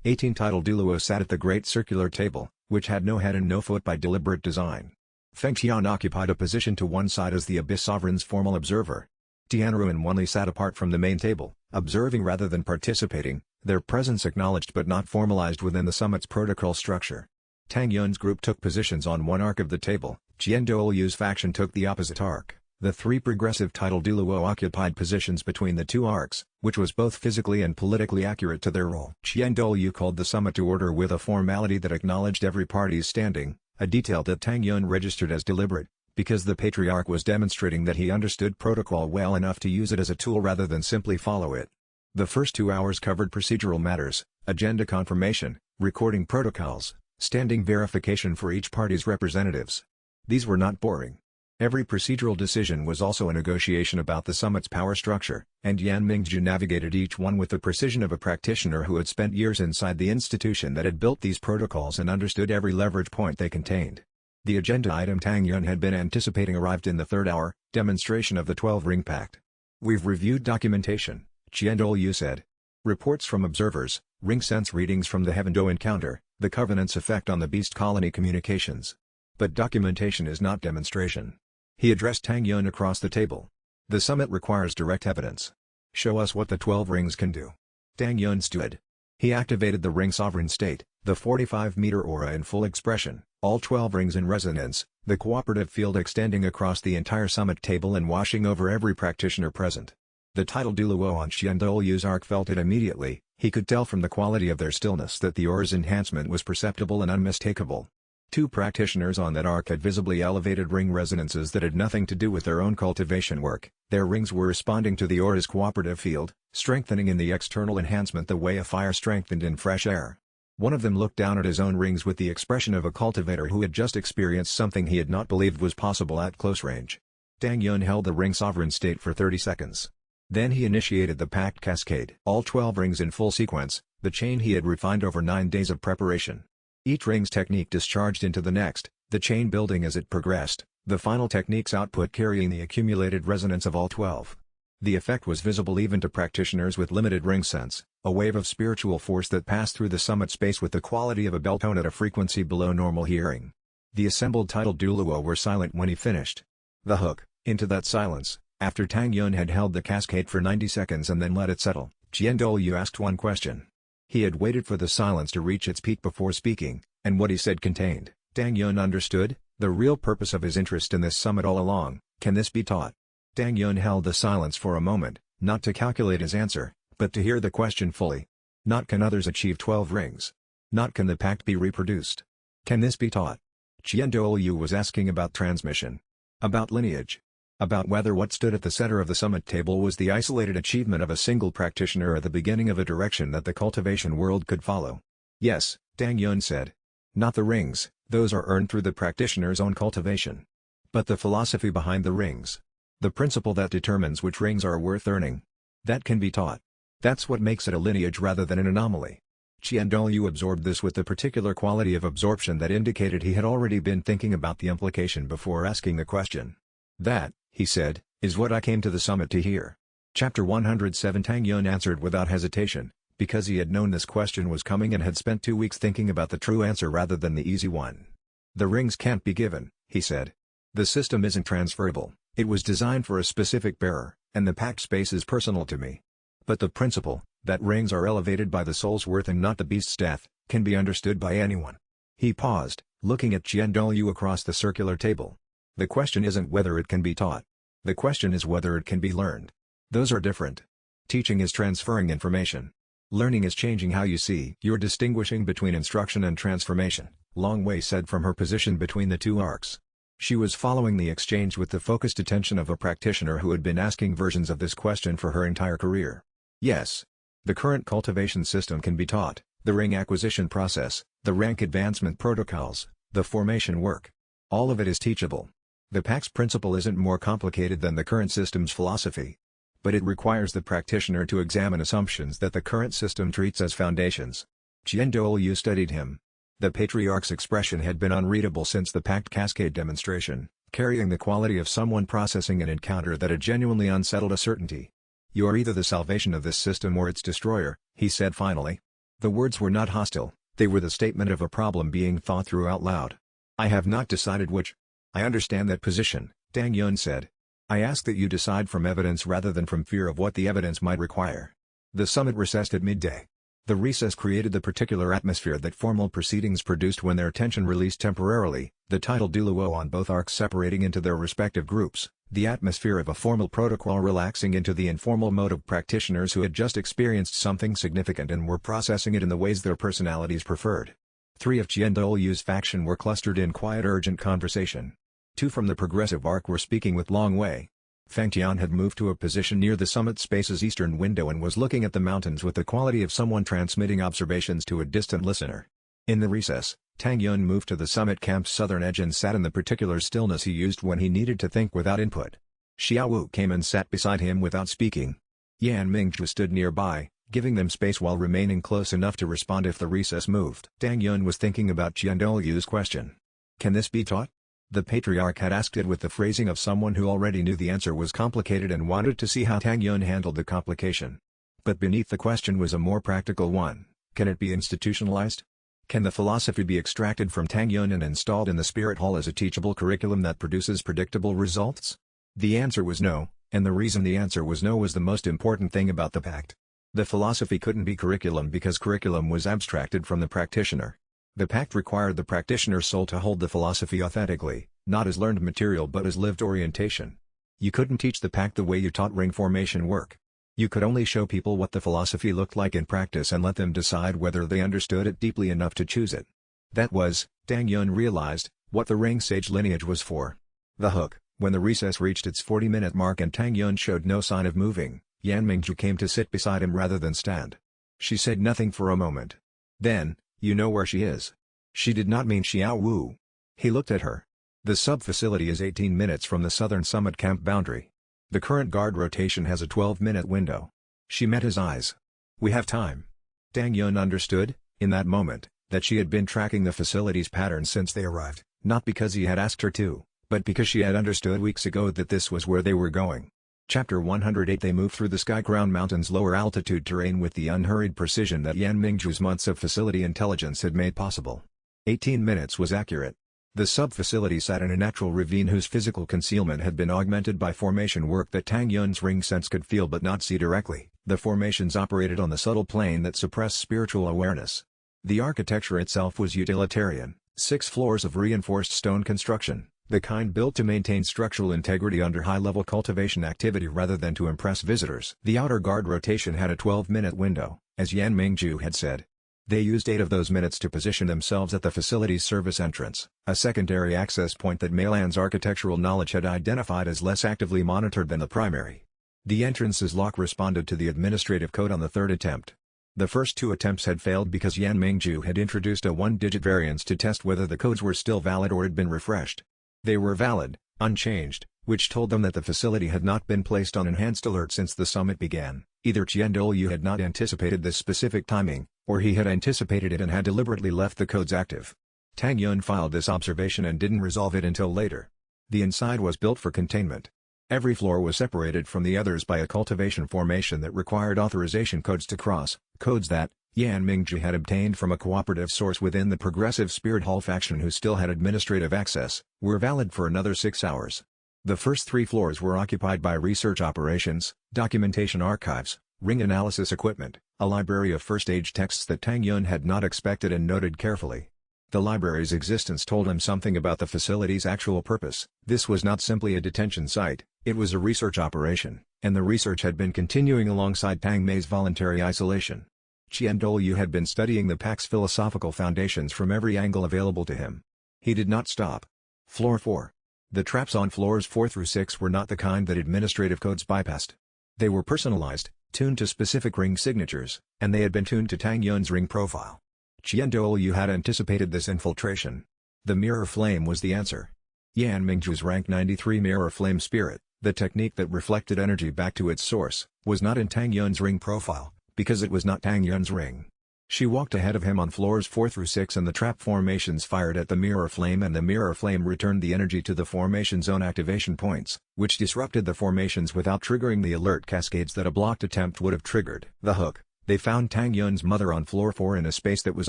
18 titled Douluo sat at the great circular table, which had no head and no foot by deliberate design. Feng Qian occupied a position to one side as the Abyss Sovereign's formal observer. Tianru and Wanli sat apart from the main table, observing rather than participating, their presence acknowledged but not formalized within the summit's protocol structure. Tang Yun's group took positions on one arc of the table, Douluo's faction took the opposite arc. The 3 progressive titled Douluo occupied positions between the 2 arcs, which was both physically and politically accurate to their role. Douluo called the summit to order with a formality that acknowledged every party's standing, a detail that Tang Yun registered as deliberate, because the patriarch was demonstrating that he understood protocol well enough to use it as a tool rather than simply follow it. The first 2 hours covered procedural matters, agenda confirmation, recording protocols, standing verification for each party's representatives. These were not boring. Every procedural decision was also a negotiation about the summit's power structure, and Yan Mingzhu navigated each one with the precision of a practitioner who had spent years inside the institution that had built these protocols and understood every leverage point they contained. The agenda item Tang Yun had been anticipating arrived in the 3rd hour, demonstration of the 12-ring pact. "We've reviewed documentation," Douluo said. "Reports from observers, ring sense readings from the Heaven-Do encounter, the Covenant's effect on the Beast Colony communications. But documentation is not demonstration." He addressed Tang Yun across the table. "The summit requires direct evidence. Show us what the 12 rings can do." Tang Yun stood. He activated the ring sovereign state, the 45-meter aura in full expression, all 12 rings in resonance, the cooperative field extending across the entire summit table and washing over every practitioner present. The title Douluo on Douluo's arc felt it immediately. He could tell from the quality of their stillness that the aura's enhancement was perceptible and unmistakable. Two practitioners on that arc had visibly elevated ring resonances that had nothing to do with their own cultivation work. Their rings were responding to the aura's cooperative field, strengthening in the external enhancement the way a fire strengthened in fresh air. One of them looked down at his own rings with the expression of a cultivator who had just experienced something he had not believed was possible at close range. Tang Yun held the ring sovereign state for 30 seconds. Then he initiated the packed cascade. All 12 rings in full sequence, the chain he had refined over 9 days of preparation. Each ring's technique discharged into the next, the chain building as it progressed, the final technique's output carrying the accumulated resonance of all 12. The effect was visible even to practitioners with limited ring sense, a wave of spiritual force that passed through the summit space with the quality of a bell tone at a frequency below normal hearing. The assembled titled Douluo were silent when he finished. The hook, into that silence, after Tang Yun had held the cascade for 90 seconds and then let it settle, Douluo asked one question. He had waited for the silence to reach its peak before speaking, and what he said contained, Tang Yun understood, the real purpose of his interest in this summit all along. Can this be taught? Tang Yun held the silence for a moment, not to calculate his answer, but to hear the question fully. Not can others achieve 12 rings. Not can the pact be reproduced. Can this be taught? Douluo was asking about transmission. About lineage. About whether what stood at the center of the summit table was the isolated achievement of a single practitioner at the beginning of a direction that the cultivation world could follow. Yes, Tang Yun said. Not the rings, those are earned through the practitioner's own cultivation. But the philosophy behind the rings. The principle that determines which rings are worth earning. That can be taught. That's what makes it a lineage rather than an anomaly. Douluo absorbed this with the particular quality of absorption that indicated he had already been thinking about the implication before asking the question. That, he said, is what I came to the summit to hear. Chapter 107 Tang Yun answered without hesitation, because he had known this question was coming and had spent 2 weeks thinking about the true answer rather than the easy one. The rings can't be given, he said. The system isn't transferable, it was designed for a specific bearer, and the packed space is personal to me. But the principle, that rings are elevated by the soul's worth and not the beast's death, can be understood by anyone. He paused, looking at Douluo across the circular table. The question isn't whether it can be taught. The question is whether it can be learned. Those are different. Teaching is transferring information. Learning is changing how you see. You're distinguishing between instruction and transformation, Long Wei said from her position between the two arcs. She was following the exchange with the focused attention of a practitioner who had been asking versions of this question for her entire career. Yes. The current cultivation system can be taught, the ring acquisition process, the rank advancement protocols, the formation work. All of it is teachable. The Pact's principle isn't more complicated than the current system's philosophy. But it requires the practitioner to examine assumptions that the current system treats as foundations. Douluo studied him. The patriarch's expression had been unreadable since the Pact Cascade demonstration, carrying the quality of someone processing an encounter that had genuinely unsettled a certainty. You are either the salvation of this system or its destroyer, he said finally. The words were not hostile, they were the statement of a problem being thought through out loud. I have not decided which. I understand that position, Tang Yun said. I ask that you decide from evidence rather than from fear of what the evidence might require. The summit recessed at midday. The recess created the particular atmosphere that formal proceedings produced when their tension released temporarily, the title Douluo on both arcs separating into their respective groups, the atmosphere of a formal protocol relaxing into the informal mode of practitioners who had just experienced something significant and were processing it in the ways their personalities preferred. 3 of Douluo's faction were clustered in quiet urgent conversation. 2 from the progressive arc were speaking with Long Wei. Feng Tian had moved to a position near the summit space's eastern window and was looking at the mountains with the quality of someone transmitting observations to a distant listener. In the recess, Tang Yun moved to the summit camp's southern edge and sat in the particular stillness he used when he needed to think without input. Xiao Wu came and sat beside him without speaking. Yan Mingzhu stood nearby, giving them space while remaining close enough to respond if the recess moved. Tang Yun was thinking about Douluo's question. Can this be taught? The patriarch had asked it with the phrasing of someone who already knew the answer was complicated and wanted to see how Tang Yun handled the complication. But beneath the question was a more practical one. Can it be institutionalized? Can the philosophy be extracted from Tang Yun and installed in the Spirit Hall as a teachable curriculum that produces predictable results? The answer was no, and the reason the answer was no was the most important thing about the pact. The philosophy couldn't be curriculum because curriculum was abstracted from the practitioner. The pact required the practitioner's soul to hold the philosophy authentically, not as learned material but as lived orientation. You couldn't teach the pact the way you taught ring formation work. You could only show people what the philosophy looked like in practice and let them decide whether they understood it deeply enough to choose it. That was, Tang Yun realized, what the ring sage lineage was for. The hook. When the recess reached its 40-minute mark and Tang Yun showed no sign of moving, Yan Mingju came to sit beside him rather than stand. She said nothing for a moment. Then, you know where she is. She did not mean Xiao Wu. He looked at her. The sub-facility is 18 minutes from the southern summit camp boundary. The current guard rotation has a 12-minute window. She met his eyes. We have time. Tang Yun understood, in that moment, that she had been tracking the facility's patterns since they arrived, not because he had asked her to, but because she had understood weeks ago that this was where they were going. Chapter 108. They moved through the Sky-Crown Mountains' lower-altitude terrain with the unhurried precision that Yan Mingju's months of facility intelligence had made possible. 18 minutes was accurate. The sub-facility sat in a natural ravine whose physical concealment had been augmented by formation work that Tang Yun's ring sense could feel but not see directly. The formations operated on the subtle plane that suppressed spiritual awareness. The architecture itself was utilitarian, 6 floors of reinforced stone construction, the kind built to maintain structural integrity under high-level cultivation activity rather than to impress visitors. The outer guard rotation had a 12-minute window, as Yan Mingju had said. They used 8 of those minutes to position themselves at the facility's service entrance, a secondary access point that Meilan's architectural knowledge had identified as less actively monitored than the primary. The entrance's lock responded to the administrative code on the 3rd attempt. The first 2 attempts had failed because Yan Mingju had introduced a 1-digit variance to test whether the codes were still valid or had been refreshed. They were valid, unchanged, which told them that the facility had not been placed on enhanced alert since the summit began. Either Douluo had not anticipated this specific timing, or he had anticipated it and had deliberately left the codes active. Tang Yun filed this observation and didn't resolve it until later. The inside was built for containment. Every floor was separated from the others by a cultivation formation that required authorization codes to cross, codes that, Yan Mingju had obtained from a cooperative source within the Progressive Spirit Hall faction who still had administrative access, were valid for another 6 hours. The first 3 floors were occupied by research operations, documentation archives, ring analysis equipment, a library of first-age texts that Tang Yun had not expected and noted carefully. The library's existence told him something about the facility's actual purpose. This was not simply a detention site, it was a research operation, and the research had been continuing alongside Tang Mei's voluntary isolation. Douluo had been studying the Pact's philosophical foundations from every angle available to him. He did not stop. Floor 4. The traps on floors 4 through 6 were not the kind that administrative codes bypassed. They were personalized, tuned to specific ring signatures, and they had been tuned to Tang Yun's ring profile. Douluo had anticipated this infiltration. The mirror flame was the answer. Yan Mingju's rank 93 mirror flame spirit, the technique that reflected energy back to its source, was not in Tang Yun's ring profile, because it was not Tang Yun's ring. She walked ahead of him on floors 4 through 6 and the trap formations fired at the mirror flame and the mirror flame returned the energy to the formation's own activation points, which disrupted the formations without triggering the alert cascades that a blocked attempt would have triggered. The hook. They found Tang Yun's mother on floor 4 in a space that was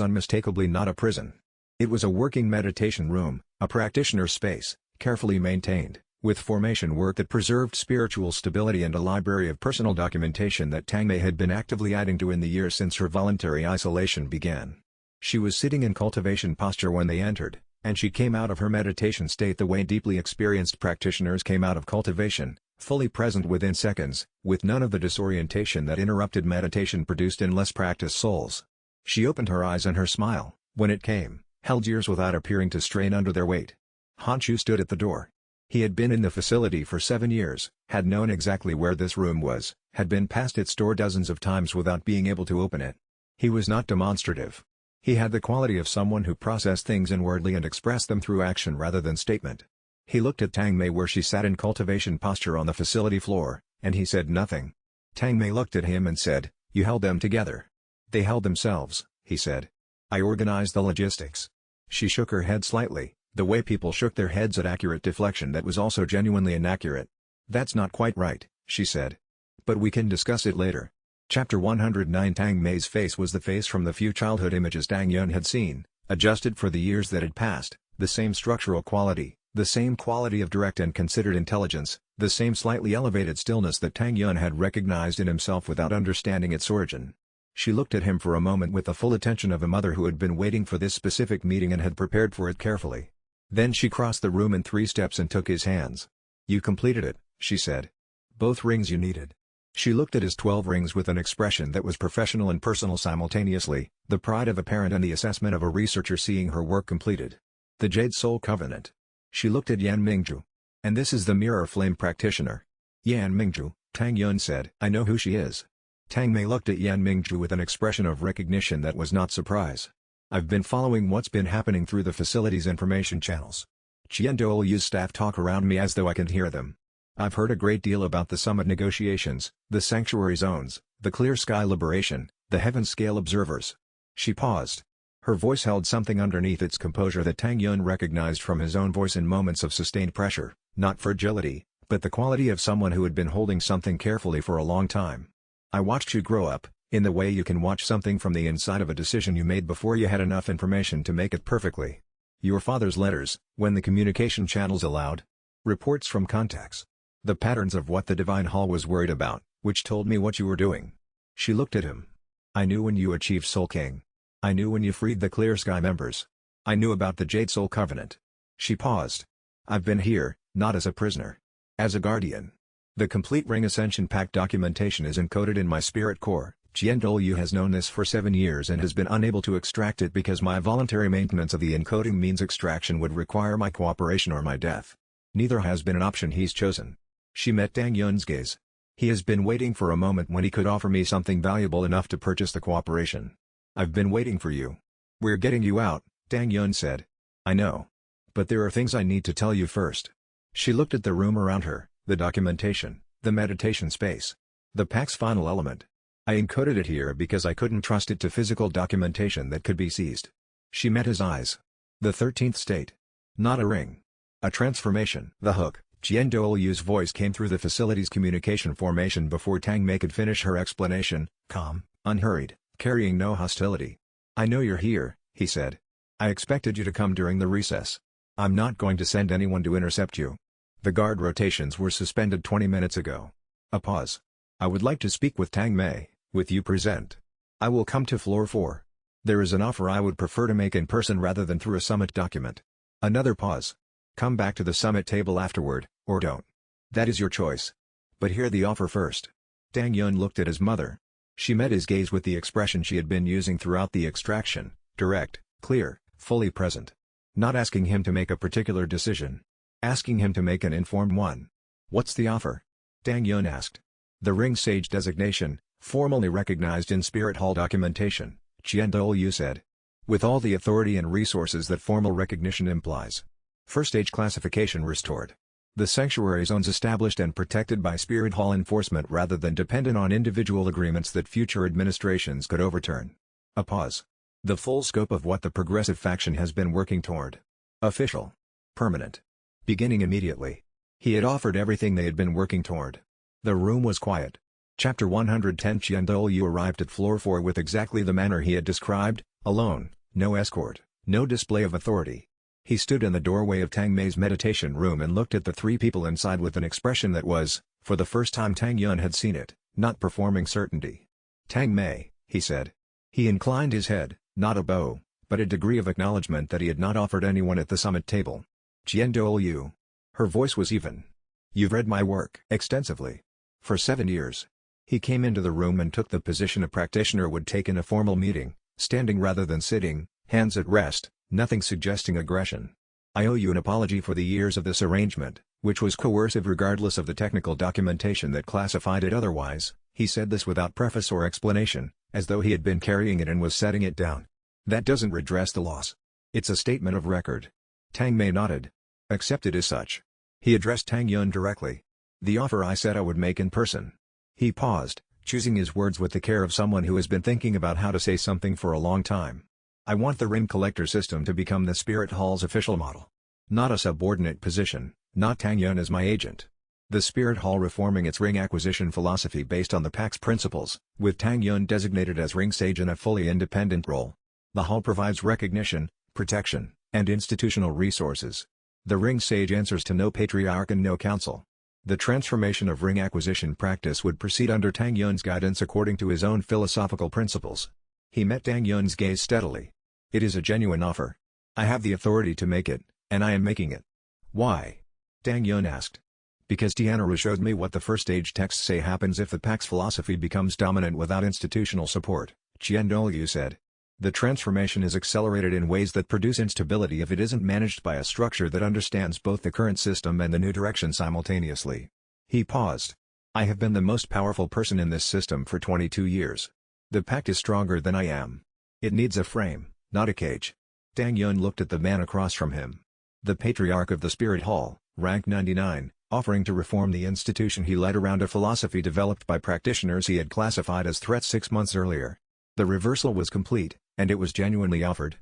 unmistakably not a prison. It was a working meditation room, a practitioner's space, carefully maintained, with formation work that preserved spiritual stability and a library of personal documentation that Tang Mei had been actively adding to in the years since her voluntary isolation began. She was sitting in cultivation posture when they entered, and she came out of her meditation state the way deeply experienced practitioners came out of cultivation, fully present within seconds, with none of the disorientation that interrupted meditation produced in less practiced souls. She opened her eyes and her smile, when it came, held years without appearing to strain under their weight. Honshu stood at the door. He had been in the facility for 7 years, had known exactly where this room was, had been past its door dozens of times without being able to open it. He was not demonstrative. He had the quality of someone who processed things inwardly and expressed them through action rather than statement. He looked at Tang Mei where she sat in cultivation posture on the facility floor, and he said nothing. Tang Mei looked at him and said, "You held them together." "They held themselves," he said. "I organized the logistics." She shook her head slightly, the way people shook their heads at accurate deflection that was also genuinely inaccurate. "That's not quite right," she said. "But we can discuss it later." Chapter 109. Tang Mei's face was the face from the few childhood images Tang Yun had seen, adjusted for the years that had passed, the same structural quality, the same quality of direct and considered intelligence, the same slightly elevated stillness that Tang Yun had recognized in himself without understanding its origin. She looked at him for a moment with the full attention of a mother who had been waiting for this specific meeting and had prepared for it carefully. Then she crossed the room in 3 steps and took his hands. "You completed it," she said. "Both rings you needed." She looked at his 12 rings with an expression that was professional and personal simultaneously, the pride of a parent and the assessment of a researcher seeing her work completed. The Jade Soul Covenant. She looked at Yan Mingzhu. And this is the Mirror Flame Practitioner. Yan Mingzhu, Tang Yun said. I know who she is. Tang Mei looked at Yan Mingzhu with an expression of recognition that was not surprise. I've been following what's been happening through the facility's information channels. Douluo's staff talk around me as though I can hear them. I've heard a great deal about the summit negotiations, the sanctuary zones, the clear sky liberation, the heaven scale observers. She paused. Her voice held something underneath its composure that Tang Yun recognized from his own voice in moments of sustained pressure, not fragility, but the quality of someone who had been holding something carefully for a long time. I watched you grow up, in the way you can watch something from the inside of a decision you made before you had enough information to make it perfectly. Your father's letters, when the communication channels allowed. Reports from contacts. The patterns of what the Divine Hall was worried about, which told me what you were doing. She looked at him. I knew when you achieved Soul King. I knew when you freed the Clear Sky members. I knew about the Jade Soul Covenant. She paused. I've been here, not as a prisoner. As a guardian. The complete Ring Ascension Pact documentation is encoded in my spirit core. Douluo has known this for 7 years and has been unable to extract it because my voluntary maintenance of the encoding means extraction would require my cooperation or my death. Neither has been an option he's chosen. She met Tang Yun's gaze. He has been waiting for a moment when he could offer me something valuable enough to purchase the cooperation. I've been waiting for you. We're getting you out, Tang Yun said. I know. But there are things I need to tell you first. She looked at the room around her, the documentation, the meditation space. The Pact's final element. I encoded it here because I couldn't trust it to physical documentation that could be seized. She met his eyes. The 13th state. Not a ring. A transformation. The hook. Douluo's voice came through the facility's communication formation before Tang Mei could finish her explanation, calm, unhurried, carrying no hostility. I know you're here, he said. I expected you to come during the recess. I'm not going to send anyone to intercept you. The guard rotations were suspended 20 minutes ago. A pause. I would like to speak with Tang Mei, with you present. I will come to floor 4. There is an offer I would prefer to make in person rather than through a summit document. Another pause. Come back to the summit table afterward, or don't. That is your choice. But hear the offer first. Tang Yun looked at his mother. She met his gaze with the expression she had been using throughout the extraction, direct, clear, fully present. Not asking him to make a particular decision. Asking him to make an informed one. What's the offer? Tang Yun asked. The Ring Sage designation, formally recognized in Spirit Hall documentation, Douluo said. With all the authority and resources that formal recognition implies. First stage classification restored. The sanctuary zones established and protected by Spirit Hall enforcement rather than dependent on individual agreements that future administrations could overturn. A pause. The full scope of what the progressive faction has been working toward. Official. Permanent. Beginning immediately. He had offered everything they had been working toward. The room was quiet. Chapter 110. Douluo arrived at floor 4 with exactly the manner he had described, alone, no escort, no display of authority. He stood in the doorway of Tang Mei's meditation room and looked at the 3 people inside with an expression that was, for the first time Tang Yun had seen it, not performing certainty. Tang Mei, he said. He inclined his head, not a bow, but a degree of acknowledgement that he had not offered anyone at the summit table. Douluo. Her voice was even. You've read my work extensively. For 7 years. He came into the room and took the position a practitioner would take in a formal meeting, standing rather than sitting, hands at rest, nothing suggesting aggression. I owe you an apology for the years of this arrangement, which was coercive regardless of the technical documentation that classified it otherwise. He said this without preface or explanation, as though he had been carrying it and was setting it down. That doesn't redress the loss. It's a statement of record. Tang Mei nodded. Accepted as such. He addressed Tang Yun directly. The offer I said I would make in person. He paused, choosing his words with the care of someone who has been thinking about how to say something for a long time. I want the Ring Collector system to become the Spirit Hall's official model. Not a subordinate position, not Tang Yun as my agent. The Spirit Hall reforming its ring acquisition philosophy based on the Pact's principles, with Tang Yun designated as Ring Sage in a fully independent role. The Hall provides recognition, protection, and institutional resources. The Ring Sage answers to no patriarch and no council. The transformation of ring acquisition practice would proceed under Tang Yun's guidance according to his own philosophical principles. He met Tang Yun's gaze steadily. It is a genuine offer. I have the authority to make it, and I am making it. Why? Tang Yun asked. Because Tianru showed me what the first stage texts say happens if the pack's philosophy becomes dominant without institutional support, Qian Douluo said. The transformation is accelerated in ways that produce instability if it isn't managed by a structure that understands both the current system and the new direction simultaneously. He paused. I have been the most powerful person in this system for 22 years. The pact is stronger than I am. It needs a frame, not a cage. Tang Yun looked at the man across from him. The patriarch of the Spirit Hall, rank 99, offering to reform the institution he led around a philosophy developed by practitioners he had classified as threats 6 months earlier. The reversal was complete, and it was genuinely offered.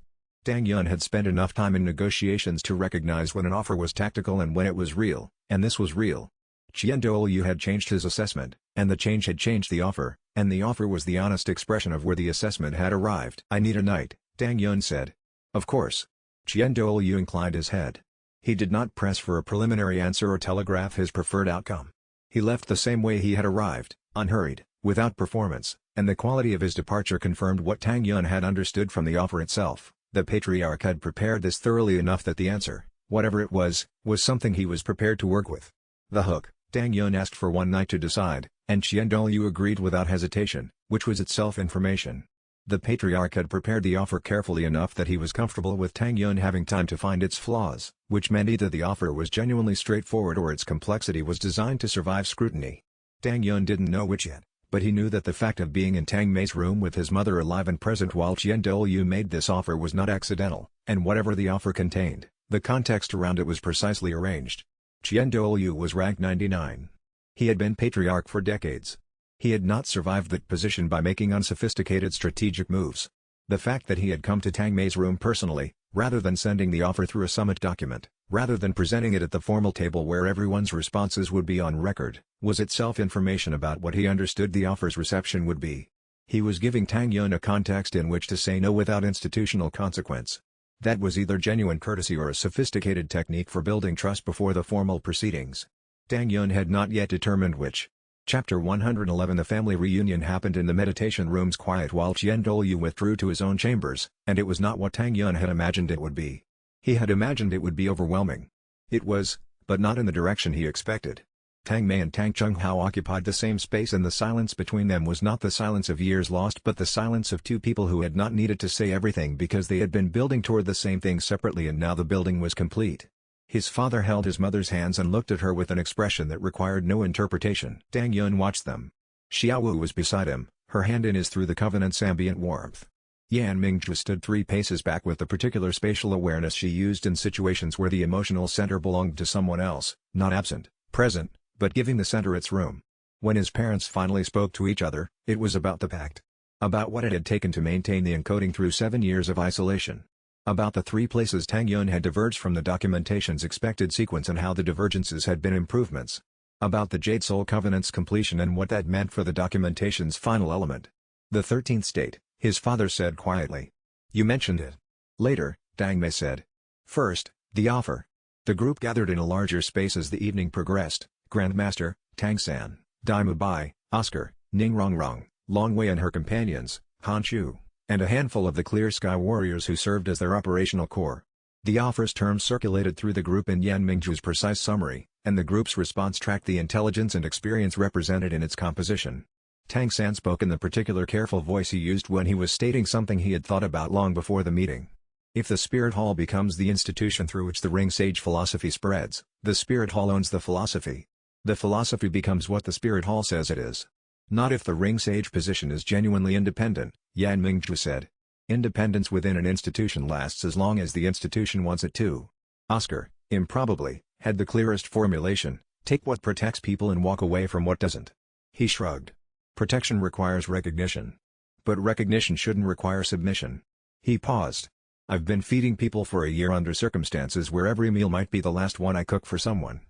Tang Yun had spent enough time in negotiations to recognize when an offer was tactical and when it was real, and this was real. Qian Douluo had changed his assessment, and the change had changed the offer, and the offer was the honest expression of where the assessment had arrived. I need a knight, Tang Yun said. Of course. Qian Douluo inclined his head. He did not press for a preliminary answer or telegraph his preferred outcome. He left the same way he had arrived, unhurried, without performance, and the quality of his departure confirmed what Tang Yun had understood from the offer itself. The patriarch had prepared this thoroughly enough that the answer, whatever it was something he was prepared to work with. The hook, Tang Yun asked for one night to decide, and Qian Douluo agreed without hesitation, which was itself information. The patriarch had prepared the offer carefully enough that he was comfortable with Tang Yun having time to find its flaws, which meant either the offer was genuinely straightforward or its complexity was designed to survive scrutiny. Tang Yun didn't know which yet, but he knew that the fact of being in Tang Mei's room with his mother alive and present while Qian Douluo made this offer was not accidental, and whatever the offer contained, the context around it was precisely arranged. Qian Douluo was rank 99. He had been patriarch for decades. He had not survived that position by making unsophisticated strategic moves. The fact that he had come to Tang Mei's room personally, rather than sending the offer through a summit document, rather than presenting it at the formal table where everyone's responses would be on record, was itself information about what he understood the offer's reception would be. He was giving Tang Yun a context in which to say no without institutional consequence. That was either genuine courtesy or a sophisticated technique for building trust before the formal proceedings. Tang Yun had not yet determined which. Chapter 111 The family reunion happened in the meditation room's quiet while Qian Douluo withdrew to his own chambers, and it was not what Tang Yun had imagined it would be. He had imagined it would be overwhelming. It was, but not in the direction he expected. Tang Mei and Tang Chunghao occupied the same space and the silence between them was not the silence of years lost but the silence of two people who had not needed to say everything because they had been building toward the same thing separately and now the building was complete. His father held his mother's hands and looked at her with an expression that required no interpretation. Tang Yun watched them. Xiaowu was beside him, her hand in his through the covenant's ambient warmth. Yan Mingzhu stood 3 paces back with the particular spatial awareness she used in situations where the emotional center belonged to someone else, not absent, present, but giving the center its room. When his parents finally spoke to each other, it was about the pact. About what it had taken to maintain the encoding through 7 years of isolation. About the 3 places Tang Yun had diverged from the documentation's expected sequence and how the divergences had been improvements. About the Jade Soul Covenant's completion and what that meant for the documentation's final element. The 13th state, his father said quietly. You mentioned it. Later, Tang Mei said. First, the offer. The group gathered in a larger space as the evening progressed. Grandmaster, Tang San, Daimu Bai, Oscar, Ning Rongrong, Longwei and her companions, Han Chu, and a handful of the Clear Sky Warriors who served as their operational core. The offer's terms circulated through the group in Yan Mingzhu's precise summary, and the group's response tracked the intelligence and experience represented in its composition. Tang San spoke in the particular careful voice he used when he was stating something he had thought about long before the meeting. If the Spirit Hall becomes the institution through which the Ring Sage philosophy spreads, the Spirit Hall owns the philosophy. The philosophy becomes what the Spirit Hall says it is. Not if the Ring Sage position is genuinely independent, Yan Mingzhu said. Independence within an institution lasts as long as the institution wants it to. Oscar, improbably, had the clearest formulation, take what protects people and walk away from what doesn't. He shrugged. Protection requires recognition. But recognition shouldn't require submission. He paused. I've been feeding people for a year under circumstances where every meal might be the last one I cook for someone.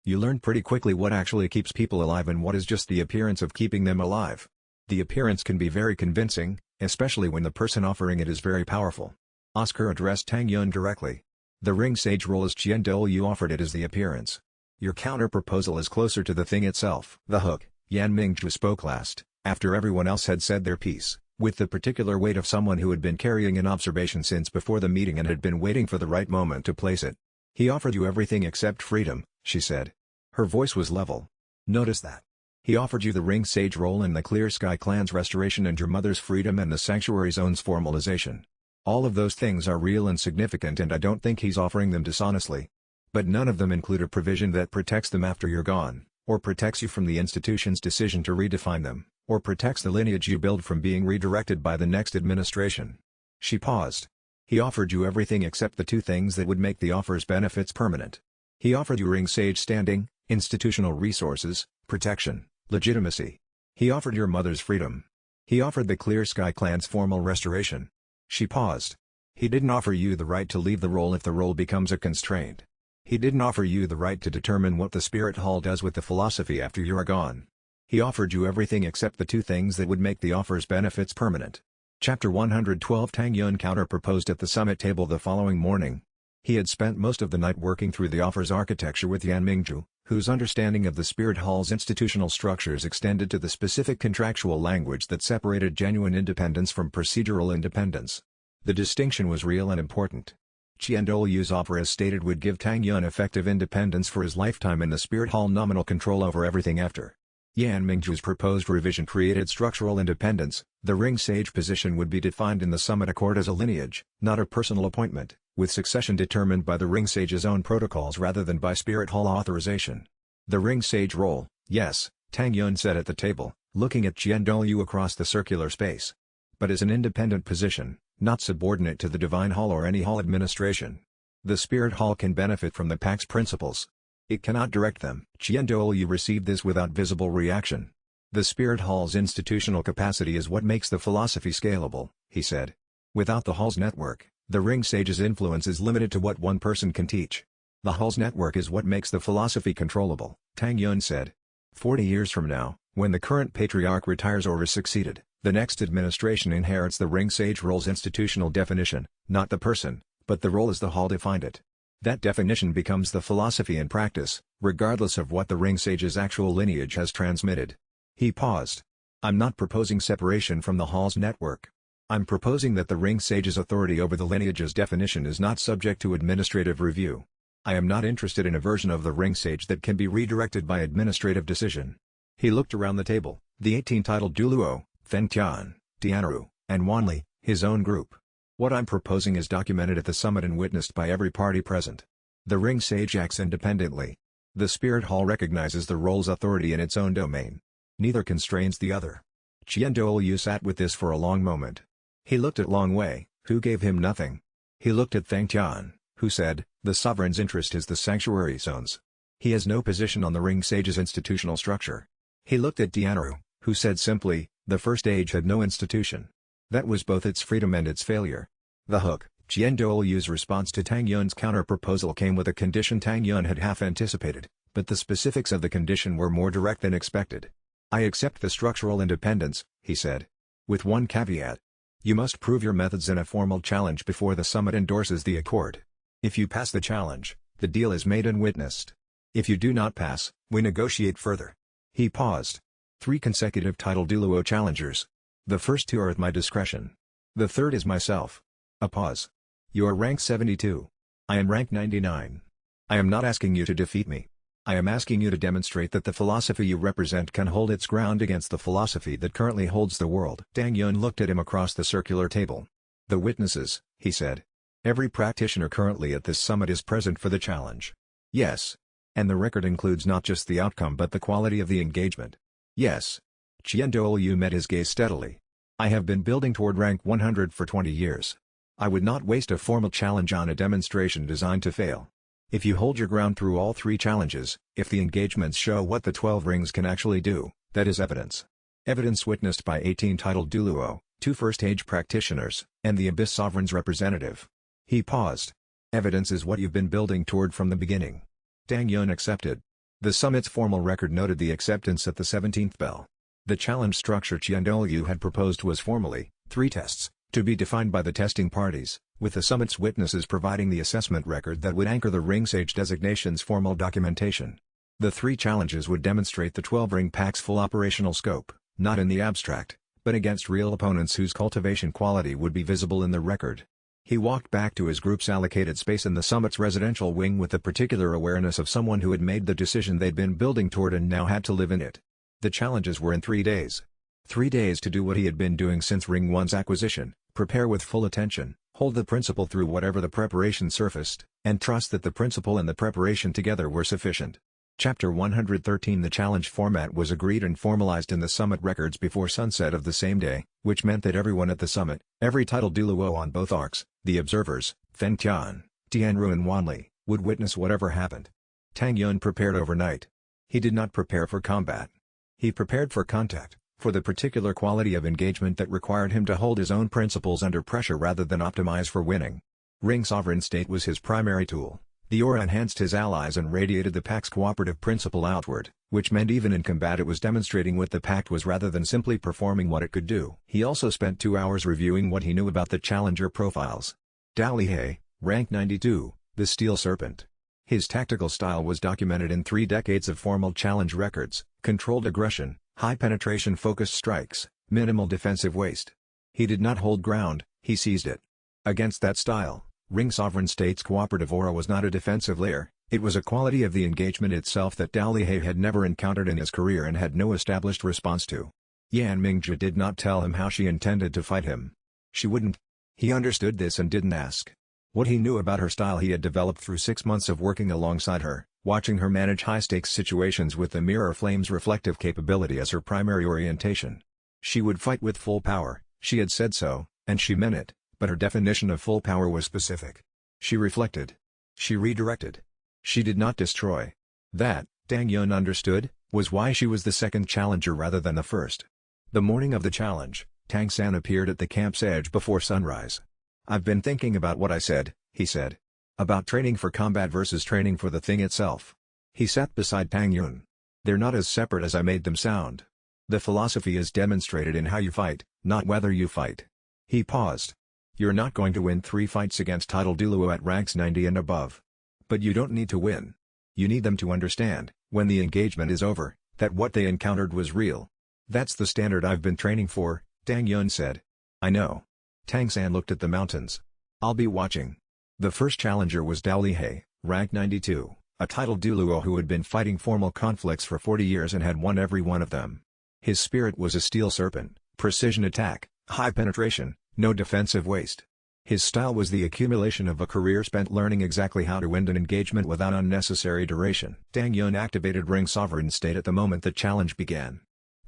You learn pretty quickly what actually keeps people alive and what is just the appearance of keeping them alive. The appearance can be very convincing, especially when the person offering it is very powerful. Oscar addressed Tang Yun directly. The Ring Sage role as Qian Douluo offered it as the appearance. Your counter-proposal is closer to the thing itself. The hook, Yan Mingzhu spoke last, after everyone else had said their piece, with the particular weight of someone who had been carrying an observation since before the meeting and had been waiting for the right moment to place it. He offered you everything except freedom, she said. Her voice was level. Notice that. He offered you the Ring Sage role in the Clear Sky Clan's restoration and your mother's freedom and the Sanctuary Zone's formalization. All of those things are real and significant, and I don't think he's offering them dishonestly. But none of them include a provision that protects them after you're gone, or protects you from the institution's decision to redefine them, or protects the lineage you build from being redirected by the next administration. She paused. He offered you everything except the two things that would make the offer's benefits permanent. He offered you Ring Sage standing, institutional resources, protection, legitimacy. He offered your mother's freedom. He offered the Clear Sky Clan's formal restoration. She paused. He didn't offer you the right to leave the role if the role becomes a constraint. He didn't offer you the right to determine what the Spirit Hall does with the philosophy after you're gone. He offered you everything except the two things that would make the offer's benefits permanent. Chapter 112. Tang Yun counter-proposed at the summit table the following morning. He had spent most of the night working through the offer's architecture with Yan Mingzhu, whose understanding of the Spirit Hall's institutional structures extended to the specific contractual language that separated genuine independence from procedural independence. The distinction was real and important. Douluo's offer, as stated, would give Tang Yun effective independence for his lifetime and the Spirit Hall nominal control over everything after. Yan Mingzhu's proposed revision created structural independence. The Ring Sage position would be defined in the Summit Accord as a lineage, not a personal appointment, with succession determined by the Ring Sage's own protocols rather than by Spirit Hall authorization. The Ring Sage role, yes, Tang Yun said at the table, looking at Douluo across the circular space. But as an independent position, not subordinate to the Divine Hall or any Hall administration. The Spirit Hall can benefit from the Pact's principles. It cannot direct them. Douluo received this without visible reaction. The Spirit Hall's institutional capacity is what makes the philosophy scalable, he said. Without the Hall's network, the Ring Sage's influence is limited to what one person can teach. The Hall's network is what makes the philosophy controllable, Tang Yun said. 40 years from now, when the current patriarch retires or is succeeded, the next administration inherits the Ring Sage role's institutional definition, not the person, but the role as the Hall defined it. That definition becomes the philosophy in practice, regardless of what the Ring Sage's actual lineage has transmitted. He paused. I'm not proposing separation from the Hall's network. I'm proposing that the Ring Sage's authority over the lineage's definition is not subject to administrative review. I am not interested in a version of the Ring Sage that can be redirected by administrative decision. He looked around the table, the 18 titled Douluo, Fengtian, Tianru, and Wanli, his own group. What I'm proposing is documented at the summit and witnessed by every party present. The Ring Sage acts independently. The Spirit Hall recognizes the role's authority in its own domain. Neither constrains the other. Douluo sat with this for a long moment. He looked at Long Wei, who gave him nothing. He looked at Fengtian, who said, the sovereign's interest is the sanctuary zones. He has no position on the Ring Sage's institutional structure. He looked at Tianru, who said simply, the First Age had no institution. That was both its freedom and its failure. The hook, Douluo's response to Tang Yun's counter-proposal came with a condition Tang Yun had half anticipated, but the specifics of the condition were more direct than expected. I accept the structural independence, he said. With one caveat. You must prove your methods in a formal challenge before the summit endorses the accord. If you pass the challenge, the deal is made and witnessed. If you do not pass, we negotiate further. He paused. 3 consecutive title Douluo challengers. The first 2 are at my discretion. The third is myself. A pause. You are rank 72. I am rank 99. I am not asking you to defeat me. I am asking you to demonstrate that the philosophy you represent can hold its ground against the philosophy that currently holds the world. Tang Yun looked at him across the circular table. The witnesses, he said. Every practitioner currently at this summit is present for the challenge. Yes. And the record includes not just the outcome but the quality of the engagement. Yes. Douluo met his gaze steadily. I have been building toward rank 100 for 20 years. I would not waste a formal challenge on a demonstration designed to fail. If you hold your ground through all 3 challenges, if the engagements show what the 12 rings can actually do, that is evidence. Evidence witnessed by 18 titled Douluo, 2 first-age practitioners, and the Abyss Sovereign's representative. He paused. Evidence is what you've been building toward from the beginning. Tang Yun accepted. The summit's formal record noted the acceptance at the 17th bell. The challenge structure Douluo had proposed was formally 3 tests, to be defined by the testing parties, with the summit's witnesses providing the assessment record that would anchor the Ring Sage designation's formal documentation. The 3 challenges would demonstrate the 12-ring pack's full operational scope, not in the abstract, but against real opponents whose cultivation quality would be visible in the record. He walked back to his group's allocated space in the summit's residential wing with the particular awareness of someone who had made the decision they'd been building toward and now had to live in it. The challenges were in 3 days. 3 days to do what he had been doing since Ring 1's acquisition: prepare with full attention, hold the principle through whatever the preparation surfaced, and trust that the principle and the preparation together were sufficient. Chapter 113. The challenge format was agreed and formalized in the summit records before sunset of the same day, which meant that everyone at the summit, every titled Douluo on both arcs, the observers, Fen Tian, Tianru and Wanli, would witness whatever happened. Tang Yun prepared overnight. He did not prepare for combat. He prepared for contact, for the particular quality of engagement that required him to hold his own principles under pressure rather than optimize for winning. Ring Sovereign State was his primary tool. The aura enhanced his allies and radiated the Pact's cooperative principle outward, which meant even in combat it was demonstrating what the Pact was rather than simply performing what it could do. He also spent 2 hours reviewing what he knew about the challenger profiles. Douluo, rank 92, the Steel Serpent. His tactical style was documented in 3 decades of formal challenge records: controlled aggression, high penetration focused strikes, minimal defensive waste. He did not hold ground, he seized it. Against that style, Ring Sovereign State's cooperative aura was not a defensive layer, it was a quality of the engagement itself that Douluo had never encountered in his career and had no established response to. Yan Mingzhu did not tell him how she intended to fight him. She wouldn't. He understood this and didn't ask. What he knew about her style he had developed through 6 months of working alongside her, watching her manage high-stakes situations with the mirror flame's reflective capability as her primary orientation. She would fight with full power, she had said so, and she meant it. But her definition of full power was specific. She reflected. She redirected. She did not destroy. That, Tang Yun understood, was why she was the second challenger rather than the first. The morning of the challenge, Tang San appeared at the camp's edge before sunrise. "I've been thinking about what I said," he said. "About training for combat versus training for the thing itself." He sat beside Tang Yun. "They're not as separate as I made them sound. The philosophy is demonstrated in how you fight, not whether you fight." He paused. "You're not going to win 3 fights against title Douluo at ranks 90 and above. But you don't need to win. You need them to understand, when the engagement is over, that what they encountered was real. That's the standard I've been training for," Tang Yun said. "I know." Tang San looked at the mountains. "I'll be watching." The first challenger was Douluo, rank 92, a title Douluo who had been fighting formal conflicts for 40 years and had won every one of them. His spirit was a steel serpent, precision attack, high penetration, no defensive waste. His style was the accumulation of a career spent learning exactly how to end an engagement without unnecessary duration. Tang Yun activated Ring Sovereign State at the moment the challenge began.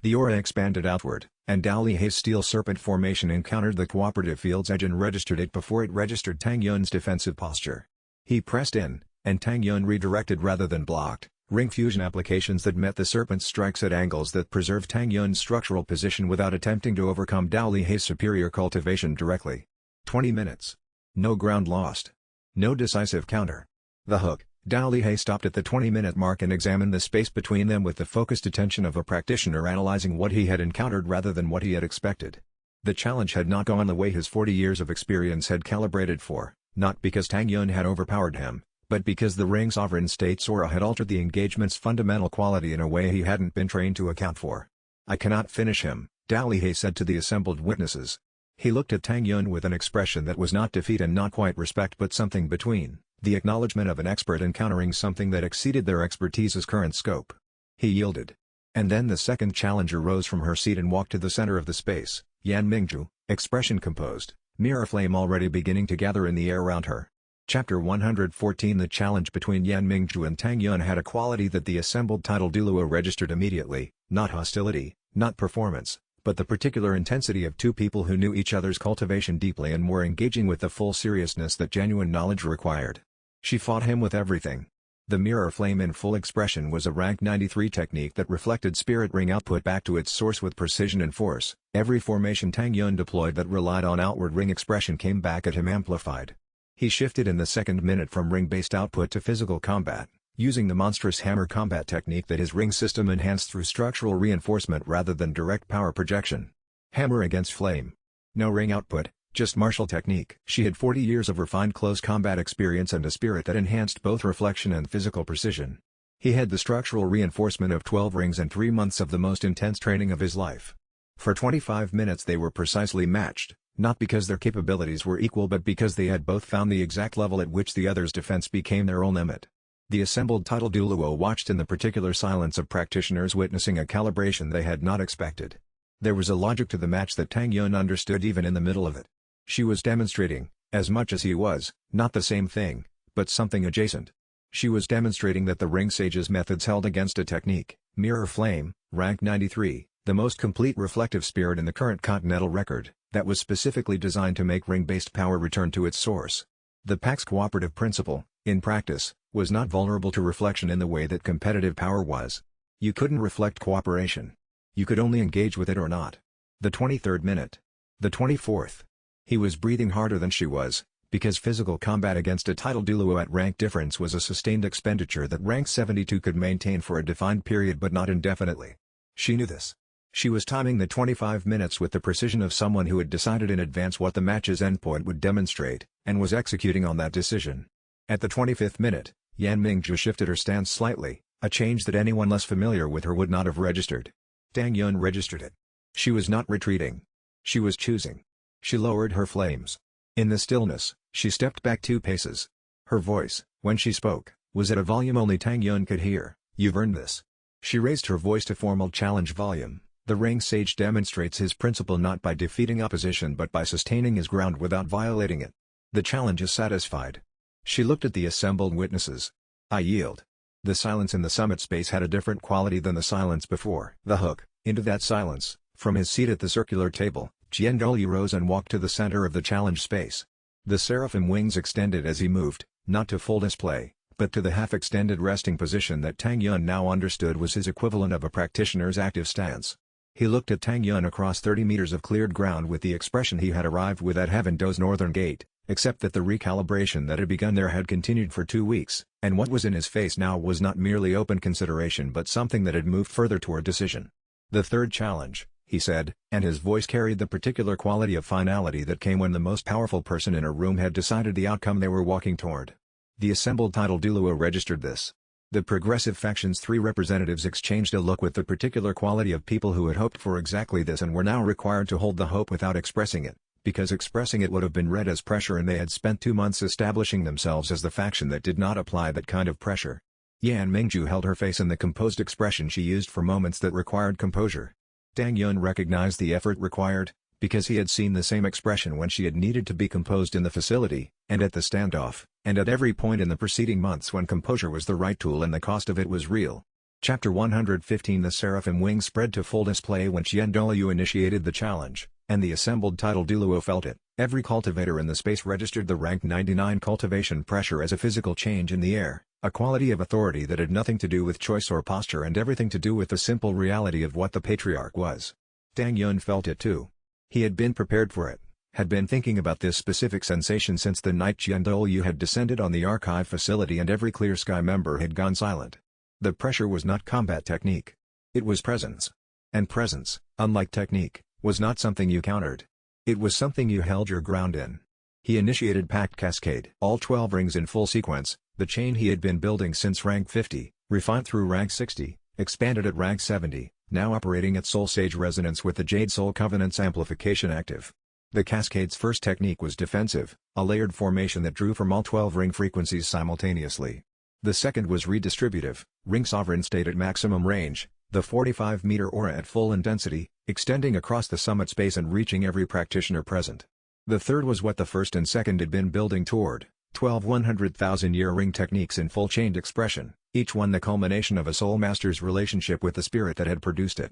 The aura expanded outward, and Douluo's steel serpent formation encountered the cooperative field's edge and registered it before it registered Tang Yun's defensive posture. He pressed in, and Tang Yun redirected rather than blocked, ring fusion applications that met the serpent's strikes at angles that preserved Tang Yun's structural position without attempting to overcome Douluo's superior cultivation directly. 20 minutes. No ground lost. No decisive counter. The hook. Douluo stopped at the 20-minute mark and examined the space between them with the focused attention of a practitioner analyzing what he had encountered rather than what he had expected. The challenge had not gone the way his 40 years of experience had calibrated for, not because Tang Yun had overpowered him, but because the Ring Sovereign State's aura had altered the engagement's fundamental quality in a way he hadn't been trained to account for. "I cannot finish him," Douluo said to the assembled witnesses. He looked at Tang Yun with an expression that was not defeat and not quite respect but something between, the acknowledgement of an expert encountering something that exceeded their expertise's current scope. He yielded. And then the second challenger rose from her seat and walked to the center of the space, Yan Mingzhu, expression composed, mirror flame already beginning to gather in the air around her. Chapter 114. The challenge between Yan Mingzhu and Tang Yun had a quality that the assembled title Douluo registered immediately, not hostility, not performance, but the particular intensity of 2 people who knew each other's cultivation deeply and were engaging with the full seriousness that genuine knowledge required. She fought him with everything. The mirror flame in full expression was a rank 93 technique that reflected spirit ring output back to its source with precision and force. Every formation Tang Yun deployed that relied on outward ring expression came back at him amplified. He shifted in the second minute from ring-based output to physical combat, using the monstrous hammer combat technique that his ring system enhanced through structural reinforcement rather than direct power projection. Hammer against flame. No ring output, just martial technique. She had 40 years of refined close combat experience and a spirit that enhanced both reflection and physical precision. He had the structural reinforcement of 12 rings and 3 months of the most intense training of his life. For 25 minutes they were precisely matched, not because their capabilities were equal but because they had both found the exact level at which the other's defense became their own limit. The assembled title Douluo watched in the particular silence of practitioners witnessing a calibration they had not expected. There was a logic to the match that Tang Yun understood even in the middle of it. She was demonstrating, as much as he was, not the same thing, but something adjacent. She was demonstrating that the ring sage's methods held against a technique, Mirror Flame, rank 93, the most complete reflective spirit in the current continental record, that was specifically designed to make ring-based power return to its source. The pack's cooperative principle, in practice, was not vulnerable to reflection in the way that competitive power was. You couldn't reflect cooperation. You could only engage with it or not. The 23rd minute. The 24th. He was breathing harder than she was, because physical combat against a title Douluo at rank difference was a sustained expenditure that rank 72 could maintain for a defined period but not indefinitely. She knew this. She was timing the 25 minutes with the precision of someone who had decided in advance what the match's endpoint would demonstrate, and was executing on that decision. At the 25th minute, Yan Mingzhu shifted her stance slightly, a change that anyone less familiar with her would not have registered. Tang Yun registered it. She was not retreating. She was choosing. She lowered her flames. In the stillness, she stepped back 2 paces. Her voice, when she spoke, was at a volume only Tang Yun could hear. "You've earned this." She raised her voice to formal challenge volume. The ring sage demonstrates his principle not by defeating opposition but by sustaining his ground without violating it. The challenge is satisfied. She looked at the assembled witnesses. "I yield." The silence in the summit space had a different quality than the silence before the hook. Into that silence, from his seat at the circular table, Douluo rose and walked to the center of the challenge space. The seraphim wings extended as he moved, not to full display, but to the half-extended resting position that Tang Yun now understood was his equivalent of a practitioner's active stance. He looked at Tang Yun across 30 meters of cleared ground with the expression he had arrived with at Heaven Do's northern gate, except that the recalibration that had begun there had continued for 2 weeks, and what was in his face now was not merely open consideration but something that had moved further toward decision. "The third challenge," he said, and his voice carried the particular quality of finality that came when the most powerful person in a room had decided the outcome they were walking toward. The assembled title Douluo registered this. The progressive faction's 3 representatives exchanged a look with the particular quality of people who had hoped for exactly this and were now required to hold the hope without expressing it, because expressing it would have been read as pressure and they had spent 2 months establishing themselves as the faction that did not apply that kind of pressure. Yan Mingzhu held her face in the composed expression she used for moments that required composure. Tang Yun recognized the effort required, because he had seen the same expression when she had needed to be composed in the facility, and at the standoff, and at every point in the preceding months when composure was the right tool and the cost of it was real. Chapter 115 The seraphim wings spread to full display when Douluo initiated the challenge, and the assembled title Douluo felt it. Every cultivator in the space registered the rank 99 cultivation pressure as a physical change in the air, a quality of authority that had nothing to do with choice or posture and everything to do with the simple reality of what the patriarch was. Tang Yun felt it too. He had been prepared for it, had been thinking about this specific sensation since the night Douluo had descended on the archive facility and every Clear Sky member had gone silent. The pressure was not combat technique. It was presence. And presence, unlike technique, was not something you countered. It was something you held your ground in. He initiated Pact Cascade. All 12 rings in full sequence, the chain he had been building since rank 50, refined through rank 60, expanded at rank 70, now operating at Soul Sage resonance with the Jade Soul Covenant's amplification active. The Cascade's first technique was defensive, a layered formation that drew from all 12 ring frequencies simultaneously. The second was redistributive, ring sovereign state at maximum range, the 45-meter aura at full intensity, extending across the summit space and reaching every practitioner present. The third was what the first and second had been building toward, 12 100,000-year ring techniques in full chained expression, each one the culmination of a soul master's relationship with the spirit that had produced it.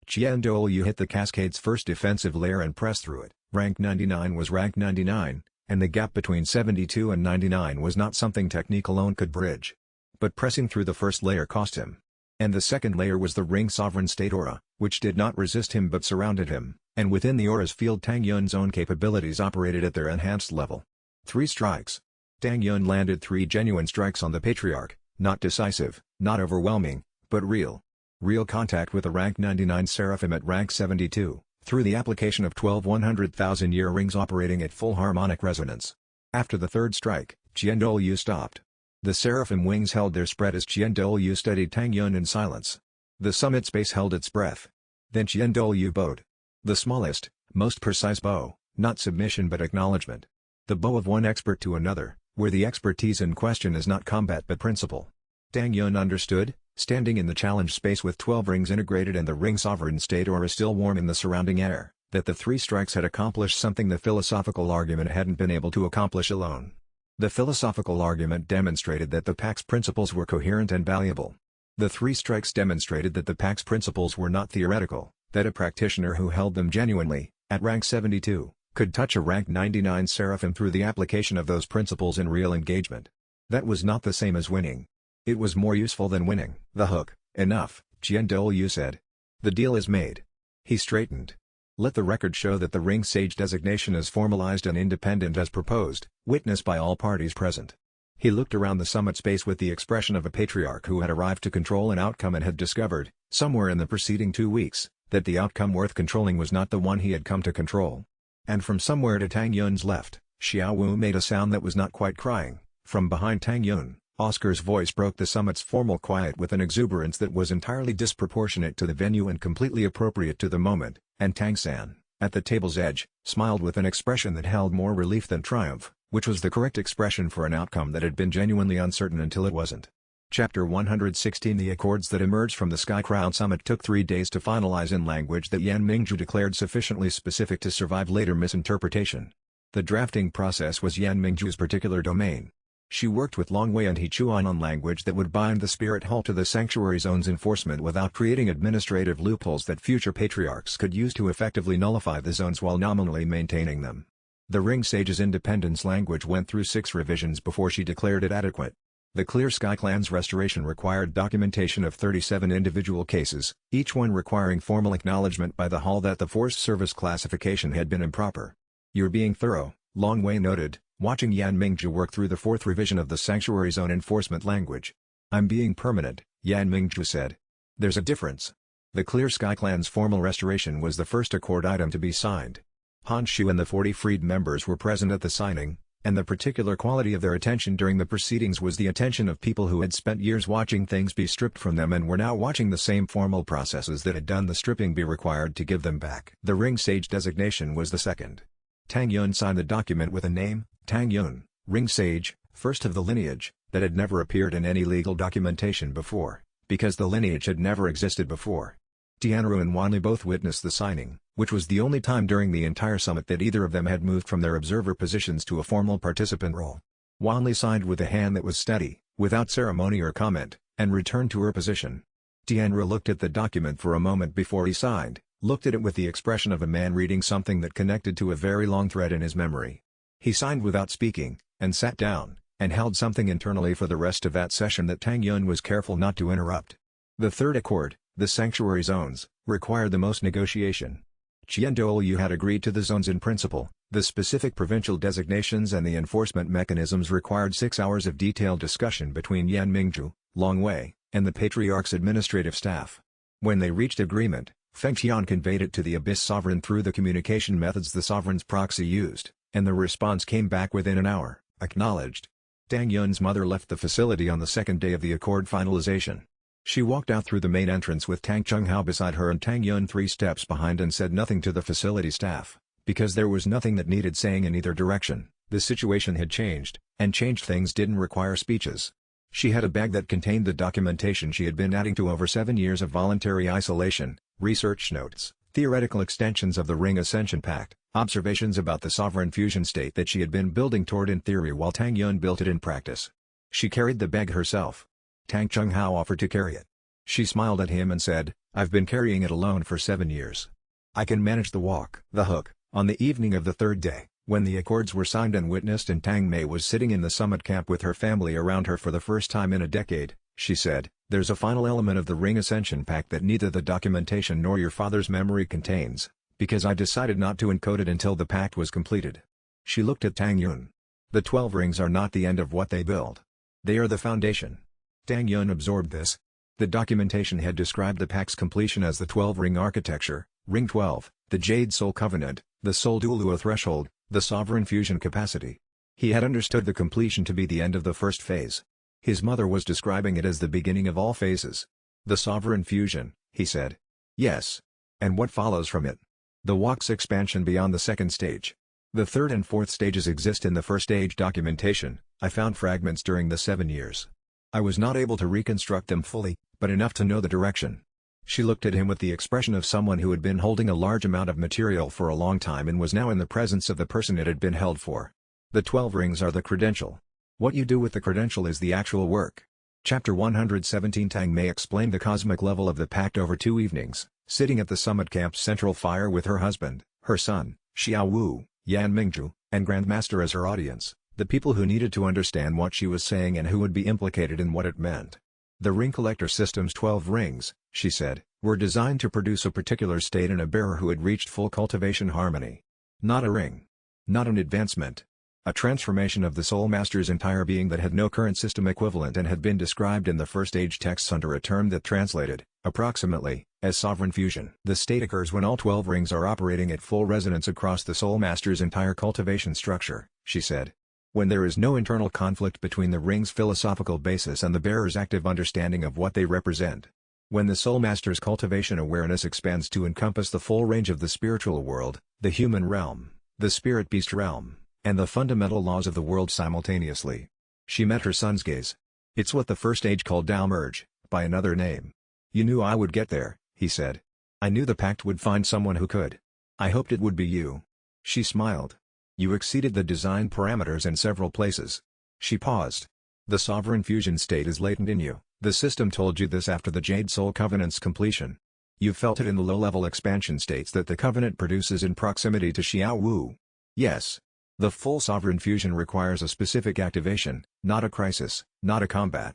Douluo hit the Cascade's first defensive layer and pressed through it. Rank 99 was rank 99, and the gap between 72 and 99 was not something technique alone could bridge. But pressing through the first layer cost him. And the second layer was the ring sovereign state aura, which did not resist him but surrounded him, and within the aura's field Tang Yun's own capabilities operated at their enhanced level. 3 strikes. Tang Yun landed 3 genuine strikes on the patriarch, not decisive, not overwhelming, but real. Real contact with a rank 99 seraphim at rank 72, through the application of 12 100,000-year rings operating at full harmonic resonance. After the third strike, Douluo stopped. The seraphim wings held their spread as Douluo studied Tang Yun in silence. The summit space held its breath. Then Douluo bowed. The smallest, most precise bow, not submission but acknowledgement. The bow of one expert to another, where the expertise in question is not combat but principle. Tang Yun understood, standing in the challenge space with 12 rings integrated and the ring sovereign state aura still warm in the surrounding air, that the three strikes had accomplished something the philosophical argument hadn't been able to accomplish alone. The philosophical argument demonstrated that the Pact's principles were coherent and valuable. The three strikes demonstrated that the Pact's principles were not theoretical, that a practitioner who held them genuinely, at rank 72, could touch a rank 99 seraphim through the application of those principles in real engagement. That was not the same as winning. It was more useful than winning. The hook, enough, Douluo said. The deal is made. He straightened. Let the record show that the ring sage designation is formalized and independent as proposed, witnessed by all parties present. He looked around the summit space with the expression of a patriarch who had arrived to control an outcome and had discovered, somewhere in the preceding 2 weeks, that the outcome worth controlling was not the one he had come to control. And from somewhere to Tang Yun's left, Xiao Wu made a sound that was not quite crying. From behind Tang Yun, Oscar's voice broke the summit's formal quiet with an exuberance that was entirely disproportionate to the venue and completely appropriate to the moment, and Tang San, at the table's edge, smiled with an expression that held more relief than triumph, which was the correct expression for an outcome that had been genuinely uncertain until it wasn't. Chapter 116 The accords that emerged from the Sky Crown Summit took 3 days to finalize in language that Yan Mingzhu declared sufficiently specific to survive later misinterpretation. The drafting process was Yan Mingzhu's particular domain. She worked with Long Wei and He Chuan on language that would bind the Spirit Hall to the Sanctuary Zone's enforcement without creating administrative loopholes that future patriarchs could use to effectively nullify the zones while nominally maintaining them. The Ring Sage's independence language went through 6 revisions before she declared it adequate. The Clear Sky Clan's restoration required documentation of 37 individual cases, each one requiring formal acknowledgement by the Hall that the Force Service classification had been improper. "You're being thorough," Long Wei noted, watching Yan Mingzhu work through the 4th revision of the Sanctuary Zone enforcement language. "I'm being permanent," Yan Mingzhu said. "There's a difference." The Clear Sky Clan's formal restoration was the first accord item to be signed. Han Shu and the 40 freed members were present at the signing, and the particular quality of their attention during the proceedings was the attention of people who had spent years watching things be stripped from them and were now watching the same formal processes that had done the stripping be required to give them back. The Ring Sage designation was the second. Tang Yun signed the document with a name, Tang Yun, Ring Sage, first of the lineage, that had never appeared in any legal documentation before, because the lineage had never existed before. Tianru and Wanli both witnessed the signing, which was the only time during the entire summit that either of them had moved from their observer positions to a formal participant role. Wanli signed with a hand that was steady, without ceremony or comment, and returned to her position. Tianru looked at the document for a moment before he signed, looked at it with the expression of a man reading something that connected to a very long thread in his memory. He signed without speaking, and sat down, and held something internally for the rest of that session that Tang Yun was careful not to interrupt. The third accord, the Sanctuary Zones, required the most negotiation. Douluo had agreed to the zones in principle, the specific provincial designations and the enforcement mechanisms required 6 hours of detailed discussion between Yan Mingzhu, Long Wei, and the Patriarch's administrative staff. When they reached agreement, Feng Qian conveyed it to the Abyss Sovereign through the communication methods the Sovereign's proxy used, and the response came back within an hour, acknowledged. Tang Yun's mother left the facility on the second day of the accord finalization. She walked out through the main entrance with Tang Chunghao beside her and Tang Yun 3 steps behind and said nothing to the facility staff, because there was nothing that needed saying in either direction. The situation had changed, and changed things didn't require speeches. She had a bag that contained the documentation she had been adding to over 7 years of voluntary isolation, research notes, theoretical extensions of the Ring Ascension Pact, observations about the sovereign fusion state that she had been building toward in theory while Tang Yun built it in practice. She carried the bag herself. Tang Chunghao offered to carry it. She smiled at him and said, "I've been carrying it alone for 7 years. I can manage the walk." The hook, on the evening of the 3rd day, when the accords were signed and witnessed and Tang Mei was sitting in the summit camp with her family around her for the first time in a decade, she said, "There's a final element of the Ring Ascension Pact that neither the documentation nor your father's memory contains, because I decided not to encode it until the pact was completed." She looked at Tang Yun. "The 12 rings are not the end of what they build. They are the foundation." Tang Yun absorbed this. The documentation had described the pact's completion as the 12-ring architecture, Ring 12, the Jade Soul Covenant, the Soul Douluo Threshold, the Sovereign Fusion Capacity. He had understood the completion to be the end of the first phase. His mother was describing it as the beginning of all phases. "The Sovereign Fusion," he said. "Yes. And what follows from it?" "The walk's expansion beyond the second stage. The third and fourth stages exist in the first stage documentation. I found fragments during the 7 years. I was not able to reconstruct them fully, but enough to know the direction. She looked at him with the expression of someone who had been holding a large amount of material for a long time and was now in the presence of the person it had been held for. The 12 rings are the credential. What you do with the credential is the actual work. Chapter 117. Tang Mei explained the cosmic level of the pact over 2 evenings, sitting at the summit camp's central fire with her husband, her son, Xiao Wu, Yan Mingzhu, and Grandmaster as her audience, the people who needed to understand what she was saying and who would be implicated in what it meant. The ring collector system's 12 rings, she said, were designed to produce a particular state in a bearer who had reached full cultivation harmony. Not a ring. Not an advancement. A transformation of the Soul Master's entire being that had no current system equivalent and had been described in the first age texts under a term that translated, approximately, as sovereign fusion. The state occurs when all 12 rings are operating at full resonance across the Soul Master's entire cultivation structure, she said. When there is no internal conflict between the ring's philosophical basis and the bearer's active understanding of what they represent. When the Soul Master's cultivation awareness expands to encompass the full range of the spiritual world, the human realm, the spirit beast realm, and the fundamental laws of the world simultaneously. She met her son's gaze. It's what the first age called Tao merge, by another name. You knew I would get there, he said. I knew the pact would find someone who could. I hoped it would be you. She smiled. You exceeded the design parameters in several places. She paused. The sovereign fusion state is latent in you. The system told you this after the Jade Soul Covenant's completion. You felt it in the low-level expansion states that the Covenant produces in proximity to Xiao Wu. Yes. The full sovereign fusion requires a specific activation, not a crisis, not a combat.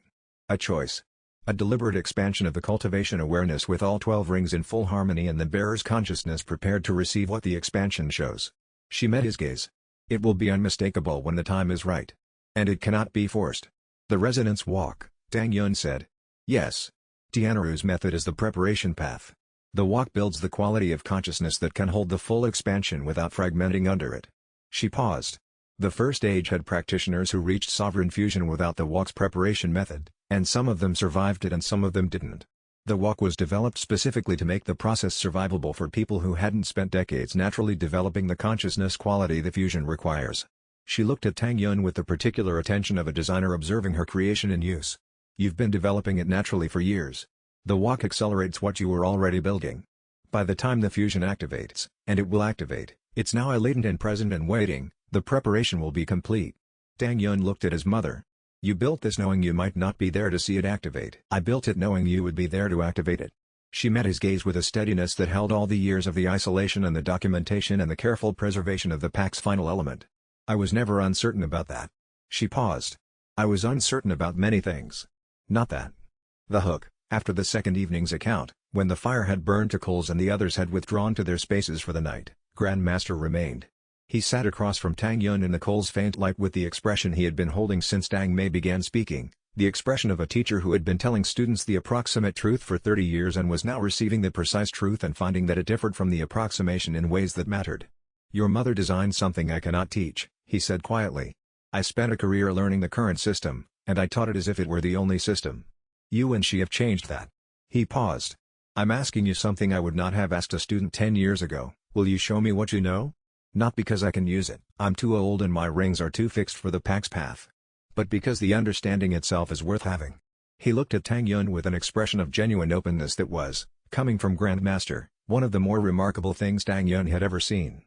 A choice. A deliberate expansion of the cultivation awareness with all 12 rings in full harmony and the bearer's consciousness prepared to receive what the expansion shows. She met his gaze. It will be unmistakable when the time is right. And it cannot be forced. The resonance walk, Tang Yun said. Yes. Tianru's method is the preparation path. The walk builds the quality of consciousness that can hold the full expansion without fragmenting under it. She paused. The first age had practitioners who reached sovereign fusion without the walk's preparation method, and some of them survived it and some of them didn't. The walk was developed specifically to make the process survivable for people who hadn't spent decades naturally developing the consciousness quality the fusion requires. She looked at Tang Yun with the particular attention of a designer observing her creation in use. You've been developing it naturally for years. The walk accelerates what you were already building. By the time the fusion activates, and it will activate, it's now a latent and present and waiting, the preparation will be complete. Tang Yun looked at his mother. You built this knowing you might not be there to see it activate. I built it knowing you would be there to activate it. She met his gaze with a steadiness that held all the years of the isolation and the documentation and the careful preservation of the pact's final element. I was never uncertain about that. She paused. I was uncertain about many things. Not that. The hook, after the second evening's account, when the fire had burned to coals and the others had withdrawn to their spaces for the night, Grandmaster remained. He sat across from Tang Yun in the coal's faint light with the expression he had been holding since Tang Mei began speaking, the expression of a teacher who had been telling students the approximate truth for 30 years and was now receiving the precise truth and finding that it differed from the approximation in ways that mattered. Your mother designed something I cannot teach, he said quietly. I spent a career learning the current system, and I taught it as if it were the only system. You and she have changed that. He paused. I'm asking you something I would not have asked a student 10 years ago. Will you show me what you know? Not because I can use it. I'm too old and my rings are too fixed for the pact's path. But because the understanding itself is worth having. He looked at Tang Yun with an expression of genuine openness that was, coming from Grandmaster, one of the more remarkable things Tang Yun had ever seen.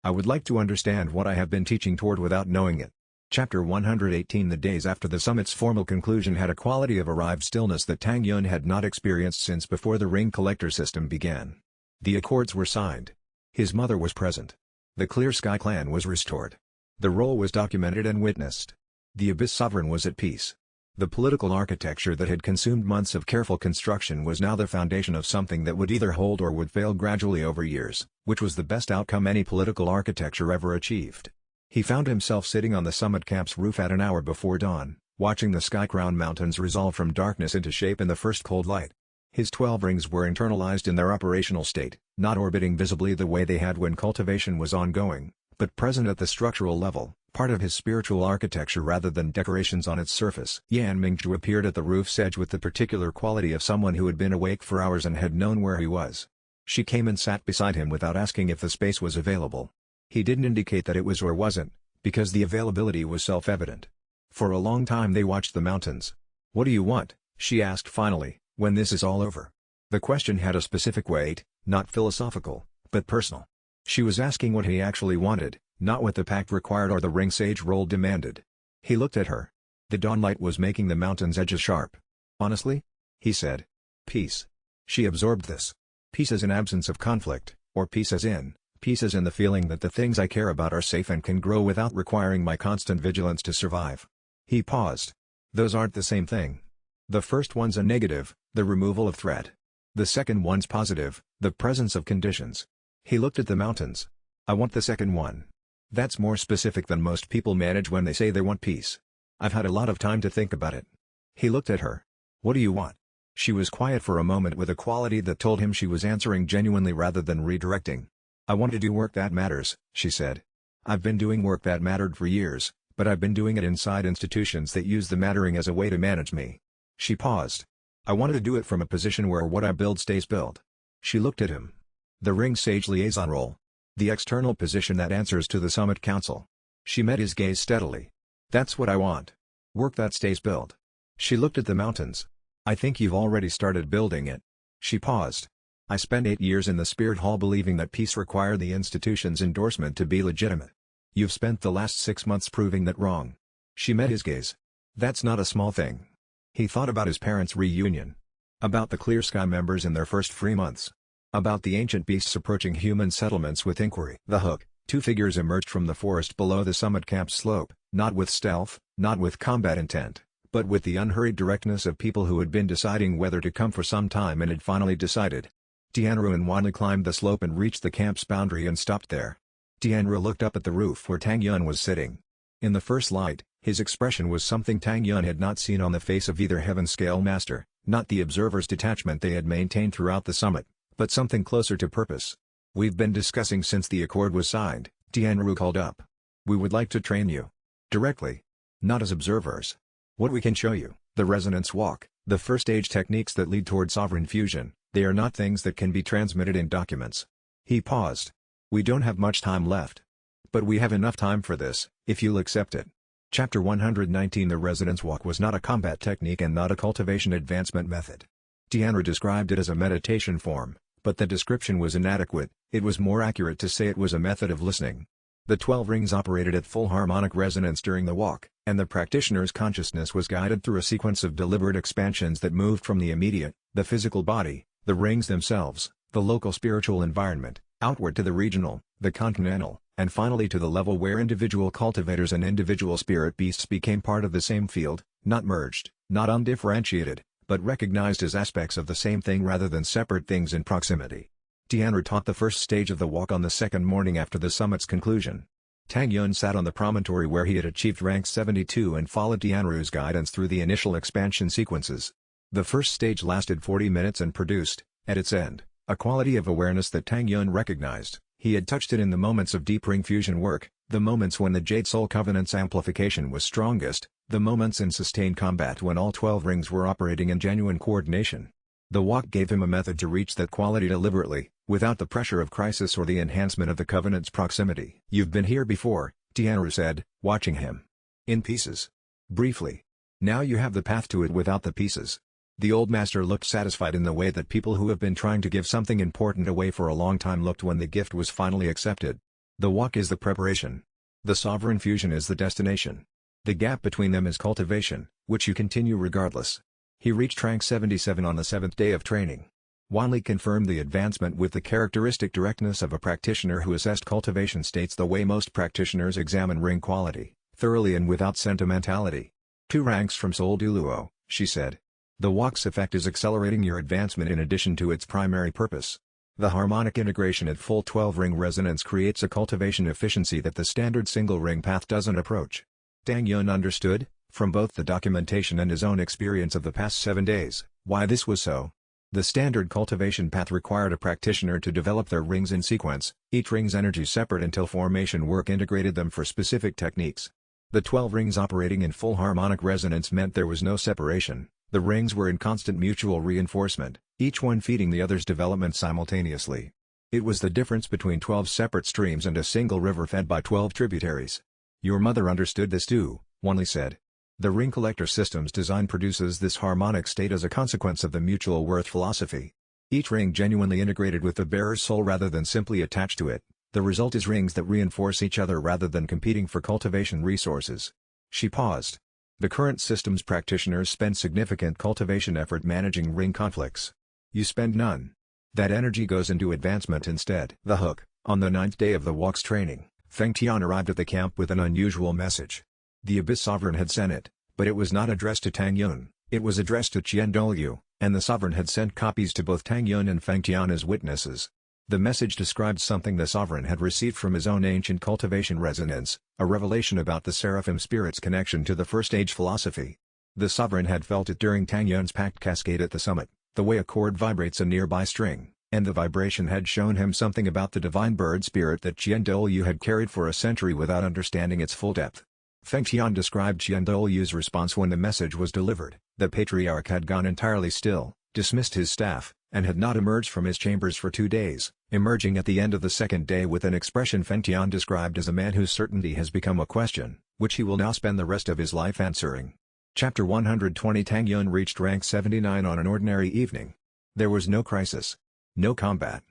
I would like to understand what I have been teaching toward without knowing it. Chapter 118. The days after the summit's formal conclusion had a quality of arrived stillness that Tang Yun had not experienced since before the ring collector system began. The accords were signed. His mother was present. The Clear Sky clan was restored. The role was documented and witnessed. The Abyss Sovereign was at peace. The political architecture that had consumed months of careful construction was now the foundation of something that would either hold or would fail gradually over years, which was the best outcome any political architecture ever achieved. He found himself sitting on the summit camp's roof at an hour before dawn, watching the sky-crowned mountains resolve from darkness into shape in the first cold light. His 12 rings were internalized in their operational state, not orbiting visibly the way they had when cultivation was ongoing, but present at the structural level, part of his spiritual architecture rather than decorations on its surface. Yan Mingzhu appeared at the roof's edge with the particular quality of someone who had been awake for hours and had known where he was. She came and sat beside him without asking if the space was available. He didn't indicate that it was or wasn't, because the availability was self-evident. For a long time they watched the mountains. "What do you want?" she asked finally, "when this is all over?" The question had a specific weight, not philosophical, but personal. She was asking what he actually wanted, not what the pact required or the ring sage role demanded. He looked at her. The dawnlight was making the mountain's edges sharp. "Honestly?" he said. "Peace." She absorbed this. Peace as in absence of conflict, or peace as in the feeling that the things I care about are safe and can grow without requiring my constant vigilance to survive. He paused. "Those aren't the same thing. The first one's a negative, the removal of threat. The second one's positive, the presence of conditions." He looked at the mountains. "I want the second one. That's more specific than most people manage when they say they want peace. I've had a lot of time to think about it." He looked at her. "What do you want?" She was quiet for a moment with a quality that told him she was answering genuinely rather than redirecting. "I want to do work that matters," she said. "I've been doing work that mattered for years, but I've been doing it inside institutions that use the mattering as a way to manage me." She paused. "I want to do it from a position where what I build stays built." She looked at him. "The ring sage liaison role. The external position that answers to the Summit Council." She met his gaze steadily. "That's what I want. Work that stays built." She looked at the mountains. "I think you've already started building it." She paused. "I spent 8 years in the Spirit Hall believing that peace required the institution's endorsement to be legitimate. You've spent the last 6 months proving that wrong." She met his gaze. "That's not a small thing." He thought about his parents' reunion. About the Clear Sky members in their first free months. About the ancient beasts approaching human settlements with inquiry. The Hook, 2 figures emerged from the forest below the summit camp's slope, not with stealth, not with combat intent, but with the unhurried directness of people who had been deciding whether to come for some time and had finally decided. Tianru and Wanli climbed the slope and reached the camp's boundary and stopped there. Tianru looked up at the roof where Tang Yun was sitting. In the first light, his expression was something Tang Yun had not seen on the face of either Heaven Scale Master, not the observer's detachment they had maintained throughout the summit, but something closer to purpose. "We've been discussing since the accord was signed," Tianru called up. "We would like to train you. Directly. Not as observers. What we can show you, the resonance walk, the first stage techniques that lead toward sovereign fusion, they are not things that can be transmitted in documents." He paused. "We don't have much time left. But we have enough time for this, if you'll accept it." Chapter 119 The resonance walk was not a combat technique and not a cultivation advancement method. Tianru described it as a meditation form, but the description was inadequate. It was more accurate to say it was a method of listening. The 12 rings operated at full harmonic resonance during the walk, and the practitioner's consciousness was guided through a sequence of deliberate expansions that moved from the immediate, the physical body, the rings themselves, the local spiritual environment, outward to the regional, the continental, and finally to the level where individual cultivators and individual spirit beasts became part of the same field, not merged, not undifferentiated, but recognized as aspects of the same thing rather than separate things in proximity. Tianru taught the first stage of the walk on the second morning after the summit's conclusion. Tang Yun sat on the promontory where he had achieved rank 72 and followed Tianru's guidance through the initial expansion sequences. The first stage lasted 40 minutes and produced, at its end, a quality of awareness that Tang Yun recognized. He had touched it in the moments of deep ring fusion work, the moments when the Jade Soul Covenant's amplification was strongest, the moments in sustained combat when all 12 rings were operating in genuine coordination. The walk gave him a method to reach that quality deliberately, without the pressure of crisis or the enhancement of the Covenant's proximity. "You've been here before," Tianru said, watching him. "In pieces. Briefly. Now you have the path to it without the pieces." The old master looked satisfied in the way that people who have been trying to give something important away for a long time looked when the gift was finally accepted. "The walk is the preparation. The sovereign fusion is the destination. The gap between them is cultivation, which you continue regardless." He reached rank 77 on the 7th day of training. Wanli confirmed the advancement with the characteristic directness of a practitioner who assessed cultivation states the way most practitioners examine ring quality, thoroughly and without sentimentality. "2 ranks from Seoul Douluo," she said. "The walk's effect is accelerating your advancement in addition to its primary purpose. The harmonic integration at full 12-ring resonance creates a cultivation efficiency that the standard single-ring path doesn't approach." Tang Yun understood, from both the documentation and his own experience of the past 7 days, why this was so. The standard cultivation path required a practitioner to develop their rings in sequence, each ring's energy separate until formation work integrated them for specific techniques. The 12 rings operating in full harmonic resonance meant there was no separation. The rings were in constant mutual reinforcement, each one feeding the other's development simultaneously. It was the difference between 12 separate streams and a single river fed by 12 tributaries. Your mother understood this too, Wanli said. The ring collector system's design produces this harmonic state as a consequence of the mutual worth philosophy. Each ring genuinely integrated with the bearer's soul rather than simply attached to it. The result is rings that reinforce each other rather than competing for cultivation resources. She paused. The current system's practitioners spend significant cultivation effort managing ring conflicts. You spend none. That energy goes into advancement instead. The hook. On the 9th day of the walk's training, Feng Tian arrived at the camp with an unusual message. The Abyss Sovereign had sent it, but it was not addressed to Tang Yun, it was addressed to Qian Douluo, and the Sovereign had sent copies to both Tang Yun and Feng Tian as witnesses. The message described something the Sovereign had received from his own ancient cultivation resonance, a revelation about the Seraphim spirit's connection to the First Age philosophy. The Sovereign had felt it during Tang Yun's pact cascade at the summit, the way a chord vibrates a nearby string, and the vibration had shown him something about the divine bird spirit that Qian Douluo had carried for a century without understanding its full depth. Feng Tian described Qian Douluo's response when the message was delivered. The patriarch had gone entirely still, dismissed his staff, and had not emerged from his chambers for 2 days, emerging at the end of the second day with an expression Feng Tian described as a man whose certainty has become a question, which he will now spend the rest of his life answering. Chapter 120 Tang Yun reached rank 79 on an ordinary evening. There was no crisis. No combat.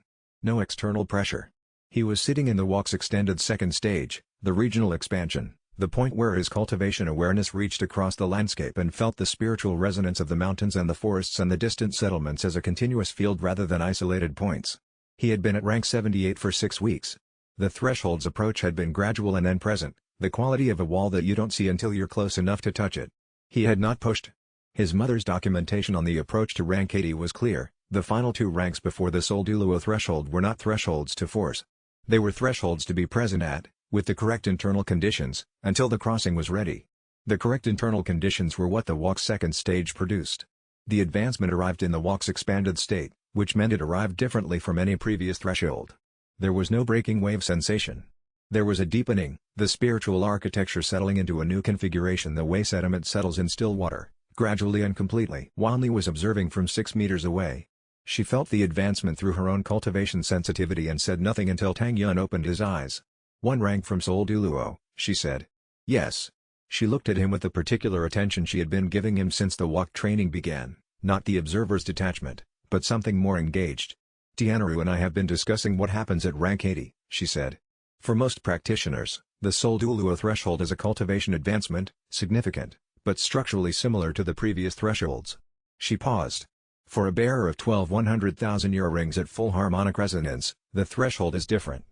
No external pressure. He was sitting in the walk's extended second stage, the regional expansion, the point where his cultivation awareness reached across the landscape and felt the spiritual resonance of the mountains and the forests and the distant settlements as a continuous field rather than isolated points. He had been at rank 78 for 6 weeks. The threshold's approach had been gradual and then present, the quality of a wall that you don't see until you're close enough to touch it. He had not pushed. His mother's documentation on the approach to rank 80 was clear. The final 2 ranks before the Soul Douluo threshold were not thresholds to force. They were thresholds to be present at, with the correct internal conditions, until the crossing was ready. The correct internal conditions were what the walk's second stage produced. The advancement arrived in the walk's expanded state, which meant it arrived differently from any previous threshold. There was no breaking wave sensation. There was a deepening, the spiritual architecture settling into a new configuration the way sediment settles in still water, gradually and completely. Wanli was observing from 6 meters away. She felt the advancement through her own cultivation sensitivity and said nothing until Tang Yun opened his eyes. 1 rank from Soul Douluo, she said. Yes. She looked at him with the particular attention she had been giving him since the walk training began, not the observer's detachment, but something more engaged. Tianru and I have been discussing what happens at rank 80, she said. For most practitioners, the Soul Douluo threshold is a cultivation advancement, significant, but structurally similar to the previous thresholds. She paused. For a bearer of 12 100,000-year rings at full harmonic resonance, the threshold is different.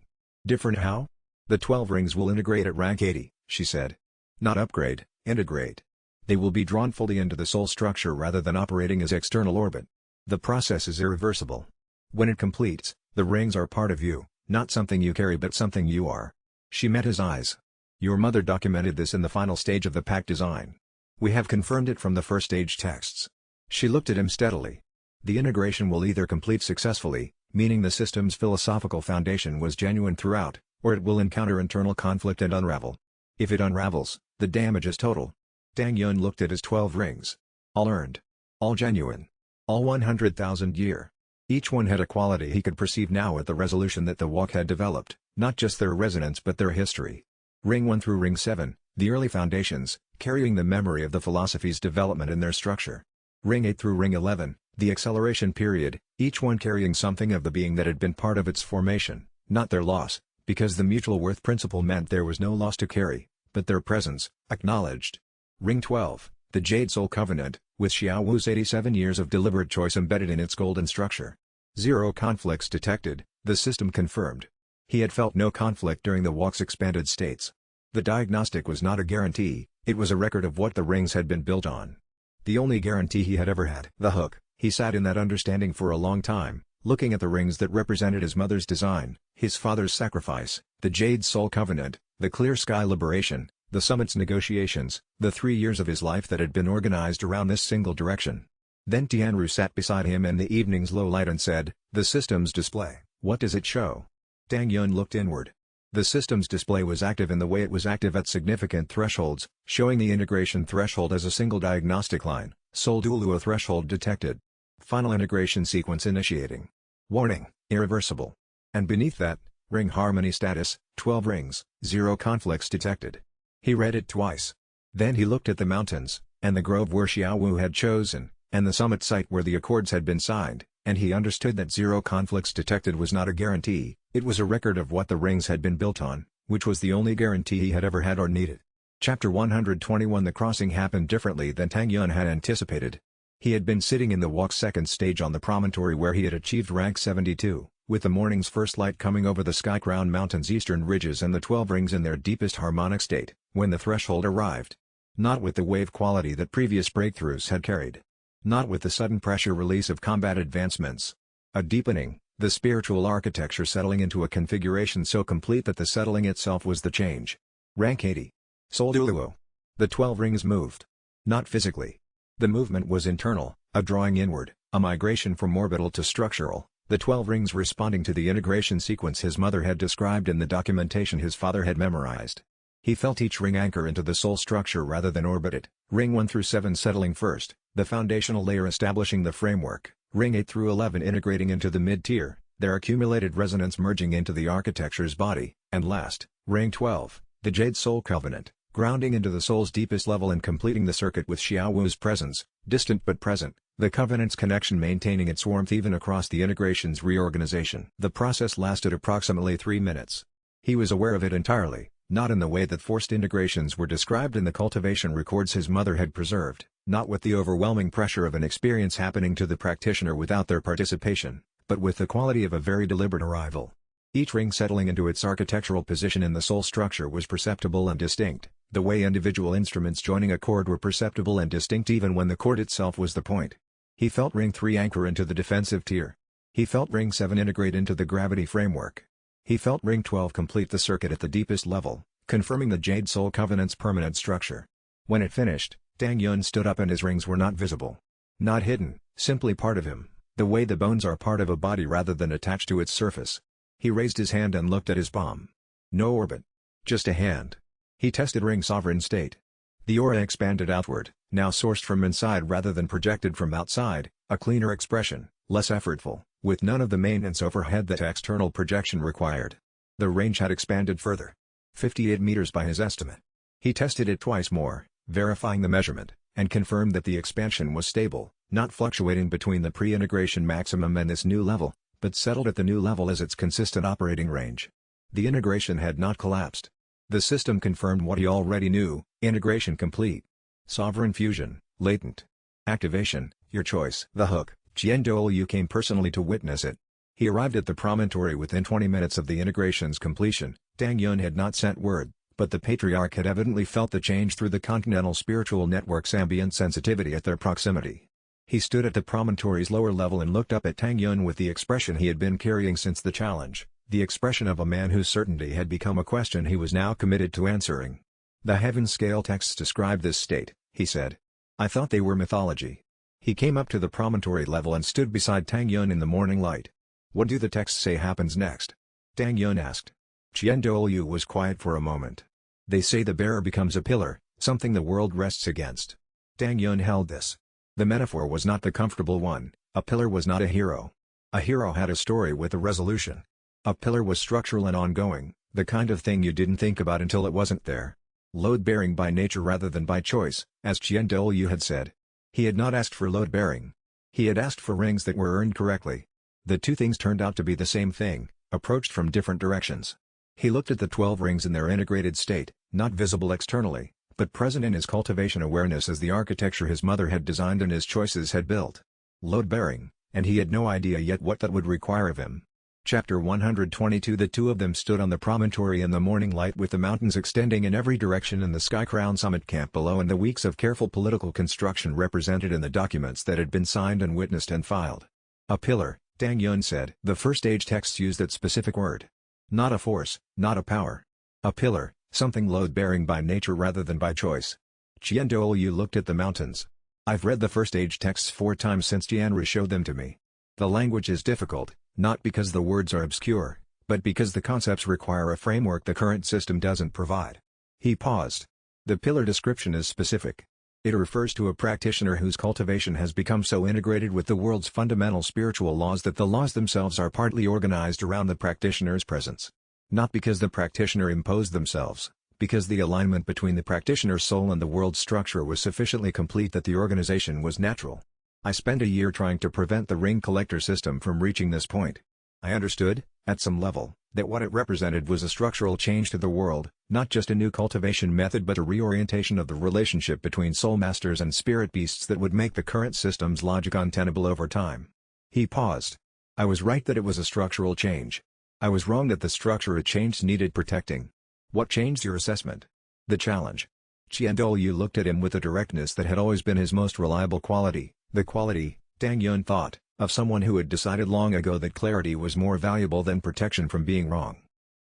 Different how? The 12 rings will integrate at rank 80, she said. Not upgrade, integrate. They will be drawn fully into the soul structure rather than operating as external orbit. The process is irreversible. When it completes, the rings are part of you, not something you carry but something you are. She met his eyes. Your mother documented this in the final stage of the pact design. We have confirmed it from the first stage texts. She looked at him steadily. The integration will either complete successfully, meaning the system's philosophical foundation was genuine throughout, or it will encounter internal conflict and unravel. If it unravels, the damage is total. Tang Yun looked at his 12 rings. All earned. All genuine. All 100,000 year. Each one had a quality he could perceive now at the resolution that the walk had developed, not just their resonance but their history. Ring 1 through Ring 7, the early foundations, carrying the memory of the philosophy's development in their structure. Ring 8 through Ring 11, the acceleration period, each one carrying something of the being that had been part of its formation, not their loss, because the mutual worth principle meant there was no loss to carry, but their presence, acknowledged. Ring 12, the Jade Soul Covenant, with Xiao Wu's 87 years of deliberate choice embedded in its golden structure. 0 conflicts detected, the system confirmed. He had felt no conflict during the walk's expanded states. The diagnostic was not a guarantee, it was a record of what the rings had been built on. The only guarantee he had ever had. The hook. He sat in that understanding for a long time, looking at the rings that represented his mother's design, his father's sacrifice, the Jade Soul Covenant, the Clear Sky Liberation, the Summit's negotiations, the 3 years of his life that had been organized around this single direction. Then Tianru sat beside him in the evening's low light and said, "The system's display, what does it show?" Tang Yun looked inward. The system's display was active in the way it was active at significant thresholds, showing the integration threshold as a single diagnostic line, Soul Douluo threshold detected. Final integration sequence initiating. Warning, irreversible. And beneath that, ring harmony status, 12 rings, 0 conflicts detected. He read it twice. Then he looked at the mountains, and the grove where Xiaowu had chosen, and the summit site where the accords had been signed, and he understood that 0 conflicts detected was not a guarantee, it was a record of what the rings had been built on, which was the only guarantee he had ever had or needed. Chapter 121. The crossing happened differently than Tang Yun had anticipated. He had been sitting in the walk's second stage on the promontory where he had achieved rank 72, with the morning's first light coming over the sky-crowned mountain's eastern ridges and the 12 rings in their deepest harmonic state, when the threshold arrived. Not with the wave quality that previous breakthroughs had carried. Not with the sudden pressure release of combat advancements. A deepening, the spiritual architecture settling into a configuration so complete that the settling itself was the change. Rank 80. Soul Douluo. The 12 rings moved. Not physically. The movement was internal, a drawing inward, a migration from orbital to structural, the 12 rings responding to the integration sequence his mother had described in the documentation his father had memorized. He felt each ring anchor into the soul structure rather than orbit it, ring 1 through 7 settling first, the foundational layer establishing the framework, ring 8 through 11 integrating into the mid-tier, their accumulated resonance merging into the architecture's body, and last, ring 12, the Jade Soul Covenant, grounding into the soul's deepest level and completing the circuit with Xiaowu's presence, distant but present, the Covenant's connection maintaining its warmth even across the integration's reorganization. The process lasted approximately 3 minutes. He was aware of it entirely, not in the way that forced integrations were described in the cultivation records his mother had preserved, not with the overwhelming pressure of an experience happening to the practitioner without their participation, but with the quality of a very deliberate arrival. Each ring settling into its architectural position in the soul structure was perceptible and distinct, the way individual instruments joining a chord were perceptible and distinct even when the chord itself was the point. He felt ring 3 anchor into the defensive tier. He felt ring 7 integrate into the gravity framework. He felt ring 12 complete the circuit at the deepest level, confirming the Jade Soul Covenant's permanent structure. When it finished, Tang Yun stood up and his rings were not visible. Not hidden, simply part of him, the way the bones are part of a body rather than attached to its surface. He raised his hand and looked at his palm. No orbit. Just a hand. He tested ring sovereign state. The aura expanded outward, now sourced from inside rather than projected from outside, a cleaner expression, less effortful, with none of the maintenance overhead that external projection required. The range had expanded further. 58 meters by his estimate. He tested it twice more, verifying the measurement, and confirmed that the expansion was stable, not fluctuating between the pre-integration maximum and this new level, but settled at the new level as its consistent operating range. The integration had not collapsed. The system confirmed what he already knew, integration complete. Sovereign fusion, latent. Activation, your choice. The hook, Douluo came personally to witness it. He arrived at the promontory within 20 minutes of the integration's completion. Tang Yun had not sent word, but the patriarch had evidently felt the change through the continental spiritual network's ambient sensitivity at their proximity. He stood at the promontory's lower level and looked up at Tang Yun with the expression he had been carrying since the challenge. The expression of a man whose certainty had become a question he was now committed to answering. The heaven scale texts describe this state, he said. I thought they were mythology. He came up to the promontory level and stood beside Tang Yun in the morning light. What do the texts say happens next? Tang Yun asked. Douluo was quiet for a moment. They say the bearer becomes a pillar, something the world rests against. Tang Yun held this. The metaphor was not the comfortable one, a pillar was not a hero. A hero had a story with a resolution. A pillar was structural and ongoing, the kind of thing you didn't think about until it wasn't there. Load-bearing by nature rather than by choice, as Douluo had said. He had not asked for load-bearing. He had asked for rings that were earned correctly. The two things turned out to be the same thing, approached from different directions. He looked at the 12 rings in their integrated state, not visible externally, but present in his cultivation awareness as the architecture his mother had designed and his choices had built. Load-bearing, and he had no idea yet what that would require of him. Chapter 122. The two of them stood on the promontory in the morning light with the mountains extending in every direction and the sky-crowned summit camp below and the weeks of careful political construction represented in the documents that had been signed and witnessed and filed. A pillar, Tang Yun said. The first age texts used that specific word. Not a force, not a power. A pillar, something load-bearing by nature rather than by choice. Douluo looked at the mountains. I've read the first age texts 4 times since Jianru showed them to me. The language is difficult, not because the words are obscure, but because the concepts require a framework the current system doesn't provide. He paused. The pillar description is specific. It refers to a practitioner whose cultivation has become so integrated with the world's fundamental spiritual laws that the laws themselves are partly organized around the practitioner's presence. Not because the practitioner imposed themselves, because the alignment between the practitioner's soul and the world's structure was sufficiently complete that the organization was natural. I spent a year trying to prevent the ring collector system from reaching this point. I understood, at some level, that what it represented was a structural change to the world, not just a new cultivation method but a reorientation of the relationship between soul masters and spirit beasts that would make the current system's logic untenable over time. He paused. I was right that it was a structural change. I was wrong that the structure it changed needed protecting. What changed your assessment? The challenge. Douluo looked at him with a directness that had always been his most reliable quality, the quality, Tang Yun thought, of someone who had decided long ago that clarity was more valuable than protection from being wrong.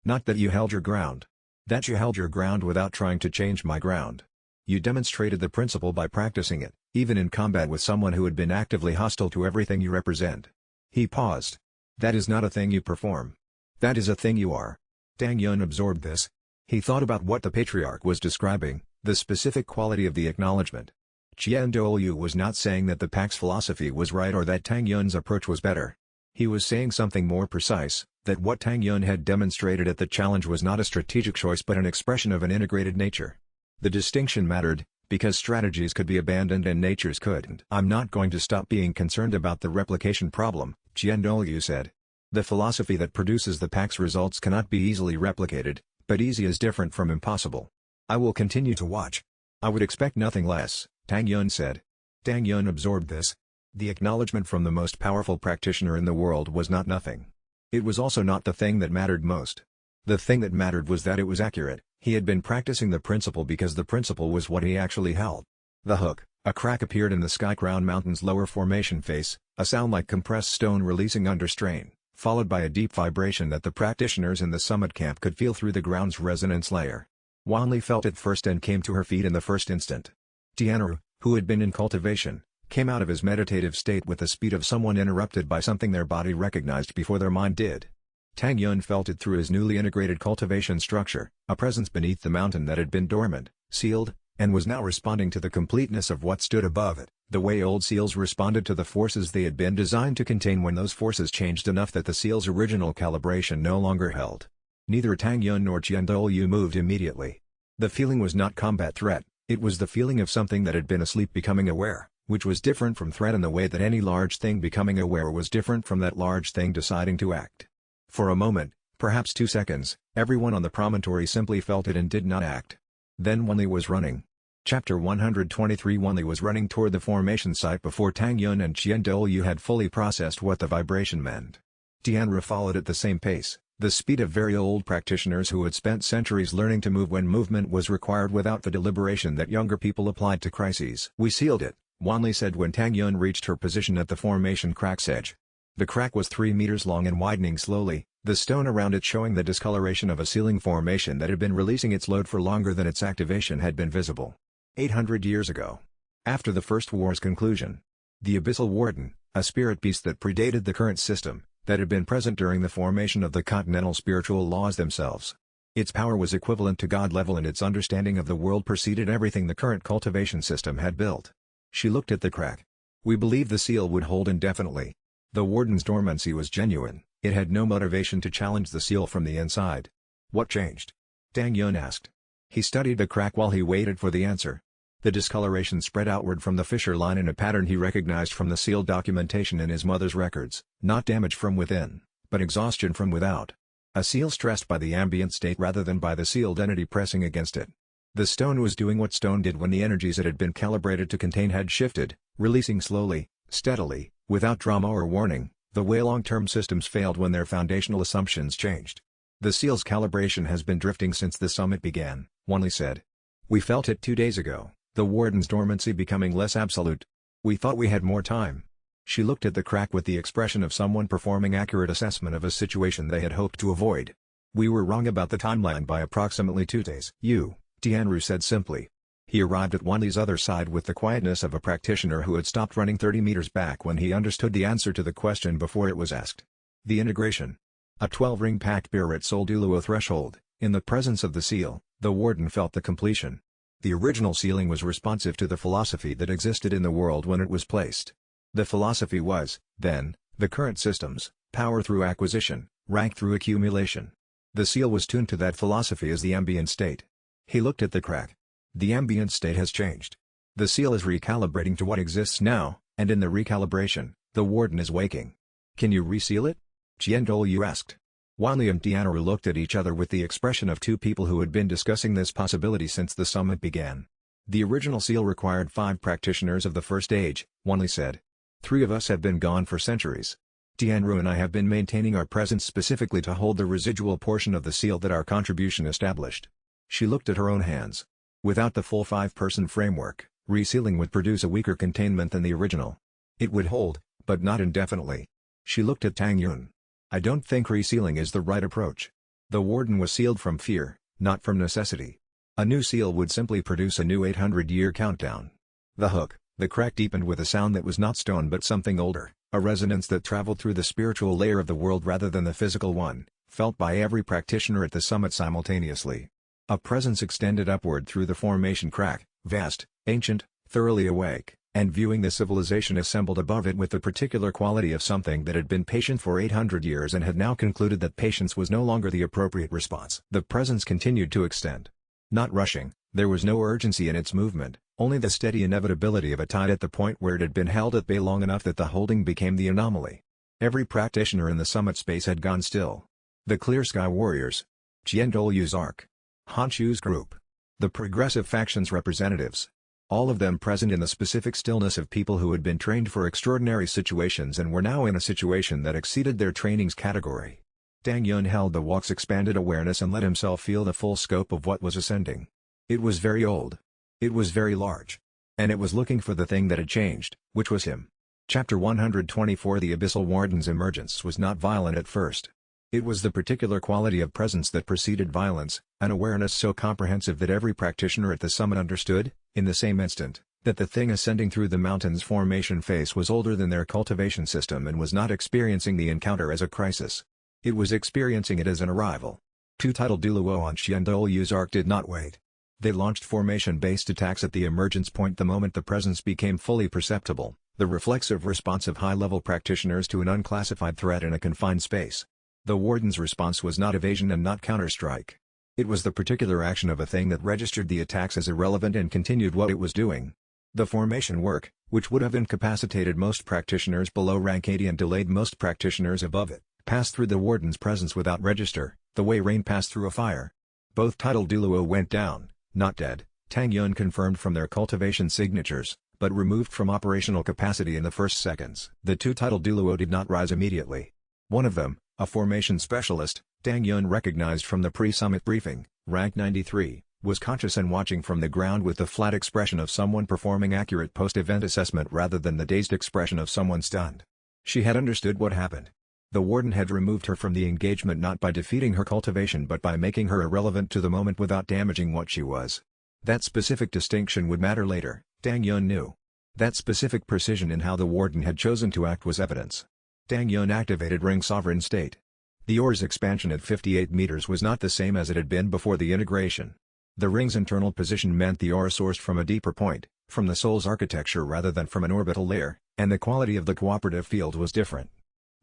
Not that you held your ground. That you held your ground without trying to change my ground. You demonstrated the principle by practicing it, even in combat with someone who had been actively hostile to everything you represent. He paused. That is not a thing you perform. That is a thing you are. Tang Yun absorbed this. He thought about what the patriarch was describing, the specific quality of the acknowledgement. Douluo was not saying that the pack's philosophy was right or that Tang Yun's approach was better. He was saying something more precise, that what Tang Yun had demonstrated at the challenge was not a strategic choice but an expression of an integrated nature. The distinction mattered, because strategies could be abandoned and natures couldn't. I'm not going to stop being concerned about the replication problem, Douluo said. The philosophy that produces the pack's results cannot be easily replicated, but easy is different from impossible. I will continue to watch. I would expect nothing less, Tang Yun said. Tang Yun absorbed this. The acknowledgement from the most powerful practitioner in the world was not nothing. It was also not the thing that mattered most. The thing that mattered was that it was accurate. He had been practicing the principle because the principle was what he actually held. The hook, a crack appeared in the Sky Crown Mountain's lower formation face, a sound like compressed stone releasing under strain, followed by a deep vibration that the practitioners in the summit camp could feel through the ground's resonance layer. Wanli felt it first and came to her feet in the first instant. Tianru, who had been in cultivation, came out of his meditative state with the speed of someone interrupted by something their body recognized before their mind did. Tang Yun felt it through his newly integrated cultivation structure, a presence beneath the mountain that had been dormant, sealed, and was now responding to the completeness of what stood above it, the way old seals responded to the forces they had been designed to contain when those forces changed enough that the seal's original calibration no longer held. Neither Tang Yun nor Douluo moved immediately. The feeling was not combat threat, it was the feeling of something that had been asleep becoming aware, which was different from threat in the way that any large thing becoming aware was different from that large thing deciding to act. For a moment, perhaps 2 seconds, everyone on the promontory simply felt it and did not act. Then Wanli was running. Chapter 123 Wanli was running toward the formation site before Tang Yun and Douluo had fully processed what the vibration meant. Tianru followed at the same pace, the speed of very old practitioners who had spent centuries learning to move when movement was required without the deliberation that younger people applied to crises. We sealed it, Wanli said when Tang Yun reached her position at the formation crack's edge. The crack was 3 meters long and widening slowly, the stone around it showing the discoloration of a sealing formation that had been releasing its load for longer than its activation had been visible. 800 years ago. After the First War's conclusion. The Abyssal Warden, a spirit beast that predated the current system, that had been present during the formation of the continental spiritual laws themselves. Its power was equivalent to God level and its understanding of the world preceded everything the current cultivation system had built. She looked at the crack. We believed the seal would hold indefinitely. The Warden's dormancy was genuine, it had no motivation to challenge the seal from the inside. What changed? Tang Yun asked. He studied the crack while he waited for the answer. The discoloration spread outward from the fissure line in a pattern he recognized from the sealed documentation in his mother's records, not damage from within, but exhaustion from without. A seal stressed by the ambient state rather than by the sealed entity pressing against it. The stone was doing what stone did when the energies it had been calibrated to contain had shifted, releasing slowly, steadily, without drama or warning, the way long-term systems failed when their foundational assumptions changed. The seal's calibration has been drifting since the summit began, Wanli said. We felt it 2 days ago, the Warden's dormancy becoming less absolute. We thought we had more time. She looked at the crack with the expression of someone performing accurate assessment of a situation they had hoped to avoid. We were wrong about the timeline by approximately 2 days. Tianru said simply. He arrived at Wanli's other side with the quietness of a practitioner who had stopped running 30 meters back when he understood the answer to the question before it was asked. The integration. A 12-ring packed bear at Douluo threshold, in the presence of the seal, the Warden felt the completion. The original sealing was responsive to the philosophy that existed in the world when it was placed. The philosophy was, then, the current systems, power through acquisition, rank through accumulation. The seal was tuned to that philosophy as the ambient state. He looked at the crack. The ambient state has changed. The seal is recalibrating to what exists now, and in the recalibration, the warden is waking. Can you reseal it? Douluo asked. Wanli and Tianru looked at each other with the expression of two people who had been discussing this possibility since the summit began. The original seal required 5 practitioners of the first age, Wanli said. 3 of us have been gone for centuries. Tianru and I have been maintaining our presence specifically to hold the residual portion of the seal that our contribution established. She looked at her own hands. Without the full 5-person framework, resealing would produce a weaker containment than the original. It would hold, but not indefinitely. She looked at Tang Yun. I don't think resealing is the right approach. The warden was sealed from fear, not from necessity. A new seal would simply produce a new 800-year countdown. The hook, the crack deepened with a sound that was not stone but something older, a resonance that traveled through the spiritual layer of the world rather than the physical one, felt by every practitioner at the summit simultaneously. A presence extended upward through the formation crack, vast, ancient, thoroughly awake, and viewing the civilization assembled above it with the particular quality of something that had been patient for 800 years and had now concluded that patience was no longer the appropriate response. The presence continued to extend. Not rushing, there was no urgency in its movement, only the steady inevitability of a tide at the point where it had been held at bay long enough that the holding became the anomaly. Every practitioner in the summit space had gone still. The Clear Sky Warriors. Douluo's arc. Honshu's group. The progressive faction's representatives. All of them present in the specific stillness of people who had been trained for extraordinary situations and were now in a situation that exceeded their training's category. Tang Yun held the walk's expanded awareness and let himself feel the full scope of what was ascending. It was very old. It was very large. And it was looking for the thing that had changed, which was him. Chapter 124 The Abyssal Warden's emergence was not violent at first. It was the particular quality of presence that preceded violence, an awareness so comprehensive that every practitioner at the summit understood, in the same instant, that the thing ascending through the mountain's formation face was older than their cultivation system and was not experiencing the encounter as a crisis. It was experiencing it as an arrival. 2 Title Douluo on Douluo's arc did not wait. They launched formation-based attacks at the emergence point the moment the presence became fully perceptible, the reflexive response of high-level practitioners to an unclassified threat in a confined space. The warden's response was not evasion and not counterstrike. It was the particular action of a thing that registered the attacks as irrelevant and continued what it was doing. The formation work, which would have incapacitated most practitioners below rank 80 and delayed most practitioners above it, passed through the warden's presence without register, the way rain passed through a fire. Both Title Douluo went down, not dead, Tang Yun confirmed from their cultivation signatures, but removed from operational capacity in the first seconds. The 2 Title Douluo did not rise immediately. One of them, a formation specialist, Tang Yun recognized from the pre-summit briefing, rank 93, was conscious and watching from the ground with the flat expression of someone performing accurate post-event assessment rather than the dazed expression of someone stunned. She had understood what happened. The warden had removed her from the engagement not by defeating her cultivation but by making her irrelevant to the moment without damaging what she was. That specific distinction would matter later, Tang Yun knew. That specific precision in how the warden had chosen to act was evidence. Tang Yun activated Ring Sovereign State. The aura's expansion at 58 meters was not the same as it had been before the integration. The ring's internal position meant the aura sourced from a deeper point, from the soul's architecture rather than from an orbital layer, and the quality of the cooperative field was different.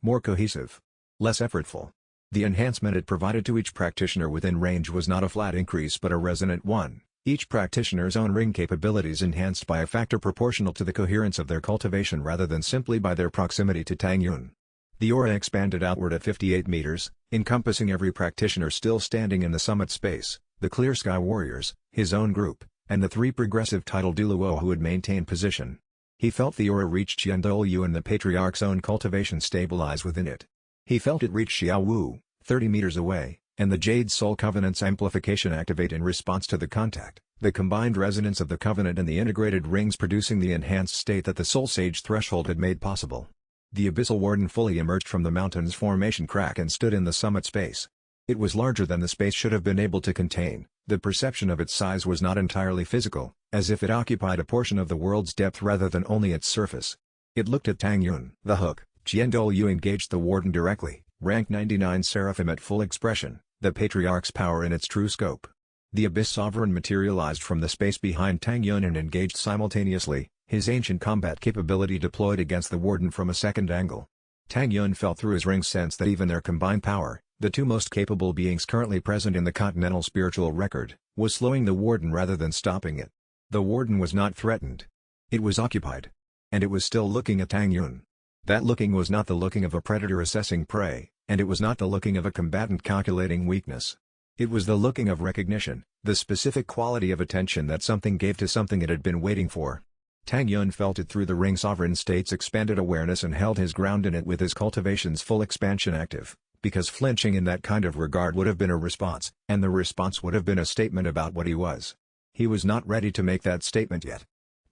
More cohesive. Less effortful. The enhancement it provided to each practitioner within range was not a flat increase but a resonant one, each practitioner's own ring capabilities enhanced by a factor proportional to the coherence of their cultivation rather than simply by their proximity to Tang Yun. The aura expanded outward at 58 meters, encompassing every practitioner still standing in the summit space, the Clear Sky Warriors, his own group, and the 3 progressive Title Douluo who had maintained position. He felt the aura reach Douluo and the Patriarch's own cultivation stabilize within it. He felt it reach Xiao Wu, 30 meters away, and the Jade Soul Covenant's amplification activate in response to the contact, the combined resonance of the Covenant and the integrated rings producing the enhanced state that the Soul Sage threshold had made possible. The Abyssal Warden fully emerged from the mountain's formation crack and stood in the summit space. It was larger than the space should have been able to contain. The perception of its size was not entirely physical, as if it occupied a portion of the world's depth rather than only its surface. It looked at Tang Yun. The hook, Douluo engaged the Warden directly, rank 99 Seraphim at full expression, the Patriarch's power in its true scope. The Abyss Sovereign materialized from the space behind Tang Yun and engaged simultaneously, his ancient combat capability deployed against the Warden from a second angle. Tang Yun felt through his ring sense that even their combined power, the two most capable beings currently present in the continental spiritual record, was slowing the Warden rather than stopping it. The Warden was not threatened. It was occupied. And it was still looking at Tang Yun. That looking was not the looking of a predator assessing prey, and it was not the looking of a combatant calculating weakness. It was the looking of recognition, the specific quality of attention that something gave to something it had been waiting for. Tang Yun felt it through the ring sovereign state's expanded awareness and held his ground in it with his cultivation's full expansion active, because flinching in that kind of regard would have been a response, and the response would have been a statement about what he was. He was not ready to make that statement yet.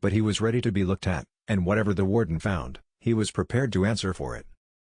But he was ready to be looked at, and whatever the Warden found, he was prepared to answer for it.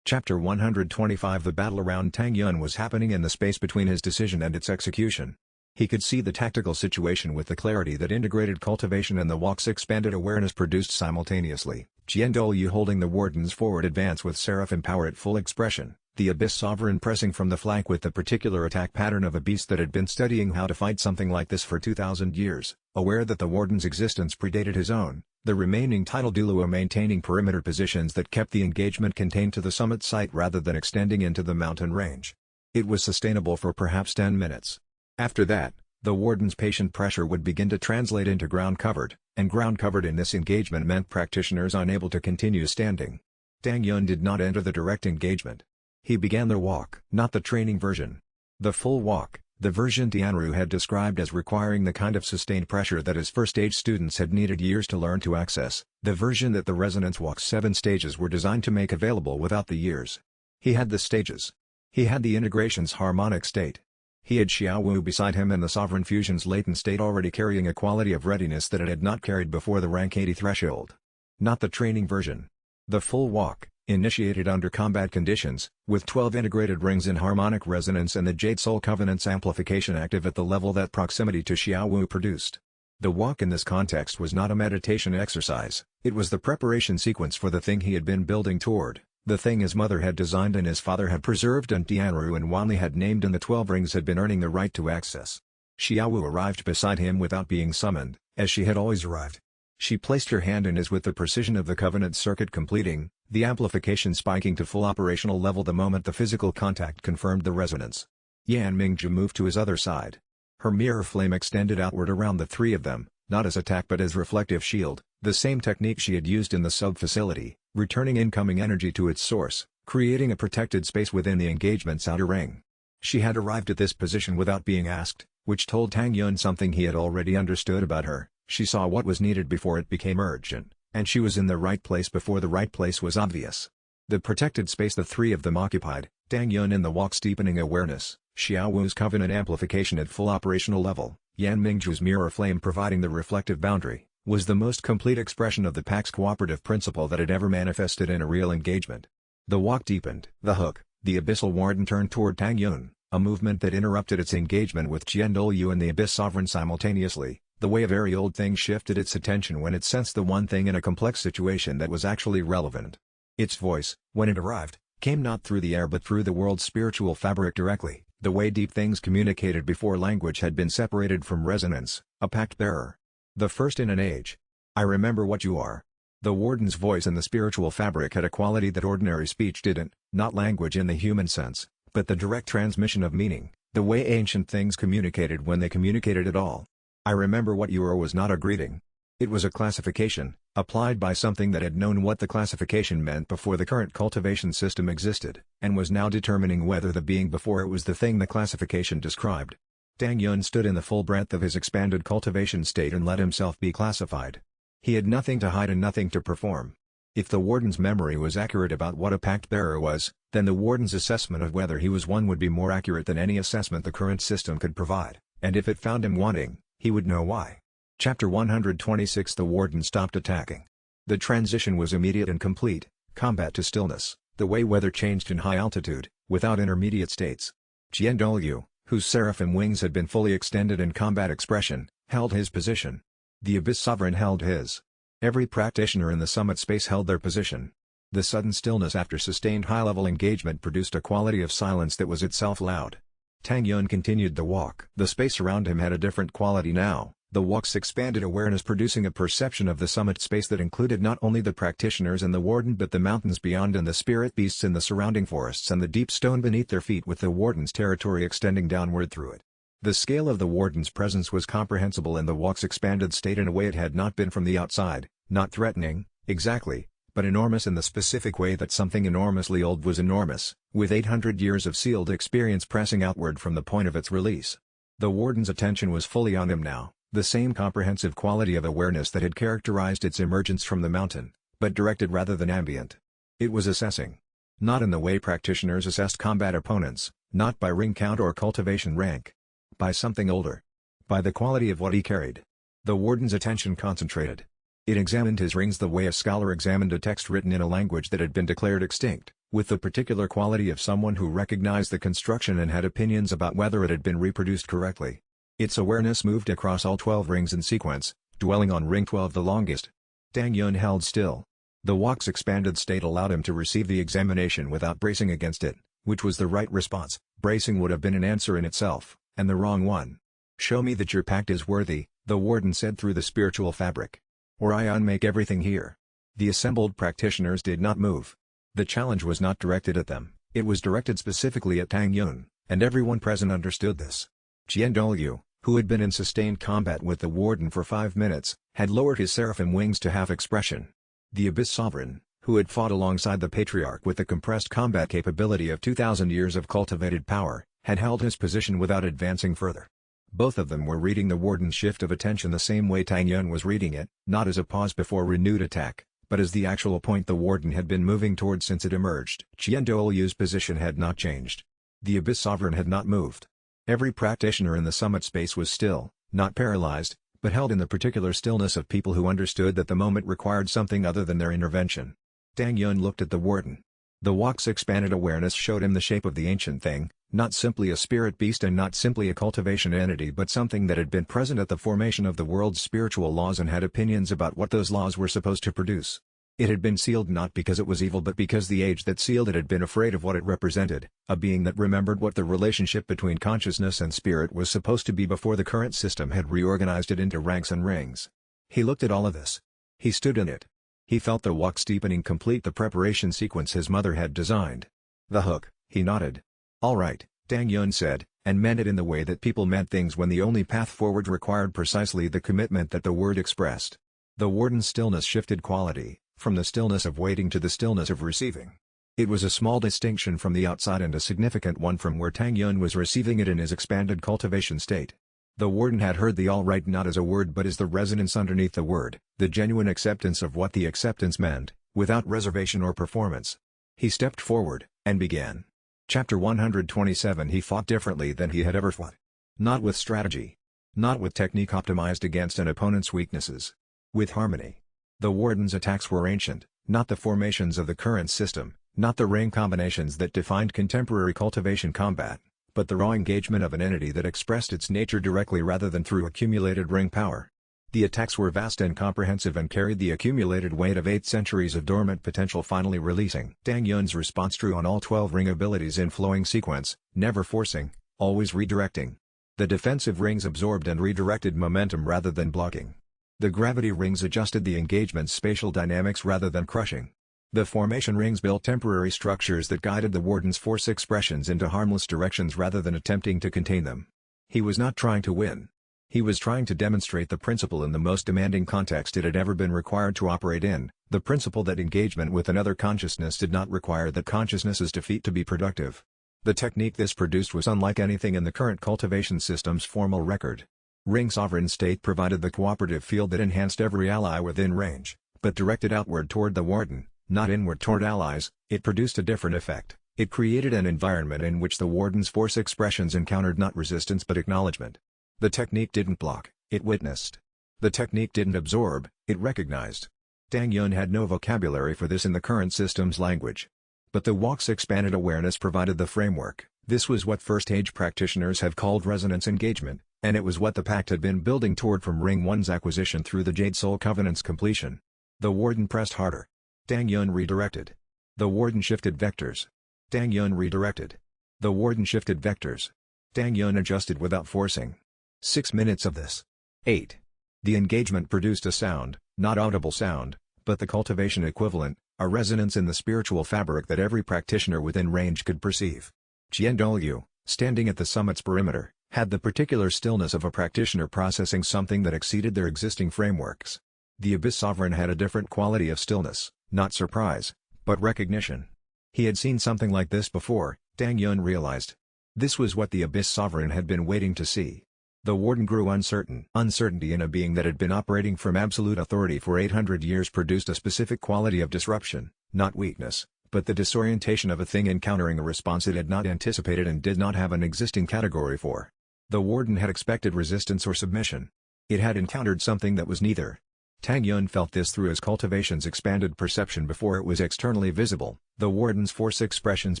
Chapter 125 The battle around Tang Yun was happening in the space between his decision and its execution. He could see the tactical situation with the clarity that integrated cultivation and the walk's expanded awareness produced simultaneously. Douluo holding the Warden's forward advance with Seraphim power at full expression, the Abyss Sovereign pressing from the flank with the particular attack pattern of a beast that had been studying how to fight something like this for 2,000 years, aware that the Warden's existence predated his own, the remaining Titan Douluo maintaining perimeter positions that kept the engagement contained to the summit site rather than extending into the mountain range. It was sustainable for perhaps 10 minutes. After that, the Warden's patient pressure would begin to translate into ground covered, and ground covered in this engagement meant practitioners unable to continue standing. Tang Yun did not enter the direct engagement. He began the walk, not the training version. The full walk, the version Tianru had described as requiring the kind of sustained pressure that his first-stage students had needed years to learn to access, the version that the Resonance Walk's 7 stages were designed to make available without the years. He had the stages. He had the integration's harmonic state. He had Xiaowu beside him and the Sovereign Fusion's latent state already carrying a quality of readiness that it had not carried before the rank 80 threshold. Not the training version. The full walk, initiated under combat conditions, with 12 integrated rings in harmonic resonance and the Jade Soul Covenant's amplification active at the level that proximity to Xiaowu produced. The walk in this context was not a meditation exercise, it was the preparation sequence for the thing he had been building toward, the thing his mother had designed and his father had preserved and Tianru and Wanli had named and the 12 rings had been earning the right to access. Xiaowu arrived beside him without being summoned, as she had always arrived. She placed her hand in his with the precision of the Covenant circuit completing, the amplification spiking to full operational level the moment the physical contact confirmed the resonance. Yan Mingju moved to his other side. Her mirror flame extended outward around the three of them, not as attack but as reflective shield, the same technique she had used in the sub-facility, returning incoming energy to its source, creating a protected space within the engagement's outer ring. She had arrived at this position without being asked, which told Tang Yun something he had already understood about her. She saw what was needed before it became urgent, and she was in the right place before the right place was obvious. The protected space the three of them occupied, Tang Yun in the walk's deepening awareness, Xiaowu's covenant amplification at full operational level, Yan Mingju's mirror flame providing the reflective boundary, was the most complete expression of the Pact's cooperative principle that had ever manifested in a real engagement. The walk deepened. The hook, the Abyssal Warden turned toward Tang Yun, a movement that interrupted its engagement with Douluo and the Abyss Sovereign simultaneously. The way a very old thing shifted its attention when it sensed the one thing in a complex situation that was actually relevant. Its voice, when it arrived, came not through the air but through the world's spiritual fabric directly, the way deep things communicated before language had been separated from resonance, a pact bearer. The first in an age. I remember what you are. The Warden's voice in the spiritual fabric had a quality that ordinary speech didn't, not language in the human sense, but the direct transmission of meaning, the way ancient things communicated when they communicated at all. I remember what you are was not a greeting. It was a classification, applied by something that had known what the classification meant before the current cultivation system existed, and was now determining whether the being before it was the thing the classification described. Tang Yun stood in the full breadth of his expanded cultivation state and let himself be classified. He had nothing to hide and nothing to perform. If the Warden's memory was accurate about what a pact bearer was, then the Warden's assessment of whether he was one would be more accurate than any assessment the current system could provide, and if it found him wanting, he would know why. Chapter 126 The Warden stopped attacking. The transition was immediate and complete, combat to stillness, the way weather changed in high altitude, without intermediate states. Douluo, whose seraphim wings had been fully extended in combat expression, held his position. The Abyss Sovereign held his. Every practitioner in the summit space held their position. The sudden stillness after sustained high-level engagement produced a quality of silence that was itself loud. Tang Yun continued the walk. The space around him had a different quality now. The walk's expanded awareness producing a perception of the summit space that included not only the practitioners and the warden but the mountains beyond and the spirit beasts in the surrounding forests and the deep stone beneath their feet with the warden's territory extending downward through it. The scale of the warden's presence was comprehensible in the walk's expanded state in a way it had not been from the outside, not threatening, exactly, but enormous in the specific way that something enormously old was enormous, with 800 years of sealed experience pressing outward from the point of its release. The warden's attention was fully on him now. The same comprehensive quality of awareness that had characterized its emergence from the mountain, but directed rather than ambient. It was assessing. Not in the way practitioners assessed combat opponents, not by ring count or cultivation rank. By something older. By the quality of what he carried. The warden's attention concentrated. It examined his rings the way a scholar examined a text written in a language that had been declared extinct, with the particular quality of someone who recognized the construction and had opinions about whether it had been reproduced correctly. Its awareness moved across all 12 rings in sequence, dwelling on ring 12 the longest. Tang Yun held still. The walk's expanded state allowed him to receive the examination without bracing against it, which was the right response. Bracing would have been an answer in itself, and the wrong one. "Show me that your pact is worthy," the warden said through the spiritual fabric. "Or I unmake everything here." The assembled practitioners did not move. The challenge was not directed at them, it was directed specifically at Tang Yun, and everyone present understood this. Douluo, who had been in sustained combat with the warden for 5 minutes, had lowered his seraphim wings to half expression. The Abyss Sovereign, who had fought alongside the Patriarch with the compressed combat capability of 2,000 years of cultivated power, had held his position without advancing further. Both of them were reading the warden's shift of attention the same way Tang Yun was reading it, not as a pause before renewed attack, but as the actual point the warden had been moving towards since it emerged. Douluo's position had not changed. The Abyss Sovereign had not moved. Every practitioner in the summit space was still, not paralyzed, but held in the particular stillness of people who understood that the moment required something other than their intervention. Tang Yun looked at the warden. The walk's expanded awareness showed him the shape of the ancient thing, not simply a spirit beast and not simply a cultivation entity but something that had been present at the formation of the world's spiritual laws and had opinions about what those laws were supposed to produce. It had been sealed not because it was evil but because the age that sealed it had been afraid of what it represented, a being that remembered what the relationship between consciousness and spirit was supposed to be before the current system had reorganized it into ranks and rings. He looked at all of this. He stood in it. He felt the walk steepening complete the preparation sequence his mother had designed. "The hook," he nodded. "All right," Tang Yun said, and meant it in the way that people meant things when the only path forward required precisely the commitment that the word expressed. The warden's stillness shifted quality, from the stillness of waiting to the stillness of receiving. It was a small distinction from the outside and a significant one from where Tang Yun was receiving it in his expanded cultivation state. The warden had heard the all right not as a word but as the resonance underneath the word, the genuine acceptance of what the acceptance meant, without reservation or performance. He stepped forward, and began. Chapter 127 He fought differently than he had ever fought. Not with strategy. Not with technique optimized against an opponent's weaknesses. With harmony. The warden's attacks were ancient, not the formations of the current system, not the ring combinations that defined contemporary cultivation combat, but the raw engagement of an entity that expressed its nature directly rather than through accumulated ring power. The attacks were vast and comprehensive and carried the accumulated weight of 8 centuries of dormant potential finally releasing. Tang Yun's response drew on all 12 ring abilities in flowing sequence, never forcing, always redirecting. The defensive rings absorbed and redirected momentum rather than blocking. The gravity rings adjusted the engagement's spatial dynamics rather than crushing. The formation rings built temporary structures that guided the warden's force expressions into harmless directions rather than attempting to contain them. He was not trying to win. He was trying to demonstrate the principle in the most demanding context it had ever been required to operate in, the principle that engagement with another consciousness did not require that consciousness's defeat to be productive. The technique this produced was unlike anything in the current cultivation system's formal record. Ring Sovereign State provided the cooperative field that enhanced every ally within range, but directed outward toward the warden, not inward toward allies. It produced a different effect. It created an environment in which the warden's force expressions encountered not resistance but acknowledgement. The technique didn't block, it witnessed. The technique didn't absorb, it recognized. Tang Yun had no vocabulary for this in the current system's language. But the walk's expanded awareness provided the framework. This was what first-age practitioners have called resonance engagement, and it was what the pact had been building toward from Ring 1's acquisition through the Jade Soul Covenant's completion. The warden pressed harder. Tang Yun redirected. The warden shifted vectors. Tang Yun redirected. The warden shifted vectors. Tang Yun adjusted without forcing. 6 minutes of this. 8. The engagement produced a sound, not audible sound, but the cultivation equivalent, a resonance in the spiritual fabric that every practitioner within range could perceive. Qian Douluo, standing at the summit's perimeter, had the particular stillness of a practitioner processing something that exceeded their existing frameworks. The Abyss Sovereign had a different quality of stillness, not surprise, but recognition. He had seen something like this before, Tang Yun realized. This was what the Abyss Sovereign had been waiting to see. The warden grew uncertain. Uncertainty in a being that had been operating from absolute authority for 800 years produced a specific quality of disruption, not weakness, but the disorientation of a thing encountering a response it had not anticipated and did not have an existing category for. The warden had expected resistance or submission. It had encountered something that was neither. Tang Yun felt this through his cultivation's expanded perception before it was externally visible, the warden's force expressions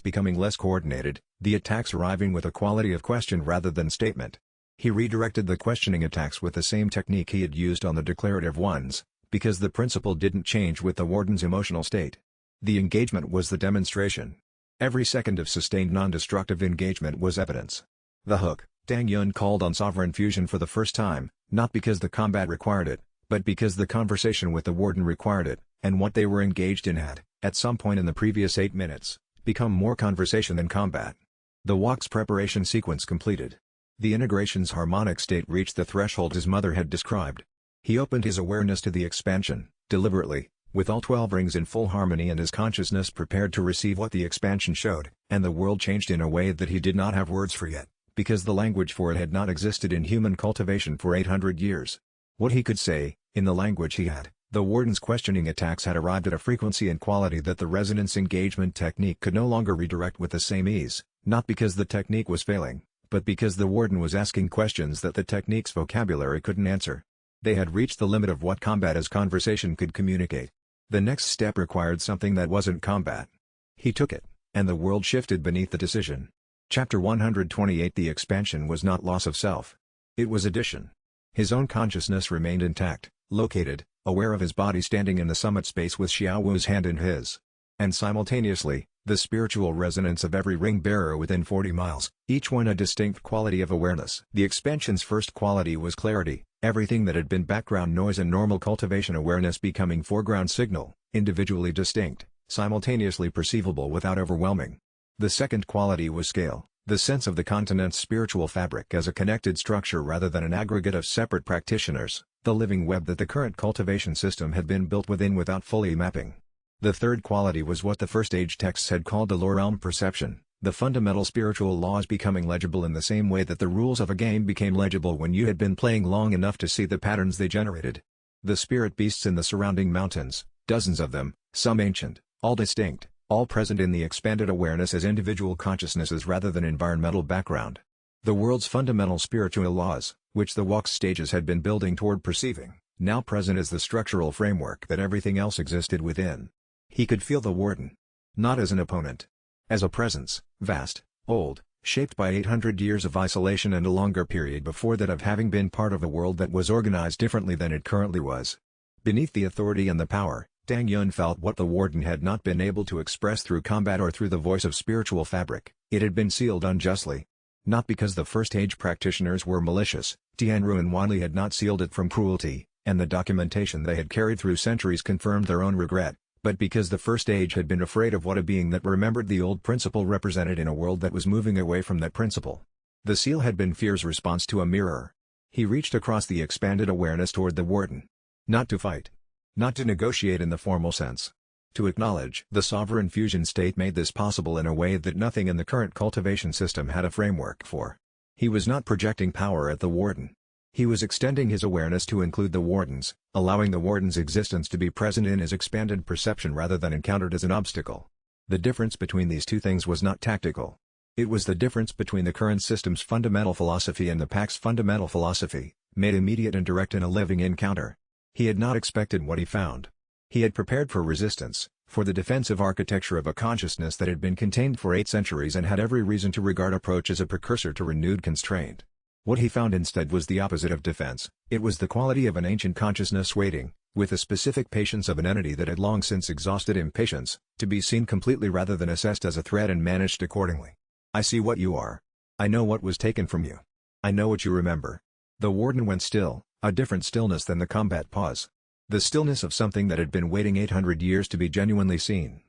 becoming less coordinated, the attacks arriving with a quality of question rather than statement. He redirected the questioning attacks with the same technique he had used on the declarative ones, because the principle didn't change with the warden's emotional state. The engagement was the demonstration. Every second of sustained non-destructive engagement was evidence. The hook. Tang Yun called on sovereign fusion for the first time, not because the combat required it, but because the conversation with the warden required it, and what they were engaged in had, at some point in the previous 8 minutes, become more conversation than combat. The walk's preparation sequence completed. The integration's harmonic state reached the threshold his mother had described. He opened his awareness to the expansion, deliberately, with all 12 rings in full harmony and his consciousness prepared to receive what the expansion showed, and the world changed in a way that he did not have words for yet, because the language for it had not existed in human cultivation for 800 years. What he could say, in the language he had, the warden's questioning attacks had arrived at a frequency and quality that the resonance engagement technique could no longer redirect with the same ease, not because the technique was failing, but because the warden was asking questions that the technique's vocabulary couldn't answer. They had reached the limit of what combat as conversation could communicate. The next step required something that wasn't combat. He took it, and the world shifted beneath the decision. Chapter 128. The expansion was not loss of self. It was addition. His own consciousness remained intact, located, aware of his body standing in the summit space with Xiaowu's hand in his. And simultaneously, the spiritual resonance of every ring-bearer within 40 miles, each one a distinct quality of awareness. The expansion's first quality was clarity, everything that had been background noise and normal cultivation awareness becoming foreground signal, individually distinct, simultaneously perceivable without overwhelming. The second quality was scale, the sense of the continent's spiritual fabric as a connected structure rather than an aggregate of separate practitioners, the living web that the current cultivation system had been built within without fully mapping. The third quality was what the First Age texts had called the lower realm perception, the fundamental spiritual laws becoming legible in the same way that the rules of a game became legible when you had been playing long enough to see the patterns they generated. The spirit beasts in the surrounding mountains, dozens of them, some ancient, all distinct, all present in the expanded awareness as individual consciousnesses rather than environmental background. The world's fundamental spiritual laws, which the walk stages had been building toward perceiving, now present as the structural framework that everything else existed within. He could feel the warden. Not as an opponent. As a presence, vast, old, shaped by 800 years of isolation and a longer period before that of having been part of a world that was organized differently than it currently was. Beneath the authority and the power, Tang Yun felt what the warden had not been able to express through combat or through the voice of spiritual fabric. It had been sealed unjustly. Not because the First Age practitioners were malicious, Tianru and Wanli had not sealed it from cruelty, and the documentation they had carried through centuries confirmed their own regret, but because the First Age had been afraid of what a being that remembered the old principle represented in a world that was moving away from that principle. The seal had been fear's response to a mirror. He reached across the expanded awareness toward the warden. Not to fight. Not to negotiate in the formal sense. To acknowledge. The sovereign fusion state made this possible in a way that nothing in the current cultivation system had a framework for. He was not projecting power at the warden. He was extending his awareness to include the wardens, allowing the warden's existence to be present in his expanded perception rather than encountered as an obstacle. The difference between these two things was not tactical. It was the difference between the current system's fundamental philosophy and the Pact's fundamental philosophy, made immediate and direct in a living encounter. He had not expected what he found. He had prepared for resistance, for the defensive architecture of a consciousness that had been contained for 8 centuries and had every reason to regard approach as a precursor to renewed constraint. What he found instead was the opposite of defense. It was the quality of an ancient consciousness waiting, with the specific patience of an entity that had long since exhausted impatience, to be seen completely rather than assessed as a threat and managed accordingly. I see what you are. I know what was taken from you. I know what you remember. The warden went still, a different stillness than the combat pause. The stillness of something that had been waiting 800 years to be genuinely seen.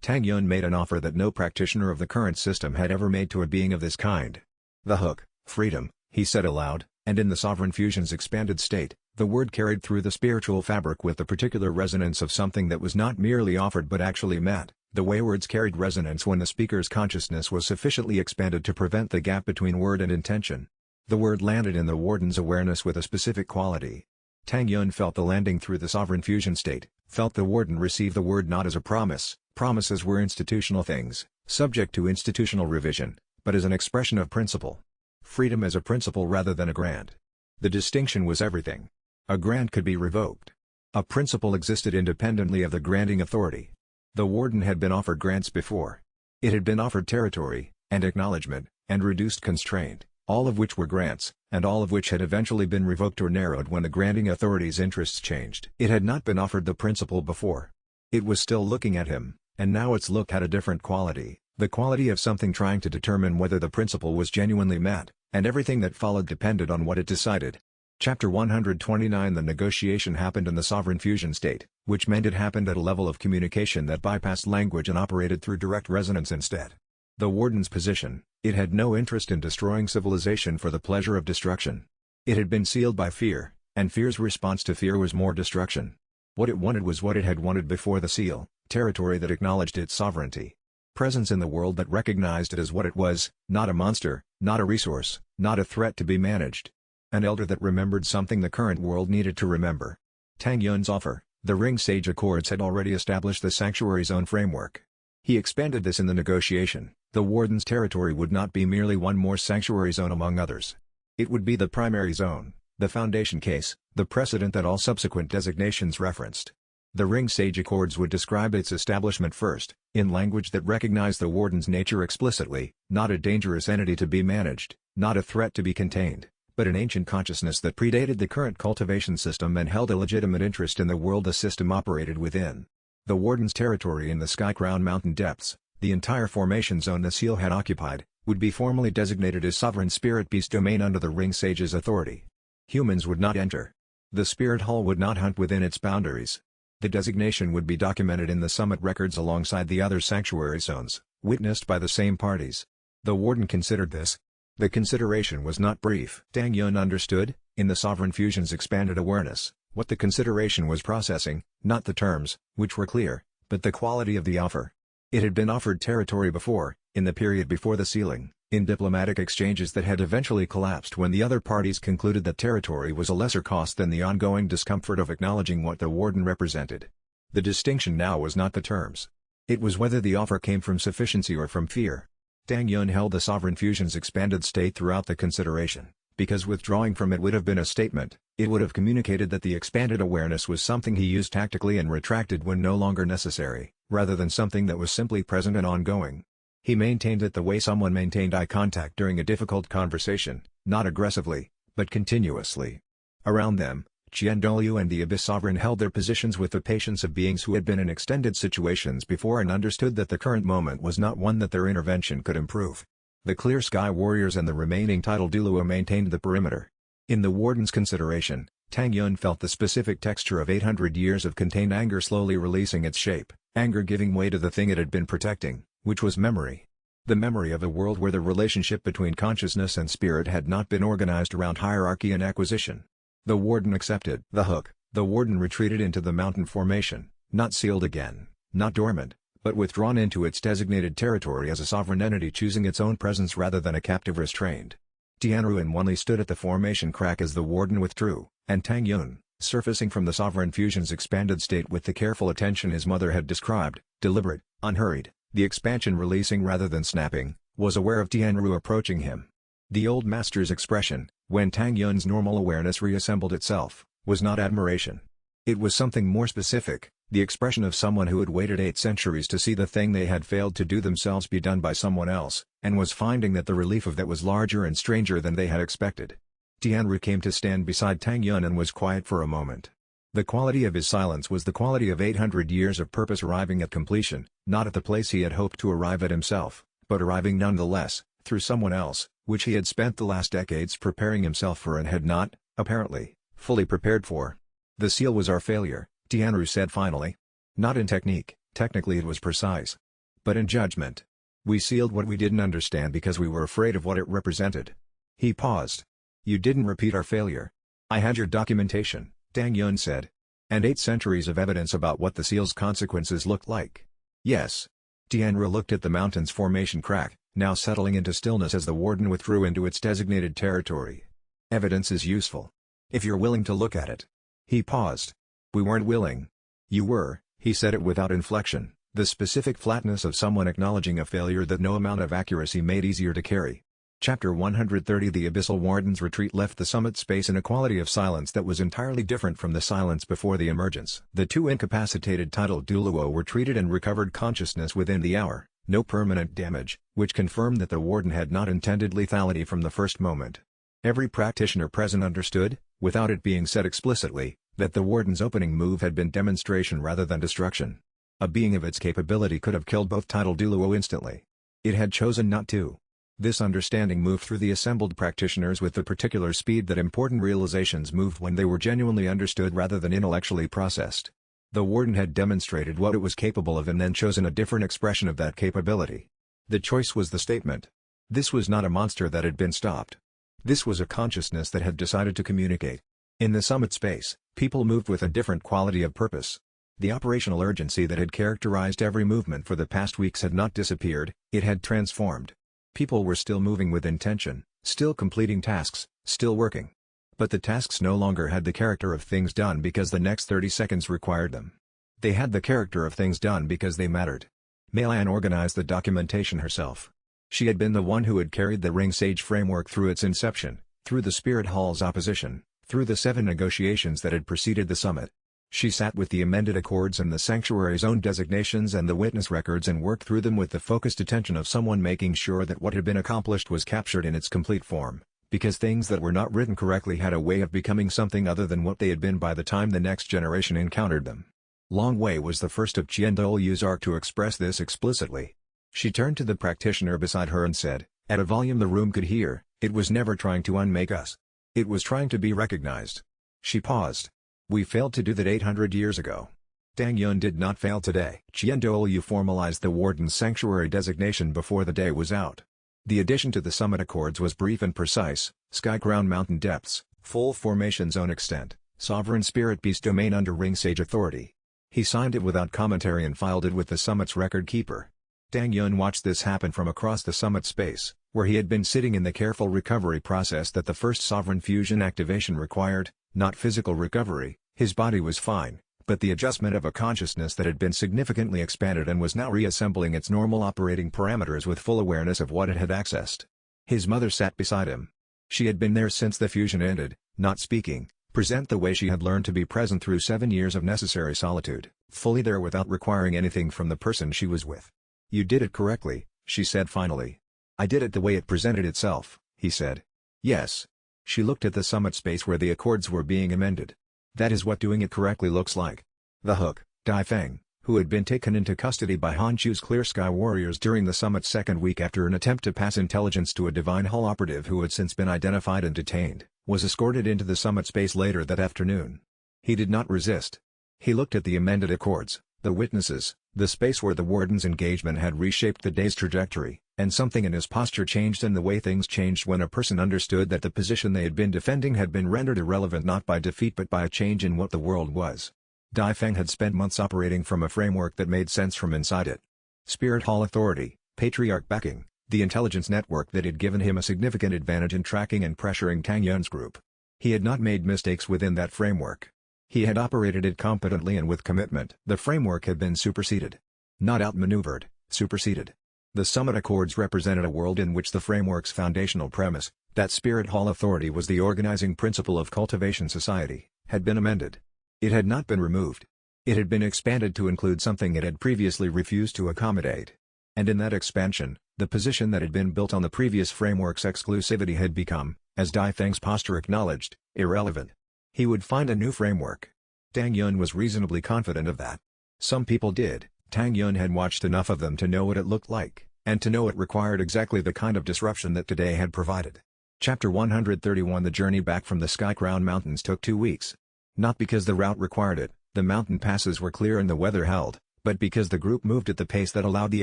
Tang Yun made an offer that no practitioner of the current system had ever made to a being of this kind. The hook, freedom, he said aloud, and in the sovereign fusion's expanded state, the word carried through the spiritual fabric with the particular resonance of something that was not merely offered but actually met, the way words carried resonance when the speaker's consciousness was sufficiently expanded to prevent the gap between word and intention. The word landed in the warden's awareness with a specific quality. Tang Yun felt the landing through the sovereign fusion state, felt the warden receive the word not as a promise. Promises were institutional things, subject to institutional revision, but as an expression of principle. Freedom as a principle rather than a grant. The distinction was everything. A grant could be revoked. A principle existed independently of the granting authority. The warden had been offered grants before. It had been offered territory, and acknowledgement, and reduced constraint, all of which were grants, and all of which had eventually been revoked or narrowed when the granting authority's interests changed. It had not been offered the principle before. It was still looking at him, and now its look had a different quality, the quality of something trying to determine whether the principle was genuinely met, and everything that followed depended on what it decided. Chapter 129 The negotiation happened in the sovereign fusion state, which meant it happened at a level of communication that bypassed language and operated through direct resonance instead. The warden's position, it had no interest in destroying civilization for the pleasure of destruction. It had been sealed by fear, and fear's response to fear was more destruction. What it wanted was what it had wanted before the seal, territory that acknowledged its sovereignty. Presence in the world that recognized it as what it was, not a monster, not a resource, not a threat to be managed. An elder that remembered something the current world needed to remember. Tang Yun's offer, the Ring Sage Accords had already established the sanctuary zone framework. He expanded this in the negotiation. The warden's territory would not be merely one more sanctuary zone among others. It would be the primary zone, the foundation case, the precedent that all subsequent designations referenced. The Ring Sage Accords would describe its establishment first, in language that recognized the warden's nature explicitly, not a dangerous entity to be managed, not a threat to be contained, but an ancient consciousness that predated the current cultivation system and held a legitimate interest in the world the system operated within. The warden's territory in the Sky-Crown Mountain depths, the entire formation zone the seal had occupied, would be formally designated as sovereign spirit beast domain under the Ring Sage's authority. Humans would not enter. The spirit hall would not hunt within its boundaries. The designation would be documented in the summit records alongside the other sanctuary zones, witnessed by the same parties. The warden considered this. The consideration was not brief. Tang Yun understood, in the sovereign fusion's expanded awareness, what the consideration was processing, not the terms, which were clear, but the quality of the offer. It had been offered territory before, in the period before the sealing, in diplomatic exchanges that had eventually collapsed when the other parties concluded that territory was a lesser cost than the ongoing discomfort of acknowledging what the warden represented. The distinction now was not the terms. It was whether the offer came from sufficiency or from fear. Tang Yun held the sovereign fusion's expanded state throughout the consideration, because withdrawing from it would have been a statement. It would have communicated that the expanded awareness was something he used tactically and retracted when no longer necessary, rather than something that was simply present and ongoing. He maintained it the way someone maintained eye contact during a difficult conversation, not aggressively, but continuously. Around them, Douluo and the Abyss Sovereign held their positions with the patience of beings who had been in extended situations before and understood that the current moment was not one that their intervention could improve. The Clear Sky Warriors and the remaining title Douluo maintained the perimeter. In the warden's consideration, Tang Yun felt the specific texture of 800 years of contained anger slowly releasing its shape, anger giving way to the thing it had been protecting, which was memory. The memory of a world where the relationship between consciousness and spirit had not been organized around hierarchy and acquisition. The warden accepted the hook. The warden retreated into the mountain formation, not sealed again, not dormant, but withdrawn into its designated territory as a sovereign entity choosing its own presence rather than a captive restrained. Tianru and Wanli stood at the formation crack as the warden withdrew, and Tang Yun, surfacing from the sovereign fusion's expanded state with the careful attention his mother had described, deliberate, unhurried, the expansion releasing rather than snapping, was aware of Tianru approaching him. The old master's expression, when Tang Yun's normal awareness reassembled itself, was not admiration. It was something more specific, the expression of someone who had waited 8 centuries to see the thing they had failed to do themselves be done by someone else, and was finding that the relief of that was larger and stranger than they had expected. Tianru came to stand beside Tang Yun and was quiet for a moment. The quality of his silence was the quality of 800 years of purpose arriving at completion, not at the place he had hoped to arrive at himself, but arriving nonetheless, through someone else, which he had spent the last decades preparing himself for and had not, apparently, fully prepared for. The seal was our failure, Tianru said finally. Not in technique, technically it was precise. But in judgment. We sealed what we didn't understand because we were afraid of what it represented. He paused. You didn't repeat our failure. I had your documentation, Tang Yun said. And 8 centuries of evidence about what the seal's consequences looked like. Yes. Tianru looked at the mountain's formation crack, now settling into stillness as the warden withdrew into its designated territory. Evidence is useful. If you're willing to look at it. He paused. We weren't willing. You were, he said it without inflection, the specific flatness of someone acknowledging a failure that no amount of accuracy made easier to carry. Chapter 130 The Abyssal Warden's retreat left the summit space in a quality of silence that was entirely different from the silence before the emergence. The 2 incapacitated title Douluo were treated and recovered consciousness within the hour, no permanent damage, which confirmed that the warden had not intended lethality from the first moment. Every practitioner present understood, without it being said explicitly, that the warden's opening move had been demonstration rather than destruction. A being of its capability could have killed both title Douluo instantly. It had chosen not to. This understanding moved through the assembled practitioners with the particular speed that important realizations moved when they were genuinely understood rather than intellectually processed. The warden had demonstrated what it was capable of and then chosen a different expression of that capability. The choice was the statement. This was not a monster that had been stopped. This was a consciousness that had decided to communicate. In the summit space, people moved with a different quality of purpose. The operational urgency that had characterized every movement for the past weeks had not disappeared, it had transformed. People were still moving with intention, still completing tasks, still working. But the tasks no longer had the character of things done because the next 30 seconds required them. They had the character of things done because they mattered. Mei-Lan organized the documentation herself. She had been the one who had carried the Ring Sage framework through its inception, through the Spirit Hall's opposition, through the 7 negotiations that had preceded the summit. She sat with the amended accords and the sanctuary's own designations and the witness records and worked through them with the focused attention of someone making sure that what had been accomplished was captured in its complete form, because things that were not written correctly had a way of becoming something other than what they had been by the time the next generation encountered them. Long Wei was the first of Qian Doulu's arc to express this explicitly. She turned to the practitioner beside her and said, at a volume the room could hear, it was never trying to unmake us. It was trying to be recognized. She paused. We failed to do that 800 years ago. Tang Yun did not fail today. Qian Doulu formalized the warden's sanctuary designation before the day was out. The addition to the summit accords was brief and precise: sky crown mountain depths, full formation zone extent, sovereign spirit beast domain under Ring Sage authority. He signed it without commentary and filed it with the summit's record keeper. Tang Yun watched this happen from across the summit space, where he had been sitting in the careful recovery process that the first sovereign fusion activation required. Not physical recovery, his body was fine, but the adjustment of a consciousness that had been significantly expanded and was now reassembling its normal operating parameters with full awareness of what it had accessed. His mother sat beside him. She had been there since the fusion ended, not speaking, present the way she had learned to be present through 7 years of necessary solitude, fully there without requiring anything from the person she was with. You did it correctly, she said finally. I did it the way it presented itself, he said. Yes. She looked at the summit space where the accords were being amended. That is what doing it correctly looks like. The Hook, Dai Feng, who had been taken into custody by Han Chu's Clear Sky warriors during the summit's second week after an attempt to pass intelligence to a Divine Hull operative who had since been identified and detained, was escorted into the summit space later that afternoon. He did not resist. He looked at the amended accords, the witnesses, the space where the warden's engagement had reshaped the day's trajectory, and something in his posture changed and the way things changed when a person understood that the position they had been defending had been rendered irrelevant not by defeat but by a change in what the world was. Dai Feng had spent months operating from a framework that made sense from inside it. Spirit Hall authority, Patriarch backing, the intelligence network that had given him a significant advantage in tracking and pressuring Tang Yun's group. He had not made mistakes within that framework. He had operated it competently and with commitment. The framework had been superseded. Not outmaneuvered, superseded. The Summit Accords represented a world in which the framework's foundational premise, that Spirit Hall authority was the organizing principle of cultivation society, had been amended. It had not been removed. It had been expanded to include something it had previously refused to accommodate. And in that expansion, the position that had been built on the previous framework's exclusivity had become, as Dai Feng's posture acknowledged, irrelevant. He would find a new framework. Tang Yun was reasonably confident of that. Some people did. Tang Yun had watched enough of them to know what it looked like. And to know it required exactly the kind of disruption that today had provided. Chapter 131 The journey back from the Sky-crowned mountains took 2 weeks. Not because the route required it, the mountain passes were clear and the weather held, but because the group moved at the pace that allowed the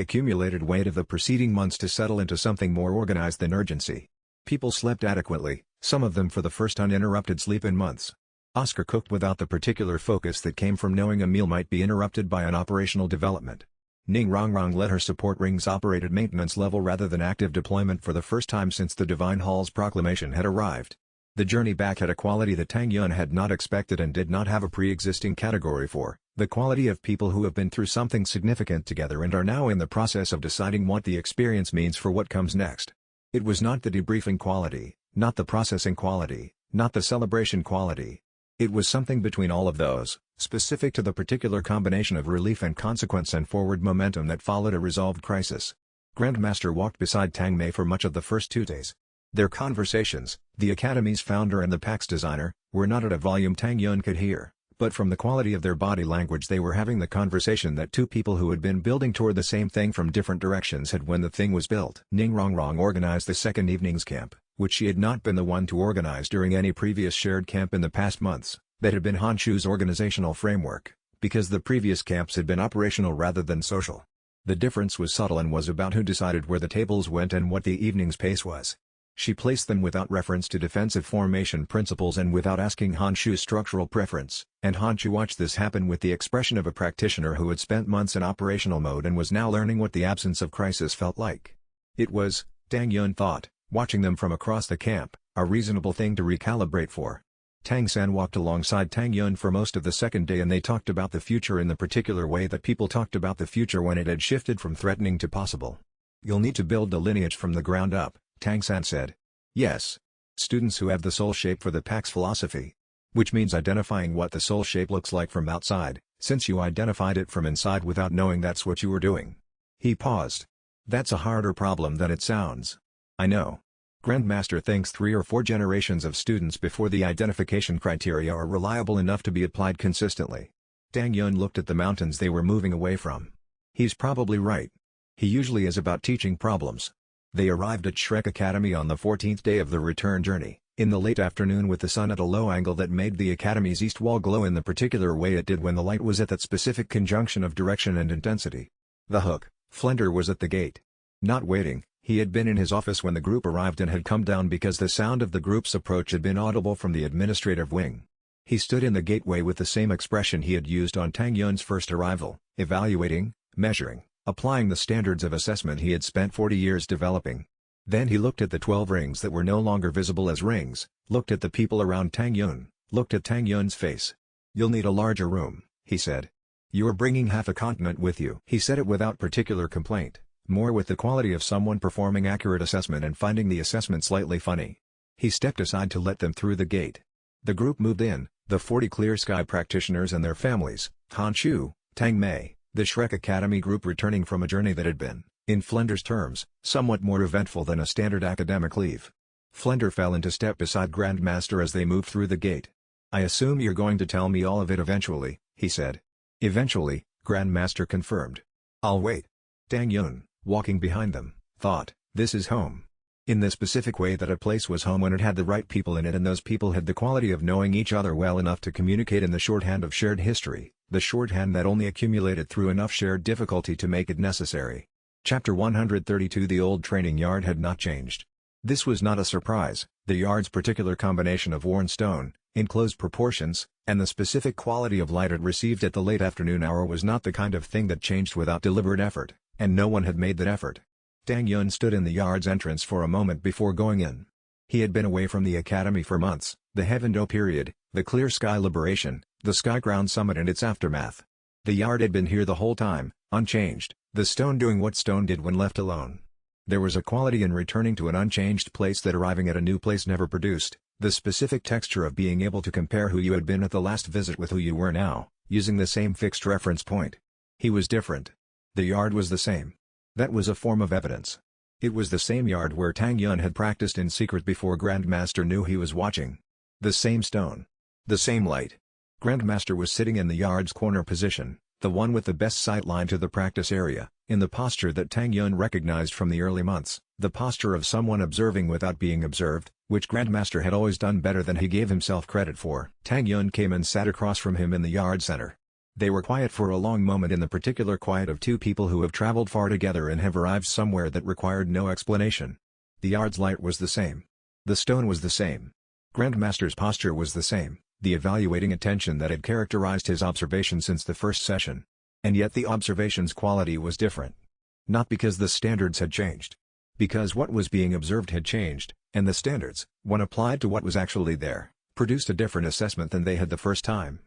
accumulated weight of the preceding months to settle into something more organized than urgency. People slept adequately, some of them for the first uninterrupted sleep in months. Oscar cooked without the particular focus that came from knowing a meal might be interrupted by an operational development. Ning Rongrong let her support rings operate at maintenance level rather than active deployment for the first time since the Divine Hall's proclamation had arrived. The journey back had a quality that Tang Yun had not expected and did not have a pre-existing category for, the quality of people who have been through something significant together and are now in the process of deciding what the experience means for what comes next. It was not the debriefing quality, not the processing quality, not the celebration quality. It was something between all of those, specific to the particular combination of relief and consequence and forward momentum that followed a resolved crisis. Grandmaster walked beside Tang Mei for much of the first 2 days. Their conversations, the Academy's founder and the PAC's designer, were not at a volume Tang Yun could hear, but from the quality of their body language they were having the conversation that 2 people who had been building toward the same thing from different directions had when the thing was built. Ning Rongrong organized the second evening's camp, which she had not been the one to organize during any previous shared camp in the past months. That had been Honshu's organizational framework, because the previous camps had been operational rather than social. The difference was subtle and was about who decided where the tables went and what the evening's pace was. She placed them without reference to defensive formation principles and without asking Honshu's structural preference, and Honshu watched this happen with the expression of a practitioner who had spent months in operational mode and was now learning what the absence of crisis felt like. It was, Tang Yun thought, watching them from across the camp, a reasonable thing to recalibrate for. Tang San walked alongside Tang Yun for most of the second day and they talked about the future in the particular way that people talked about the future when it had shifted from threatening to possible. You'll need to build the lineage from the ground up, Tang San said. Yes. Students who have the soul shape for the PAC's philosophy. Which means identifying what the soul shape looks like from outside, since you identified it from inside without knowing that's what you were doing. He paused. That's a harder problem than it sounds. I know. Grandmaster thinks 3 or 4 generations of students before the identification criteria are reliable enough to be applied consistently. Tang Yun looked at the mountains they were moving away from. He's probably right. He usually is about teaching problems. They arrived at Shrek Academy on the 14th day of the return journey, in the late afternoon with the sun at a low angle that made the Academy's east wall glow in the particular way it did when the light was at that specific conjunction of direction and intensity. The Hook, Flender was at the gate. Not waiting. He had been in his office when the group arrived and had come down because the sound of the group's approach had been audible from the administrative wing. He stood in the gateway with the same expression he had used on Tang Yun's first arrival, evaluating, measuring, applying the standards of assessment he had spent 40 years developing. Then he looked at the 12 rings that were no longer visible as rings, looked at the people around Tang Yun, looked at Tang Yun's face. You'll need a larger room, he said. You're bringing half a continent with you. He said it without particular complaint. More with the quality of someone performing accurate assessment and finding the assessment slightly funny. He stepped aside to let them through the gate. The group moved in, the 40 Clear Sky practitioners and their families, Honshu, Tang Mei, the Shrek Academy group returning from a journey that had been, in Flender's terms, somewhat more eventful than a standard academic leave. Flender fell into step beside Grandmaster as they moved through the gate. I assume you're going to tell me all of it eventually, he said. Eventually, Grandmaster confirmed. I'll wait. Tang Yun, walking behind them, thought, this is home. In the specific way that a place was home when it had the right people in it and those people had the quality of knowing each other well enough to communicate in the shorthand of shared history, the shorthand that only accumulated through enough shared difficulty to make it necessary. Chapter 132 The old training yard had not changed. This was not a surprise. The yard's particular combination of worn stone, enclosed proportions, and the specific quality of light it received at the late afternoon hour was not the kind of thing that changed without deliberate effort, and no one had made that effort. Tang Yun stood in the yard's entrance for a moment before going in. He had been away from the academy for months, the Heaven Do period, the Clear Sky Liberation, the Sky Ground Summit and its aftermath. The yard had been here the whole time, unchanged, the stone doing what stone did when left alone. There was a quality in returning to an unchanged place that arriving at a new place never produced, the specific texture of being able to compare who you had been at the last visit with who you were now, using the same fixed reference point. He was different. The yard was the same. That was a form of evidence. It was the same yard where Tang Yun had practiced in secret before Grandmaster knew he was watching. The same stone. The same light. Grandmaster was sitting in the yard's corner position, the one with the best sight line to the practice area, in the posture that Tang Yun recognized from the early months, the posture of someone observing without being observed, which Grandmaster had always done better than he gave himself credit for. Tang Yun came and sat across from him in the yard center. They were quiet for a long moment, in the particular quiet of two people who have traveled far together and have arrived somewhere that required no explanation. The yard's light was the same. The stone was the same. Grandmaster's posture was the same, the evaluating attention that had characterized his observation since the first session. And yet the observation's quality was different. Not because the standards had changed. Because what was being observed had changed, and the standards, when applied to what was actually there, produced a different assessment than they had the first time.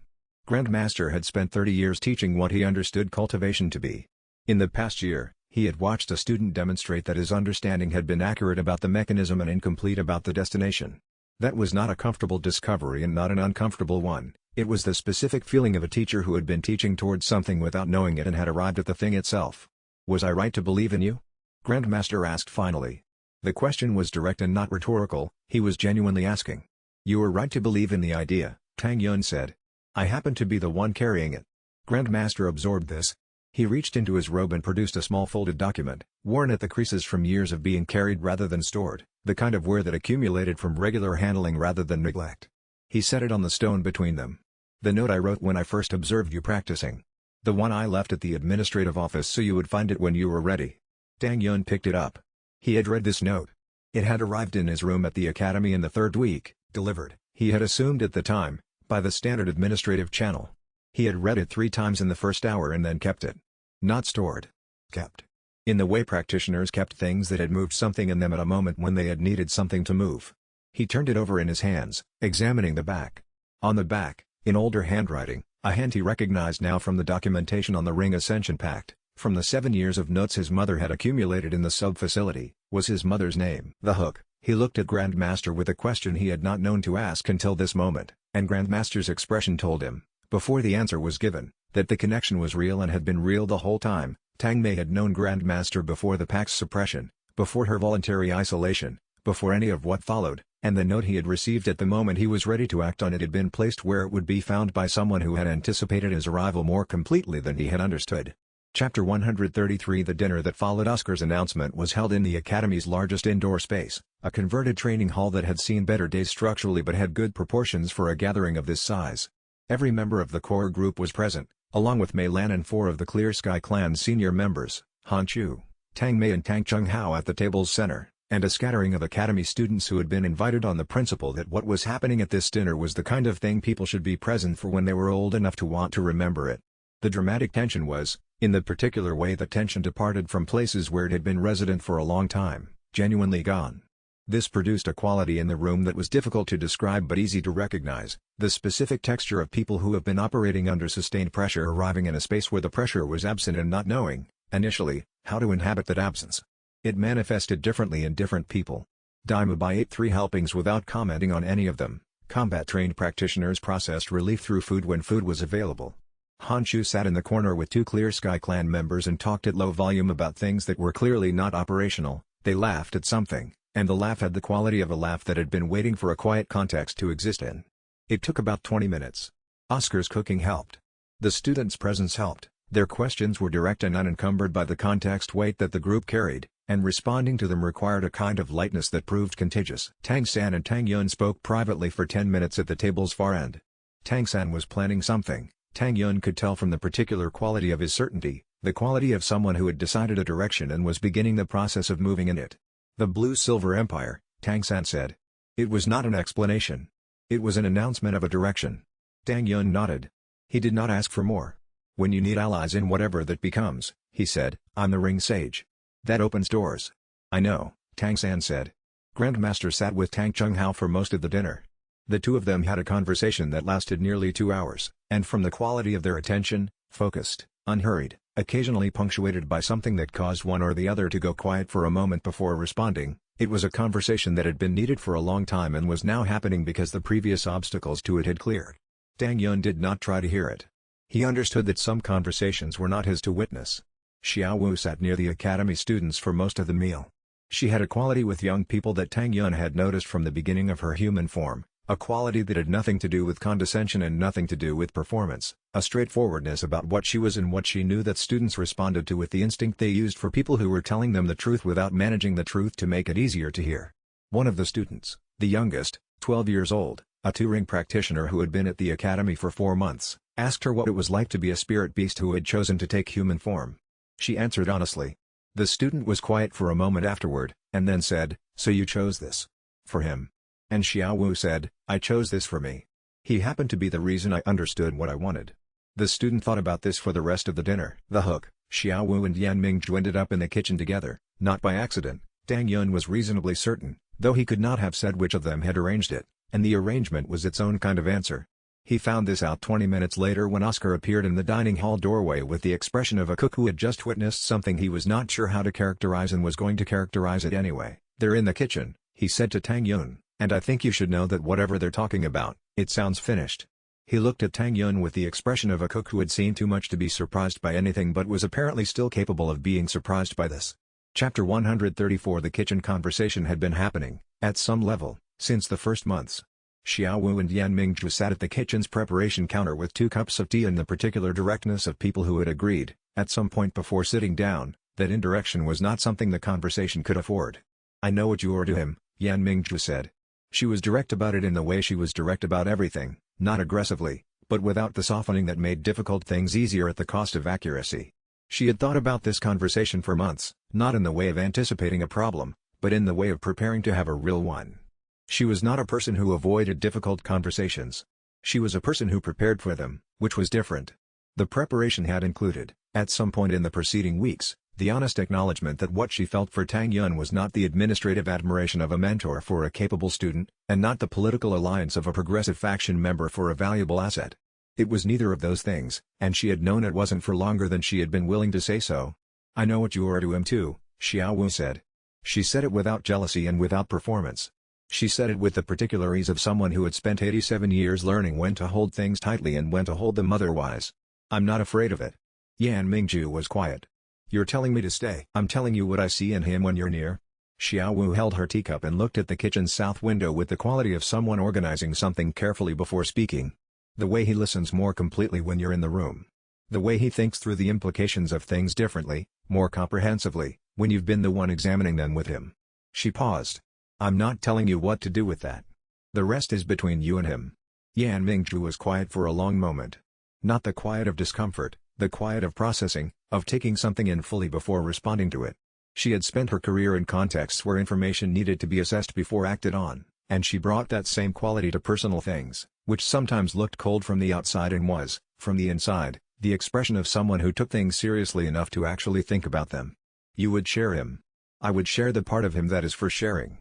Grandmaster had spent 30 years teaching what he understood cultivation to be. In the past year, he had watched a student demonstrate that his understanding had been accurate about the mechanism and incomplete about the destination. That was not a comfortable discovery and not an uncomfortable one. It was the specific feeling of a teacher who had been teaching towards something without knowing it and had arrived at the thing itself. "Was I right to believe in you?" Grandmaster asked finally. The question was direct and not rhetorical, he was genuinely asking. "You were right to believe in the idea," Tang Yun said. "I happen to be the one carrying it." Grandmaster absorbed this. He reached into his robe and produced a small folded document, worn at the creases from years of being carried rather than stored, the kind of wear that accumulated from regular handling rather than neglect. He set it on the stone between them. "The note I wrote when I first observed you practicing. The one I left at the administrative office so you would find it when you were ready." Tang Yun picked it up. He had read this note. It had arrived in his room at the academy in the third week, delivered, he had assumed at the time, by the standard administrative channel. He had read it 3 times in the first hour and then kept it. Not stored. Kept. In the way practitioners kept things that had moved something in them at a moment when they had needed something to move. He turned it over in his hands, examining the back. On the back, in older handwriting, a hand he recognized now from the documentation on the Ring Ascension Pact, from the 7 years of notes his mother had accumulated in the sub-facility, was his mother's name. The hook. He looked at Grandmaster with a question he had not known to ask until this moment, and Grandmaster's expression told him, before the answer was given, that the connection was real and had been real the whole time. Tang Mei had known Grandmaster before the Pact's suppression, before her voluntary isolation, before any of what followed, and the note he had received at the moment he was ready to act on it had been placed where it would be found by someone who had anticipated his arrival more completely than he had understood. Chapter 133. The dinner that followed Oscar's announcement was held in the Academy's largest indoor space, a converted training hall that had seen better days structurally but had good proportions for a gathering of this size. Every member of the core group was present, along with Mei Lan and 4 of the Clear Sky Clan's senior members, Han Chu, Tang Mei and Tang Chung Hao at the table's center, and a scattering of Academy students who had been invited on the principle that what was happening at this dinner was the kind of thing people should be present for when they were old enough to want to remember it. The dramatic tension was, in the particular way that tension departed from places where it had been resident for a long time, genuinely gone. This produced a quality in the room that was difficult to describe but easy to recognize, the specific texture of people who have been operating under sustained pressure arriving in a space where the pressure was absent and not knowing, initially, how to inhabit that absence. It manifested differently in different people. Daimabai ate 3 helpings without commenting on any of them. Combat-trained practitioners processed relief through food when food was available. Han Chu sat in the corner with 2 Clear Sky Clan members and talked at low volume about things that were clearly not operational. They laughed at something, and the laugh had the quality of a laugh that had been waiting for a quiet context to exist in. It took about 20 minutes. Oscar's cooking helped. The students' presence helped. Their questions were direct and unencumbered by the context weight that the group carried, and responding to them required a kind of lightness that proved contagious. Tang San and Tang Yun spoke privately for 10 minutes at the table's far end. Tang San was planning something. Tang Yun could tell from the particular quality of his certainty, the quality of someone who had decided a direction and was beginning the process of moving in it. "The Blue-Silver Empire," Tang San said. It was not an explanation. It was an announcement of a direction. Tang Yun nodded. He did not ask for more. "When you need allies in whatever that becomes," he said, "I'm the Ring Sage. That opens doors." "I know," Tang San said. Grandmaster sat with Tang Chung Hao for most of the dinner. The 2 of them had a conversation that lasted nearly 2 hours, and from the quality of their attention, focused, unhurried, occasionally punctuated by something that caused one or the other to go quiet for a moment before responding, it was a conversation that had been needed for a long time and was now happening because the previous obstacles to it had cleared. Tang Yun did not try to hear it. He understood that some conversations were not his to witness. Xiao Wu sat near the academy students for most of the meal. She had a quality with young people that Tang Yun had noticed from the beginning of her human form, A quality that had nothing to do with condescension and nothing to do with performance, a straightforwardness about what she was and what she knew that students responded to with the instinct they used for people who were telling them the truth without managing the truth to make it easier to hear. One of the students, the youngest, 12 years old, a touring practitioner who had been at the academy for 4 months, asked her what it was like to be a spirit beast who had chosen to take human form. She answered honestly. The student was quiet for a moment afterward, and then said, "So you chose this for him?" And Xiao Wu said, "I chose this for me. He happened to be the reason I understood what I wanted." The student thought about this for the rest of the dinner. The hook, Xiao Wu and Yan Mingzhu ended up in the kitchen together, not by accident. Tang Yun was reasonably certain, though he could not have said which of them had arranged it, and the arrangement was its own kind of answer. He found this out 20 minutes later when Oscar appeared in the dining hall doorway with the expression of a cook who had just witnessed something he was not sure how to characterize and was going to characterize it anyway. "They're in the kitchen," he said to Tang Yun. "And I think you should know that whatever they're talking about, it sounds finished." He looked at Tang Yun with the expression of a cook who had seen too much to be surprised by anything but was apparently still capable of being surprised by this. Chapter 134 The kitchen conversation had been happening, at some level, since the first months. Xiao Wu and Yan Mingzhu sat at the kitchen's preparation counter with 2 cups of tea and the particular directness of people who had agreed, at some point before sitting down, that indirection was not something the conversation could afford. "I know what you are to him," Yan Mingzhu said. She was direct about it in the way she was direct about everything, not aggressively, but without the softening that made difficult things easier at the cost of accuracy. She had thought about this conversation for months, not in the way of anticipating a problem, but in the way of preparing to have a real one. She was not a person who avoided difficult conversations. She was a person who prepared for them, which was different. The preparation had included, at some point in the preceding weeks, the honest acknowledgement that what she felt for Tang Yun was not the administrative admiration of a mentor for a capable student, and not the political alliance of a progressive faction member for a valuable asset. It was neither of those things, and she had known it wasn't for longer than she had been willing to say so. "I know what you are to him too," Xiao Wu said. She said it without jealousy and without performance. She said it with the particular ease of someone who had spent 87 years learning when to hold things tightly and when to hold them otherwise. "I'm not afraid of it." Yan Mingzhu was quiet. "You're telling me to stay?" "I'm telling you what I see in him when you're near." Xiao Wu held her teacup and looked at the kitchen's south window with the quality of someone organizing something carefully before speaking. "The way he listens more completely when you're in the room. The way he thinks through the implications of things differently, more comprehensively, when you've been the one examining them with him." She paused. "I'm not telling you what to do with that. The rest is between you and him." Yan Mingzhu was quiet for a long moment. Not the quiet of discomfort, the quiet of processing, of taking something in fully before responding to it. She had spent her career in contexts where information needed to be assessed before acted on, and she brought that same quality to personal things, which sometimes looked cold from the outside and was, from the inside, the expression of someone who took things seriously enough to actually think about them. "You would share him. I would share the part of him that is for sharing."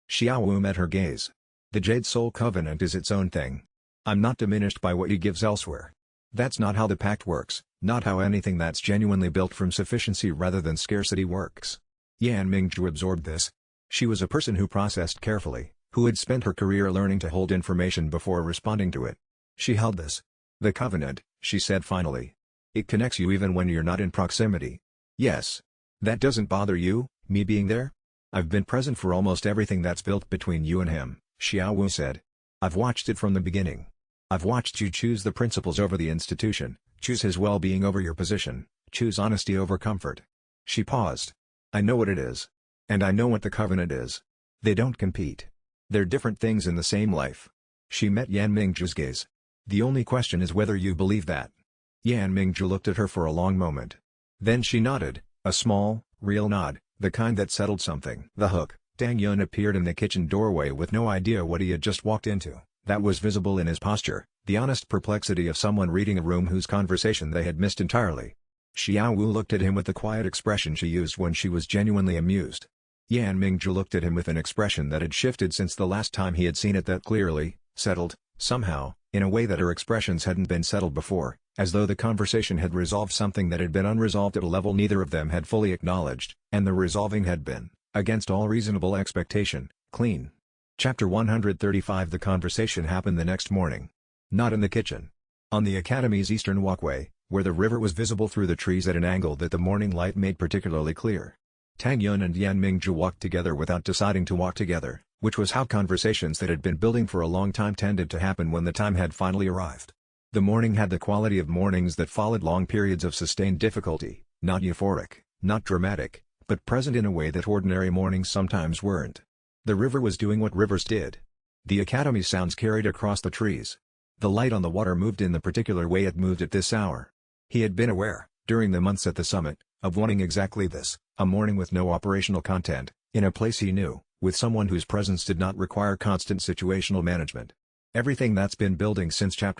Xiao Wu met her gaze. "The Jade Soul Covenant is its own thing. I'm not diminished by what he gives elsewhere. That's not how the pact works, not how anything that's genuinely built from sufficiency rather than scarcity works." Yan Mingzhu absorbed this. She was a person who processed carefully, who had spent her career learning to hold information before responding to it. She held this. "The covenant," she said finally. "It connects you even when you're not in proximity." "Yes. That doesn't bother you, me being there?" "I've been present for almost everything that's built between you and him," Xiao Wu said. "I've watched it from the beginning. I've watched you choose the principles over the institution, choose his well-being over your position, choose honesty over comfort." She paused. "I know what it is. And I know what the covenant is. They don't compete. They're different things in the same life." She met Yan Mingzhu's gaze. "The only question is whether you believe that." Yan Mingzhu looked at her for a long moment. Then she nodded, a small, real nod, the kind that settled something. The hook, Tang Yun appeared in the kitchen doorway with no idea what he had just walked into. That was visible in his posture, the honest perplexity of someone reading a room whose conversation they had missed entirely. Xiao Wu looked at him with the quiet expression she used when she was genuinely amused. Yan Mingzhu looked at him with an expression that had shifted since the last time he had seen it, that clearly, settled, somehow, in a way that her expressions hadn't been settled before, as though the conversation had resolved something that had been unresolved at a level neither of them had fully acknowledged, and the resolving had been, against all reasonable expectation, clean. Chapter 135 The conversation happened the next morning. Not in the kitchen. On the academy's eastern walkway, where the river was visible through the trees at an angle that the morning light made particularly clear. Tang Yun and Yan Mingzhu walked together without deciding to walk together, Which was how conversations that had been building for a long time tended to happen when the time had finally arrived. The morning had the quality of mornings that followed long periods of sustained difficulty, not euphoric, not dramatic, but present in a way that ordinary mornings sometimes weren't. The river was doing what rivers did. The academy sounds carried across the trees. The light on the water moved in the particular way it moved at this hour. He had been aware, during the months at the summit, of wanting exactly this, a morning with no operational content, in a place he knew, with someone whose presence did not require constant situational management. Everything that's been building since chapter